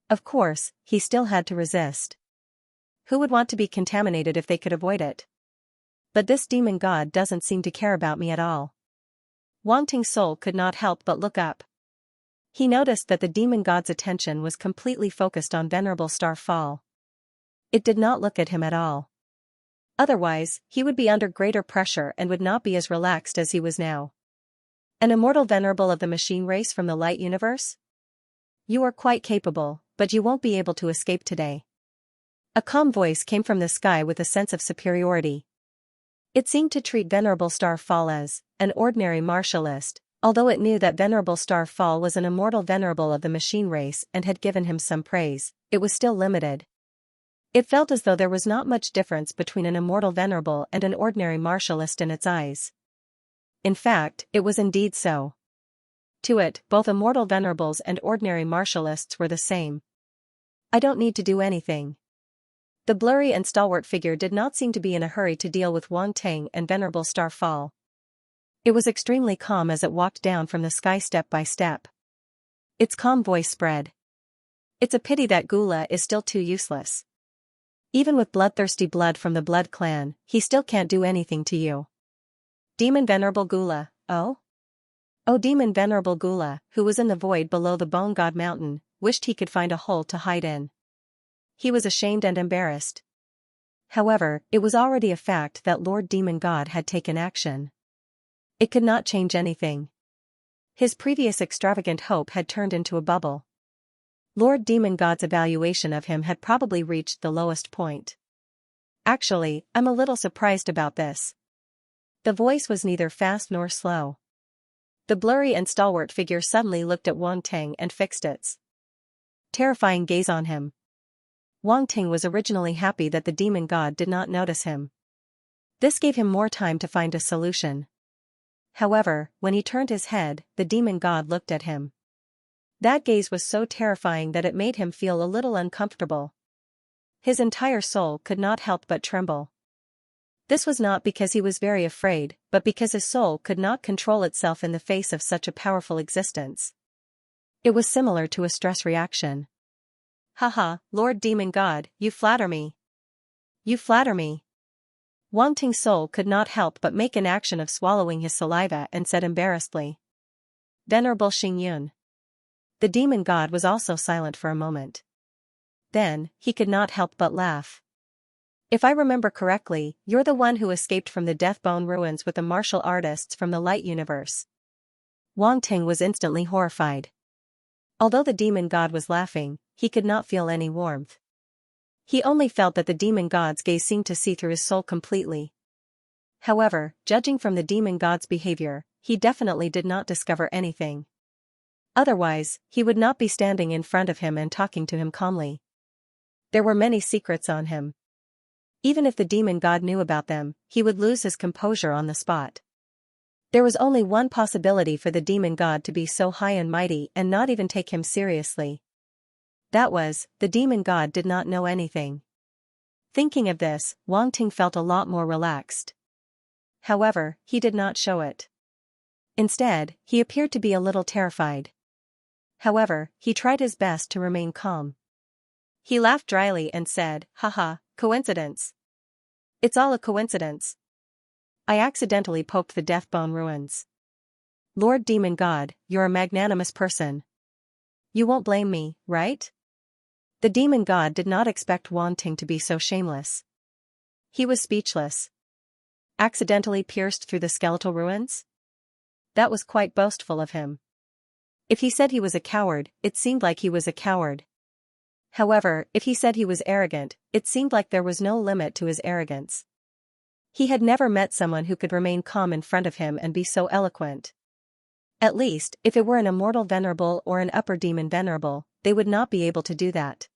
Of course, he still had to resist. Who would want to be contaminated if they could avoid it? But this demon god doesn't seem to care about me at all. Wang Ting's soul could not help but look up. He noticed that the demon god's attention was completely focused on Venerable Star Fall. It did not look at him at all. Otherwise, he would be under greater pressure and would not be as relaxed as he was now. An immortal venerable of the machine race from the light universe? You are quite capable, but you won't be able to escape today. A calm voice came from the sky with a sense of superiority. It seemed to treat Venerable Star Fall as an ordinary martialist, although it knew that Venerable Star Fall was an immortal venerable of the machine race and had given him some praise. It was still limited. It felt as though there was not much difference between an immortal venerable and an ordinary martialist in its eyes. In fact, it was indeed so. To it, both immortal venerables and ordinary martialists were the same. I don't need to do anything. The blurry and stalwart figure did not seem to be in a hurry to deal with Wang Ting and Venerable Star Fall. It was extremely calm as it walked down from the sky step by step. Its calm voice spread. It's a pity that Gula is still too useless. Even with bloodthirsty blood from the Blood Clan, he still can't do anything to you. Demon Venerable Gula, oh? Oh, Demon Venerable Gula, who was in the void below the Bone God Mountain, wished he could find a hole to hide in. He was ashamed and embarrassed. However, it was already a fact that Lord Demon God had taken action. It could not change anything. His previous extravagant hope had turned into a bubble. Lord Demon God's evaluation of him had probably reached the lowest point. Actually, I'm a little surprised about this. The voice was neither fast nor slow. The blurry and stalwart figure suddenly looked at Wang Ting and fixed its terrifying gaze on him. Wang Ting was originally happy that the demon god did not notice him. This gave him more time to find a solution. However, when he turned his head, the demon god looked at him. That gaze was so terrifying that it made him feel a little uncomfortable. His entire soul could not help but tremble. This was not because he was very afraid, but because his soul could not control itself in the face of such a powerful existence. It was similar to a stress reaction. Haha, Lord Demon God, you flatter me. You flatter me. Wang Ting's soul could not help but make an action of swallowing his saliva and said embarrassedly. Venerable Xingyun. The demon god was also silent for a moment. Then, he could not help but laugh. If I remember correctly, you're the one who escaped from the Deathbone ruins with the martial artists from the light universe. Wang Ting was instantly horrified. Although the demon god was laughing, he could not feel any warmth. He only felt that the demon god's gaze seemed to see through his soul completely. However, judging from the demon god's behavior, he definitely did not discover anything. Otherwise, he would not be standing in front of him and talking to him calmly. There were many secrets on him. Even if the demon god knew about them, he would lose his composure on the spot. There was only one possibility for the demon god to be so high and mighty and not even take him seriously. That was, the demon god did not know anything. Thinking of this, Wang Ting felt a lot more relaxed. However, he did not show it. Instead, he appeared to be a little terrified. However, he tried his best to remain calm. He laughed dryly and said, haha, coincidence. It's all a coincidence. I accidentally poked the Deathbone ruins. Lord Demon God, you're a magnanimous person. You won't blame me, right? The demon god did not expect Wang Ting to be so shameless. He was speechless. Accidentally pierced through the skeletal ruins? That was quite boastful of him. If he said he was a coward, it seemed like he was a coward. However, if he said he was arrogant, it seemed like there was no limit to his arrogance. He had never met someone who could remain calm in front of him and be so eloquent. At least, if it were an immortal venerable or an upper demon venerable, they would not be able to do that.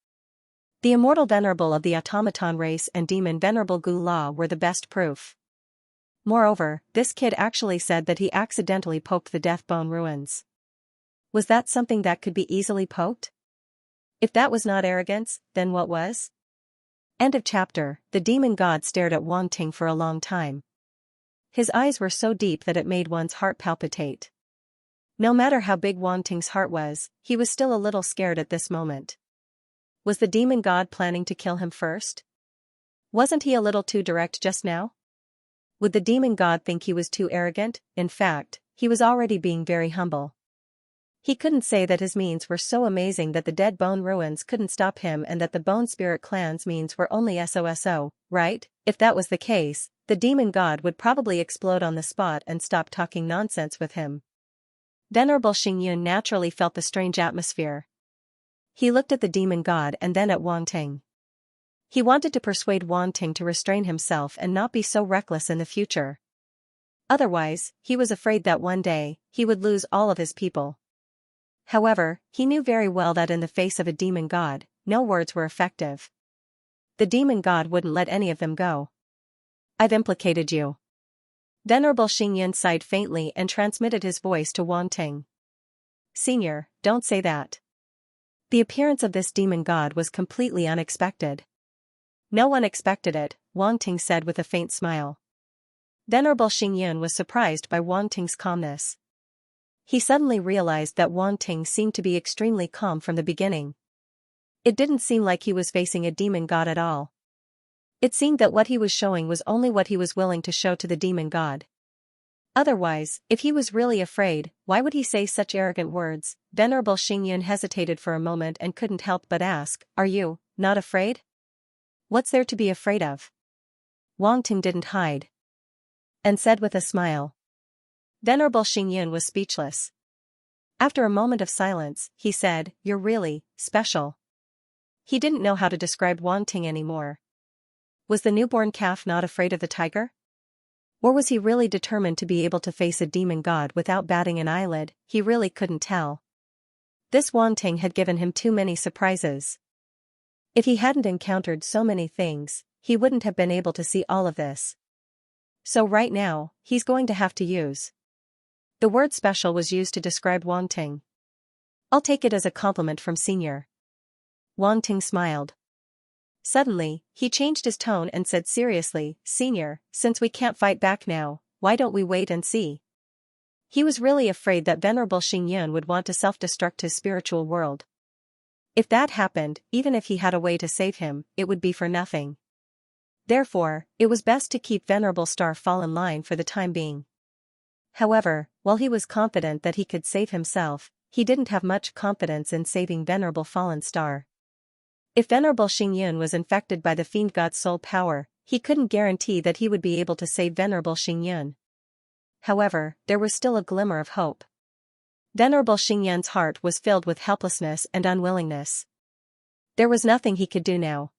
The immortal venerable of the automaton race and demon venerable Gu La were the best proof. Moreover, this kid actually said that he accidentally poked the Deathbone ruins. Was that something that could be easily poked? If that was not arrogance, then what was? End of chapter. The demon god stared at Wang Ting for a long time. His eyes were so deep that it made one's heart palpitate. No matter how big Wang Ting's heart was, he was still a little scared at this moment. Was the demon god planning to kill him first? Wasn't he a little too direct just now? Would the demon god think he was too arrogant? In fact, he was already being very humble. He couldn't say that his means were so amazing that the dead bone ruins couldn't stop him and that the bone spirit clan's means were only SOSO, right? If that was the case, the demon god would probably explode on the spot and stop talking nonsense with him. Venerable Xingyun naturally felt the strange atmosphere. He looked at the demon god and then at Wang Ting. He wanted to persuade Wang Ting to restrain himself and not be so reckless in the future. Otherwise, he was afraid that one day, he would lose all of his people. However, he knew very well that in the face of a demon god, no words were effective. The demon god wouldn't let any of them go. I've implicated you. Venerable Xingyun sighed faintly and transmitted his voice to Wang Ting. Senior, don't say that. The appearance of this demon god was completely unexpected. No one expected it, Wang Ting said with a faint smile. Venerable Xingyun was surprised by Wang Ting's calmness. He suddenly realized that Wang Ting seemed to be extremely calm from the beginning. It didn't seem like he was facing a demon god at all. It seemed that what he was showing was only what he was willing to show to the demon god. Otherwise, if he was really afraid, why would he say such arrogant words? Venerable Xingyun hesitated for a moment and couldn't help but ask, "Are you not afraid? What's there to be afraid of?" Wang Ting didn't hide. And said with a smile. Venerable Xingyun was speechless. After a moment of silence, he said, "You're really special." He didn't know how to describe Wang Ting anymore. Was the newborn calf not afraid of the tiger? Or was he really determined to be able to face a demon god without batting an eyelid? He really couldn't tell. This Wang Ting had given him too many surprises. If he hadn't encountered so many things, he wouldn't have been able to see all of this. So right now, he's going to have to use. The word special was used to describe Wang Ting. I'll take it as a compliment from Senior. Wang Ting smiled. Suddenly, he changed his tone and said seriously, "Senior, since we can't fight back now, why don't we wait and see?" He was really afraid that Venerable Xingyun would want to self-destruct his spiritual world. If that happened, even if he had a way to save him, it would be for nothing. Therefore, it was best to keep Venerable Star Fall in line for the time being. However, while he was confident that he could save himself, he didn't have much confidence in saving Venerable Fallen Star. If Venerable Xingyun was infected by the Fiend God's soul power, he couldn't guarantee that he would be able to save Venerable Xingyun. However, there was still a glimmer of hope. Venerable Xingyun's heart was filled with helplessness and unwillingness. There was nothing he could do now.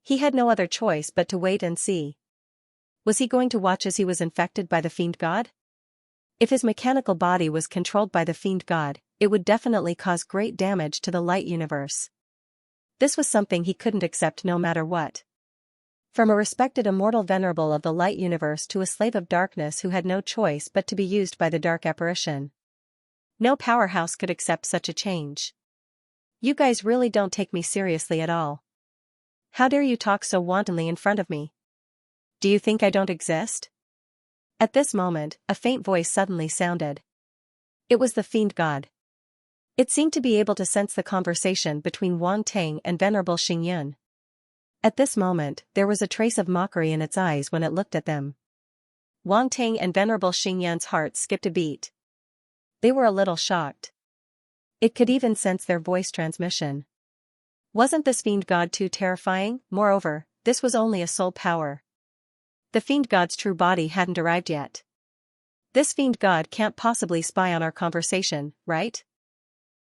He had no other choice but to wait and see. Was he going to watch as he was infected by the Fiend God? If his mechanical body was controlled by the Fiend God, it would definitely cause great damage to the light universe. This was something he couldn't accept no matter what. From a respected immortal venerable of the light universe to a slave of darkness who had no choice but to be used by the dark apparition. No powerhouse could accept such a change. You guys really don't take me seriously at all. How dare you talk so wantonly in front of me? Do you think I don't exist? At this moment, a faint voice suddenly sounded. It was the Fiend God. It seemed to be able to sense the conversation between Wang Ting and Venerable Xingyun. At this moment, there was a trace of mockery in its eyes when it looked at them. Wang Ting and Venerable Xingyun's hearts skipped a beat. They were a little shocked. It could even sense their voice transmission. Wasn't this Fiend God too terrifying? Moreover, this was only a soul power. The Fiend God's true body hadn't arrived yet. This Fiend God can't possibly spy on our conversation, right?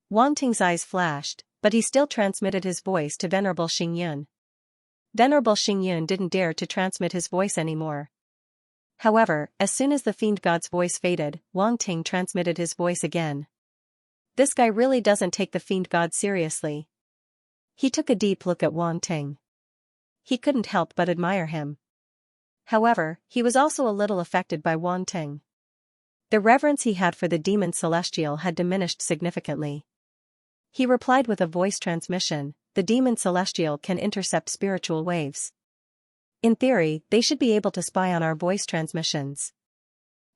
Wang Ting's eyes flashed, but he still transmitted his voice to Venerable Xingyun. Venerable Xingyun didn't dare to transmit his voice anymore. However, as soon as the Fiend God's voice faded, Wang Ting transmitted his voice again. This guy really doesn't take the Fiend God seriously. He took a deep look at Wang Ting. He couldn't help but admire him. However, he was also a little affected by Wang Ting. The reverence he had for the demon celestial had diminished significantly. He replied with a voice transmission, "The demon celestial can intercept spiritual waves. In theory, they should be able to spy on our voice transmissions."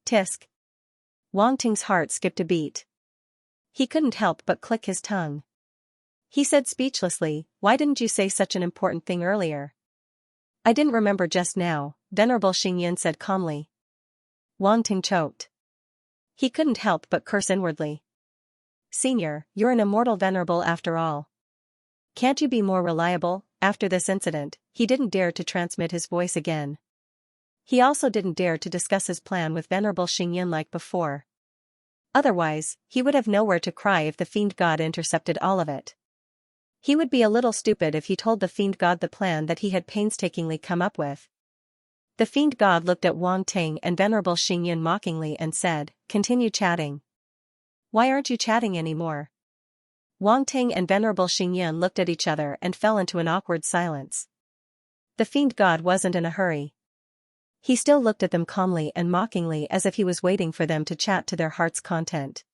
Tisk. Wang Ting's heart skipped a beat. He couldn't help but click his tongue. He said speechlessly, "Why didn't you say such an important thing earlier?" "I didn't remember just now," Venerable Xingyin said calmly. Wang Ting choked. He couldn't help but curse inwardly. Senior, you're an immortal venerable after all. Can't you be more reliable? After this incident, he didn't dare to transmit his voice again. He also didn't dare to discuss his plan with Venerable Xingyin like before. Otherwise, he would have nowhere to cry if the fiend god intercepted all of it. He would be a little stupid if he told the fiend god the plan that he had painstakingly come up with. The fiend god looked at Wang Ting and Venerable Xingyin mockingly and said, "Continue chatting." "Why aren't you chatting anymore?" Wang Ting and Venerable Xingyin looked at each other and fell into an awkward silence. The fiend god wasn't in a hurry. He still looked at them calmly and mockingly as if he was waiting for them to chat to their heart's content.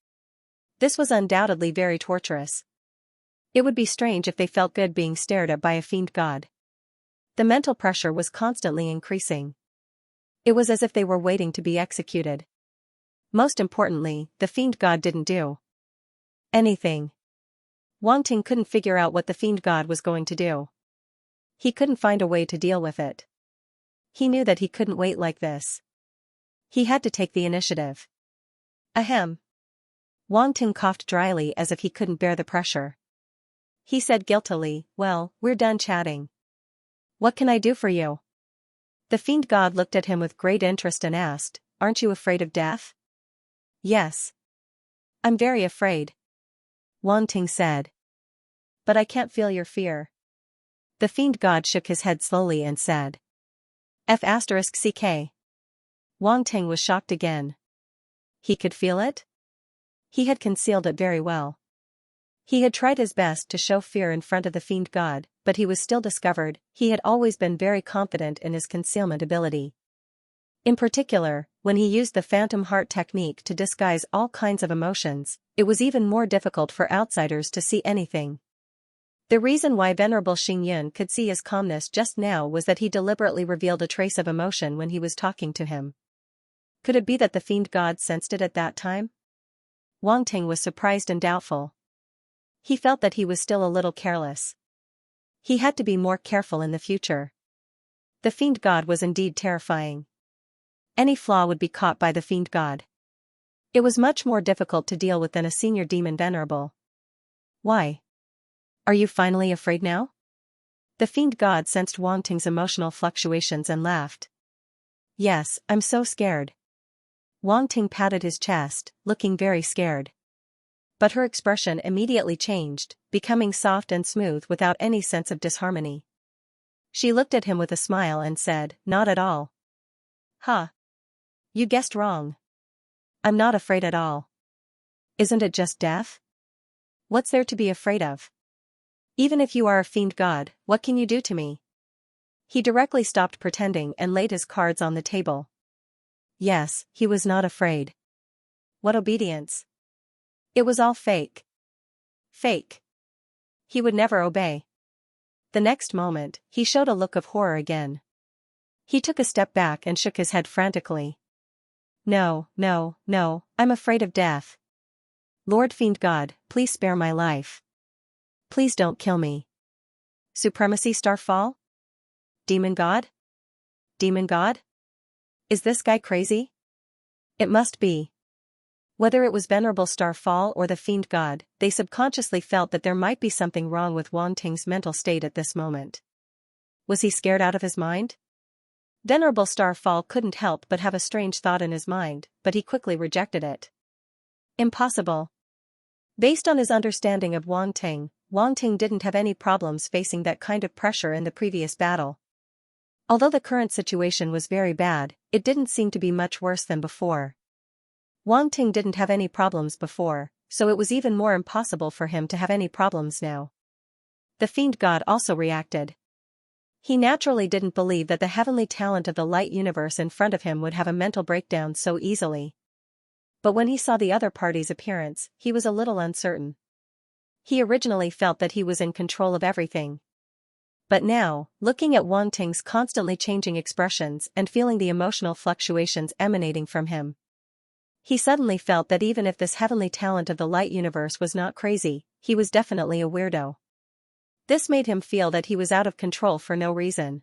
This was undoubtedly very torturous. It would be strange if they felt good being stared at by a fiend god. The mental pressure was constantly increasing. It was as if they were waiting to be executed. Most importantly, the fiend god didn't do anything. Wang Ting couldn't figure out what the fiend god was going to do. He couldn't find a way to deal with it. He knew that he couldn't wait like this. He had to take the initiative. Ahem. Wang Ting coughed dryly as if he couldn't bear the pressure. He said guiltily, "Well, we're done chatting. What can I do for you?" The fiend god looked at him with great interest and asked, "Aren't you afraid of death?" "Yes. I'm very afraid," Wang Ting said. "But I can't feel your fear." The fiend god shook his head slowly and said, F***ck. Wang Ting was shocked again. He could feel it? He had concealed it very well. He had tried his best to show fear in front of the fiend god, but he was still discovered. He had always been very confident in his concealment ability. In particular, when he used the phantom heart technique to disguise all kinds of emotions, it was even more difficult for outsiders to see anything. The reason why Venerable Xingyin could see his calmness just now was that he deliberately revealed a trace of emotion when he was talking to him. Could it be that the fiend god sensed it at that time? Wang Ting was surprised and doubtful. He felt that he was still a little careless. He had to be more careful in the future. The fiend god was indeed terrifying. Any flaw would be caught by the fiend god. It was much more difficult to deal with than a senior demon venerable. Why? Are you finally afraid now? The fiend god sensed Wang Ting's emotional fluctuations and laughed. Yes, I'm so scared. Wang Ting patted his chest, looking very scared. But her expression immediately changed, becoming soft and smooth without any sense of disharmony. She looked at him with a smile and said, "Not at all." "Huh. You guessed wrong. I'm not afraid at all." "Isn't it just death? What's there to be afraid of? Even if you are a fiend god, what can you do to me?" He directly stopped pretending and laid his cards on the table. Yes, he was not afraid. What obedience? It was all fake. Fake. He would never obey. The next moment, he showed a look of horror again. He took a step back and shook his head frantically. No, no, no, I'm afraid of death. Lord Fiend God, please spare my life. Please don't kill me. Supremacy Starfall? Demon God? Demon God? Is this guy crazy? It must be. Whether it was Venerable Starfall or the Fiend God, they subconsciously felt that there might be something wrong with Wang Ting's mental state at this moment. Was he scared out of his mind? Venerable Starfall couldn't help but have a strange thought in his mind, but he quickly rejected it. Impossible. Based on his understanding of Wang Ting didn't have any problems facing that kind of pressure in the previous battle. Although the current situation was very bad, it didn't seem to be much worse than before. Wang Ting didn't have any problems before, so it was even more impossible for him to have any problems now. The Fiend God also reacted. He naturally didn't believe that the heavenly talent of the light universe in front of him would have a mental breakdown so easily. But when he saw the other party's appearance, he was a little uncertain. He originally felt that he was in control of everything. But now, looking at Wang Ting's constantly changing expressions and feeling the emotional fluctuations emanating from him, he suddenly felt that even if this heavenly talent of the light universe was not crazy, he was definitely a weirdo. This made him feel that he was out of control for no reason.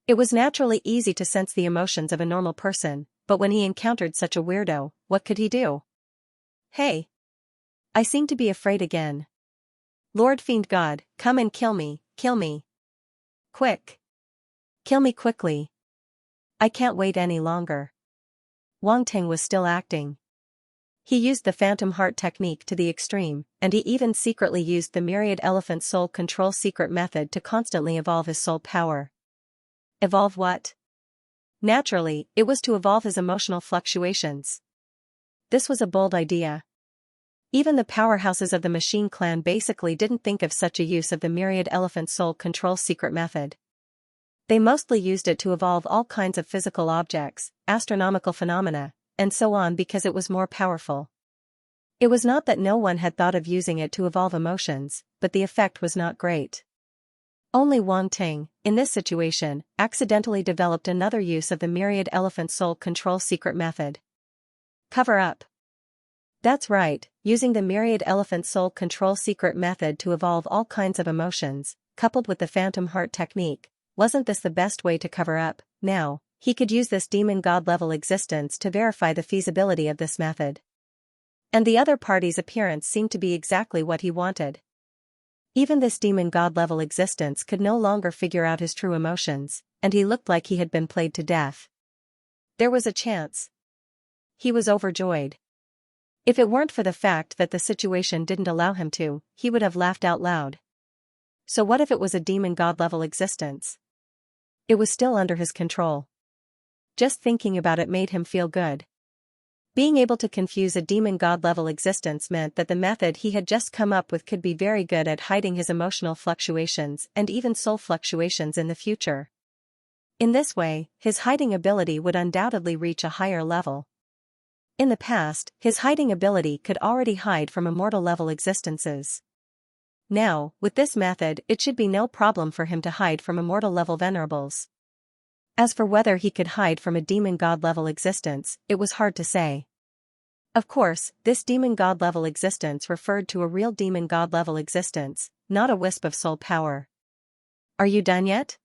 It was naturally easy to sense the emotions of a normal person, but when he encountered such a weirdo, what could he do? Hey! I seem to be afraid again. Lord Fiend God, come and kill me, kill me. Quick! Kill me quickly. I can't wait any longer. Wang Ting was still acting. He used the phantom heart technique to the extreme, and he even secretly used the myriad elephant soul control secret method to constantly evolve his soul power. Evolve what? Naturally, it was to evolve his emotional fluctuations. This was a bold idea. Even the powerhouses of the Machine Clan basically didn't think of such a use of the myriad elephant soul control secret method. They mostly used it to evolve all kinds of physical objects, astronomical phenomena, and so on because it was more powerful. It was not that no one had thought of using it to evolve emotions, but the effect was not great. Only Wang Ting, in this situation, accidentally developed another use of the myriad elephant soul control secret method. Cover up. That's right, using the myriad elephant soul control secret method to evolve all kinds of emotions, coupled with the phantom heart technique, wasn't this the best way to cover up? Now, he could use this demon god level existence to verify the feasibility of this method. And the other party's appearance seemed to be exactly what he wanted. Even this demon god level existence could no longer figure out his true emotions, and he looked like he had been played to death. There was a chance. He was overjoyed. If it weren't for the fact that the situation didn't allow him to, he would have laughed out loud. So what if it was a demon god level existence? It was still under his control. Just thinking about it made him feel good. Being able to confuse a demon god level existence meant that the method he had just come up with could be very good at hiding his emotional fluctuations and even soul fluctuations in the future. In this way, his hiding ability would undoubtedly reach a higher level. In the past, his hiding ability could already hide from immortal level existences. Now, with this method, it should be no problem for him to hide from immortal level venerables. As for whether he could hide from a demon god level existence, it was hard to say. Of course, this demon god level existence referred to a real demon god level existence, not a wisp of soul power. Are you done yet?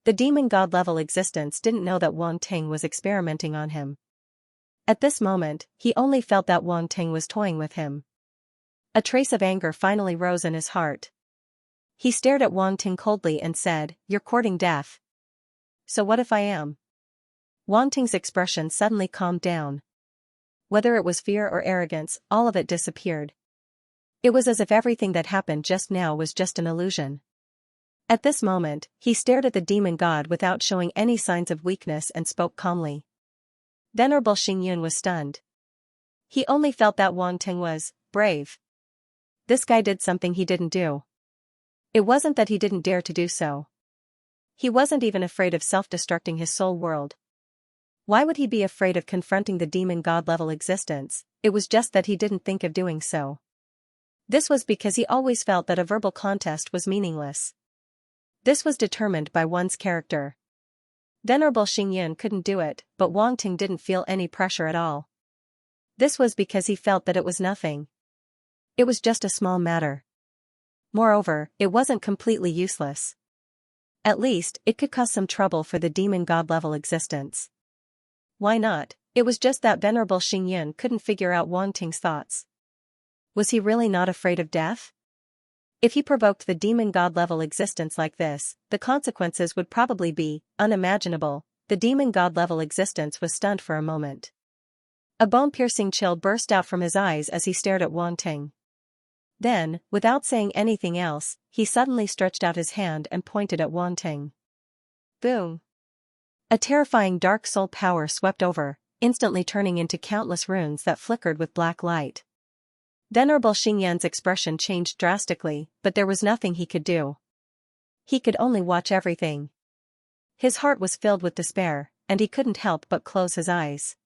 The demon god level existence didn't know that Wang Ting was experimenting on him. At this moment, he only felt that Wang Ting was toying with him. A trace of anger finally rose in his heart. He stared at Wang Ting coldly and said, "You're courting death. So what if I am?" Wang Ting's expression suddenly calmed down. Whether it was fear or arrogance, all of it disappeared. It was as if everything that happened just now was just an illusion. At this moment, he stared at the demon god without showing any signs of weakness and spoke calmly. Venerable Xingyun was stunned. He only felt that Wang Ting was brave. This guy did something he didn't do. It wasn't that he didn't dare to do so. He wasn't even afraid of self-destructing his soul world. Why would he be afraid of confronting the demon god level existence? It was just that he didn't think of doing so. This was because he always felt that a verbal contest was meaningless. This was determined by one's character. Venerable Xingyun couldn't do it, but Wang Ting didn't feel any pressure at all. This was because he felt that it was nothing. It was just a small matter. Moreover, it wasn't completely useless. At least, it could cause some trouble for the demon god level existence. Why not? It was just that Venerable Xingyun couldn't figure out Wang Ting's thoughts. Was he really not afraid of death? If he provoked the demon god level existence like this, the consequences would probably be unimaginable. The demon god level existence was stunned for a moment. A bone-piercing chill burst out from his eyes as he stared at Wang Ting. Then, without saying anything else, he suddenly stretched out his hand and pointed at Wang Ting. Boom! A terrifying dark soul power swept over, instantly turning into countless runes that flickered with black light. Venerable Xingyun's expression changed drastically, but there was nothing he could do. He could only watch everything. His heart was filled with despair, and he couldn't help but close his eyes.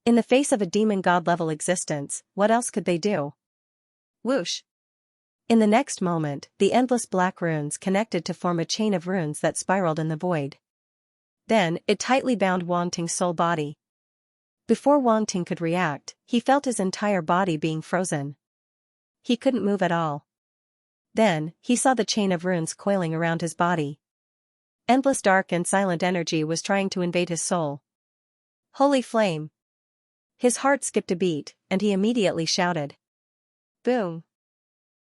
In the face of a demon god level existence, what else could they do? Whoosh! In the next moment, the endless black runes connected to form a chain of runes that spiraled in the void. Then, it tightly bound Wang Ting's soul body. Before Wang Ting could react, he felt his entire body being frozen. He couldn't move at all. Then, he saw the chain of runes coiling around his body. Endless dark and silent energy was trying to invade his soul. Holy flame! His heart skipped a beat, and he immediately shouted. Boom!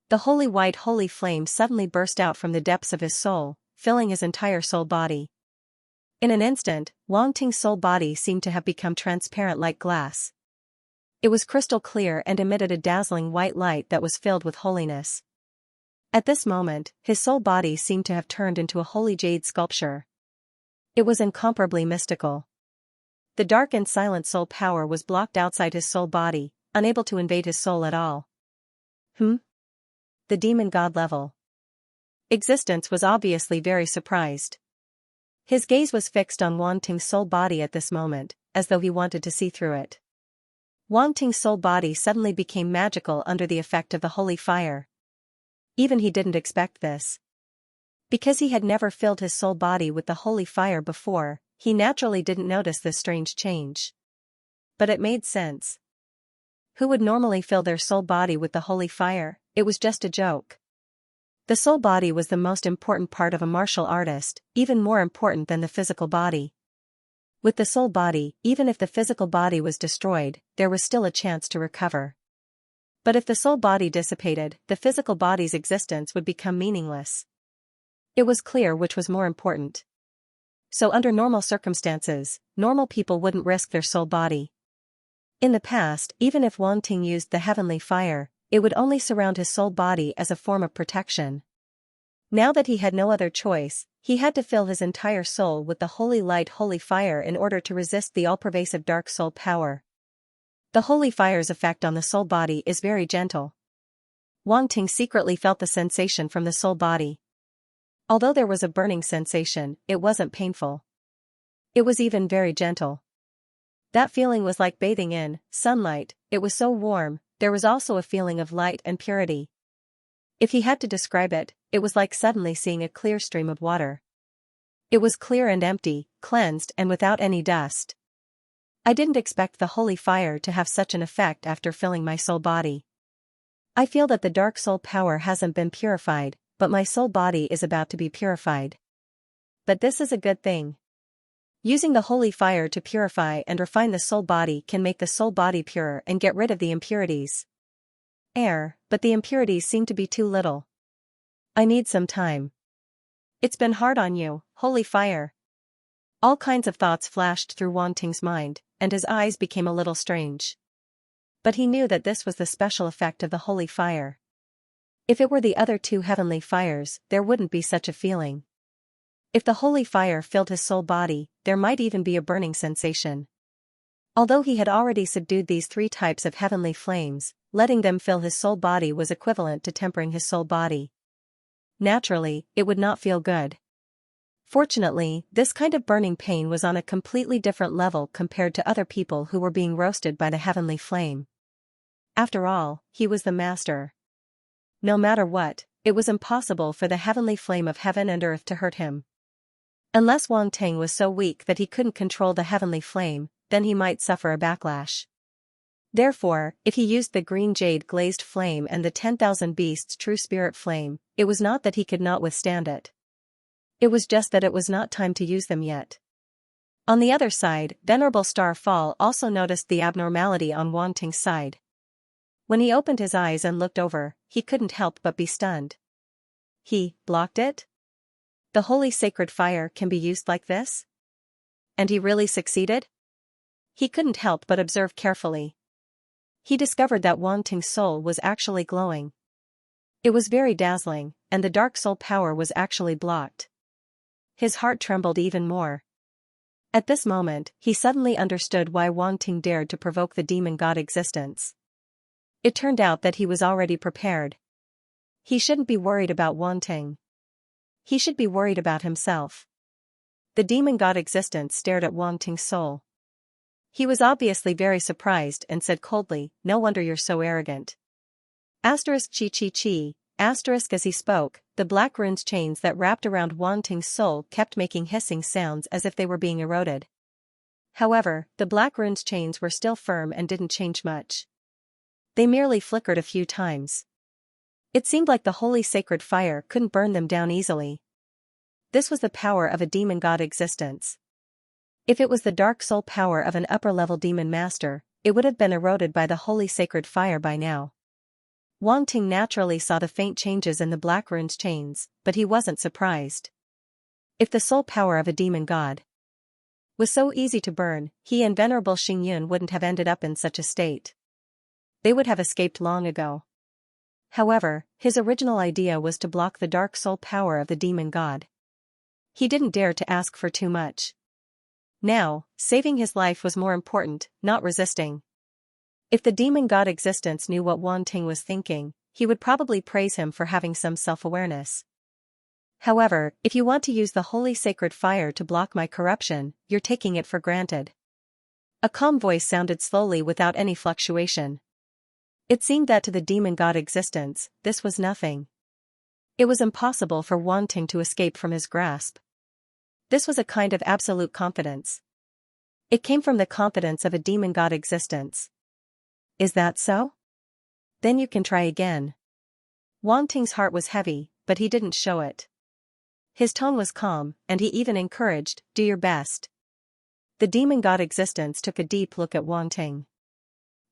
The holy white holy flame suddenly burst out from the depths of his soul, filling his entire soul body. In an instant, Wang Ting's soul body seemed to have become transparent like glass. It was crystal clear and emitted a dazzling white light that was filled with holiness. At this moment, his soul body seemed to have turned into a holy jade sculpture. It was incomparably mystical. The dark and silent soul power was blocked outside his soul body, unable to invade his soul at all. The demon god level. Existence was obviously very surprised. His gaze was fixed on Wang Ting's soul body at this moment, as though he wanted to see through it. Wang Ting's soul body suddenly became magical under the effect of the holy fire. Even he didn't expect this. Because he had never filled his soul body with the holy fire before, he naturally didn't notice this strange change. But it made sense. Who would normally fill their soul body with the holy fire? It was just a joke. The soul body was the most important part of a martial artist, even more important than the physical body. With the soul body, even if the physical body was destroyed, there was still a chance to recover. But if the soul body dissipated, the physical body's existence would become meaningless. It was clear which was more important. So under normal circumstances, normal people wouldn't risk their soul body. In the past, even if Wang Ting used the heavenly fire, it would only surround his soul body as a form of protection. Now that he had no other choice, he had to fill his entire soul with the holy light holy fire in order to resist the all-pervasive dark soul power. The holy fire's effect on the soul body is very gentle. Wang Ting secretly felt the sensation from the soul body. Although there was a burning sensation, it wasn't painful. It was even very gentle. That feeling was like bathing in sunlight. It was so warm. There was also a feeling of light and purity. If he had to describe it, it was like suddenly seeing a clear stream of water. It was clear and empty, cleansed and without any dust. I didn't expect the holy fire to have such an effect after filling my soul body. I feel that the dark soul power hasn't been purified, but my soul body is about to be purified. But this is a good thing. Using the holy fire to purify and refine the soul body can make the soul body pure and get rid of the impurities. But the impurities seem to be too little. I need some time. It's been hard on you, holy fire. All kinds of thoughts flashed through Wang Ting's mind, and his eyes became a little strange. But he knew that this was the special effect of the holy fire. If it were the other two heavenly fires, there wouldn't be such a feeling. If the holy fire filled his soul body, there might even be a burning sensation. Although he had already subdued these three types of heavenly flames, letting them fill his soul body was equivalent to tempering his soul body. Naturally, it would not feel good. Fortunately, this kind of burning pain was on a completely different level compared to other people who were being roasted by the heavenly flame. After all, he was the master. No matter what, it was impossible for the heavenly flame of heaven and earth to hurt him. Unless Wang Ting was so weak that he couldn't control the heavenly flame, then he might suffer a backlash. Therefore, if he used the green jade glazed flame and the 10,000 beasts true spirit flame, it was not that he could not withstand it. It was just that it was not time to use them yet. On the other side, Venerable Star Fall also noticed the abnormality on Wang Ting's side. When he opened his eyes and looked over, he couldn't help but be stunned. He blocked it? The holy sacred fire can be used like this? And he really succeeded? He couldn't help but observe carefully. He discovered that Wang Ting's soul was actually glowing. It was very dazzling, and the dark soul power was actually blocked. His heart trembled even more. At this moment, he suddenly understood why Wang Ting dared to provoke the demon god existence. It turned out that he was already prepared. He shouldn't be worried about Wang Ting. He should be worried about himself. The demon god existence stared at Wang Ting's soul. He was obviously very surprised and said coldly, "No wonder you're so arrogant." Asterisk chi chi chi, asterisk as he spoke, the black runes chains that wrapped around Wang Ting's soul kept making hissing sounds as if they were being eroded. However, the black runes chains were still firm and didn't change much. They merely flickered a few times. It seemed like the holy sacred fire couldn't burn them down easily. This was the power of a demon god existence. If it was the dark soul power of an upper-level demon master, it would have been eroded by the holy sacred fire by now. Wang Ting naturally saw the faint changes in the black rune's chains, but he wasn't surprised. If the soul power of a demon god was so easy to burn, he and Venerable Xingyun wouldn't have ended up in such a state. They would have escaped long ago. However, his original idea was to block the dark soul power of the demon god. He didn't dare to ask for too much. Now, saving his life was more important, not resisting. If the demon god existence knew what Wang Ting was thinking, he would probably praise him for having some self-awareness. However, if you want to use the holy sacred fire to block my corruption, you're taking it for granted. A calm voice sounded slowly without any fluctuation. It seemed that to the demon god existence, this was nothing. It was impossible for Wang Ting to escape from his grasp. This was a kind of absolute confidence. It came from the confidence of a demon god existence. Is that so? Then you can try again. Wang Ting's heart was heavy, but he didn't show it. His tone was calm, and he even encouraged, do your best. The demon god existence took a deep look at Wang Ting.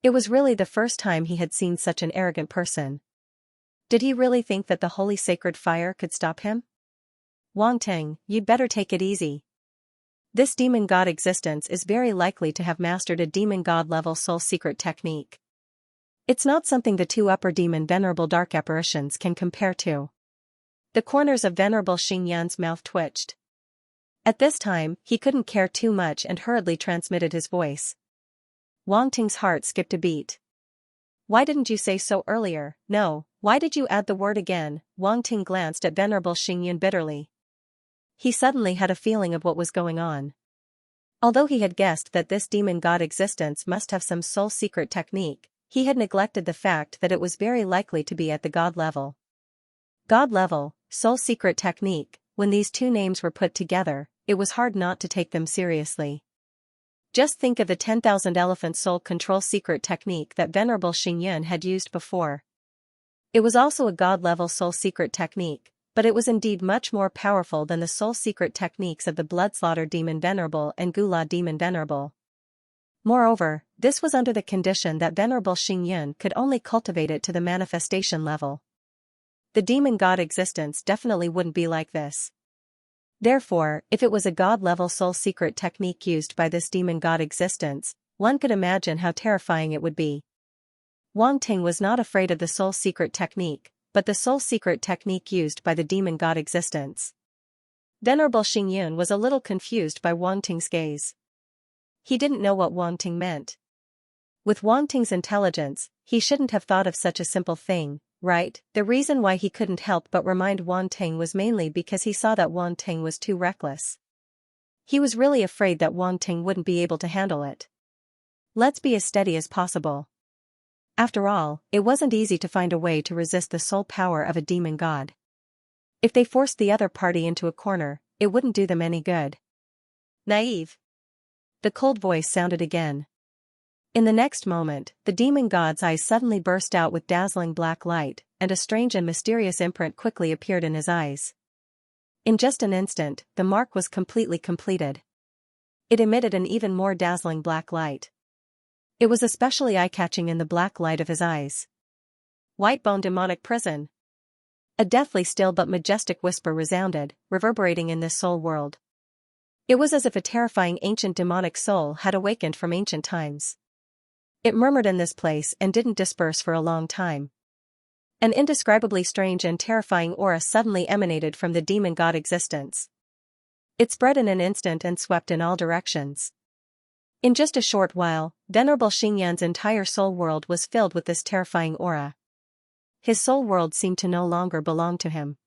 It was really the first time he had seen such an arrogant person. Did he really think that the holy sacred fire could stop him? Wang Ting, you'd better take it easy. This demon god existence is very likely to have mastered a demon god level soul secret technique. It's not something the two upper demon venerable dark apparitions can compare to. The corners of Venerable Xingyuan's mouth twitched. At this time, he couldn't care too much and hurriedly transmitted his voice. Wang Ting's heart skipped a beat. Why didn't you say so earlier? No, why did you add the word again? Wang Ting glanced at Venerable Xingyun bitterly. He suddenly had a feeling of what was going on. Although he had guessed that this demon god existence must have some soul secret technique, he had neglected the fact that it was very likely to be at the god level. God level, soul secret technique, when these two names were put together, it was hard not to take them seriously. Just think of the 10,000 elephant soul control secret technique that Venerable Xingyun had used before. It was also a god level soul secret technique, but it was indeed much more powerful than the soul secret techniques of the Bloodslaughter Demon Venerable and Gula Demon Venerable. Moreover, this was under the condition that Venerable Xingyun could only cultivate it to the manifestation level. The demon god existence definitely wouldn't be like this. Therefore, if it was a god-level soul secret technique used by this demon god existence, one could imagine how terrifying it would be. Wang Ting was not afraid of the soul secret technique, but the soul secret technique used by the demon god existence. Venerable Xingyun was a little confused by Wang Ting's gaze. He didn't know what Wang Ting meant. With Wang Ting's intelligence, he shouldn't have thought of such a simple thing, right? The reason why he couldn't help but remind Wang Ting was mainly because he saw that Wang Ting was too reckless. He was really afraid that Wang Ting wouldn't be able to handle it. Let's be as steady as possible. After all, it wasn't easy to find a way to resist the soul power of a demon god. If they forced the other party into a corner, it wouldn't do them any good. Naive. The cold voice sounded again. In the next moment, the demon god's eyes suddenly burst out with dazzling black light, and a strange and mysterious imprint quickly appeared in his eyes. In just an instant, the mark was completely completed. It emitted an even more dazzling black light. It was especially eye-catching in the black light of his eyes. Whitebone demonic prison. A deathly still but majestic whisper resounded, reverberating in this soul world. It was as if a terrifying ancient demonic soul had awakened from ancient times. It murmured in this place and didn't disperse for a long time. An indescribably strange and terrifying aura suddenly emanated from the demon god existence. It spread in an instant and swept in all directions. In just a short while, Venerable Xingyuan's entire soul world was filled with this terrifying aura. His soul world seemed to no longer belong to him.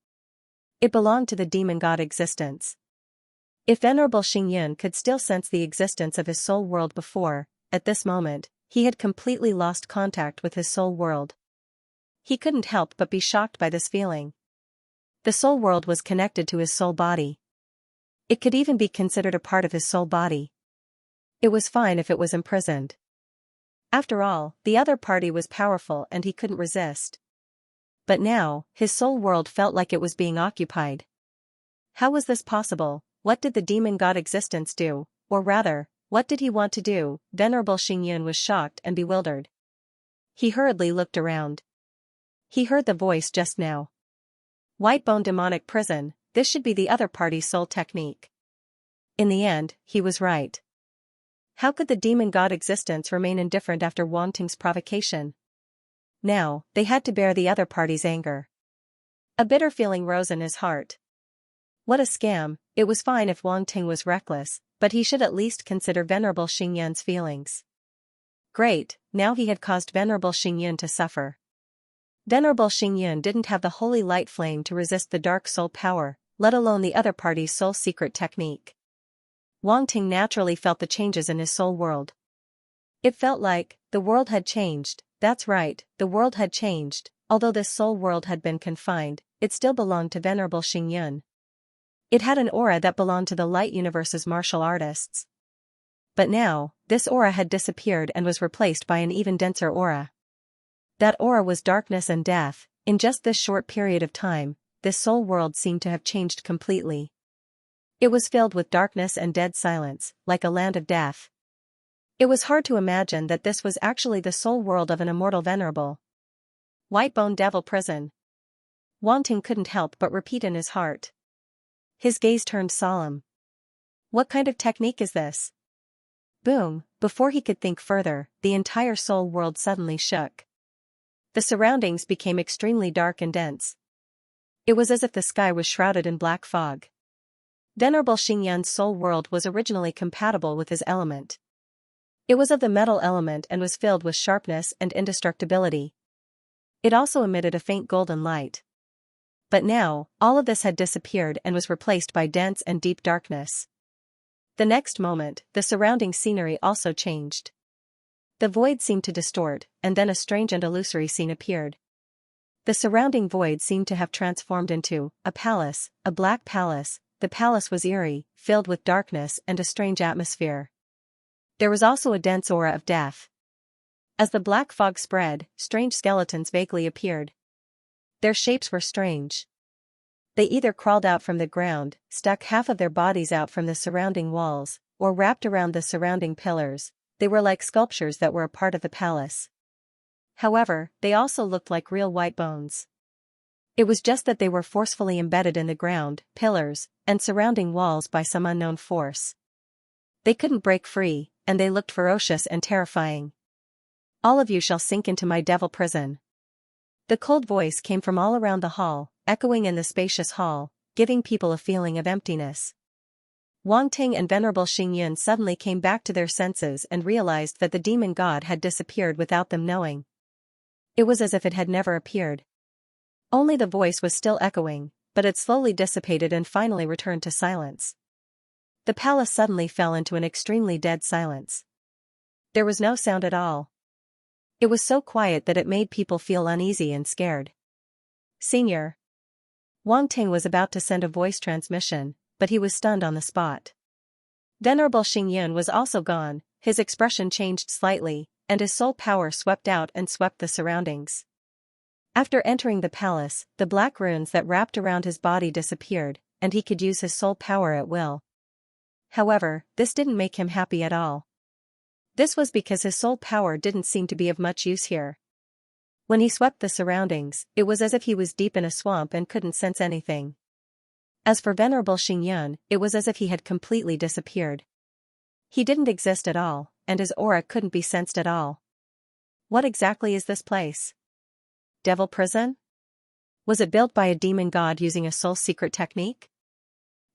It belonged to the demon god existence. If Venerable Xingyun could still sense the existence of his soul world before, at this moment, he had completely lost contact with his soul world. He couldn't help but be shocked by this feeling. The soul world was connected to his soul body. It could even be considered a part of his soul body. It was fine if it was imprisoned. After all, the other party was powerful and he couldn't resist. But now, his soul world felt like it was being occupied. How was this possible? What did the demon god existence do? Or rather, what did he want to do? Venerable Xingyun was shocked and bewildered. He hurriedly looked around. He heard the voice just now. Whitebone demonic prison, this should be the other party's soul technique. In the end, he was right. How could the demon god existence remain indifferent after Wang Ting's provocation? Now, they had to bear the other party's anger. A bitter feeling rose in his heart. What a scam. It was fine if Wang Ting was reckless, but he should at least consider Venerable Xingyun's feelings. Great, now he had caused Venerable Xingyun to suffer. Venerable Xingyun didn't have the holy light flame to resist the dark soul power, let alone the other party's soul secret technique. Wang Ting naturally felt the changes in his soul world. It felt like the world had changed. That's right, the world had changed. Although this soul world had been confined, it still belonged to Venerable Xingyun. It had an aura that belonged to the light universe's martial artists. But now, this aura had disappeared and was replaced by an even denser aura. That aura was darkness and death. In just this short period of time, this soul world seemed to have changed completely. It was filled with darkness and dead silence, like a land of death. It was hard to imagine that this was actually the soul world of an immortal venerable. Whitebone Devil Prison. Wang Ting couldn't help but repeat in his heart. His gaze turned solemn. What kind of technique is this? Boom, before he could think further, the entire soul world suddenly shook. The surroundings became extremely dark and dense. It was as if the sky was shrouded in black fog. Venerable Xingyun's soul world was originally compatible with his element. It was of the metal element and was filled with sharpness and indestructibility. It also emitted a faint golden light. But now, all of this had disappeared and was replaced by dense and deep darkness. The next moment, the surrounding scenery also changed. The void seemed to distort, and then a strange and illusory scene appeared. The surrounding void seemed to have transformed into a palace, a black palace. The palace was eerie, filled with darkness and a strange atmosphere. There was also a dense aura of death. As the black fog spread, strange skeletons vaguely appeared. Their shapes were strange. They either crawled out from the ground, stuck half of their bodies out from the surrounding walls, or wrapped around the surrounding pillars. They were like sculptures that were a part of the palace. However, they also looked like real white bones. It was just that they were forcefully embedded in the ground, pillars, and surrounding walls by some unknown force. They couldn't break free, and they looked ferocious and terrifying. All of you shall sink into my devil prison. The cold voice came from all around the hall, echoing in the spacious hall, giving people a feeling of emptiness. Wang Ting and Venerable Xingyun suddenly came back to their senses and realized that the demon god had disappeared without them knowing. It was as if it had never appeared. Only the voice was still echoing, but it slowly dissipated and finally returned to silence. The palace suddenly fell into an extremely dead silence. There was no sound at all. It was so quiet that it made people feel uneasy and scared. Senior. Wang Ting was about to send a voice transmission, but he was stunned on the spot. Venerable Xingyun was also gone, his expression changed slightly, and his soul power swept out and swept the surroundings. After entering the palace, the black runes that wrapped around his body disappeared, and he could use his soul power at will. However, this didn't make him happy at all. This was because his soul power didn't seem to be of much use here. When he swept the surroundings, it was as if he was deep in a swamp and couldn't sense anything. As for Venerable Xingyun, it was as if he had completely disappeared. He didn't exist at all, and his aura couldn't be sensed at all. What exactly is this place? Devil prison? Was it built by a demon god using a soul secret technique?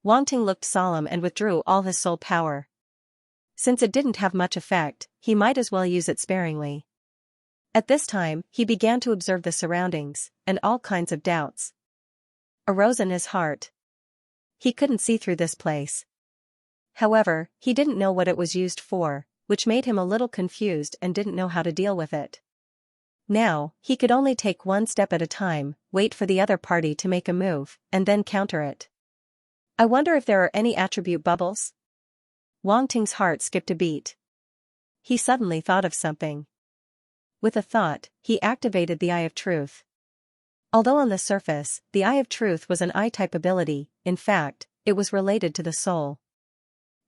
Wang Ting looked solemn and withdrew all his soul power. Since it didn't have much effect, he might as well use it sparingly. At this time, he began to observe the surroundings, and all kinds of doubts arose in his heart. He couldn't see through this place. However, he didn't know what it was used for, which made him a little confused and didn't know how to deal with it. Now, he could only take one step at a time, wait for the other party to make a move, and then counter it. I wonder if there are any attribute bubbles? Wang Ting's heart skipped a beat. He suddenly thought of something. With a thought, he activated the Eye of Truth. Although on the surface, the Eye of Truth was an eye-type ability, in fact, it was related to the soul.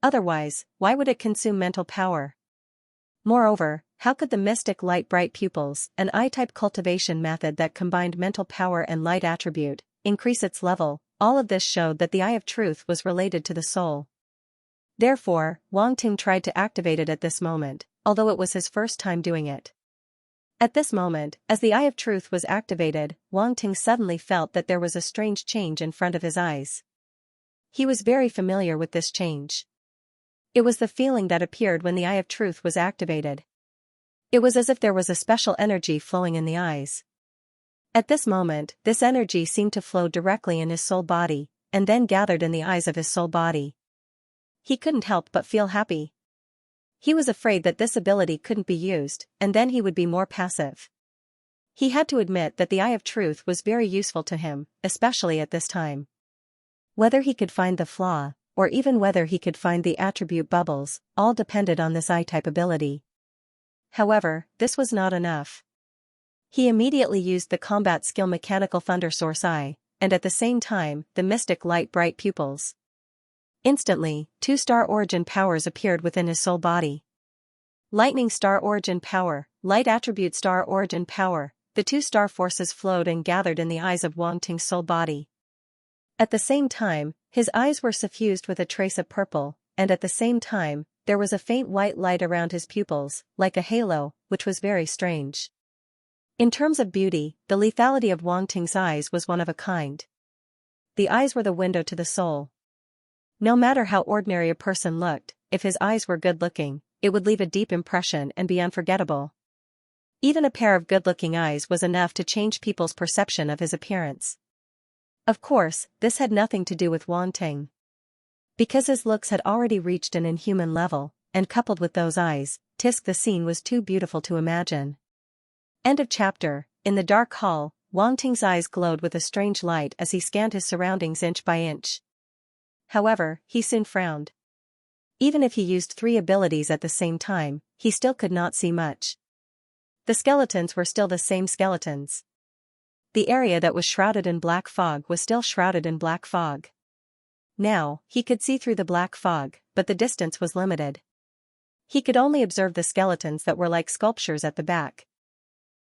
Otherwise, why would it consume mental power? Moreover, how could the mystic light bright pupils, an I-type cultivation method that combined mental power and light attribute, increase its level? All of this showed that the eye of truth was related to the soul. Therefore, Wang Ting tried to activate it at this moment, although it was his first time doing it. At this moment, as the eye of truth was activated, Wang Ting suddenly felt that there was a strange change in front of his eyes. He was very familiar with this change. It was the feeling that appeared when the eye of truth was activated. It was as if there was a special energy flowing in the eyes. At this moment, this energy seemed to flow directly in his soul body, and then gathered in the eyes of his soul body. He couldn't help but feel happy. He was afraid that this ability couldn't be used, and then he would be more passive. He had to admit that the eye of truth was very useful to him, especially at this time. Whether he could find the flaw, or even whether he could find the attribute bubbles, all depended on this eye-type ability. However, this was not enough. He immediately used the combat skill Mechanical Thunder Source Eye, and at the same time, the Mystic Light Bright Pupils. Instantly, 2 star origin powers appeared within his soul body. Lightning Star Origin Power, Light Attribute Star Origin Power, the 2 star forces flowed and gathered in the eyes of Wang Ting's soul body. At the same time, his eyes were suffused with a trace of purple, and at the same time, there was a faint white light around his pupils, like a halo, which was very strange. In terms of beauty, the lethality of Wang Ting's eyes was one of a kind. The eyes were the window to the soul. No matter how ordinary a person looked, if his eyes were good-looking, it would leave a deep impression and be unforgettable. Even a pair of good-looking eyes was enough to change people's perception of his appearance. Of course, this had nothing to do with Wang Ting. Because his looks had already reached an inhuman level, and coupled with those eyes, the scene was too beautiful to imagine. End of chapter. In the dark hall, Wang Ting's eyes glowed with a strange light as he scanned his surroundings inch by inch. However, he soon frowned. Even if he used 3 abilities at the same time, he still could not see much. The skeletons were still the same skeletons. The area that was shrouded in black fog was still shrouded in black fog. Now, he could see through the black fog, but the distance was limited. He could only observe the skeletons that were like sculptures at the back.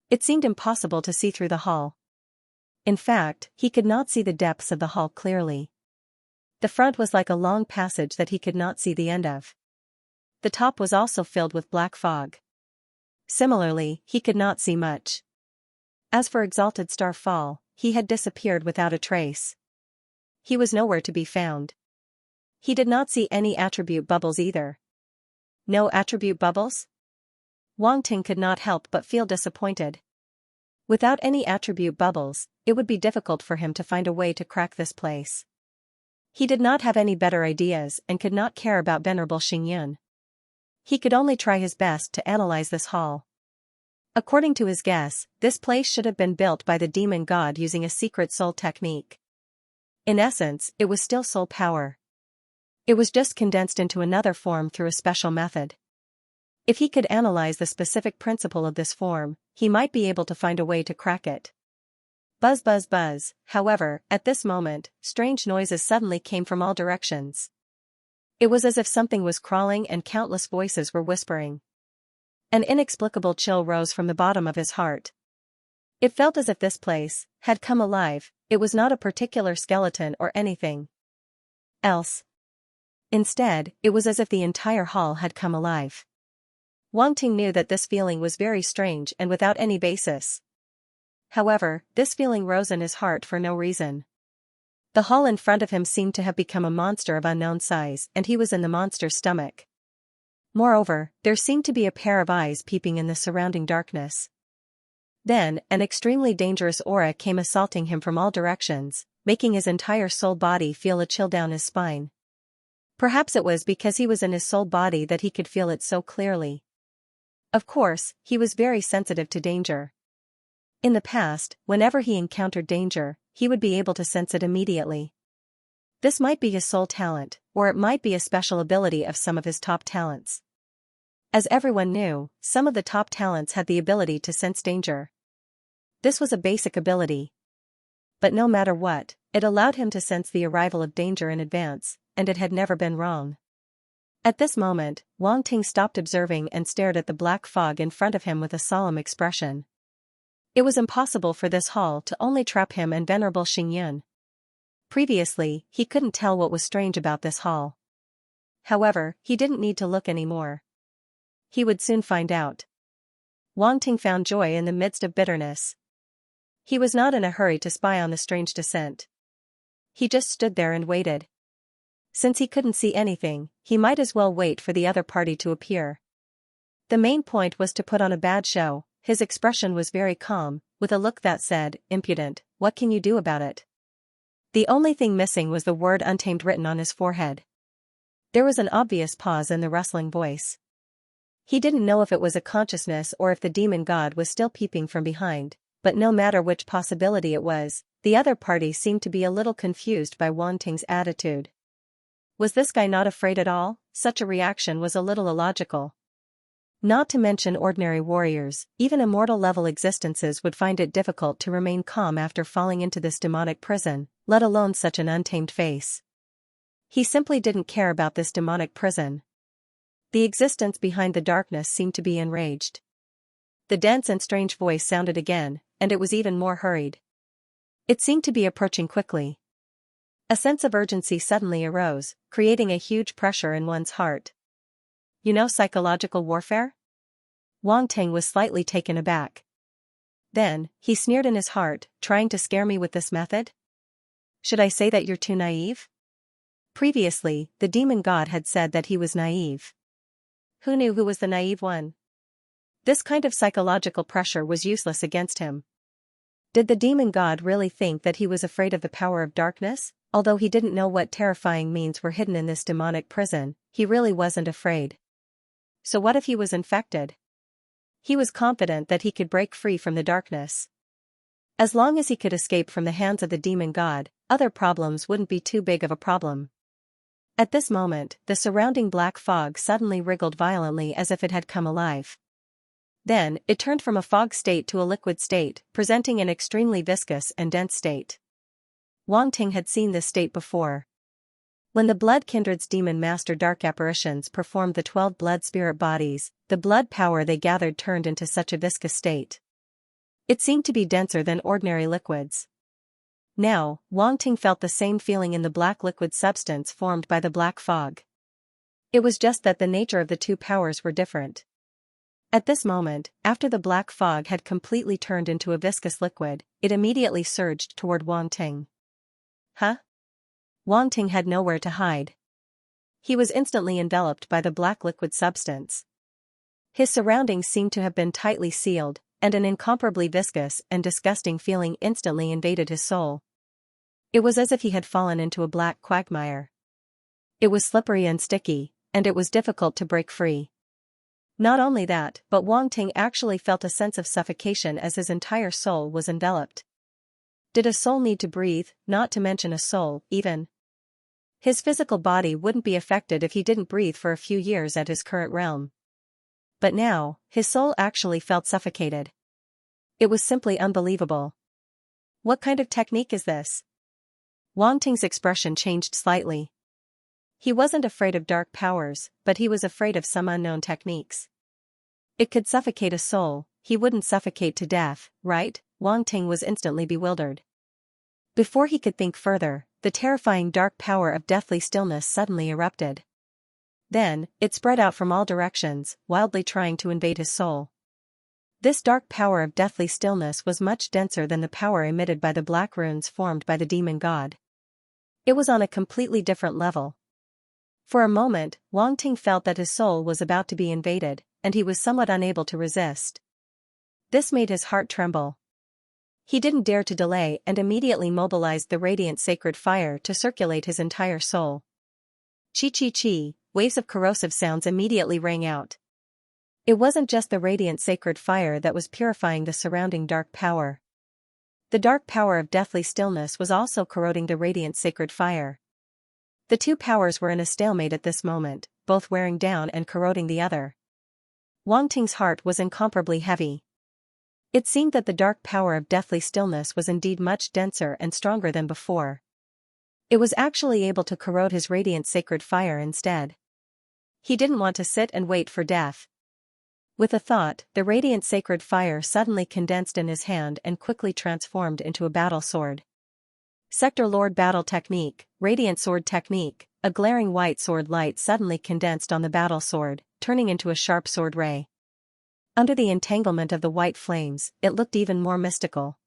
It seemed impossible to see through the hall. In fact, he could not see the depths of the hall clearly. The front was like a long passage that he could not see the end of. The top was also filled with black fog. Similarly, he could not see much. As for Exalted Star Fall, he had disappeared without a trace. He was nowhere to be found. He did not see any attribute bubbles either. No attribute bubbles? Wang Ting could not help but feel disappointed. Without any attribute bubbles, it would be difficult for him to find a way to crack this place. He did not have any better ideas and could not care about Venerable Xingyun. He could only try his best to analyze this hall. According to his guess, this place should have been built by the demon god using a secret soul technique. In essence, it was still soul power. It was just condensed into another form through a special method. If he could analyze the specific principle of this form, he might be able to find a way to crack it. Buzz buzz buzz. However, at this moment, strange noises suddenly came from all directions. It was as if something was crawling and countless voices were whispering. An inexplicable chill rose from the bottom of his heart. It felt as if this place had come alive. It was not a particular skeleton or anything else. Instead, it was as if the entire hall had come alive. Wang Ting knew that this feeling was very strange and without any basis. However, this feeling rose in his heart for no reason. The hall in front of him seemed to have become a monster of unknown size, and he was in the monster's stomach. Moreover, there seemed to be a pair of eyes peeping in the surrounding darkness. Then, an extremely dangerous aura came assaulting him from all directions, making his entire soul body feel a chill down his spine. Perhaps it was because he was in his soul body that he could feel it so clearly. Of course, he was very sensitive to danger. In the past, whenever he encountered danger, he would be able to sense it immediately. This might be his soul talent, or it might be a special ability of some of his top talents. As everyone knew, some of the top talents had the ability to sense danger. This was a basic ability. But no matter what, It allowed him to sense the arrival of danger in advance, and it had never been wrong. At this moment, Wang Ting stopped observing and stared at the black fog in front of him with a solemn expression. It was impossible for this hall to only trap him and venerable Xingyun. Previously, he couldn't tell what was strange about this hall. However, he didn't need to look anymore. He would soon find out. Wang Ting found joy in the midst of bitterness. He was not in a hurry to spy on the strange descent. He just stood there and waited. Since he couldn't see anything, he might as well wait for the other party to appear. The main point was to put on a bad show. His expression was very calm, with a look that said, "Impudent, what can you do about it?" The only thing missing was the word untamed written on his forehead. There was an obvious pause in the rustling voice. He didn't know if it was a consciousness or if the demon god was still peeping from behind, but no matter which possibility it was, the other party seemed to be a little confused by Wang Ting's attitude. Was this guy not afraid at all? Such a reaction was a little illogical. Not to mention ordinary warriors, even immortal-level existences would find it difficult to remain calm after falling into this demonic prison, let alone such an untamed face. He simply didn't care about this demonic prison. The existence behind the darkness seemed to be enraged. The dense and strange voice sounded again, and it was even more hurried. It seemed to be approaching quickly. A sense of urgency suddenly arose, creating a huge pressure in one's heart. You know psychological warfare? Wang Ting was slightly taken aback. Then, he sneered in his heart, trying to scare me with this method? Should I say that you're too naive? Previously, the demon god had said that he was naive. Who knew who was the naive one? This kind of psychological pressure was useless against him. Did the demon god really think that he was afraid of the power of darkness? Although he didn't know what terrifying means were hidden in this demonic prison, he really wasn't afraid. So what if he was infected? He was confident that he could break free from the darkness. As long as he could escape from the hands of the demon god, other problems wouldn't be too big of a problem. At this moment, the surrounding black fog suddenly wriggled violently as if it had come alive. Then, it turned from a fog state to a liquid state, presenting an extremely viscous and dense state. Wang Ting had seen this state before. When the Blood Kindred's demon master dark apparitions performed the 12 blood spirit bodies, the blood power they gathered turned into such a viscous state. It seemed to be denser than ordinary liquids. Now, Wang Ting felt the same feeling in the black liquid substance formed by the black fog. It was just that the nature of the two powers were different. At this moment, after the black fog had completely turned into a viscous liquid, it immediately surged toward Wang Ting. Huh? Wang Ting had nowhere to hide. He was instantly enveloped by the black liquid substance. His surroundings seemed to have been tightly sealed, and an incomparably viscous and disgusting feeling instantly invaded his soul. It was as if he had fallen into a black quagmire. It was slippery and sticky, and it was difficult to break free. Not only that, but Wang Ting actually felt a sense of suffocation as his entire soul was enveloped. Did a soul need to breathe, not to mention a soul, even? His physical body wouldn't be affected if he didn't breathe for a few years at his current realm. But now, his soul actually felt suffocated. It was simply unbelievable. What kind of technique is this? Wang Ting's expression changed slightly. He wasn't afraid of dark powers, but he was afraid of some unknown techniques. It could suffocate a soul, he wouldn't suffocate to death, right? Wang Ting was instantly bewildered. Before he could think further, the terrifying dark power of deathly stillness suddenly erupted. Then, it spread out from all directions, wildly trying to invade his soul. This dark power of deathly stillness was much denser than the power emitted by the black runes formed by the demon god. It was on a completely different level. For a moment, Wang Ting felt that his soul was about to be invaded, and he was somewhat unable to resist. This made his heart tremble. He didn't dare to delay and immediately mobilized the radiant sacred fire to circulate his entire soul. Chi-chi-chi, waves of corrosive sounds immediately rang out. It wasn't just the radiant sacred fire that was purifying the surrounding dark power. The dark power of deathly stillness was also corroding the radiant sacred fire. The two powers were in a stalemate at this moment, both wearing down and corroding the other. Wang Ting's heart was incomparably heavy. It seemed that the dark power of deathly stillness was indeed much denser and stronger than before. It was actually able to corrode his radiant sacred fire instead. He didn't want to sit and wait for death. With a thought, the radiant sacred fire suddenly condensed in his hand and quickly transformed into a battle sword. Sector Lord Battle Technique, Radiant Sword Technique. A glaring white sword light suddenly condensed on the battle sword, turning into a sharp sword ray. Under the entanglement of the white flames, it looked even more mystical.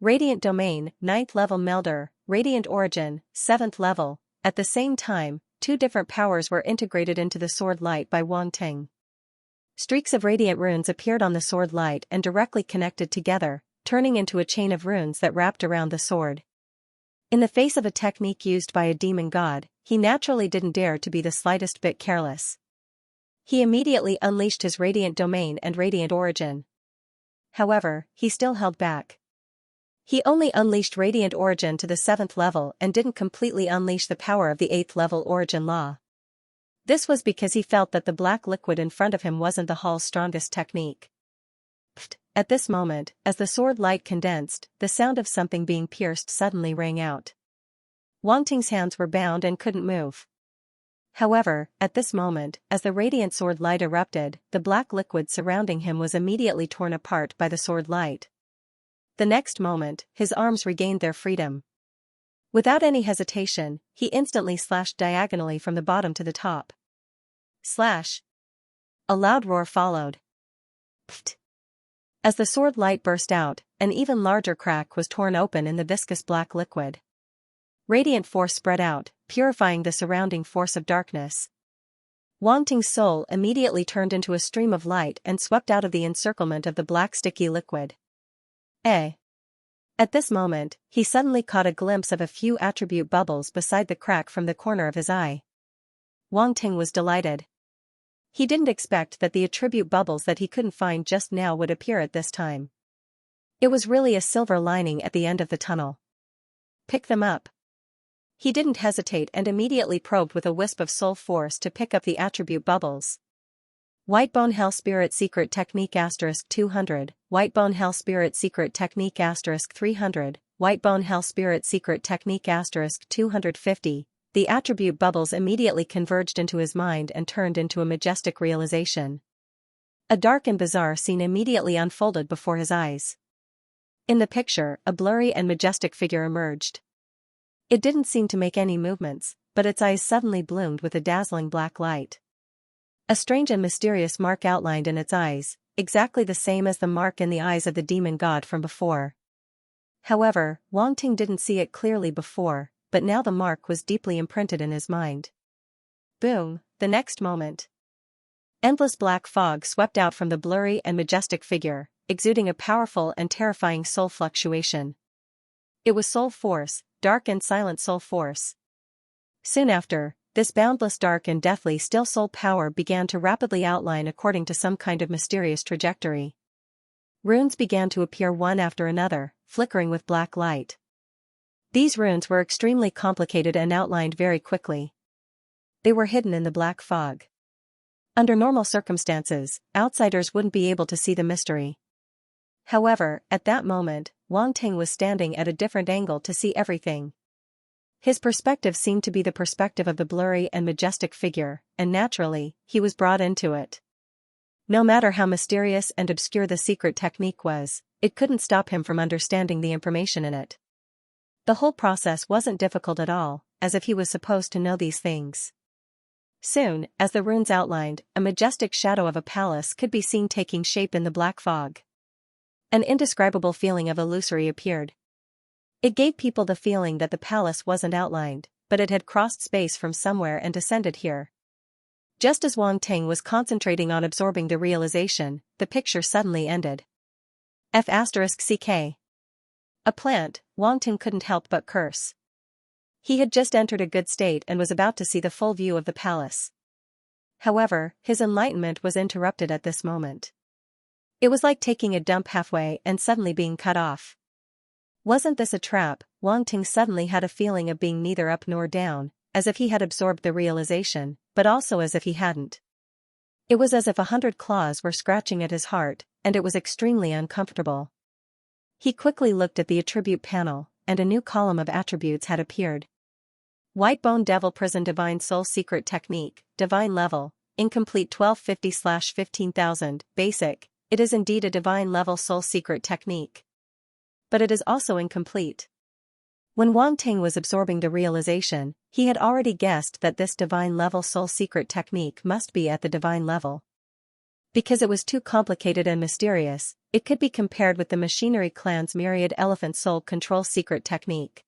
Radiant Domain, 9th level Melder, Radiant Origin, 7th level. At the same time, two different powers were integrated into the sword light by Wang Ting. Streaks of radiant runes appeared on the sword light and directly connected together, turning into a chain of runes that wrapped around the sword. In the face of a technique used by a demon god, he naturally didn't dare to be the slightest bit careless. He immediately unleashed his Radiant Domain and Radiant Origin. However, he still held back. He only unleashed Radiant Origin to the 7th level and didn't completely unleash the power of the 8th level Origin Law. This was because he felt that the black liquid in front of him wasn't the Hall's strongest technique. Pfft. At this moment, as the sword light condensed, the sound of something being pierced suddenly rang out. Wang Ting's hands were bound and couldn't move. However, at this moment, as the radiant sword light erupted, the black liquid surrounding him was immediately torn apart by the sword light. The next moment, his arms regained their freedom. Without any hesitation, he instantly slashed diagonally from the bottom to the top. Slash! A loud roar followed. Pfft! As the sword light burst out, an even larger crack was torn open in the viscous black liquid. Radiant force spread out, purifying the surrounding force of darkness. Wang Ting's soul immediately turned into a stream of light and swept out of the encirclement of the black sticky liquid. At this moment, he suddenly caught a glimpse of a few attribute bubbles beside the crack from the corner of his eye. Wang Ting was delighted. He didn't expect that the attribute bubbles that he couldn't find just now would appear at this time. It was really a silver lining at the end of the tunnel. Pick them up. He didn't hesitate and immediately probed with a wisp of soul force to pick up the attribute bubbles. Whitebone Hell Spirit Secret Technique *200, Whitebone Hell Spirit Secret Technique *300, Whitebone Hell Spirit Secret Technique *250. The attribute bubbles immediately converged into his mind and turned into a majestic realization. A dark and bizarre scene immediately unfolded before his eyes. In the picture, a blurry and majestic figure emerged. It didn't seem to make any movements, but its eyes suddenly bloomed with a dazzling black light. A strange and mysterious mark outlined in its eyes, exactly the same as the mark in the eyes of the demon god from before. However, Wang Ting didn't see it clearly before, but now the mark was deeply imprinted in his mind. Boom, the next moment. Endless black fog swept out from the blurry and majestic figure, exuding a powerful and terrifying soul fluctuation. It was soul force, dark and silent soul force. Soon after, this boundless dark and deathly still soul power began to rapidly outline according to some kind of mysterious trajectory. Runes began to appear one after another, flickering with black light. These runes were extremely complicated and outlined very quickly. They were hidden in the black fog. Under normal circumstances, outsiders wouldn't be able to see the mystery. However, at that moment, Wang Ting was standing at a different angle to see everything. His perspective seemed to be the perspective of the blurry and majestic figure, and naturally, he was brought into it. No matter how mysterious and obscure the secret technique was, it couldn't stop him from understanding the information in it. The whole process wasn't difficult at all, as if he was supposed to know these things. Soon, as the runes outlined, a majestic shadow of a palace could be seen taking shape in the black fog. An indescribable feeling of illusory appeared. It gave people the feeling that the palace wasn't outlined, but it had crossed space from somewhere and descended here. Just as Wang Ting was concentrating on absorbing the realization, the picture suddenly ended. F***ck. A plant, Wang Ting couldn't help but curse. He had just entered a good state and was about to see the full view of the palace. However, his enlightenment was interrupted at this moment. It was like taking a dump halfway and suddenly being cut off. Wasn't this a trap? Wang Ting suddenly had a feeling of being neither up nor down, as if he had absorbed the realization, but also as if he hadn't. It was as if 100 claws were scratching at his heart, and it was extremely uncomfortable. He quickly looked at the attribute panel, and a new column of attributes had appeared. White Bone Devil Prison Divine Soul Secret Technique, Divine Level, Incomplete 1250/15000, Basic. It is indeed a divine level soul secret technique. But it is also incomplete. When Wang Ting was absorbing the realization, he had already guessed that this divine level soul secret technique must be at the divine level. Because it was too complicated and mysterious, it could be compared with the Machinery Clan's Myriad Elephant Soul Control Secret Technique.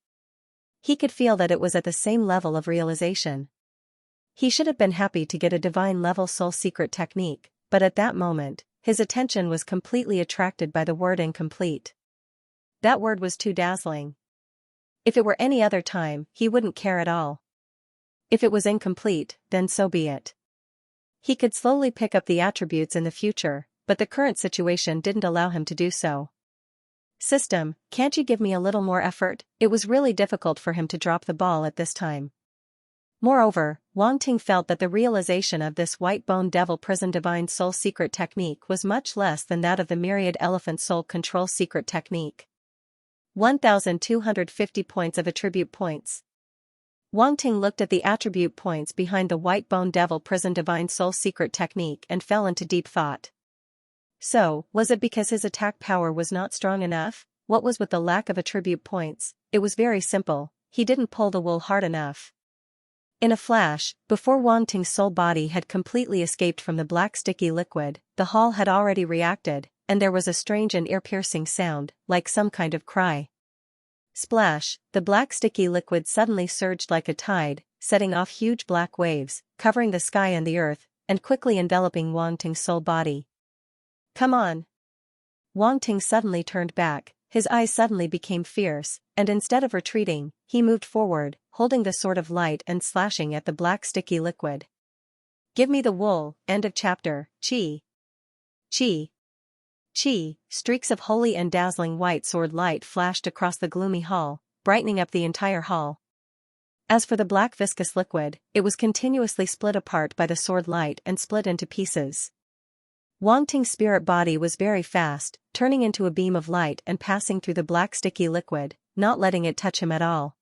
He could feel that it was at the same level of realization. He should have been happy to get a divine level soul secret technique, but at that moment, his attention was completely attracted by the word incomplete. That word was too dazzling. If it were any other time, he wouldn't care at all. If it was incomplete, then so be it. He could slowly pick up the attributes in the future, but the current situation didn't allow him to do so. System, can't you give me a little more effort? It was really difficult for him to drop the ball at this time. Moreover, Wang Ting felt that the realization of this White Bone Devil Prison Divine Soul Secret Technique was much less than that of the Myriad Elephant Soul Control Secret Technique. 1,250 points of attribute points. Wang Ting looked at the attribute points behind the White Bone Devil Prison Divine Soul Secret Technique and fell into deep thought. So, was it because his attack power was not strong enough? What was with the lack of attribute points? It was very simple, he didn't pull the wool hard enough. In a flash, before Wang Ting's soul body had completely escaped from the black sticky liquid, the hall had already reacted, and there was a strange and ear-piercing sound, like some kind of cry. Splash, the black sticky liquid suddenly surged like a tide, setting off huge black waves, covering the sky and the earth, and quickly enveloping Wang Ting's soul body. Come on! Wang Ting suddenly turned back, his eyes suddenly became fierce, and instead of retreating, he moved forward, holding the sword of light and slashing at the black sticky liquid. Give me the wool, end of chapter, Chi. Chi. Chi, streaks of holy and dazzling white sword light flashed across the gloomy hall, brightening up the entire hall. As for the black viscous liquid, it was continuously split apart by the sword light and split into pieces. Wang Ting's spirit body was very fast, turning into a beam of light and passing through the black sticky liquid, not letting it touch him at all.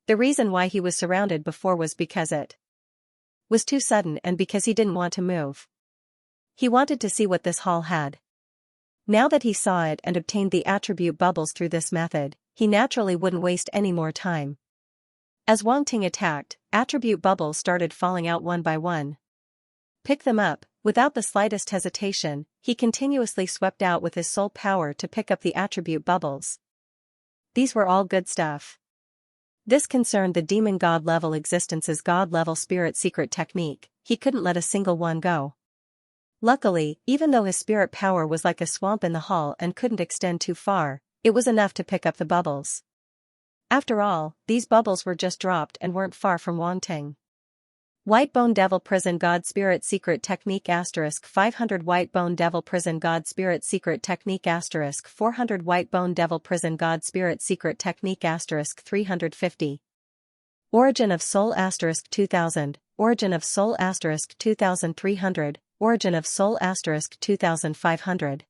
The reason why he was surrounded before was because it was too sudden and because he didn't want to move. He wanted to see what this hall had. Now that he saw it and obtained the attribute bubbles through this method, he naturally wouldn't waste any more time. As Wang Ting attacked, attribute bubbles started falling out one by one. Pick them up. Without the slightest hesitation, he continuously swept out with his soul power to pick up the attribute bubbles. These were all good stuff. This concerned the demon god level existence's god level spirit secret technique, he couldn't let a single one go. Luckily, even though his spirit power was like a swamp in the hall and couldn't extend too far, it was enough to pick up the bubbles. After all, these bubbles were just dropped and weren't far from Wang Ting. White Bone Devil Prison God Spirit Secret Technique * 500 White Bone Devil Prison God Spirit Secret Technique * 400 White Bone Devil Prison God Spirit Secret Technique * 350 Origin of Soul * 2000 Origin of Soul * 2300 Origin of Soul * 2500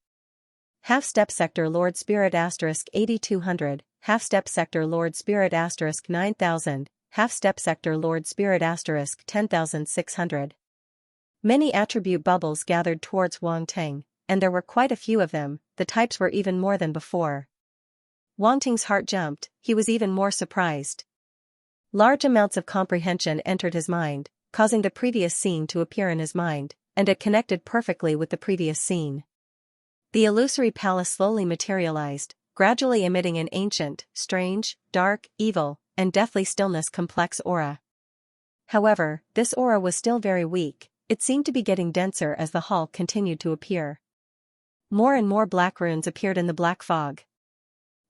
Half-Step Sector Lord Spirit * 8200 Half-Step Sector Lord Spirit * 9000 Half-Step Sector Lord Spirit * 10,600 Many attribute bubbles gathered towards Wang Ting, and there were quite a few of them, the types were even more than before. Wang Ting's heart jumped, he was even more surprised. Large amounts of comprehension entered his mind, causing the previous scene to appear in his mind, and it connected perfectly with the previous scene. The illusory palace slowly materialized, gradually emitting an ancient, strange, dark, evil, and deathly stillness complex aura. However, this aura was still very weak, it seemed to be getting denser as the hall continued to appear. More and more black runes appeared in the black fog.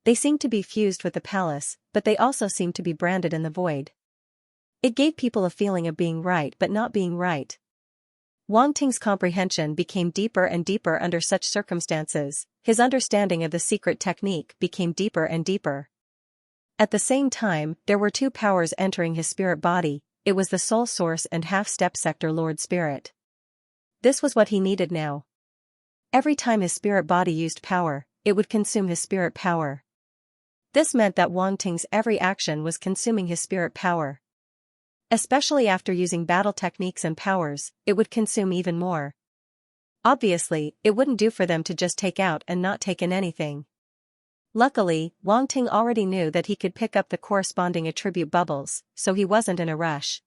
They seemed to be fused with the palace, but they also seemed to be branded in the void. It gave people a feeling of being right but not being right. Wang Ting's comprehension became deeper and deeper under such circumstances, his understanding of the secret technique became deeper and deeper. At the same time, there were two powers entering his spirit body, it was the soul source and half-step sector Lord Spirit. This was what he needed now. Every time his spirit body used power, it would consume his spirit power. This meant that Wang Ting's every action was consuming his spirit power. Especially after using battle techniques and powers, it would consume even more. Obviously, it wouldn't do for them to just take out and not take in anything. Luckily, Wang Ting already knew that he could pick up the corresponding attribute bubbles, so he wasn't in a rush.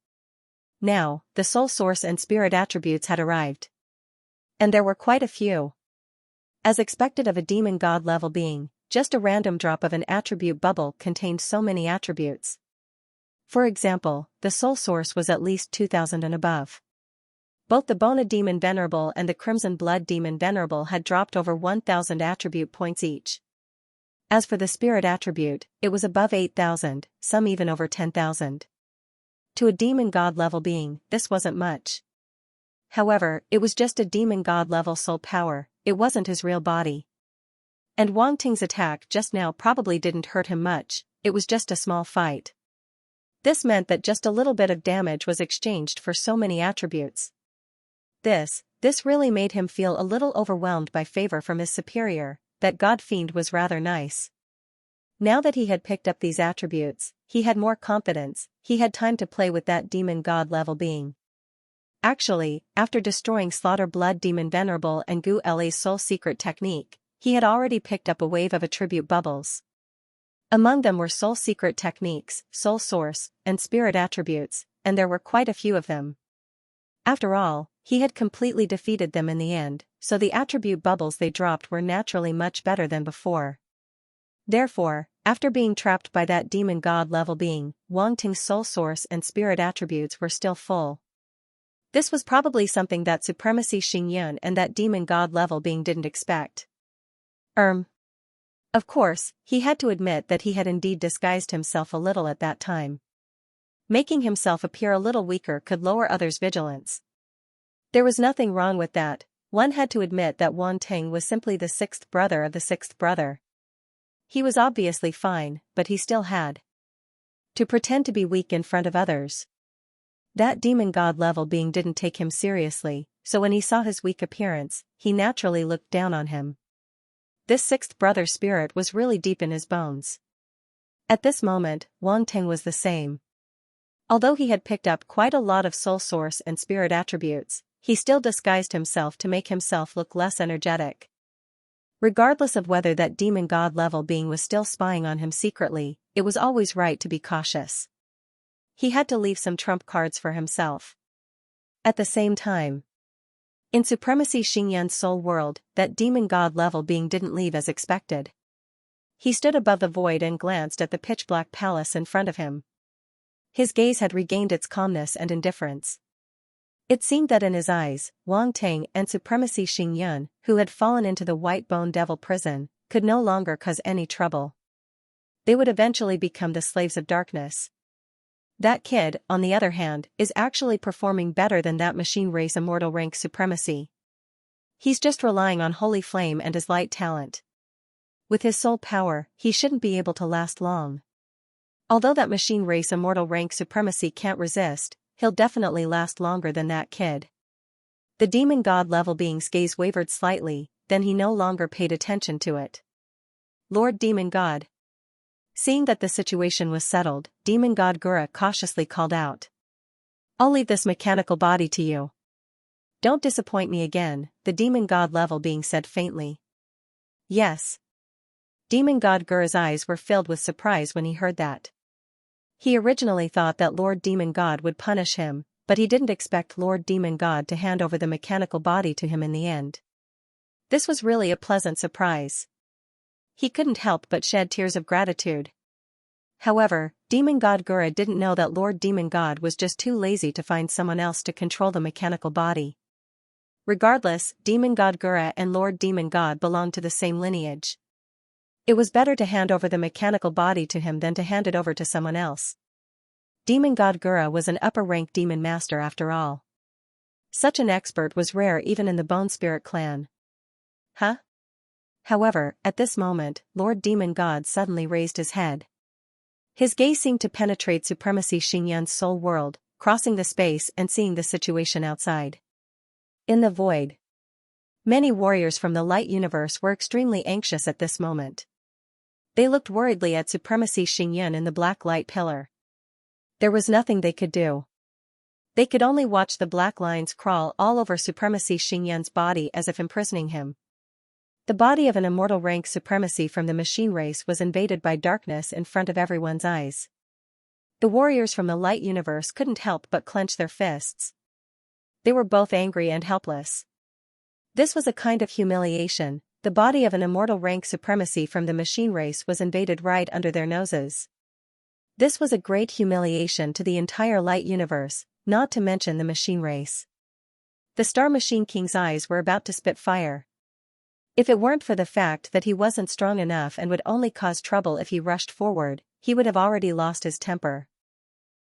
Now, the soul source and spirit attributes had arrived. And there were quite a few. As expected of a demon god level being, just a random drop of an attribute bubble contained so many attributes. For example, the soul source was at least 2,000 and above. Both the Bona Demon Venerable and the Crimson Blood Demon Venerable had dropped over 1,000 attribute points each. As for the spirit attribute, it was above 8,000, some even over 10,000. To a demon god level being, this wasn't much. However, it was just a demon god level soul power, it wasn't his real body. And Wang Ting's attack just now probably didn't hurt him much, it was just a small fight. This meant that just a little bit of damage was exchanged for so many attributes. This really made him feel a little overwhelmed by favor from his superior. That God Fiend was rather nice. Now that he had picked up these attributes, he had more confidence, he had time to play with that demon god level being. Actually, after destroying Slaughter Blood Demon Venerable and Gu Li's soul secret technique, he had already picked up a wave of attribute bubbles. Among them were soul secret techniques, soul source, and spirit attributes, and there were quite a few of them. After all, he had completely defeated them in the end, so the attribute bubbles they dropped were naturally much better than before. Therefore, after being trapped by that demon god level being, Wang Ting's soul source and spirit attributes were still full. This was probably something that Supremacy Xingyun and that demon god level being didn't expect. Of course, he had to admit that he had indeed disguised himself a little at that time. Making himself appear a little weaker could lower others' vigilance. There was nothing wrong with that, one had to admit that Wang Ting was simply the sixth brother of the sixth brother. He was obviously fine, but he still had to pretend to be weak in front of others. That demon god level being didn't take him seriously, so when he saw his weak appearance, he naturally looked down on him. This sixth brother spirit was really deep in his bones. At this moment, Wang Ting was the same. Although he had picked up quite a lot of soul source and spirit attributes, he still disguised himself to make himself look less energetic. Regardless of whether that demon god level being was still spying on him secretly, it was always right to be cautious. He had to leave some trump cards for himself. At the same time, in Supremacy Xingyun's soul world, that demon god level being didn't leave as expected. He stood above the void and glanced at the pitch-black palace in front of him. His gaze had regained its calmness and indifference. It seemed that in his eyes, Wang Ting and Supremacy Xingyun, who had fallen into the White Bone Devil prison, could no longer cause any trouble. They would eventually become the slaves of darkness. That kid, on the other hand, is actually performing better than that machine race immortal rank supremacy. He's just relying on holy flame and his light talent. With his soul power, he shouldn't be able to last long. Although that machine race immortal rank supremacy can't resist, he'll definitely last longer than that kid. The demon god level being's gaze wavered slightly, then he no longer paid attention to it. Lord Demon God. Seeing that the situation was settled, Demon God Gura cautiously called out. I'll leave this mechanical body to you. Don't disappoint me again, the demon god level being said faintly. Yes. Demon God Gura's eyes were filled with surprise when he heard that. He originally thought that Lord Demon God would punish him, but he didn't expect Lord Demon God to hand over the mechanical body to him in the end. This was really a pleasant surprise. He couldn't help but shed tears of gratitude. However, Demon God Gura didn't know that Lord Demon God was just too lazy to find someone else to control the mechanical body. Regardless, Demon God Gura and Lord Demon God belonged to the same lineage. It was better to hand over the mechanical body to him than to hand it over to someone else. Demon God Gura was an upper-rank demon master after all. Such an expert was rare even in the Bone Spirit clan. Huh? However, at this moment, Lord Demon God suddenly raised his head. His gaze seemed to penetrate Supremacy Xingyun's soul world, crossing the space and seeing the situation outside. In the void, many warriors from the light universe were extremely anxious at this moment. They looked worriedly at Supremacy Xinyan in the black light pillar. There was nothing they could do. They could only watch the black lines crawl all over Supremacy Xinyan's body as if imprisoning him. The body of an immortal rank supremacy from the machine race was invaded by darkness in front of everyone's eyes. The warriors from the light universe couldn't help but clench their fists. They were both angry and helpless. This was a kind of humiliation. The body of an immortal rank supremacy from the machine race was invaded right under their noses. This was a great humiliation to the entire light universe, not to mention the machine race. The Star Machine King's eyes were about to spit fire. If it weren't for the fact that he wasn't strong enough and would only cause trouble if he rushed forward, he would have already lost his temper.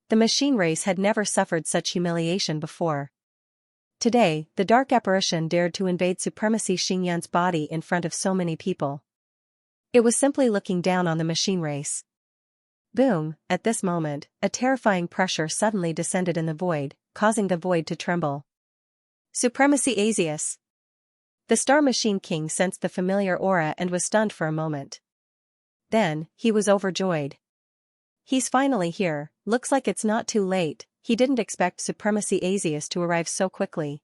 The machine race had never suffered such humiliation before. Today, the dark apparition dared to invade Supremacy Xinyan's body in front of so many people. It was simply looking down on the machine race. Boom, at this moment, a terrifying pressure suddenly descended in the void, causing the void to tremble. Supremacy Asius. The Star Machine King sensed the familiar aura and was stunned for a moment. Then, he was overjoyed. He's finally here, looks like it's not too late. He didn't expect Supremacy Asius to arrive so quickly.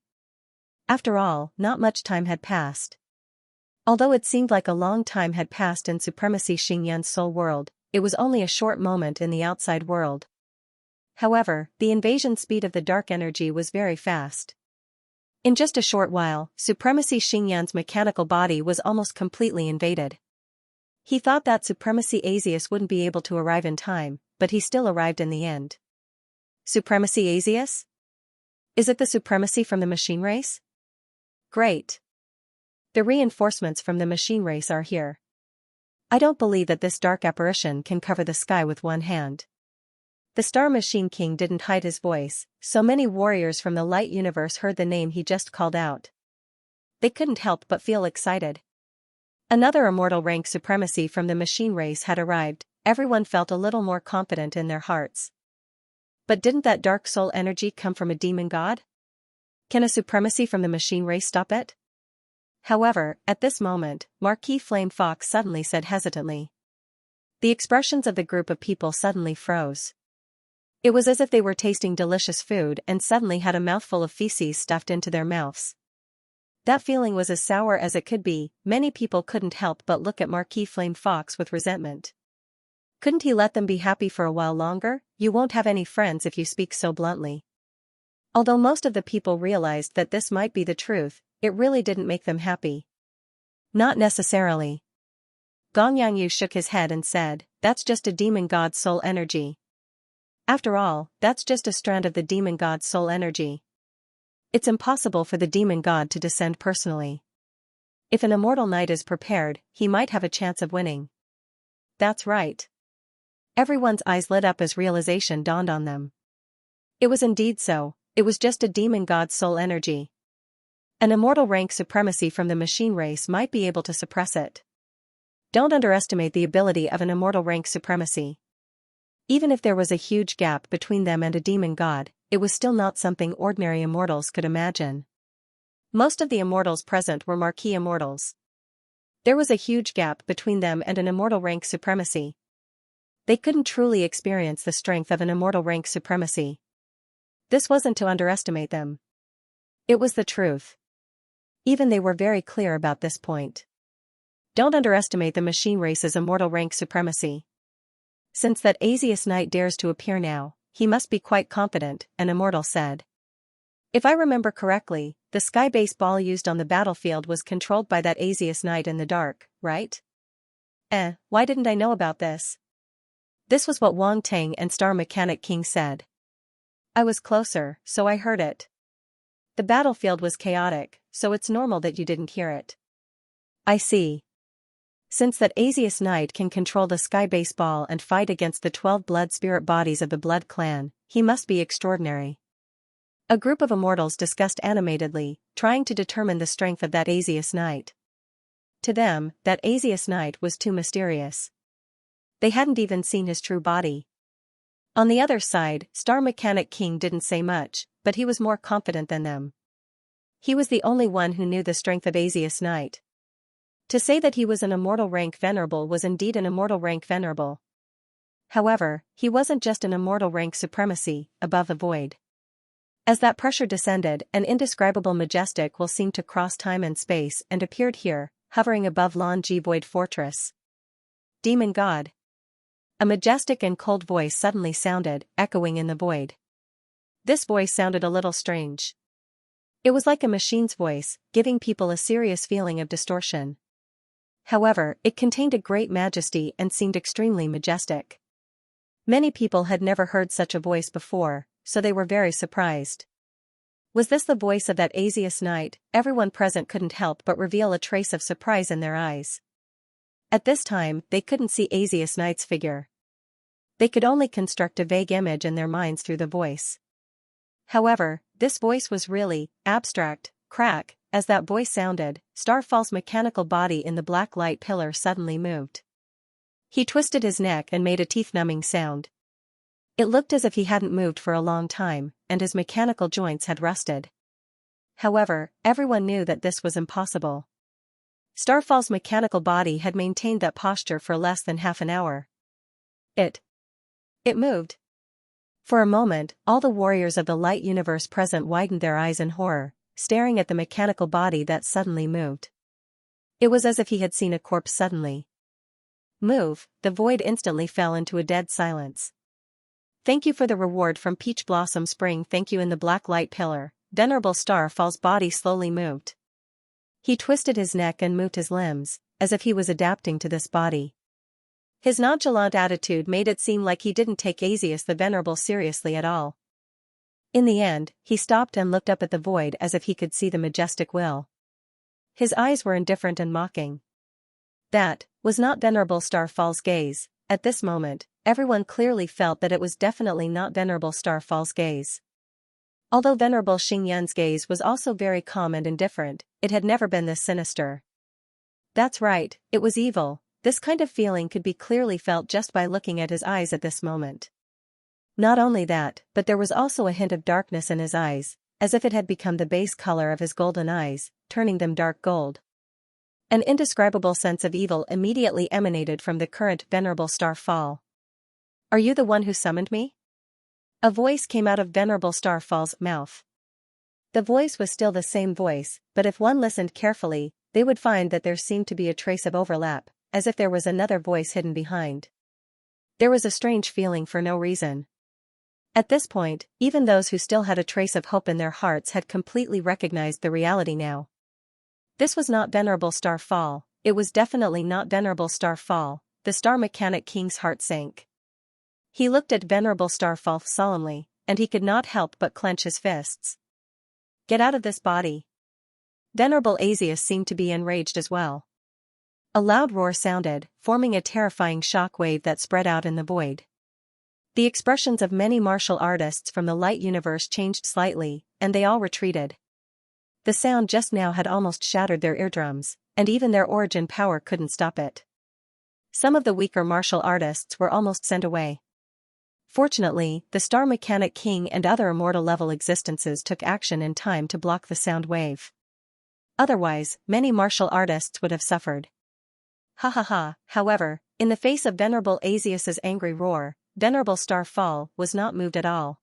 After all, not much time had passed. Although it seemed like a long time had passed in Supremacy Xinyan's soul world, it was only a short moment in the outside world. However, the invasion speed of the dark energy was very fast. In just a short while, Supremacy Xinyan's mechanical body was almost completely invaded. He thought that Supremacy Asius wouldn't be able to arrive in time, but he still arrived in the end. Supremacy Asius? Is it the supremacy from the machine race? Great. The reinforcements from the machine race are here. I don't believe that this dark apparition can cover the sky with one hand. The Star Machine King didn't hide his voice, so many warriors from the light universe heard the name he just called out. They couldn't help but feel excited. Another immortal rank supremacy from the machine race had arrived. Everyone felt a little more confident in their hearts. But didn't that dark soul energy come from a demon god? Can a supremacy from the machine race stop it? However, at this moment, Marquis Flame Fox suddenly said hesitantly. The expressions of the group of people suddenly froze. It was as if they were tasting delicious food and suddenly had a mouthful of feces stuffed into their mouths. That feeling was as sour as it could be. Many people couldn't help but look at Marquis Flame Fox with resentment. Couldn't he let them be happy for a while longer? You won't have any friends if you speak so bluntly. Although most of the people realized that this might be the truth, it really didn't make them happy. Not necessarily. Gong Yangyu shook his head and said, "That's just a demon god's soul energy. After all, that's just a strand of the demon god's soul energy. It's impossible for the demon god to descend personally. If an immortal knight is prepared, he might have a chance of winning." That's right. Everyone's eyes lit up as realization dawned on them. It was indeed so. It was just a demon god's soul energy. An immortal rank supremacy from the machine race might be able to suppress it. Don't underestimate the ability of an immortal rank supremacy. Even if there was a huge gap between them and a demon god, it was still not something ordinary immortals could imagine. Most of the immortals present were marquee immortals. There was a huge gap between them and an immortal rank supremacy. They couldn't truly experience the strength of an immortal rank supremacy. This wasn't to underestimate them. It was the truth. Even they were very clear about this point. Don't underestimate the machine race's immortal rank supremacy. Since that Asius Knight dares to appear now, he must be quite confident, an immortal said. If I remember correctly, the sky-base ball used on the battlefield was controlled by that Asius Knight in the dark, right? Why didn't I know about this? This was what Wang Tang and Star Mechanic King said. I was closer, so I heard it. The battlefield was chaotic, so it's normal that you didn't hear it. I see. Since that Asius Knight can control the sky base ball and fight against the 12 blood spirit bodies of the Blood Clan, he must be extraordinary. A group of immortals discussed animatedly, trying to determine the strength of that Asius Knight. To them, that Asius Knight was too mysterious. They hadn't even seen his true body. On the other side, Star Mechanic King didn't say much, but he was more confident than them. He was the only one who knew the strength of Asius Knight. To say that he was an immortal rank venerable was indeed an immortal rank venerable. However, he wasn't just an immortal rank supremacy, above the void. As that pressure descended, an indescribable majestic will seemed to cross time and space and appeared here, hovering above Lanji Void Fortress. Demon God. A majestic and cold voice suddenly sounded, echoing in the void. This voice sounded a little strange. It was like a machine's voice, giving people a serious feeling of distortion. However, it contained a great majesty and seemed extremely majestic. Many people had never heard such a voice before, so they were very surprised. Was this the voice of that Asius Knight? Everyone present couldn't help but reveal a trace of surprise in their eyes. At this time, they couldn't see Asius Knight's figure. They could only construct a vague image in their minds through the voice. However, this voice was really abstract. Crack, as that voice sounded, Starfall's mechanical body in the black light pillar suddenly moved. He twisted his neck and made a teeth-numbing sound. It looked as if he hadn't moved for a long time, and his mechanical joints had rusted. However, everyone knew that this was impossible. Starfall's mechanical body had maintained that posture for less than half an hour. It moved. For a moment, all the warriors of the light universe present widened their eyes in horror, staring at the mechanical body that suddenly moved. It was as if he had seen a corpse suddenly move. The void instantly fell into a dead silence. Thank you for the reward from Peach Blossom Spring. Thank you. In the black light pillar, Venerable Starfall's body slowly moved. He twisted his neck and moved his limbs, as if he was adapting to this body. His nonchalant attitude made it seem like he didn't take Asius the Venerable seriously at all. In the end, he stopped and looked up at the void as if he could see the majestic will. His eyes were indifferent and mocking. That was not Venerable Starfall's gaze. At this moment, everyone clearly felt that it was definitely not Venerable Starfall's gaze. Although Venerable Xingyun's gaze was also very calm and indifferent, it had never been this sinister. That's right, it was evil. This kind of feeling could be clearly felt just by looking at his eyes at this moment. Not only that, but there was also a hint of darkness in his eyes, as if it had become the base color of his golden eyes, turning them dark gold. An indescribable sense of evil immediately emanated from the current Venerable Starfall. Are you the one who summoned me? A voice came out of Venerable Starfall's mouth. The voice was still the same voice, but if one listened carefully, they would find that there seemed to be a trace of overlap, as if there was another voice hidden behind. There was a strange feeling for no reason. At this point, even those who still had a trace of hope in their hearts had completely recognized the reality now. This was not Venerable Starfall. It was definitely not Venerable Starfall. The Star Mechanic King's heart sank. He looked at Venerable Starfall solemnly, and he could not help but clench his fists. Get out of this body. Venerable Asius seemed to be enraged as well. A loud roar sounded, forming a terrifying shock wave that spread out in the void. The expressions of many martial artists from the light universe changed slightly, and they all retreated. The sound just now had almost shattered their eardrums, and even their origin power couldn't stop it. Some of the weaker martial artists were almost sent away. Fortunately, the Star Mechanic King and other immortal-level existences took action in time to block the sound wave. Otherwise, many martial artists would have suffered. Ha ha ha. However, in the face of Venerable Asius's angry roar, Venerable Starfall was not moved at all.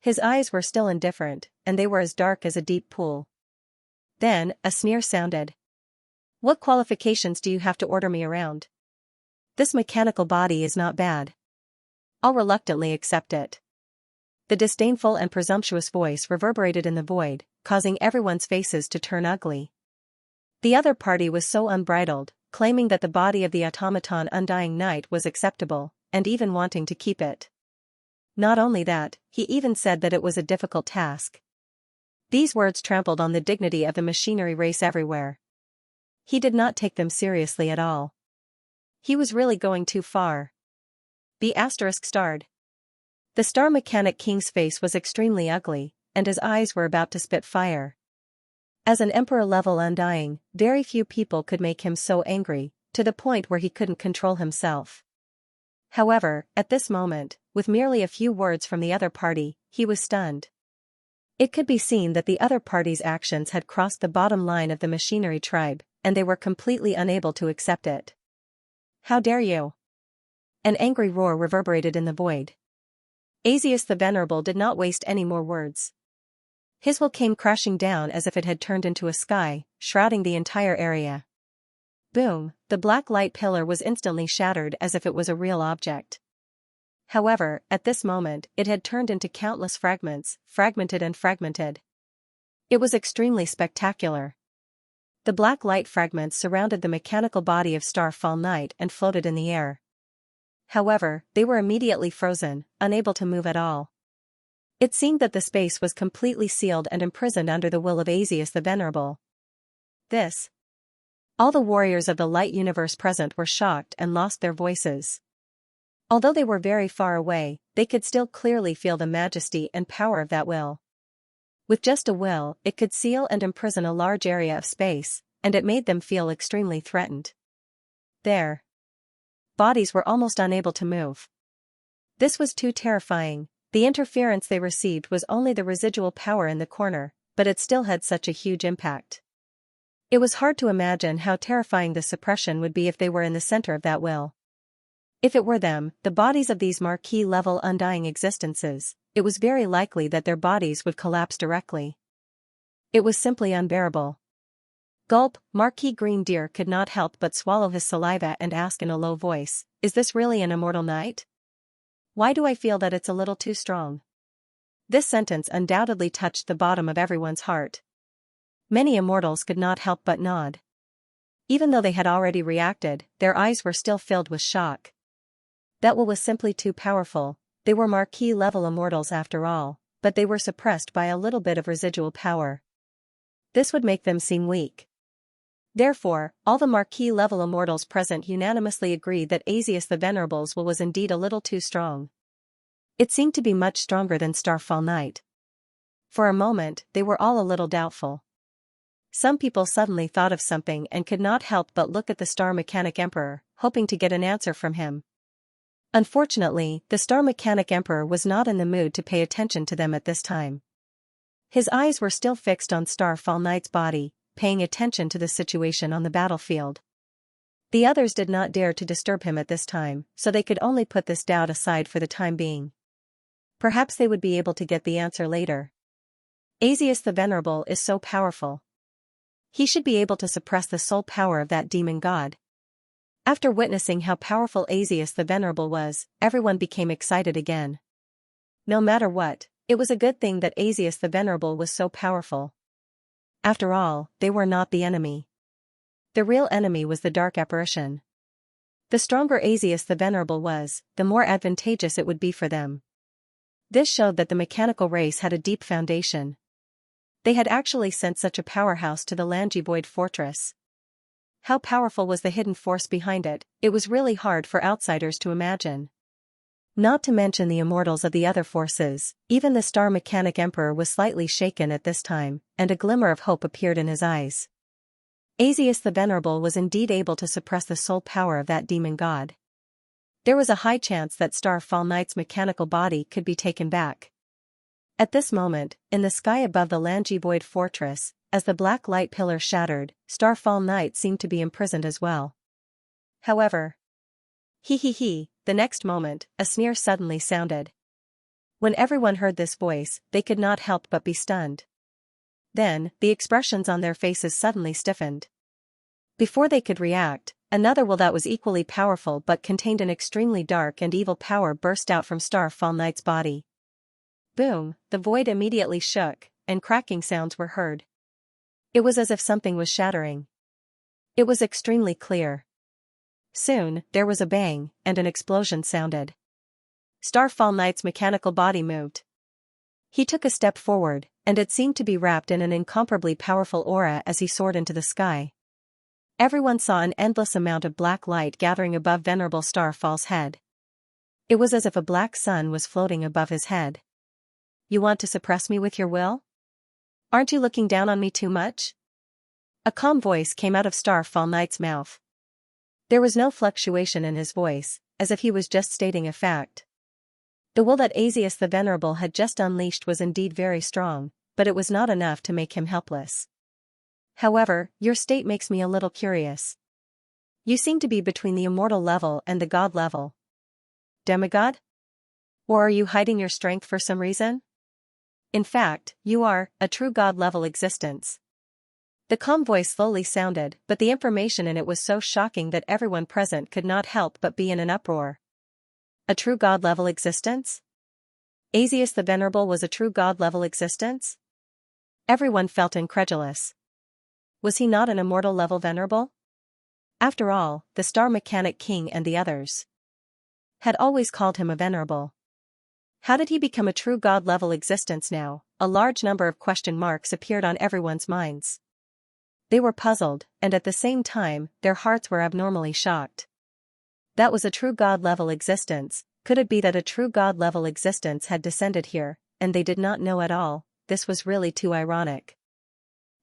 His eyes were still indifferent, and they were as dark as a deep pool. Then, a sneer sounded. What qualifications do you have to order me around? This mechanical body is not bad. I'll reluctantly accept it. The disdainful and presumptuous voice reverberated in the void, causing everyone's faces to turn ugly. The other party was so unbridled, claiming that the body of the automaton Undying Knight was acceptable, and even wanting to keep it. Not only that, he even said that it was a difficult task. These words trampled on the dignity of the machinery race everywhere. He did not take them seriously at all. He was really going too far. The asterisk starred. The Star Mechanic King's face was extremely ugly, and his eyes were about to spit fire. As an Emperor-level Undying, very few people could make him so angry, to the point where he couldn't control himself. However, at this moment, with merely a few words from the other party, he was stunned. It could be seen that the other party's actions had crossed the bottom line of the machinery tribe, and they were completely unable to accept it. "How dare you?" An angry roar reverberated in the void. Asius the Venerable did not waste any more words. His will came crashing down as if it had turned into a sky, shrouding the entire area. Boom, the black light pillar was instantly shattered as if it was a real object. However, at this moment, it had turned into countless fragments, fragmented and fragmented. It was extremely spectacular. The black light fragments surrounded the mechanical body of Starfall Knight and floated in the air. However, they were immediately frozen, unable to move at all. It seemed that the space was completely sealed and imprisoned under the will of Asius the Venerable. All the warriors of the light universe present were shocked and lost their voices. Although they were very far away, they could still clearly feel the majesty and power of that will. With just a will, it could seal and imprison a large area of space, and it made them feel extremely threatened. Their bodies were almost unable to move. This was too terrifying. The interference they received was only the residual power in the corner, but it still had such a huge impact. It was hard to imagine how terrifying the suppression would be if they were in the center of that will. If it were them, the bodies of these marquee-level undying existences, it was very likely that their bodies would collapse directly. It was simply unbearable. Gulp, Marquis Green Deer could not help but swallow his saliva and ask in a low voice, "Is this really an immortal knight? Why do I feel that it's a little too strong?" This sentence undoubtedly touched the bottom of everyone's heart. Many immortals could not help but nod. Even though they had already reacted, their eyes were still filled with shock. That will was simply too powerful. They were marquee-level immortals after all, but they were suppressed by a little bit of residual power. This would make them seem weak. Therefore, all the marquee-level immortals present unanimously agreed that Asius the Venerable's will was indeed a little too strong. It seemed to be much stronger than Starfall Knight. For a moment, they were all a little doubtful. Some people suddenly thought of something and could not help but look at the Star Mechanic Emperor, hoping to get an answer from him. Unfortunately, the Star Mechanic Emperor was not in the mood to pay attention to them at this time. His eyes were still fixed on Starfall Knight's body, paying attention to the situation on the battlefield. The others did not dare to disturb him at this time, so they could only put this doubt aside for the time being. Perhaps they would be able to get the answer later. Asius the Venerable is so powerful. He should be able to suppress the soul power of that demon god. After witnessing how powerful Asius the Venerable was, everyone became excited again. No matter what, it was a good thing that Asius the Venerable was so powerful. After all, they were not the enemy. The real enemy was the dark apparition. The stronger Asius the Venerable was, the more advantageous it would be for them. This showed that the mechanical race had a deep foundation. They had actually sent such a powerhouse to the Langivoid fortress. How powerful was the hidden force behind it, it was really hard for outsiders to imagine. Not to mention the immortals of the other forces, even the Star Mechanic Emperor was slightly shaken at this time, and a glimmer of hope appeared in his eyes. Asius the Venerable was indeed able to suppress the soul power of that demon god. There was a high chance that Starfall Knight's mechanical body could be taken back. At this moment, in the sky above the Langivoid fortress, as the black light pillar shattered, Starfall Knight seemed to be imprisoned as well. However, the next moment, a sneer suddenly sounded. When everyone heard this voice, they could not help but be stunned. Then, the expressions on their faces suddenly stiffened. Before they could react, another will that was equally powerful but contained an extremely dark and evil power burst out from Starfall Knight's body. Boom, the void immediately shook, and cracking sounds were heard. It was as if something was shattering. It was extremely clear. Soon, there was a bang, and an explosion sounded. Starfall Knight's mechanical body moved. He took a step forward, and it seemed to be wrapped in an incomparably powerful aura as he soared into the sky. Everyone saw an endless amount of black light gathering above Venerable Starfall's head. It was as if a black sun was floating above his head. "You want to suppress me with your will? Aren't you looking down on me too much?" A calm voice came out of Starfall Knight's mouth. There was no fluctuation in his voice, as if he was just stating a fact. The will that Asius the Venerable had just unleashed was indeed very strong, but it was not enough to make him helpless. However, your state makes me a little curious. You seem to be between the immortal level and the god level. Demigod? Or are you hiding your strength for some reason? In fact, you are a true god-level existence. The calm voice slowly sounded, but the information in it was so shocking that everyone present could not help but be in an uproar. A true god-level existence? Asius the Venerable was a true god-level existence? Everyone felt incredulous. Was he not an immortal-level venerable? After all, the Star Mechanic King and the others had always called him a venerable. How did he become a true god-level existence now? A large number of question marks appeared on everyone's minds. They were puzzled, and at the same time, their hearts were abnormally shocked. That was a true god-level existence. Could it be that a true god-level existence had descended here, and they did not know at all? This was really too ironic.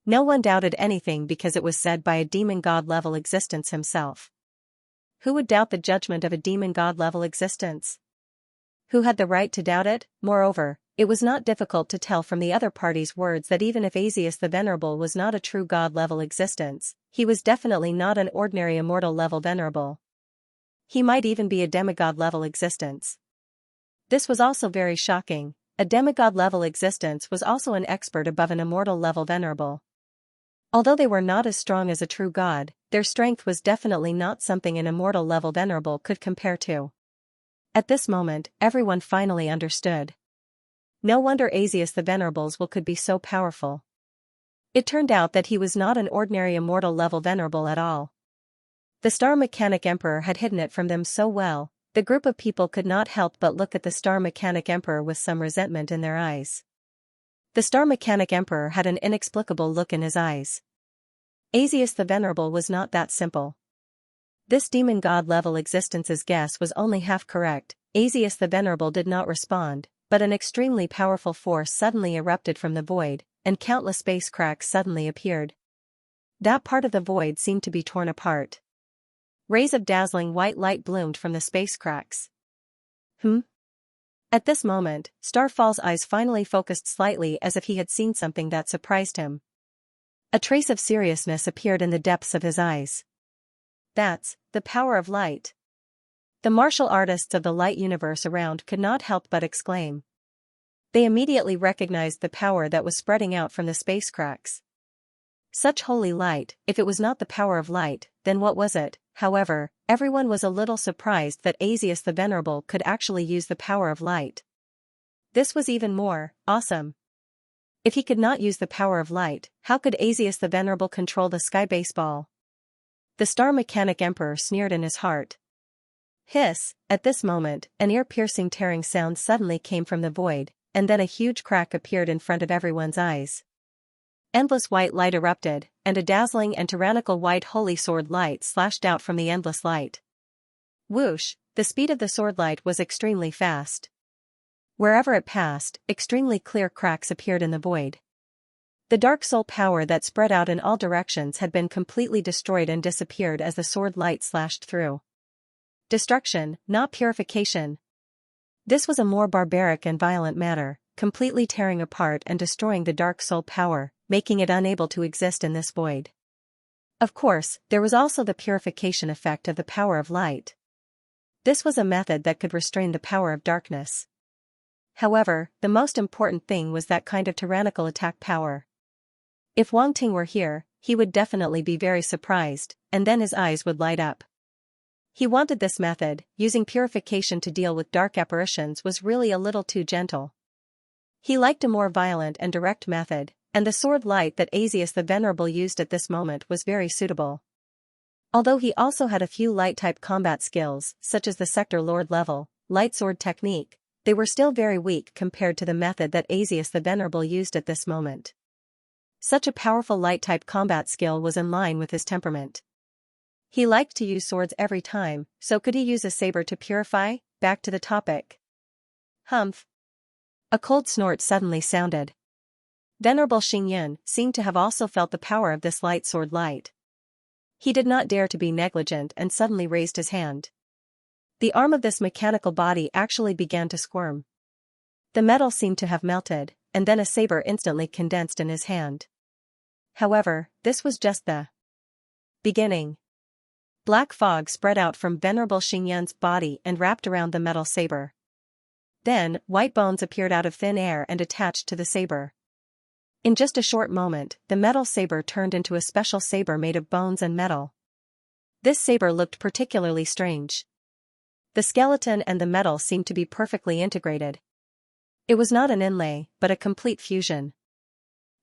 No one doubted anything because it was said by a demon god-level existence himself. Who would doubt the judgment of a demon god-level existence? Who had the right to doubt it? Moreover, it was not difficult to tell from the other party's words that even if Asius the Venerable was not a true god-level existence, he was definitely not an ordinary immortal-level venerable. He might even be a demigod-level existence. This was also very shocking. A demigod-level existence was also an expert above an immortal-level venerable. Although they were not as strong as a true god, their strength was definitely not something an immortal-level venerable could compare to. At this moment, everyone finally understood. No wonder Asius the Venerable's will could be so powerful. It turned out that he was not an ordinary immortal-level venerable at all. The Star Mechanic Emperor had hidden it from them so well, the group of people could not help but look at the Star Mechanic Emperor with some resentment in their eyes. The Star Mechanic Emperor had an inexplicable look in his eyes. Asius the Venerable was not that simple. This demon god-level existence's guess was only half correct. Asius the Venerable did not respond, but an extremely powerful force suddenly erupted from the void, and countless space cracks suddenly appeared. That part of the void seemed to be torn apart. Rays of dazzling white light bloomed from the space cracks. At this moment, Starfall's eyes finally focused slightly as if he had seen something that surprised him. A trace of seriousness appeared in the depths of his eyes. That's the power of light. The martial artists of the light universe around could not help but exclaim. They immediately recognized the power that was spreading out from the space cracks. Such holy light, if it was not the power of light, then what was it? However, everyone was a little surprised that Asius the Venerable could actually use the power of light. This was even more awesome. If he could not use the power of light, how could Asius the Venerable control the sky baseball? The Star Mechanic Emperor sneered in his heart. Hiss! At this moment, an ear-piercing tearing sound suddenly came from the void, and then a huge crack appeared in front of everyone's eyes. Endless white light erupted, and a dazzling and tyrannical white holy sword light slashed out from the endless light. Whoosh! The speed of the sword light was extremely fast. Wherever it passed, extremely clear cracks appeared in the void. The dark soul power that spread out in all directions had been completely destroyed and disappeared as the sword light slashed through. Destruction, not purification. This was a more barbaric and violent matter, completely tearing apart and destroying the dark soul power, making it unable to exist in this void. Of course, there was also the purification effect of the power of light. This was a method that could restrain the power of darkness. However, the most important thing was that kind of tyrannical attack power. If Wang Ting were here, he would definitely be very surprised, and then his eyes would light up. He wanted this method. Using purification to deal with dark apparitions was really a little too gentle. He liked a more violent and direct method, and the sword light that Asius the Venerable used at this moment was very suitable. Although he also had a few light-type combat skills, such as the Sector Lord level, light sword technique, they were still very weak compared to the method that Asius the Venerable used at this moment. Such a powerful light-type combat skill was in line with his temperament. He liked to use swords every time, so could he use a saber to purify? Back to the topic. Humph. A cold snort suddenly sounded. Venerable Xingyun seemed to have also felt the power of this light sword light. He did not dare to be negligent and suddenly raised his hand. The arm of this mechanical body actually began to squirm. The metal seemed to have melted, and then a saber instantly condensed in his hand. However, this was just the beginning. Black fog spread out from Venerable Xingyan's body and wrapped around the metal saber. Then, white bones appeared out of thin air and attached to the saber. In just a short moment, the metal saber turned into a special saber made of bones and metal. This saber looked particularly strange. The skeleton and the metal seemed to be perfectly integrated. It was not an inlay, but a complete fusion.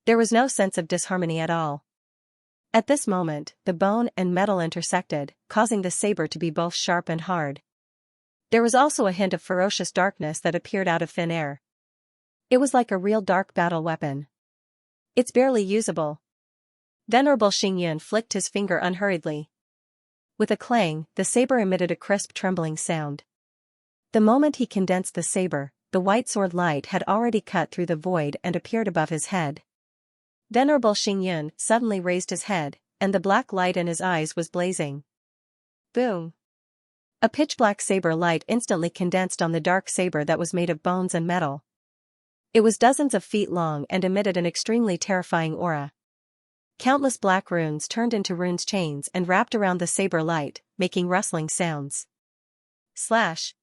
There was no sense of disharmony at all. At this moment, the bone and metal intersected, causing the saber to be both sharp and hard. There was also a hint of ferocious darkness that appeared out of thin air. It was like a real dark battle weapon. It's barely usable. Venerable Xingyan flicked his finger unhurriedly. With a clang, the saber emitted a crisp trembling sound. The moment he condensed the saber, the white sword light had already cut through the void and appeared above his head. Venerable Xingyan suddenly raised his head, and the black light in his eyes was blazing. Boom! A pitch-black saber light instantly condensed on the dark saber that was made of bones and metal. It was dozens of feet long and emitted an extremely terrifying aura. Countless black runes turned into runes chains and wrapped around the saber light, making rustling sounds. Slash!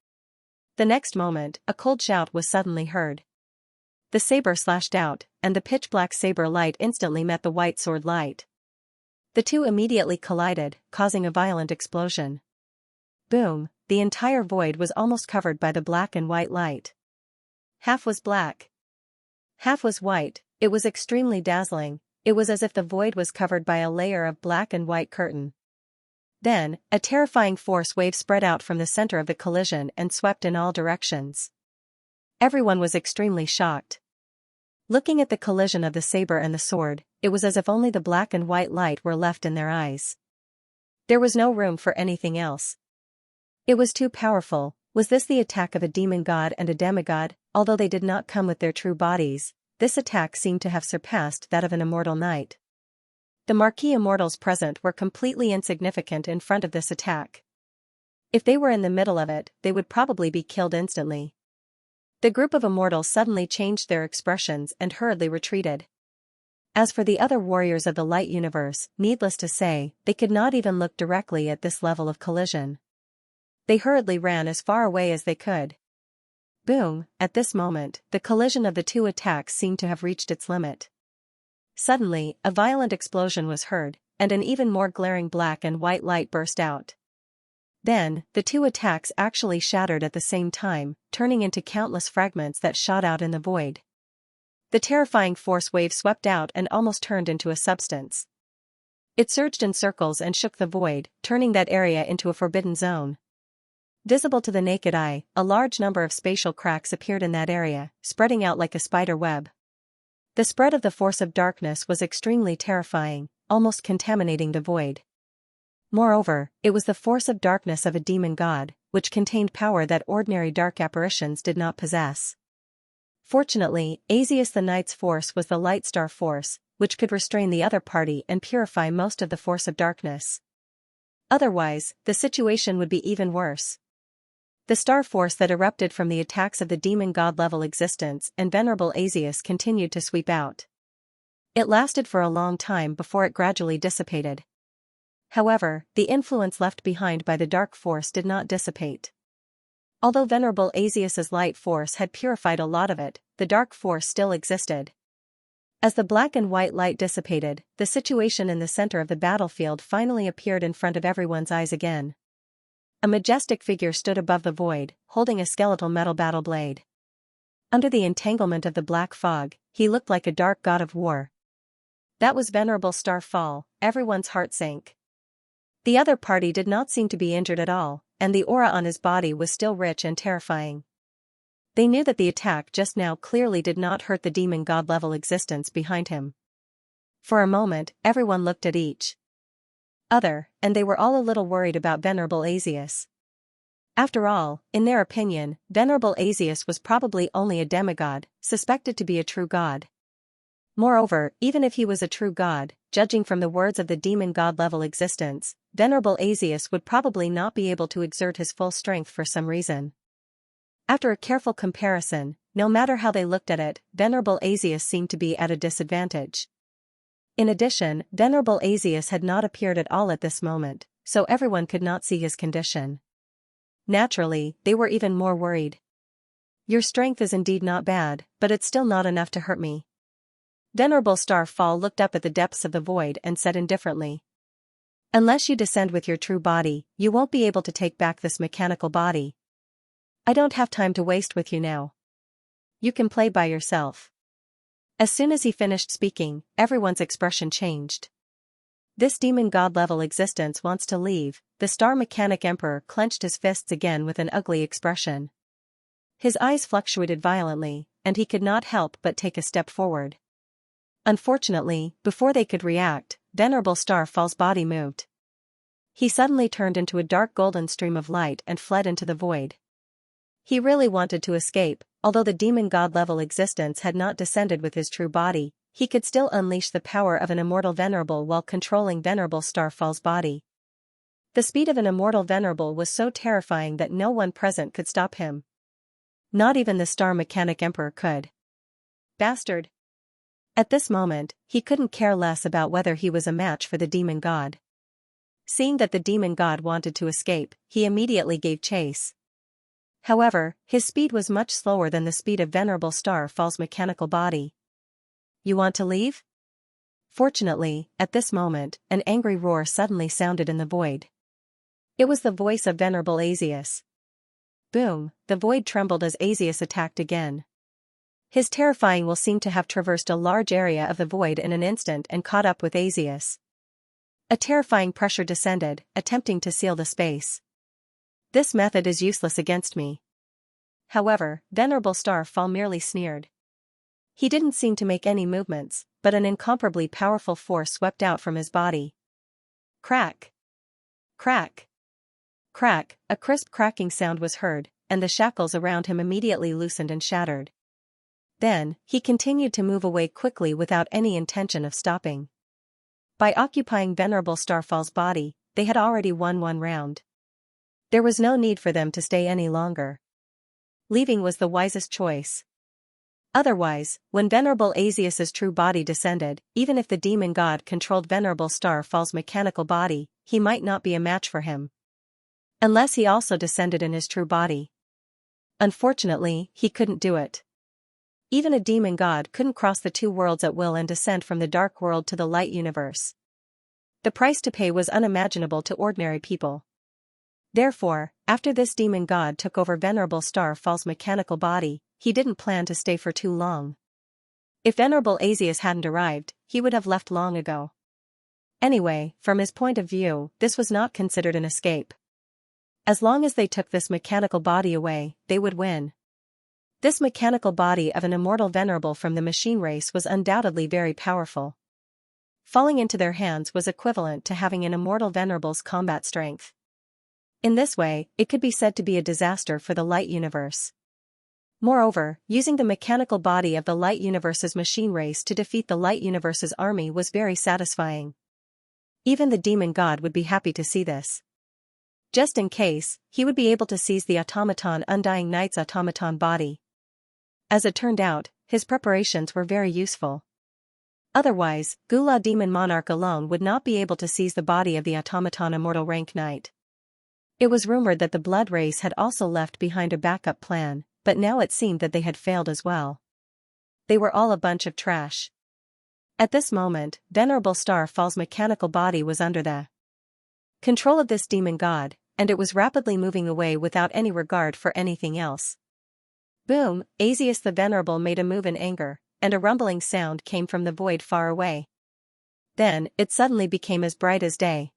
The next moment, a cold shout was suddenly heard. The saber slashed out, and the pitch-black saber light instantly met the white sword light. The two immediately collided, causing a violent explosion. Boom! The entire void was almost covered by the black and white light. Half was black. Half was white. It was extremely dazzling. It was as if the void was covered by a layer of black and white curtain. Then, a terrifying force wave spread out from the center of the collision and swept in all directions. Everyone was extremely shocked. Looking at the collision of the saber and the sword, it was as if only the black and white light were left in their eyes. There was no room for anything else. It was too powerful. Was this the attack of a demon god and a demigod? Although they did not come with their true bodies, this attack seemed to have surpassed that of an immortal knight. The marquis immortals present were completely insignificant in front of this attack. If they were in the middle of it, they would probably be killed instantly. The group of immortals suddenly changed their expressions and hurriedly retreated. As for the other warriors of the light universe, needless to say, they could not even look directly at this level of collision. They hurriedly ran as far away as they could. Boom! At this moment, the collision of the two attacks seemed to have reached its limit. Suddenly, a violent explosion was heard, and an even more glaring black and white light burst out. Then, the two attacks actually shattered at the same time, turning into countless fragments that shot out in the void. The terrifying force wave swept out and almost turned into a substance. It surged in circles and shook the void, turning that area into a forbidden zone. Visible to the naked eye, a large number of spatial cracks appeared in that area, spreading out like a spider web. The spread of the force of darkness was extremely terrifying, almost contaminating the void. Moreover, it was the force of darkness of a demon god, which contained power that ordinary dark apparitions did not possess. Fortunately, Asius the Knight's force was the light star force, which could restrain the other party and purify most of the force of darkness. Otherwise, the situation would be even worse. The star force that erupted from the attacks of the demon god-level existence and Venerable Asius continued to sweep out. It lasted for a long time before it gradually dissipated. However, the influence left behind by the dark force did not dissipate. Although Venerable Asius's light force had purified a lot of it, the dark force still existed. As the black and white light dissipated, the situation in the center of the battlefield finally appeared in front of everyone's eyes again. A majestic figure stood above the void, holding a skeletal metal battle blade. Under the entanglement of the black fog, he looked like a dark god of war. That was Venerable Starfall. Everyone's heart sank. The other party did not seem to be injured at all, and the aura on his body was still rich and terrifying. They knew that the attack just now clearly did not hurt the demon god-level existence behind him. For a moment, everyone looked at each other, and they were all a little worried about Venerable Asius. After all, in their opinion, Venerable Asius was probably only a demigod, suspected to be a true god. Moreover, even if he was a true god, judging from the words of the demon god-level existence, Venerable Asius would probably not be able to exert his full strength for some reason. After a careful comparison, no matter how they looked at it, Venerable Asius seemed to be at a disadvantage. In addition, Venerable Asius had not appeared at all at this moment, so everyone could not see his condition. Naturally, they were even more worried. Your strength is indeed not bad, but it's still not enough to hurt me. Venerable Starfall looked up at the depths of the void and said indifferently. Unless you descend with your true body, you won't be able to take back this mechanical body. I don't have time to waste with you now. You can play by yourself. As soon as he finished speaking, everyone's expression changed. This demon god-level existence wants to leave. The Star Mechanic Emperor clenched his fists again with an ugly expression. His eyes fluctuated violently, and he could not help but take a step forward. Unfortunately, before they could react, Venerable Starfall's body moved. He suddenly turned into a dark golden stream of light and fled into the void. He really wanted to escape. Although the demon god-level existence had not descended with his true body, he could still unleash the power of an immortal Venerable while controlling Venerable Starfall's body. The speed of an immortal Venerable was so terrifying that no one present could stop him. Not even the Star Mechanic Emperor could. Bastard! At this moment, he couldn't care less about whether he was a match for the demon god. Seeing that the demon god wanted to escape, he immediately gave chase. However, his speed was much slower than the speed of Venerable Starfall's mechanical body. You want to leave? Fortunately, at this moment, an angry roar suddenly sounded in the void. It was the voice of Venerable Asius. Boom, the void trembled as Asius attacked again. His terrifying will seemed to have traversed a large area of the void in an instant and caught up with Asius. A terrifying pressure descended, attempting to seal the space. This method is useless against me. However, Venerable Starfall merely sneered. He didn't seem to make any movements, but an incomparably powerful force swept out from his body. Crack! Crack! Crack! A crisp cracking sound was heard, and the shackles around him immediately loosened and shattered. Then, he continued to move away quickly without any intention of stopping. By occupying Venerable Starfall's body, they had already won one round. There was no need for them to stay any longer. Leaving was the wisest choice. Otherwise, when Venerable Asius's true body descended, even if the demon god controlled Venerable Starfall's mechanical body, he might not be a match for him. Unless he also descended in his true body. Unfortunately, he couldn't do it. Even a demon god couldn't cross the two worlds at will and descend from the dark world to the light universe. The price to pay was unimaginable to ordinary people. Therefore, after this demon god took over Venerable Starfall's mechanical body, he didn't plan to stay for too long. If Venerable Asius hadn't arrived, he would have left long ago. Anyway, from his point of view, this was not considered an escape. As long as they took this mechanical body away, they would win. This mechanical body of an immortal Venerable from the machine race was undoubtedly very powerful. Falling into their hands was equivalent to having an immortal Venerable's combat strength. In this way, it could be said to be a disaster for the light universe. Moreover, using the mechanical body of the light universe's machine race to defeat the light universe's army was very satisfying. Even the demon god would be happy to see this. Just in case, he would be able to seize the automaton Undying Knight's automaton body. As it turned out, his preparations were very useful. Otherwise, Gula Demon Monarch alone would not be able to seize the body of the automaton Immortal Rank Knight. It was rumored that the Blood Race had also left behind a backup plan, but now it seemed that they had failed as well. They were all a bunch of trash. At this moment, Venerable Starfall's mechanical body was under the control of this demon god, and it was rapidly moving away without any regard for anything else. Boom! Asius the Venerable made a move in anger, and a rumbling sound came from the void far away. Then, it suddenly became as bright as day.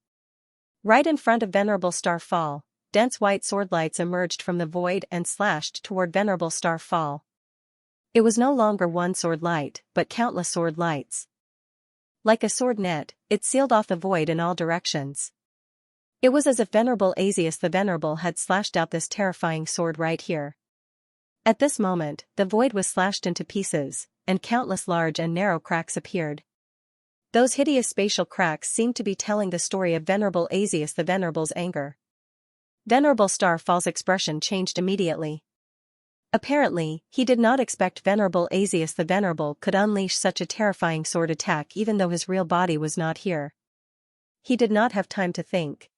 Right in front of Venerable Starfall, dense white sword lights emerged from the void and slashed toward Venerable Starfall. It was no longer one sword light, but countless sword lights. Like a sword net, it sealed off the void in all directions. It was as if Venerable Asius the Venerable had slashed out this terrifying sword right here. At this moment, the void was slashed into pieces, and countless large and narrow cracks appeared. Those hideous spatial cracks seemed to be telling the story of Venerable Asius the Venerable's anger. Venerable Starfall's expression changed immediately. Apparently, he did not expect Venerable Asius the Venerable could unleash such a terrifying sword attack even though his real body was not here. He did not have time to think.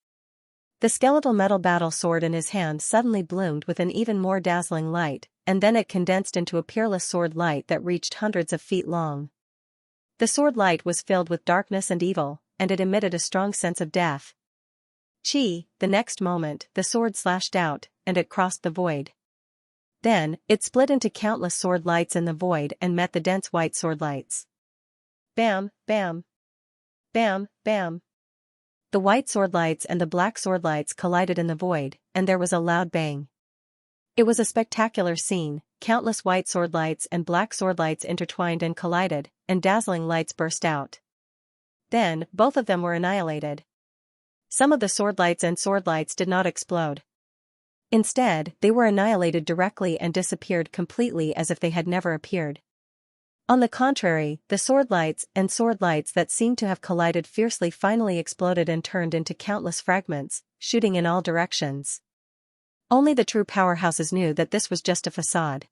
The skeletal metal battle sword in his hand suddenly bloomed with an even more dazzling light, and then it condensed into a peerless sword light that reached hundreds of feet long. The sword light was filled with darkness and evil, and it emitted a strong sense of death. The next moment, the sword slashed out, and it crossed the void. Then, it split into countless sword lights in the void and met the dense white sword lights. Bam, bam. Bam, bam. The white sword lights and the black sword lights collided in the void, and there was a loud bang. It was a spectacular scene. Countless white sword lights and black sword lights intertwined and collided, and dazzling lights burst out. Then, both of them were annihilated. Some of the sword lights did not explode. Instead, they were annihilated directly and disappeared completely as if they had never appeared. On the contrary, the sword lights that seemed to have collided fiercely finally exploded and turned into countless fragments, shooting in all directions. Only the true powerhouses knew that this was just a facade.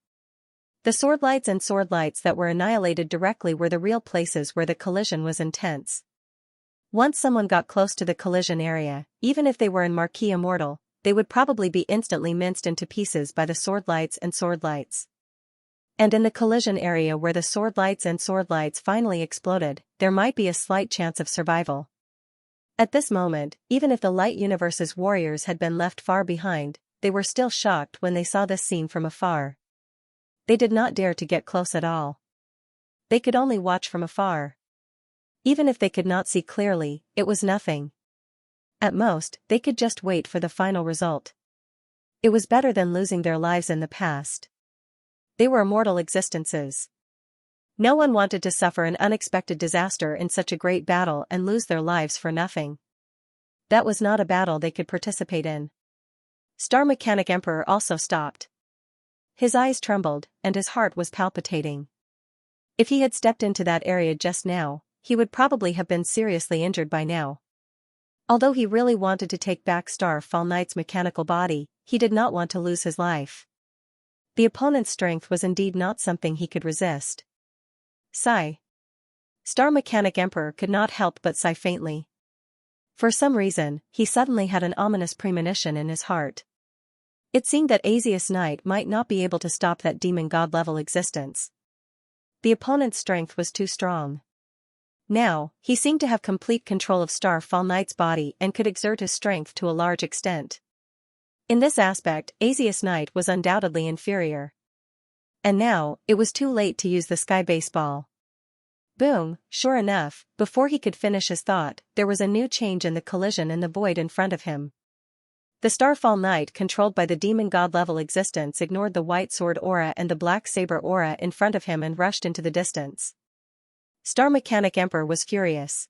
The sword lights that were annihilated directly were the real places where the collision was intense. Once someone got close to the collision area, even if they were in Marquis Immortal, they would probably be instantly minced into pieces by the sword lights. And in the collision area where the sword lights finally exploded, there might be a slight chance of survival. At this moment, even if the Light Universe's warriors had been left far behind, they were still shocked when they saw this scene from afar. They did not dare to get close at all. They could only watch from afar. Even if they could not see clearly, it was nothing. At most, they could just wait for the final result. It was better than losing their lives in the past. They were immortal existences. No one wanted to suffer an unexpected disaster in such a great battle and lose their lives for nothing. That was not a battle they could participate in. Star Mechanic Emperor also stopped. His eyes trembled, and his heart was palpitating. If he had stepped into that area just now, he would probably have been seriously injured by now. Although he really wanted to take back Star Fall Knight's mechanical body, he did not want to lose his life. The opponent's strength was indeed not something he could resist. Sigh. Star Mechanic Emperor could not help but sigh faintly. For some reason, he suddenly had an ominous premonition in his heart. It seemed that Asius Knight might not be able to stop that demon god-level existence. The opponent's strength was too strong. Now, he seemed to have complete control of Star Fall Knight's body and could exert his strength to a large extent. In this aspect, Asius Knight was undoubtedly inferior. And now, it was too late to use the sky baseball. Boom, sure enough, before he could finish his thought, there was a new change in the collision in the void in front of him. The Starfall Knight controlled by the demon god-level existence ignored the white sword aura and the black saber aura in front of him and rushed into the distance. Star Mechanic Emperor was furious.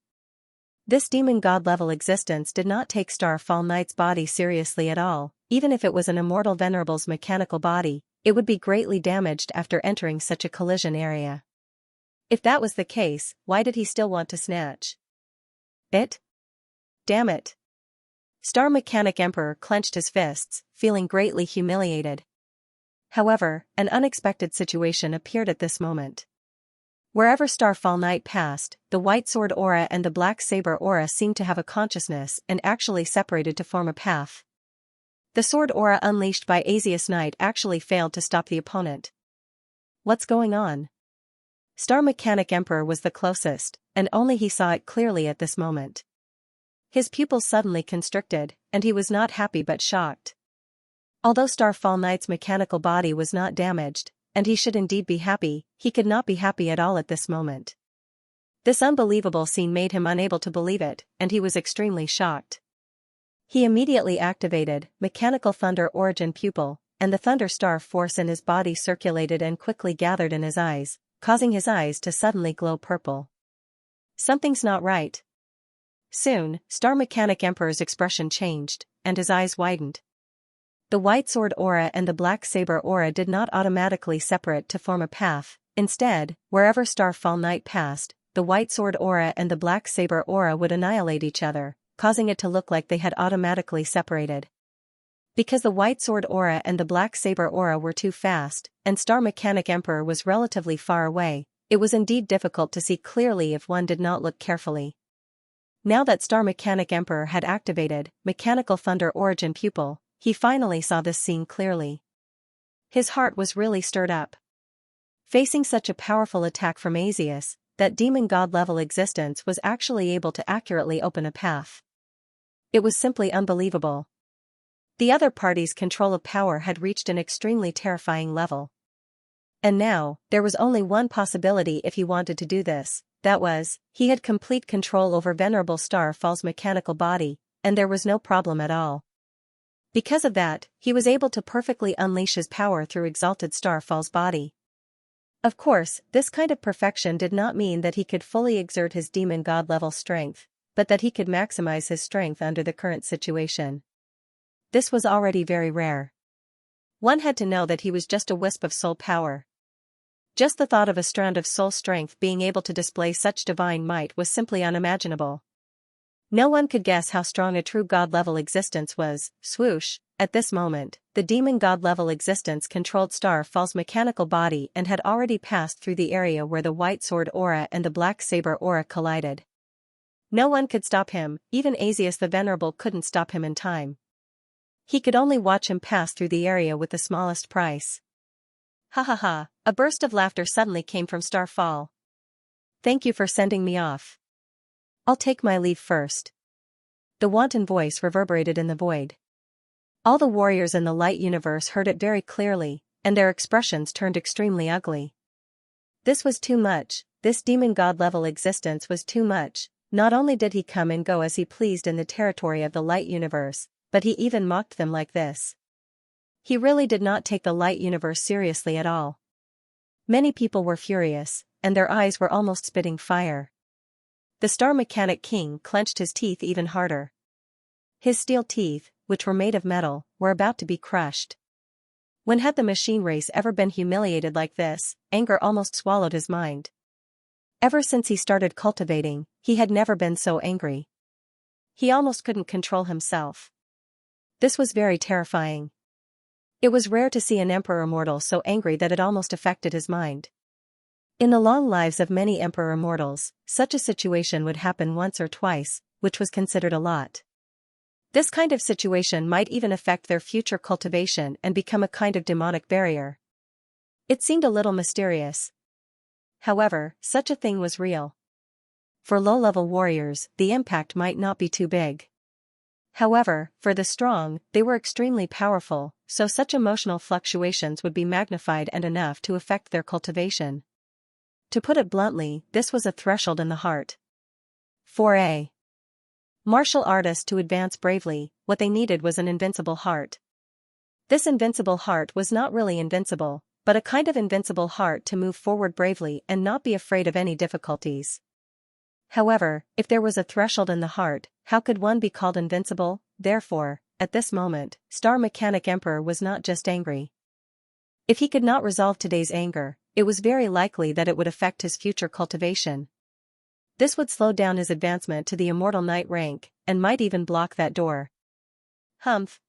This demon god-level existence did not take Starfall Knight's body seriously at all. Even if it was an immortal Venerable's mechanical body, it would be greatly damaged after entering such a collision area. If that was the case, why did he still want to snatch it? Damn it. Star Mechanic Emperor clenched his fists, feeling greatly humiliated. However, an unexpected situation appeared at this moment. Wherever Starfall Knight passed, the white sword aura and the black saber aura seemed to have a consciousness and actually separated to form a path. The sword aura unleashed by Asius Knight actually failed to stop the opponent. What's going on? Star Mechanic Emperor was the closest, and only he saw it clearly at this moment. His pupils suddenly constricted, and he was not happy but shocked. Although Starfall Knight's mechanical body was not damaged, and he should indeed be happy, he could not be happy at all at this moment. This unbelievable scene made him unable to believe it, and he was extremely shocked. He immediately activated Mechanical Thunder Origin Pupil, and the Thunder Star force in his body circulated and quickly gathered in his eyes, causing his eyes to suddenly glow purple. Something's not right. Soon, Star Mechanic Emperor's expression changed, and his eyes widened. The white sword aura and the black saber aura did not automatically separate to form a path. Instead, wherever Starfall Knight passed, the white sword aura and the black saber aura would annihilate each other, causing it to look like they had automatically separated. Because the White Sword aura and the Black Saber aura were too fast, and Star Mechanic Emperor was relatively far away, it was indeed difficult to see clearly if one did not look carefully. Now that Star Mechanic Emperor had activated Mechanical Thunder Origin Pupil, he finally saw this scene clearly. His heart was really stirred up. Facing such a powerful attack from Asius, that demon god-level existence was actually able to accurately open a path. It was simply unbelievable. The other party's control of power had reached an extremely terrifying level. And now, there was only one possibility if he wanted to do this, that was, he had complete control over Venerable Starfall's mechanical body, and there was no problem at all. Because of that, he was able to perfectly unleash his power through Exalted Starfall's body. Of course, this kind of perfection did not mean that he could fully exert his demon god-level strength, but that he could maximize his strength under the current situation. This was already very rare. One had to know that he was just a wisp of soul power. Just the thought of a strand of soul strength being able to display such divine might was simply unimaginable. No one could guess how strong a true god-level existence was. Swoosh, at this moment, the demon god-level existence controlled Starfall's mechanical body and had already passed through the area where the White Sword aura and the Black Saber aura collided. No one could stop him, even Asius the Venerable couldn't stop him in time. He could only watch him pass through the area with the smallest price. Ha ha ha, a burst of laughter suddenly came from Starfall. Thank you for sending me off. I'll take my leave first. The wanton voice reverberated in the void. All the warriors in the light universe heard it very clearly, and their expressions turned extremely ugly. This was too much, this demon god-level existence was too much. Not only did he come and go as he pleased in the territory of the light universe, but he even mocked them like this. He really did not take the light universe seriously at all. Many people were furious, and their eyes were almost spitting fire. The Star Mechanic King clenched his teeth even harder. His steel teeth, which were made of metal, were about to be crushed. When had the machine race ever been humiliated like this? Anger almost swallowed his mind. Ever since he started cultivating, he had never been so angry. He almost couldn't control himself. This was very terrifying. It was rare to see an emperor mortal so angry that it almost affected his mind. In the long lives of many emperor mortals, such a situation would happen once or twice, which was considered a lot. This kind of situation might even affect their future cultivation and become a kind of demonic barrier. It seemed a little mysterious. However, such a thing was real. For low-level warriors, the impact might not be too big. However, for the strong, they were extremely powerful, so such emotional fluctuations would be magnified and enough to affect their cultivation. To put it bluntly, this was a threshold in the heart. For a martial artist to advance bravely, what they needed was an invincible heart. This invincible heart was not really invincible, but a kind of invincible heart to move forward bravely and not be afraid of any difficulties. However, if there was a threshold in the heart, how could one be called invincible? Therefore, at this moment, Star Mechanic Emperor was not just angry. If he could not resolve today's anger, it was very likely that it would affect his future cultivation. This would slow down his advancement to the Immortal Knight rank, and might even block that door. Humph.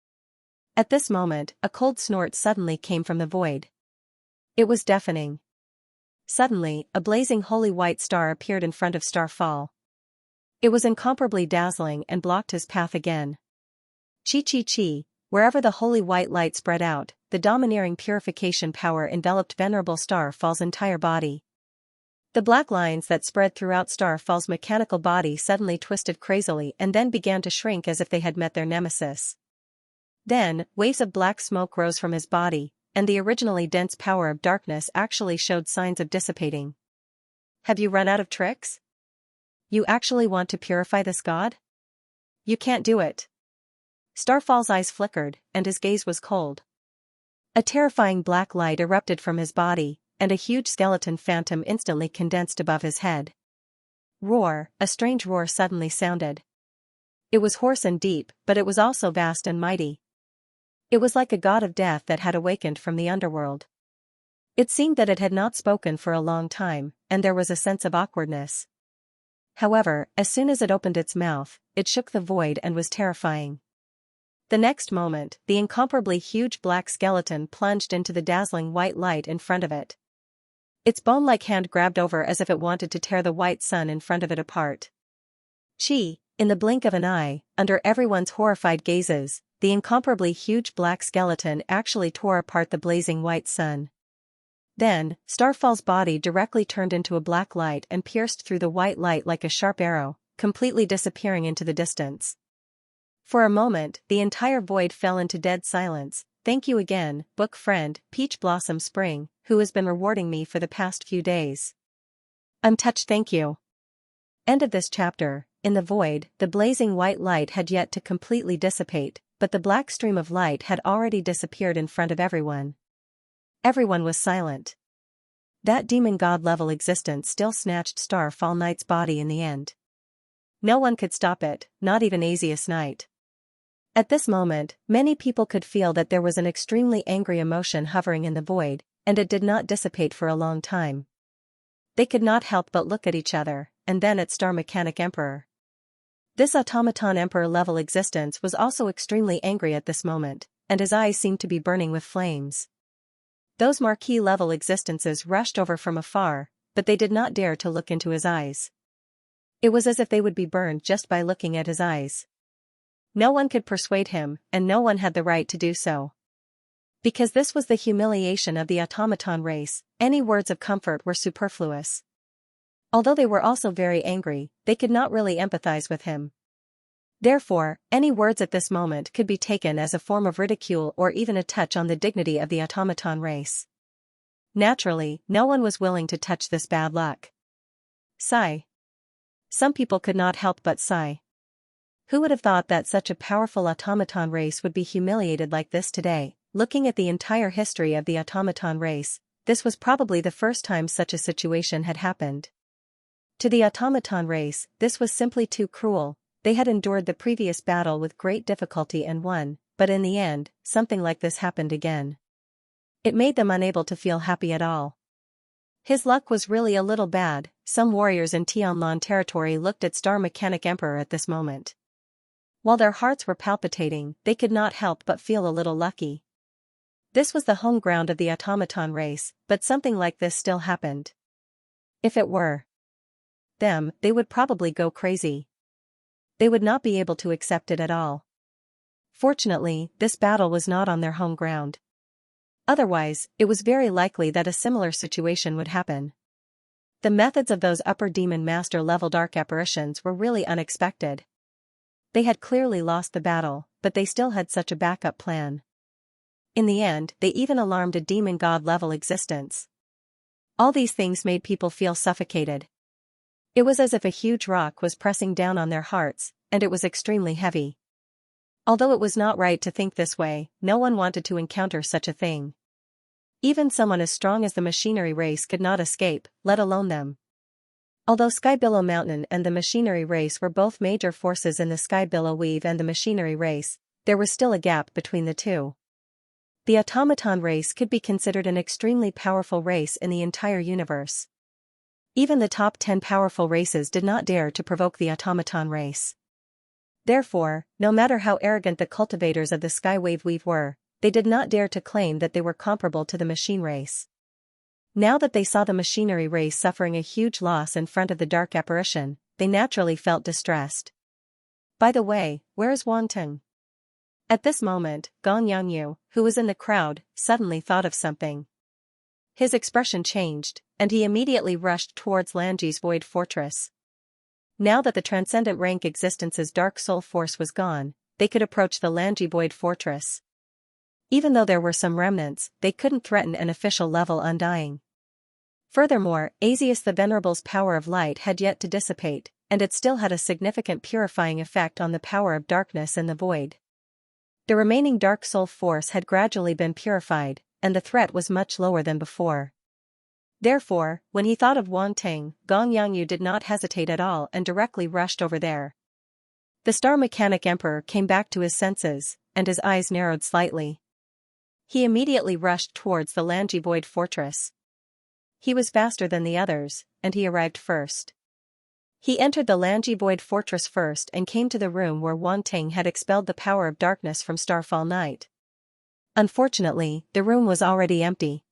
At this moment, a cold snort suddenly came from the void. It was deafening. Suddenly, a blazing holy white star appeared in front of Starfall. It was incomparably dazzling and blocked his path again. Chi, wherever the holy white light spread out, the domineering purification power enveloped Venerable Starfall's entire body. The black lines that spread throughout Starfall's mechanical body suddenly twisted crazily and then began to shrink as if they had met their nemesis. Then, waves of black smoke rose from his body, and the originally dense power of darkness actually showed signs of dissipating. Have you run out of tricks? You actually want to purify this god? You can't do it. Starfall's eyes flickered, and his gaze was cold. A terrifying black light erupted from his body, and a huge skeleton phantom instantly condensed above his head. Roar, a strange roar suddenly sounded. It was hoarse and deep, but it was also vast and mighty. It was like a god of death that had awakened from the underworld. It seemed that it had not spoken for a long time, and there was a sense of awkwardness. However, as soon as it opened its mouth, it shook the void and was terrifying. The next moment, the incomparably huge black skeleton plunged into the dazzling white light in front of it. Its bone-like hand grabbed over as if it wanted to tear the white sun in front of it apart. In the blink of an eye, under everyone's horrified gazes, the incomparably huge black skeleton actually tore apart the blazing white sun. Then, Starfall's body directly turned into a black light and pierced through the white light like a sharp arrow, completely disappearing into the distance. For a moment, the entire void fell into dead silence. Thank you again, book friend, Peach Blossom Spring, who has been rewarding me for the past few days. I'm touched, thank you. End of this chapter. In the void, the blazing white light had yet to completely dissipate, but the black stream of light had already disappeared in front of everyone. Everyone was silent. That demon god-level existence still snatched Starfall Knight's body in the end. No one could stop it, not even Asius Knight. At this moment, many people could feel that there was an extremely angry emotion hovering in the void, and it did not dissipate for a long time. They could not help but look at each other, and then at Star Mechanic Emperor. This automaton emperor-level existence was also extremely angry at this moment, and his eyes seemed to be burning with flames. Those marquee-level existences rushed over from afar, but they did not dare to look into his eyes. It was as if they would be burned just by looking at his eyes. No one could persuade him, and no one had the right to do so. Because this was the humiliation of the automaton race, any words of comfort were superfluous. Although they were also very angry, they could not really empathize with him. Therefore, any words at this moment could be taken as a form of ridicule or even a touch on the dignity of the automaton race. Naturally, no one was willing to touch this bad luck. Sigh. Some people could not help but sigh. Who would have thought that such a powerful automaton race would be humiliated like this today? Looking at the entire history of the automaton race, this was probably the first time such a situation had happened. To the automaton race, this was simply too cruel. They had endured the previous battle with great difficulty and won, but in the end, something like this happened again. It made them unable to feel happy at all. His luck was really a little bad. Some warriors in Tianlan territory looked at Star Mechanic Emperor at this moment. While their hearts were palpitating, they could not help but feel a little lucky. This was the home ground of the automaton race, but something like this still happened. If it were them, they would probably go crazy. They would not be able to accept it at all. Fortunately, this battle was not on their home ground. Otherwise, it was very likely that a similar situation would happen. The methods of those upper demon master level dark apparitions were really unexpected. They had clearly lost the battle, but they still had such a backup plan. In the end, they even alarmed a demon god level existence. All these things made people feel suffocated. It was as if a huge rock was pressing down on their hearts, and it was extremely heavy. Although it was not right to think this way, no one wanted to encounter such a thing. Even someone as strong as the machinery race could not escape, let alone them. Although Skybillow Mountain and the machinery race were both major forces in the Skybillow Weave and the machinery race, there was still a gap between the two. The automaton race could be considered an extremely powerful race in the entire universe. Even the top 10 powerful races did not dare to provoke the automaton race. Therefore, no matter how arrogant the cultivators of the Skywave Weave were, they did not dare to claim that they were comparable to the machine race. Now that they saw the machinery race suffering a huge loss in front of the dark apparition, they naturally felt distressed. By the way, where is Wantong? At this moment, Gong Yangyu, who was in the crowd, suddenly thought of something. His expression changed, and he immediately rushed towards Lanji's void fortress. Now that the transcendent rank existence's dark soul force was gone, they could approach the Lanji void fortress. Even though there were some remnants, they couldn't threaten an official level undying. Furthermore, Asius the Venerable's power of light had yet to dissipate, and it still had a significant purifying effect on the power of darkness in the void. The remaining dark soul force had gradually been purified, and the threat was much lower than before. Therefore, when he thought of Wantong, Gong Yangyu did not hesitate at all and directly rushed over there. The Star Mechanic Emperor came back to his senses, and his eyes narrowed slightly. He immediately rushed towards the Lanji Void Fortress. He was faster than the others, and he arrived first. He entered the Lanji Void Fortress first and came to the room where Wang Ting had expelled the power of darkness from Starfall Night. Unfortunately, the room was already empty.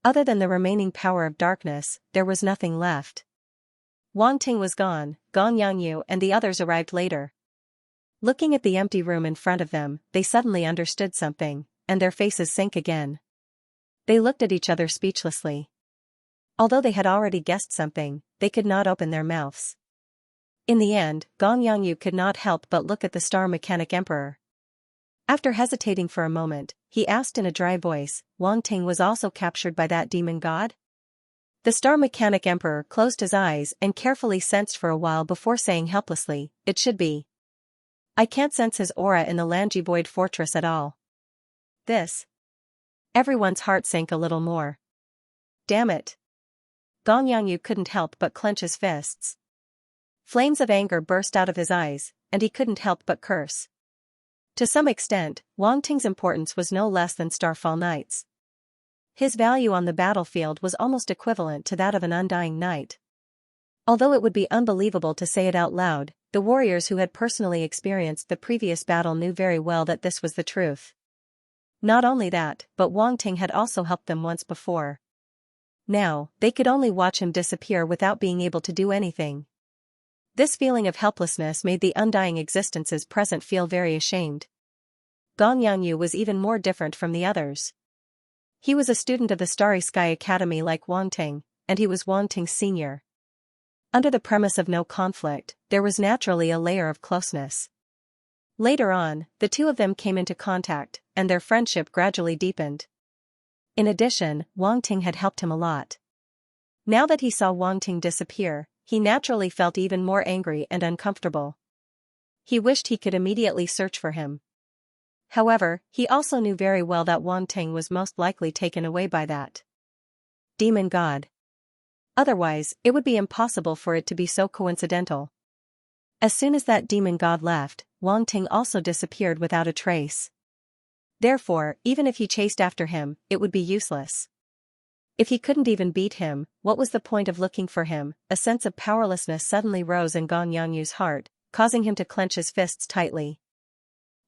Other than the remaining power of darkness, there was nothing left. Wang Ting was gone, Gong Yangyu and the others arrived later. Looking at the empty room in front of them, they suddenly understood something, and their faces sank again. They looked at each other speechlessly. Although they had already guessed something, they could not open their mouths. In the end, Gong Yangyu could not help but look at the Star Mechanic Emperor. After hesitating for a moment, he asked in a dry voice, Wang Ting was also captured by that demon god? The Star Mechanic Emperor closed his eyes and carefully sensed for a while before saying helplessly, it should be. I can't sense his aura in the Lanji Void Fortress at all. This. Everyone's heart sank a little more. Damn it. Gong Yangyu couldn't help but clench his fists. Flames of anger burst out of his eyes, and he couldn't help but curse. To some extent, Wang Ting's importance was no less than Starfall Knight's. His value on the battlefield was almost equivalent to that of an undying knight. Although it would be unbelievable to say it out loud, the warriors who had personally experienced the previous battle knew very well that this was the truth. Not only that, but Wang Ting had also helped them once before. Now, they could only watch him disappear without being able to do anything. This feeling of helplessness made the undying existences present feel very ashamed. Gong Yangyu was even more different from the others. He was a student of the Starry Sky Academy like Wang Ting, and he was Wang Ting's senior. Under the premise of no conflict, there was naturally a layer of closeness. Later on, the two of them came into contact, and their friendship gradually deepened. In addition, Wang Ting had helped him a lot. Now that he saw Wang Ting disappear, he naturally felt even more angry and uncomfortable. He wished he could immediately search for him. However, he also knew very well that Wang Ting was most likely taken away by that demon god. Otherwise, it would be impossible for it to be so coincidental. As soon as that demon god left, Wang Ting also disappeared without a trace. Therefore, even if he chased after him, it would be useless. If he couldn't even beat him, what was the point of looking for him? A sense of powerlessness suddenly rose in Gong Yangyu's heart, causing him to clench his fists tightly.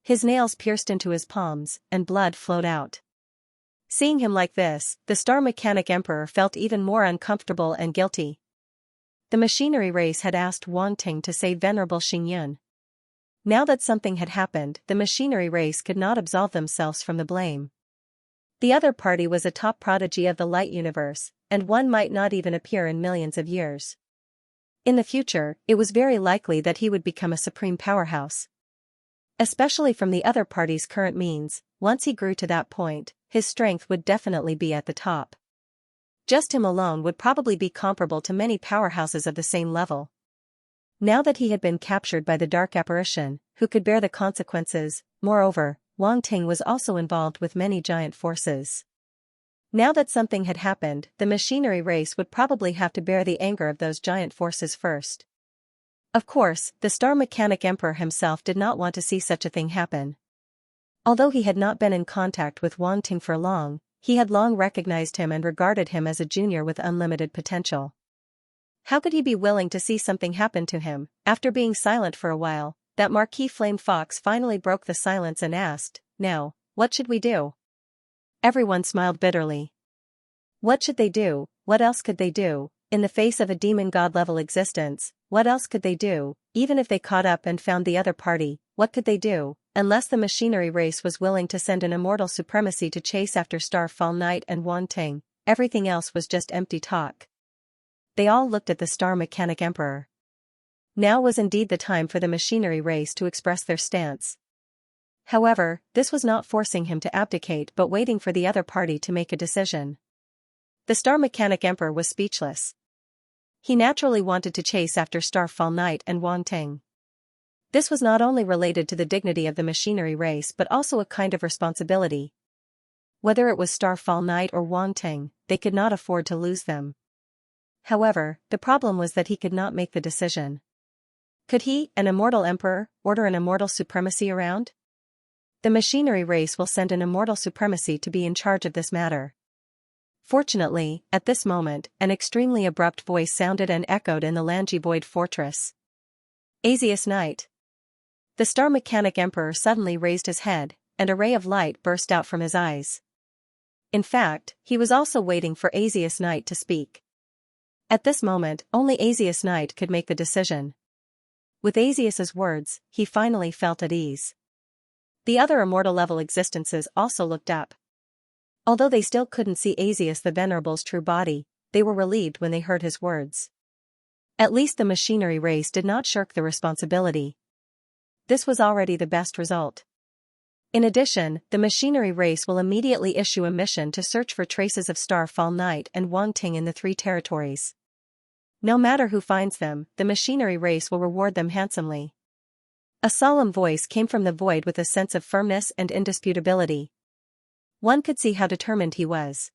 His nails pierced into his palms, and blood flowed out. Seeing him like this, the Star Mechanic Emperor felt even more uncomfortable and guilty. The machinery race had asked Wang Ting to save Venerable Xingyun. Now that something had happened, the machinery race could not absolve themselves from the blame. The other party was a top prodigy of the light universe, and one might not even appear in millions of years. In the future, it was very likely that he would become a supreme powerhouse. Especially from the other party's current means, once he grew to that point, his strength would definitely be at the top. Just him alone would probably be comparable to many powerhouses of the same level. Now that he had been captured by the dark apparition, who could bear the consequences, moreover, Wang Ting was also involved with many giant forces. Now that something had happened, the machinery race would probably have to bear the anger of those giant forces first. Of course, the Star Mechanic Emperor himself did not want to see such a thing happen. Although he had not been in contact with Wang Ting for long, he had long recognized him and regarded him as a junior with unlimited potential. How could he be willing to see something happen to him? After being silent for a while, that Marquis Flame Fox finally broke the silence and asked, "Now, what should we do?" Everyone smiled bitterly. What should they do? What else could they do? In the face of a demon god-level existence, what else could they do? Even if they caught up and found the other party, what could they do? Unless the machinery race was willing to send an immortal supremacy to chase after Starfall Night and Wang Ting, everything else was just empty talk. They all looked at the Star Mechanic Emperor. Now was indeed the time for the machinery race to express their stance. However, this was not forcing him to abdicate but waiting for the other party to make a decision. The Star Mechanic Emperor was speechless. He naturally wanted to chase after Starfall Night and Wang Ting. This was not only related to the dignity of the machinery race but also a kind of responsibility. Whether it was Starfall Night or Wang Ting, they could not afford to lose them. However, the problem was that he could not make the decision. Could he, an immortal emperor, order an immortal supremacy around? The machinery race will send an immortal supremacy to be in charge of this matter. Fortunately, at this moment, an extremely abrupt voice sounded and echoed in the Langivoid fortress. Asius Knight. The Star Mechanic Emperor suddenly raised his head, and a ray of light burst out from his eyes. In fact, he was also waiting for Asius Knight to speak. At this moment, only Asius Knight could make the decision. With Asius's words, he finally felt at ease. The other immortal-level existences also looked up. Although they still couldn't see Asius the Venerable's true body, they were relieved when they heard his words. At least the machinery race did not shirk the responsibility. This was already the best result. In addition, the machinery race will immediately issue a mission to search for traces of Starfall Night and Wangting in the 3 territories. No matter who finds them, the machinery race will reward them handsomely. A solemn voice came from the void with a sense of firmness and indisputability. One could see how determined he was.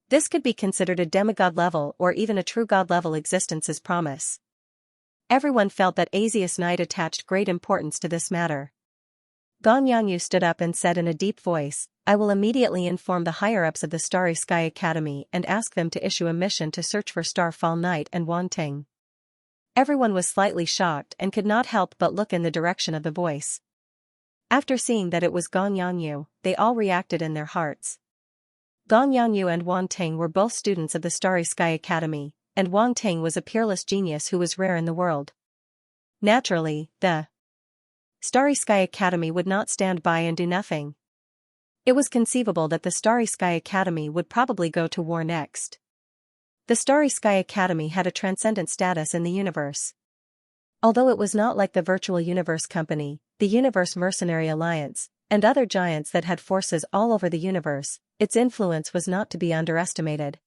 This could be considered a demigod level or even a true god level existence's promise. Everyone felt that Asius Knight attached great importance to this matter. Gong Yangyu stood up and said in a deep voice, "I will immediately inform the higher-ups of the Starry Sky Academy and ask them to issue a mission to search for Starfall Night and Wangting." Everyone was slightly shocked and could not help but look in the direction of the voice. After seeing that it was Gong Yangyu, they all reacted in their hearts. Gong Yangyu and Wangting were both students of the Starry Sky Academy, and Wangting was a peerless genius who was rare in the world. Naturally, the Starry Sky Academy would not stand by and do nothing. It was conceivable that the Starry Sky Academy would probably go to war next. The Starry Sky Academy had a transcendent status in the universe. Although it was not like the Virtual Universe Company, the Universe Mercenary Alliance, and other giants that had forces all over the universe, its influence was not to be underestimated.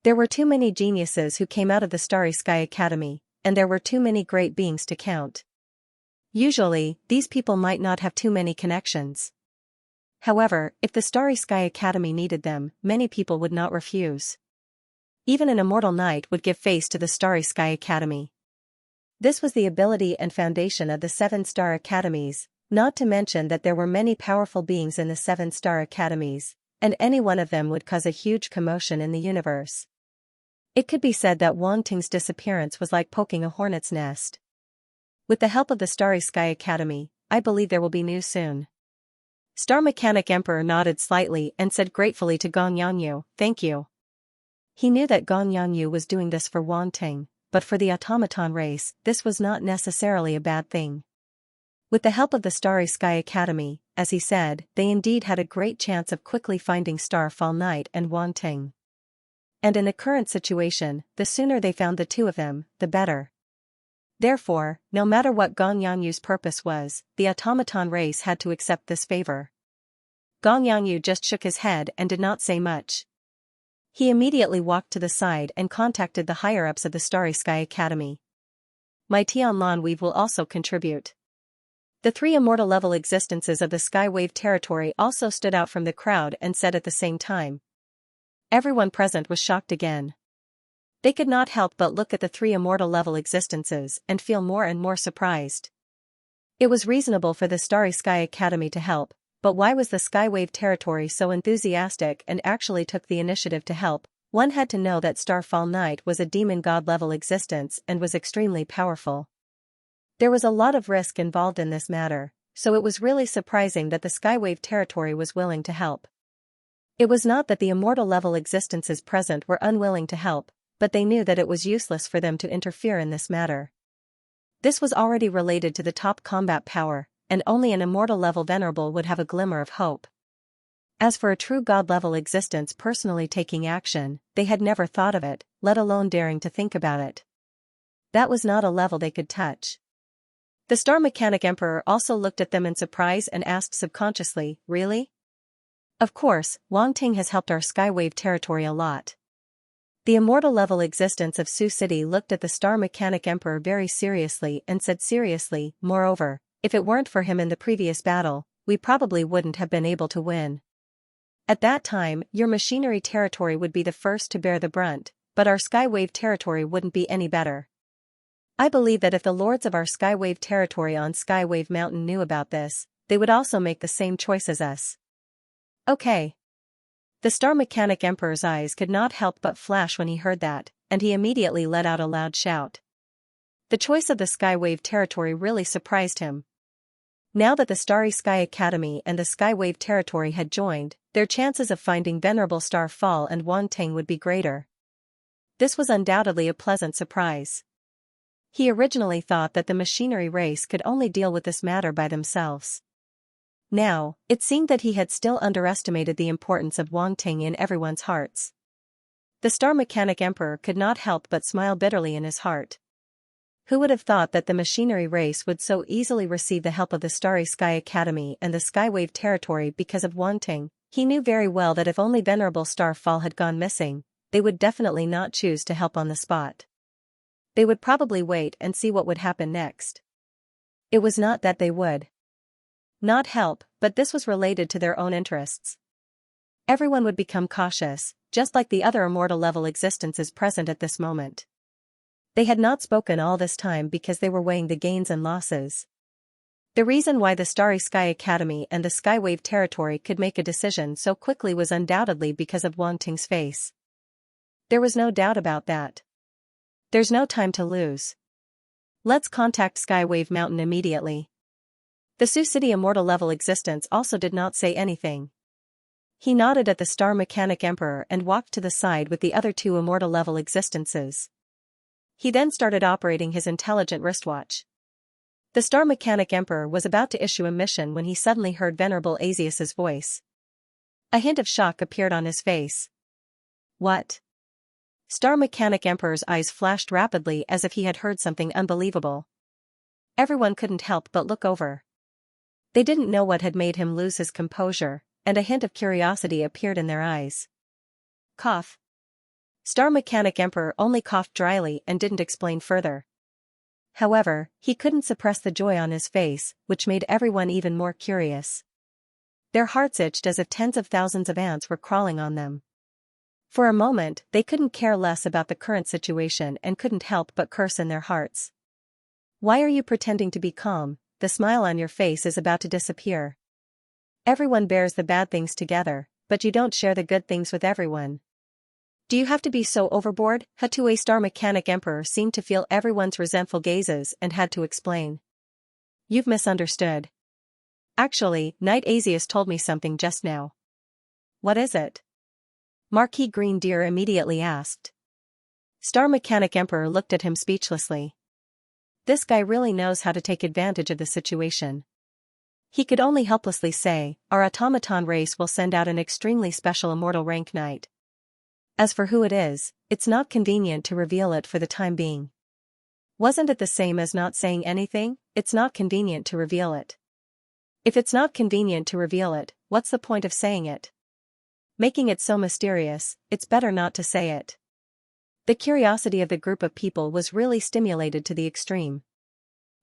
There were too many geniuses who came out of the Starry Sky Academy, and there were too many great beings to count. Usually, these people might not have too many connections. However, if the Starry Sky Academy needed them, many people would not refuse. Even an immortal knight would give face to the Starry Sky Academy. This was the ability and foundation of the 7-star academies, not to mention that there were many powerful beings in the 7-star academies, and any one of them would cause a huge commotion in the universe. It could be said that Wangting's disappearance was like poking a hornet's nest. With the help of the Starry Sky Academy, I believe there will be news soon. Star Mechanic Emperor nodded slightly and said gratefully to Gong Yangyu, "Thank you." He knew that Gong Yangyu was doing this for Wangting, but for the automaton race, this was not necessarily a bad thing. With the help of the Starry Sky Academy, as he said, they indeed had a great chance of quickly finding Starfall Night and Wangting. And in the current situation, the sooner they found the two of them, the better. Therefore, no matter what Gong Yangyu's purpose was, the automaton race had to accept this favor. Gong Yangyu just shook his head and did not say much. He immediately walked to the side and contacted the higher-ups of the Starry Sky Academy. My Tianlan Weave will also contribute. The 3 immortal-level existences of the Skywave territory also stood out from the crowd and said at the same time. Everyone present was shocked again. They could not help but look at the 3 immortal-level existences and feel more and more surprised. It was reasonable for the Starry Sky Academy to help, but why was the Skywave territory so enthusiastic and actually took the initiative to help? One had to know that Starfall Night was a demon god-level existence and was extremely powerful. There was a lot of risk involved in this matter, so it was really surprising that the Skywave territory was willing to help. It was not that the immortal-level existences present were unwilling to help, but they knew that it was useless for them to interfere in this matter. This was already related to the top combat power, and only an immortal-level venerable would have a glimmer of hope. As for a true god-level existence personally taking action, they had never thought of it, let alone daring to think about it. That was not a level they could touch. The Star Mechanic Emperor also looked at them in surprise and asked subconsciously, "Really?" Of course, Wangting has helped our Skywave territory a lot. The immortal-level existence of Sioux City looked at the Star Mechanic Emperor very seriously and said seriously, "Moreover, if it weren't for him in the previous battle, we probably wouldn't have been able to win. At that time, your machinery territory would be the first to bear the brunt, but our Skywave territory wouldn't be any better. I believe that if the lords of our Skywave territory on Skywave Mountain knew about this, they would also make the same choice as us." Okay. The Star Mechanic Emperor's eyes could not help but flash when he heard that, and he immediately let out a loud shout. The choice of the Skywave territory really surprised him. Now that the Starry Sky Academy and the Skywave territory had joined, their chances of finding Venerable Star Fall and Wangting would be greater. This was undoubtedly a pleasant surprise. He originally thought that the machinery race could only deal with this matter by themselves. Now, it seemed that he had still underestimated the importance of Wangting in everyone's hearts. The Star Mechanic Emperor could not help but smile bitterly in his heart. Who would have thought that the machinery race would so easily receive the help of the Starry Sky Academy and the Skywave territory because of Wangting? He knew very well that if only Venerable Star Fall had gone missing, they would definitely not choose to help on the spot. They would probably wait and see what would happen next. It was not that they would not help, but this was related to their own interests. Everyone would become cautious, just like the other immortal level existences present at this moment. They had not spoken all this time because they were weighing the gains and losses. The reason why the Starry Sky Academy and the Skywave territory could make a decision so quickly was undoubtedly because of Wangting's face. There was no doubt about that. There's no time to lose. Let's contact Skywave Mountain immediately. The Sioux City immortal level existence also did not say anything. He nodded at the Star Mechanic Emperor and walked to the side with the other two immortal level existences. He then started operating his intelligent wristwatch. The Star Mechanic Emperor was about to issue a mission when he suddenly heard Venerable Asius's voice. A hint of shock appeared on his face. What? Star Mechanic Emperor's eyes flashed rapidly as if he had heard something unbelievable. Everyone couldn't help but look over. They didn't know what had made him lose his composure, and a hint of curiosity appeared in their eyes. Cough. Star Mechanic Emperor only coughed dryly and didn't explain further. However, he couldn't suppress the joy on his face, which made everyone even more curious. Their hearts itched as if tens of thousands of ants were crawling on them. For a moment, they couldn't care less about the current situation and couldn't help but curse in their hearts. Why are you pretending to be calm? The smile on your face is about to disappear. Everyone bears the bad things together, but you don't share the good things with everyone. Do you have to be so overboard? Hatue Star Mechanic Emperor seemed to feel everyone's resentful gazes and had to explain. You've misunderstood. Actually, Knight Asius told me something just now. What is it? Marquis Green Deer immediately asked. Star Mechanic Emperor looked at him speechlessly. This guy really knows how to take advantage of the situation. He could only helplessly say, our automaton race will send out an extremely special immortal rank knight. As for who it is, it's not convenient to reveal it for the time being. Wasn't it the same as not saying anything? It's not convenient to reveal it. If it's not convenient to reveal it, what's the point of saying it? Making it so mysterious, it's better not to say it. The curiosity of the group of people was really stimulated to the extreme.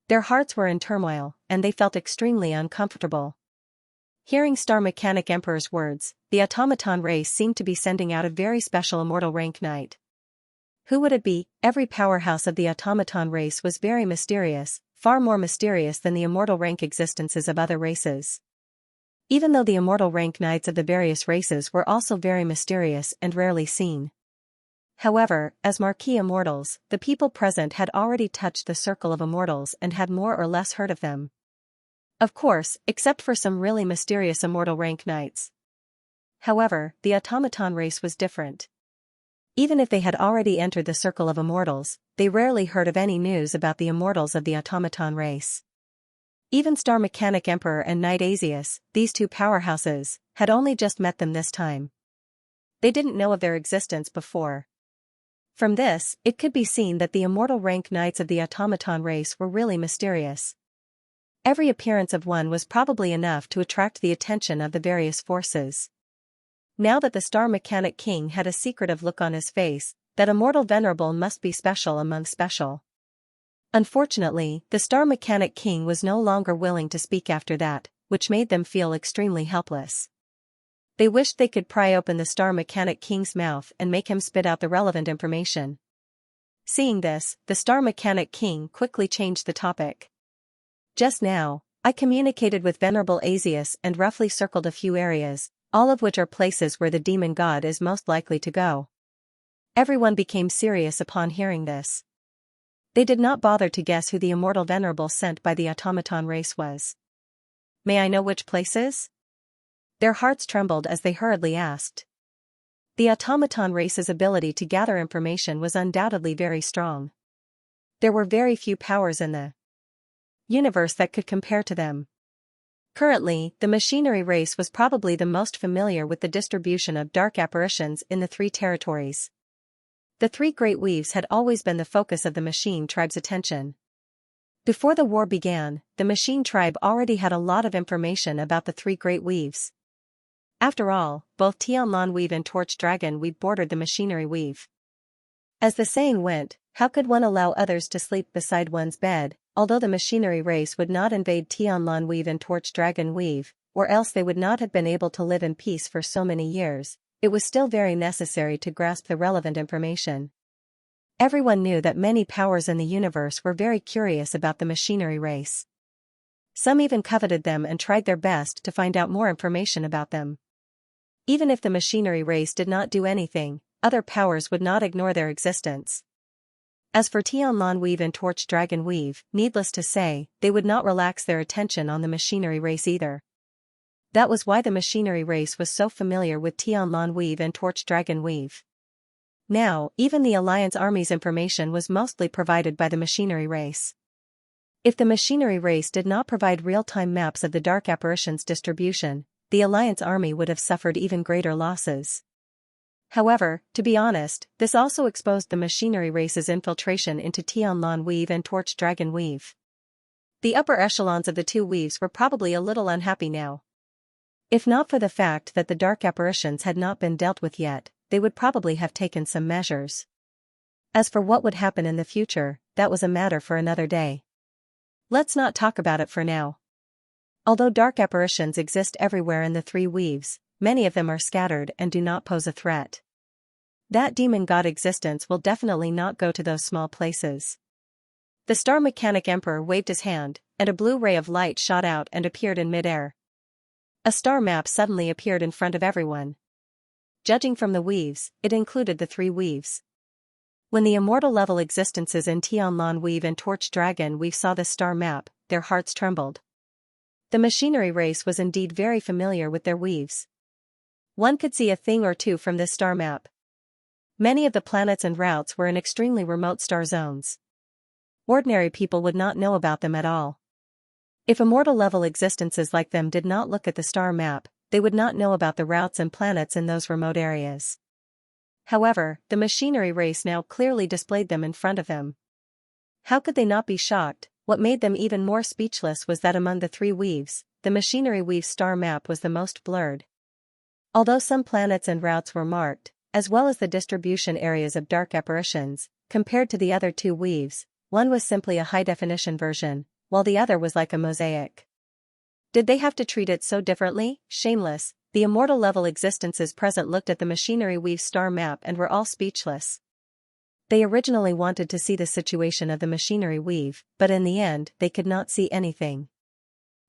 Their hearts were in turmoil, and they felt extremely uncomfortable. Hearing Star Mechanic Emperor's words, the automaton race seemed to be sending out a very special immortal rank knight. Who would it be? Every powerhouse of the automaton race was very mysterious, far more mysterious than the immortal rank existences of other races. Even though the immortal rank knights of the various races were also very mysterious and rarely seen. However, as Marquis Immortals, the people present had already touched the circle of immortals and had more or less heard of them. Of course, except for some really mysterious immortal rank knights. However, the automaton race was different. Even if they had already entered the circle of immortals, they rarely heard of any news about the immortals of the automaton race. Even Star Mechanic Emperor and Knight Asius, these two powerhouses, had only just met them this time. They didn't know of their existence before. From this, it could be seen that the immortal rank knights of the automaton race were really mysterious. Every appearance of one was probably enough to attract the attention of the various forces. Now that the Star Mechanic King had a secretive look on his face, that immortal venerable must be special among special. Unfortunately, the Star Mechanic King was no longer willing to speak after that, which made them feel extremely helpless. They wished they could pry open the Star Mechanic King's mouth and make him spit out the relevant information. Seeing this, the Star Mechanic King quickly changed the topic. Just now, I communicated with Venerable Asius and roughly circled a few areas, all of which are places where the demon god is most likely to go. Everyone became serious upon hearing this. They did not bother to guess who the immortal venerable sent by the automaton race was. May I know which places? Their hearts trembled as they hurriedly asked. The automaton race's ability to gather information was undoubtedly very strong. There were very few powers in the universe that could compare to them. Currently, the machinery race was probably the most familiar with the distribution of dark apparitions in the three territories. The three great weaves had always been the focus of the machine tribe's attention. Before the war began, the machine tribe already had a lot of information about the three great weaves. After all, both Tianlan weave and Torch Dragon weave bordered the machinery weave. As the saying went, how could one allow others to sleep beside one's bed? Although the machinery race would not invade Tianlan weave and Torch Dragon weave, or else they would not have been able to live in peace for so many years, it was still very necessary to grasp the relevant information. Everyone knew that many powers in the universe were very curious about the machinery race. Some even coveted them and tried their best to find out more information about them. Even if the machinery race did not do anything, other powers would not ignore their existence. As for Tianlan weave and Torch Dragon weave, needless to say, they would not relax their attention on the machinery race either. That was why the machinery race was so familiar with Tianlan weave and Torch Dragon weave. Now, even the Alliance Army's information was mostly provided by the machinery race. If the machinery race did not provide real-time maps of the dark apparitions distribution, the Alliance Army would have suffered even greater losses. However, to be honest, this also exposed the machinery race's infiltration into Tianlan weave and Torch Dragon weave. The upper echelons of the two weaves were probably a little unhappy now. If not for the fact that the dark apparitions had not been dealt with yet, they would probably have taken some measures. As for what would happen in the future, that was a matter for another day. Let's not talk about it for now. Although dark apparitions exist everywhere in the three weaves, many of them are scattered and do not pose a threat. That demon god existence will definitely not go to those small places. The Star Mechanic Emperor waved his hand, and a blue ray of light shot out and appeared in midair. A star map suddenly appeared in front of everyone. Judging from the weaves, it included the three weaves. When the immortal level existences in Tianlan weave and Torch Dragon weave saw the star map, their hearts trembled. The machinery race was indeed very familiar with their weaves. One could see a thing or two from this star map. Many of the planets and routes were in extremely remote star zones. Ordinary people would not know about them at all. If immortal level existences like them did not look at the star map, they would not know about the routes and planets in those remote areas. However, the machinery race now clearly displayed them in front of them. How could they not be shocked? What made them even more speechless was that among the three weaves, the machinery weave's star map was the most blurred. Although some planets and routes were marked, as well as the distribution areas of dark apparitions, compared to the other two weaves, one was simply a high-definition version, while the other was like a mosaic. Did they have to treat it so differently? Shameless, the immortal level existences present looked at the machinery weave's star map and were all speechless. They originally wanted to see the situation of the machinery weave, but in the end they could not see anything.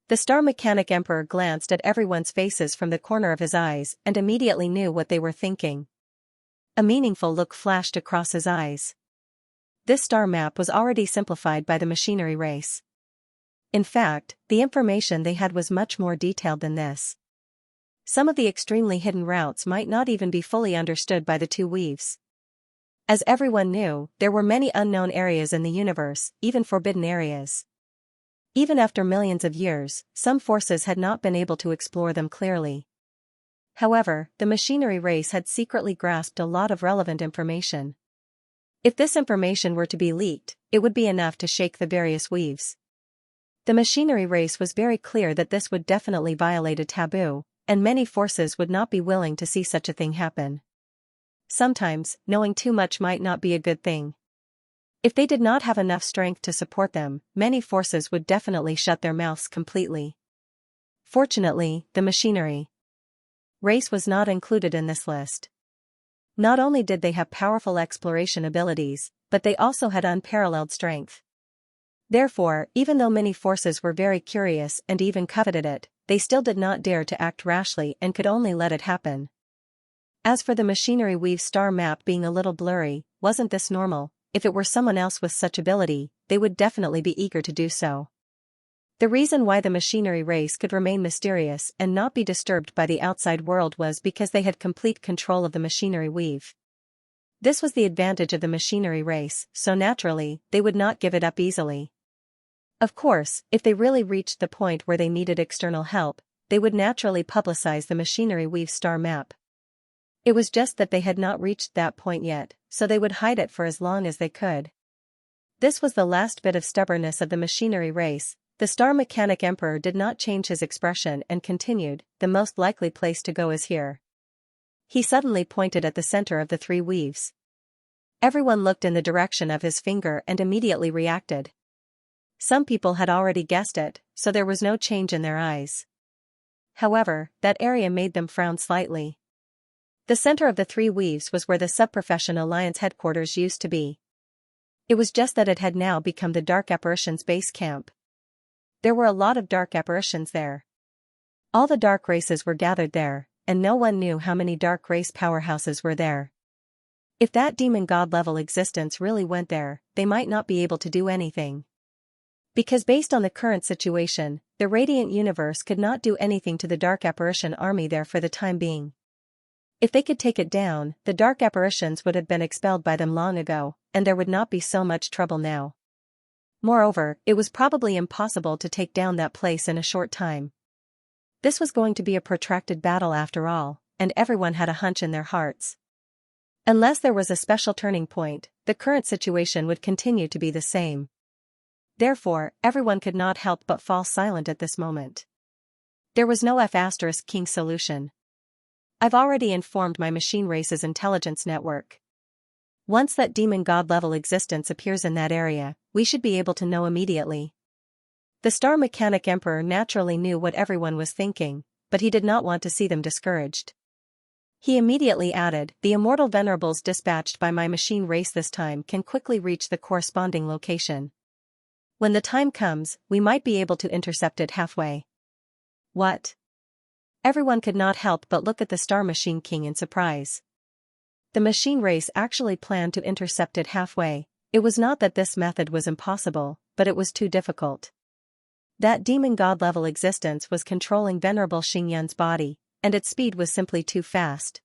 The Star Mechanic Emperor glanced at everyone's faces from the corner of his eyes and immediately knew what they were thinking. A meaningful look flashed across his eyes. This star map was already simplified by the machinery race. In fact, the information they had was much more detailed than this. Some of the extremely hidden routes might not even be fully understood by the two weaves. As everyone knew, there were many unknown areas in the universe, even forbidden areas. Even after millions of years, some forces had not been able to explore them clearly. However, the machinery race had secretly grasped a lot of relevant information. If this information were to be leaked, it would be enough to shake the various weaves. The machinery race was very clear that this would definitely violate a taboo, and many forces would not be willing to see such a thing happen. Sometimes, knowing too much might not be a good thing. If they did not have enough strength to support them, many forces would definitely shut their mouths completely. Fortunately, the machinery race was not included in this list. Not only did they have powerful exploration abilities, but they also had unparalleled strength. Therefore, even though many forces were very curious and even coveted it, they still did not dare to act rashly and could only let it happen. As for the machinery weave star map being a little blurry, wasn't this normal? If it were someone else with such ability, they would definitely be eager to do so. The reason why the machinery race could remain mysterious and not be disturbed by the outside world was because they had complete control of the machinery weave. This was the advantage of the machinery race, so naturally, they would not give it up easily. Of course, if they really reached the point where they needed external help, they would naturally publicize the machinery weave star map. It was just that they had not reached that point yet, so they would hide it for as long as they could. This was the last bit of stubbornness of the machinery race. The Star Mechanic Emperor did not change his expression and continued, "The most likely place to go is here." He suddenly pointed at the center of the three weaves. Everyone looked in the direction of his finger and immediately reacted. Some people had already guessed it, so there was no change in their eyes. However, that area made them frown slightly. The center of the three weaves was where the Subprofession Alliance headquarters used to be. It was just that it had now become the Dark Apparitions base camp. There were a lot of dark apparitions there. All the dark races were gathered there, and no one knew how many dark race powerhouses were there. If that demon god level existence really went there, they might not be able to do anything. Because based on the current situation, the Radiant Universe could not do anything to the Dark Apparition army there for the time being. If they could take it down, the Dark Apparitions would have been expelled by them long ago, and there would not be so much trouble now. Moreover, it was probably impossible to take down that place in a short time. This was going to be a protracted battle after all, and everyone had a hunch in their hearts. Unless there was a special turning point, the current situation would continue to be the same. Therefore, everyone could not help but fall silent at this moment. There was no F***king solution. I've already informed my machine race's intelligence network. Once that demon god level existence appears in that area, we should be able to know immediately. The Star Mechanic Emperor naturally knew what everyone was thinking, but he did not want to see them discouraged. He immediately added, "The immortal venerables dispatched by my machine race this time can quickly reach the corresponding location. When the time comes, we might be able to intercept it halfway." What? Everyone could not help but look at the Star Machine King in surprise. The machine race actually planned to intercept it halfway. It was not that this method was impossible, but it was too difficult. That demon god level existence was controlling Venerable Xingyun's body, and its speed was simply too fast.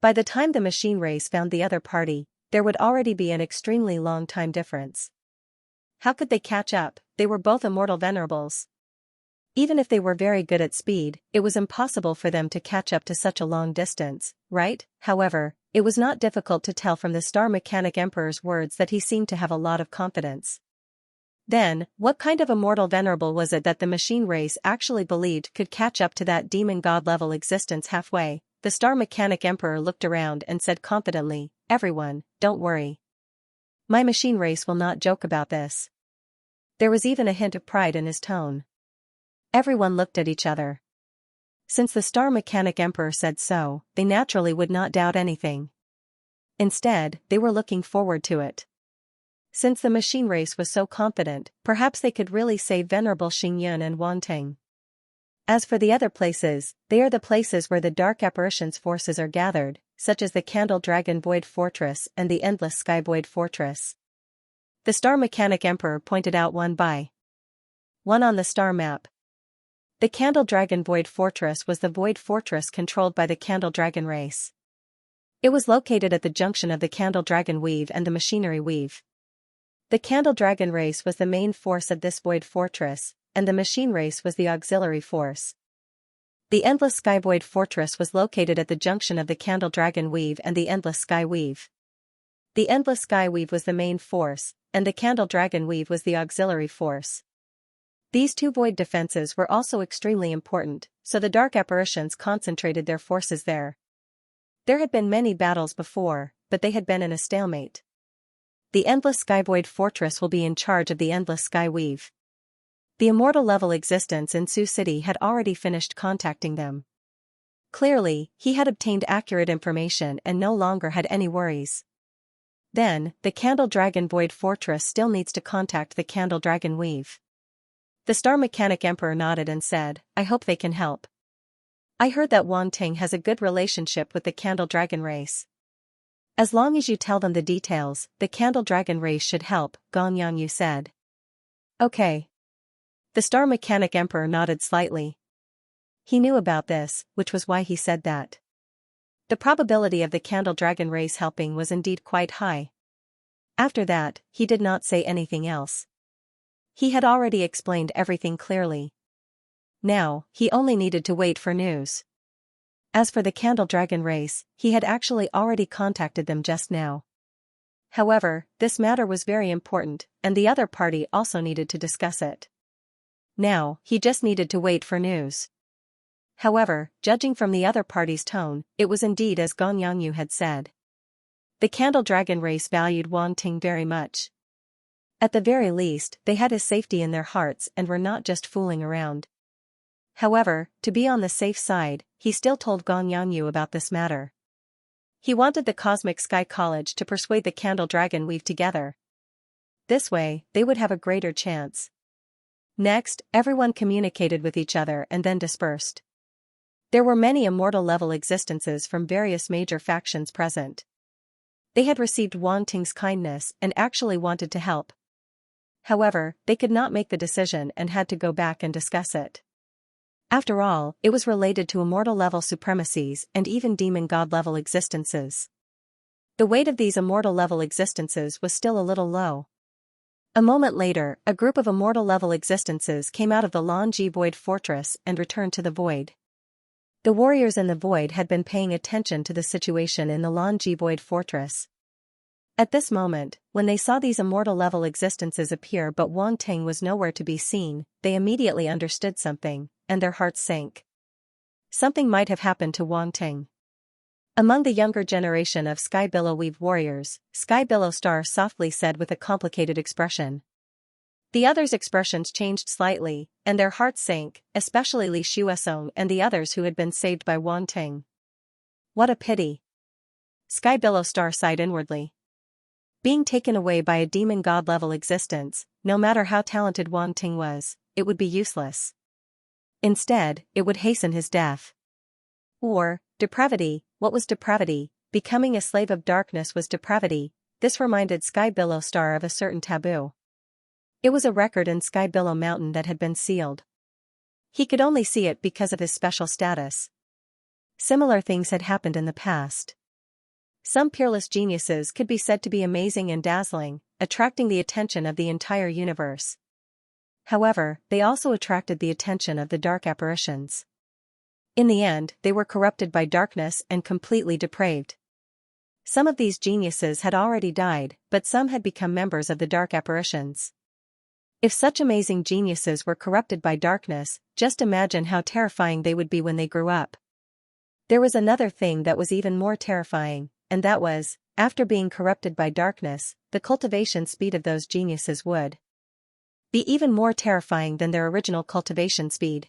By the time the machine race found the other party, there would already be an extremely long time difference. How could they catch up? They were both immortal venerables. Even if they were very good at speed, it was impossible for them to catch up to such a long distance, right? However, it was not difficult to tell from the Star Mechanic Emperor's words that he seemed to have a lot of confidence. Then, what kind of immortal venerable was it that the machine race actually believed could catch up to that demon god level existence halfway? The Star Mechanic Emperor looked around and said confidently, "Everyone, don't worry. My machine race will not joke about this." There was even a hint of pride in his tone. Everyone looked at each other. Since the Star Mechanic Emperor said so, they naturally would not doubt anything. Instead, they were looking forward to it. Since the machine race was so confident, perhaps they could really save Venerable Xingyun and Wanteng. As for the other places, they are the places where the Dark Apparitions forces are gathered, such as the Candle Dragon Void Fortress and the Endless Sky Void Fortress. The Star Mechanic Emperor pointed out one by one on the star map. The Candle Dragon Void Fortress was the Void Fortress controlled by the Candle Dragon race. It was located at the junction of the Candle Dragon Weave and the Machinery Weave. The Candle Dragon race was the main force of this Void Fortress, and the Machine race was the auxiliary force. The Endless Sky Void Fortress was located at the junction of the Candle Dragon Weave and the Endless Sky Weave. The Endless Sky Weave was the main force, and the Candle Dragon Weave was the auxiliary force. These two void defenses were also extremely important, so the Dark Apparitions concentrated their forces there. There had been many battles before, but they had been in a stalemate. The Endless Sky Void Fortress will be in charge of the Endless Sky Weave. The immortal level existence in Sioux City had already finished contacting them. Clearly, he had obtained accurate information and no longer had any worries. Then, the Candle Dragon Void Fortress still needs to contact the Candle Dragon Weave. The Star Mechanic Emperor nodded and said, I hope they can help. I heard that Wan Ting has a good relationship with the Candle Dragon race. As long as you tell them the details, the Candle Dragon race should help, Gong Yangyu said. Okay. The Star Mechanic Emperor nodded slightly. He knew about this, which was why he said that. The probability of the Candle Dragon race helping was indeed quite high. After that, he did not say anything else. He had already explained everything clearly. Now, he only needed to wait for news. As for the Candle Dragon race, he had actually already contacted them just now. However, this matter was very important, and the other party also needed to discuss it. Now, he just needed to wait for news. However, judging from the other party's tone, it was indeed as Gong Yangyu had said. The Candle Dragon race valued Wan Ting very much. At the very least, they had his safety in their hearts and were not just fooling around. However, to be on the safe side, he still told Gong Yangyu about this matter. He wanted the Cosmic Sky College to persuade the Candle Dragon weave together. This way, they would have a greater chance. Next, everyone communicated with each other and then dispersed. There were many immortal-level existences from various major factions present. They had received Wan Ting's kindness and actually wanted to help. However, they could not make the decision and had to go back and discuss it. After all, it was related to immortal-level supremacies and even demon-god-level existences. The weight of these immortal-level existences was still a little low. A moment later, a group of immortal-level existences came out of the Lanji Void Fortress and returned to the Void. The warriors in the Void had been paying attention to the situation in the Lanji Void Fortress. At this moment, when they saw these immortal-level existences appear but Wan Ting was nowhere to be seen, they immediately understood something, and their hearts sank. Something might have happened to Wan Ting. Among the younger generation of Sky Billow Weave warriors, Sky Billow Star softly said with a complicated expression. The others' expressions changed slightly, and their hearts sank, especially Li Shuesong and the others who had been saved by Wan Ting. What a pity. Sky Billow Star sighed inwardly. Being taken away by a demon god-level existence, no matter how talented Wan Ting was, it would be useless. Instead, it would hasten his death. Or, depravity, what was depravity? Becoming a slave of darkness was depravity. This reminded Sky Billow Star of a certain taboo. It was a record in Sky Billow Mountain that had been sealed. He could only see it because of his special status. Similar things had happened in the past. Some peerless geniuses could be said to be amazing and dazzling, attracting the attention of the entire universe. However, they also attracted the attention of the dark apparitions. In the end, they were corrupted by darkness and completely depraved. Some of these geniuses had already died, but some had become members of the dark apparitions. If such amazing geniuses were corrupted by darkness, just imagine how terrifying they would be when they grew up. There was another thing that was even more terrifying, and that was, after being corrupted by darkness, the cultivation speed of those geniuses would be even more terrifying than their original cultivation speed.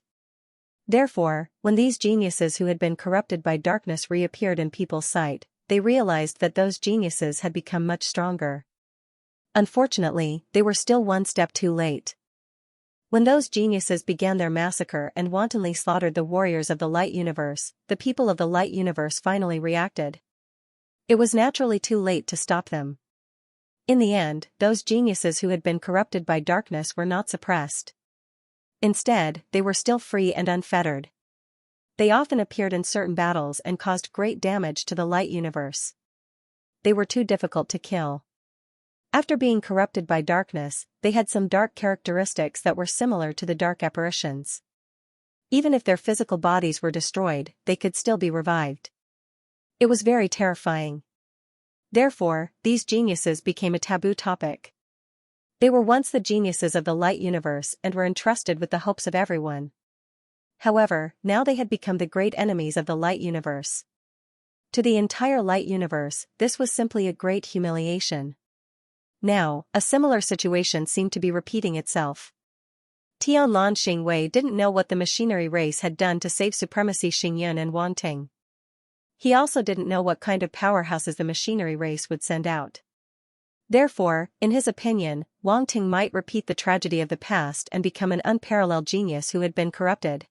Therefore, when these geniuses who had been corrupted by darkness reappeared in people's sight, they realized that those geniuses had become much stronger. Unfortunately, they were still one step too late. When those geniuses began their massacre and wantonly slaughtered the warriors of the Light Universe, the people of the Light Universe finally reacted. It was naturally too late to stop them. In the end, those geniuses who had been corrupted by darkness were not suppressed. Instead, they were still free and unfettered. They often appeared in certain battles and caused great damage to the Light Universe. They were too difficult to kill. After being corrupted by darkness, they had some dark characteristics that were similar to the dark apparitions. Even if their physical bodies were destroyed, they could still be revived. It was very terrifying. Therefore, these geniuses became a taboo topic. They were once the geniuses of the Light Universe and were entrusted with the hopes of everyone. However, now they had become the great enemies of the Light Universe. To the entire Light Universe, this was simply a great humiliation. Now, a similar situation seemed to be repeating itself. Tian Lan Xingwei didn't know what the machinery race had done to save supremacy Xingyun and Wan Ting. He also didn't know what kind of powerhouses the machinery race would send out. Therefore, in his opinion, Wang Ting might repeat the tragedy of the past and become an unparalleled genius who had been corrupted.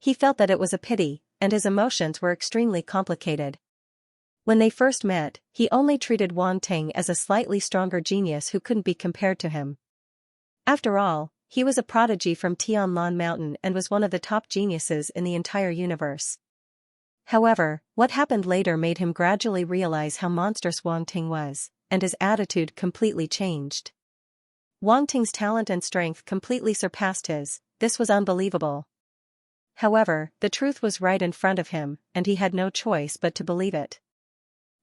He felt that it was a pity, and his emotions were extremely complicated. When they first met, he only treated Wang Ting as a slightly stronger genius who couldn't be compared to him. After all, he was a prodigy from Tianlan Mountain and was one of the top geniuses in the entire universe. However, what happened later made him gradually realize how monstrous Wang Ting was, and his attitude completely changed. Wang Ting's talent and strength completely surpassed his. This was unbelievable. However, the truth was right in front of him, and he had no choice but to believe it.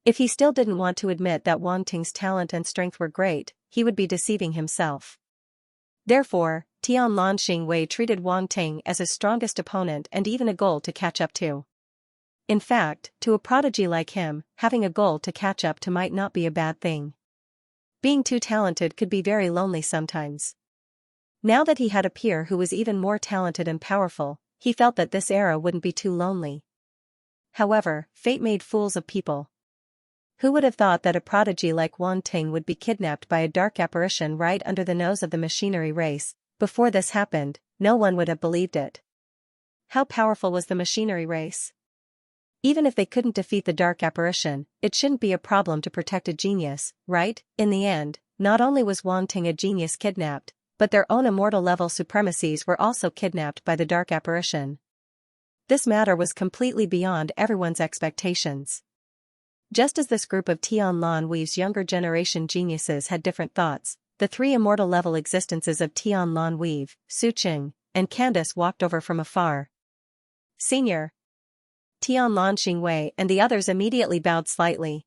If he still didn't want to admit that Wang Ting's talent and strength were great, he would be deceiving himself. Therefore, Tianlan Xingwei treated Wang Ting as his strongest opponent and even a goal to catch up to. In fact, to a prodigy like him, having a goal to catch up to might not be a bad thing. Being too talented could be very lonely sometimes. Now that he had a peer who was even more talented and powerful, he felt that this era wouldn't be too lonely. However, fate made fools of people. Who would have thought that a prodigy like Wang Ting would be kidnapped by a dark apparition right under the nose of the machinery race? Before this happened, no one would have believed it. How powerful was the machinery race? Even if they couldn't defeat the dark apparition, it shouldn't be a problem to protect a genius, right? In the end, not only was Wang Ting a genius kidnapped, but their own immortal-level supremacies were also kidnapped by the dark apparition. This matter was completely beyond everyone's expectations. Just as this group of Tianlan Wei's younger generation geniuses had different thoughts, the three immortal-level existences of Tianlan Wei, Suqing, and Candace walked over from afar. Senior. Tianlan Xingwei and the others immediately bowed slightly.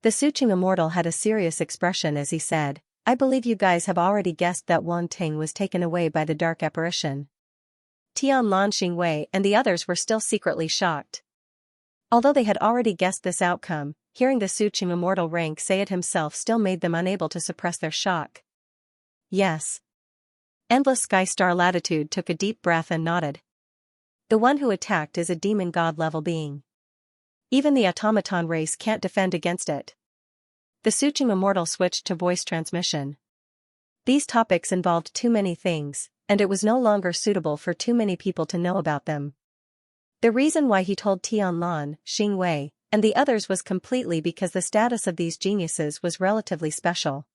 The Suqing immortal had a serious expression as he said, "I believe you guys have already guessed that Wang Ting was taken away by the dark apparition." Tianlan Xingwei and the others were still secretly shocked. Although they had already guessed this outcome, hearing the Suqing immortal rank say it himself still made them unable to suppress their shock. Yes. Endless Sky Star Latitude took a deep breath and nodded. The one who attacked is a demon god-level being. Even the automaton race can't defend against it. The Suqing immortal switched to voice transmission. These topics involved too many things, and it was no longer suitable for too many people to know about them. The reason why he told Tianlan, Xingwei, and the others was completely because the status of these geniuses was relatively special.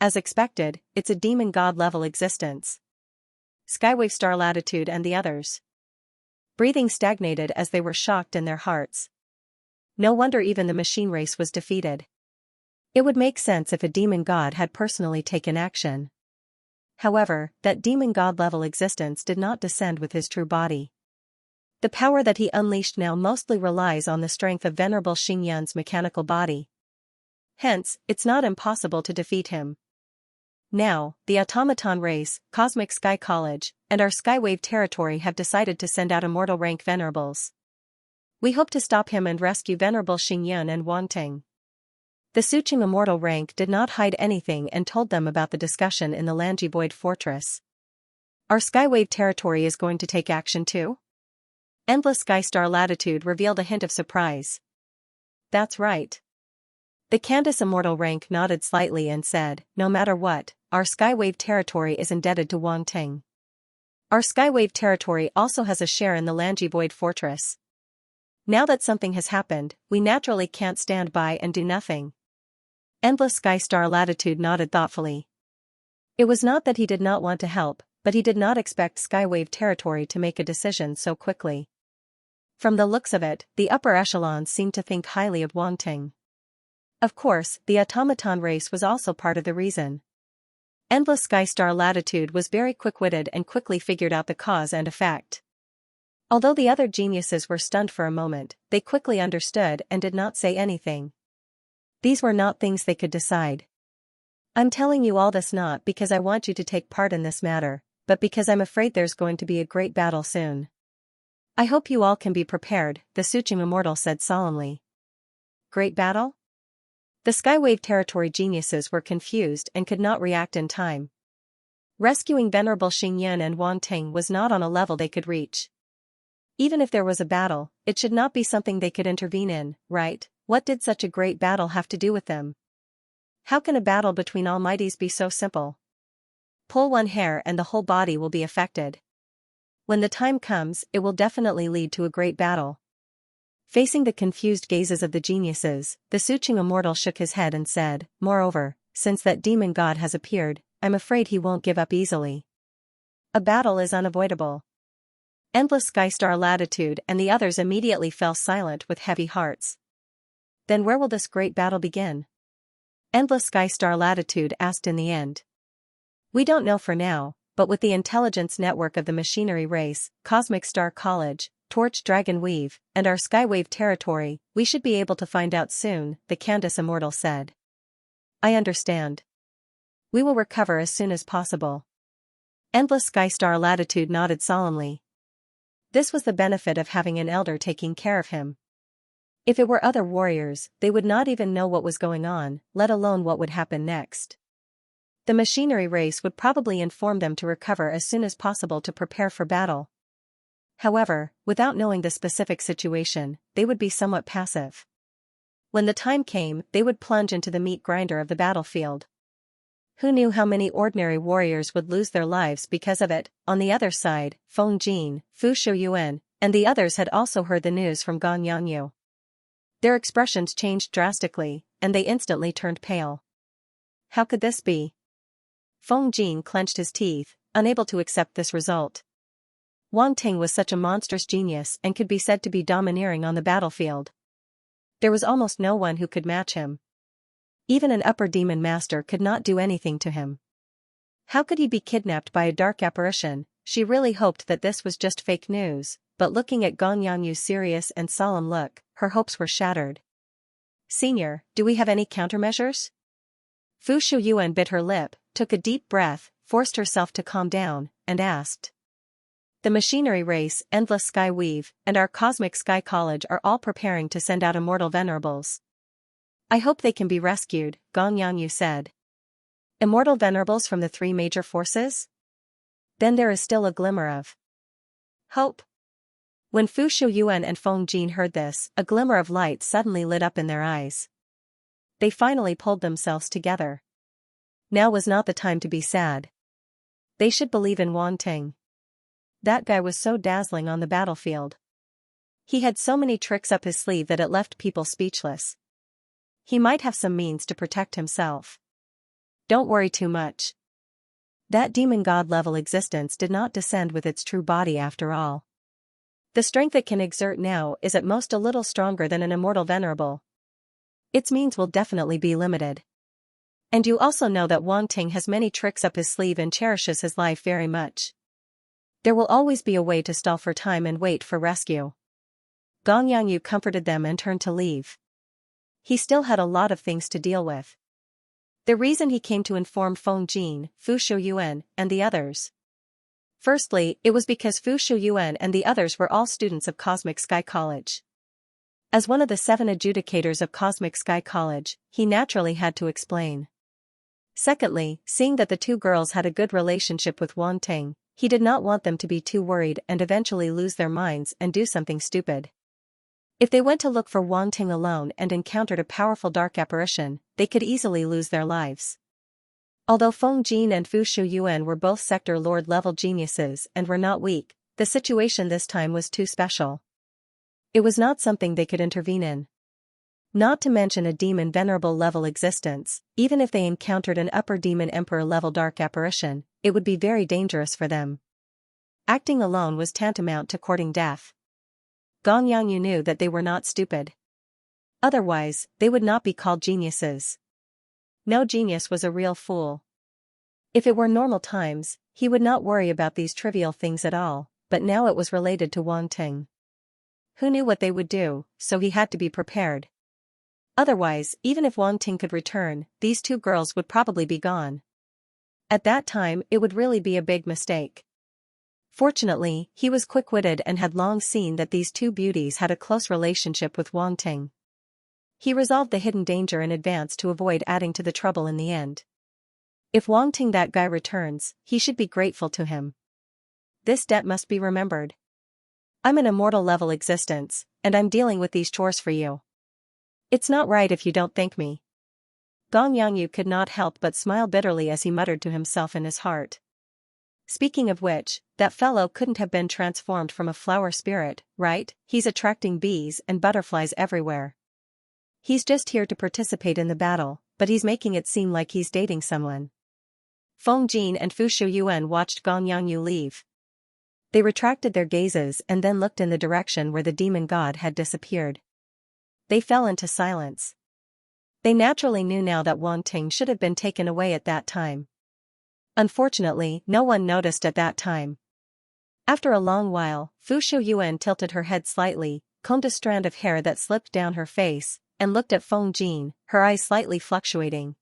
As expected, it's a demon god-level existence. Skywave Star Latitude and the others. Breathing stagnated as they were shocked in their hearts. No wonder even the machine race was defeated. It would make sense if a demon god had personally taken action. However, that demon god-level existence did not descend with his true body. The power that he unleashed now mostly relies on the strength of Venerable Xingyan's mechanical body. Hence, it's not impossible to defeat him. Now, the automaton race, Cosmic Sky College, and our Skywave territory have decided to send out immortal rank venerables. We hope to stop him and rescue Venerable Xingyan and Wang Ting. The Suqing immortal rank did not hide anything and told them about the discussion in the Langivoid fortress. Our Skywave territory is going to take action too? Endless Sky Star Latitude revealed a hint of surprise. That's right. The Candace immortal rank nodded slightly and said, no matter what, our Skywave territory is indebted to Wang Ting. Our Skywave territory also has a share in the Langivoid fortress. Now that something has happened, we naturally can't stand by and do nothing. Endless Sky Star Latitude nodded thoughtfully. It was not that he did not want to help, but he did not expect Skywave territory to make a decision so quickly. From the looks of it, the upper echelons seemed to think highly of Wang Ting. Of course, the automaton race was also part of the reason. Endless Sky Star Latitude was very quick-witted and quickly figured out the cause and effect. Although the other geniuses were stunned for a moment, they quickly understood and did not say anything. These were not things they could decide. I'm telling you all this not because I want you to take part in this matter, but because I'm afraid there's going to be a great battle soon. I hope you all can be prepared, the Suqing immortal said solemnly. Great battle? The Skywave territory geniuses were confused and could not react in time. Rescuing Venerable Xingyan and Wang Ting was not on a level they could reach. Even if there was a battle, it should not be something they could intervene in, right? What did such a great battle have to do with them? How can a battle between almighties be so simple? Pull one hair and the whole body will be affected. When the time comes, it will definitely lead to a great battle. Facing the confused gazes of the geniuses, the Suching immortal shook his head and said, moreover, since that demon god has appeared, I'm afraid he won't give up easily. A battle is unavoidable. Endless Sky Star Latitude and the others immediately fell silent with heavy hearts. Then where will this great battle begin? Endless Sky Star Latitude asked in the end. We don't know for now, but with the intelligence network of the machinery race, Cosmic Star College, Torch Dragon Weave, and our Skywave territory, we should be able to find out soon, the Candace Immortal said. I understand. We will recover as soon as possible. Endless Sky Star Latitude nodded solemnly. This was the benefit of having an elder taking care of him. If it were other warriors, they would not even know what was going on, let alone what would happen next. The machinery race would probably inform them to recover as soon as possible to prepare for battle. However, without knowing the specific situation, they would be somewhat passive. When the time came, they would plunge into the meat grinder of the battlefield. Who knew how many ordinary warriors would lose their lives because of it? On the other side, Feng Jin, Fu Shuyuan, and the others had also heard the news from Gong Yangyu. Their expressions changed drastically, and they instantly turned pale. How could this be? Feng Jin clenched his teeth, unable to accept this result. Wang Ting was such a monstrous genius and could be said to be domineering on the battlefield. There was almost no one who could match him. Even an upper demon master could not do anything to him. How could he be kidnapped by a dark apparition? She really hoped that this was just fake news, but looking at Gong Yangyu's serious and solemn look, her hopes were shattered. Senior, do we have any countermeasures? Fu Shuyuan bit her lip, took a deep breath, forced herself to calm down, and asked. The machinery race, Endless Sky Weave, and our Cosmic Sky College are all preparing to send out immortal venerables. I hope they can be rescued, Gong Yangyu said. Immortal venerables from the three major forces? Then there is still a glimmer of hope. When Fu Shuyuan and Feng Jin heard this, a glimmer of light suddenly lit up in their eyes. They finally pulled themselves together. Now was not the time to be sad. They should believe in Wang Ting. That guy was so dazzling on the battlefield. He had so many tricks up his sleeve that it left people speechless. He might have some means to protect himself. Don't worry too much. That demon god level existence did not descend with its true body after all. The strength it can exert now is at most a little stronger than an immortal venerable. Its means will definitely be limited. And you also know that Wang Ting has many tricks up his sleeve and cherishes his life very much. There will always be a way to stall for time and wait for rescue. Gong Yangyu comforted them and turned to leave. He still had a lot of things to deal with. The reason he came to inform Feng Jin, Fu Shuyuan, and the others. Firstly, it was because Fu Shuyuan and the others were all students of Cosmic Sky College. As one of the 7 adjudicators of Cosmic Sky College, he naturally had to explain. Secondly, seeing that the two girls had a good relationship with Wang Ting, he did not want them to be too worried and eventually lose their minds and do something stupid. If they went to look for Wang Ting alone and encountered a powerful dark apparition, they could easily lose their lives. Although Feng Jin and Fu Shuyuan were both sector lord level geniuses and were not weak, the situation this time was too special. It was not something they could intervene in. Not to mention a demon venerable level existence, even if they encountered an upper demon emperor level dark apparition, it would be very dangerous for them. Acting alone was tantamount to courting death. Gong Yangyu knew that they were not stupid. Otherwise, they would not be called geniuses. No genius was a real fool. If it were normal times, he would not worry about these trivial things at all, but now it was related to Wang Ting. Who knew what they would do, so he had to be prepared. Otherwise, even if Wang Ting could return, these two girls would probably be gone. At that time, it would really be a big mistake. Fortunately, he was quick-witted and had long seen that these two beauties had a close relationship with Wang Ting. He resolved the hidden danger in advance to avoid adding to the trouble in the end. If Wang Ting that guy returns, he should be grateful to him. This debt must be remembered. I'm an immortal level existence, and I'm dealing with these chores for you. It's not right if you don't thank me. Gong Yangyu could not help but smile bitterly as he muttered to himself in his heart. Speaking of which, that fellow couldn't have been transformed from a flower spirit, right? He's attracting bees and butterflies everywhere. He's just here to participate in the battle, but he's making it seem like he's dating someone. Feng Jin and Fu Shuyuan watched Gong Yangyu leave. They retracted their gazes and then looked in the direction where the demon god had disappeared. They fell into silence. They naturally knew now that Wang Ting should have been taken away at that time. Unfortunately, no one noticed at that time. After a long while, Fu Shuyuan tilted her head slightly, combed a strand of hair that slipped down her face, and looked at Feng Jin, her eyes slightly fluctuating.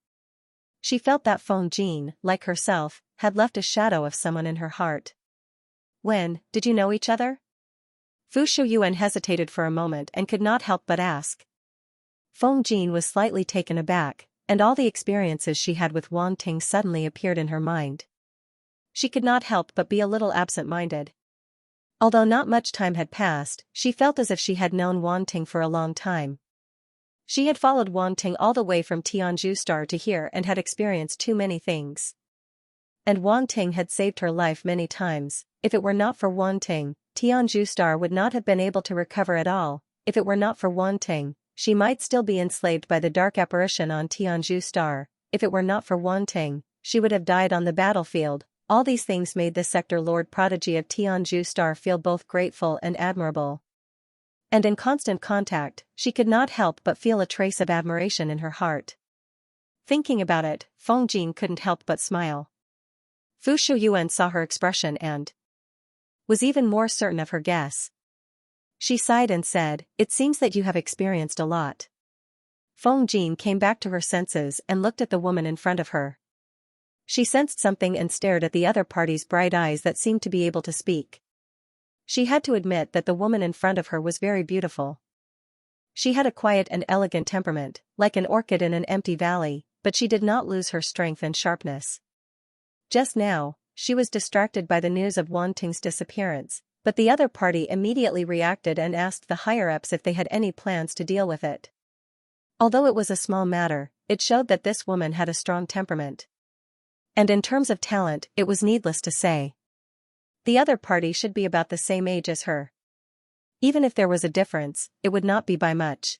She felt that Feng Jin, like herself, had left a shadow of someone in her heart. When did you know each other? Fu Shuyuan hesitated for a moment and could not help but ask. Feng Jin was slightly taken aback, and all the experiences she had with Wang Ting suddenly appeared in her mind. She could not help but be a little absent-minded. Although not much time had passed, she felt as if she had known Wang Ting for a long time. She had followed Wang Ting all the way from Tianzhu Star to here and had experienced too many things. And Wang Ting had saved her life many times. If it were not for Wang Ting, Tianzhu Star would not have been able to recover at all. If it were not for Wang Ting, she might still be enslaved by the dark apparition on Tianzhu Star. If it were not for Wang Ting, she would have died on the battlefield. All these things made the Sector Lord Prodigy of Tianzhu Star feel both grateful and admirable. And in constant contact, she could not help but feel a trace of admiration in her heart. Thinking about it, Feng Jin couldn't help but smile. Fu Shuyuan saw her expression and was even more certain of her guess. She sighed and said, "It seems that you have experienced a lot." Feng Jin came back to her senses and looked at the woman in front of her. She sensed something and stared at the other party's bright eyes that seemed to be able to speak. She had to admit that the woman in front of her was very beautiful. She had a quiet and elegant temperament, like an orchid in an empty valley, but she did not lose her strength and sharpness. Just now, she was distracted by the news of Wang Ting's disappearance, but the other party immediately reacted and asked the higher-ups if they had any plans to deal with it. Although it was a small matter, it showed that this woman had a strong temperament. And in terms of talent, it was needless to say. The other party should be about the same age as her. Even if there was a difference, it would not be by much.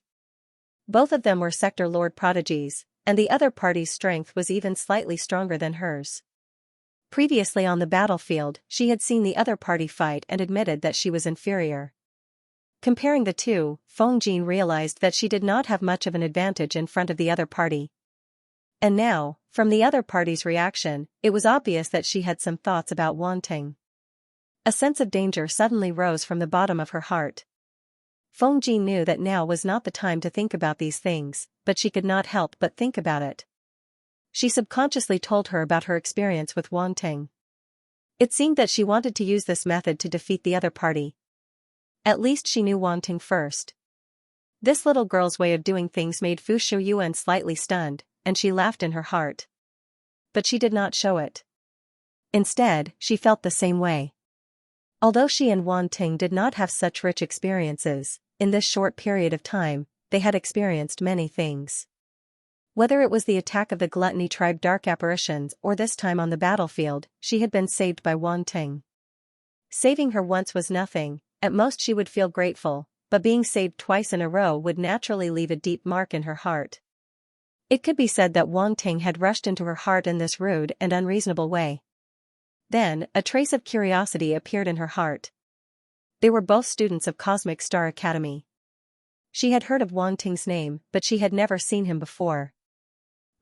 Both of them were Sector Lord prodigies, and the other party's strength was even slightly stronger than hers. Previously on the battlefield, she had seen the other party fight and admitted that she was inferior. Comparing the two, Feng Jin realized that she did not have much of an advantage in front of the other party. And now, from the other party's reaction, it was obvious that she had some thoughts about Wang Ting. A sense of danger suddenly rose from the bottom of her heart. Feng Jin knew that now was not the time to think about these things, but she could not help but think about it. She subconsciously told her about her experience with Wang Ting. It seemed that she wanted to use this method to defeat the other party. At least she knew Wang Ting first. This little girl's way of doing things made Fu Shuyuan slightly stunned, and she laughed in her heart. But she did not show it. Instead, she felt the same way. Although she and Wang Ting did not have such rich experiences, in this short period of time, they had experienced many things. Whether it was the attack of the Gluttony tribe dark apparitions or this time on the battlefield, she had been saved by Wang Ting. Saving her once was nothing, at most she would feel grateful, but being saved twice in a row would naturally leave a deep mark in her heart. It could be said that Wang Ting had rushed into her heart in this rude and unreasonable way. Then, a trace of curiosity appeared in her heart. They were both students of Cosmic Star Academy. She had heard of Wang Ting's name, but she had never seen him before.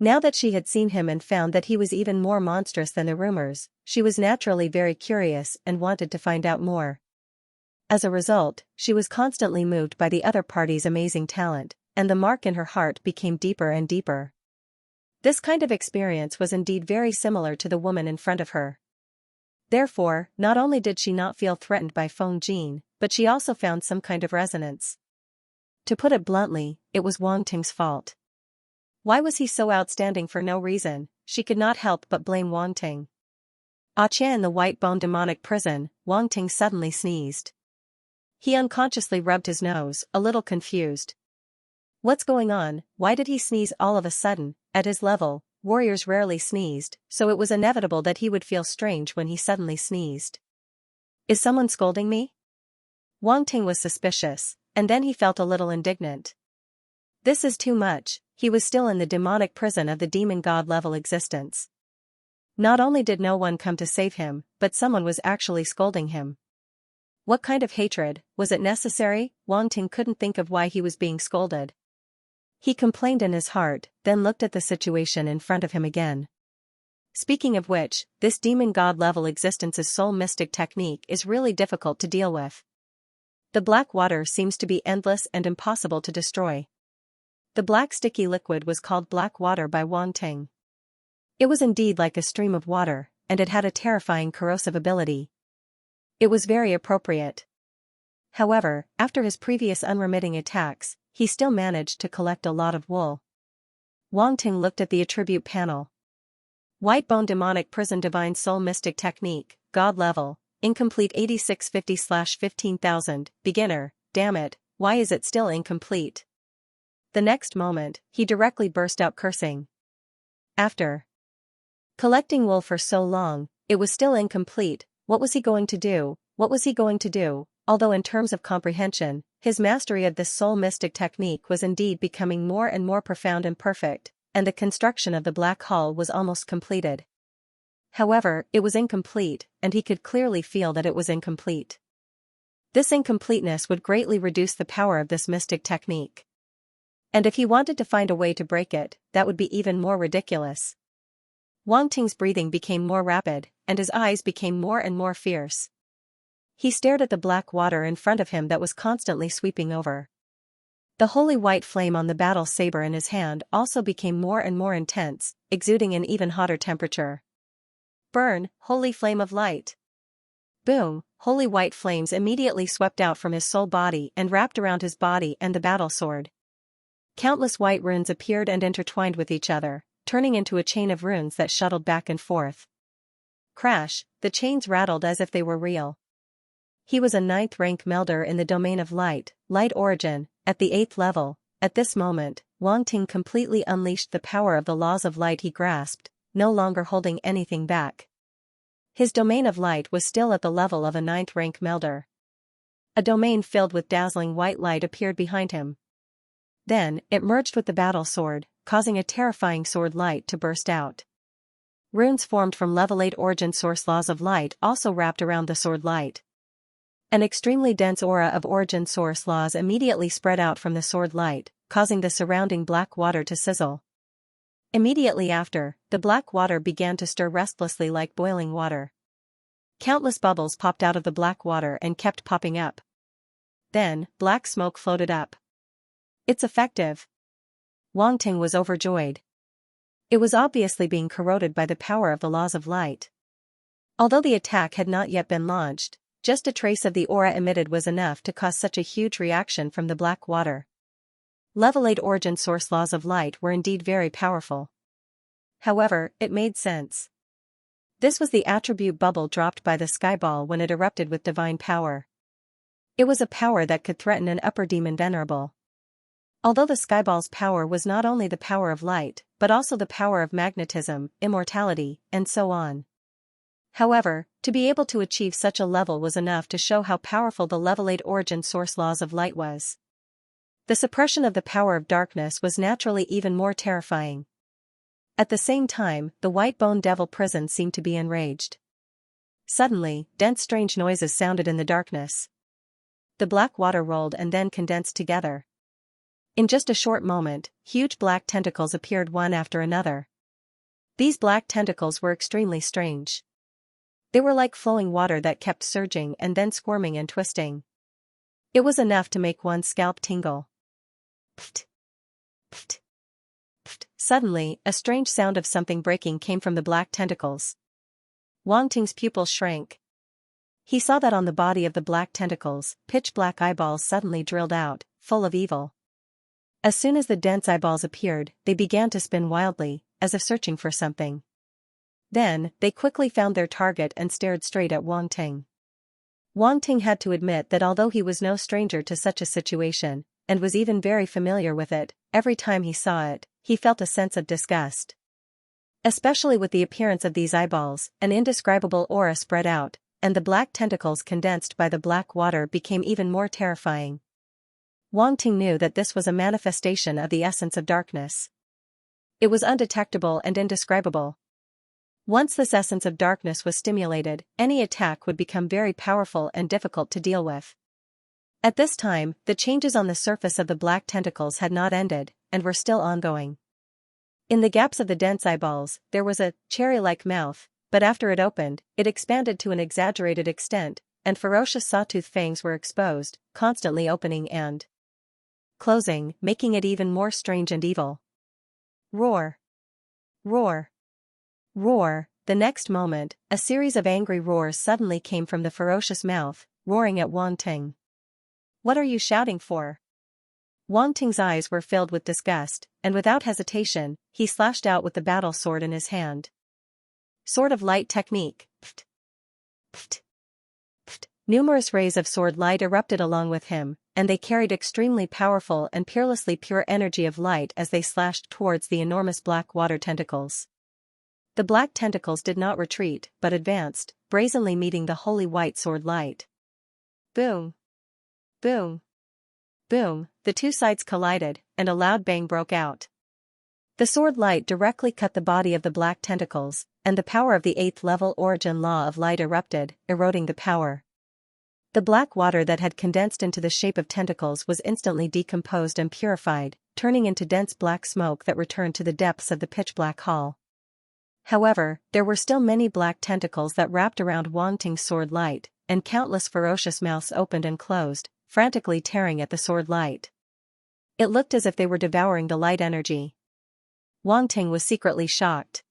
Now that she had seen him and found that he was even more monstrous than the rumors, she was naturally very curious and wanted to find out more. As a result, she was constantly moved by the other party's amazing talent, and the mark in her heart became deeper and deeper. This kind of experience was indeed very similar to the woman in front of her. Therefore, not only did she not feel threatened by Feng Jin, but she also found some kind of resonance. To put it bluntly, it was Wang Ting's fault. Why was he so outstanding for no reason? She could not help but blame Wang Ting. Xianxia in the white bone demonic prison, Wang Ting suddenly sneezed. He unconsciously rubbed his nose, a little confused. What's going on? Why did he sneeze all of a sudden? At his level, warriors rarely sneezed, so it was inevitable that he would feel strange when he suddenly sneezed. Is someone scolding me? Wang Ting was suspicious, and then he felt a little indignant. This is too much. He was still in the demonic prison of the demon god level existence. Not only did no one come to save him, but someone was actually scolding him. What kind of hatred? Was it necessary? Wang Ting couldn't think of why he was being scolded. He complained in his heart, then looked at the situation in front of him again. Speaking of which, this demon god level existence's soul mystic technique is really difficult to deal with. The black water seems to be endless and impossible to destroy. The black sticky liquid was called black water by Wang Ting. It was indeed like a stream of water, and it had a terrifying corrosive ability. It was very appropriate. However, after his previous unremitting attacks, he still managed to collect a lot of wool. Wang Ting looked at the attribute panel. White Bone Demonic Prison Divine Soul Mystic Technique, God Level, Incomplete 8650/15000, Beginner, damn it, why is it still incomplete? The next moment, he directly burst out cursing. After collecting wool for so long, it was still incomplete. What was he going to do? What was he going to do? Although in terms of comprehension, his mastery of this soul mystic technique was indeed becoming more and more profound and perfect, and the construction of the black hull was almost completed. However, it was incomplete, and he could clearly feel that it was incomplete. This incompleteness would greatly reduce the power of this mystic technique. And if he wanted to find a way to break it, that would be even more ridiculous. Wang Ting's breathing became more rapid, and his eyes became more and more fierce. He stared at the black water in front of him that was constantly sweeping over. The holy white flame on the battle saber in his hand also became more and more intense, exuding an even hotter temperature. Burn, holy flame of light! Boom, holy white flames immediately swept out from his soul body and wrapped around his body and the battle sword. Countless white runes appeared and intertwined with each other, turning into a chain of runes that shuttled back and forth. Crash, the chains rattled as if they were real. He was a 9th rank melder in the domain of light origin, at the 8th level. At this moment, Wang Ting completely unleashed the power of the laws of light he grasped, no longer holding anything back. His domain of light was still at the level of a 9th rank melder. A domain filled with dazzling white light appeared behind him. Then, it merged with the battle sword, causing a terrifying sword light to burst out. Runes formed from level 8 origin source laws of light also wrapped around the sword light. An extremely dense aura of origin source laws immediately spread out from the sword light, causing the surrounding black water to sizzle. Immediately after, the black water began to stir restlessly like boiling water. Countless bubbles popped out of the black water and kept popping up. Then, black smoke floated up. It's effective! Wang Ting was overjoyed. It was obviously being corroded by the power of the laws of light. Although the attack had not yet been launched, just a trace of the aura emitted was enough to cause such a huge reaction from the black water. Level 8 origin source laws of light were indeed very powerful. However, it made sense. This was the attribute bubble dropped by the skyball when it erupted with divine power. It was a power that could threaten an upper demon venerable. Although the skyball's power was not only the power of light, but also the power of magnetism, immortality, and so on. However, to be able to achieve such a level was enough to show how powerful the level 8 origin source laws of light was. The suppression of the power of darkness was naturally even more terrifying. At the same time, the White Bone Devil prison seemed to be enraged. Suddenly, dense strange noises sounded in the darkness. The black water rolled and then condensed together. In just a short moment, huge black tentacles appeared one after another. These black tentacles were extremely strange. They were like flowing water that kept surging and then squirming and twisting. It was enough to make one's scalp tingle. Pft! Pft! Pft! Suddenly, a strange sound of something breaking came from the black tentacles. Wang Ting's pupils shrank. He saw that on the body of the black tentacles, pitch-black eyeballs suddenly drilled out, full of evil. As soon as the dense eyeballs appeared, they began to spin wildly, as if searching for something. Then, they quickly found their target and stared straight at Wang Ting. Wang Ting had to admit that although he was no stranger to such a situation, and was even very familiar with it. Every time he saw it, he felt a sense of disgust. Especially with the appearance of these eyeballs, an indescribable aura spread out, and the black tentacles condensed by the black water became even more terrifying. Wang Ting knew that this was a manifestation of the essence of darkness. It was undetectable and indescribable. Once this essence of darkness was stimulated, any attack would become very powerful and difficult to deal with. At this time, the changes on the surface of the black tentacles had not ended, and were still ongoing. In the gaps of the dense eyeballs, there was a cherry-like mouth, but after it opened, it expanded to an exaggerated extent, and ferocious sawtooth fangs were exposed, constantly opening and closing, making it even more strange and evil. Roar! Roar! Roar! The next moment, a series of angry roars suddenly came from the ferocious mouth, roaring at Wang Ting. "What are you shouting for?" Wang Ting's eyes were filled with disgust, and without hesitation, he slashed out with the battle sword in his hand. Sword of light technique. Pft. Pft. Pft. Numerous rays of sword light erupted along with him, and they carried extremely powerful and peerlessly pure energy of light as they slashed towards the enormous black water tentacles. The black tentacles did not retreat, but advanced, brazenly meeting the holy white sword light. Boom! Boom! Boom! The two sides collided, and a loud bang broke out. The sword light directly cut the body of the black tentacles, and the power of the 8th level origin law of light erupted, eroding the power. The black water that had condensed into the shape of tentacles was instantly decomposed and purified, turning into dense black smoke that returned to the depths of the pitch-black hall. However, there were still many black tentacles that wrapped around Wang Ting's sword light, and countless ferocious mouths opened and closed, frantically tearing at the sword light. It looked as if they were devouring the light energy. Wang Ting was secretly shocked.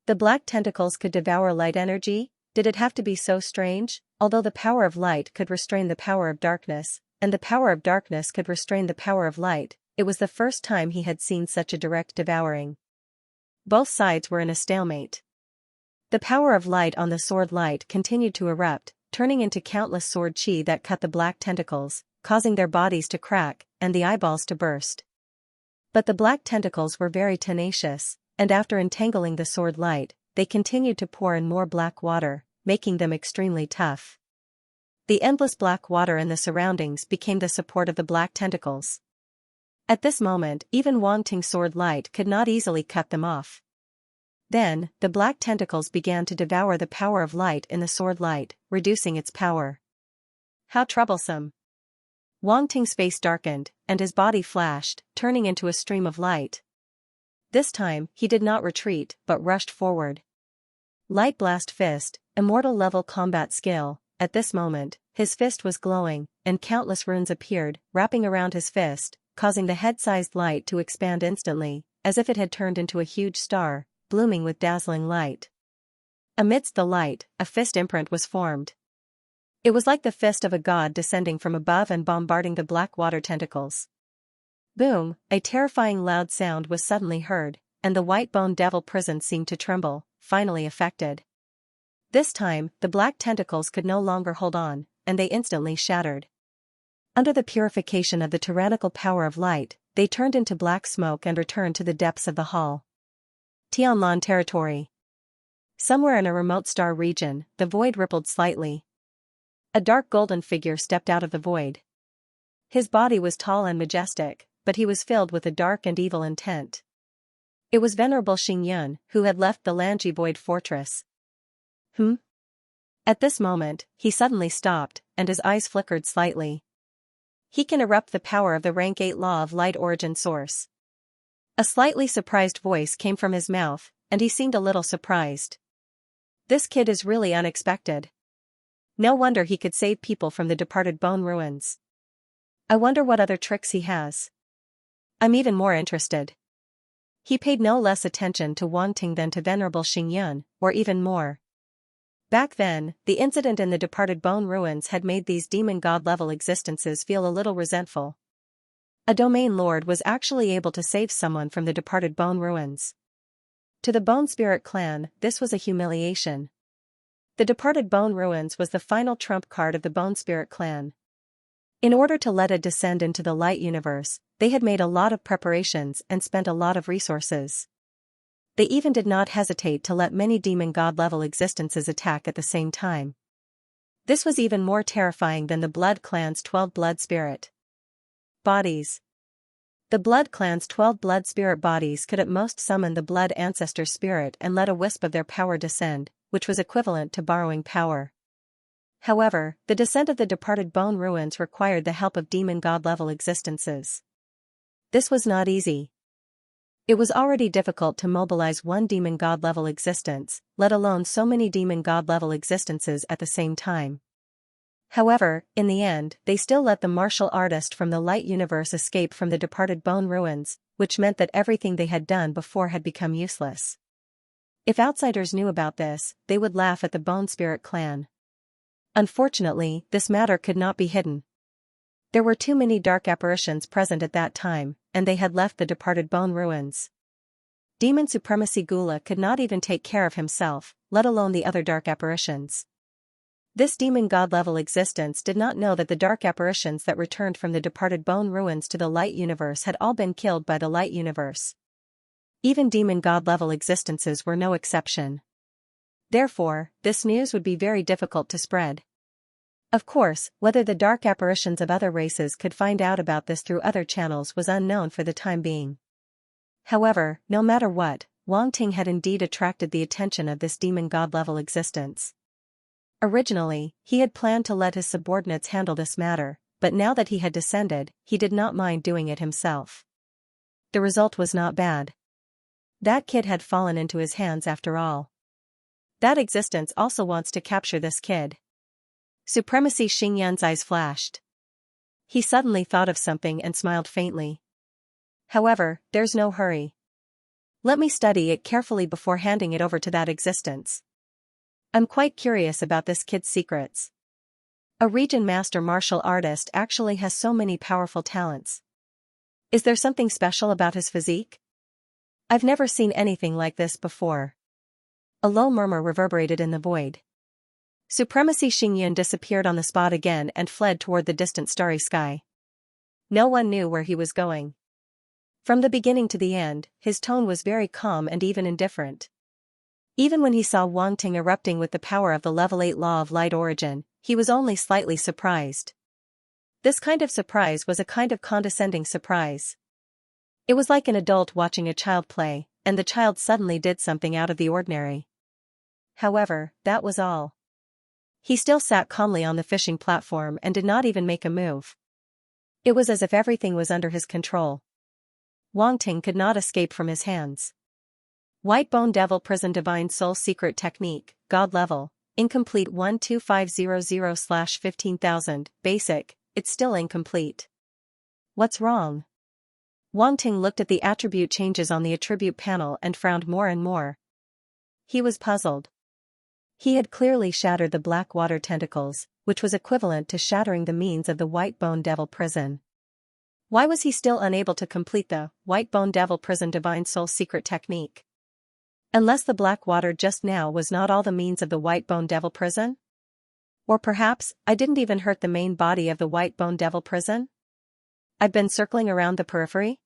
The black tentacles could devour light energy? Did it have to be so strange? Although the power of light could restrain the power of darkness, and the power of darkness could restrain the power of light, it was the first time he had seen such a direct devouring. Both sides were in a stalemate. The power of light on the sword light continued to erupt, turning into countless sword chi that cut the black tentacles, causing their bodies to crack, and the eyeballs to burst. But the black tentacles were very tenacious, and after entangling the sword light, they continued to pour in more black water, making them extremely tough. The endless black water in the surroundings became the support of the black tentacles. At this moment, even Wang Ting's sword light could not easily cut them off. Then, the black tentacles began to devour the power of light in the sword light, reducing its power. How troublesome! Wang Ting's face darkened, and his body flashed, turning into a stream of light. This time, he did not retreat, but rushed forward. Light Blast Fist, immortal-level combat skill. At this moment, his fist was glowing, and countless runes appeared, wrapping around his fist, causing the head-sized light to expand instantly, as if it had turned into a huge star, blooming with dazzling light. Amidst the light, a fist imprint was formed. It was like the fist of a god descending from above and bombarding the black water tentacles. Boom! A terrifying loud sound was suddenly heard, and the white bone devil prison seemed to tremble, finally affected. This time, the black tentacles could no longer hold on, and they instantly shattered. Under the purification of the tyrannical power of light, they turned into black smoke and returned to the depths of the hall. Tianlan territory. Somewhere in a remote star region, the void rippled slightly. A dark golden figure stepped out of the void. His body was tall and majestic, but he was filled with a dark and evil intent. It was Venerable Xingyun, who had left the Lanji Void Fortress. At this moment, he suddenly stopped, and his eyes flickered slightly. He can erupt the power of the rank 8 law of light origin source. A slightly surprised voice came from his mouth, and he seemed a little surprised. This kid is really unexpected. No wonder he could save people from the departed bone ruins. I wonder what other tricks he has. I'm even more interested. He paid no less attention to Wang Ting than to Venerable Xingyun, or even more. Back then, the incident in the departed bone ruins had made these demon god-level existences feel a little resentful. A domain lord was actually able to save someone from the departed bone ruins. To the Bone Spirit clan, this was a humiliation. The departed bone ruins was the final trump card of the Bone Spirit clan. In order to let it descend into the light universe, they had made a lot of preparations and spent a lot of resources. They even did not hesitate to let many demon god-level existences attack at the same time. This was even more terrifying than the Blood Clan's 12 blood spirit bodies. The Blood Clan's 12 blood spirit bodies could at most summon the blood ancestor spirit and let a wisp of their power descend, which was equivalent to borrowing power. However, the descent of the departed bone ruins required the help of demon god-level existences. This was not easy. It was already difficult to mobilize one demon god-level existence, let alone so many demon god-level existences at the same time. However, in the end, they still let the martial artist from the light universe escape from the departed bone ruins, which meant that everything they had done before had become useless. If outsiders knew about this, they would laugh at the Bone Spirit clan. Unfortunately, this matter could not be hidden. There were too many dark apparitions present at that time, and they had left the departed bone ruins. Demon Supremacy Gula could not even take care of himself, let alone the other dark apparitions. This demon god-level existence did not know that the dark apparitions that returned from the departed bone ruins to the light universe had all been killed by the light universe. Even demon god-level existences were no exception. Therefore, this news would be very difficult to spread. Of course, whether the dark apparitions of other races could find out about this through other channels was unknown for the time being. However, no matter what, Wang Ting had indeed attracted the attention of this demon god-level existence. Originally, he had planned to let his subordinates handle this matter, but now that he had descended, he did not mind doing it himself. The result was not bad. That kid had fallen into his hands after all. That existence also wants to capture this kid. Supremacy Xingyan's eyes flashed. He suddenly thought of something and smiled faintly. However, there's no hurry. Let me study it carefully before handing it over to that existence. I'm quite curious about this kid's secrets. A region master martial artist actually has so many powerful talents. Is there something special about his physique? I've never seen anything like this before. A low murmur reverberated in the void. Supremacy Xingyan disappeared on the spot again and fled toward the distant starry sky. No one knew where he was going. From the beginning to the end, his tone was very calm and even indifferent. Even when he saw Wang Ting erupting with the power of the level 8 law of light origin, he was only slightly surprised. This kind of surprise was a kind of condescending surprise. It was like an adult watching a child play, and the child suddenly did something out of the ordinary. However, that was all. He still sat calmly on the fishing platform and did not even make a move. It was as if everything was under his control. Wang Ting could not escape from his hands. White Bone Devil Prison Divine Soul Secret Technique, God Level, Incomplete 12500/15000, Basic, it's still incomplete. What's wrong? Wang Ting looked at the attribute changes on the attribute panel and frowned more and more. He was puzzled. He had clearly shattered the black water tentacles, which was equivalent to shattering the means of the White Bone Devil Prison. Why was he still unable to complete the White Bone Devil Prison Divine Soul Secret Technique? Unless the black water just now was not all the means of the White Bone Devil Prison? Or perhaps, I didn't even hurt the main body of the White Bone Devil Prison? I've been circling around the periphery?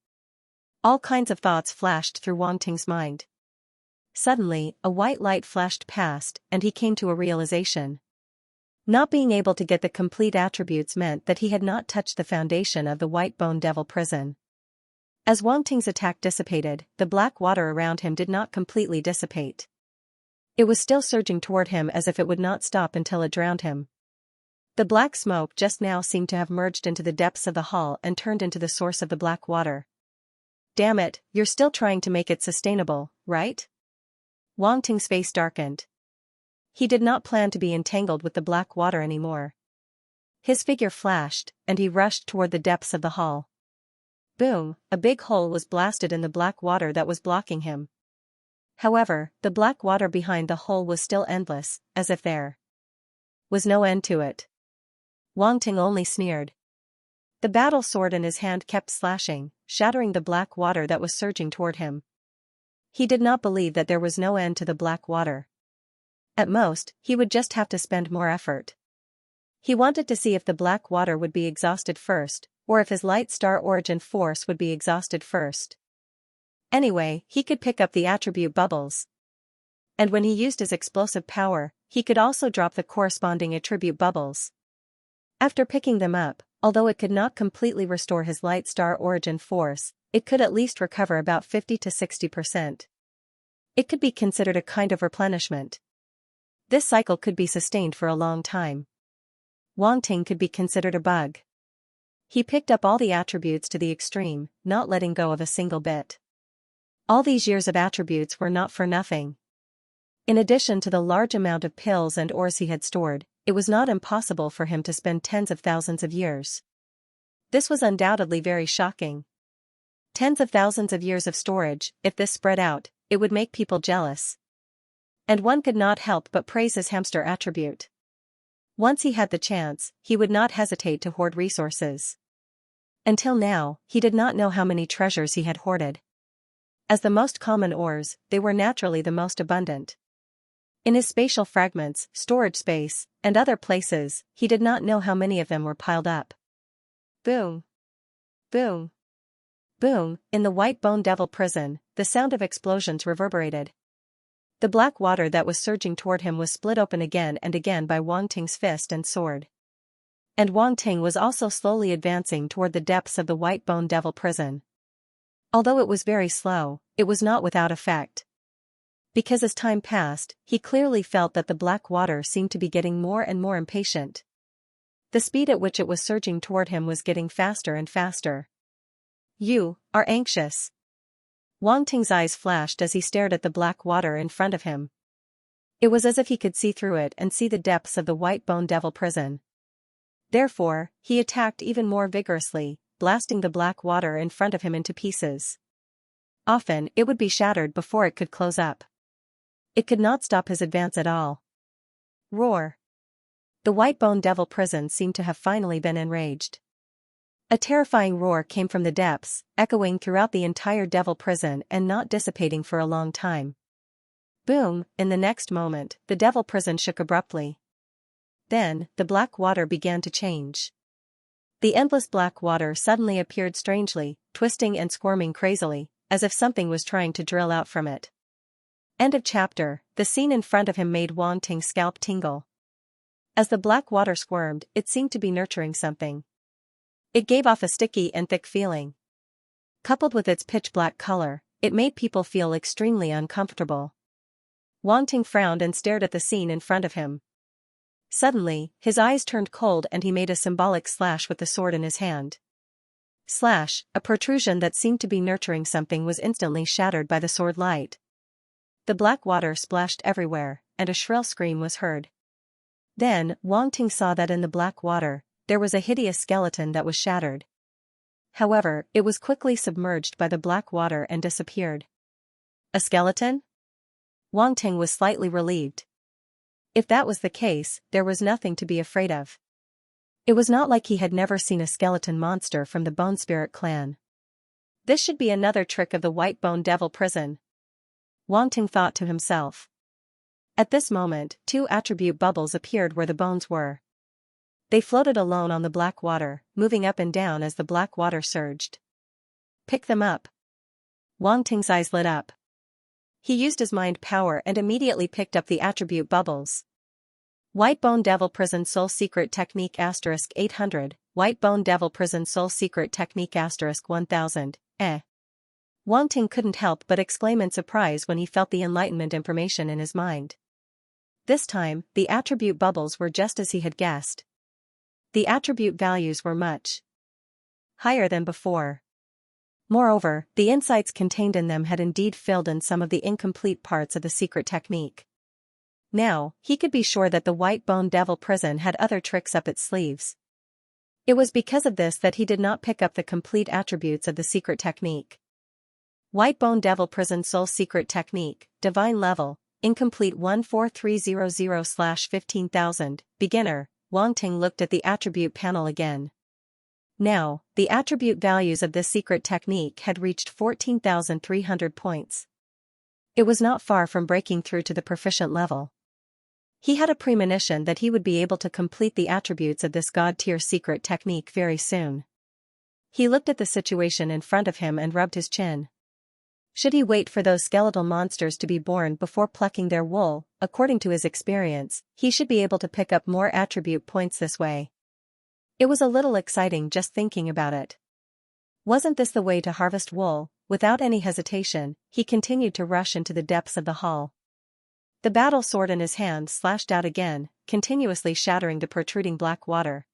All kinds of thoughts flashed through Wang Ting's mind. Suddenly, a white light flashed past, and he came to a realization. Not being able to get the complete attributes meant that he had not touched the foundation of the White Bone Devil Prison. As Wang Ting's attack dissipated, the black water around him did not completely dissipate. It was still surging toward him as if it would not stop until it drowned him. The black smoke just now seemed to have merged into the depths of the hall and turned into the source of the black water. Damn it, you're still trying to make it sustainable, right? Wang Ting's face darkened. He did not plan to be entangled with the black water anymore. His figure flashed, and he rushed toward the depths of the hall. Boom, a big hole was blasted in the black water that was blocking him. However, the black water behind the hole was still endless, as if there was no end to it. Wang Ting only sneered. The battle sword in his hand kept slashing, shattering the black water that was surging toward him. He did not believe that there was no end to the black water. At most, he would just have to spend more effort. He wanted to see if the black water would be exhausted first, or if his light star origin force would be exhausted first. Anyway, he could pick up the attribute bubbles. And when he used his explosive power, he could also drop the corresponding attribute bubbles. After picking them up, although it could not completely restore his light star origin force, it could at least recover about 50 to 60%. It could be considered a kind of replenishment. This cycle could be sustained for a long time. Wang Ting could be considered a bug. He picked up all the attributes to the extreme, not letting go of a single bit. All these years of attributes were not for nothing. In addition to the large amount of pills and ores he had stored, it was not impossible for him to spend tens of thousands of years. This was undoubtedly very shocking. Tens of thousands of years of storage, if this spread out, it would make people jealous. And one could not help but praise his hamster attribute. Once he had the chance, he would not hesitate to hoard resources. Until now, he did not know how many treasures he had hoarded. As the most common ores, they were naturally the most abundant. In his spatial fragments, storage space, and other places, he did not know how many of them were piled up. Boom! Boom! Boom! In the White Bone Devil prison, the sound of explosions reverberated. The black water that was surging toward him was split open again and again by Wang Ting's fist and sword. And Wang Ting was also slowly advancing toward the depths of the White Bone Devil prison. Although it was very slow, it was not without effect. Because as time passed, he clearly felt that the black water seemed to be getting more and more impatient. The speed at which it was surging toward him was getting faster and faster. You are anxious. Wang Ting's eyes flashed as he stared at the black water in front of him. It was as if he could see through it and see the depths of the White Bone Devil prison. Therefore, he attacked even more vigorously, blasting the black water in front of him into pieces. Often, it would be shattered before it could close up. It could not stop his advance at all. Roar! The White Bone Devil prison seemed to have finally been enraged. A terrifying roar came from the depths, echoing throughout the entire devil prison and not dissipating for a long time. Boom! In the next moment, the devil prison shook abruptly. Then, the black water began to change. The endless black water suddenly appeared strangely, twisting and squirming crazily, as if something was trying to drill out from it. End of chapter. The scene in front of him made Wang Ting's scalp tingle. As the black water squirmed, it seemed to be nurturing something. It gave off a sticky and thick feeling. Coupled with its pitch-black color, it made people feel extremely uncomfortable. Wang Ting frowned and stared at the scene in front of him. Suddenly, his eyes turned cold and he made a symbolic slash with the sword in his hand. Slash, a protrusion that seemed to be nurturing something was instantly shattered by the sword light. The black water splashed everywhere, and a shrill scream was heard. Then, Wang Ting saw that in the black water, there was a hideous skeleton that was shattered. However, it was quickly submerged by the black water and disappeared. A skeleton? Wang Ting was slightly relieved. If that was the case, there was nothing to be afraid of. It was not like he had never seen a skeleton monster from the Bone Spirit clan. This should be another trick of the White Bone Devil prison. Wang Ting thought to himself. At this moment, 2 attribute bubbles appeared where the bones were. They floated alone on the black water, moving up and down as the black water surged. Pick them up. Wang Ting's eyes lit up. He used his mind power and immediately picked up the attribute bubbles. White Bone Devil Prison Soul Secret Technique *800, White Bone Devil Prison Soul Secret Technique *1000, Wang Ting couldn't help but exclaim in surprise when he felt the enlightenment information in his mind. This time, the attribute bubbles were just as he had guessed. The attribute values were much higher than before. Moreover, the insights contained in them had indeed filled in some of the incomplete parts of the secret technique. Now, he could be sure that the White Bone Devil prison had other tricks up its sleeves. It was because of this that he did not pick up the complete attributes of the secret technique. White Bone Devil Prison Soul Secret Technique, Divine Level, Incomplete 14300/15000, Beginner. Wang Ting looked at the attribute panel again. Now, the attribute values of this secret technique had reached 14,300 points. It was not far from breaking through to the proficient level. He had a premonition that he would be able to complete the attributes of this god-tier secret technique very soon. He looked at the situation in front of him and rubbed his chin. Should he wait for those skeletal monsters to be born before plucking their wool? According to his experience, he should be able to pick up more attribute points this way. It was a little exciting just thinking about it. Wasn't this the way to harvest wool? Without any hesitation, he continued to rush into the depths of the hall. The battle sword in his hand slashed out again, continuously shattering the protruding black water.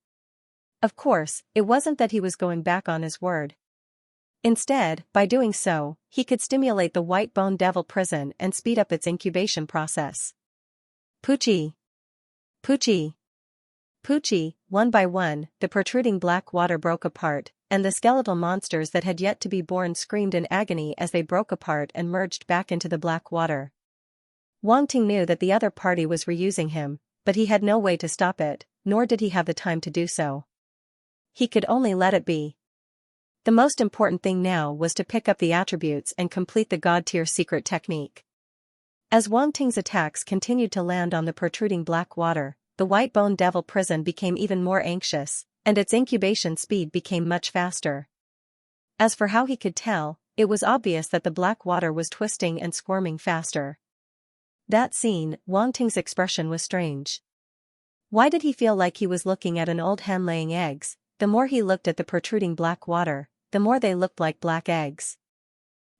Of course, it wasn't that he was going back on his word. Instead, by doing so, he could stimulate the white bone devil prison and speed up its incubation process. Poochie! Poochie! Poochie! One by one, the protruding black water broke apart, and the skeletal monsters that had yet to be born screamed in agony as they broke apart and merged back into the black water. Wang Ting knew that the other party was reusing him, but he had no way to stop it, nor did he have the time to do so. He could only let it be. The most important thing now was to pick up the attributes and complete the god-tier secret technique. As Wang Ting's attacks continued to land on the protruding black water, the white bone devil prison became even more anxious, and its incubation speed became much faster. As for how he could tell, it was obvious that the black water was twisting and squirming faster. That scene, Wang Ting's expression was strange. Why did he feel like he was looking at an old hen laying eggs? The more he looked at the protruding black water, the more they looked like black eggs.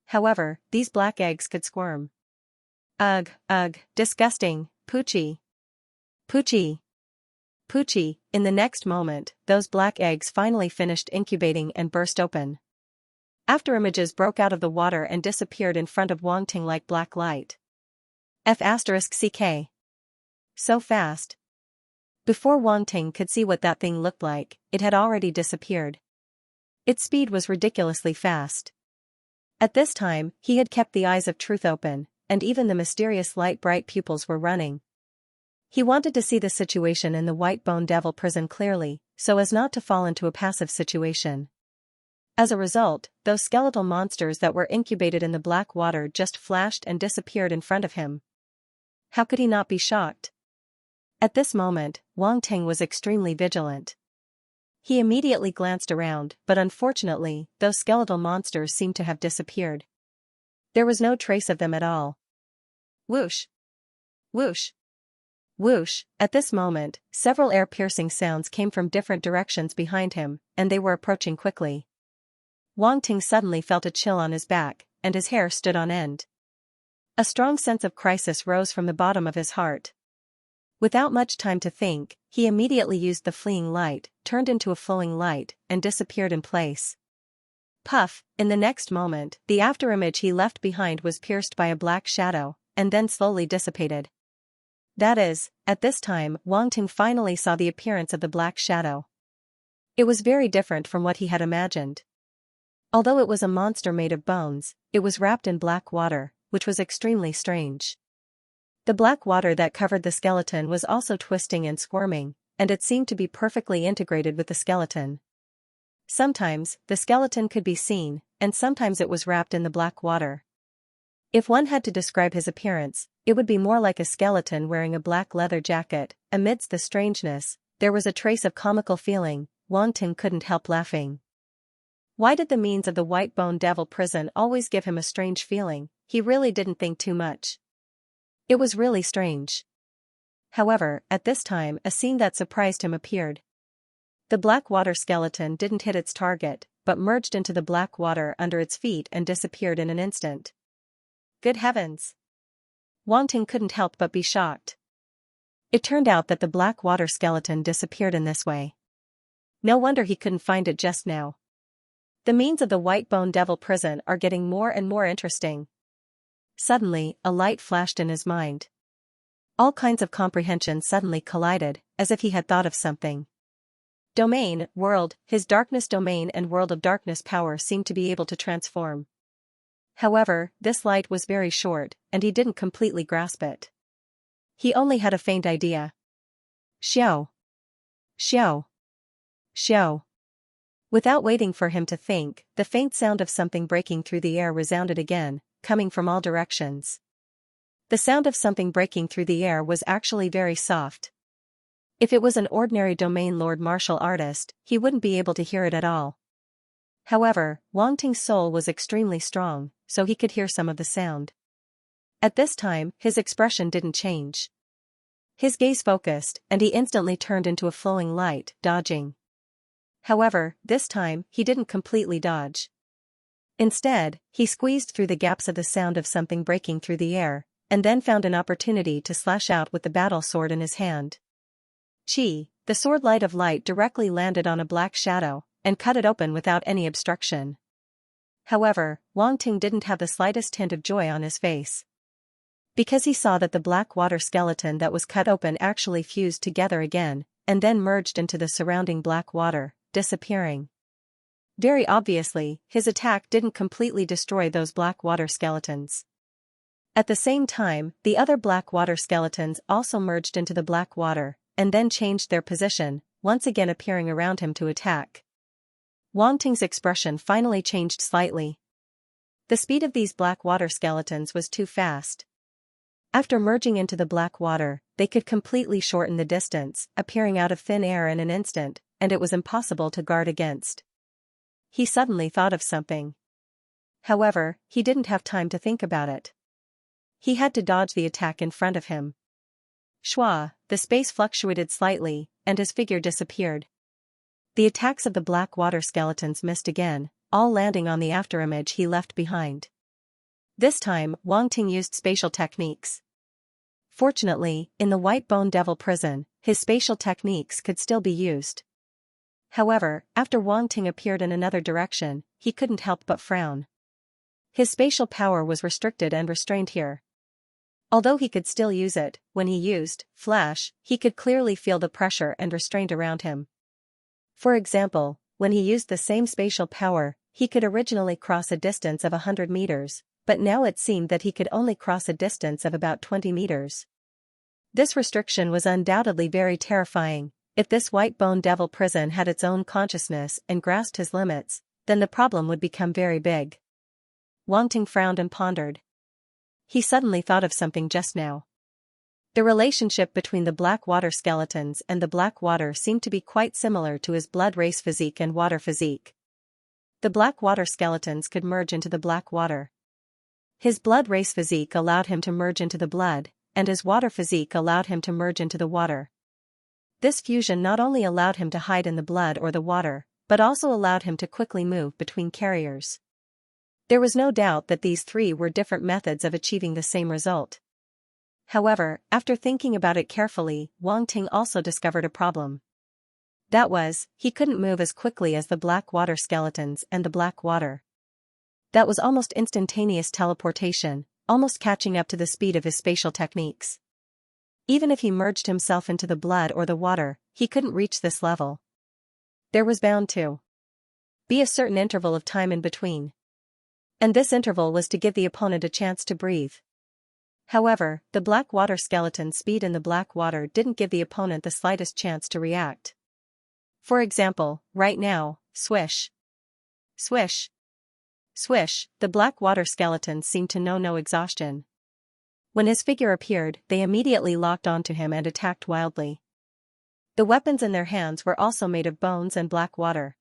However, these black eggs could squirm. Ugh, disgusting, Poochie. Poochie. Poochie. In the next moment, those black eggs finally finished incubating and burst open. Afterimages broke out of the water and disappeared in front of Wang Ting like black light. F***ck. So fast. Before Wang Ting could see what that thing looked like, it had already disappeared. Its speed was ridiculously fast. At this time, he had kept the eyes of truth open, and even the mysterious light-bright pupils were running. He wanted to see the situation in the white bone devil prison clearly, so as not to fall into a passive situation. As a result, those skeletal monsters that were incubated in the black water just flashed and disappeared in front of him. How could he not be shocked? At this moment, Wang Ting was extremely vigilant. He immediately glanced around, but unfortunately, those skeletal monsters seemed to have disappeared. There was no trace of them at all. Whoosh! Whoosh! Whoosh! At this moment, several air-piercing sounds came from different directions behind him, and they were approaching quickly. Wang Ting suddenly felt a chill on his back, and his hair stood on end. A strong sense of crisis rose from the bottom of his heart. Without much time to think, he immediately used the fleeing light, turned into a flowing light, and disappeared in place. Puff! In the next moment, the afterimage he left behind was pierced by a black shadow, and then slowly dissipated. That is, at this time, Wang Ting finally saw the appearance of the black shadow. It was very different from what he had imagined. Although it was a monster made of bones, it was wrapped in black water, which was extremely strange. The black water that covered the skeleton was also twisting and squirming, and it seemed to be perfectly integrated with the skeleton. Sometimes, the skeleton could be seen, and sometimes it was wrapped in the black water. If one had to describe his appearance, it would be more like a skeleton wearing a black leather jacket. Amidst the strangeness, there was a trace of comical feeling. Wang Ting couldn't help laughing. Why did the means of the white bone devil prison always give him a strange feeling? He really didn't think too much. It was really strange. However, at this time a scene that surprised him appeared. The black water skeleton didn't hit its target, but merged into the black water under its feet and disappeared in an instant. Good heavens! Wang Ting couldn't help but be shocked. It turned out that the black water skeleton disappeared in this way. No wonder he couldn't find it just now. The means of the white bone devil prison are getting more and more interesting. Suddenly, a light flashed in his mind. All kinds of comprehension suddenly collided, as if he had thought of something. Domain, world, his darkness domain and world of darkness power seemed to be able to transform. However, this light was very short, and he didn't completely grasp it. He only had a faint idea. Xiao. Xiao. Xiao. Without waiting for him to think, the faint sound of something breaking through the air resounded again, coming from all directions. The sound of something breaking through the air was actually very soft. If it was an ordinary domain lord martial artist, he wouldn't be able to hear it at all. However, Wang Ting's soul was extremely strong, so he could hear some of the sound. At this time, his expression didn't change. His gaze focused, and he instantly turned into a flowing light, dodging. However, this time, he didn't completely dodge. Instead, he squeezed through the gaps of the sound of something breaking through the air, and then found an opportunity to slash out with the battle sword in his hand. Chi, the sword light of light directly landed on a black shadow, and cut it open without any obstruction. However, Wang Ting didn't have the slightest hint of joy on his face. Because he saw that the black water skeleton that was cut open actually fused together again, and then merged into the surrounding black water, disappearing. Very obviously, his attack didn't completely destroy those black water skeletons. At the same time, the other black water skeletons also merged into the black water, and then changed their position, once again appearing around him to attack. Wang Ting's expression finally changed slightly. The speed of these black water skeletons was too fast. After merging into the black water, they could completely shorten the distance, appearing out of thin air in an instant, and it was impossible to guard against. He suddenly thought of something. However, he didn't have time to think about it. He had to dodge the attack in front of him. Shwa, the space fluctuated slightly, and his figure disappeared. The attacks of the black water skeletons missed again, all landing on the afterimage he left behind. This time, Wang Ting used spatial techniques. Fortunately, in the White Bone Devil prison, his spatial techniques could still be used. However, after Wang Ting appeared in another direction, he couldn't help but frown. His spatial power was restricted and restrained here. Although he could still use it, when he used flash, he could clearly feel the pressure and restraint around him. For example, when he used the same spatial power, he could originally cross a distance of 100 meters, but now it seemed that he could only cross a distance of about 20 meters. This restriction was undoubtedly very terrifying. If this White Bone Devil prison had its own consciousness and grasped his limits, then the problem would become very big. Wang Ting frowned and pondered. He suddenly thought of something just now. The relationship between the black water skeletons and the black water seemed to be quite similar to his blood race physique and water physique. The black water skeletons could merge into the black water. His blood race physique allowed him to merge into the blood, and his water physique allowed him to merge into the water. This fusion not only allowed him to hide in the blood or the water, but also allowed him to quickly move between carriers. There was no doubt that these three were different methods of achieving the same result. However, after thinking about it carefully, Wang Ting also discovered a problem. That was, he couldn't move as quickly as the black water skeletons and the black water. That was almost instantaneous teleportation, almost catching up to the speed of his spatial techniques. Even if he merged himself into the blood or the water, he couldn't reach this level. There was bound to be a certain interval of time in between. And this interval was to give the opponent a chance to breathe. However, the black water skeleton's speed in the black water didn't give the opponent the slightest chance to react. For example, right now, swish. Swish. Swish, the black water skeleton seemed to know no exhaustion. When his figure appeared, they immediately locked onto him and attacked wildly. The weapons in their hands were also made of bones and black water.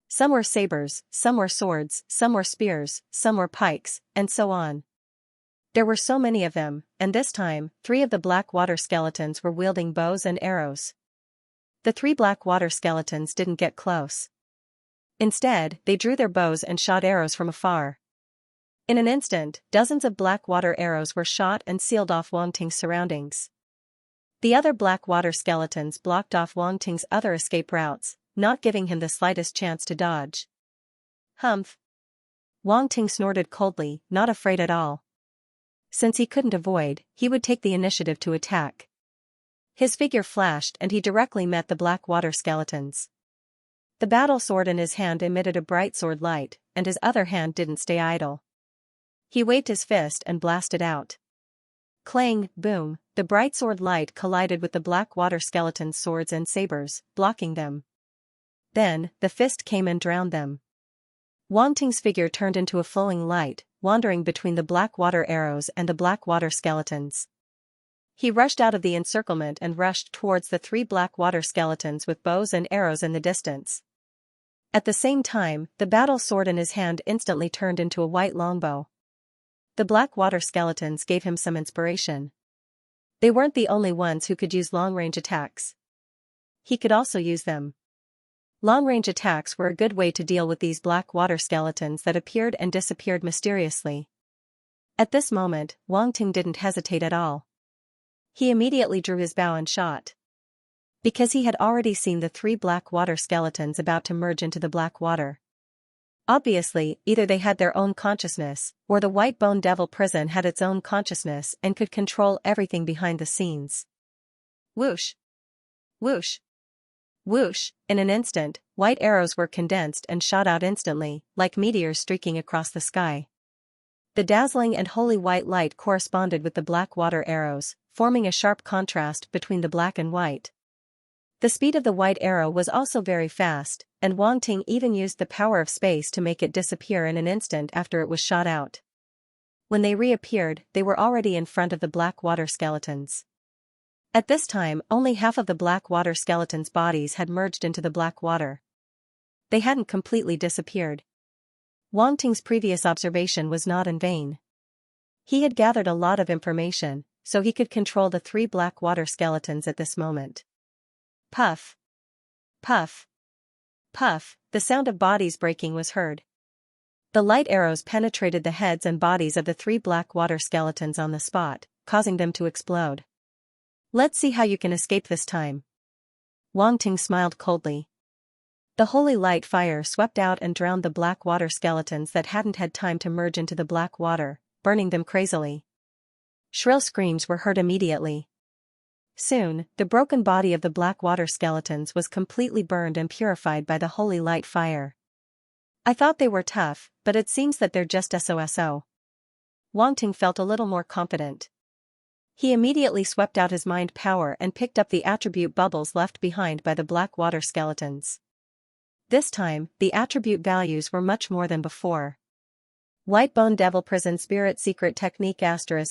Some were sabers, some were swords, some were spears, some were pikes, and so on. There were so many of them, and this time, 3 of the black water skeletons were wielding bows and arrows. The 3 black water skeletons didn't get close. Instead, they drew their bows and shot arrows from afar. In an instant, dozens of black water arrows were shot and sealed off Wang Ting's surroundings. The other black water skeletons blocked off Wang Ting's other escape routes, not giving him the slightest chance to dodge. Humph! Wang Ting snorted coldly, not afraid at all. Since he couldn't avoid, he would take the initiative to attack. His figure flashed and he directly met the black water skeletons. The battle sword in his hand emitted a bright sword light, and his other hand didn't stay idle. He waved his fist and blasted out. Clang, boom, the bright sword light collided with the black water skeleton's swords and sabers, blocking them. Then, the fist came and drowned them. Wang Ting's figure turned into a flowing light, wandering between the black water arrows and the black water skeletons. He rushed out of the encirclement and rushed towards the 3 black water skeletons with bows and arrows in the distance. At the same time, the battle sword in his hand instantly turned into a white longbow. The black water skeletons gave him some inspiration. They weren't the only ones who could use long-range attacks. He could also use them. Long-range attacks were a good way to deal with these black water skeletons that appeared and disappeared mysteriously. At this moment, Wang Ting didn't hesitate at all. He immediately drew his bow and shot. Because he had already seen the 3 black water skeletons about to merge into the black water. Obviously, either they had their own consciousness, or the White Bone Devil prison had its own consciousness and could control everything behind the scenes. Whoosh! Whoosh! Whoosh! In an instant, white arrows were condensed and shot out instantly, like meteors streaking across the sky. The dazzling and holy white light corresponded with the black water arrows, forming a sharp contrast between the black and white. The speed of the white arrow was also very fast, and Wang Ting even used the power of space to make it disappear in an instant after it was shot out. When they reappeared, they were already in front of the black water skeletons. At this time, only half of the black water skeletons' bodies had merged into the black water. They hadn't completely disappeared. Wang Ting's previous observation was not in vain. He had gathered a lot of information, so he could control the 3 black water skeletons at this moment. Puff! Puff! Puff! The sound of bodies breaking was heard. The light arrows penetrated the heads and bodies of the 3 black water skeletons on the spot, causing them to explode. Let's see how you can escape this time. Wang Ting smiled coldly. The holy light fire swept out and drowned the black water skeletons that hadn't had time to merge into the black water, burning them crazily. Shrill screams were heard immediately. Soon, the broken body of the black water skeletons was completely burned and purified by the holy light fire. I thought they were tough, but it seems that they're just SOSO. Wang Ting felt a little more confident. He immediately swept out his mind power and picked up the attribute bubbles left behind by the black water skeletons. This time, the attribute values were much more than before. White Bone Devil Prison Spirit Secret Technique *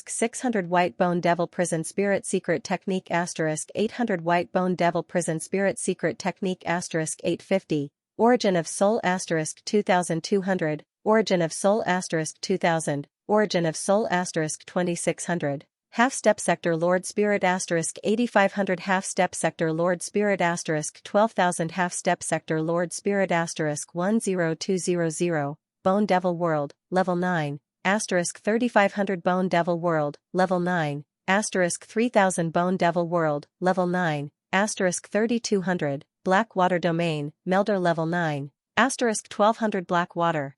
600 White Bone Devil Prison Spirit Secret Technique * 800 White Bone Devil Prison Spirit Secret Technique * 850 Origin of Soul * 2200 Origin of Soul * 2000 Origin of Soul * 2600 Half-Step Sector Lord Spirit * 8500 Half-Step Sector Lord Spirit * 12,000 Half-Step Sector Lord Spirit * 10200 Bone Devil World, Level 9, * 3500 Bone Devil World, Level 9, * 3000 Bone Devil World, Level 9, * 3200, Blackwater Domain, Melder Level 9, * 1200 Blackwater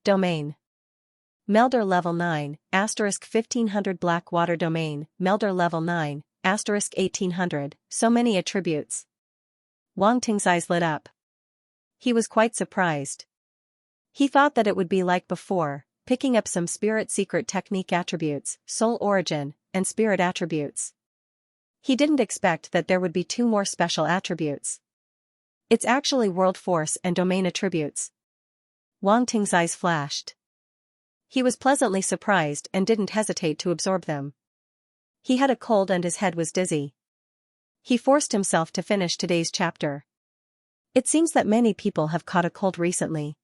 Domain. Melder Level 9, * 1500 Blackwater Domain, Melder Level 9, * 1800, so many attributes. Wang Ting's eyes lit up. He was quite surprised. He thought that it would be like before, picking up some spirit secret technique attributes, soul origin, and spirit attributes. He didn't expect that there would be 2 more special attributes. It's actually world force and domain attributes. Wang Ting's eyes flashed. He was pleasantly surprised and didn't hesitate to absorb them. He had a cold and his head was dizzy. He forced himself to finish today's chapter. It seems that many people have caught a cold recently.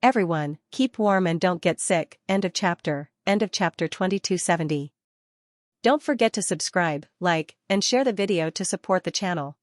Everyone, keep warm and don't get sick. End of chapter 2270. Don't forget to subscribe, like, and share the video to support the channel.